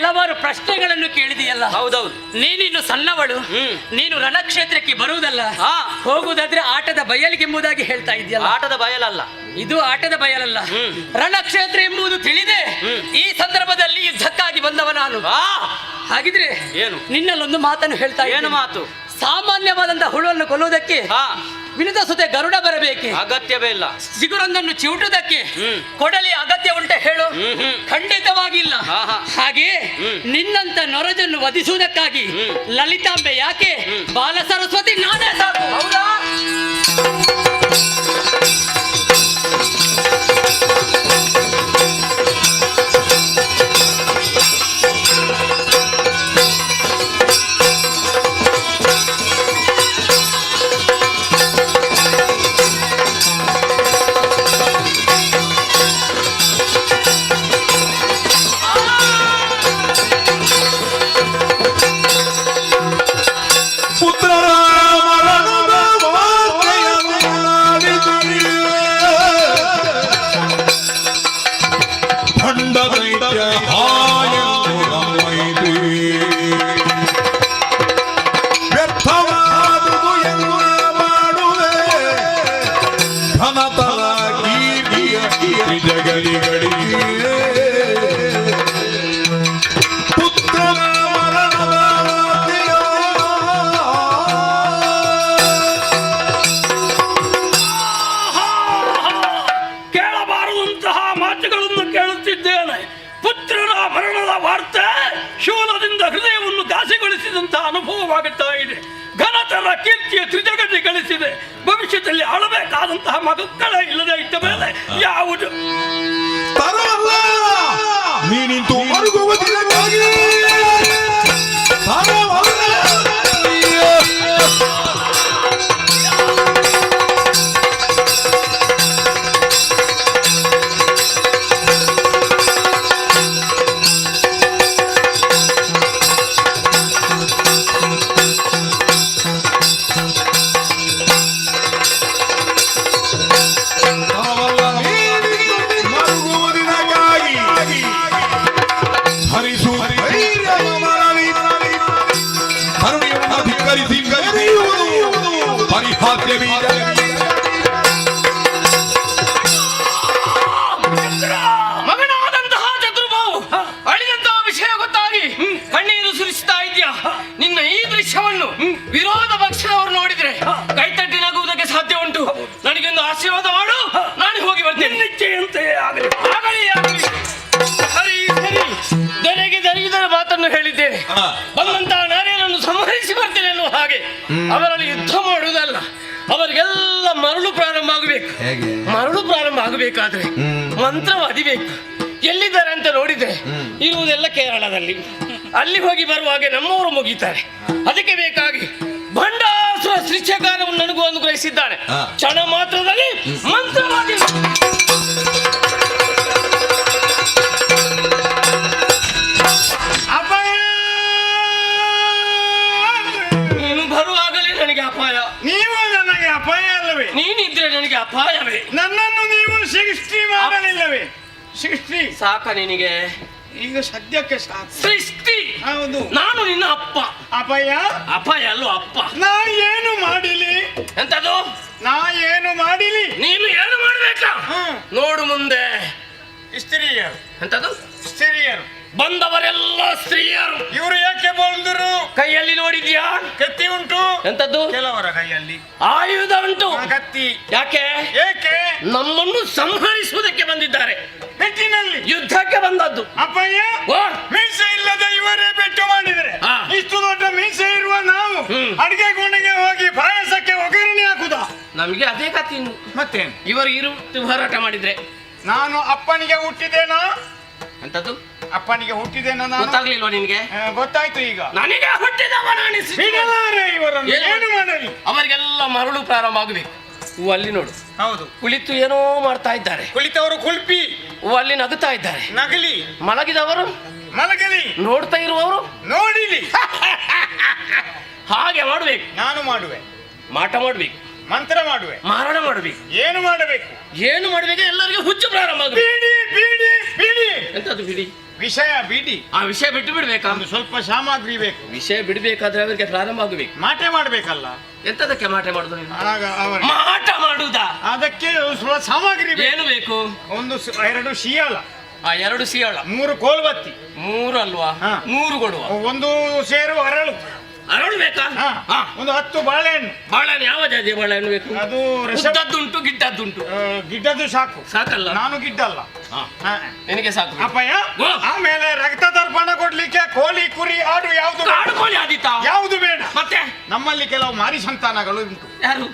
ಹಲವಾರು ಪ್ರಶ್ನೆಗಳನ್ನು ಕೇಳಿದೆಯಲ್ಲ. ಹೌದೌದು. ನೀನಿನ್ನು ಸಣ್ಣವಳು, ನೀನು ರಣಕ್ಷೇತ್ರಕ್ಕೆ ಬರುವುದಲ್ಲ, ಹೋಗುವುದಾದ್ರೆ ಆಟದ ಬಯಲಿಗೆಂಬುದಾಗಿ ಹೇಳ್ತಾ ಇದೆಯಲ್ಲ. ಆಟದ ಬಯಲಲ್ಲ ಇದು, ಆಟದ ಬಯಲಲ್ಲ. ರಣಕ್ಷೇತ್ರ ಎಂಬುದು ತಿಳಿದೆ ಈ ಸಂದರ್ಭದಲ್ಲಿ ಯುದ್ಧಕ್ಕಾಗಿ ಬಂದವ ನಾನು. ಹಾಗಿದ್ರೆ ಏನು ನಿನ್ನಲ್ಲೊಂದು ಮಾತನ್ನು ಹೇಳ್ತಾ. ಏನು ಮಾತು? ಸಾಮಾನ್ಯವಾದಂತಹ ಹುಳುವನ್ನು ಕೊಲ್ಲುವುದಕ್ಕೆ ವಿನುತ ಸುತೆ ಗರುಡ ಬರಬೇಕೆ? ಅಗತ್ಯವೇ ಇಲ್ಲ. ಚಿಗುರೊಂದನ್ನು ಚಿವುಟುವುದಕ್ಕೆ ಕೊಡಲಿ ಅಗತ್ಯ ಉಂಟೆ ಹೇಳು? ಖಂಡಿತವಾಗಿಲ್ಲ. ಹಾಗೆ ನಿನ್ನಂತ ನೊರಜನ್ನು ವಧಿಸುವುದಕ್ಕಾಗಿ ಲಲಿತಾಂಬೆ ಯಾಕೆ, ಬಾಲ ಸರಸ್ವತಿ ನಾನೇ ಸಾಕು. ಹೌದಾ? ಅನುಭವವಾಗುತ್ತಾ ಇದೆ. ಘನತರ ಕೀರ್ತಿಯ ತ್ರಿಜಗತಿ ಗಳಿಸಿದೆ. ಭವಿಷ್ಯದಲ್ಲಿ ಆಳಬೇಕಾದಂತಹ ಮಕ್ಕಳ ಇಲ್ಲದೆ ಇದ್ದ ಮೇಲೆ ಯಾವುದು ನೀನಿಂತು ಮರುಗುವುದಿಲ್ಲಕ್ಕಾಗಿ ಮಗನಾದಂತಹ ಚತುರ್ಬಾಹು ಅಳಿದಂತಹ ವಿಷಯ ಗೊತ್ತಾಗಿ ಕಣ್ಣೀರು ಸುರಿಸ್ತಾ ಇದ್ಯಾ? ನಿನ್ನ ಈ ದೃಶ್ಯವನ್ನು ವಿರೋಧ ಪಕ್ಷದವರು ನೋಡಿದ್ರೆ ಕೈತಟ್ಟಿ ನಗುವುದಕ್ಕೆ ಸಾಧ್ಯ ಉಂಟು. ನನಗೊಂದು ಆಶೀರ್ವಾದ ಮಾಡು, ನಾನು ಹೋಗಿ ಬರ್ತೇನೆ. ನಿಶ್ಚಯಂತೆ ಆಗಲಿ ಆಗಲಿ ಆಗಲಿ. ಸರಿ ಸರಿ, ದೊರೆಗೆ ದೊರೆಯುವುದರ ಮಾತನ್ನು ಹೇಳಿದ್ದೇನೆ. ಬಂದಂತಹ ನಾರಿಯರನ್ನು ಸಂಹರಿಸಿ ಬರ್ತೇನೆ ಅನ್ನುವ ಹಾಗೆ ಅವರಲ್ಲಿ ಯುದ್ಧ ಮಾಡುವುದಲ್ಲ, ಅವರಿಗೆಲ್ಲ ಮರಳು ಪ್ರಾರಂಭ ಆಗಬೇಕು. ಮರಳು ಪ್ರಾರಂಭ ಆಗಬೇಕಾದ್ರೆ ಮಂತ್ರ ಅದಿಬೇಕು. ಎಲ್ಲಿದ್ದಾರೆ ಅಂತ ನೋಡಿದ್ರೆ ಇರುವುದೆಲ್ಲ ಕೇರಳದಲ್ಲಿ. ಅಲ್ಲಿ ಹೋಗಿ ಬರುವಾಗೆ ನಮ್ಮವರು ಮುಗಿತಾರೆ. ಅದಕ್ಕೆ ಬೇಕಾಗಿ ಭಂಡಾಸುರ ಶಿಕ್ಷಕಾರವನ್ನು ನನಗೂ ಅನುಗ್ರಹಿಸಿದ್ದಾನೆ. ಕ್ಷಣ ಮಾತ್ರದಲ್ಲಿ ಮಂತ್ರವಾದಿ ಅಪಾಯ. ನೀನು ಬರುವಾಗಲೇ ನನಗೆ ಅಪಾಯ. ನೀವು ನನಗೆ ಅಪಾಯ ಅಲ್ಲವೇ? ನೀನಿದ್ರೆ ನನಗೆ ಅಪಾಯವೇ. ನನ್ನನ್ನು ನೀವು ಸೃಷ್ಟಿ ಮಾಡಲಿಲ್ಲವೇ? ಸೃಷ್ಟಿ ಸಾಕ ನಿನಗೆ? ಈಗ ಸದ್ಯಕ್ಕೆ ಸಾಕು. ಸೃಷ್ಟಿ ಹೌದು. ನಾನು ನಿನ್ನ ಅಪ್ಪ. ಅಪಾಯ? ಅಪಾಯ ಅಲ್ಲೋ ಅಪ್ಪ. ನಾ ಏನು ಮಾಡಿಲಿ? ಎಂತದು? ನಾ ಏನು ಮಾಡಿಲಿ? ನೀನು ಏನು ಮಾಡ್ಬೇಕಾ? ನೋಡು ಮುಂದೆ ಸ್ತ್ರೀಯರು. ಎಂತದು? ಸ್ತ್ರೀಯರು. ಬಂದವರೆಲ್ಲ ಸ್ತ್ರೀಯರು. ಇವರು ಯಾಕೆ ಬಂದರು? ಕೈಯಲ್ಲಿ ನೋಡಿದ್ಯಾ? ಕತ್ತಿ ಉಂಟು. ಎಂತದ್ದು? ಕೆಲವರ ಕೈಯಲ್ಲಿ ಆಯುಧ ಉಂಟು. ಕತ್ತಿ. ಯಾಕೆ? ಏಕೆ? ನಮ್ಮನ್ನು ಸಂಹರಿಸುವುದಕ್ಕೆ ಬಂದಿದ್ದಾರೆ. ಪೆಟ್ಟಿನಲ್ಲಿ ಯುದ್ಧಕ್ಕೆ ಬಂದದ್ದು. ಅಪ್ಪಯ್ಯ, ಮೀಸೆ ಇಲ್ಲದ ಇವರೇ ಪೆಟ್ಟು ಮಾಡಿದರೆ ಇಷ್ಟು ದೊಡ್ಡ ಮೀಸೆ ಇರುವ ನಾವು ಅಡಿಗೆ ಕೋಣೆಗೆ ಹೋಗಿ ಪಾಯಸಕ್ಕೆ ಒಗ್ಗರಣೆ ಹಾಕುದ? ನಮಗೆ ಅದೇ ಕತ್ತಿ. ಮತ್ತೆ ಇವರು ಹೋರಾಟ ಮಾಡಿದ್ರೆ ನಾನು ಅಪ್ಪನಿಗೆ ಹುಟ್ಟಿದ್ದೇನಾ? ಅಂತದ್ದು ಅಪ್ಪನಿಗೆ ಹುಟ್ಟಿದ್ದೇನೋ? ಗೊತ್ತಾಗ್ಲಿಲ್ವಾ ನಿನ್ಗೆ? ಗೊತ್ತಾಯ್ತು. ಈಗ ನನಗೆ ಹುಟ್ಟಿದವ ಇವರನ್ನು ಏನು ಮಾಡಲಿ? ಅವರಿಗೆಲ್ಲ ಮರಳು ಪ್ರಾರಂಭ ಆಗಬೇಕು. ಅಲ್ಲಿ ನೋಡು. ಹೌದು. ಕುಳಿತು ಏನೋ ಮಾಡ್ತಾ ಇದ್ದಾರೆ. ಕುಳಿತವರು ಕುಲ್ಪಿ. ಅಲ್ಲಿ ನಗುತ್ತಾ ಇದ್ದಾರೆ. ನಗಲಿ. ಮಲಗಿದವರು ಮಲಗಲಿ. ನೋಡ್ತಾ ಇರುವವರು ನೋಡಿಲಿ. ಹಾಗೆ ಮಾಡ್ಬೇಕು. ನಾನು ಮಾಡುವೆ. ಮಾಟ ಮಾಡ್ಬೇಕು. ಮಂತ್ರ ಮಾಡುವೆ. ಮಾರಣ ಮಾಡಬೇಕು. ಏನು ಮಾಡಬೇಕು? ಏನು ಮಾಡಬೇಕು? ಎಲ್ಲರಿಗೂ ಹುಚ್ಚು ಪ್ರಾರಂಭ. ಬಿಡಿ ಬಿಡಿ ಬಿಡಿ. ಎಂತದ್ದು ಬಿಡಿ? ವಿಷಯ ಬಿಡಿ, ಆ ವಿಷಯ ಬಿಟ್ಟು ಬಿಡ್ಬೇಕಾ? ಒಂದು ಸ್ವಲ್ಪ ಸಾಮಗ್ರಿ ಬೇಕು. ವಿಷಯ ಬಿಡ್ಬೇಕಾದ್ರೆ ಅವರಿಗೆ ಪ್ರಾರಂಭ ಆಗಬೇಕು. ಮಾಟೆ ಮಾಡ್ಬೇಕಲ್ಲ. ಎಂತದಕ್ಕೆ ಮಾಟ ಮಾಡುದು ನೀವು? ಆಗ ಅವರು ಮಾಟ ಮಾಡುದಾ? ಅದಕ್ಕೆ ಸ್ವಲ್ಪ ಸಾಮಗ್ರಿ ಬೇಕು. ಏನು ಬೇಕು? ಒಂದು 2 ಶಿಯಾಳ, 2 ಸಿಯಾಳ, 3 ಕೋಲ್ಬತ್ತಿ, 3 ಅಲ್ವಾ? 3 ಕೊಡುವ. 1 ಸೇರು ಅರಳು. ಅರಳು ಬೇಕಾ? ಒಂದು 10 ಬಾಳೆಹಣ್ಣು. ಬಾಳೆಹಣ್ಣು ಯಾವ ಜಾತಿಯ ಬಾಳೆಹಣ್ಣು ಬೇಕು? ಅದು ರಸದ್ದುಂಟು ಗಿಡ್ಡದ್ದುಂಟು. ಗಿಡ್ಡದ್ದು ಸಾಕು. ಸಾಕಲ್ಲ? ನಾನು ಗಿಡ್ಡಲ್ಲ. ನಿನಗೆ ಸಾಕು. ಅಪ್ಪಯ್ಯ, ಆಮೇಲೆ ರಕ್ತ ತರ್ಪಣ ಕೊಡ್ಲಿಕ್ಕೆ ಕೋಳಿ, ಕುರಿ, ಆಡು ಯಾವುದು? ಕಾಡು ಕೋಳಿ ಆದಿತಾ? ಯಾವುದು ಬೇಡ. ಮತ್ತೆ ನಮ್ಮಲ್ಲಿ ಕೆಲವು ಮಾರಿ ಸಂತಾನಗಳು ಉಂಟು. ಯಾರು?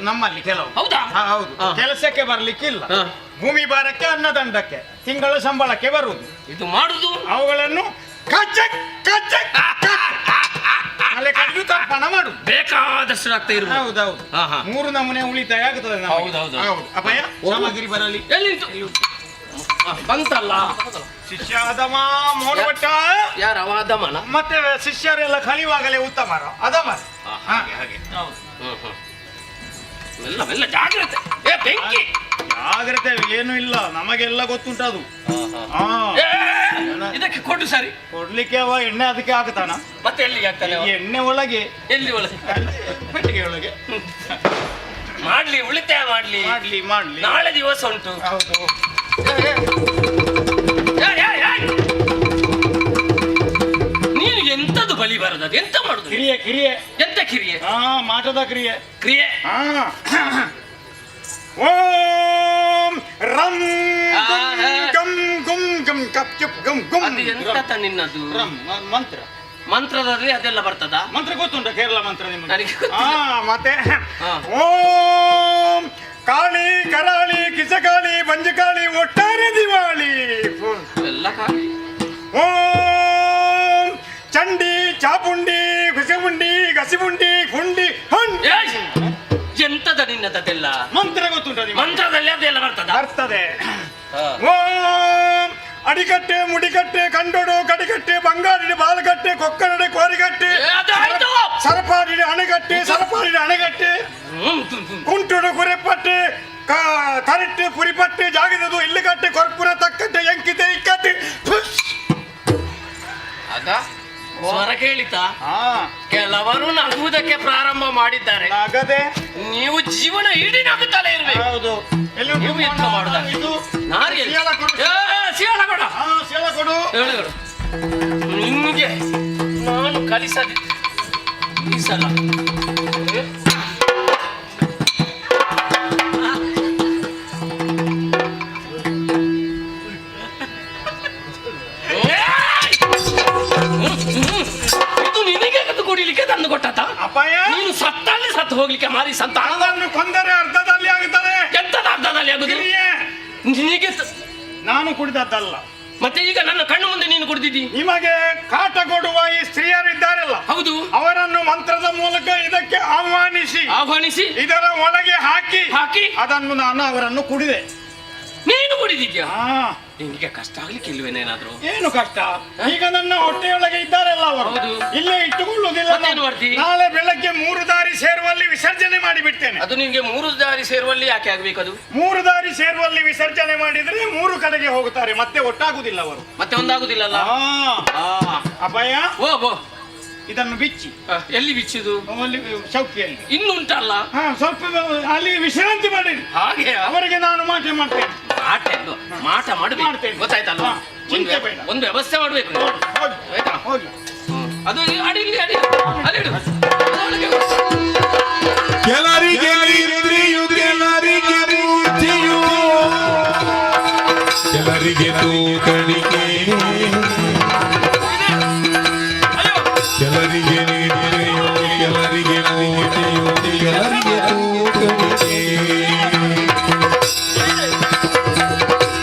ನಮ್ಮಲ್ಲಿ ಕೆಲವು. ಹೌದಾ? ಹೌದು. ಕೆಲಸಕ್ಕೆ ಬರ್ಲಿಕ್ಕಿಲ್ಲ, ಭೂಮಿ ಭಾರಕ್ಕೆ, ಅನ್ನದಂಡಕ್ಕೆ, ತಿಂಗಳ ಸಂಬಳಕ್ಕೆ ಬರುವುದು. ಇದು ಮಾಡುದು ಅವುಗಳನ್ನು ಅಲ್ಲೇ ಕಡಿದು ತರ್ಪಣ ಮಾಡು. ಬೇಕಾದಷ್ಟು ರಕ್ತ ಇರ್ಬೋದು. ಹೌದೌದು. 3 ನಮೂನೆ ಉಳಿತಾಯ ಆಗ್ತದೆ. ಹೌದೌದು. ಅಪ್ಪಯ್ಯ, ಸಾಮಗ್ರಿ ಬರಲಿ. ಎಲ್ಲಿ ಬಂತಲ್ಲ ಶಿಷ್ಯ ಅದಮ ಮೋಡಬಟ್ಟ. ಯಾರ ಅವ ಅದಮನ? ಮತ್ತೆ ಶಿಷ್ಯರೆಲ್ಲ ಕಲಿಯುವಾಗಲೇ ಉತ್ತಮರ ಅದಮರ. ಹಾಗೆ ಮೆಲ್ಲ ಜಾಗ್ರತೆ. ಬೆಂಕಿ ಜಾಗ್ರತೆ ಏನು ಇಲ್ಲ, ನಮಗೆಲ್ಲ ಗೊತ್ತುಂಟದು. ಇದಕ್ಕೆ ಕೊಡು ಸರಿ. ಕೊಡ್ಲಿಕ್ಕೆ ಅವ ಎಣ್ಣೆ ಅದಕ್ಕೆ ಹಾಕ್ತಾನ. ಮತ್ತೆ ಎಲ್ಲಿಗೆ ಆಗ್ತಾನೆ? ಎಣ್ಣೆ ಒಳಗೆ. ಎಲ್ಲಿ ಒಳಗೆ? ಪೆಟ್ಟಿಗೆ ಒಳಗೆ. ಮಾಡ್ಲಿ, ಉಳಿತಾಯ ಮಾಡ್ಲಿ. ನಾಳೆ ದಿವಸ ಉಂಟು. ಹೌದು. ನೀನು ಎಂತದು ಬಲಿ ಬರದದು? ಎಂತ ಮಾಡುದು? ಕಿರಿಯೆ. ಎಂತ ಕಿರಿಯೆ? ಮಾಟದ ಕ್ರಿಯೆ. ಓಂ ರಂ ಗಂ ಗುಂ ಗಂ ಕಪ್ ಚುಪ್ ಗಂ ಗುಂ. ಅದು ಎಂತ ನಿನ್ನದು? ಮಂತ್ರ. ಮಂತ್ರದಲ್ಲಿ ಅದೆಲ್ಲ ಬರ್ತದ? ಮಂತ್ರ ಗೊತ್ತುಂಟ? ಕೇರಳ ಮಂತ್ರ ನಿಮಗೆ? ಮತ್ತೆ ಓಂ ಕಾಳಿ ಕರಾಳಿ ಕಿಸಕಾಳಿ ಬಂಜಕಾಳಿ ಒಟ್ಟಾರೆ ದಿವಾಳಿ. ಎಲ್ಲ ಕಾಳಿ. ಓಂ ಚಂಡಿ ಚಾಪುಂಡಿ ಗುಸಬುಂಡಿ ಗಸಿಬುಂಡಿ ಗುಂಡಿ ಹೊಂಡಿ. ಎಂತದ ನಿನ್ನದೆಲ್ಲ? ಮಂತ್ರ ಗೊತ್ತುಂಟ? ಮಂತ್ರದಲ್ಲಿ ಅದೆಲ್ಲ ಬರ್ತದೆ. ಓಂ ಅಡಿಕಟ್ಟೆ ಮುಡಿಕಟ್ಟೆ ಕಂಡೋಡು ಕಡಿಕಟ್ಟೆ ಬಂಗಾಡಿ ಬಾಲಗಟ್ಟೆ ಕೊಕ್ಕರಡೆ ಕೋರಿಗಟ್ಟೆ ಸರಪಾಡಿ ಅಣೆಗಟ್ಟೆ ಸರಪಾಡಿ ಅಣೆಗಟ್ಟೆ ಕುಂಟುಡು ಗುರೆಪಟ್ಟೆ ಕರಿಟ್ಟೆ ಪುರಿಪಟ್ಟೆ ಜಾಗಿದದು ಇಲ್ಲಿಗಟ್ಟೆ ಕೊರ್ಪುರ ತಕ್ಕಟ್ಟೆ ಎಂಕಿತೆ ಇಕ್ಕಟ್ಟೆ. ಆಗ ಸ್ವರ ಕೇಳಿತಾ? ಕೆಲವರು ನಗುವುದಕ್ಕೆ ಪ್ರಾರಂಭ ಮಾಡಿದ್ದಾರೆ. ನೀವು ಜೀವನ ಇಡೀ ನಗುತ್ತಲೇ ಇರ್ಬೇಕು. ನೀವು ಎಂತ ಮಾಡುದ? ನಿಮಗೆ ನಾನು ಕಲಿಸದಿ ಈ ಸಲ ಇದು ನಿನಗೆ ಕುಡಿಲಿಕ್ಕೆ ತಂದು ಕೊಟ್ಟ ಅಪಾಯ. ನೀನು ಸತ್ತಲ್ಲಿ ಸತ್ತು ಹೋಗ್ಲಿಕ್ಕೆ ಮಾರಿ ಸಂತಾನವನ್ನು ಕೊಂದರೆ ಅರ್ಧದಲ್ಲಿ ಆಗುತ್ತದೆ. ಎಂತದ ಅರ್ಧದಲ್ಲಿ ಆಗುದಿಲ್ಲ? ನಿನಗೆ ನಾನು ಕುಡಿದದ್ದಲ್ಲ. ಮತ್ತೆ ಈಗ ನನ್ನ ಕಣ್ಣು ಮುಂದೆ ನೀನು ಕುಡಿದಿದ್ದಿ. ನಿಮಗೆ ಕಾಟ ಕೊಡುವ ಈ ಸ್ತ್ರೀಯರಿದ್ದಾರಲ್ಲ, ಹೌದು, ಅವರನ್ನು ಮಂತ್ರದ ಮೂಲಕ ಇದಕ್ಕೆ ಆಹ್ವಾನಿಸಿ ಇದರ ಒಳಗೆ ಹಾಕಿ ಅದನ್ನು ನಾನು ಅವರನ್ನು ಕುಡಿದೆ. ನೀನು ಕುಡಿದಿದ್ಯಾ? ನಿನಗೆ ಕಷ್ಟ ಆಗ್ಲಿಕ್ಕೆ ಇಲ್ವೇನೇನಾದ್ರು? ಏನು ಕಷ್ಟ? ಈಗ ನನ್ನ ಹೊಟ್ಟೆಯೊಳಗೆ ಇದ್ದಾರಲ್ಲ ಅವರು, ಇಲ್ಲೇ ಇಟ್ಟುಕೊಳ್ಳುವುದಿಲ್ಲ. ನಾಳೆ ಬೆಳಗ್ಗೆ 3 ದಾರಿ ಸೇರುವಲ್ಲಿ ವಿಸರ್ಜನೆ ಮಾಡಿಬಿಡ್ತೇನೆ. ಅದು ನಿಮ್ಗೆ 3 ದಾರಿ ಸೇರುವಲ್ಲಿ ಯಾಕೆ ಆಗ್ಬೇಕು? ಅದು 3 ದಾರಿ ಸೇರುವಲ್ಲಿ ವಿಸರ್ಜನೆ ಮಾಡಿದ್ರೆ 3 ಕಡೆಗೆ ಹೋಗುತ್ತಾರೆ, ಮತ್ತೆ ಒಟ್ಟಾಗುದಿಲ್ಲ ಅವರು. ಮತ್ತೆ ಒಂದಾಗುದಿಲ್ಲಲ್ಲ? ಅಪಾಯ. ಓ ಇದನ್ನು ಬಿಚ್ಚಿ. ಎಲ್ಲಿ ಬಿಚ್ಚುದು? ಅಲ್ಲಿ ಚೌಕಿಯಲ್ಲಿ ಇನ್ನುಂಟಲ್ಲ. ಸ್ವಲ್ಪ ಅಲ್ಲಿ ವಿಶ್ರಾಂತಿ ಮಾಡಿ. ಹಾಗೆ ಅವರಿಗೆ ನಾನು ಮಾಟ ಮಾಡ್ತೇನೆ. ಮಾಟ ಮಾಡಬೇಕು, ಗೊತ್ತಾಯ್ತಲ್ವಾ? ಒಂದು ವ್ಯವಸ್ಥೆ ಮಾಡ್ಬೇಕು. ಹೋಗಿ ಅದು ಅಡಿಲಿ ಕೆಲರಿಗೆ ಇಂದ್ರಿಯು ಕೆಲರಿಗೆ ಬುದ್ಧಿಯು ಕೆಲರಿಗೆ ತೂಕಡಿಕೆ ಕೆಲರಿಗೆ ನಿದ್ರೆಯು ಕೆಲರಿಗೆ ಬುದ್ಧಿಯು ಕೆಲರಿಗೆ ತೂಕಡಿಕೆ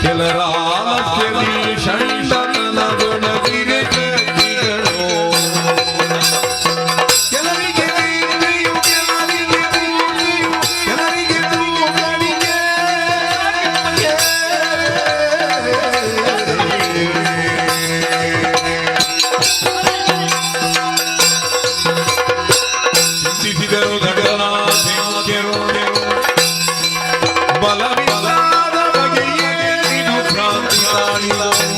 ಕೆಲರ ಆಲಸ್ಯದಿ ಷಂಡನ ಗುಣವಿರೆ ಕತ್ತಿಗಳು ಕೆಲರಿಗೆ ಇಂದ್ರಿಯು ಕೆಲರಿಗೆ ಬುದ್ಧಿಯು ಕೆಲರಿಗೆ ತೂಕಡಿಕೆ ಚಿಂತಿಸಿದರು ಗಗನಾಥ್ಯರು ಬಲವಿಲ್ಲದ ಬಗೆಯೇ ಇದು ಭ್ರಾಂತಿ ಕಾಣಿದವು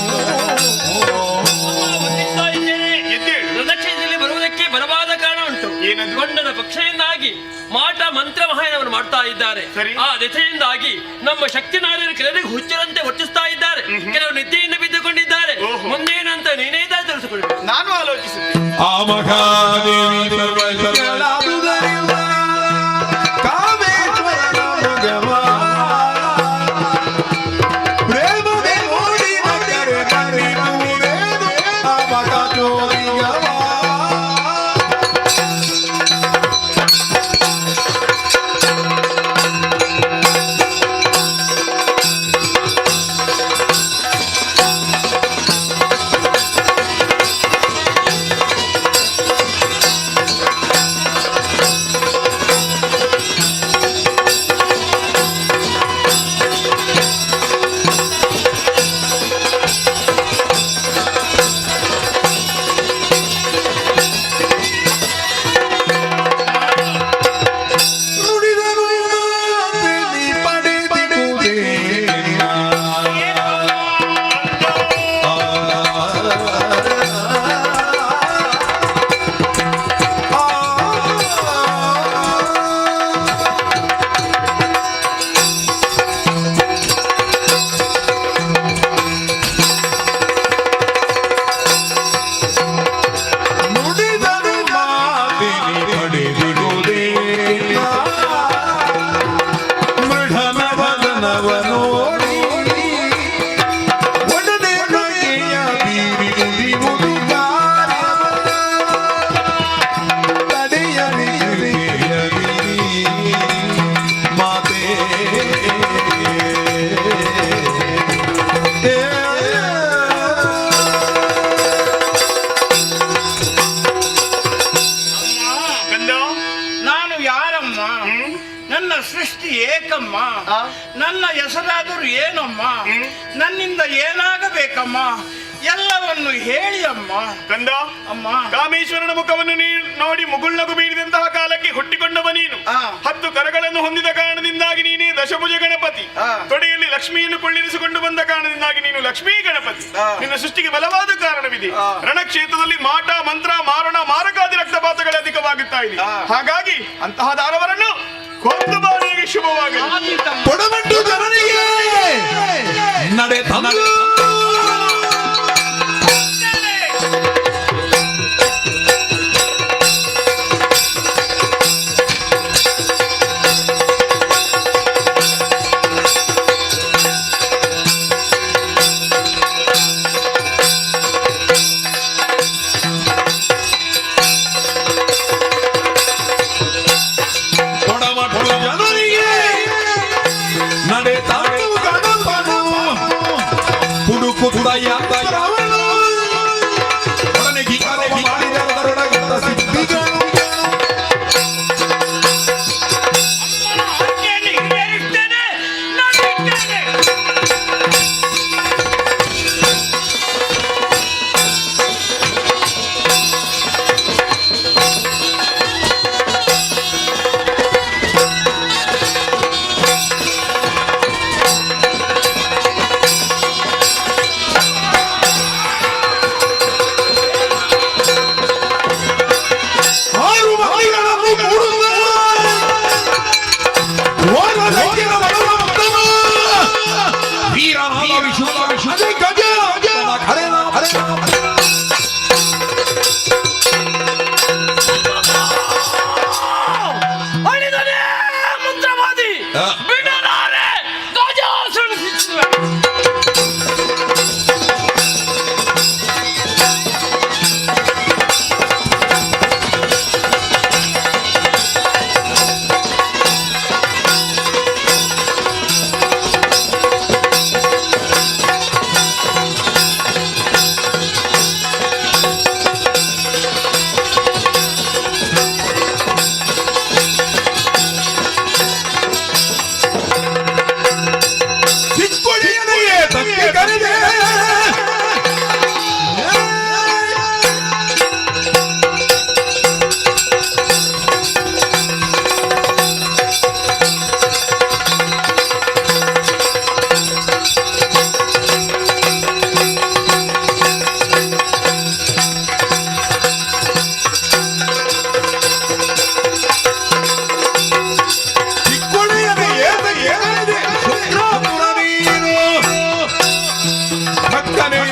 ಮಾಟ ಮಂತ್ರ ಮಹಾಯನವನ್ನು ಮಾಡ್ತಾ ಇದ್ದಾರೆ. ಆ ದೆಸೆಯಿಂದಾಗಿ ನಮ್ಮ ಶಕ್ತಿ ನಾಯಕರು ಕೆಲವರಿಗೆ ಹುಚ್ಚರಂತೆ ವರ್ತಿಸ್ತಾ ಇದ್ದಾರೆ, ಕೆಲವರು ನಿದ್ದೆಯಿಂದ ಬಿದ್ದುಕೊಂಡಿದ್ದಾರೆ. ಮುಂದೇನಂತ ನೀನೇ ತಿಳಿಸಿಕೊಳ್ಳಿ. ನಾನು ಆಲೋಚಿಸುತ್ತೇನೆ. ಆ ಮಹಾದೇವಿ ನನ್ನ ಹೆಸರಾದರೂ ಏನಮ್ಮ, ನನ್ನಿಂದ ಏನಾಗಬೇಕಮ್ಮ, ಎಲ್ಲವನ್ನು ಹೇಳಿ ಅಮ್ಮ. ಕಂದ ಅಮ್ಮ, ಕಾಮೇಶ್ವರನ ಮುಖವನ್ನು ನೋಡಿ ಮುಗುಳ್ನಗು ಬೀರಿದಂತಹ ಕಾಲಕ್ಕೆ ಹುಟ್ಟಿಕೊಂಡವ ನೀನು. 10 ಕರಗಳನ್ನು ಹೊಂದಿದ ಕಾರಣದಿಂದಾಗಿ ನೀನೇ ದಶಭುಜ ಗಣಪತಿ, ತೊಡೆಯಲ್ಲಿ ಲಕ್ಷ್ಮಿಯನ್ನು ಕೊಳ್ಳಿರಿಸಿಕೊಂಡು ಬಂದ ಕಾರಣದಿಂದಾಗಿ ನೀನು ಲಕ್ಷ್ಮೀ ಗಣಪತಿ. ನಿನ್ನ ಸೃಷ್ಟಿಗೆ ಬಲವಾದ ಕಾರಣವಿದೆ. ರಣಕ್ಷೇತ್ರದಲ್ಲಿ ಮಾಟ ಮಂತ್ರ ಮಾರಣ ಮಾರಕಾದಿ ರಕ್ತಪಾತಗಳು ಅಧಿಕವಾಗುತ್ತಾ ಇದೆ. ಹಾಗಾಗಿ ಅಂತಹ ದಾನವರನ್ನು ಕೊಂದು ಬಾರಿಗೆ ಶುಭವಾಗಲಿ. ಕೊಡಮಟ್ಟು ಜನರಿಗೆ ನಡೆ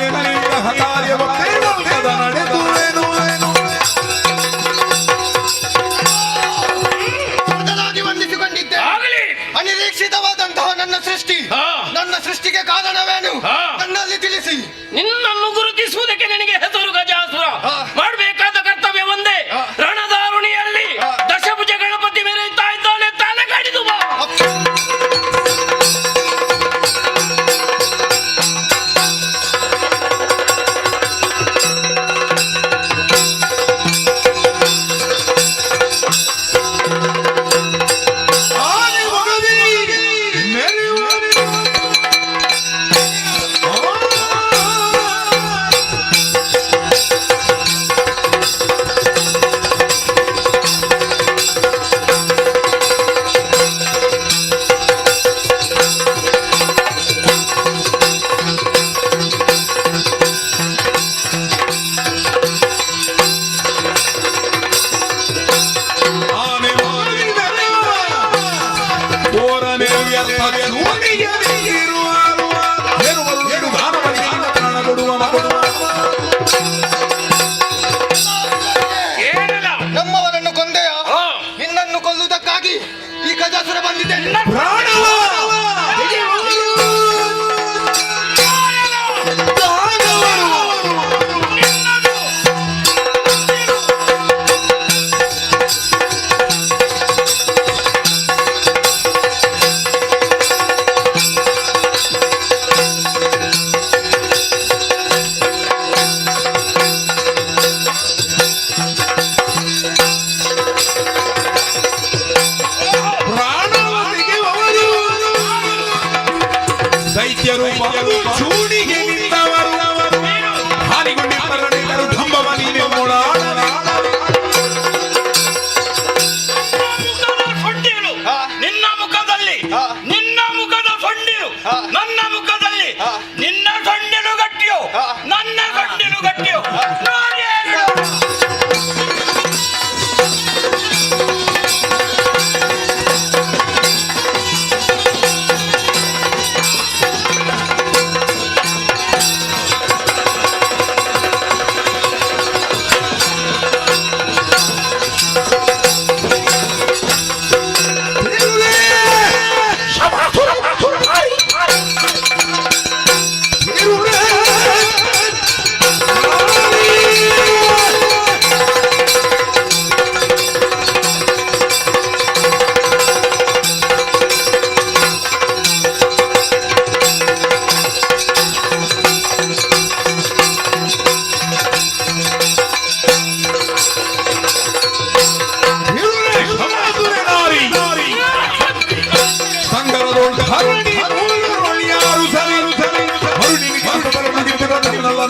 ಇಂತಹ ಕಾರ್ಯವ ಕೈಗೊಳ್ಳದ ನಡೆದುವೆನು. ಮೊದಲಾಗಿ ವಂದಿಸಿಕೊಂಡಿದ್ದೆ. ಅನಿರೀಕ್ಷಿತವಾದಂತಹ ನನ್ನ ಸೃಷ್ಟಿಗೆ ಕಾರಣವೇನು ನನ್ನಲ್ಲಿ ತಿಳಿಸಿ. ನಿನ್ನನ್ನು ಗುರುತಿಸುವುದಕ್ಕೆ ನಿನಗೆ ಹೆಸರು ಗಜಾಸುರ. ಮಾಡಬೇಕಾದ ಕರ್ತವ್ಯ ಒಂದೇ, ರಣದಾರುಣಿಯಲ್ಲಿ ದಶಭುಜ ಗಣಪತಿ ಮೆರೆಯುತ್ತಾ ಇದ್ದಾನೆ, ತಲೆ ಕಡಿದು ಬಾ. ನಮ್ಮವರನ್ನು ಕೊಂದೆಯ? ನಿನ್ನನ್ನು ಕೊಲ್ಲುವುದಕ್ಕಾಗಿ ಈ ಗಜಾಸುರ ಬಂದಿದೆ. ದೈತ್ಯರು ಚೂಡಿಗೆ ನಿಂತವರು ಹಾನಿಗೊಂಡಿದ್ದರು ಧಂಬವ ನೀನೆ ಮೋಡಾಡ ನಿನ್ನ ಮುಖದಲ್ಲಿ ನಿನ್ನ ಮುಖದ ಸೊಂಡಿಲು ನನ್ನ ಮುಖದಲ್ಲಿ ನಿನ್ನ ಸೊಂಡಿಲು ಗಟ್ಟಿಯೋ ನನ್ನ ಸೊಂಡಿಲು ಗಟ್ಟಿಯೋ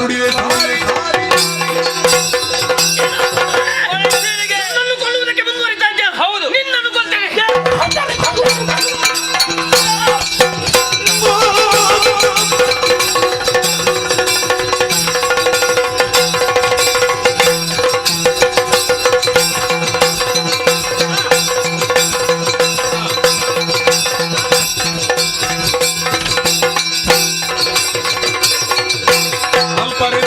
ನೋಡಿ ಅಲ್ಪರೆ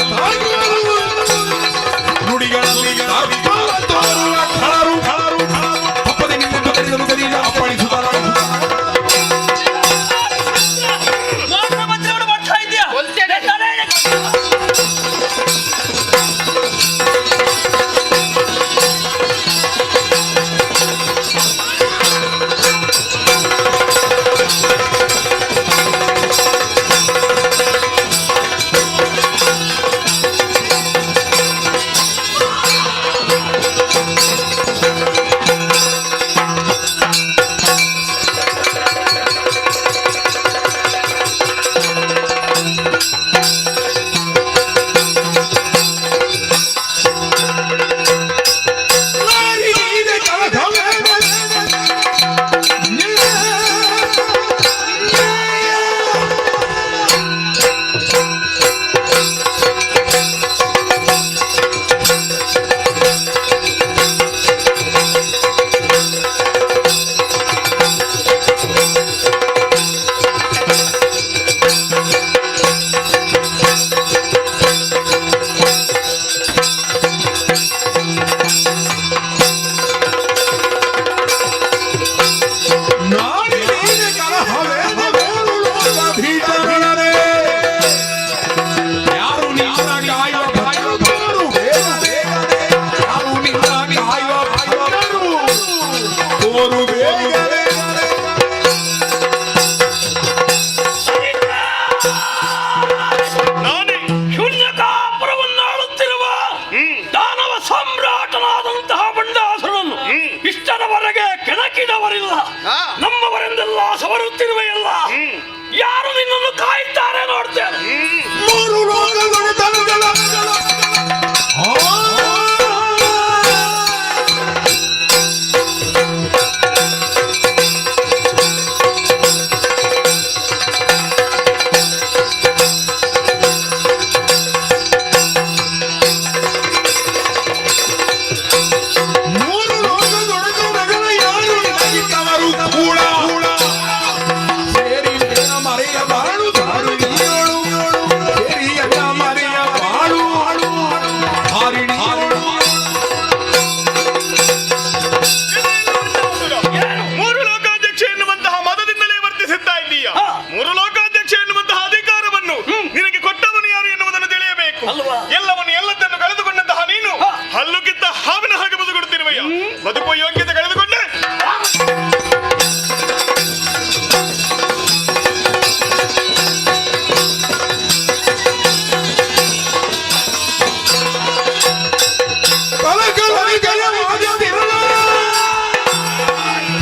ಅಲ್ವಾ? ಎಲ್ಲವನ್ನು ಎಲ್ಲದನ್ನು ಕಳೆದುಕೊಂಡಂತಹ ನೀನು ಹಲ್ಲು ಕಿತ್ತ ಹಾವಿನ ಹಾಗೆ ಬದುಕುತ್ತಿರುವಯ್ಯ. ಬದುಕುವ ಯೋಗ್ಯತೆ ಕಳೆದುಕೊಂಡೆ.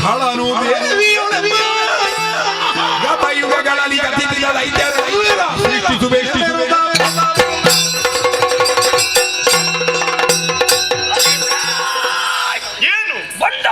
ಹಳನು ದೇವಿಯೊಳೆಂಬ ಗತಯುಗಗಳಲ್ಲಿ ಗತಿಸಿದ ದೈತ್ಯರೆಲ್ಲರ ಸೃಷ್ಟಿಸುಬೇಕು. ಏನು ಬಣ್ಣ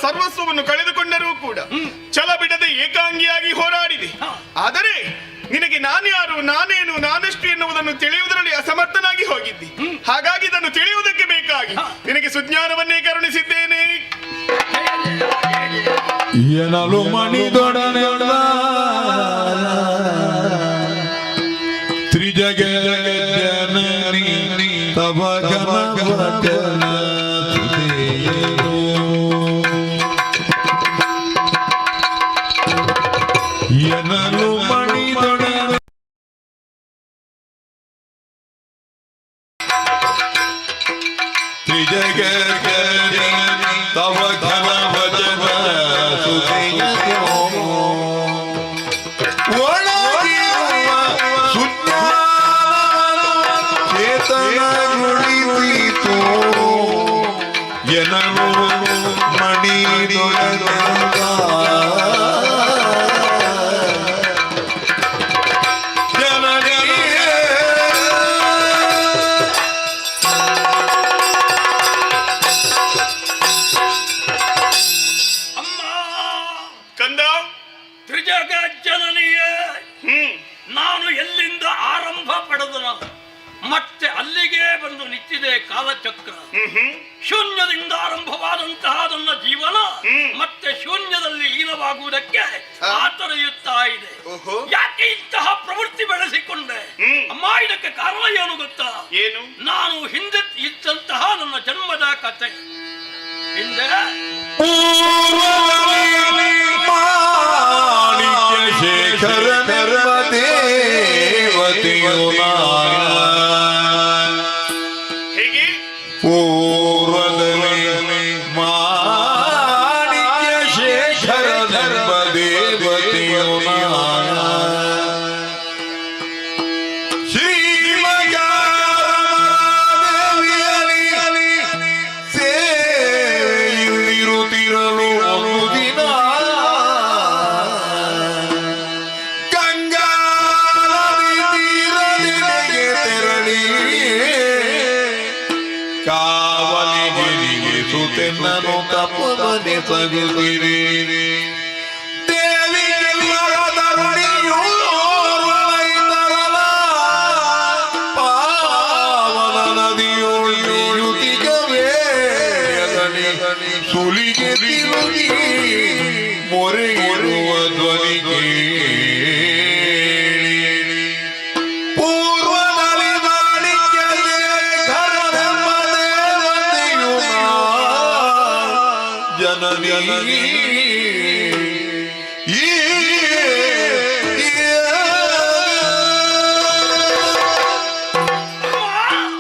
ಸರ್ವಸ್ವವನ್ನು ಕಳೆದುಕೊಂಡರೂ ಕೂಡ ಛಲ ಬಿಡದೆ ಏಕಾಂಗಿಯಾಗಿ ಹೋರಾಡಿದೆ. ಆದರೆ ನಿನಗೆ ನಾನ್ಯಾರು, ನಾನೇನು, ನಾನೆಷ್ಟು ಎನ್ನುವುದನ್ನು ತಿಳಿಯುವುದರಲ್ಲಿ ಅಸಮರ್ಥನಾಗಿ ಹೋಗಿದ್ದಿ. ಹಾಗಾಗಿ ಇದನ್ನು ತಿಳಿಯುವುದಕ್ಕೆ ಬೇಕಾಗಿ ನಿನಗೆ ಸುಜ್ಞಾನವನ್ನೇ ಕರುಣಿಸಿದ್ದೇನೆ. ಎನಲು ಮಣಿದೊಡನೆ ತ್ರಿಜಗಜ್ಜನನಿ ತವ ಘನವಚನ ಸುಧೇಯೋ ಎನಲು ಮಣಿದೊಡನೆ ತ್ರಿಜಗಜ್ಜನನಿ ತವ ಘನವಚನ ಸುಧೇಯೋ ಎನಲು ಮಣಿದೊಡನೆ ಕಂದ ತ್ರಿಜಗಜ್ಜನನಿಯೇ, ನಾನು ಎಲ್ಲಿಂದ ಆರಂಭ ಪಡೆದನು ಮತ್ತೆ ಅಲ್ಲಿಗೆ ಬಂದು ನಿಂತಿದೆ ಕಾಲಚಕ್ರ. ಶೂನ್ಯದಿಂದ ಆರಂಭವಾದಂತಹ ನನ್ನ ಜೀವನ ಮತ್ತೆ ಶೂನ್ಯದಲ್ಲಿ ಲೀನವಾಗುವುದಕ್ಕೆ ಆತರೆಯುತ್ತಾ ಇದೆ. ಯಾಕೆ ಇಂತಹ ಪ್ರವೃತ್ತಿ ಬೆಳೆಸಿಕೊಂಡೆ ಅಮ್ಮ? ಇದಕ್ಕೆ ಕಾರಣ ಏನು ಗೊತ್ತಾ? ಏನು? ನಾನು ಹಿಂದೆ ಇದ್ದಂತಹ ನನ್ನ ಜನ್ಮದ ಕಥೆ. ಹಿಂದೆ ಶೇಖರ ದೇವತೆಯೋ ಹೇಗೆ ಪೂರ್ವದಲ್ಲಿ ಮಾಣಿಕ್ಯ ಶೇಖರ ಧರ್ಮ ದೇವತೆಯೋ ಶ್ರೀಮಗಾರದೇವಿಯಲಿ ಸೇರಿರುತ್ತಿರಲು ಒಂದು ದಿನ ಕಾವಲಿಗೆ ಸುತೆನ್ನನು ತಪ್ಪನೆ ಸಗುತ್ತಿರಿ ದೇವಿಗೆಲ್ಲರ ತರುಣಿಯೂ ಪಾವನ ನದಿಯುಳಿಯುತಿಗವೇ ಸುಲಿಗೆ ತಿರುಗಿ ಮೊರೆಯಿರುವ ಧ್ವನಿಗೆ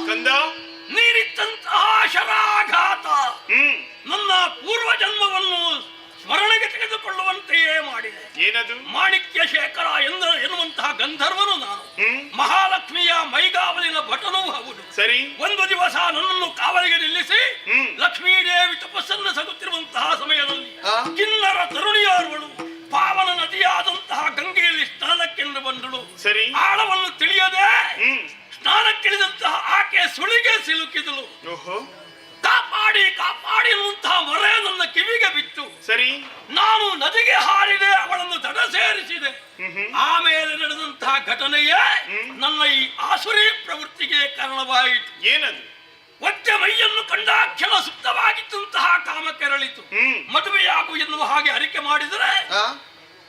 ಕಂದ, ನೀರಿದ್ದಂತಹ ಶರಾಘಾತ ನನ್ನ ಪೂರ್ವ ಜನ್ಮವನ್ನು ಸ್ಮರಣೆಗೆ ತೆಗೆದುಕೊಳ್ಳುವಂತೆಯೇ ಮಾಡಿದೆ. ಏನದು? ಮಾಣಿಕ್ಯ ಶೇಖರ ಎನ್ನುವಂತಹ ಗಂಧರ್ವನು ನಾನು. ಮಹಾಲಕ್ಷ್ಮಿಯ ಮೈಗಾವಲಿನ ಭಟನೂ ಹೌದು. ಸರಿ. ಒಂದು ದಿವಸ ನನ್ನನ್ನು ಕಾವಲಿಗೆ ನಿಲ್ಲಿಸಿ ಲಕ್ಷ್ಮೀದೇವಿ ತಪಸ್ಸನ್ನು ಸಗುತ್ತಿರುವಂತಹ ಸಮಯದಲ್ಲಿ ಕಿನ್ನರ ತರುಣಿಯಾರ್ವಳು ಪಾವನ ನದಿಯಾದಂತಹ ಗಂಗೆಯಲ್ಲಿ ಸ್ನಾನಕ್ಕೆಂದು ಬಂದಳು. ಸರಿ. ಆಳವನ್ನು ತಿಳಿಯದೆ ಸ್ನಾನಕ್ಕಿಳಿದಂತಹ ಆಕೆ ಸುಳಿಗೆ ಸಿಲುಕಿದಳು. ಕಾಪಾಡಿ ಕಾಪಾಡಿ ಎನ್ನುವಂತಹ ಮೊರೆ ನನ್ನ ಕಿವಿಗೆ ಬಿತ್ತು. ಸರಿ. ನಾನು ನದಿಗೆ ಹಾರಿದೆ, ಅವಳನ್ನು ದಡ ಸೇರಿಸಿದೆ. ಆಮೇಲೆ ನಡೆದಂತಹ ಘಟನೆಯೇ ನನ್ನ ಈ ಆಸುರಿ ಪ್ರವೃತ್ತಿಗೆ ಕಾರಣವಾಯಿತು. ಏನದು? ಒಚ್ಚ ಮೈಯನ್ನು ಕಂಡಾಕ್ಷಣ ಸುಪ್ತವಾಗಿದ್ದಂತಹ ಕಾಮ ಕೆರಳಿತು. ಮದುವೆಯಾಗು ಎನ್ನುವ ಹಾಗೆ ಅರಿಕೆ ಮಾಡಿದರೆ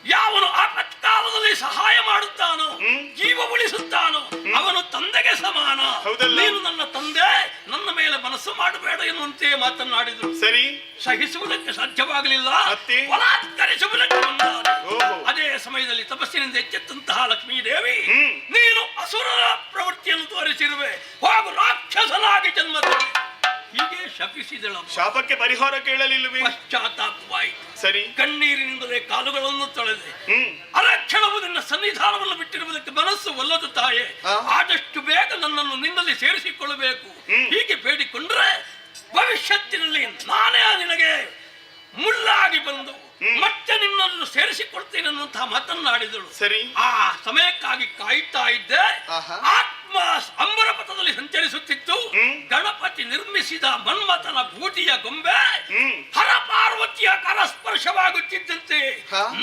ಯಾವನು ಆಪತ್ಕಾಲದಲ್ಲಿ ಸಹಾಯ ಮಾಡುತ್ತಾನೋ, ಜೀವ ಉಳಿಸುತ್ತಾನೋ, ಅವನು ತಂದೆಗೆ ಸಮಾನ. ನೀನು ನನ್ನ ತಂದೆ, ನನ್ನ ಮೇಲೆ ಮನಸ್ಸು ಮಾಡಬೇಡ ಎನ್ನುವಂತೆ ಮಾತನಾಡಿದ್ರು. ಸರಿ, ಸಹಿಸುವುದಕ್ಕೆ ಸಾಧ್ಯವಾಗಲಿಲ್ಲ, ಬಲಾತ್ಕರಿಸುವುದಕ್ಕೆ ಮುಂದಾದ. ಅದೇ ಸಮಯದಲ್ಲಿ ತಪಸ್ಸಿನಿಂದ ಎಚ್ಚೆತ್ತಂತಹ ಲಕ್ಷ್ಮೀದೇವಿ, ನೀನು ಅಸುರರ ಪ್ರವೃತ್ತಿಯನ್ನು ತೋರಿಸಿರುವೆ, ಹಾಗೂ ರಾಕ್ಷಸನಾಗಿ ಜನ್ಮ ತಳೆ, ಹೀಗೆ ಶಪಿಸಿದಳು. ಶಾಪಕ್ಕೆ ಪರಿಹಾರ ಕೇಳಲಿಲ್ಲವೇ? ಪಶ್ಚಾತ್ತಾಪವಾಯಿತು. ಸರಿ, ಕಣ್ಣೀರಿನಿಂದಲೇ ಕಾಲುಗಳನ್ನು ತೊಳೆದೆ. ಅರಕ್ಷಣವು ನಿನ್ನ ಸನ್ನಿಧಾನವನ್ನು ಬಿಟ್ಟಿರುವುದಕ್ಕೆ ಮನಸ್ಸು ಒಲ್ಲದು ತಾಯೇ, ಆದಷ್ಟು ಬೇಗ ನನ್ನನ್ನು ನಿನ್ನಲ್ಲಿ ಸೇರಿಸಿಕೊಳ್ಳಬೇಕು. ಹೀಗೆ ಬೇಡಿಕೊಂಡ್ರೆ ಭವಿಷ್ಯತ್ತಿನಲ್ಲಿ ನಾನೇ ನಿನಗೆ ಮುಳ್ಳಾಗಿ ಬಂದು ಮತ್ತೆ ನಿನ್ನನ್ನು ಸೇರಿಸಿಕೊಳ್ತೇನೆ ಅನ್ನುವಂತಹ ಮಾತನ್ನಾಡಿದಳು. ಸರಿ, ಆ ಸಮಯಕ್ಕಾಗಿ ಕಾಯುತ್ತಾ ಇದ್ದೆ. ಆತ್ಮ ಅಂಬರ ಪಥದಲ್ಲಿ ಸಂಚರಿಸುತ್ತಿತ್ತು. ಗಣಪತಿ ನಿರ್ಮಿಸಿದ ಮನ್ಮಥನ ಬೂದಿಯ ಗೊಂಬೆ ಹರ ಪಾರ್ವತಿಯ ಕರಸ್ಪರ್ಶವಾಗುತ್ತಿದ್ದಂತೆ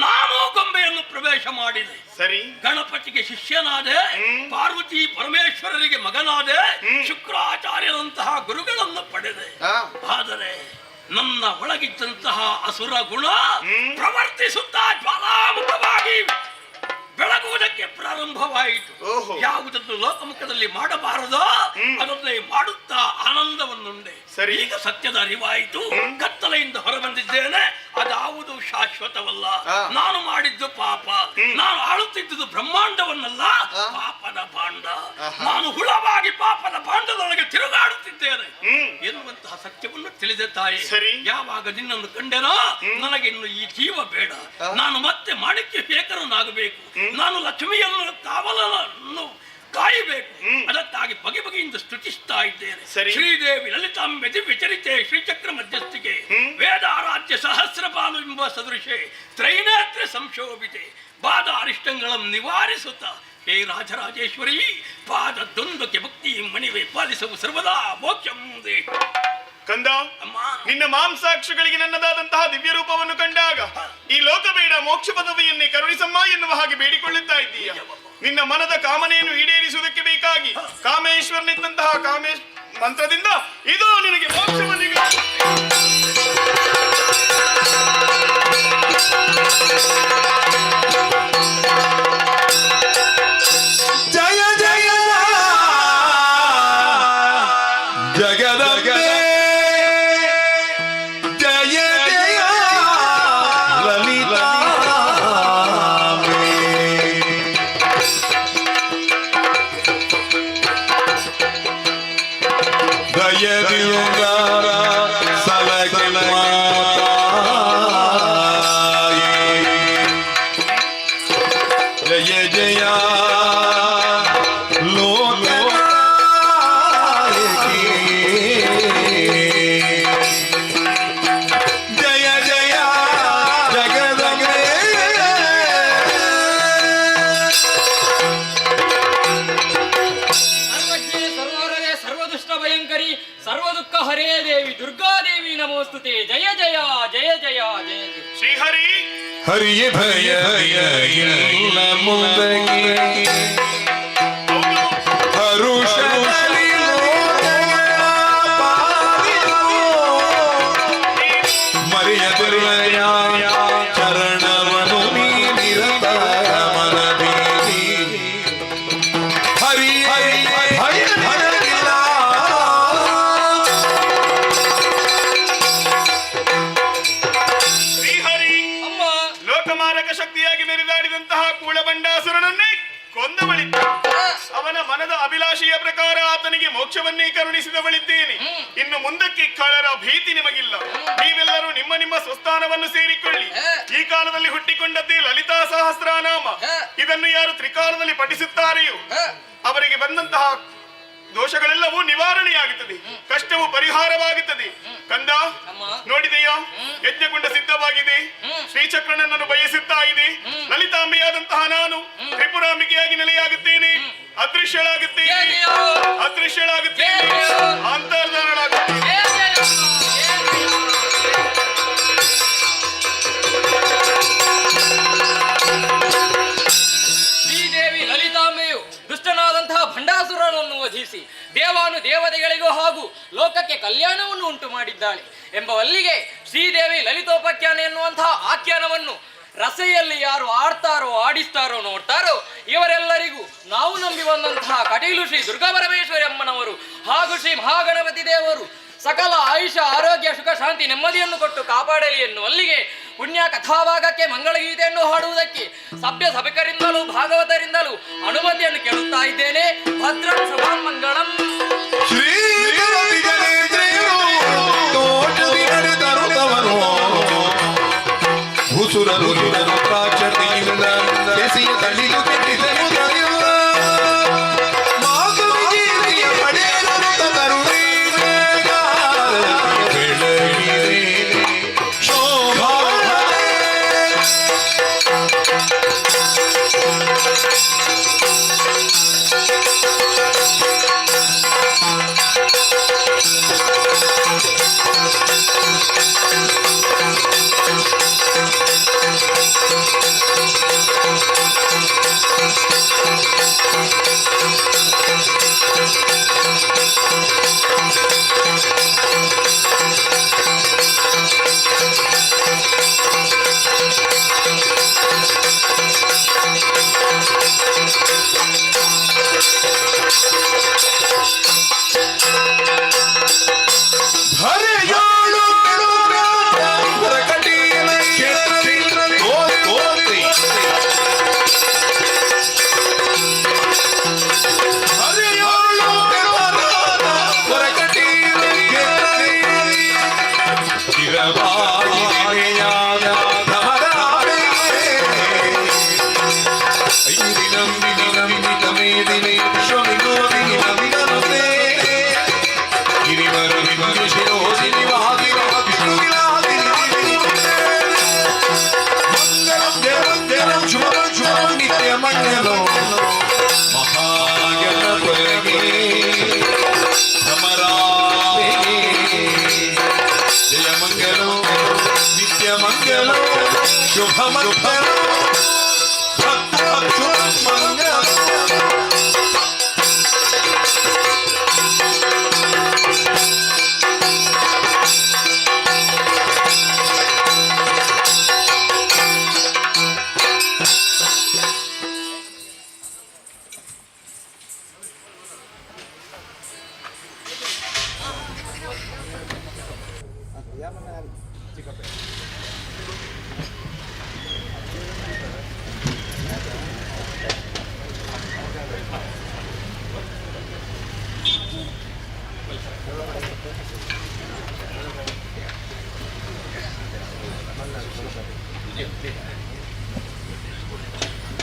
ನಾನು ಗೊಂಬೆಯನ್ನು ಪ್ರವೇಶ ಮಾಡಿದೆ. ಸರಿ, ಗಣಪತಿಗೆ ಶಿಷ್ಯನಾದೆ, ಪಾರ್ವತಿ ಪರಮೇಶ್ವರರಿಗೆ ಮಗನಾದೆ, ಶುಕ್ರಾಚಾರ್ಯರಂತಹ ಗುರುಗಳನ್ನು ಪಡೆದೆ. ಆದರೆ ನನ್ನ ಒಳಗಿದ್ದಂತಹ ಅಸುರ ಗುಣ ಪ್ರವರ್ತಿಸುತ್ತಾ ಜ್ವಾಲಾಮುಖವಾಗಿ ಬೆಳಗುವುದಕ್ಕೆ ಪ್ರಾರಂಭವಾಯಿತು. ಯಾವುದನ್ನು ಲೋಕಮುಖದಲ್ಲಿ ಮಾಡಬಾರದೋ ಅದನ್ನೇ ಮಾಡುತ್ತಾ ಆನಂದವನ್ನುಂಡೆ. ಈಗ ಸತ್ಯದ ಅರಿವಾಯಿತು. ಕತ್ತಲೆಯಿಂದ ಹೊರಬಂದಿದ್ದೇನೆ. ಅದಾವುದು ಶಾಶ್ವತವಲ್ಲ. ನಾನು ಮಾಡಿದ್ದು ಪಾಪ. ನಾನು ಆಳುತ್ತಿದ್ದುದು ಬ್ರಹ್ಮಾಂಡವನ್ನಲ್ಲ, ಪಾಪದ ಭಾಂಡ. ನಾನು ಹುಳವಾಗಿ ಪಾಪದ ಭಾಂಡದೊಳಗೆ ತಿರುಗಾಡುತ್ತಿದ್ದೇನೆ ಎನ್ನುವಂತಹ ಸತ್ಯವನ್ನು ತಿಳಿದ ತಾಯಿ, ಯಾವಾಗ ನಿನ್ನನ್ನು ಕಂಡೆನೋ ನನಗೆ ಇನ್ನು ಈ ಜೀವ ಬೇಡ. ನಾನು ಮತ್ತೆ ಮಾಣಿಕ್ಯ ಶೇಖರನಾಗಬೇಕು. ನಾನು ಲಕ್ಷ್ಮಿಯನ್ನು ಕಾವಲನ್ನು ಕಾಯಬೇಕು. ಅದಕ್ಕಾಗಿ ಬಗೆ ಬಗೆಯಿಂದ ಸ್ತುತಿಸ್ತಾ ಇದ್ದೇನೆ. ಶ್ರೀದೇವಿ ಲಲಿತಾಂಬೆ ದಿವ್ಯಚರಿತೆ ಶ್ರೀಚಕ್ರ ಮಧ್ಯಸ್ಥಿಕೆ ವೇದಾರಾಧ್ಯ ಸಹಸ್ರಪಾಲು ಎಂಬ ಸದೃಶೆ ತ್ರೈನೇತ್ರ ಸಂಶೋಭಿತೆ ಬಾಧ ಅರಿಷ್ಟಗಳನ್ನು ನಿವಾರಿಸುತ್ತ ಹೇ ರಾಜರಾಜೇಶ್ವರಿ ಪಾದ ದ್ವಂದ್ವಕ್ಕೆ ಭಕ್ತಿ ಮಣಿವೆ ಪಾಲಿಸುವ ಸರ್ವದಾ ಮೋಕ್ಷಂ ದೇಹ. ಕಂದ, ನಿನ್ನ ಮಾಂಸಾಕ್ಷಗಳಿಗೆ ನನ್ನದಾದಂತಹ ದಿವ್ಯ ರೂಪವನ್ನು ಕಂಡಾಗ ಈ ಲೋಕ ಬೇಡ, ಮೋಕ್ಷ ಪದವಿಯನ್ನೇ ಕರುಣಿಸಮ್ಮ ಎನ್ನುವ ಹಾಗೆ ಬೇಡಿಕೊಳ್ಳುತ್ತಾ ಇದ್ದೀಯ. ನಿನ್ನ ಮನದ ಕಾಮನೆಯನ್ನು ಈಡೇರಿಸುವುದಕ್ಕೆ ಬೇಕಾಗಿ ಕಾಮೇಶ್ವರನಿದ್ದಂತಹ ಕಾಮೇಶ್ ಮಂತ್ರದಿಂದ ಇದು ನಿನಗೆ ಮೋಕ್ಷವನ್ನು ಜಯ ಜಯ ಜಗದಂಬೆ, ಜಯ ಜಯ ಲಲಿತಾಂಬೆ. ದಯದಿಂದ ಸಲಗೆ ಮಾತಾಯೇ, ಜಯ ಜಯ ಲೋಕನಾಯಕಿ, ಜಯ ಜಯ ಜಗದಂಬೆ. ಸರ್ವಜ್ಞೆ ಸರ್ವರೇ ಸರ್ವದುಷ್ಟ ಭಯಂಕರಿ ಸರ್ವ ದುಃಖ ಹರೇ ದೇವಿ ದುರ್ಗಾದೇವಿ ನಮೋಸ್ತುತೆ. ಜಯ ಜಯ ಜಯ ಜಯ ಜಯ ಜಯ ಶ್ರೀಹರಿ. ಹರಿಯ ಭಯ ಇಲ್ಲ ಮುಂದಕ್ಕೆ ಹರುಷದಲ್ಲಿ ಮರೆಯದೆಯ ಚರಣವನು ನೀ ನಿರಂತರ ಮನದಲ್ಲಿ. ಹರಿ ಭಯ ಭಯವಿಲ್ಲ. ಶ್ರೀಹರಿ, ಲೋಕಮಾರಕ ಶಕ್ತಿಯಾಗಿ ಮೆರೆದಾಡಿದಂತಹ ಕೂಳಬಂಡಾಸುರನನ್ನೇ ಕೊಂದ ಬಳಿಕ ಅವನ ಮನದ ಅಭಿಲಾಷೆಯ ಪ್ರಕಾರ ಆತನಿಗೆ ಮೋಕ್ಷವನ್ನೇ ಕರುಣಿಸಿದ ಬಳಿದ್ದೇನೆ. ಇನ್ನು ಮುಂದಕ್ಕೆ ಕಳರ ಭೀತಿ ನಿಮಗಿಲ್ಲ. ನೀವೆಲ್ಲರೂ ನಿಮ್ಮ ನಿಮ್ಮ ಸ್ವಸ್ಥಾನವನ್ನು ಸೇರಿಕೊಳ್ಳಿ. ಈ ಕಾಲದಲ್ಲಿ ಹುಟ್ಟಿಕೊಂಡದ್ದೇ ಲಲಿತಾ ಸಹಸ್ರನಾಮ. ಇದನ್ನು ಯಾರು ತ್ರಿಕಾಲದಲ್ಲಿ ಪಠಿಸುತ್ತಾರೆಯೋ ಅವರಿಗೆ ಬಂದಂತಹ ದೋಷಗಳೆಲ್ಲವೂ ನಿವಾರಣೆಯಾಗುತ್ತದೆ, ಕಷ್ಟವು ಪರಿಹಾರವಾಗುತ್ತದೆ. ಕಂದ, ನೋಡಿದೆಯಾ, ಯಜ್ಞಗುಂಡ ಸಿದ್ಧವಾಗಿದೆ. ಶ್ರೀಚಕ್ರ ನನ್ನನ್ನು ಬಯಸುತ್ತಾ ಇದೆ. ಲಲಿತಾಂಬೆಯಾದಂತಹ ನಾನು ತ್ರಿಪುರಾಂಬಿಕೆಯಾಗಿ ನೆಲೆಯಾಗುತ್ತೇನೆ, ಅದೃಶ್ಯಳಾಗುತ್ತೇನೆ, ಅಂತರ್ಧಾನಳಾಗುತ್ತೇನೆ. ರಾಕ್ಷಸರನ್ನು ವಧಿಸಿ ದೇವಾನು ದೇವತೆಗಳಿಗೂ ಹಾಗೂ ಲೋಕಕ್ಕೆ ಕಲ್ಯಾಣವನ್ನು ಉಂಟು ಮಾಡಿದ್ದಾಳೆ ಎಂಬವಲ್ಲಿಗೆ ಶ್ರೀದೇವಿ ಲಲಿತೋಪಾಖ್ಯಾನ ಎನ್ನುವಂತಹ ಆಖ್ಯಾನವನ್ನು ರಸೆಯಲ್ಲಿ ಯಾರು ಆಡ್ತಾರೋ ಆಡಿಸ್ತಾರೋ ನೋಡ್ತಾರೋ ಇವರೆಲ್ಲರಿಗೂ ನಾವು ನಂಬಿ ಬಂದಂತಹ ಕಟೀಲು ಶ್ರೀ ದುರ್ಗಾ ಪರಮೇಶ್ವರಿ ಅಮ್ಮನವರು ಹಾಗೂ ಶ್ರೀ ಮಹಾಗಣಪತಿ ದೇವರು ಸಕಲ ಆಯುಷ ಆರೋಗ್ಯ ಸುಖ ಶಾಂತಿ ನೆಮ್ಮದಿಯನ್ನು ಕೊಟ್ಟು ಕಾಪಾಡಲಿ ಎನ್ನುವಲ್ಲಿಗೆ ಪುಣ್ಯ ಕಥಾಭಾಗಕ್ಕೆ ಮಂಗಳಗೀತೆಯನ್ನು ಹಾಡುವುದಕ್ಕೆ ಸಭ್ಯ ಸಭಿಕರಿಂದಲೂ ಭಾಗವತರಿಂದಲೂ ಅನುಮತಿಯನ್ನು ಕೇಳುತ್ತಾ ಇದ್ದೇನೆ. ಭದ್ರಂ ಶುಭಂ ಮಂಗಳಂ.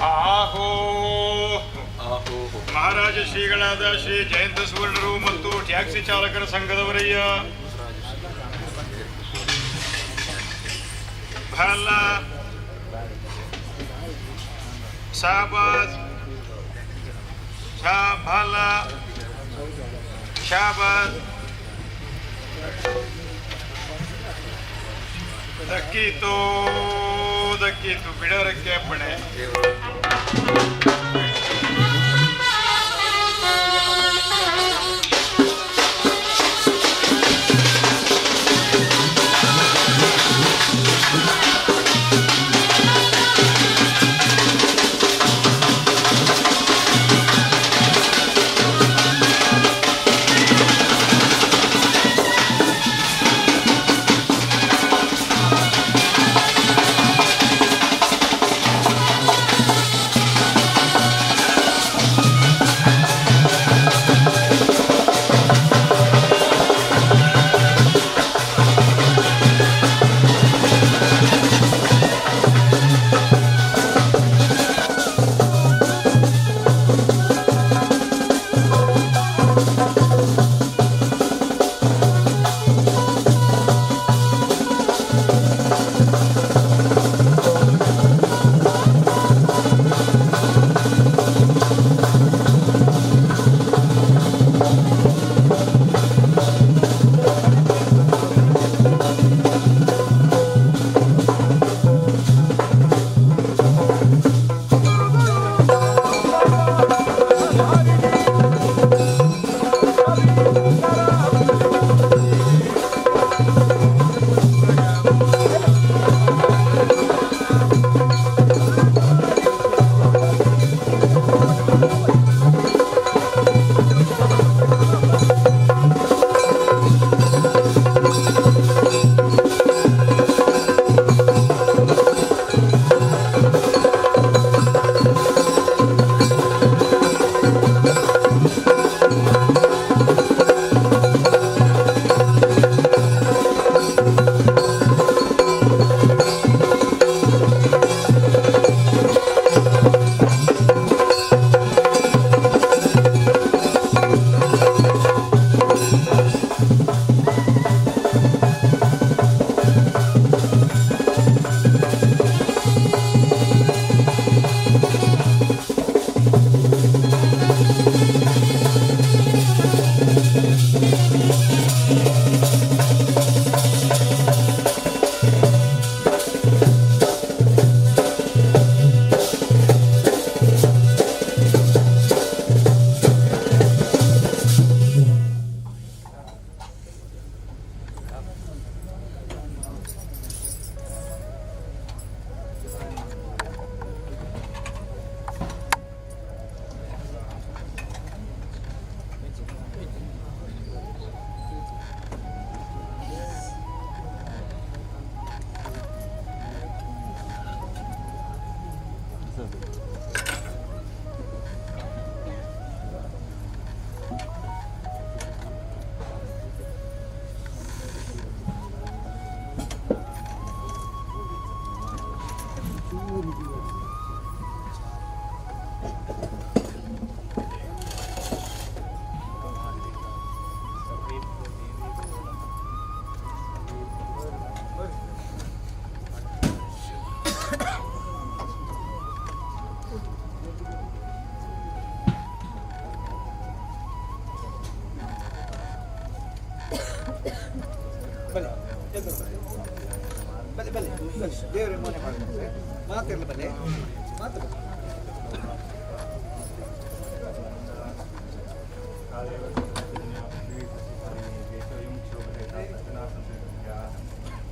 ಆಹೋ ಮಹಾರಾಜ ಶ್ರೀಗಳಾದ ಶ್ರೀ ಜಯಂತ ಸುವರ್ಣರು ಮತ್ತು ಟ್ಯಾಕ್ಸಿ ಚಾಲಕರ ಸಂಘದವರಯ್ಯ ಭಲ ಶಾಬಾದ್ ಶಾಬಲ ಶಾಬಾದ್ ದಕ್ಕಿತು ಬಿಡೋರಕ್ಕೆ ಅಪ್ಪಣೆ.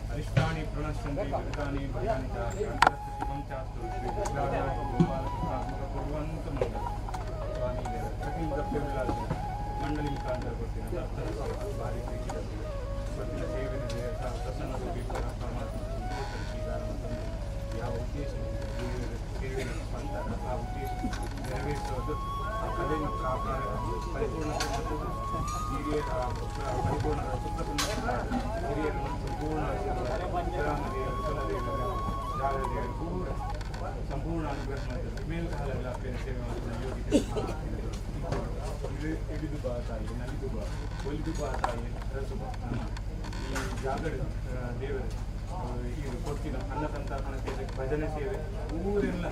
ಅರಿಷ್ಟಾನಿ ಪ್ರಣಶ್ಯಂತಿ ವಿರುದ್ಧಾನಿ ಭಯಾನಿ ಚ ಶಾಂತಿರಸ್ತು ಶಿವಂ ಚಾಸ್ತು ಶ್ರೀ ವಿದ್ಯಾನಾಥ ಗೋಪಾಲಕೃಷ್ಣಾತ್ಮಕ ಕುರ್ವಂತು ಮಂಗಲ ಸ್ವಾಮಿ ಪ್ರತಿ ದಪ್ಪ ಮಂಡಳಿ ಮುಖಾಂತರ ಕೊಡ್ತೀನಿ ಭಾರಿ ಪ್ರೀತಿ ಇವತ್ತಿನ ಸೇವೆ ಪ್ರಸನ್ನ ಹೋಗೀಶ್ವರ ಪರಮಾತ್ಮ ಯಾವ ಉದ್ದೇಶ ಸೇವೆ ಸ್ಪಂದನ ಆ ಉದ್ದೇಶ ನೆರವೇರಿಸೋದು ಆ ಕಲೆಯನ್ನು ಕಾಪಾಡ ಪರಿಪೂರ್ಣತೆ ಮತ್ತು ಹಿರಿಯರ ಪರಿಪೂರ್ಣ ಸುಪ್ರಸನ್ನ ಹಿರಿಯರನ್ನು ಸಂಪೂರ್ಣ ಗ್ರಾಮದೇವರು ಕುಲದೇವರು ಜಾಗದೇವರು ಪೂರ ಸಂಪೂರ್ಣ ಅನುಗ್ರಹ ಮಾಡಿದ್ದಾರೆ ಮೇಲ್ಕಾಲೆಲ್ಲ ಸೇವೆ ಮಾಡ್ತಾರೆ ಯೋಗಿತೆ ಹಿಡಿದು ಬಾ ತಾಯಿ ನಲಿದು ಬಾ ಒಲಿದು ಬಾ ತಾಯಿ ರಸು ಬಾ ಈ ಜಾಗಡ ದೇವರು ಇದು ಕೊಟ್ಟಿನ ಅನ್ನ ಸಂತರ್ಪಣ ಸೇವೆ ಭಜನೆ ಸೇವೆ ಊರೆಲ್ಲ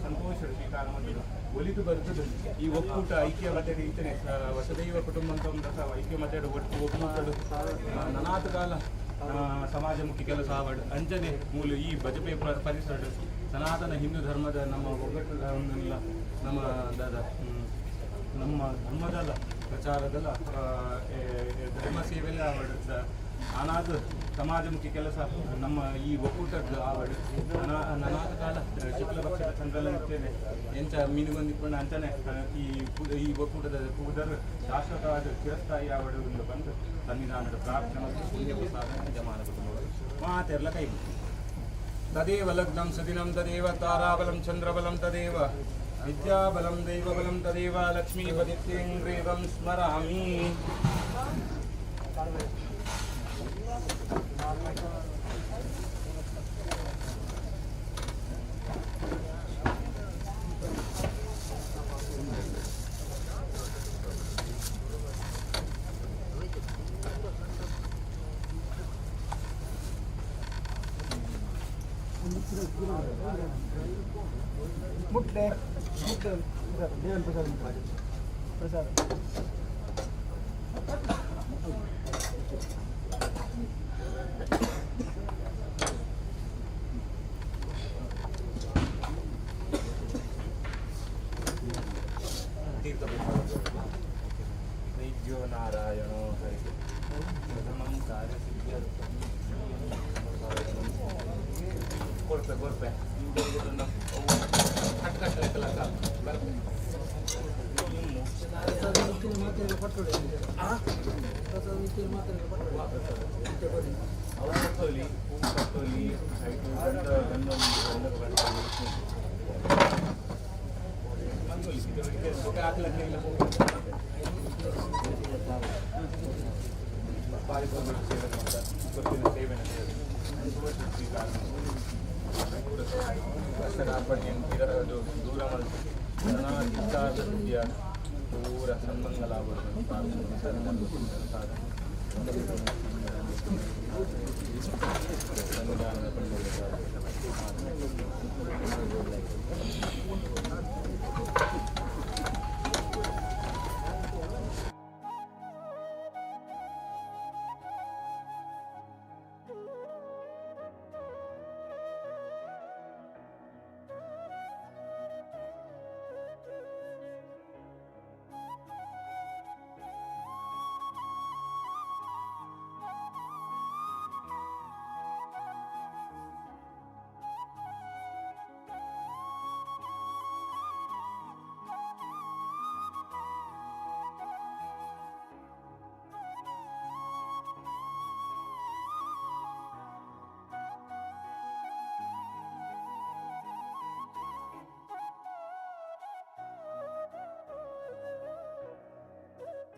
ಸಂತೋಷದ ಸ್ವೀಕಾರ ಮಾಡಿದ್ರು ಒಲಿದು ಬರ್ತದೆ ಈ ಒಕ್ಕೂಟ ಐಕ್ಯಮತ್ಯದ ಈತನೆ ವಸದೈವ ಕುಟುಂಬ ಐಕ್ಯಮತ್ಯದ ಒಕ್ಕೂಟಡು ನನಾತಕಾಲ ಸಮಾಜಮುಖಿ ಕೆಲಸ ಆವಡು ಅಂಜನೆ ಮೂಲ ಈ ಬಜಪೆ ಪರಿಸರ ಸನಾತನ ಹಿಂದೂ ಧರ್ಮದ ನಮ್ಮ ಒಗ್ಗಟ್ಟುಗಳನ್ನೆಲ್ಲ ನಮ್ಮ ಧರ್ಮದಲ್ಲ ಪ್ರಚಾರದಲ್ಲ ಧರ್ಮ ಸೇವೆಲ್ಲ ಆವಡು ಅನಾಥ ಸಮಾಜಮುಖಿ ಕೆಲಸ ನಮ್ಮ ಈ ಒಕ್ಕೂಟದ ಆವಡು ನನಾಥ ಕಾಲ ಶುಕ್ಲ ಪಕ್ಷದ ಚಂದ್ರಲ ಇರ್ತೇನೆ ಎಂಚ ಮೀನುಗೊಂದಿಕೊಂಡು ಅಂತಾನೆ ಈ ಒಕ್ಕೂಟದ ಕೂದಲು ಶಾಶ್ವತವಾದ ಚಿರಸ್ಥಾಯಿ ಆವಡು ಎಂದು ಬಂದು ಸಂವಿಧಾನದ ಪ್ರಾರ್ಥನೆ ಮತ್ತು ಪುಣ್ಯ ಪ್ರಸಾದ ಜಮಾನ ಕುಟುಂಬಗಳು ಮಾತೆಲ್ಲ ಕೈ ತದೇವ ಲಗ್ನಂ ಸುದಿನಂ ತದೇವ ತಾರಾಬಲಂ ಚಂದ್ರಬಲಂ ತದೇವ ವಿದ್ಯಾಬಲಂ ದೈವಬಲಂ ತದೇವ ಲಕ್ಷ್ಮೀಪದಿತ್ಯೇಂದ್ರೇವಂ ಸ್ಮರಾಮಿ. ಮುಟ್ಲೆ ದೇವರ ಪ್ರಸಾದ ವೈದ್ಯೋ ನಾರಾಯಣೋ ಹರಿ ಪ್ರಥಮಂ ಕಾರ್ಯಸಿದ್ಧ್ಯರ್ಥಂ ಕೊಡ್ಪೆ ದೂರ ಪೂರ ಸನ್ಮಂಗಲ ಸಂವಿಧಾನದ